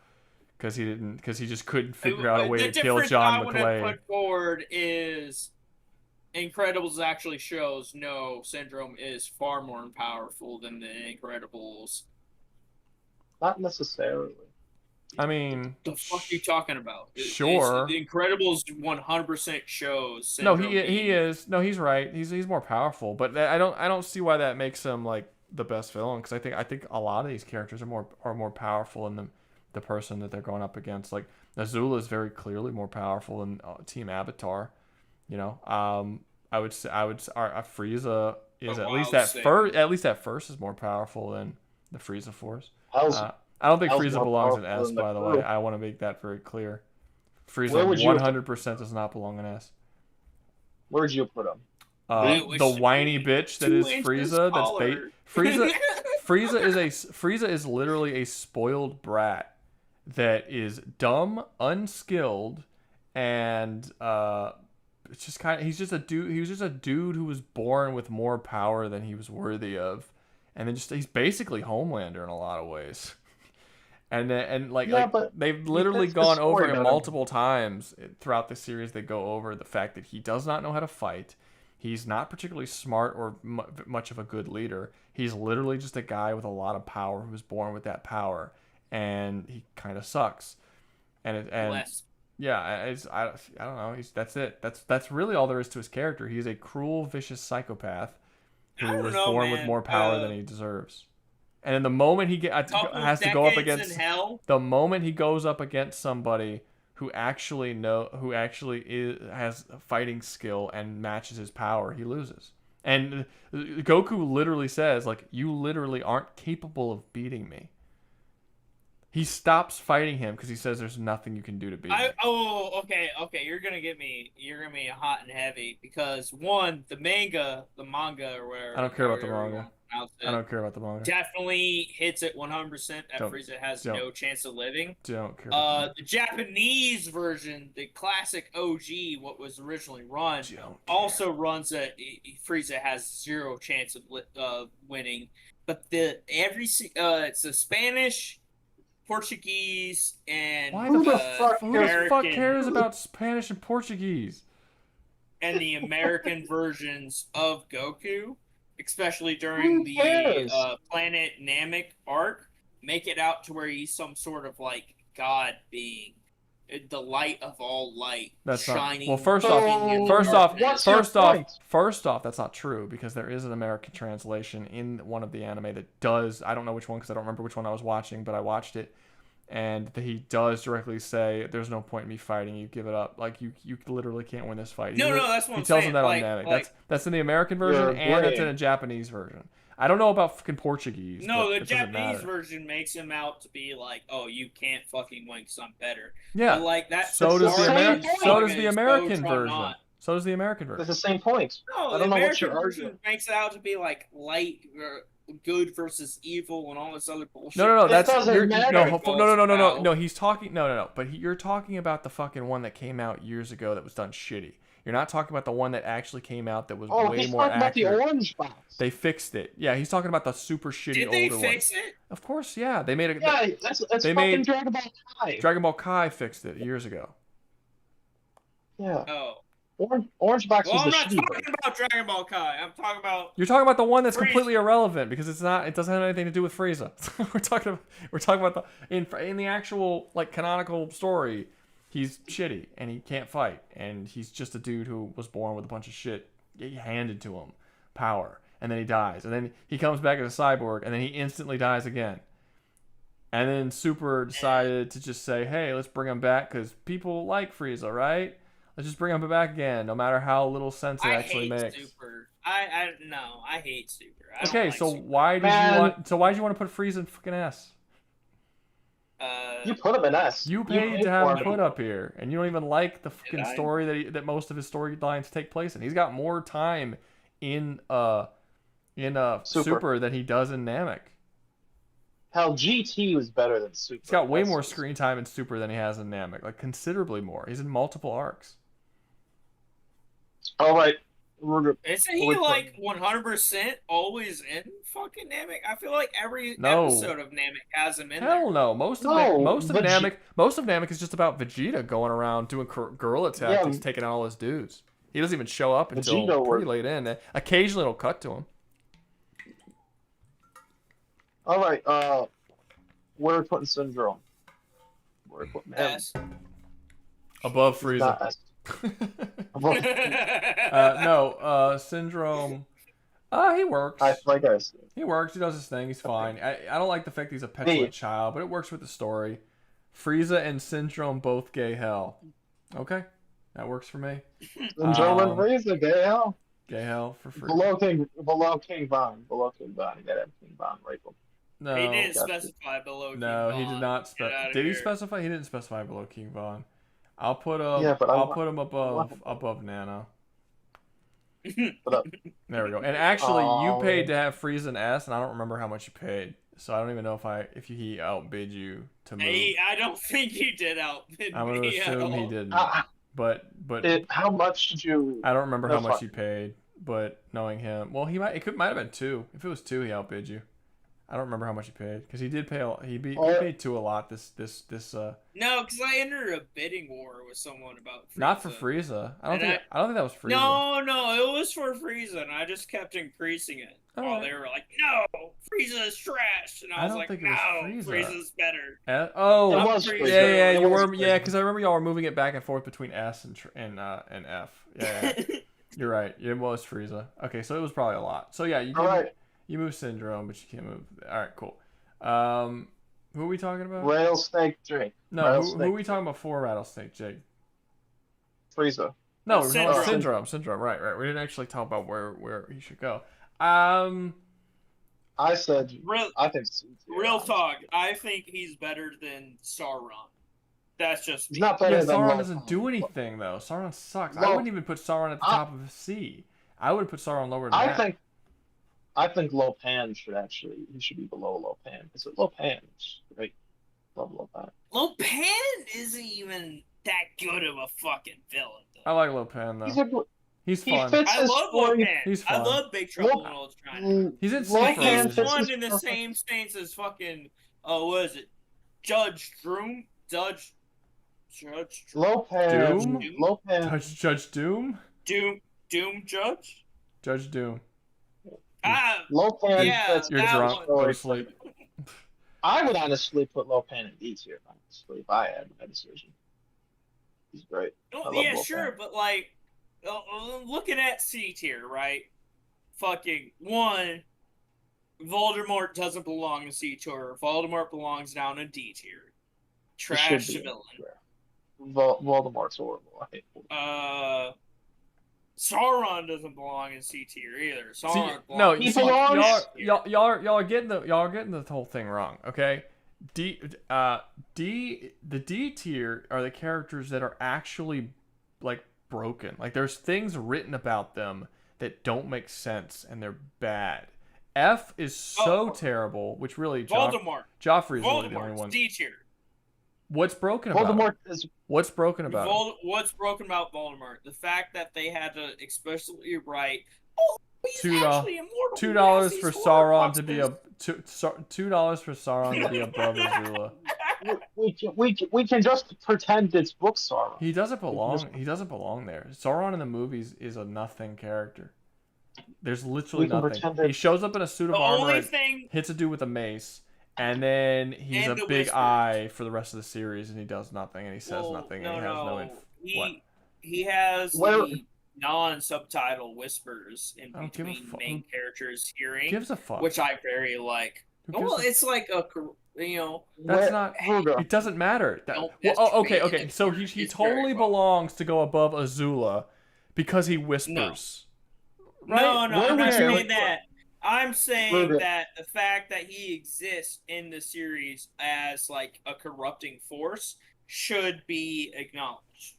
because he just couldn't figure out a way to kill John McClane. The difference I want to put forward is Incredibles actually shows no, Syndrome is far more powerful than the Incredibles. Not necessarily. I mean, the fuck are you talking about? Sure. The Incredibles 100% shows Syndrome. No, he is. No, he's right. He's more powerful, but I don't see why that makes him like the best villain, because I think a lot of these characters are more powerful than the person that they're going up against. Like Azula is very clearly more powerful than Team Avatar. You know, I would say Frieza is at least at first is more powerful than the Frieza Force. I don't think Frieza belongs in S, by the way. I want to make that very clear. Frieza 100% does not belong in S. Where'd you put him? The whiny bitch that is Frieza. That's bait. Frieza is literally a spoiled brat that is dumb, unskilled, and it's just he's just a dude. He was just a dude who was born with more power than he was worthy of, and then he's basically Homelander in a lot of ways. And they've literally gone over it multiple times throughout the series. They go over the fact that he does not know how to fight. He's not particularly smart or much of a good leader. He's literally just a guy with a lot of power who was born with that power, and he kind of sucks. I don't know. That's it. That's really all there is to his character. He's a cruel, vicious psychopath who was born with more power than he deserves. And then the moment he has to go up against the moment he goes up against somebody who actually has fighting skill and matches his power, he loses. And Goku literally says, like, you literally aren't capable of beating me. He stops fighting him because he says there's nothing you can do to beat me. Okay. You're gonna get me hot and heavy because one, the manga or whatever. I don't care about the manga. pronounce it. I don't care about the manga. Definitely hits it 100% that Don't- Frieza has don't- no chance of living. Don't care. About The Japanese version, the classic OG, what was originally run, also runs that Frieza has 0 chance of winning. But it's the Spanish, Portuguese, and who the fuck American, cares about Spanish and Portuguese? and the American versions of Goku, especially during the Planet Namek arc, make it out to where he's some sort of like god being, the light of all light, That's shining. not. Well, first off, that's not true because there is an American translation in one of the anime that does. I don't know which one because I don't remember which one I was watching, but I watched it, and he does directly say, "There's no point in me fighting. You give it up. Like you literally can't win this fight." No, that's what he I'm tells saying. him that Like- on Namek. like- That's in the American version and it's in a Japanese version. I don't know about fucking Portuguese. No, but the it doesn't Japanese matter. version makes him out to be like, "Oh, you can't fucking win because I'm better." Yeah. But like that. So does the American. So does is the American Voltron version. not. So does the American version. It's the same point. No, I the don't know what American you're version arguing. makes it out to be like light, good versus evil, and all this other bullshit. No. That's doesn't matter. No. He's talking. No. But you're talking about the fucking one that came out years ago that was done shitty. You're not talking about the one that actually came out that was way he's more talking accurate. about the orange box. They fixed it. Yeah, he's talking about the super shitty Did older they one. fix it? Of course, yeah. They made it. Yeah, that's they fucking made Dragon Ball Kai. Dragon Ball Kai fixed it years ago. Yeah. Oh. Orange box Well, I'm was the not shitty talking about Dragon Ball Kai. I'm talking about. You're talking about the one that's Frieza. completely irrelevant because it's not. It doesn't have anything to do with Frieza. We're talking about the in the actual like canonical story. He's shitty and he can't fight and he's just a dude who was born with a bunch of shit handed to him, power, and then he dies and then he comes back as a cyborg and then he instantly dies again. And then Super decided to just say, "Hey, let's bring him back because people like Frieza, right? Let's just bring him back again, no matter how little sense it actually makes." Super. I hate Super. I don't Okay, like so Super. why'd you want to put Frieza in fucking S? You put him in S. You paid to have him put up here, and you don't even like the fucking story that most of his storylines take place in. He's got more time in Super than he does in Namek. Hell, GT was better than Super. He's got way more screen time in Super than he has in Namek, like considerably more. He's in multiple arcs. All right, Isn't he like 100% always in fucking Namek? I feel like every No. episode of Namek has him in there. Hell no. Most of Namek is just about Vegeta going around doing guerrilla tactics, taking out all his dudes. He doesn't even show up until Vegeta pretty late in. Occasionally it'll cut to him. All right, where are we putting Syndrome? Where are we putting him? S. Above He's not Frieza. S. Above- Syndrome. He works. like I said. He works. He does his thing. He's fine. I don't like the fact that he's a petulant child, but it works with the story. Frieza and Syndrome both gay hell. Okay, that works for me. Syndrome and Frieza, gay hell. Gay hell for free. Below King Von. You gotta have King Von rifle. No, He didn't specify below King no, he Von. did not. Get outta Did he here. specify? He didn't specify below King Von. I'll put him. Yeah, but I'll put him above Nano. There we go. And actually, you paid to have Frieza and S, and I don't remember how much you paid. So I don't even know if he outbid you to move. I don't think he did outbid I'm gonna me at assume he all. didn't. But how much did you? I don't remember how That's much fine. you paid. But knowing him, well, might have been 2. If it was 2, he outbid you. I don't remember how much he paid because he did pay. He paid 2 a lot. This. No, because I entered a bidding war with someone about Frieza. Not for Frieza. I don't think that was Frieza. No, it was for Frieza, and I just kept increasing it. Alright. They were like, "No, Frieza is trash," and I was like, think it "No, was Frieza. Frieza's better." It was Frieza. Yeah, It you was were. Frieza. Yeah, because I remember y'all were moving it back and forth between S and F. Yeah. You're right. It was Frieza. Okay, so it was probably a lot. So yeah, you move Syndrome, but you can't move. All right, cool. Who are we talking about? Rattlesnake Jake. No, who are we talking about for Rattlesnake Jake? Frieza. No, we're talking about Syndrome. Syndrome. Right. We didn't actually talk about where he should go. I said. I think. Real talk. I think he's better than Sauron. That's just He's not better than Sauron Loki. doesn't do anything though. Sauron sucks. I No. wouldn't even put Sauron at the top of a C. I would put Sauron lower than I that. think. I think Lopan he should be below Lopan. Is it Lopan's right? Love Lopan. Lopan isn't even that good of a fucking villain. I like Lopan though. He's fun. I love Lopan. He's fun. I love Big Trouble in Little China. He's in He's fun in the same stance as fucking what is it? Judge Doom? Judge Lopan. Doom? Lopan. Judge Doom? Doom Judge? Judge Doom. Lopan. Yeah, You're drunk. Go to sleep. I would honestly put Lopan in D tier, honestly, if I had my decision. He's great. Oh, yeah, sure, but like, looking at C tier, right? Fucking one, Voldemort doesn't belong in C tier. Voldemort belongs down in D tier. Trash villain. Voldemort's horrible. I hate Voldemort. Sauron doesn't belong in C tier either. Y'all are getting the whole thing wrong. Okay, the D tier are the characters that are actually like broken. Like there's things written about them that don't make sense and they're bad. F is so terrible, which really Voldemort. Joffrey's really the only one. D tier. What's broken about Voldemort What's broken about it? What's broken about Voldemort? The fact that they had to explicitly write, $2 for Sauron to be $2 for Sauron to be above Azula. We can just pretend it's book Sauron. He doesn't belong there. Sauron in the movies is a nothing character. There's literally nothing. He shows up in a suit of armor and hits a dude with a mace. And then he's a big eye for the rest of the series, and he does nothing, and he says nothing, and he has no what? He has the non-subtitle whispers in between main characters' hearing, which I very like. Well, it's like a, That's not. It doesn't matter. Okay. So he totally belongs to go above Azula because he whispers. No, I'm not saying that. I'm saying that the fact that he exists in the series as like a corrupting force should be acknowledged.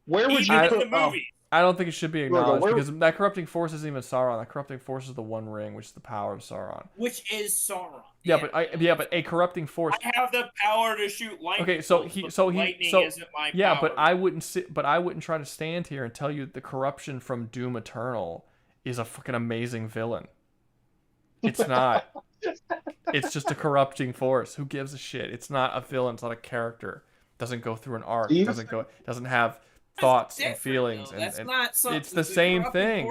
Where would you put the movie? I don't think it should be acknowledged because that corrupting force isn't even Sauron. That corrupting force is the One Ring, which is the power of Sauron. Which is Sauron. Yeah, but a corrupting force. I have the power to shoot lightning. Okay, lightning isn't my power. but I wouldn't try to stand here and tell you that the corruption from Doom Eternal is a fucking amazing villain. It's not. It's just a corrupting force. Who gives a shit? It's not a villain. It's not a character. Doesn't go through an arc. Doesn't have thoughts and feelings. That's not something. It's the same thing.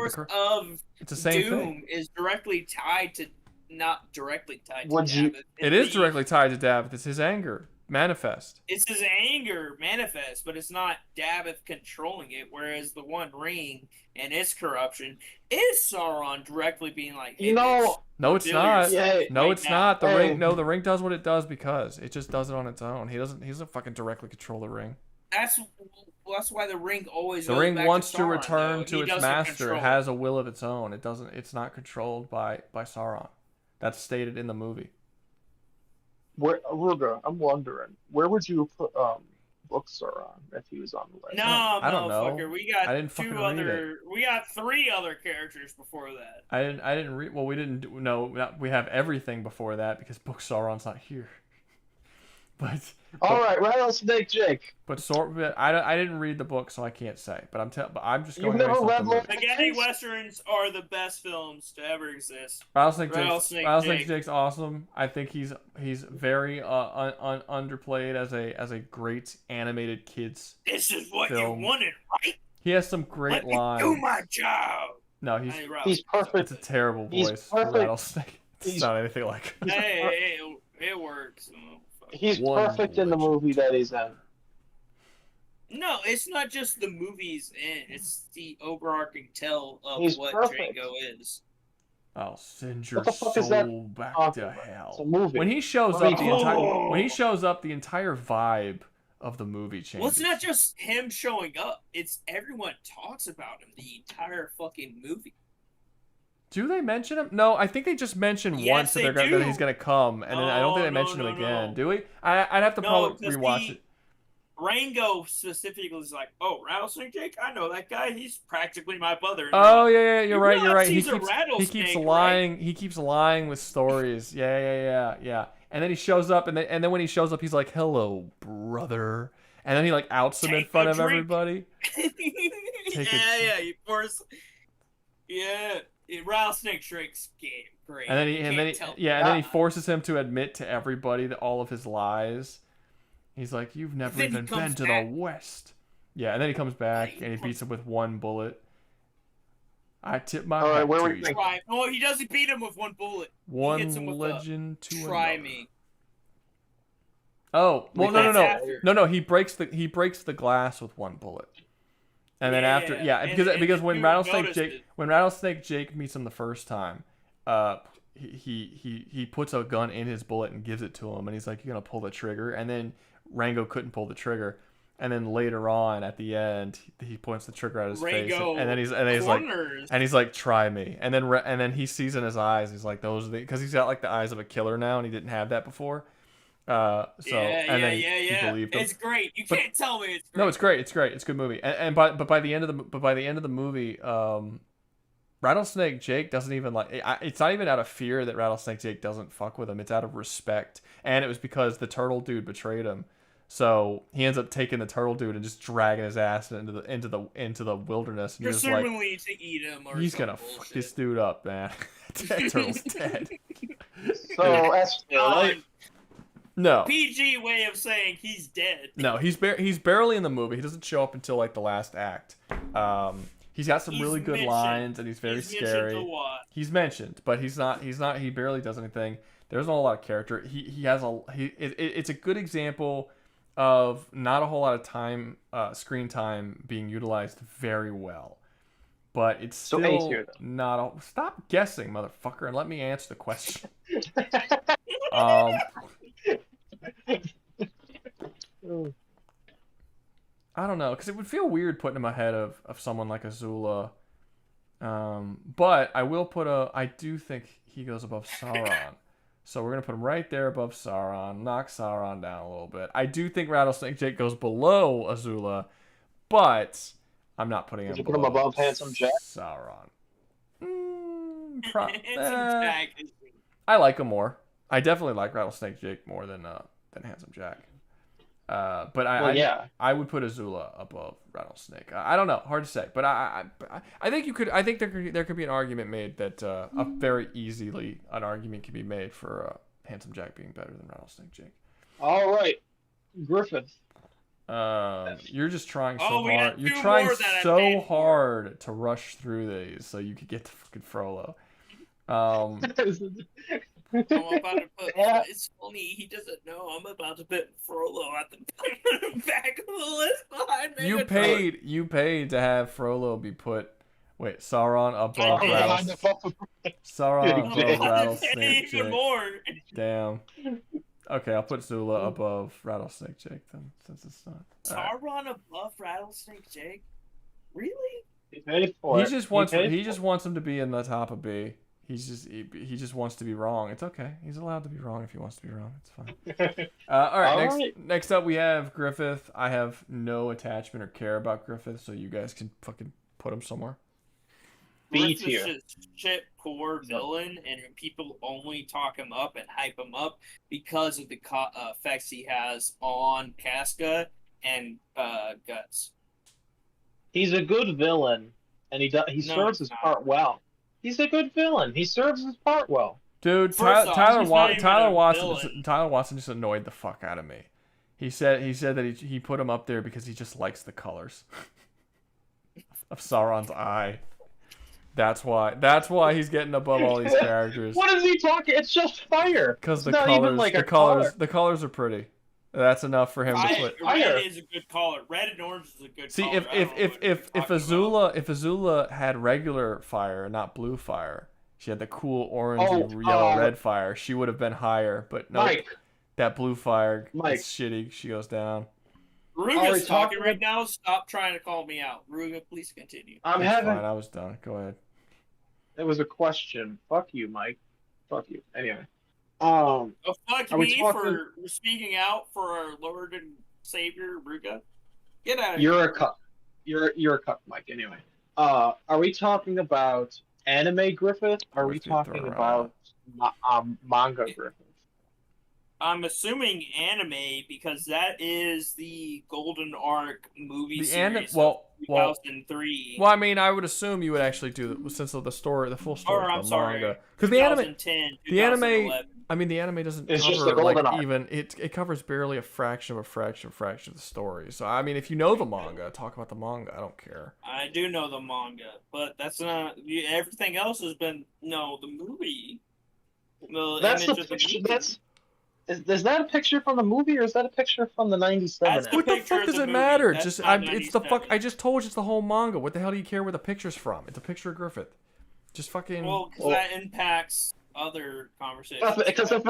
It's the same thing. Is directly tied to, not directly tied to Davith. It is directly tied to Davith. It's his anger manifest. It's his anger manifest, but it's not Davith controlling it. Whereas the One Ring and its corruption is Sauron directly being like, hey, no, it's not. No, it's not. The ring. ring. No, the ring does what it does because it just does it on its own. He doesn't fucking directly control the ring. That's why the ring always. The goes ring back wants to to Sauron, return though. to He its doesn't master. control It has a will of its own. It doesn't. It's not controlled by Sauron. That's stated in the movie. Rouga, I'm wondering, where would you put book Sauron if he was on the list? No, I don't know. motherfucker. We got I didn't fucking read it. We got 3 other characters before that. I didn't read. Well, we didn't. We have everything before that because book Sauron's not here. But all right, Rattlesnake Jake. But I didn't read the book, so I can't say. But I'm just going. You've never read Spaghetti Westerns are the best films to ever exist. Rattlesnake Jake's awesome. I think he's very underplayed as a great animated kids. This is what film. you wanted, right? He has some great lines. Do my job. No, he's perfect. It's a terrible voice for Rattlesnake. It's not anything like. Hey, it works. He's perfect in the movie that he's in. No, it's not just the movies in. It's the overarching tell of what perfect. Django is. I'll send your fuck is that soul back to hell. It's a movie. When he shows up, the entire vibe of the movie changes. Well, it's not just him showing up. It's everyone talks about him the entire fucking movie. Do they mention him? No, I think they just mention once that he's gonna come, and then I don't think they mention him again. Do we? I'd have to probably rewatch it. Rango specifically is like, oh, Rattlesnake Jake, I know that guy. He's practically my brother. Oh yeah, you're right. You're right. He's He a keeps rattlesnake, lying. right? He keeps lying with stories. Yeah. And then he shows up, and then when he shows up, he's like, "Hello, brother," and then he like outs him in front of everybody. Yeah. Of course. Yeah, Rattlesnake Drake's game, great. And then he forces him to admit to everybody that all of his lies. He's like, "You've never even been to the West." Yeah, and then he comes back and he beats him with one bullet. I tip my hat to you. Oh, he doesn't beat him with one bullet. One he hits him with legend to try another. me. Oh, well, no. He breaks the glass with one bullet. And then after, because when Rattlesnake Jake meets him the first time, he puts a gun in his bullet and gives it to him, and he's like, "You're gonna pull the trigger," and then Rango couldn't pull the trigger, and then later on at the end, he points the trigger at his face, and he's like, "Try me," and then he sees in his eyes, he's like, "Those are the," because he's got like the eyes of a killer now, and he didn't have that before. He believed him. It's great. You can't tell me it's great. No, it's great. It's great. It's a good movie. But by the end of the movie, Rattlesnake Jake doesn't even like. It's not even out of fear that Rattlesnake Jake doesn't fuck with him. It's out of respect, and it was because the turtle dude betrayed him. So he ends up taking the turtle dude and just dragging his ass into the wilderness. And presumably to eat him, or he's gonna fuck this dude up, man. That turtle's dead. So that's right. No. PG way of saying he's dead. No, he's barely in the movie. He doesn't show up until like the last act. He's got some really good lines, and he's very scary. He's mentioned, but he's not. He barely does anything. There's not a lot of character. It's a good example of not a whole lot of time, screen time being utilized very well. But it's still not. Stop guessing, motherfucker, and let me answer the question. I don't know, because it would feel weird putting him ahead of someone like Azula. But I do think he goes above Sauron. So we're going to put him right there above Sauron, knock Sauron down a little bit. I do think Rattlesnake Jake goes below Azula, but I'm not putting him put him above Handsome Jack? Sauron. Handsome Jack is... I like him more. I definitely like Rattlesnake Jake more than Handsome Jack. But I would put Azula above Rattlesnake. I don't know, hard to say, but I think you could. I think there could be an argument made that very easily an argument can be made for Handsome Jack being better than Rattlesnake Jake. All right, Griffith. You're just trying so hard. You're trying so hard to rush through these so you could get to fucking Frollo. I'm about to put. It's funny. He doesn't know I'm about to put Frollo at the back of the list behind me. You paid to have Frollo be put. Wait, Sauron above Rattlesnake Jake. More. Damn. Okay, I'll put Zula above Rattlesnake Jake then, since it's not. Sauron above Rattlesnake Jake? Really? He paid for it. He just wants him to be in the top of B. He just wants to be wrong. It's okay. He's allowed to be wrong if he wants to be wrong. It's fine. All right. Next up we have Griffith. I have no attachment or care about Griffith, so you guys can fucking put him somewhere. B tier. Shit poor villain, and people only talk him up and hype him up because of the effects he has on Casca and Guts. He's a good villain, and he serves his part well. He's a good villain. He serves his part well. Dude, Tyler Watson just annoyed the fuck out of me. He said that he put him up there because he just likes the colors of Sauron's eye. That's why he's getting above all these characters. What is he talking? It's just fire. Because the colors are pretty. That's enough for him to put. Red is a good color. Red and orange is a good color. See, if Azula had regular fire, not blue fire, she had the cool orange, yellow, red fire, she would have been higher. But no, that blue fire is shitty. She goes down. Ruga's talking right now. Stop trying to call me out. Ruga, please continue. Fine. I was done. Go ahead. It was a question. Fuck you, Mike. Fuck you. Anyway. Fuck me for speaking out for our Lord and savior, Rouga. Get out of You're here. a cuck. You're a cuck, Mike. Anyway, are we talking about anime Griffith? Are we talking about manga Griffith? I'm assuming anime because that is the Golden Arc movie series of 2003. Well, I mean, I would assume you would actually do since the story, the full story, I'm the sorry, manga, because the anime, 2011. I mean, the anime doesn't It's just cover the Golden like Arc. even it covers barely a fraction of the story. So I mean, if you know the manga, talk about the manga. I don't care. I do know the manga, but that's not everything else has been the movie. That's the picture. Is that a picture from the movie or is that a picture from the '97? What the fuck does it matter? It's the fuck. I just told you it's the whole manga. What the hell do you care where the picture's from? It's a picture of Griffith. Just fucking. Well, because that impacts other conversations. Because if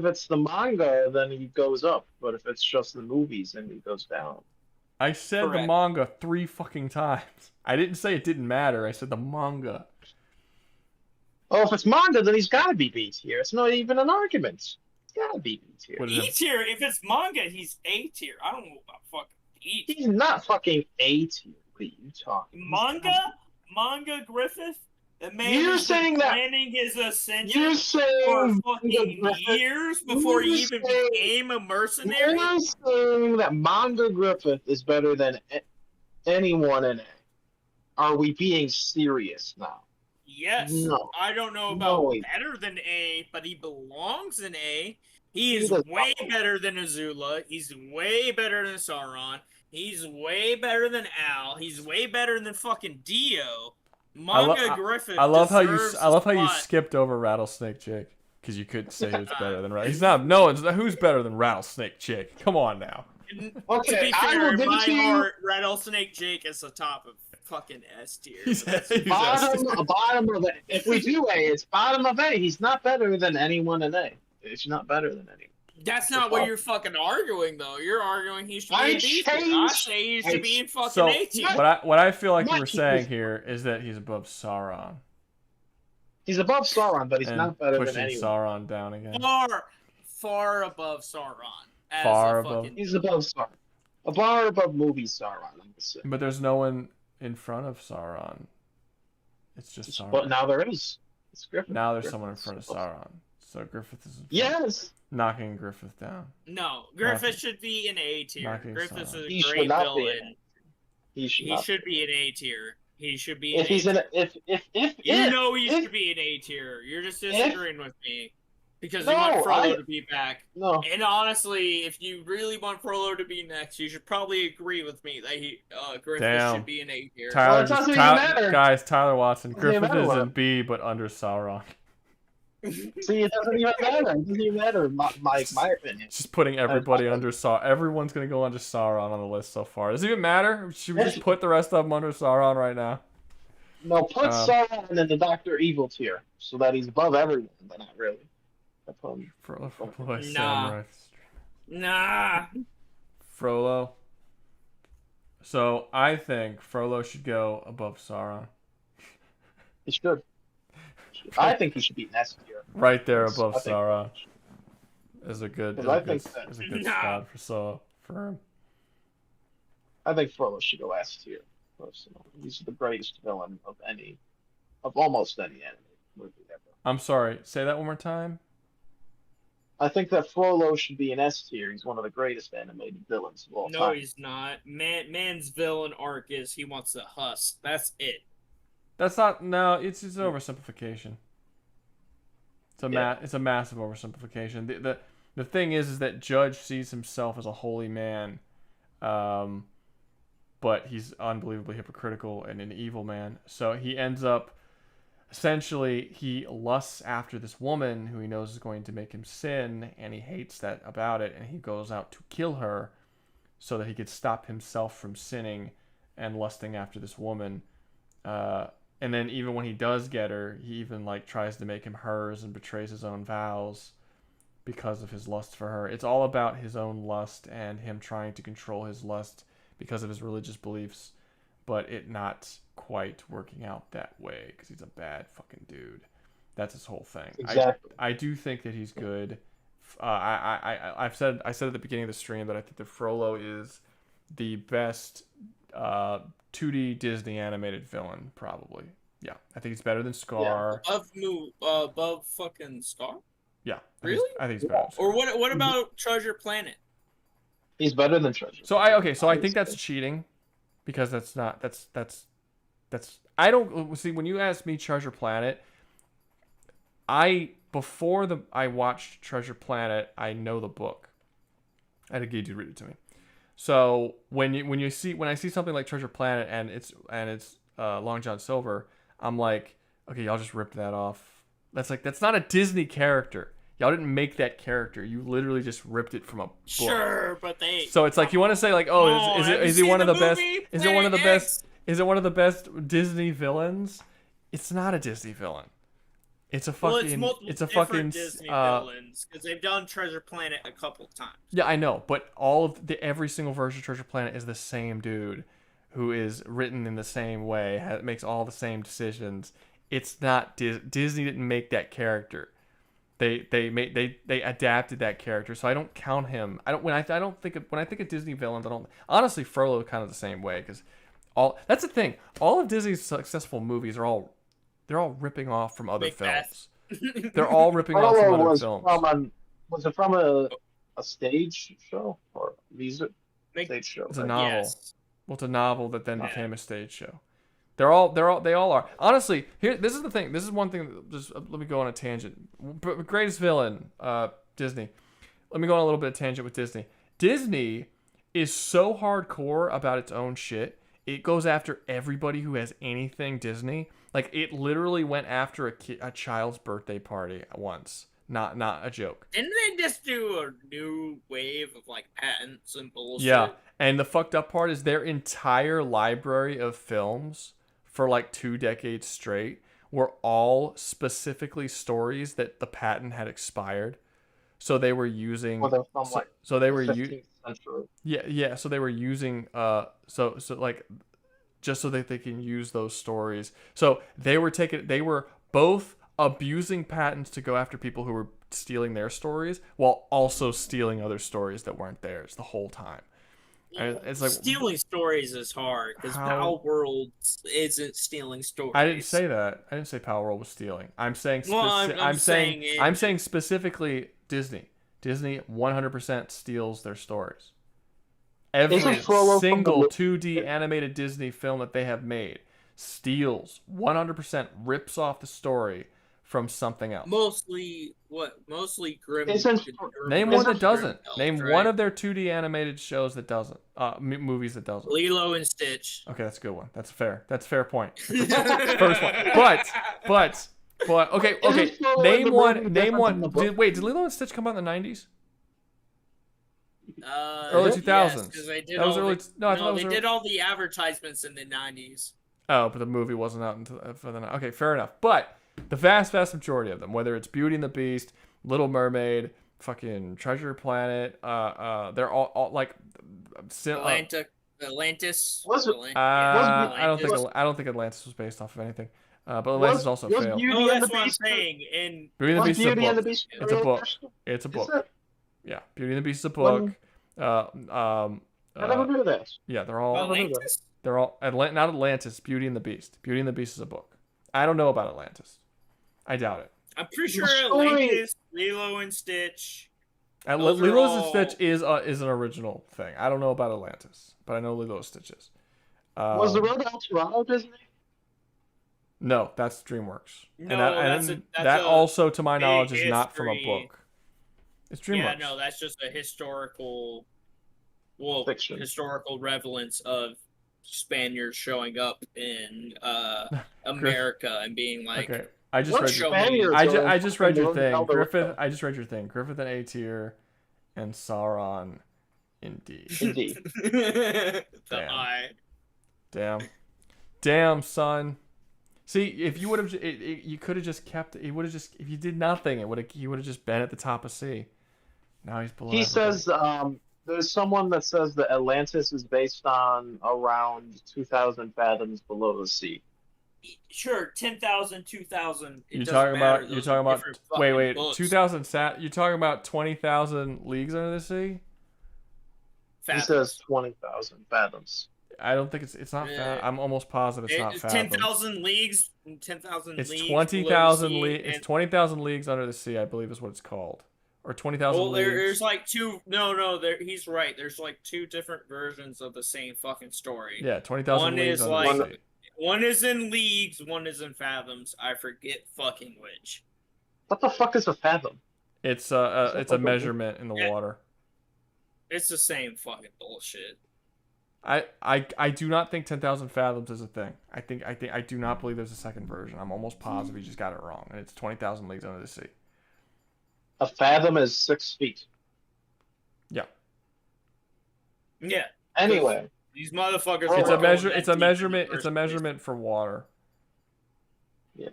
it's the manga, then he goes up. But if it's just the movies, then he goes down. I said the manga 3 fucking times. I didn't say it didn't matter. I said the manga. Oh, if it's manga, then he's got to be B tier. It's not even an argument. He's got to be B tier. E tier. If it's manga, he's A tier. I don't know about fucking E tier. He's not fucking A tier. What are you talking? Manga Griffith. The man You're has saying been that planning his ascension you're saying for fucking years before he even became a mercenary. You're saying that manga Griffith is better than anyone in it. Are we being serious now? Yes. No. I don't know about better than A, but he belongs in A. He is way better than Azula. He's way better than Sauron. He's way better than Al. He's way better than fucking Dio. Manga Griffith. I love how you skipped over Rattlesnake Jake because you couldn't say who's better than He's not. No one's. Who's better than Rattlesnake Jake? Come on now. To be fair, in my heart, Rattlesnake Jake is the top of fucking S tier. Bottom of A. If we do A, it's bottom of A. He's not better than anyone in A. It's not better than anyone. That's not what you're fucking arguing, though. You're arguing he should be in B tier. I say he should be in fucking A tier. What I feel like you were saying here is that he's above Sauron. He's above Sauron, but he's not better than anyone. Pushing Sauron down again. Far above Sauron. Far above. He's above Sauron. A bar above movie Sauron, I'm gonna say. But there's no one in front of Sauron. It's just Sauron. But now there is. It's Griffith. Now there's someone in front of Sauron. So Griffith is knocking Griffith down. No, Griffith should be in A tier. Griffith is a He great should not villain. He should be in A tier. He should be in if he's in if You know he should be in A tier. You're just disagreeing with me. Because you want Frollo to be back. No. And honestly, if you really want Frollo to be next, you should probably agree with me that Griffith should be in A tier. Tyler Watson. Griffith is in B, but under Sauron. See, it doesn't even matter. It doesn't even matter, my opinion. Just putting everybody under Sauron. Everyone's going to go under Sauron on the list so far. Does it even matter? Should we just put the rest of them under Sauron right now? No, put Sauron in the Dr. Evil tier, so that he's above everyone, but not really. Nah. Frollo. So I think Frollo should go above Sauron. He should. I think he should be in S tier. Right there above Sauron. Is a good spot for him. I think Frollo should go S tier. Personally, he's the greatest villain of almost any anime movie ever. I'm sorry. Say that one more time. I think that Frollo should be in S tier. He's one of the greatest animated villains of all time. No, he's not. Man's villain arc is he wants to husk. That's it. That's not. No, it's an oversimplification. It's a massive oversimplification. The thing is that Judge sees himself as a holy man, but he's unbelievably hypocritical and an evil man. So he ends up. Essentially, he lusts after this woman who he knows is going to make him sin, and he hates that about it, and he goes out to kill her so that he could stop himself from sinning and lusting after this woman. And then even when he does get her, he even tries to make him hers and betrays his own vows because of his lust for her. It's all about his own lust and him trying to control his lust because of his religious beliefs, but it not quite working out that way because he's a bad fucking dude. That's his whole thing. Exactly. I do think that he's good I've said at the beginning of the stream that I think that Frollo is the best 2D Disney animated villain, probably. Yeah, I think he's better than Scar. Above fucking Scar? Yeah. Really? I think he's better. Or what about Treasure Planet? He's better than Treasure. So I think that's cheating, because that's I don't see when you ask me Treasure Planet. Before I watched Treasure Planet, I know the book. I had a guy to read it to me. So when I see something like Treasure Planet and it's Long John Silver, I'm like, okay, y'all just ripped that off. That's not a Disney character. Y'all didn't make that character. You literally just ripped it from a book. Sure, but they. So it's like you want to say like, oh, is he one of the best? Is it one of the best? Is it one of the best Disney villains? It's not a Disney villain. It's a fucking. Well, it's a fucking Disney villains, because they've done Treasure Planet a couple times. Yeah, I know, but every single version of Treasure Planet is the same dude, who is written in the same way, makes all the same decisions. It's not Disney didn't make that character. They adapted that character, so I don't count him. When I think of Disney villains, I don't honestly Frollo kind of the same way, because that's the thing. All of Disney's successful movies they're all ripping off from other films. They're all ripping off from other films. Was it from a stage show or music stage show? It's a novel. Yes. Well, it's a novel that then became a stage show. They all are. Honestly, this is the thing. This is one thing. Just let me go on a tangent. Greatest villain, Disney. Let me go on a little bit of tangent with Disney. Disney is so hardcore about its own shit. It goes after everybody who has anything Disney. Like, it literally went after a child's birthday party once. Not a joke. Didn't they just do a new wave of like patents and bullshit? Yeah, and the fucked up part is their entire library of films for like 2 decades straight were all specifically stories that the patent had expired. So they were using. Well, they're from like so they were 15th century. Yeah. So they were using so like just so that they can use those stories. So they were both abusing patents to go after people who were stealing their stories while also stealing other stories that weren't theirs the whole time. And it's like stealing stories is hard because Power World isn't stealing stories. I didn't say that. I didn't say Power World was stealing. I'm saying I'm saying specifically Disney. Disney 100% steals their stories. Every single 2D animated Disney film that they have made steals 100%, rips off the story from something else. Mostly Grimm. Name one that doesn't. Name one of their 2D animated shows that doesn't. Movies that doesn't. Lilo and Stitch. Okay, that's a good one. That's fair. That's a fair point. First one. But okay. Name one. Did Lilo and Stitch come out in the 90s? Early 2000s. Yes, they did that was early. They did all the advertisements in the 90s. Oh, but the movie wasn't out until okay, fair enough. But the vast majority of them, whether it's Beauty and the Beast, Little Mermaid, fucking Treasure Planet, they're all like Atlantis. I don't think Atlantis was based off of anything. But Atlantis also failed. That's what I'm saying. Beauty and the Beast is a book. It's a book. Yeah, Beauty and the Beast is a book. I never heard of this. Yeah, they're all Atlantis? They're all not Atlantis. Beauty and the Beast. Beauty and the Beast is a book. I don't know about Atlantis. I doubt it. I'm pretty sure Atlantis, Lilo and Stitch. Lilo and Stitch is an original thing. I don't know about Atlantis, but I know Lilo and Stitch is. Was the Road to El Dorado Disney? No, that's DreamWorks. No, and that also, to my knowledge, is not from a book. It's DreamWorks. Yeah, no, that's just a historical relevance of Spaniards showing up in America and being like, okay. I just read your thing, Griffith. I just read your thing. Griffith in A tier, and Sauron in D. Indeed. Damn, son. See, if you would have, you could have just kept. It would have just. If you did nothing, he would have just been at the top of C. Now he's below. He says, there's someone that says that Atlantis is based on around 2,000 fathoms below the sea. Sure, 10,000, 2,000. You're talking about. Wait. 2,000 You're talking about 20,000 leagues under the sea. He says 20,000 fathoms. I don't think it's not. I'm almost positive it's not fathoms. 10,000 leagues. 10,000 leagues. It's 20,000 leagues. It's 20,000 leagues under the sea, I believe, is what it's called, or 20,000 well, leagues. there's like two. No. He's right. There's like two different versions of the same fucking story. Yeah, 20,000 leagues under the sea. One is in leagues, one is in fathoms. I forget fucking which. What the fuck is a fathom? It's a measurement in the water. It's the same fucking bullshit. I do not think 10,000 fathoms is a thing. I do not believe there's a second version. I'm almost positive you just got it wrong, and it's 20,000 leagues under the sea. A fathom is 6 feet. Yeah. Yeah. Anyway, these motherfuckers. It's a measurement for water. Yeah.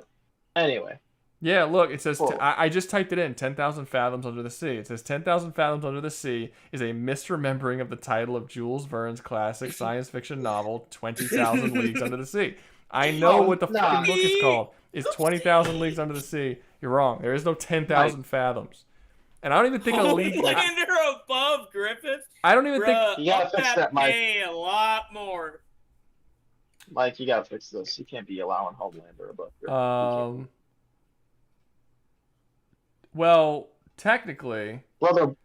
Anyway. Yeah, look, it says, I just typed it in, 10,000 fathoms under the sea. It says 10,000 fathoms under the sea is a misremembering of the title of Jules Verne's classic science fiction novel, 20,000 Leagues Under the Sea. I know what the fucking book is called. It's 20,000 Leagues Under the Sea. You're wrong. There is no 10,000 fathoms. And I don't even think a league... Homelander above Griffith? I don't even think... You gotta fix that, Mike. Pay a lot more. Mike, you gotta fix this. You can't be allowing Homelander above Griffith. Well, technically, Brother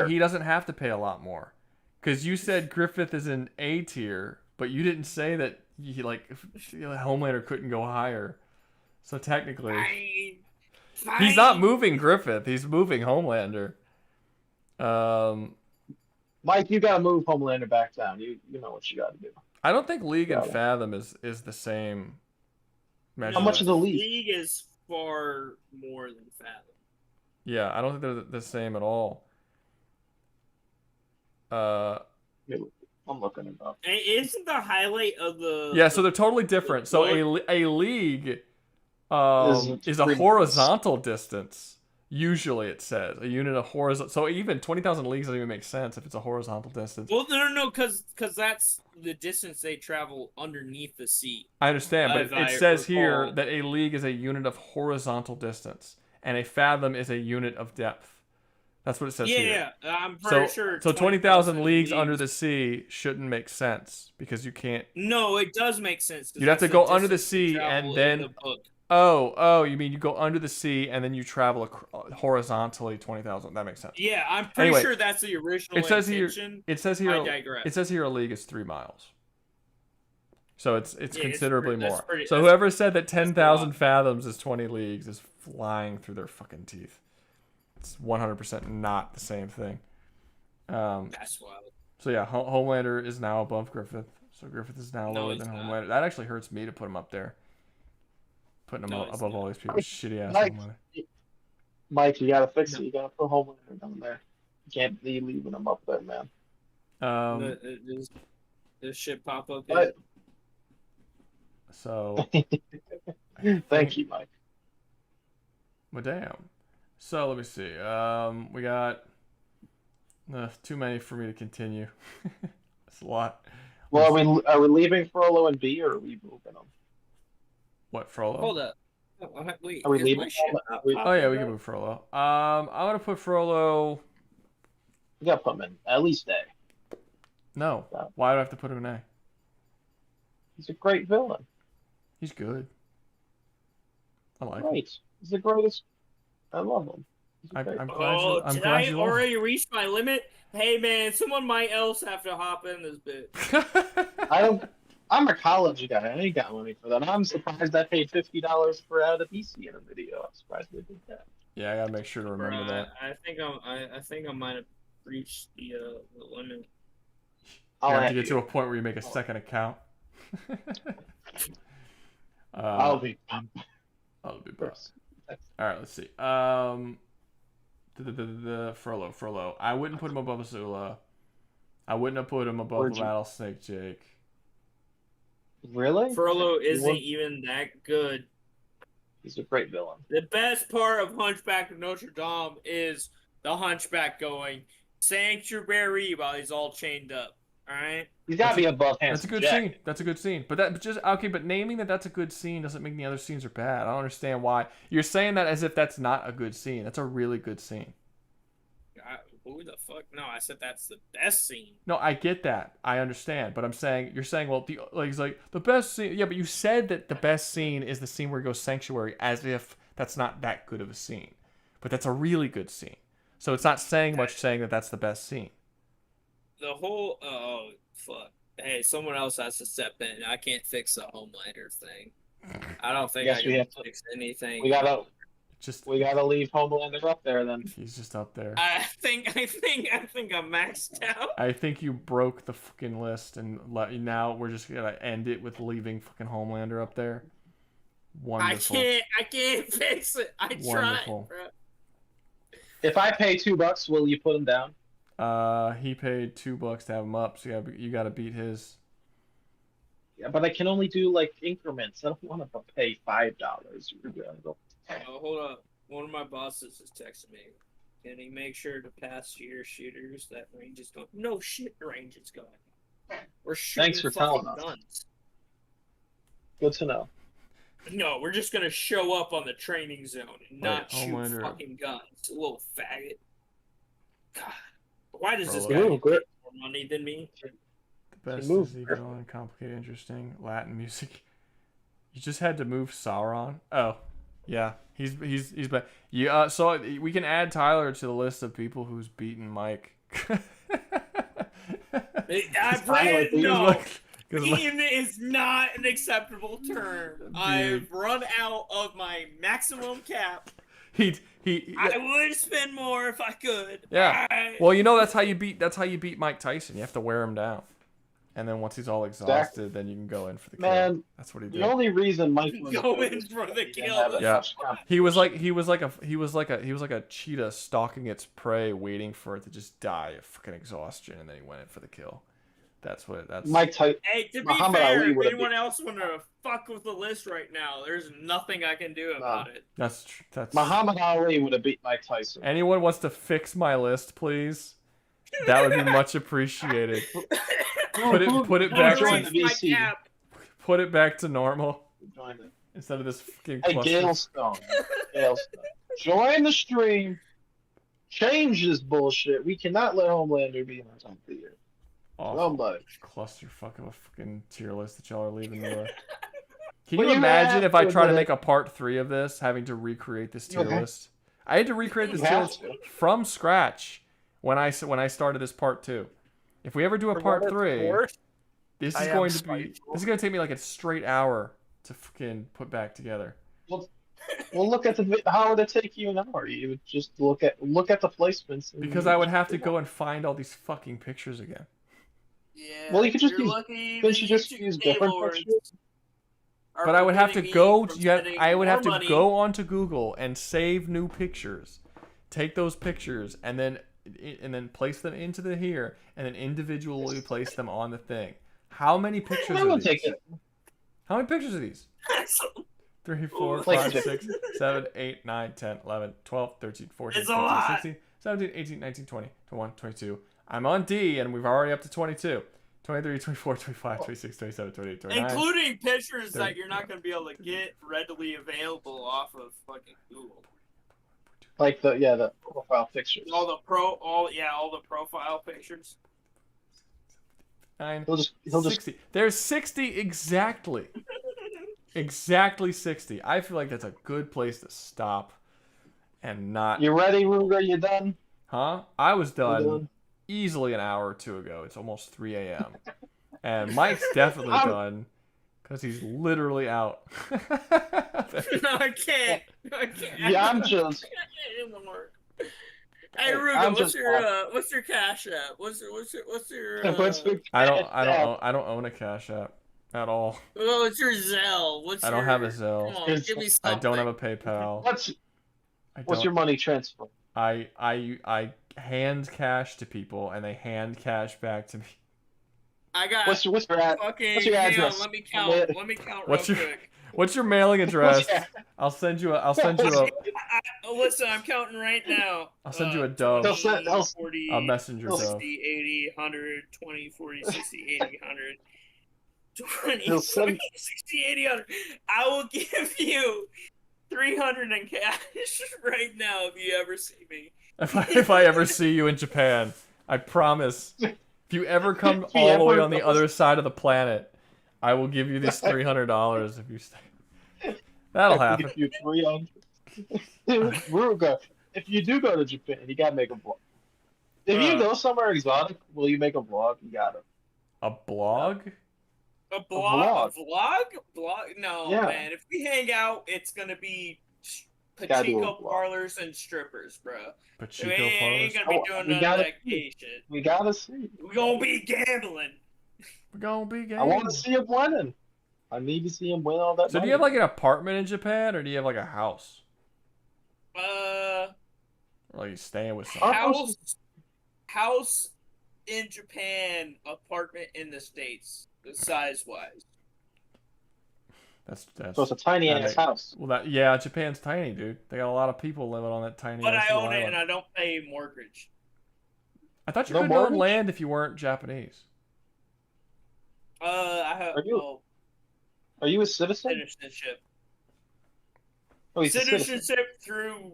he doesn't have to pay a lot more, because you said Griffith is in A tier, but you didn't say that Homelander couldn't go higher. So technically, he's not moving Griffith; he's moving Homelander. Mike, you gotta move Homelander back down. You know what you gotta do. I don't think League and Fathom is the same measurement. How much is the League? League is far more than Fathom. Yeah, I don't think they're the same at all. I'm looking it up. Isn't the highlight of the... Yeah, so they're totally different. So a league is a horizontal distance. Usually it says. A unit of horizontal... So even 20,000 leagues doesn't even make sense if it's a horizontal distance. Well, no, because that's the distance they travel underneath the sea. I understand, but it says here that a league is a unit of horizontal distance, and a fathom is a unit of depth. That's what it says here. Yeah, I'm pretty sure. So 20,000 leagues under the sea shouldn't make sense, because you can't... No, it does make sense. You'd have to go under the sea and then... Oh, you mean you go under the sea and then you travel horizontally 20,000. That makes sense. Yeah, I'm pretty sure that's the original intention. It says here I digress. It says here a league is 3 miles. So it's considerably more. Pretty, so whoever said that 10,000 fathoms is 20 leagues is flying through their fucking teeth. It's 100% not the same thing. That's wild. So yeah, Homelander is now above Griffith. So Griffith is now lower than Homelander. That actually hurts me to put him up there. Putting him above all these people's shitty ass Homelander. Mike, you gotta fix it. You gotta put Homelander down there. You can't be leaving him up there, man. This shit pop up. So. Thank you, Mike. Well, damn. So let me see. We got too many for me to continue. That's a lot. Well, are we leaving Frollo and B, or are we moving them? What, Frollo? Hold up. Wait, are we leaving? Oh yeah, we can move Frollo. I'm gonna put Frollo. You gotta put him in at least A. No. Why do I have to put him in A? He's a great villain. He's good. I like him. He's the greatest. I love him. I'm glad I already reached my limit? Hey man, someone might else have to hop in this bit. I'm a college guy. I ain't got money for that. I'm surprised I paid $50 for out of PC in a video. I'm surprised they did that. Yeah, I gotta make sure to remember that. I think I might have reached the limit. You have to get to a point where you make a second account. I'll be first. All right, let's see. Frollo. I wouldn't put him above Azula. I wouldn't have put him above Rattlesnake Jake. Really? Frollo isn't even that good. He's a great villain. The best part of Hunchback of Notre Dame is the Hunchback going Sanctuary while he's all chained up. All right. He's got to be above That's a Handsome good Jack. scene. That's a good scene. But just okay. But naming that's a good scene doesn't mean the other scenes are bad. I don't understand why you're saying that as if that's not a good scene. That's a really good scene. Who the fuck? No, I said that's the best scene. No, I get that. I understand. But you're saying, well, he's like the best scene. Yeah, but you said that the best scene is the scene where he goes sanctuary, as if that's not that good of a scene. But that's a really good scene. So it's not saying much saying that that's the best scene. The whole fuck. Hey, someone else has to step in. I can't fix the Homelander thing. I don't think I can fix anything. We gotta leave Homelander up there then. He's just up there. I think I'm maxed out. I think you broke the fucking list, and now we're just gonna end it with leaving fucking Homelander up there. Wonderful. I can't fix it. I tried, bro. If I pay $2, will you put him down? He paid $2 to have him up, so you gotta beat his. Yeah, but I can only do like increments. I don't want to pay $5. Oh, hold up. One of my bosses is texting me. Can he make sure to pass your shooters that range is going? No shit, range is going. We're shooting Thanks for telling fucking us. guns. Good to know. No, we're just gonna show up on the training zone and not shoot Homelander. fucking guns. A little faggot. God, why does this Bro, guy like- get more money than me? The best is easygoing, complicated, interesting Latin music. You just had to move Sauron. Oh, yeah, he's been. Yeah, so we can add Tyler to the list of people who's beaten Mike. No. Beaten is not an acceptable term. Dude. I've run out of my maximum cap. I would spend more if I could. Yeah. Well, that's how you beat Mike Tyson. You have to wear him down, and then once he's all exhausted, then you can go in for the kill. Man, that's what he did. The only reason Mike Go in for the kill. Yeah. He was like a cheetah stalking its prey, waiting for it to just die of fucking exhaustion, and then he went in for the kill. That's Mike Tyson. Hey, to be Muhammad fair, Ali if would have anyone else want to fuck with the list right now, there's nothing I can do about it. That's Muhammad Ali would have beat Mike Tyson. Anyone wants to fix my list, please? That would be much appreciated. Put it back to put it back to normal instead of this fucking. Hey, Galestone. Join the stream. Change this bullshit. We cannot let Homelander be in our top of the year. Somebody. Clusterfuck of a fucking tier list that y'all are leaving there. Can you imagine if I try to make a part 3 of this, having to recreate this tier list? I had to recreate this tier list from scratch when I started this part 2. If we ever do a part 3, this is going to take me like a straight hour to fucking put back together. Well, look at how would it take you an hour? You would just look at the placements. Because I would have to go and find all these fucking pictures again. Yeah. Well, you could just use different pictures. But I would have to go. I would have to go onto Google and save new pictures, take those pictures, and then place them into the here, and then individually place them on the thing. How many pictures are these? How many pictures are these? 3, 4, 5, 6, 7, 8, 9, 10, 11, 12, 13, 14, 15, 16, 17, 18, 19, 20, 21, 22. I'm on D, and we've already up to 22. 23, 24, 25, 26, 27, 28, 29. Including pictures that you're not going to be able to get readily available off of fucking Google. Like the profile pictures. All the profile pictures. 9, 60. There's 60 exactly. Exactly 60. I feel like that's a good place to stop and not. You ready, Rouga? You done? Huh? I was done easily an hour or two ago. It's almost 3 a.m. And Mike's definitely done because he's literally out. No, I can't. Yeah, I'm just. Hey, Rouga, what's your Cash App? What's your? I don't own a Cash App at all. Well, it's your Zelle. I don't have a Zelle. Come on, give me something. I don't have a PayPal. What's your money transfer? I hand cash to people and they hand cash back to me. I got. What's your fucking, address? Let me count real quick. What's your mailing address? I'll send you a. Listen, I'm counting right now. I'll send you a dove. 20, 40, a messenger 60, dove. 80, 100, 20, 40, 60, 80, 100, 20, He'll 40, send- 60, 80, 100. I will give you 300 in cash right now if you ever see me. If I ever see you in Japan, I promise. If you ever come all the way on the other side of the planet, I will give you this $300 if you stay. That'll happen. Give you 300. Rouga, if you do go to Japan, you gotta make a vlog. If you go somewhere exotic, will you make a vlog? You gotta. A blog? A blog? A vlog? No, Yeah. man. If we hang out, it's gonna be Gotta do a pachinko vlog. parlors and strippers, bro. Pachinko We ain't gonna be doing none of that gay shit. We gotta see. We gonna be gambling. We're gonna be gay. I want to see him winning. I need to see him win all that So do money. you have like an apartment in Japan, or do you have like a house? Or like you staying with someone? House in Japan, apartment in the States, size wise. That's So it's a tiny ass house. Well, yeah, Japan's tiny, dude. They got a lot of people living on that tiny. But ass I little own it island. and I don't pay mortgage. I thought you No couldn't own mortgage? land if you weren't Japanese. I have Are you a citizen? citizenship. Oh, he's a citizen. Citizenship through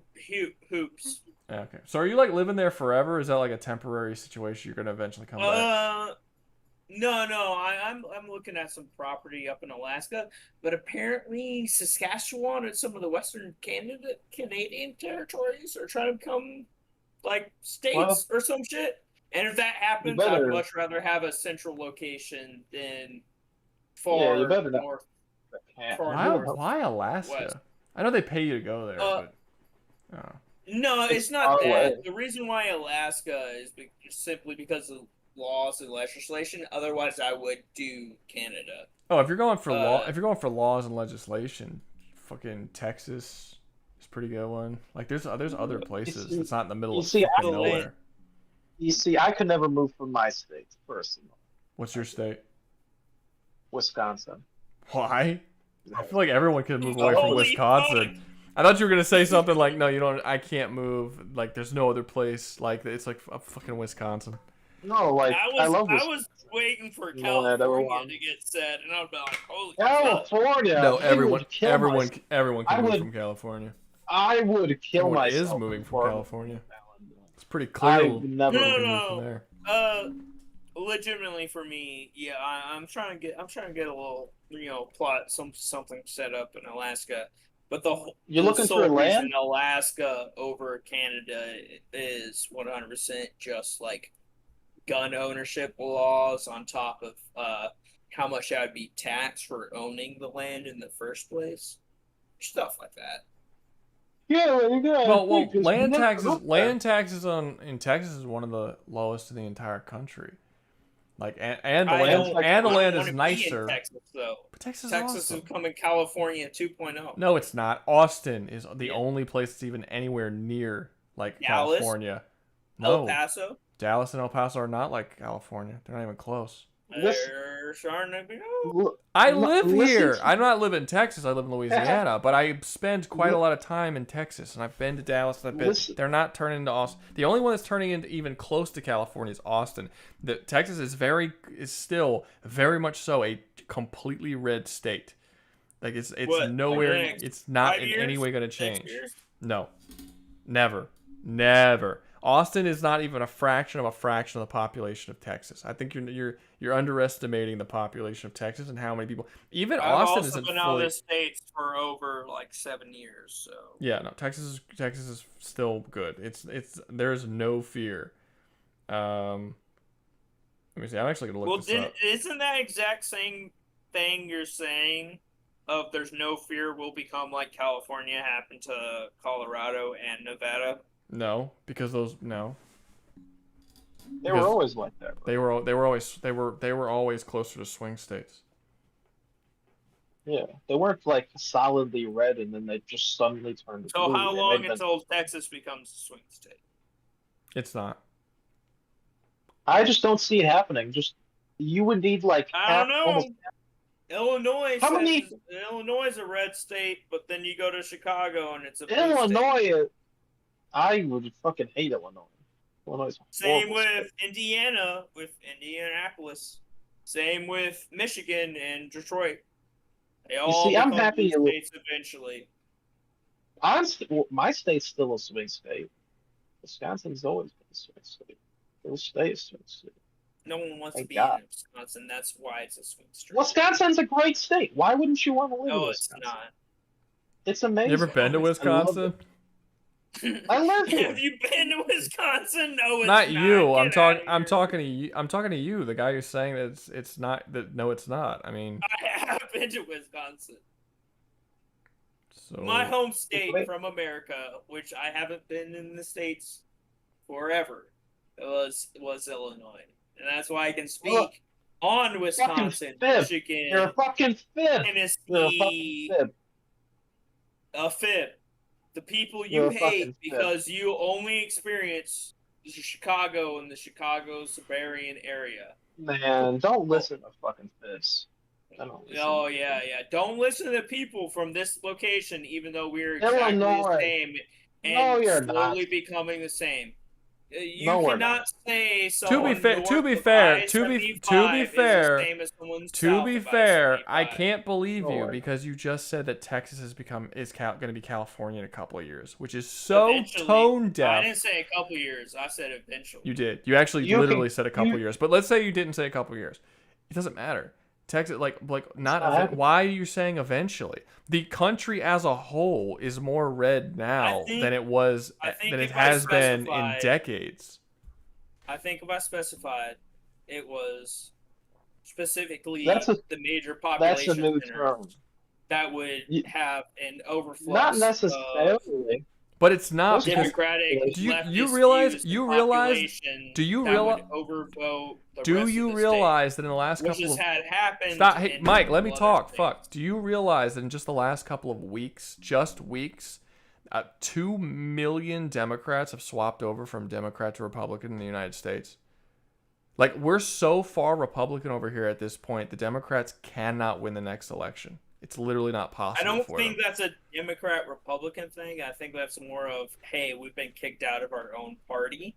hoops. Yeah, okay. So are you like living there forever? Is that like a temporary situation? You're gonna eventually come back. No. I'm looking at some property up in Alaska, but apparently Saskatchewan and some of the Western Canadian territories are trying to become like states or some shit. And if that happens, I'd much rather have a central location than far you better not. north. Why Alaska? West. I know they pay you to go there, but No, it's not far that. away. The reason why Alaska is simply because of laws and legislation. Otherwise, I would do Canada. oh, if you're going for laws and legislation, fucking Texas is a pretty good one. Like there's other places that's not in the middle of fucking nowhere. You see, I could never move from my state, personally. What's your state? Wisconsin. Why? I feel like everyone could move away from Holy Wisconsin. I thought you were gonna say something like, "No, you don't. I can't move. Like, there's no other place like it's like fucking Wisconsin." No, like I love I Wisconsin. was waiting for No, I never California want- to get said, and I'm like, holy California. No, I everyone would kill myself. I can move would- from California. I would kill Everyone myself. is moving from for- California. It's pretty clear. I would never people No, can no, move from no. there. Legitimately for me, yeah, I'm trying to get a little, something set up in Alaska. But You're looking sole for land? reason Alaska over Canada is 100% just like gun ownership laws on top of how much I would be taxed for owning the land in the first place, stuff like that. Yeah, well, you got. Well, land taxes in Texas is one of the lowest in the entire country. Like, and the land is nicer. Texas, though. But Texas is becoming California 2.0. No, it's not. Austin is the only place that's even anywhere near like Dallas? California. No, El Paso. Dallas and El Paso are not like California. They're not even close. They're starting to be. I live here. I do not live in Texas. I live in Louisiana, but I spend quite a lot of time in Texas, and I've been to Dallas. And they're not turning into Austin. The only one that's turning into even close to California is Austin. Texas is still very much so a completely red state. Like it's nowhere. It's not in any way going to change. No, never. Austin is not even a fraction of the population of Texas. I think you're underestimating the population of Texas and how many people. Even Austin isn't been out of the States for over like 7 years, so. Yeah, no, Texas is still good. It's there's no fear. Let me see. I'm actually gonna look this up. Isn't that exact same thing you're saying? Of there's no fear will become like California happened to Colorado and Nevada. No, because they were always like that. They were always closer to swing states. Yeah, they weren't like solidly red, and then they just suddenly turned. So blue. how long until Texas becomes a swing state? It's not. I just don't see it happening. You would need like I don't know. Illinois How many- Illinois is a red state, but then you go to Chicago and it's a blue Illinois state. is. I would fucking hate Illinois. Illinois is a Same horrible with state. Indiana, with Indianapolis. Same with Michigan and Detroit. They all see, I'm become happy blue you- states eventually. My state's still a swing state. Wisconsin's always been a swing state. It'll stay a swing state. No one wants Thank to be God. in Wisconsin. That's why it's a swing state. Wisconsin's a great state. Why wouldn't you want to live in No, it's Wisconsin? not. It's amazing. You ever been to Wisconsin? I live here. Have you been to Wisconsin? No, it's Not you. I'm Get talking. out of I'm here. talking to you. I'm talking to you, the guy who's saying that it's not. That no, it's not. I mean, I have been to Wisconsin. so My home state from America, which I haven't been in the States forever, was Illinois. And that's why I can speak on Wisconsin, fib. Michigan, You're a fucking fib. Tennessee. You're a fucking fib. A fib. The people You're you a fucking hate fib. because you only experience Chicago and the Chicago suburban area. Man, don't listen to fucking fibs. I don't listen Oh to yeah, yeah. Don't listen to people from this location, even though we're exactly Illinois. the same and No, you're slowly not. becoming the same. You No, we're cannot not. say to be someone fair, north to be of fair, I-75 to be is the fair, same as someone to south be of fair, I I-75. can't believe you Lord. because you just said that Texas has become going to be California in a couple of years, which is so Eventually. tone I deaf. didn't say a couple years. I said eventually. You did. You actually You literally can- said a couple you- years, but let's say you didn't say a couple years. It doesn't matter. Texas, not. not happening. Why are you saying eventually? The country as a whole is more red now think- than it was I think than it if I has been in specified- decades. I think if I specified, it was specifically That's a- the major That's a population new centers term. that would have an overflux Not of necessarily. But it's not because Democratic do you leftist realize views you and realize population do you that realize would overvote the do rest you of the realize that in the state, last which couple has of had happened Stop. Hey, in Mike, let me multiple other talk. states. Fuck. Do you realize that in just the last couple of weeks, 2 million Democrats have swapped over from Democrat to Republican in the United States? Like, we're so far Republican over here at this point, the Democrats cannot win the next election. It's literally not possible I don't for think them. that's a Democrat-Republican thing. I think that's more of, hey, we've been kicked out of our own party.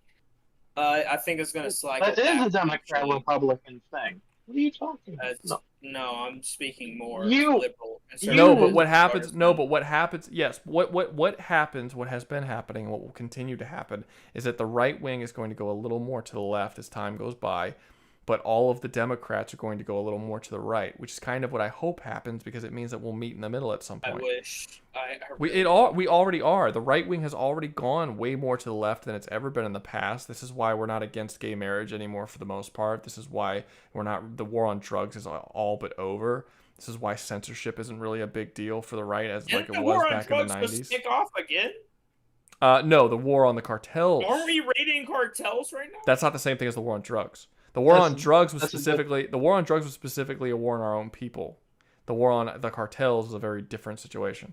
I think it's going to cycle That is a back Democrat eventually. Republican thing. What are you talking about? No, I'm speaking more You- liberal. No, but what happens? No, but what happens? Yes, what happens? What has been happening, and what will continue to happen, is that the right wing is going to go a little more to the left as time goes by, but all of the Democrats are going to go a little more to the right, which is kind of what I hope happens because it means that we'll meet in the middle at some I point. wish. We already are. The right wing has already gone way more to the left than it's ever been in the past. This is why we're not against gay marriage anymore for the most part. This is why we're not. The war on drugs is all but over. This is why censorship isn't really a big deal for the right as like Isn't it the was war on back in the drugs supposed 90s. to kick off again? No, the war on the cartels. Aren't we raiding cartels right now? That's not the same thing as the war on drugs. The war on drugs was that's a specifically a war on our own people. The war on the cartels is a very different situation.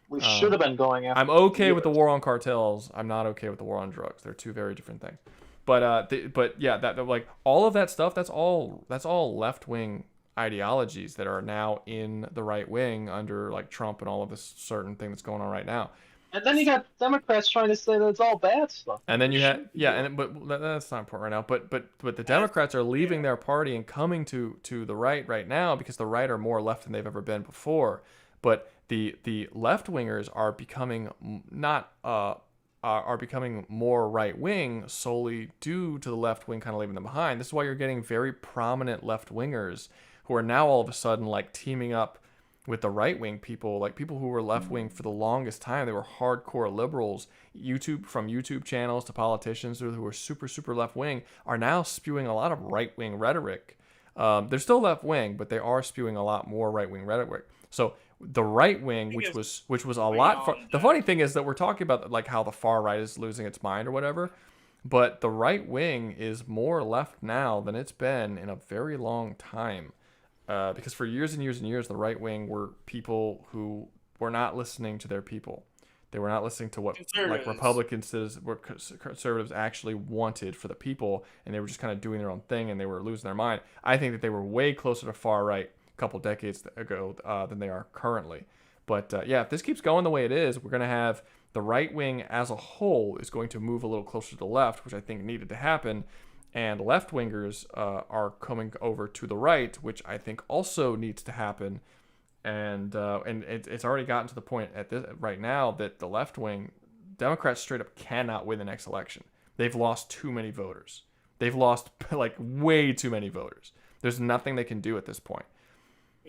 We should have been going after. I'm okay with the war on cartels. I'm not okay with the war on drugs. They're two very different things. But yeah, that like all of that stuff. That's all left wing ideologies that are now in the right wing under like Trump and all of this certain thing that's going on right now. And then you got Democrats trying to say that it's all bad stuff. And then you had but that's not important right now. But the Democrats are leaving their party and coming to the right now because the right are more left than they've ever been before. But the left wingers are becoming are becoming more right wing solely due to the left wing kind of leaving them behind. This is why you're getting very prominent left wingers who are now all of a sudden like teaming up with the right wing people, like people who were left wing for the longest time. They were hardcore liberals. YouTube channels to politicians who were super left wing are now spewing a lot of right wing rhetoric. They're still left wing, but they are spewing a lot more right wing rhetoric. So the right wing, which was a lot. The funny thing is that we're talking about like how the far right is losing its mind or whatever, but the right wing is more left now than it's been in a very long time. Because for years and years and years, the right wing were people who were not listening to their people. They were not listening to what like conservatives actually wanted for the people, and they were just kind of doing their own thing, and they were losing their mind. I think that they were way closer to far right couple decades ago than they are currently. But yeah, if this keeps going the way it is, we're going to have the right wing as a whole is going to move a little closer to the left, which I think needed to happen. And left wingers are coming over to the right, which I think also needs to happen. And it's already gotten to the point right now that the left wing Democrats straight up cannot win the next election. They've lost too many voters. They've lost like way too many voters. There's nothing they can do at this point.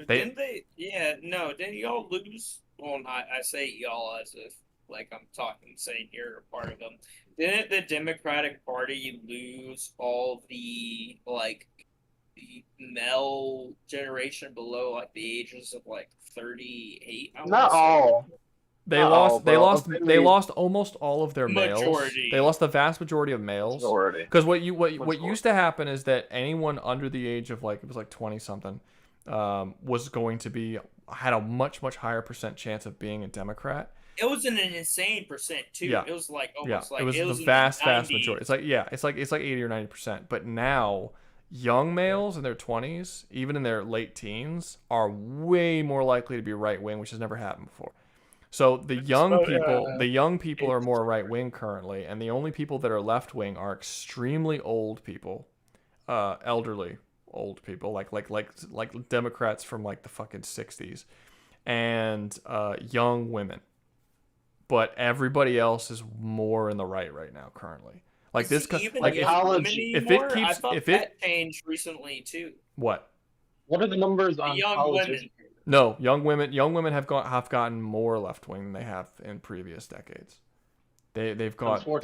Didn't they? Yeah, no. Didn't y'all lose? Well, I say y'all as if like I'm saying you're a part of them. Didn't the Democratic Party lose all the the male generation below like the ages of like 38? Not all. They lost almost all of their males. They lost the vast majority of males. Because what used to happen is that anyone under the age of like it was like 20 something was going to had a much higher percent chance of being a Democrat. It was an insane percent too. Yeah. It was like almost it was the vast majority. It's like 80 or 90%. But now young males in their 20s, even in their late teens, are way more likely to be right wing, which has never happened before. So the young people are more right wing currently, and the only people that are left wing are extremely old people, elderly old people, like Democrats from like the fucking 60s, and young women. But everybody else is more in the right now currently. Like this, like if it changed recently too. What? What are the numbers on young women? No, young women have gotten more left wing than they have in previous decades. They've gone we were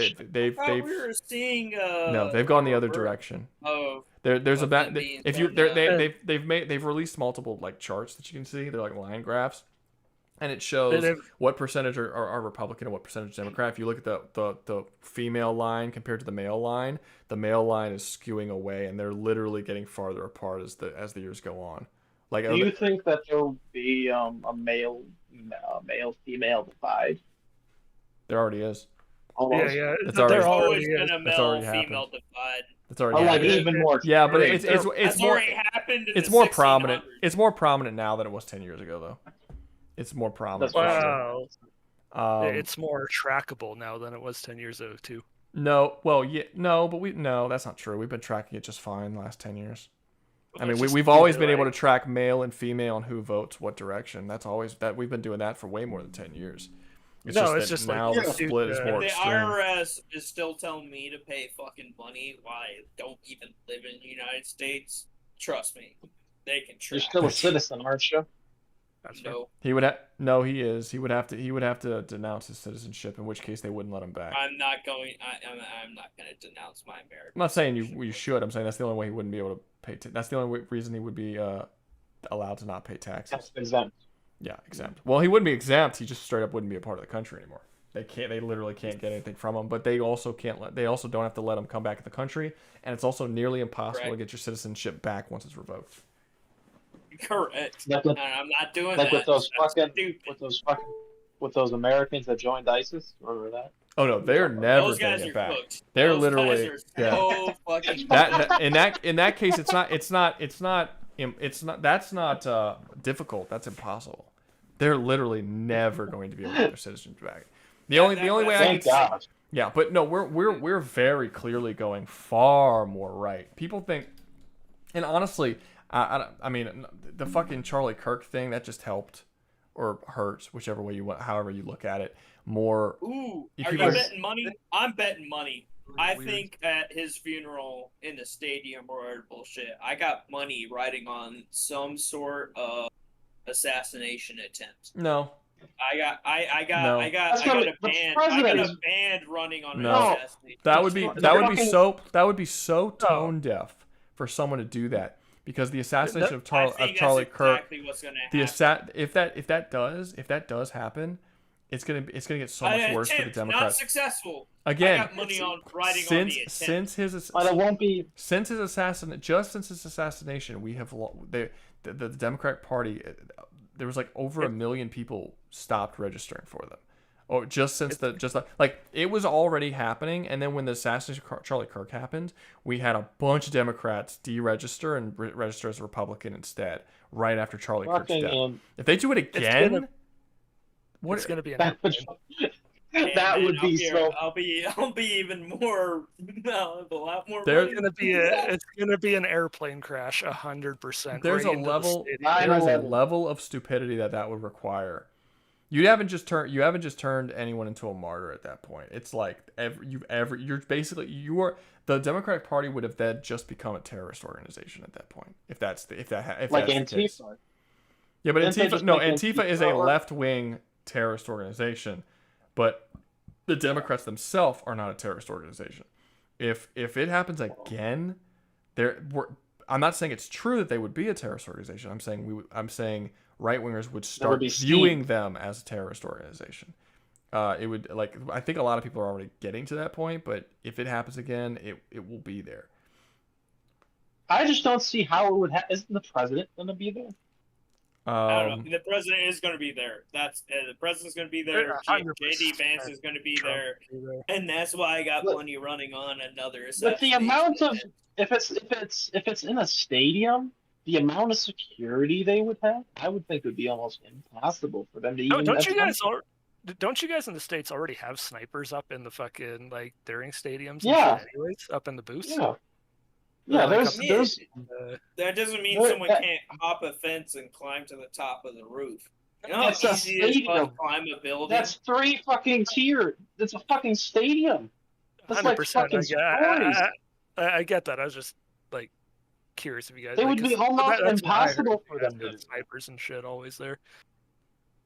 seeing no, they've gone the other direction. Oh, there's they've released multiple like charts that you can see. They're like line graphs, and it shows what percentage are Republican and what percentage Democrat. If you look at the female line compared to the male line is skewing away, and they're literally getting farther apart as the years go on. Like, do you think that there will be a male female divide? There already is. Almost. Yeah. It's already been a male female divide. It's already like even more. Yeah, but it's more already happened. It's more prominent. It's more prominent now than it was 10 years ago, though. It's more prominent. Wow. It's more trackable now than it was 10 years ago too. No, well, yeah, no, but that's not true. We've been tracking it just fine the last 10 years. I mean, we've always been able to track male and female and who votes what direction. That's always that we've been doing that for way more than 10 years. It's just now the split is more extreme. The IRS is still telling me to pay fucking money while I don't even live in the United States. Trust me, they can track. You're still a citizen, aren't you? No. He would he is. He would have to denounce his citizenship, in which case they wouldn't let him back. I'm not going to denounce my American. I'm not saying you should. I'm saying that's the only way he wouldn't be able to pay. That's the only reason he would be allowed to not pay taxes. That's exempt. Yeah, exempt. Well, he wouldn't be exempt. He just straight up wouldn't be a part of the country anymore. They can't. They literally can't get anything from him. But they also can't. They also don't have to let him come back to the country, and it's also nearly impossible to get your citizenship back once it's revoked. Correct. I'm not doing like that. With those Americans that joined ISIS. Remember that? Oh no, they're never getting it back. They're literally in that case, that's not difficult. That's impossible. They're literally never going to be able to get their citizenship back. The only way I can yeah, but no, we're very clearly going far more right. People think, and honestly, I mean, the fucking Charlie Kirk thing that just helped or hurts, whichever way you want, however you look at it. More. Ooh, are you betting money? I'm betting money. I think at his funeral in the stadium or bullshit, I got money riding on some sort of assassination attempt. No. I got a band running on an assassination. That would be so tone deaf for someone to do that. Because the assassination of Charlie Kirk, if that does happen, it's gonna get so much worse for the Democrats. Not successful. Again, I got money on riding on the attempt. since his assassination, we have the Democratic Party. There was like over 1 million people stopped registering for them. or just since like it was already happening, and then when the assassination of Charlie Kirk happened, we had a bunch of Democrats deregister and register as a Republican instead, right after Charlie Kirk's death. If they do it again, it's gonna be that would be so. I'll be even more. No, a lot more. It's gonna be an airplane crash, 100%. There's a level. There is a level of stupidity that would require. You haven't just turned anyone into a martyr at that point. It's like you're basically the Democratic Party would have then just become a terrorist organization at that point. If that's the case. Yeah, but Antifa is a left-wing terrorist organization, but the Democrats themselves are not a terrorist organization. If it happens again, I'm not saying it's true that they would be a terrorist organization. I'm saying right-wingers would start viewing them as a terrorist organization. It would I think a lot of people are already getting to that point, but if it happens again, it will be there. I just don't see how it would isn't the president going to be there? I don't know. The president is going to be there. The president's going to be there. JD Vance is going to be there, and that's why I got money running on another. But the amount of if it's in a stadium, the amount of security they would have, I would think it would be almost impossible for them to even. Don't you guys in the States already have snipers up in the fucking during stadiums? Yeah. And shit anyways, up in the booths. Yeah. Yeah, there's that doesn't mean someone can't hop a fence and climb to the top of the roof. You know how easy it is to climb a building? That's 3 fucking tier. It's a fucking stadium. That's 100%. like fucking I get that. I was just curious if you guys. It would be almost impossible for them to snipers and shit always there.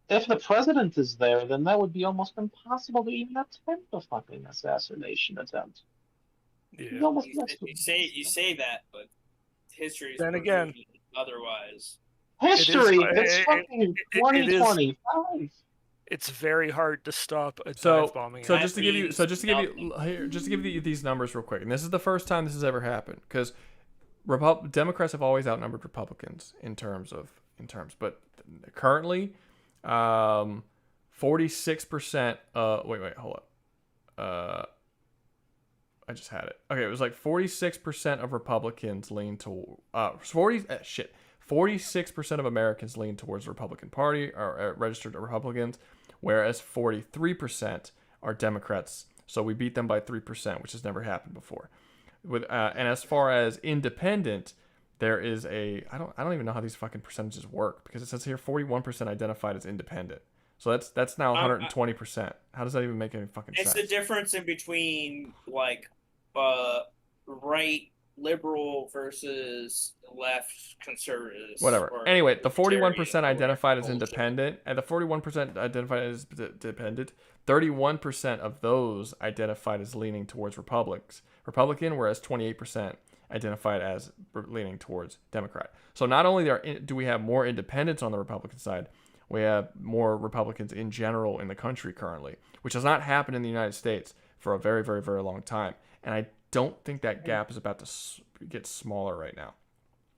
If the president is there, then that would be almost impossible to even attempt a fucking assassination attempt. Yeah. You say that, but history is then again otherwise. History. It's fucking 2025. It's very hard to stop a dive bombing. Just to give you these numbers real quick, and this is the first time this has ever happened because Democrats have always outnumbered Republicans in terms, but currently, 46%. Wait, hold up. I just had it. Okay, it was like 46% of Republicans lean to 46% of Americans lean towards the Republican Party or registered Republicans, whereas 43% are Democrats. So we beat them by 3%, which has never happened before. And as far as independent, there is I don't even know how these fucking percentages work because it says here 41% identified as independent. So that's now 120%. How does that even make any fucking sense? It's the difference in between right liberal versus left conservatives. Whatever. Anyway, the 41% identified as independent, and the 41% identified as dependent, 31% of those identified as leaning towards Republican, whereas 28% identified as leaning towards Democrat. So not only do we have more independents on the Republican side, we have more Republicans in general in the country currently, which has not happened in the United States for a very, very, very long time. And I don't think that gap is about to get smaller right now.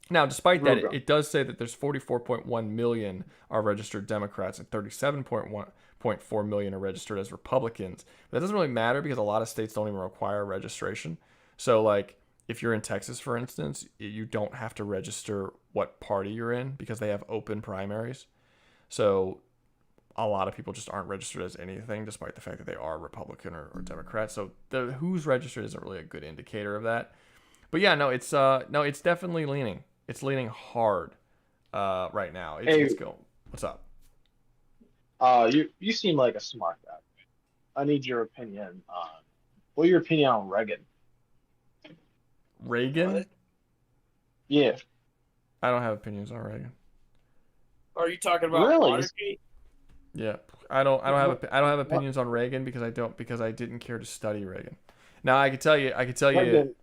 Now, despite that, it does say that there's 44.1 million are registered Democrats and 37.4 million are registered as Republicans. But that doesn't really matter because a lot of states don't even require registration. So, if you're in Texas, for instance, you don't have to register what party you're in because they have open primaries. So a lot of people just aren't registered as anything, despite the fact that they are Republican or Democrat. So who's registered isn't really a good indicator of that. But yeah, it's definitely leaning. It's leaning hard right now. It's going. What's up? You seem like a smart guy. I need your opinion on what's your opinion on Reagan? Reagan? Yeah. I don't have opinions on Reagan. Are you talking about Watergate? Yeah, I don't have opinions on Reagan because I didn't care to study Reagan. Now I could tell you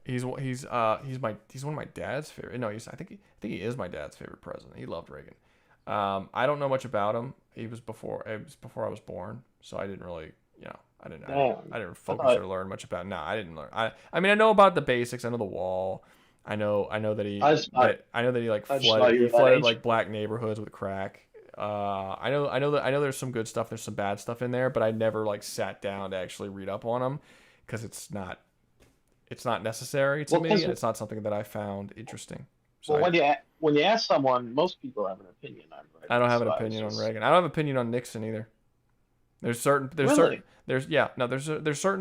he's one of my dad's favorite. No, I think he is my dad's favorite president. He loved Reagan. I don't know much about him. It was before I was born, so I didn't really, I didn't focus or learn much about. No, I didn't learn. I mean, I know about the basics. I know the wall. I know that he flooded black neighborhoods with crack. I know there's some good stuff, there's some bad stuff in there, but I never like sat down to actually read up on them because it's not necessary to me, and it's not something that I found interesting. So well, when you ask someone, most people have an opinion on Reagan. I don't have an opinion on Reagan. I don't have an opinion on Nixon either. There's certain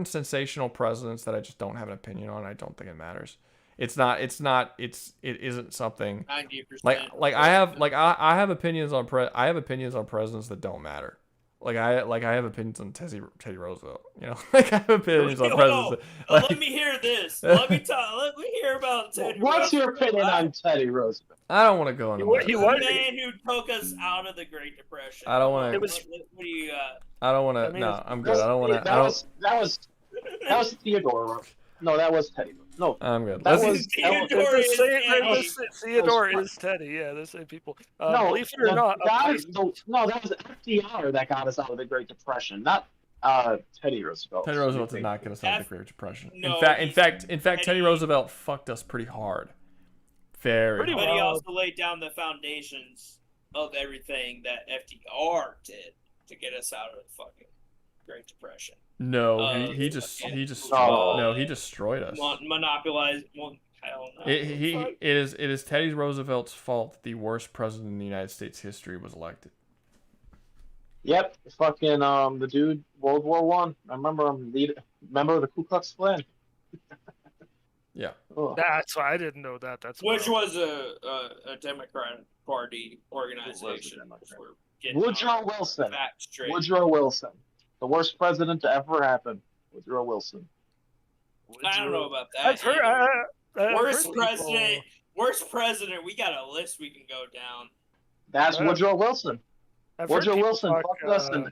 sensational presidents that I just don't have an opinion on. I don't think it matters. It isn't something 90%. I have opinions on presidents that don't matter. I have opinions on Teddy Roosevelt. You know, like I have opinions on presidents. Let me hear this. Let me hear about Teddy. What's your opinion on Teddy Roosevelt? I don't want to go into that. He was the man who took us out of the Great Depression. I don't want to. What do you got? I don't want to. No, I'm good. I don't want to. That was Theodore. No, that was Teddy. No, I'm good. Theodore is Teddy. Yeah, the same people. No, believe it or not, no, that was FDR that got us out of the Great Depression, not Teddy Roosevelt. Teddy Roosevelt did not get us out of the Great Depression. No, in fact, Teddy Roosevelt fucked us pretty hard. But he also laid down the foundations of everything that FDR did to get us out of the fucking Great Depression. No, he destroyed us. Monopolized. Well, hell no. It is Teddy Roosevelt's fault that the worst president in the United States history was elected. Yep, fucking the dude, World War One. I remember him member of the Ku Klux Klan. Yeah. That's why I didn't know that. Which was a Democratic Party organization. Woodrow Wilson. Woodrow Wilson. The worst president to ever happen. Woodrow Wilson. I don't know about that. Worst president. We got a list we can go down. That's Woodrow Wilson. Woodrow Wilson fucked us, and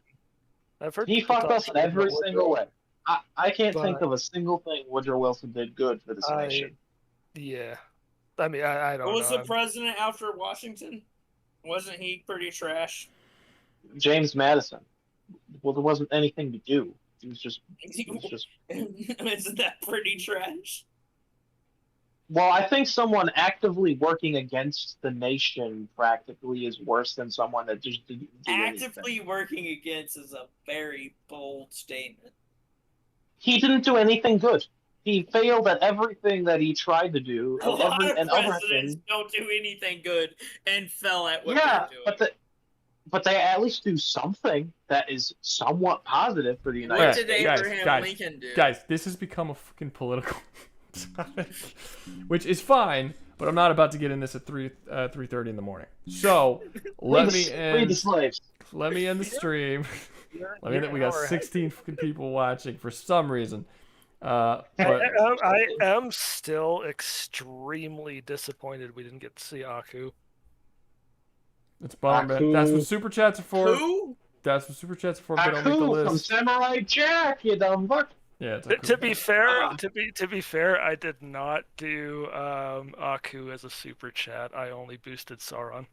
he fucked us in every single way. I can't think of a single thing Woodrow Wilson did good for this nation. Yeah, I mean, I don't know. Who was the president after Washington? Wasn't he pretty trash? James Madison. Well, there wasn't anything to do. It was just. Isn't that pretty trash? Well, I think someone actively working against the nation practically is worse than someone that just didn't do Actively anything. working against is a very bold statement. He didn't do anything good. He failed at everything that he tried to do. A lot of presidents don't do anything good and fell at what they're doing. But they at least do something that is somewhat positive for the United States. What did Abraham Lincoln do? Guys, this has become a fucking political topic, which is fine, but I'm not about to get in this at 3:30 in the morning. So let me end the stream. We got 16 fucking people watching for some reason. But I am still extremely disappointed we didn't get to see Aku. It's bummed. That's what super chats are for. Who? That's what super chats are for. But don't make the list. From Samurai Jack, you dumb fuck. Yeah. To be fair, I did not do Aku as a super chat. I only boosted Sauron.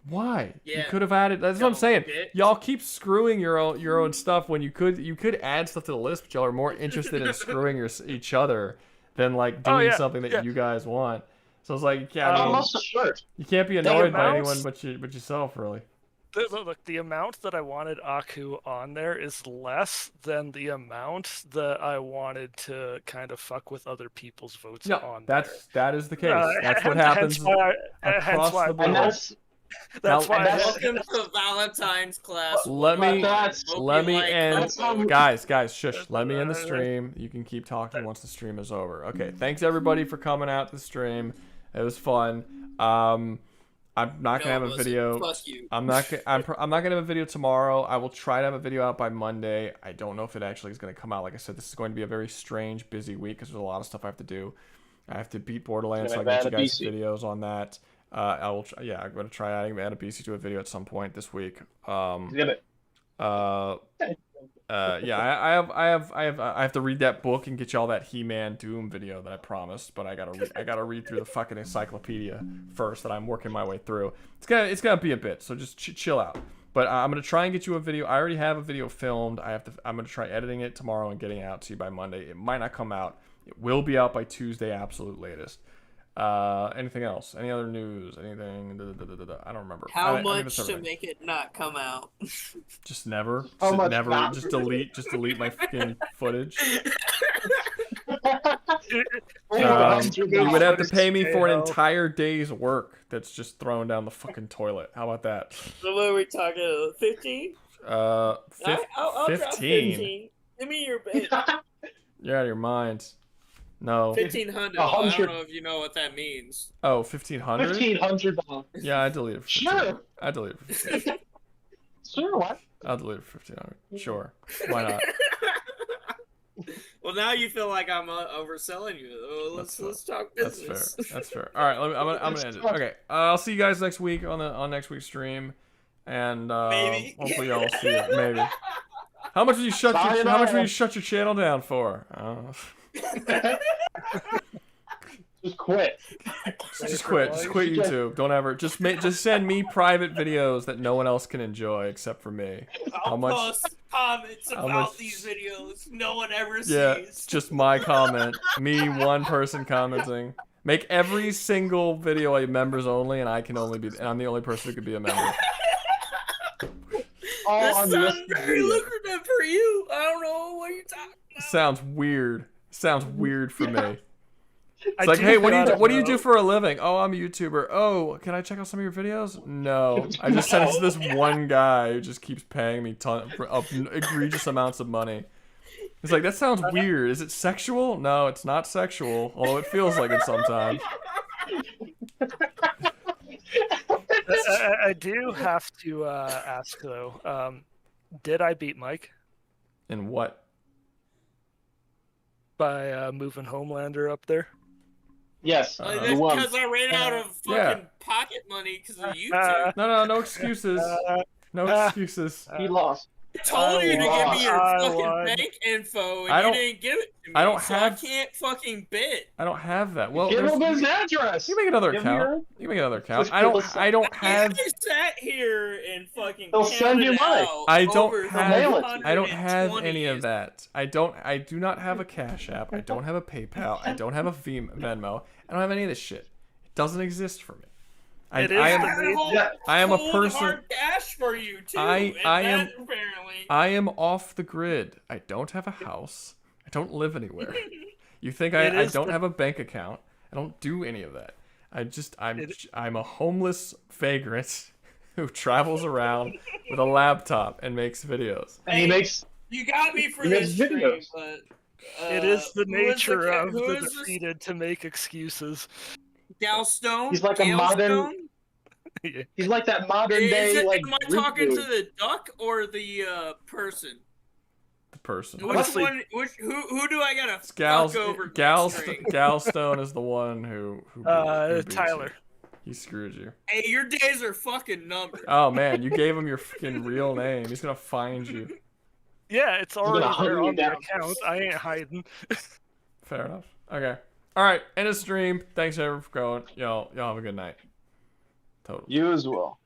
Why? Yeah. You could have added. That's what I'm saying. Y'all keep screwing your own stuff when you could add stuff to the list, but y'all are more interested in screwing each other than like doing something that you guys want. So it's like you can't be annoyed by anyone but yourself, really. Look, the amount that I wanted Aku on there is less than the amount that I wanted to kind of fuck with other people's votes on there. That is the case. That's what happens across the board. That's why. Welcome to Valentine's class. Let me end. Guys, shush. Let me end the stream. You can keep talking once the stream is over. Okay. Thanks everybody for coming out to the stream. It was fun. I'm not gonna have a video. Fuck you. I'm not gonna have a video tomorrow. I will try to have a video out by Monday. I don't know if it actually is gonna come out. Like I said, this is going to be a very strange, busy week because there's a lot of stuff I have to do. I have to beat Borderlands, so I get you guys videos on that. I'm gonna try adding Adabisi to a video at some point this week. I have to read that book and get y'all that He-Man Doom video that I promised, but I gotta read through the fucking encyclopedia first that I'm working my way through. It's gonna be a bit, so just chill out. But I'm gonna try and get you a video. I already have a video filmed. I'm gonna try editing it tomorrow and getting it out to you by Monday. It might not come out. It will be out by Tuesday, absolute latest. Anything else? Any other news? Anything? I don't remember. How I think much that's to everything. make it not come out? Just never. How Just much never. not? Just delete my fucking footage. You would have to pay me for an entire day's work that's just thrown down the fucking toilet. How about that? So what are we talking? 15? I'll drop 15. Give me your bait. You're out of your mind. No. 1500. I don't know if you know what that means. Oh, 1500? $1,500. Yeah, I deleted it for 1500. I deleted it for 1500. Sure, what? I'll delete it for 1500. Sure. Why not? Well, now you feel like I'm overselling you. Let's talk business. That's fair. All right, I'm gonna end it. Okay, I'll see you guys next week on next week's stream, and Maybe. hopefully y'all see it. Maybe. How much would you shut your channel down for? Just quit. Just quit YouTube. Don't ever just send me private videos that no one else can enjoy except for me. I'll post comments about these videos no one ever sees. Yeah, just my comment. Me, one person commenting. Make every single video a members only, and I'm the only person who could be a member. This sounds very lucrative for you. I don't know what you're talking about. Sounds weird. Sounds weird for me. It's like, hey, what do you do for a living? Oh, I'm a YouTuber. Oh, can I check out some of your videos? No. I just sent it to this one guy who just keeps paying me egregious amounts of money. It's like, that sounds weird. Is it sexual? No, it's not sexual, although it feels like it sometimes. I do have to ask, though. Did I beat Mike? In what? By moving Homelander up there? Yes. That's because I ran out of fucking pocket money because of YouTube. No excuses. No excuses. He lost. I told you to give me your fucking bank info, and you didn't give it to me. I can't fucking bid. I don't have that. Well, give him his address. You make another account. You make another account. I don't have. I sat here and fucking. They'll send you money. I don't have any of that. I do not have a Cash App. I don't have a PayPal. I don't have a Venmo. I don't have any of this shit. It doesn't exist for me. I am a person. Hard cash for you too. I am off the grid. I don't have a house. I don't live anywhere. You think I don't have a bank account? I don't do any of that. I'm a homeless vagrant who travels around with a laptop and makes videos. And he makes. You got me for this stream, but it is the nature of the defeated to make excuses. Galstone. He's like a modern. He's like that modern day. Like, am I talking to the duck or the person? The person. Which one? Who do I gotta fuck over? Galstone is the one who Tyler. He screwed you. Hey, your days are fucking numbered. Oh man, you gave him your fucking real name. He's gonna find you. Yeah, it's already there on the account. I ain't hiding. Fair enough. Okay. All right. End of stream. Thanks everyone for going. Y'all have a good night. Totally. You as well.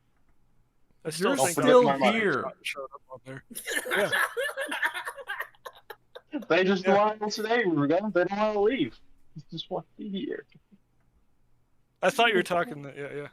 You're still here. Yeah. They just want to today, Rouga. They don't want to leave. They just want to be here. I thought you were talking. Yeah.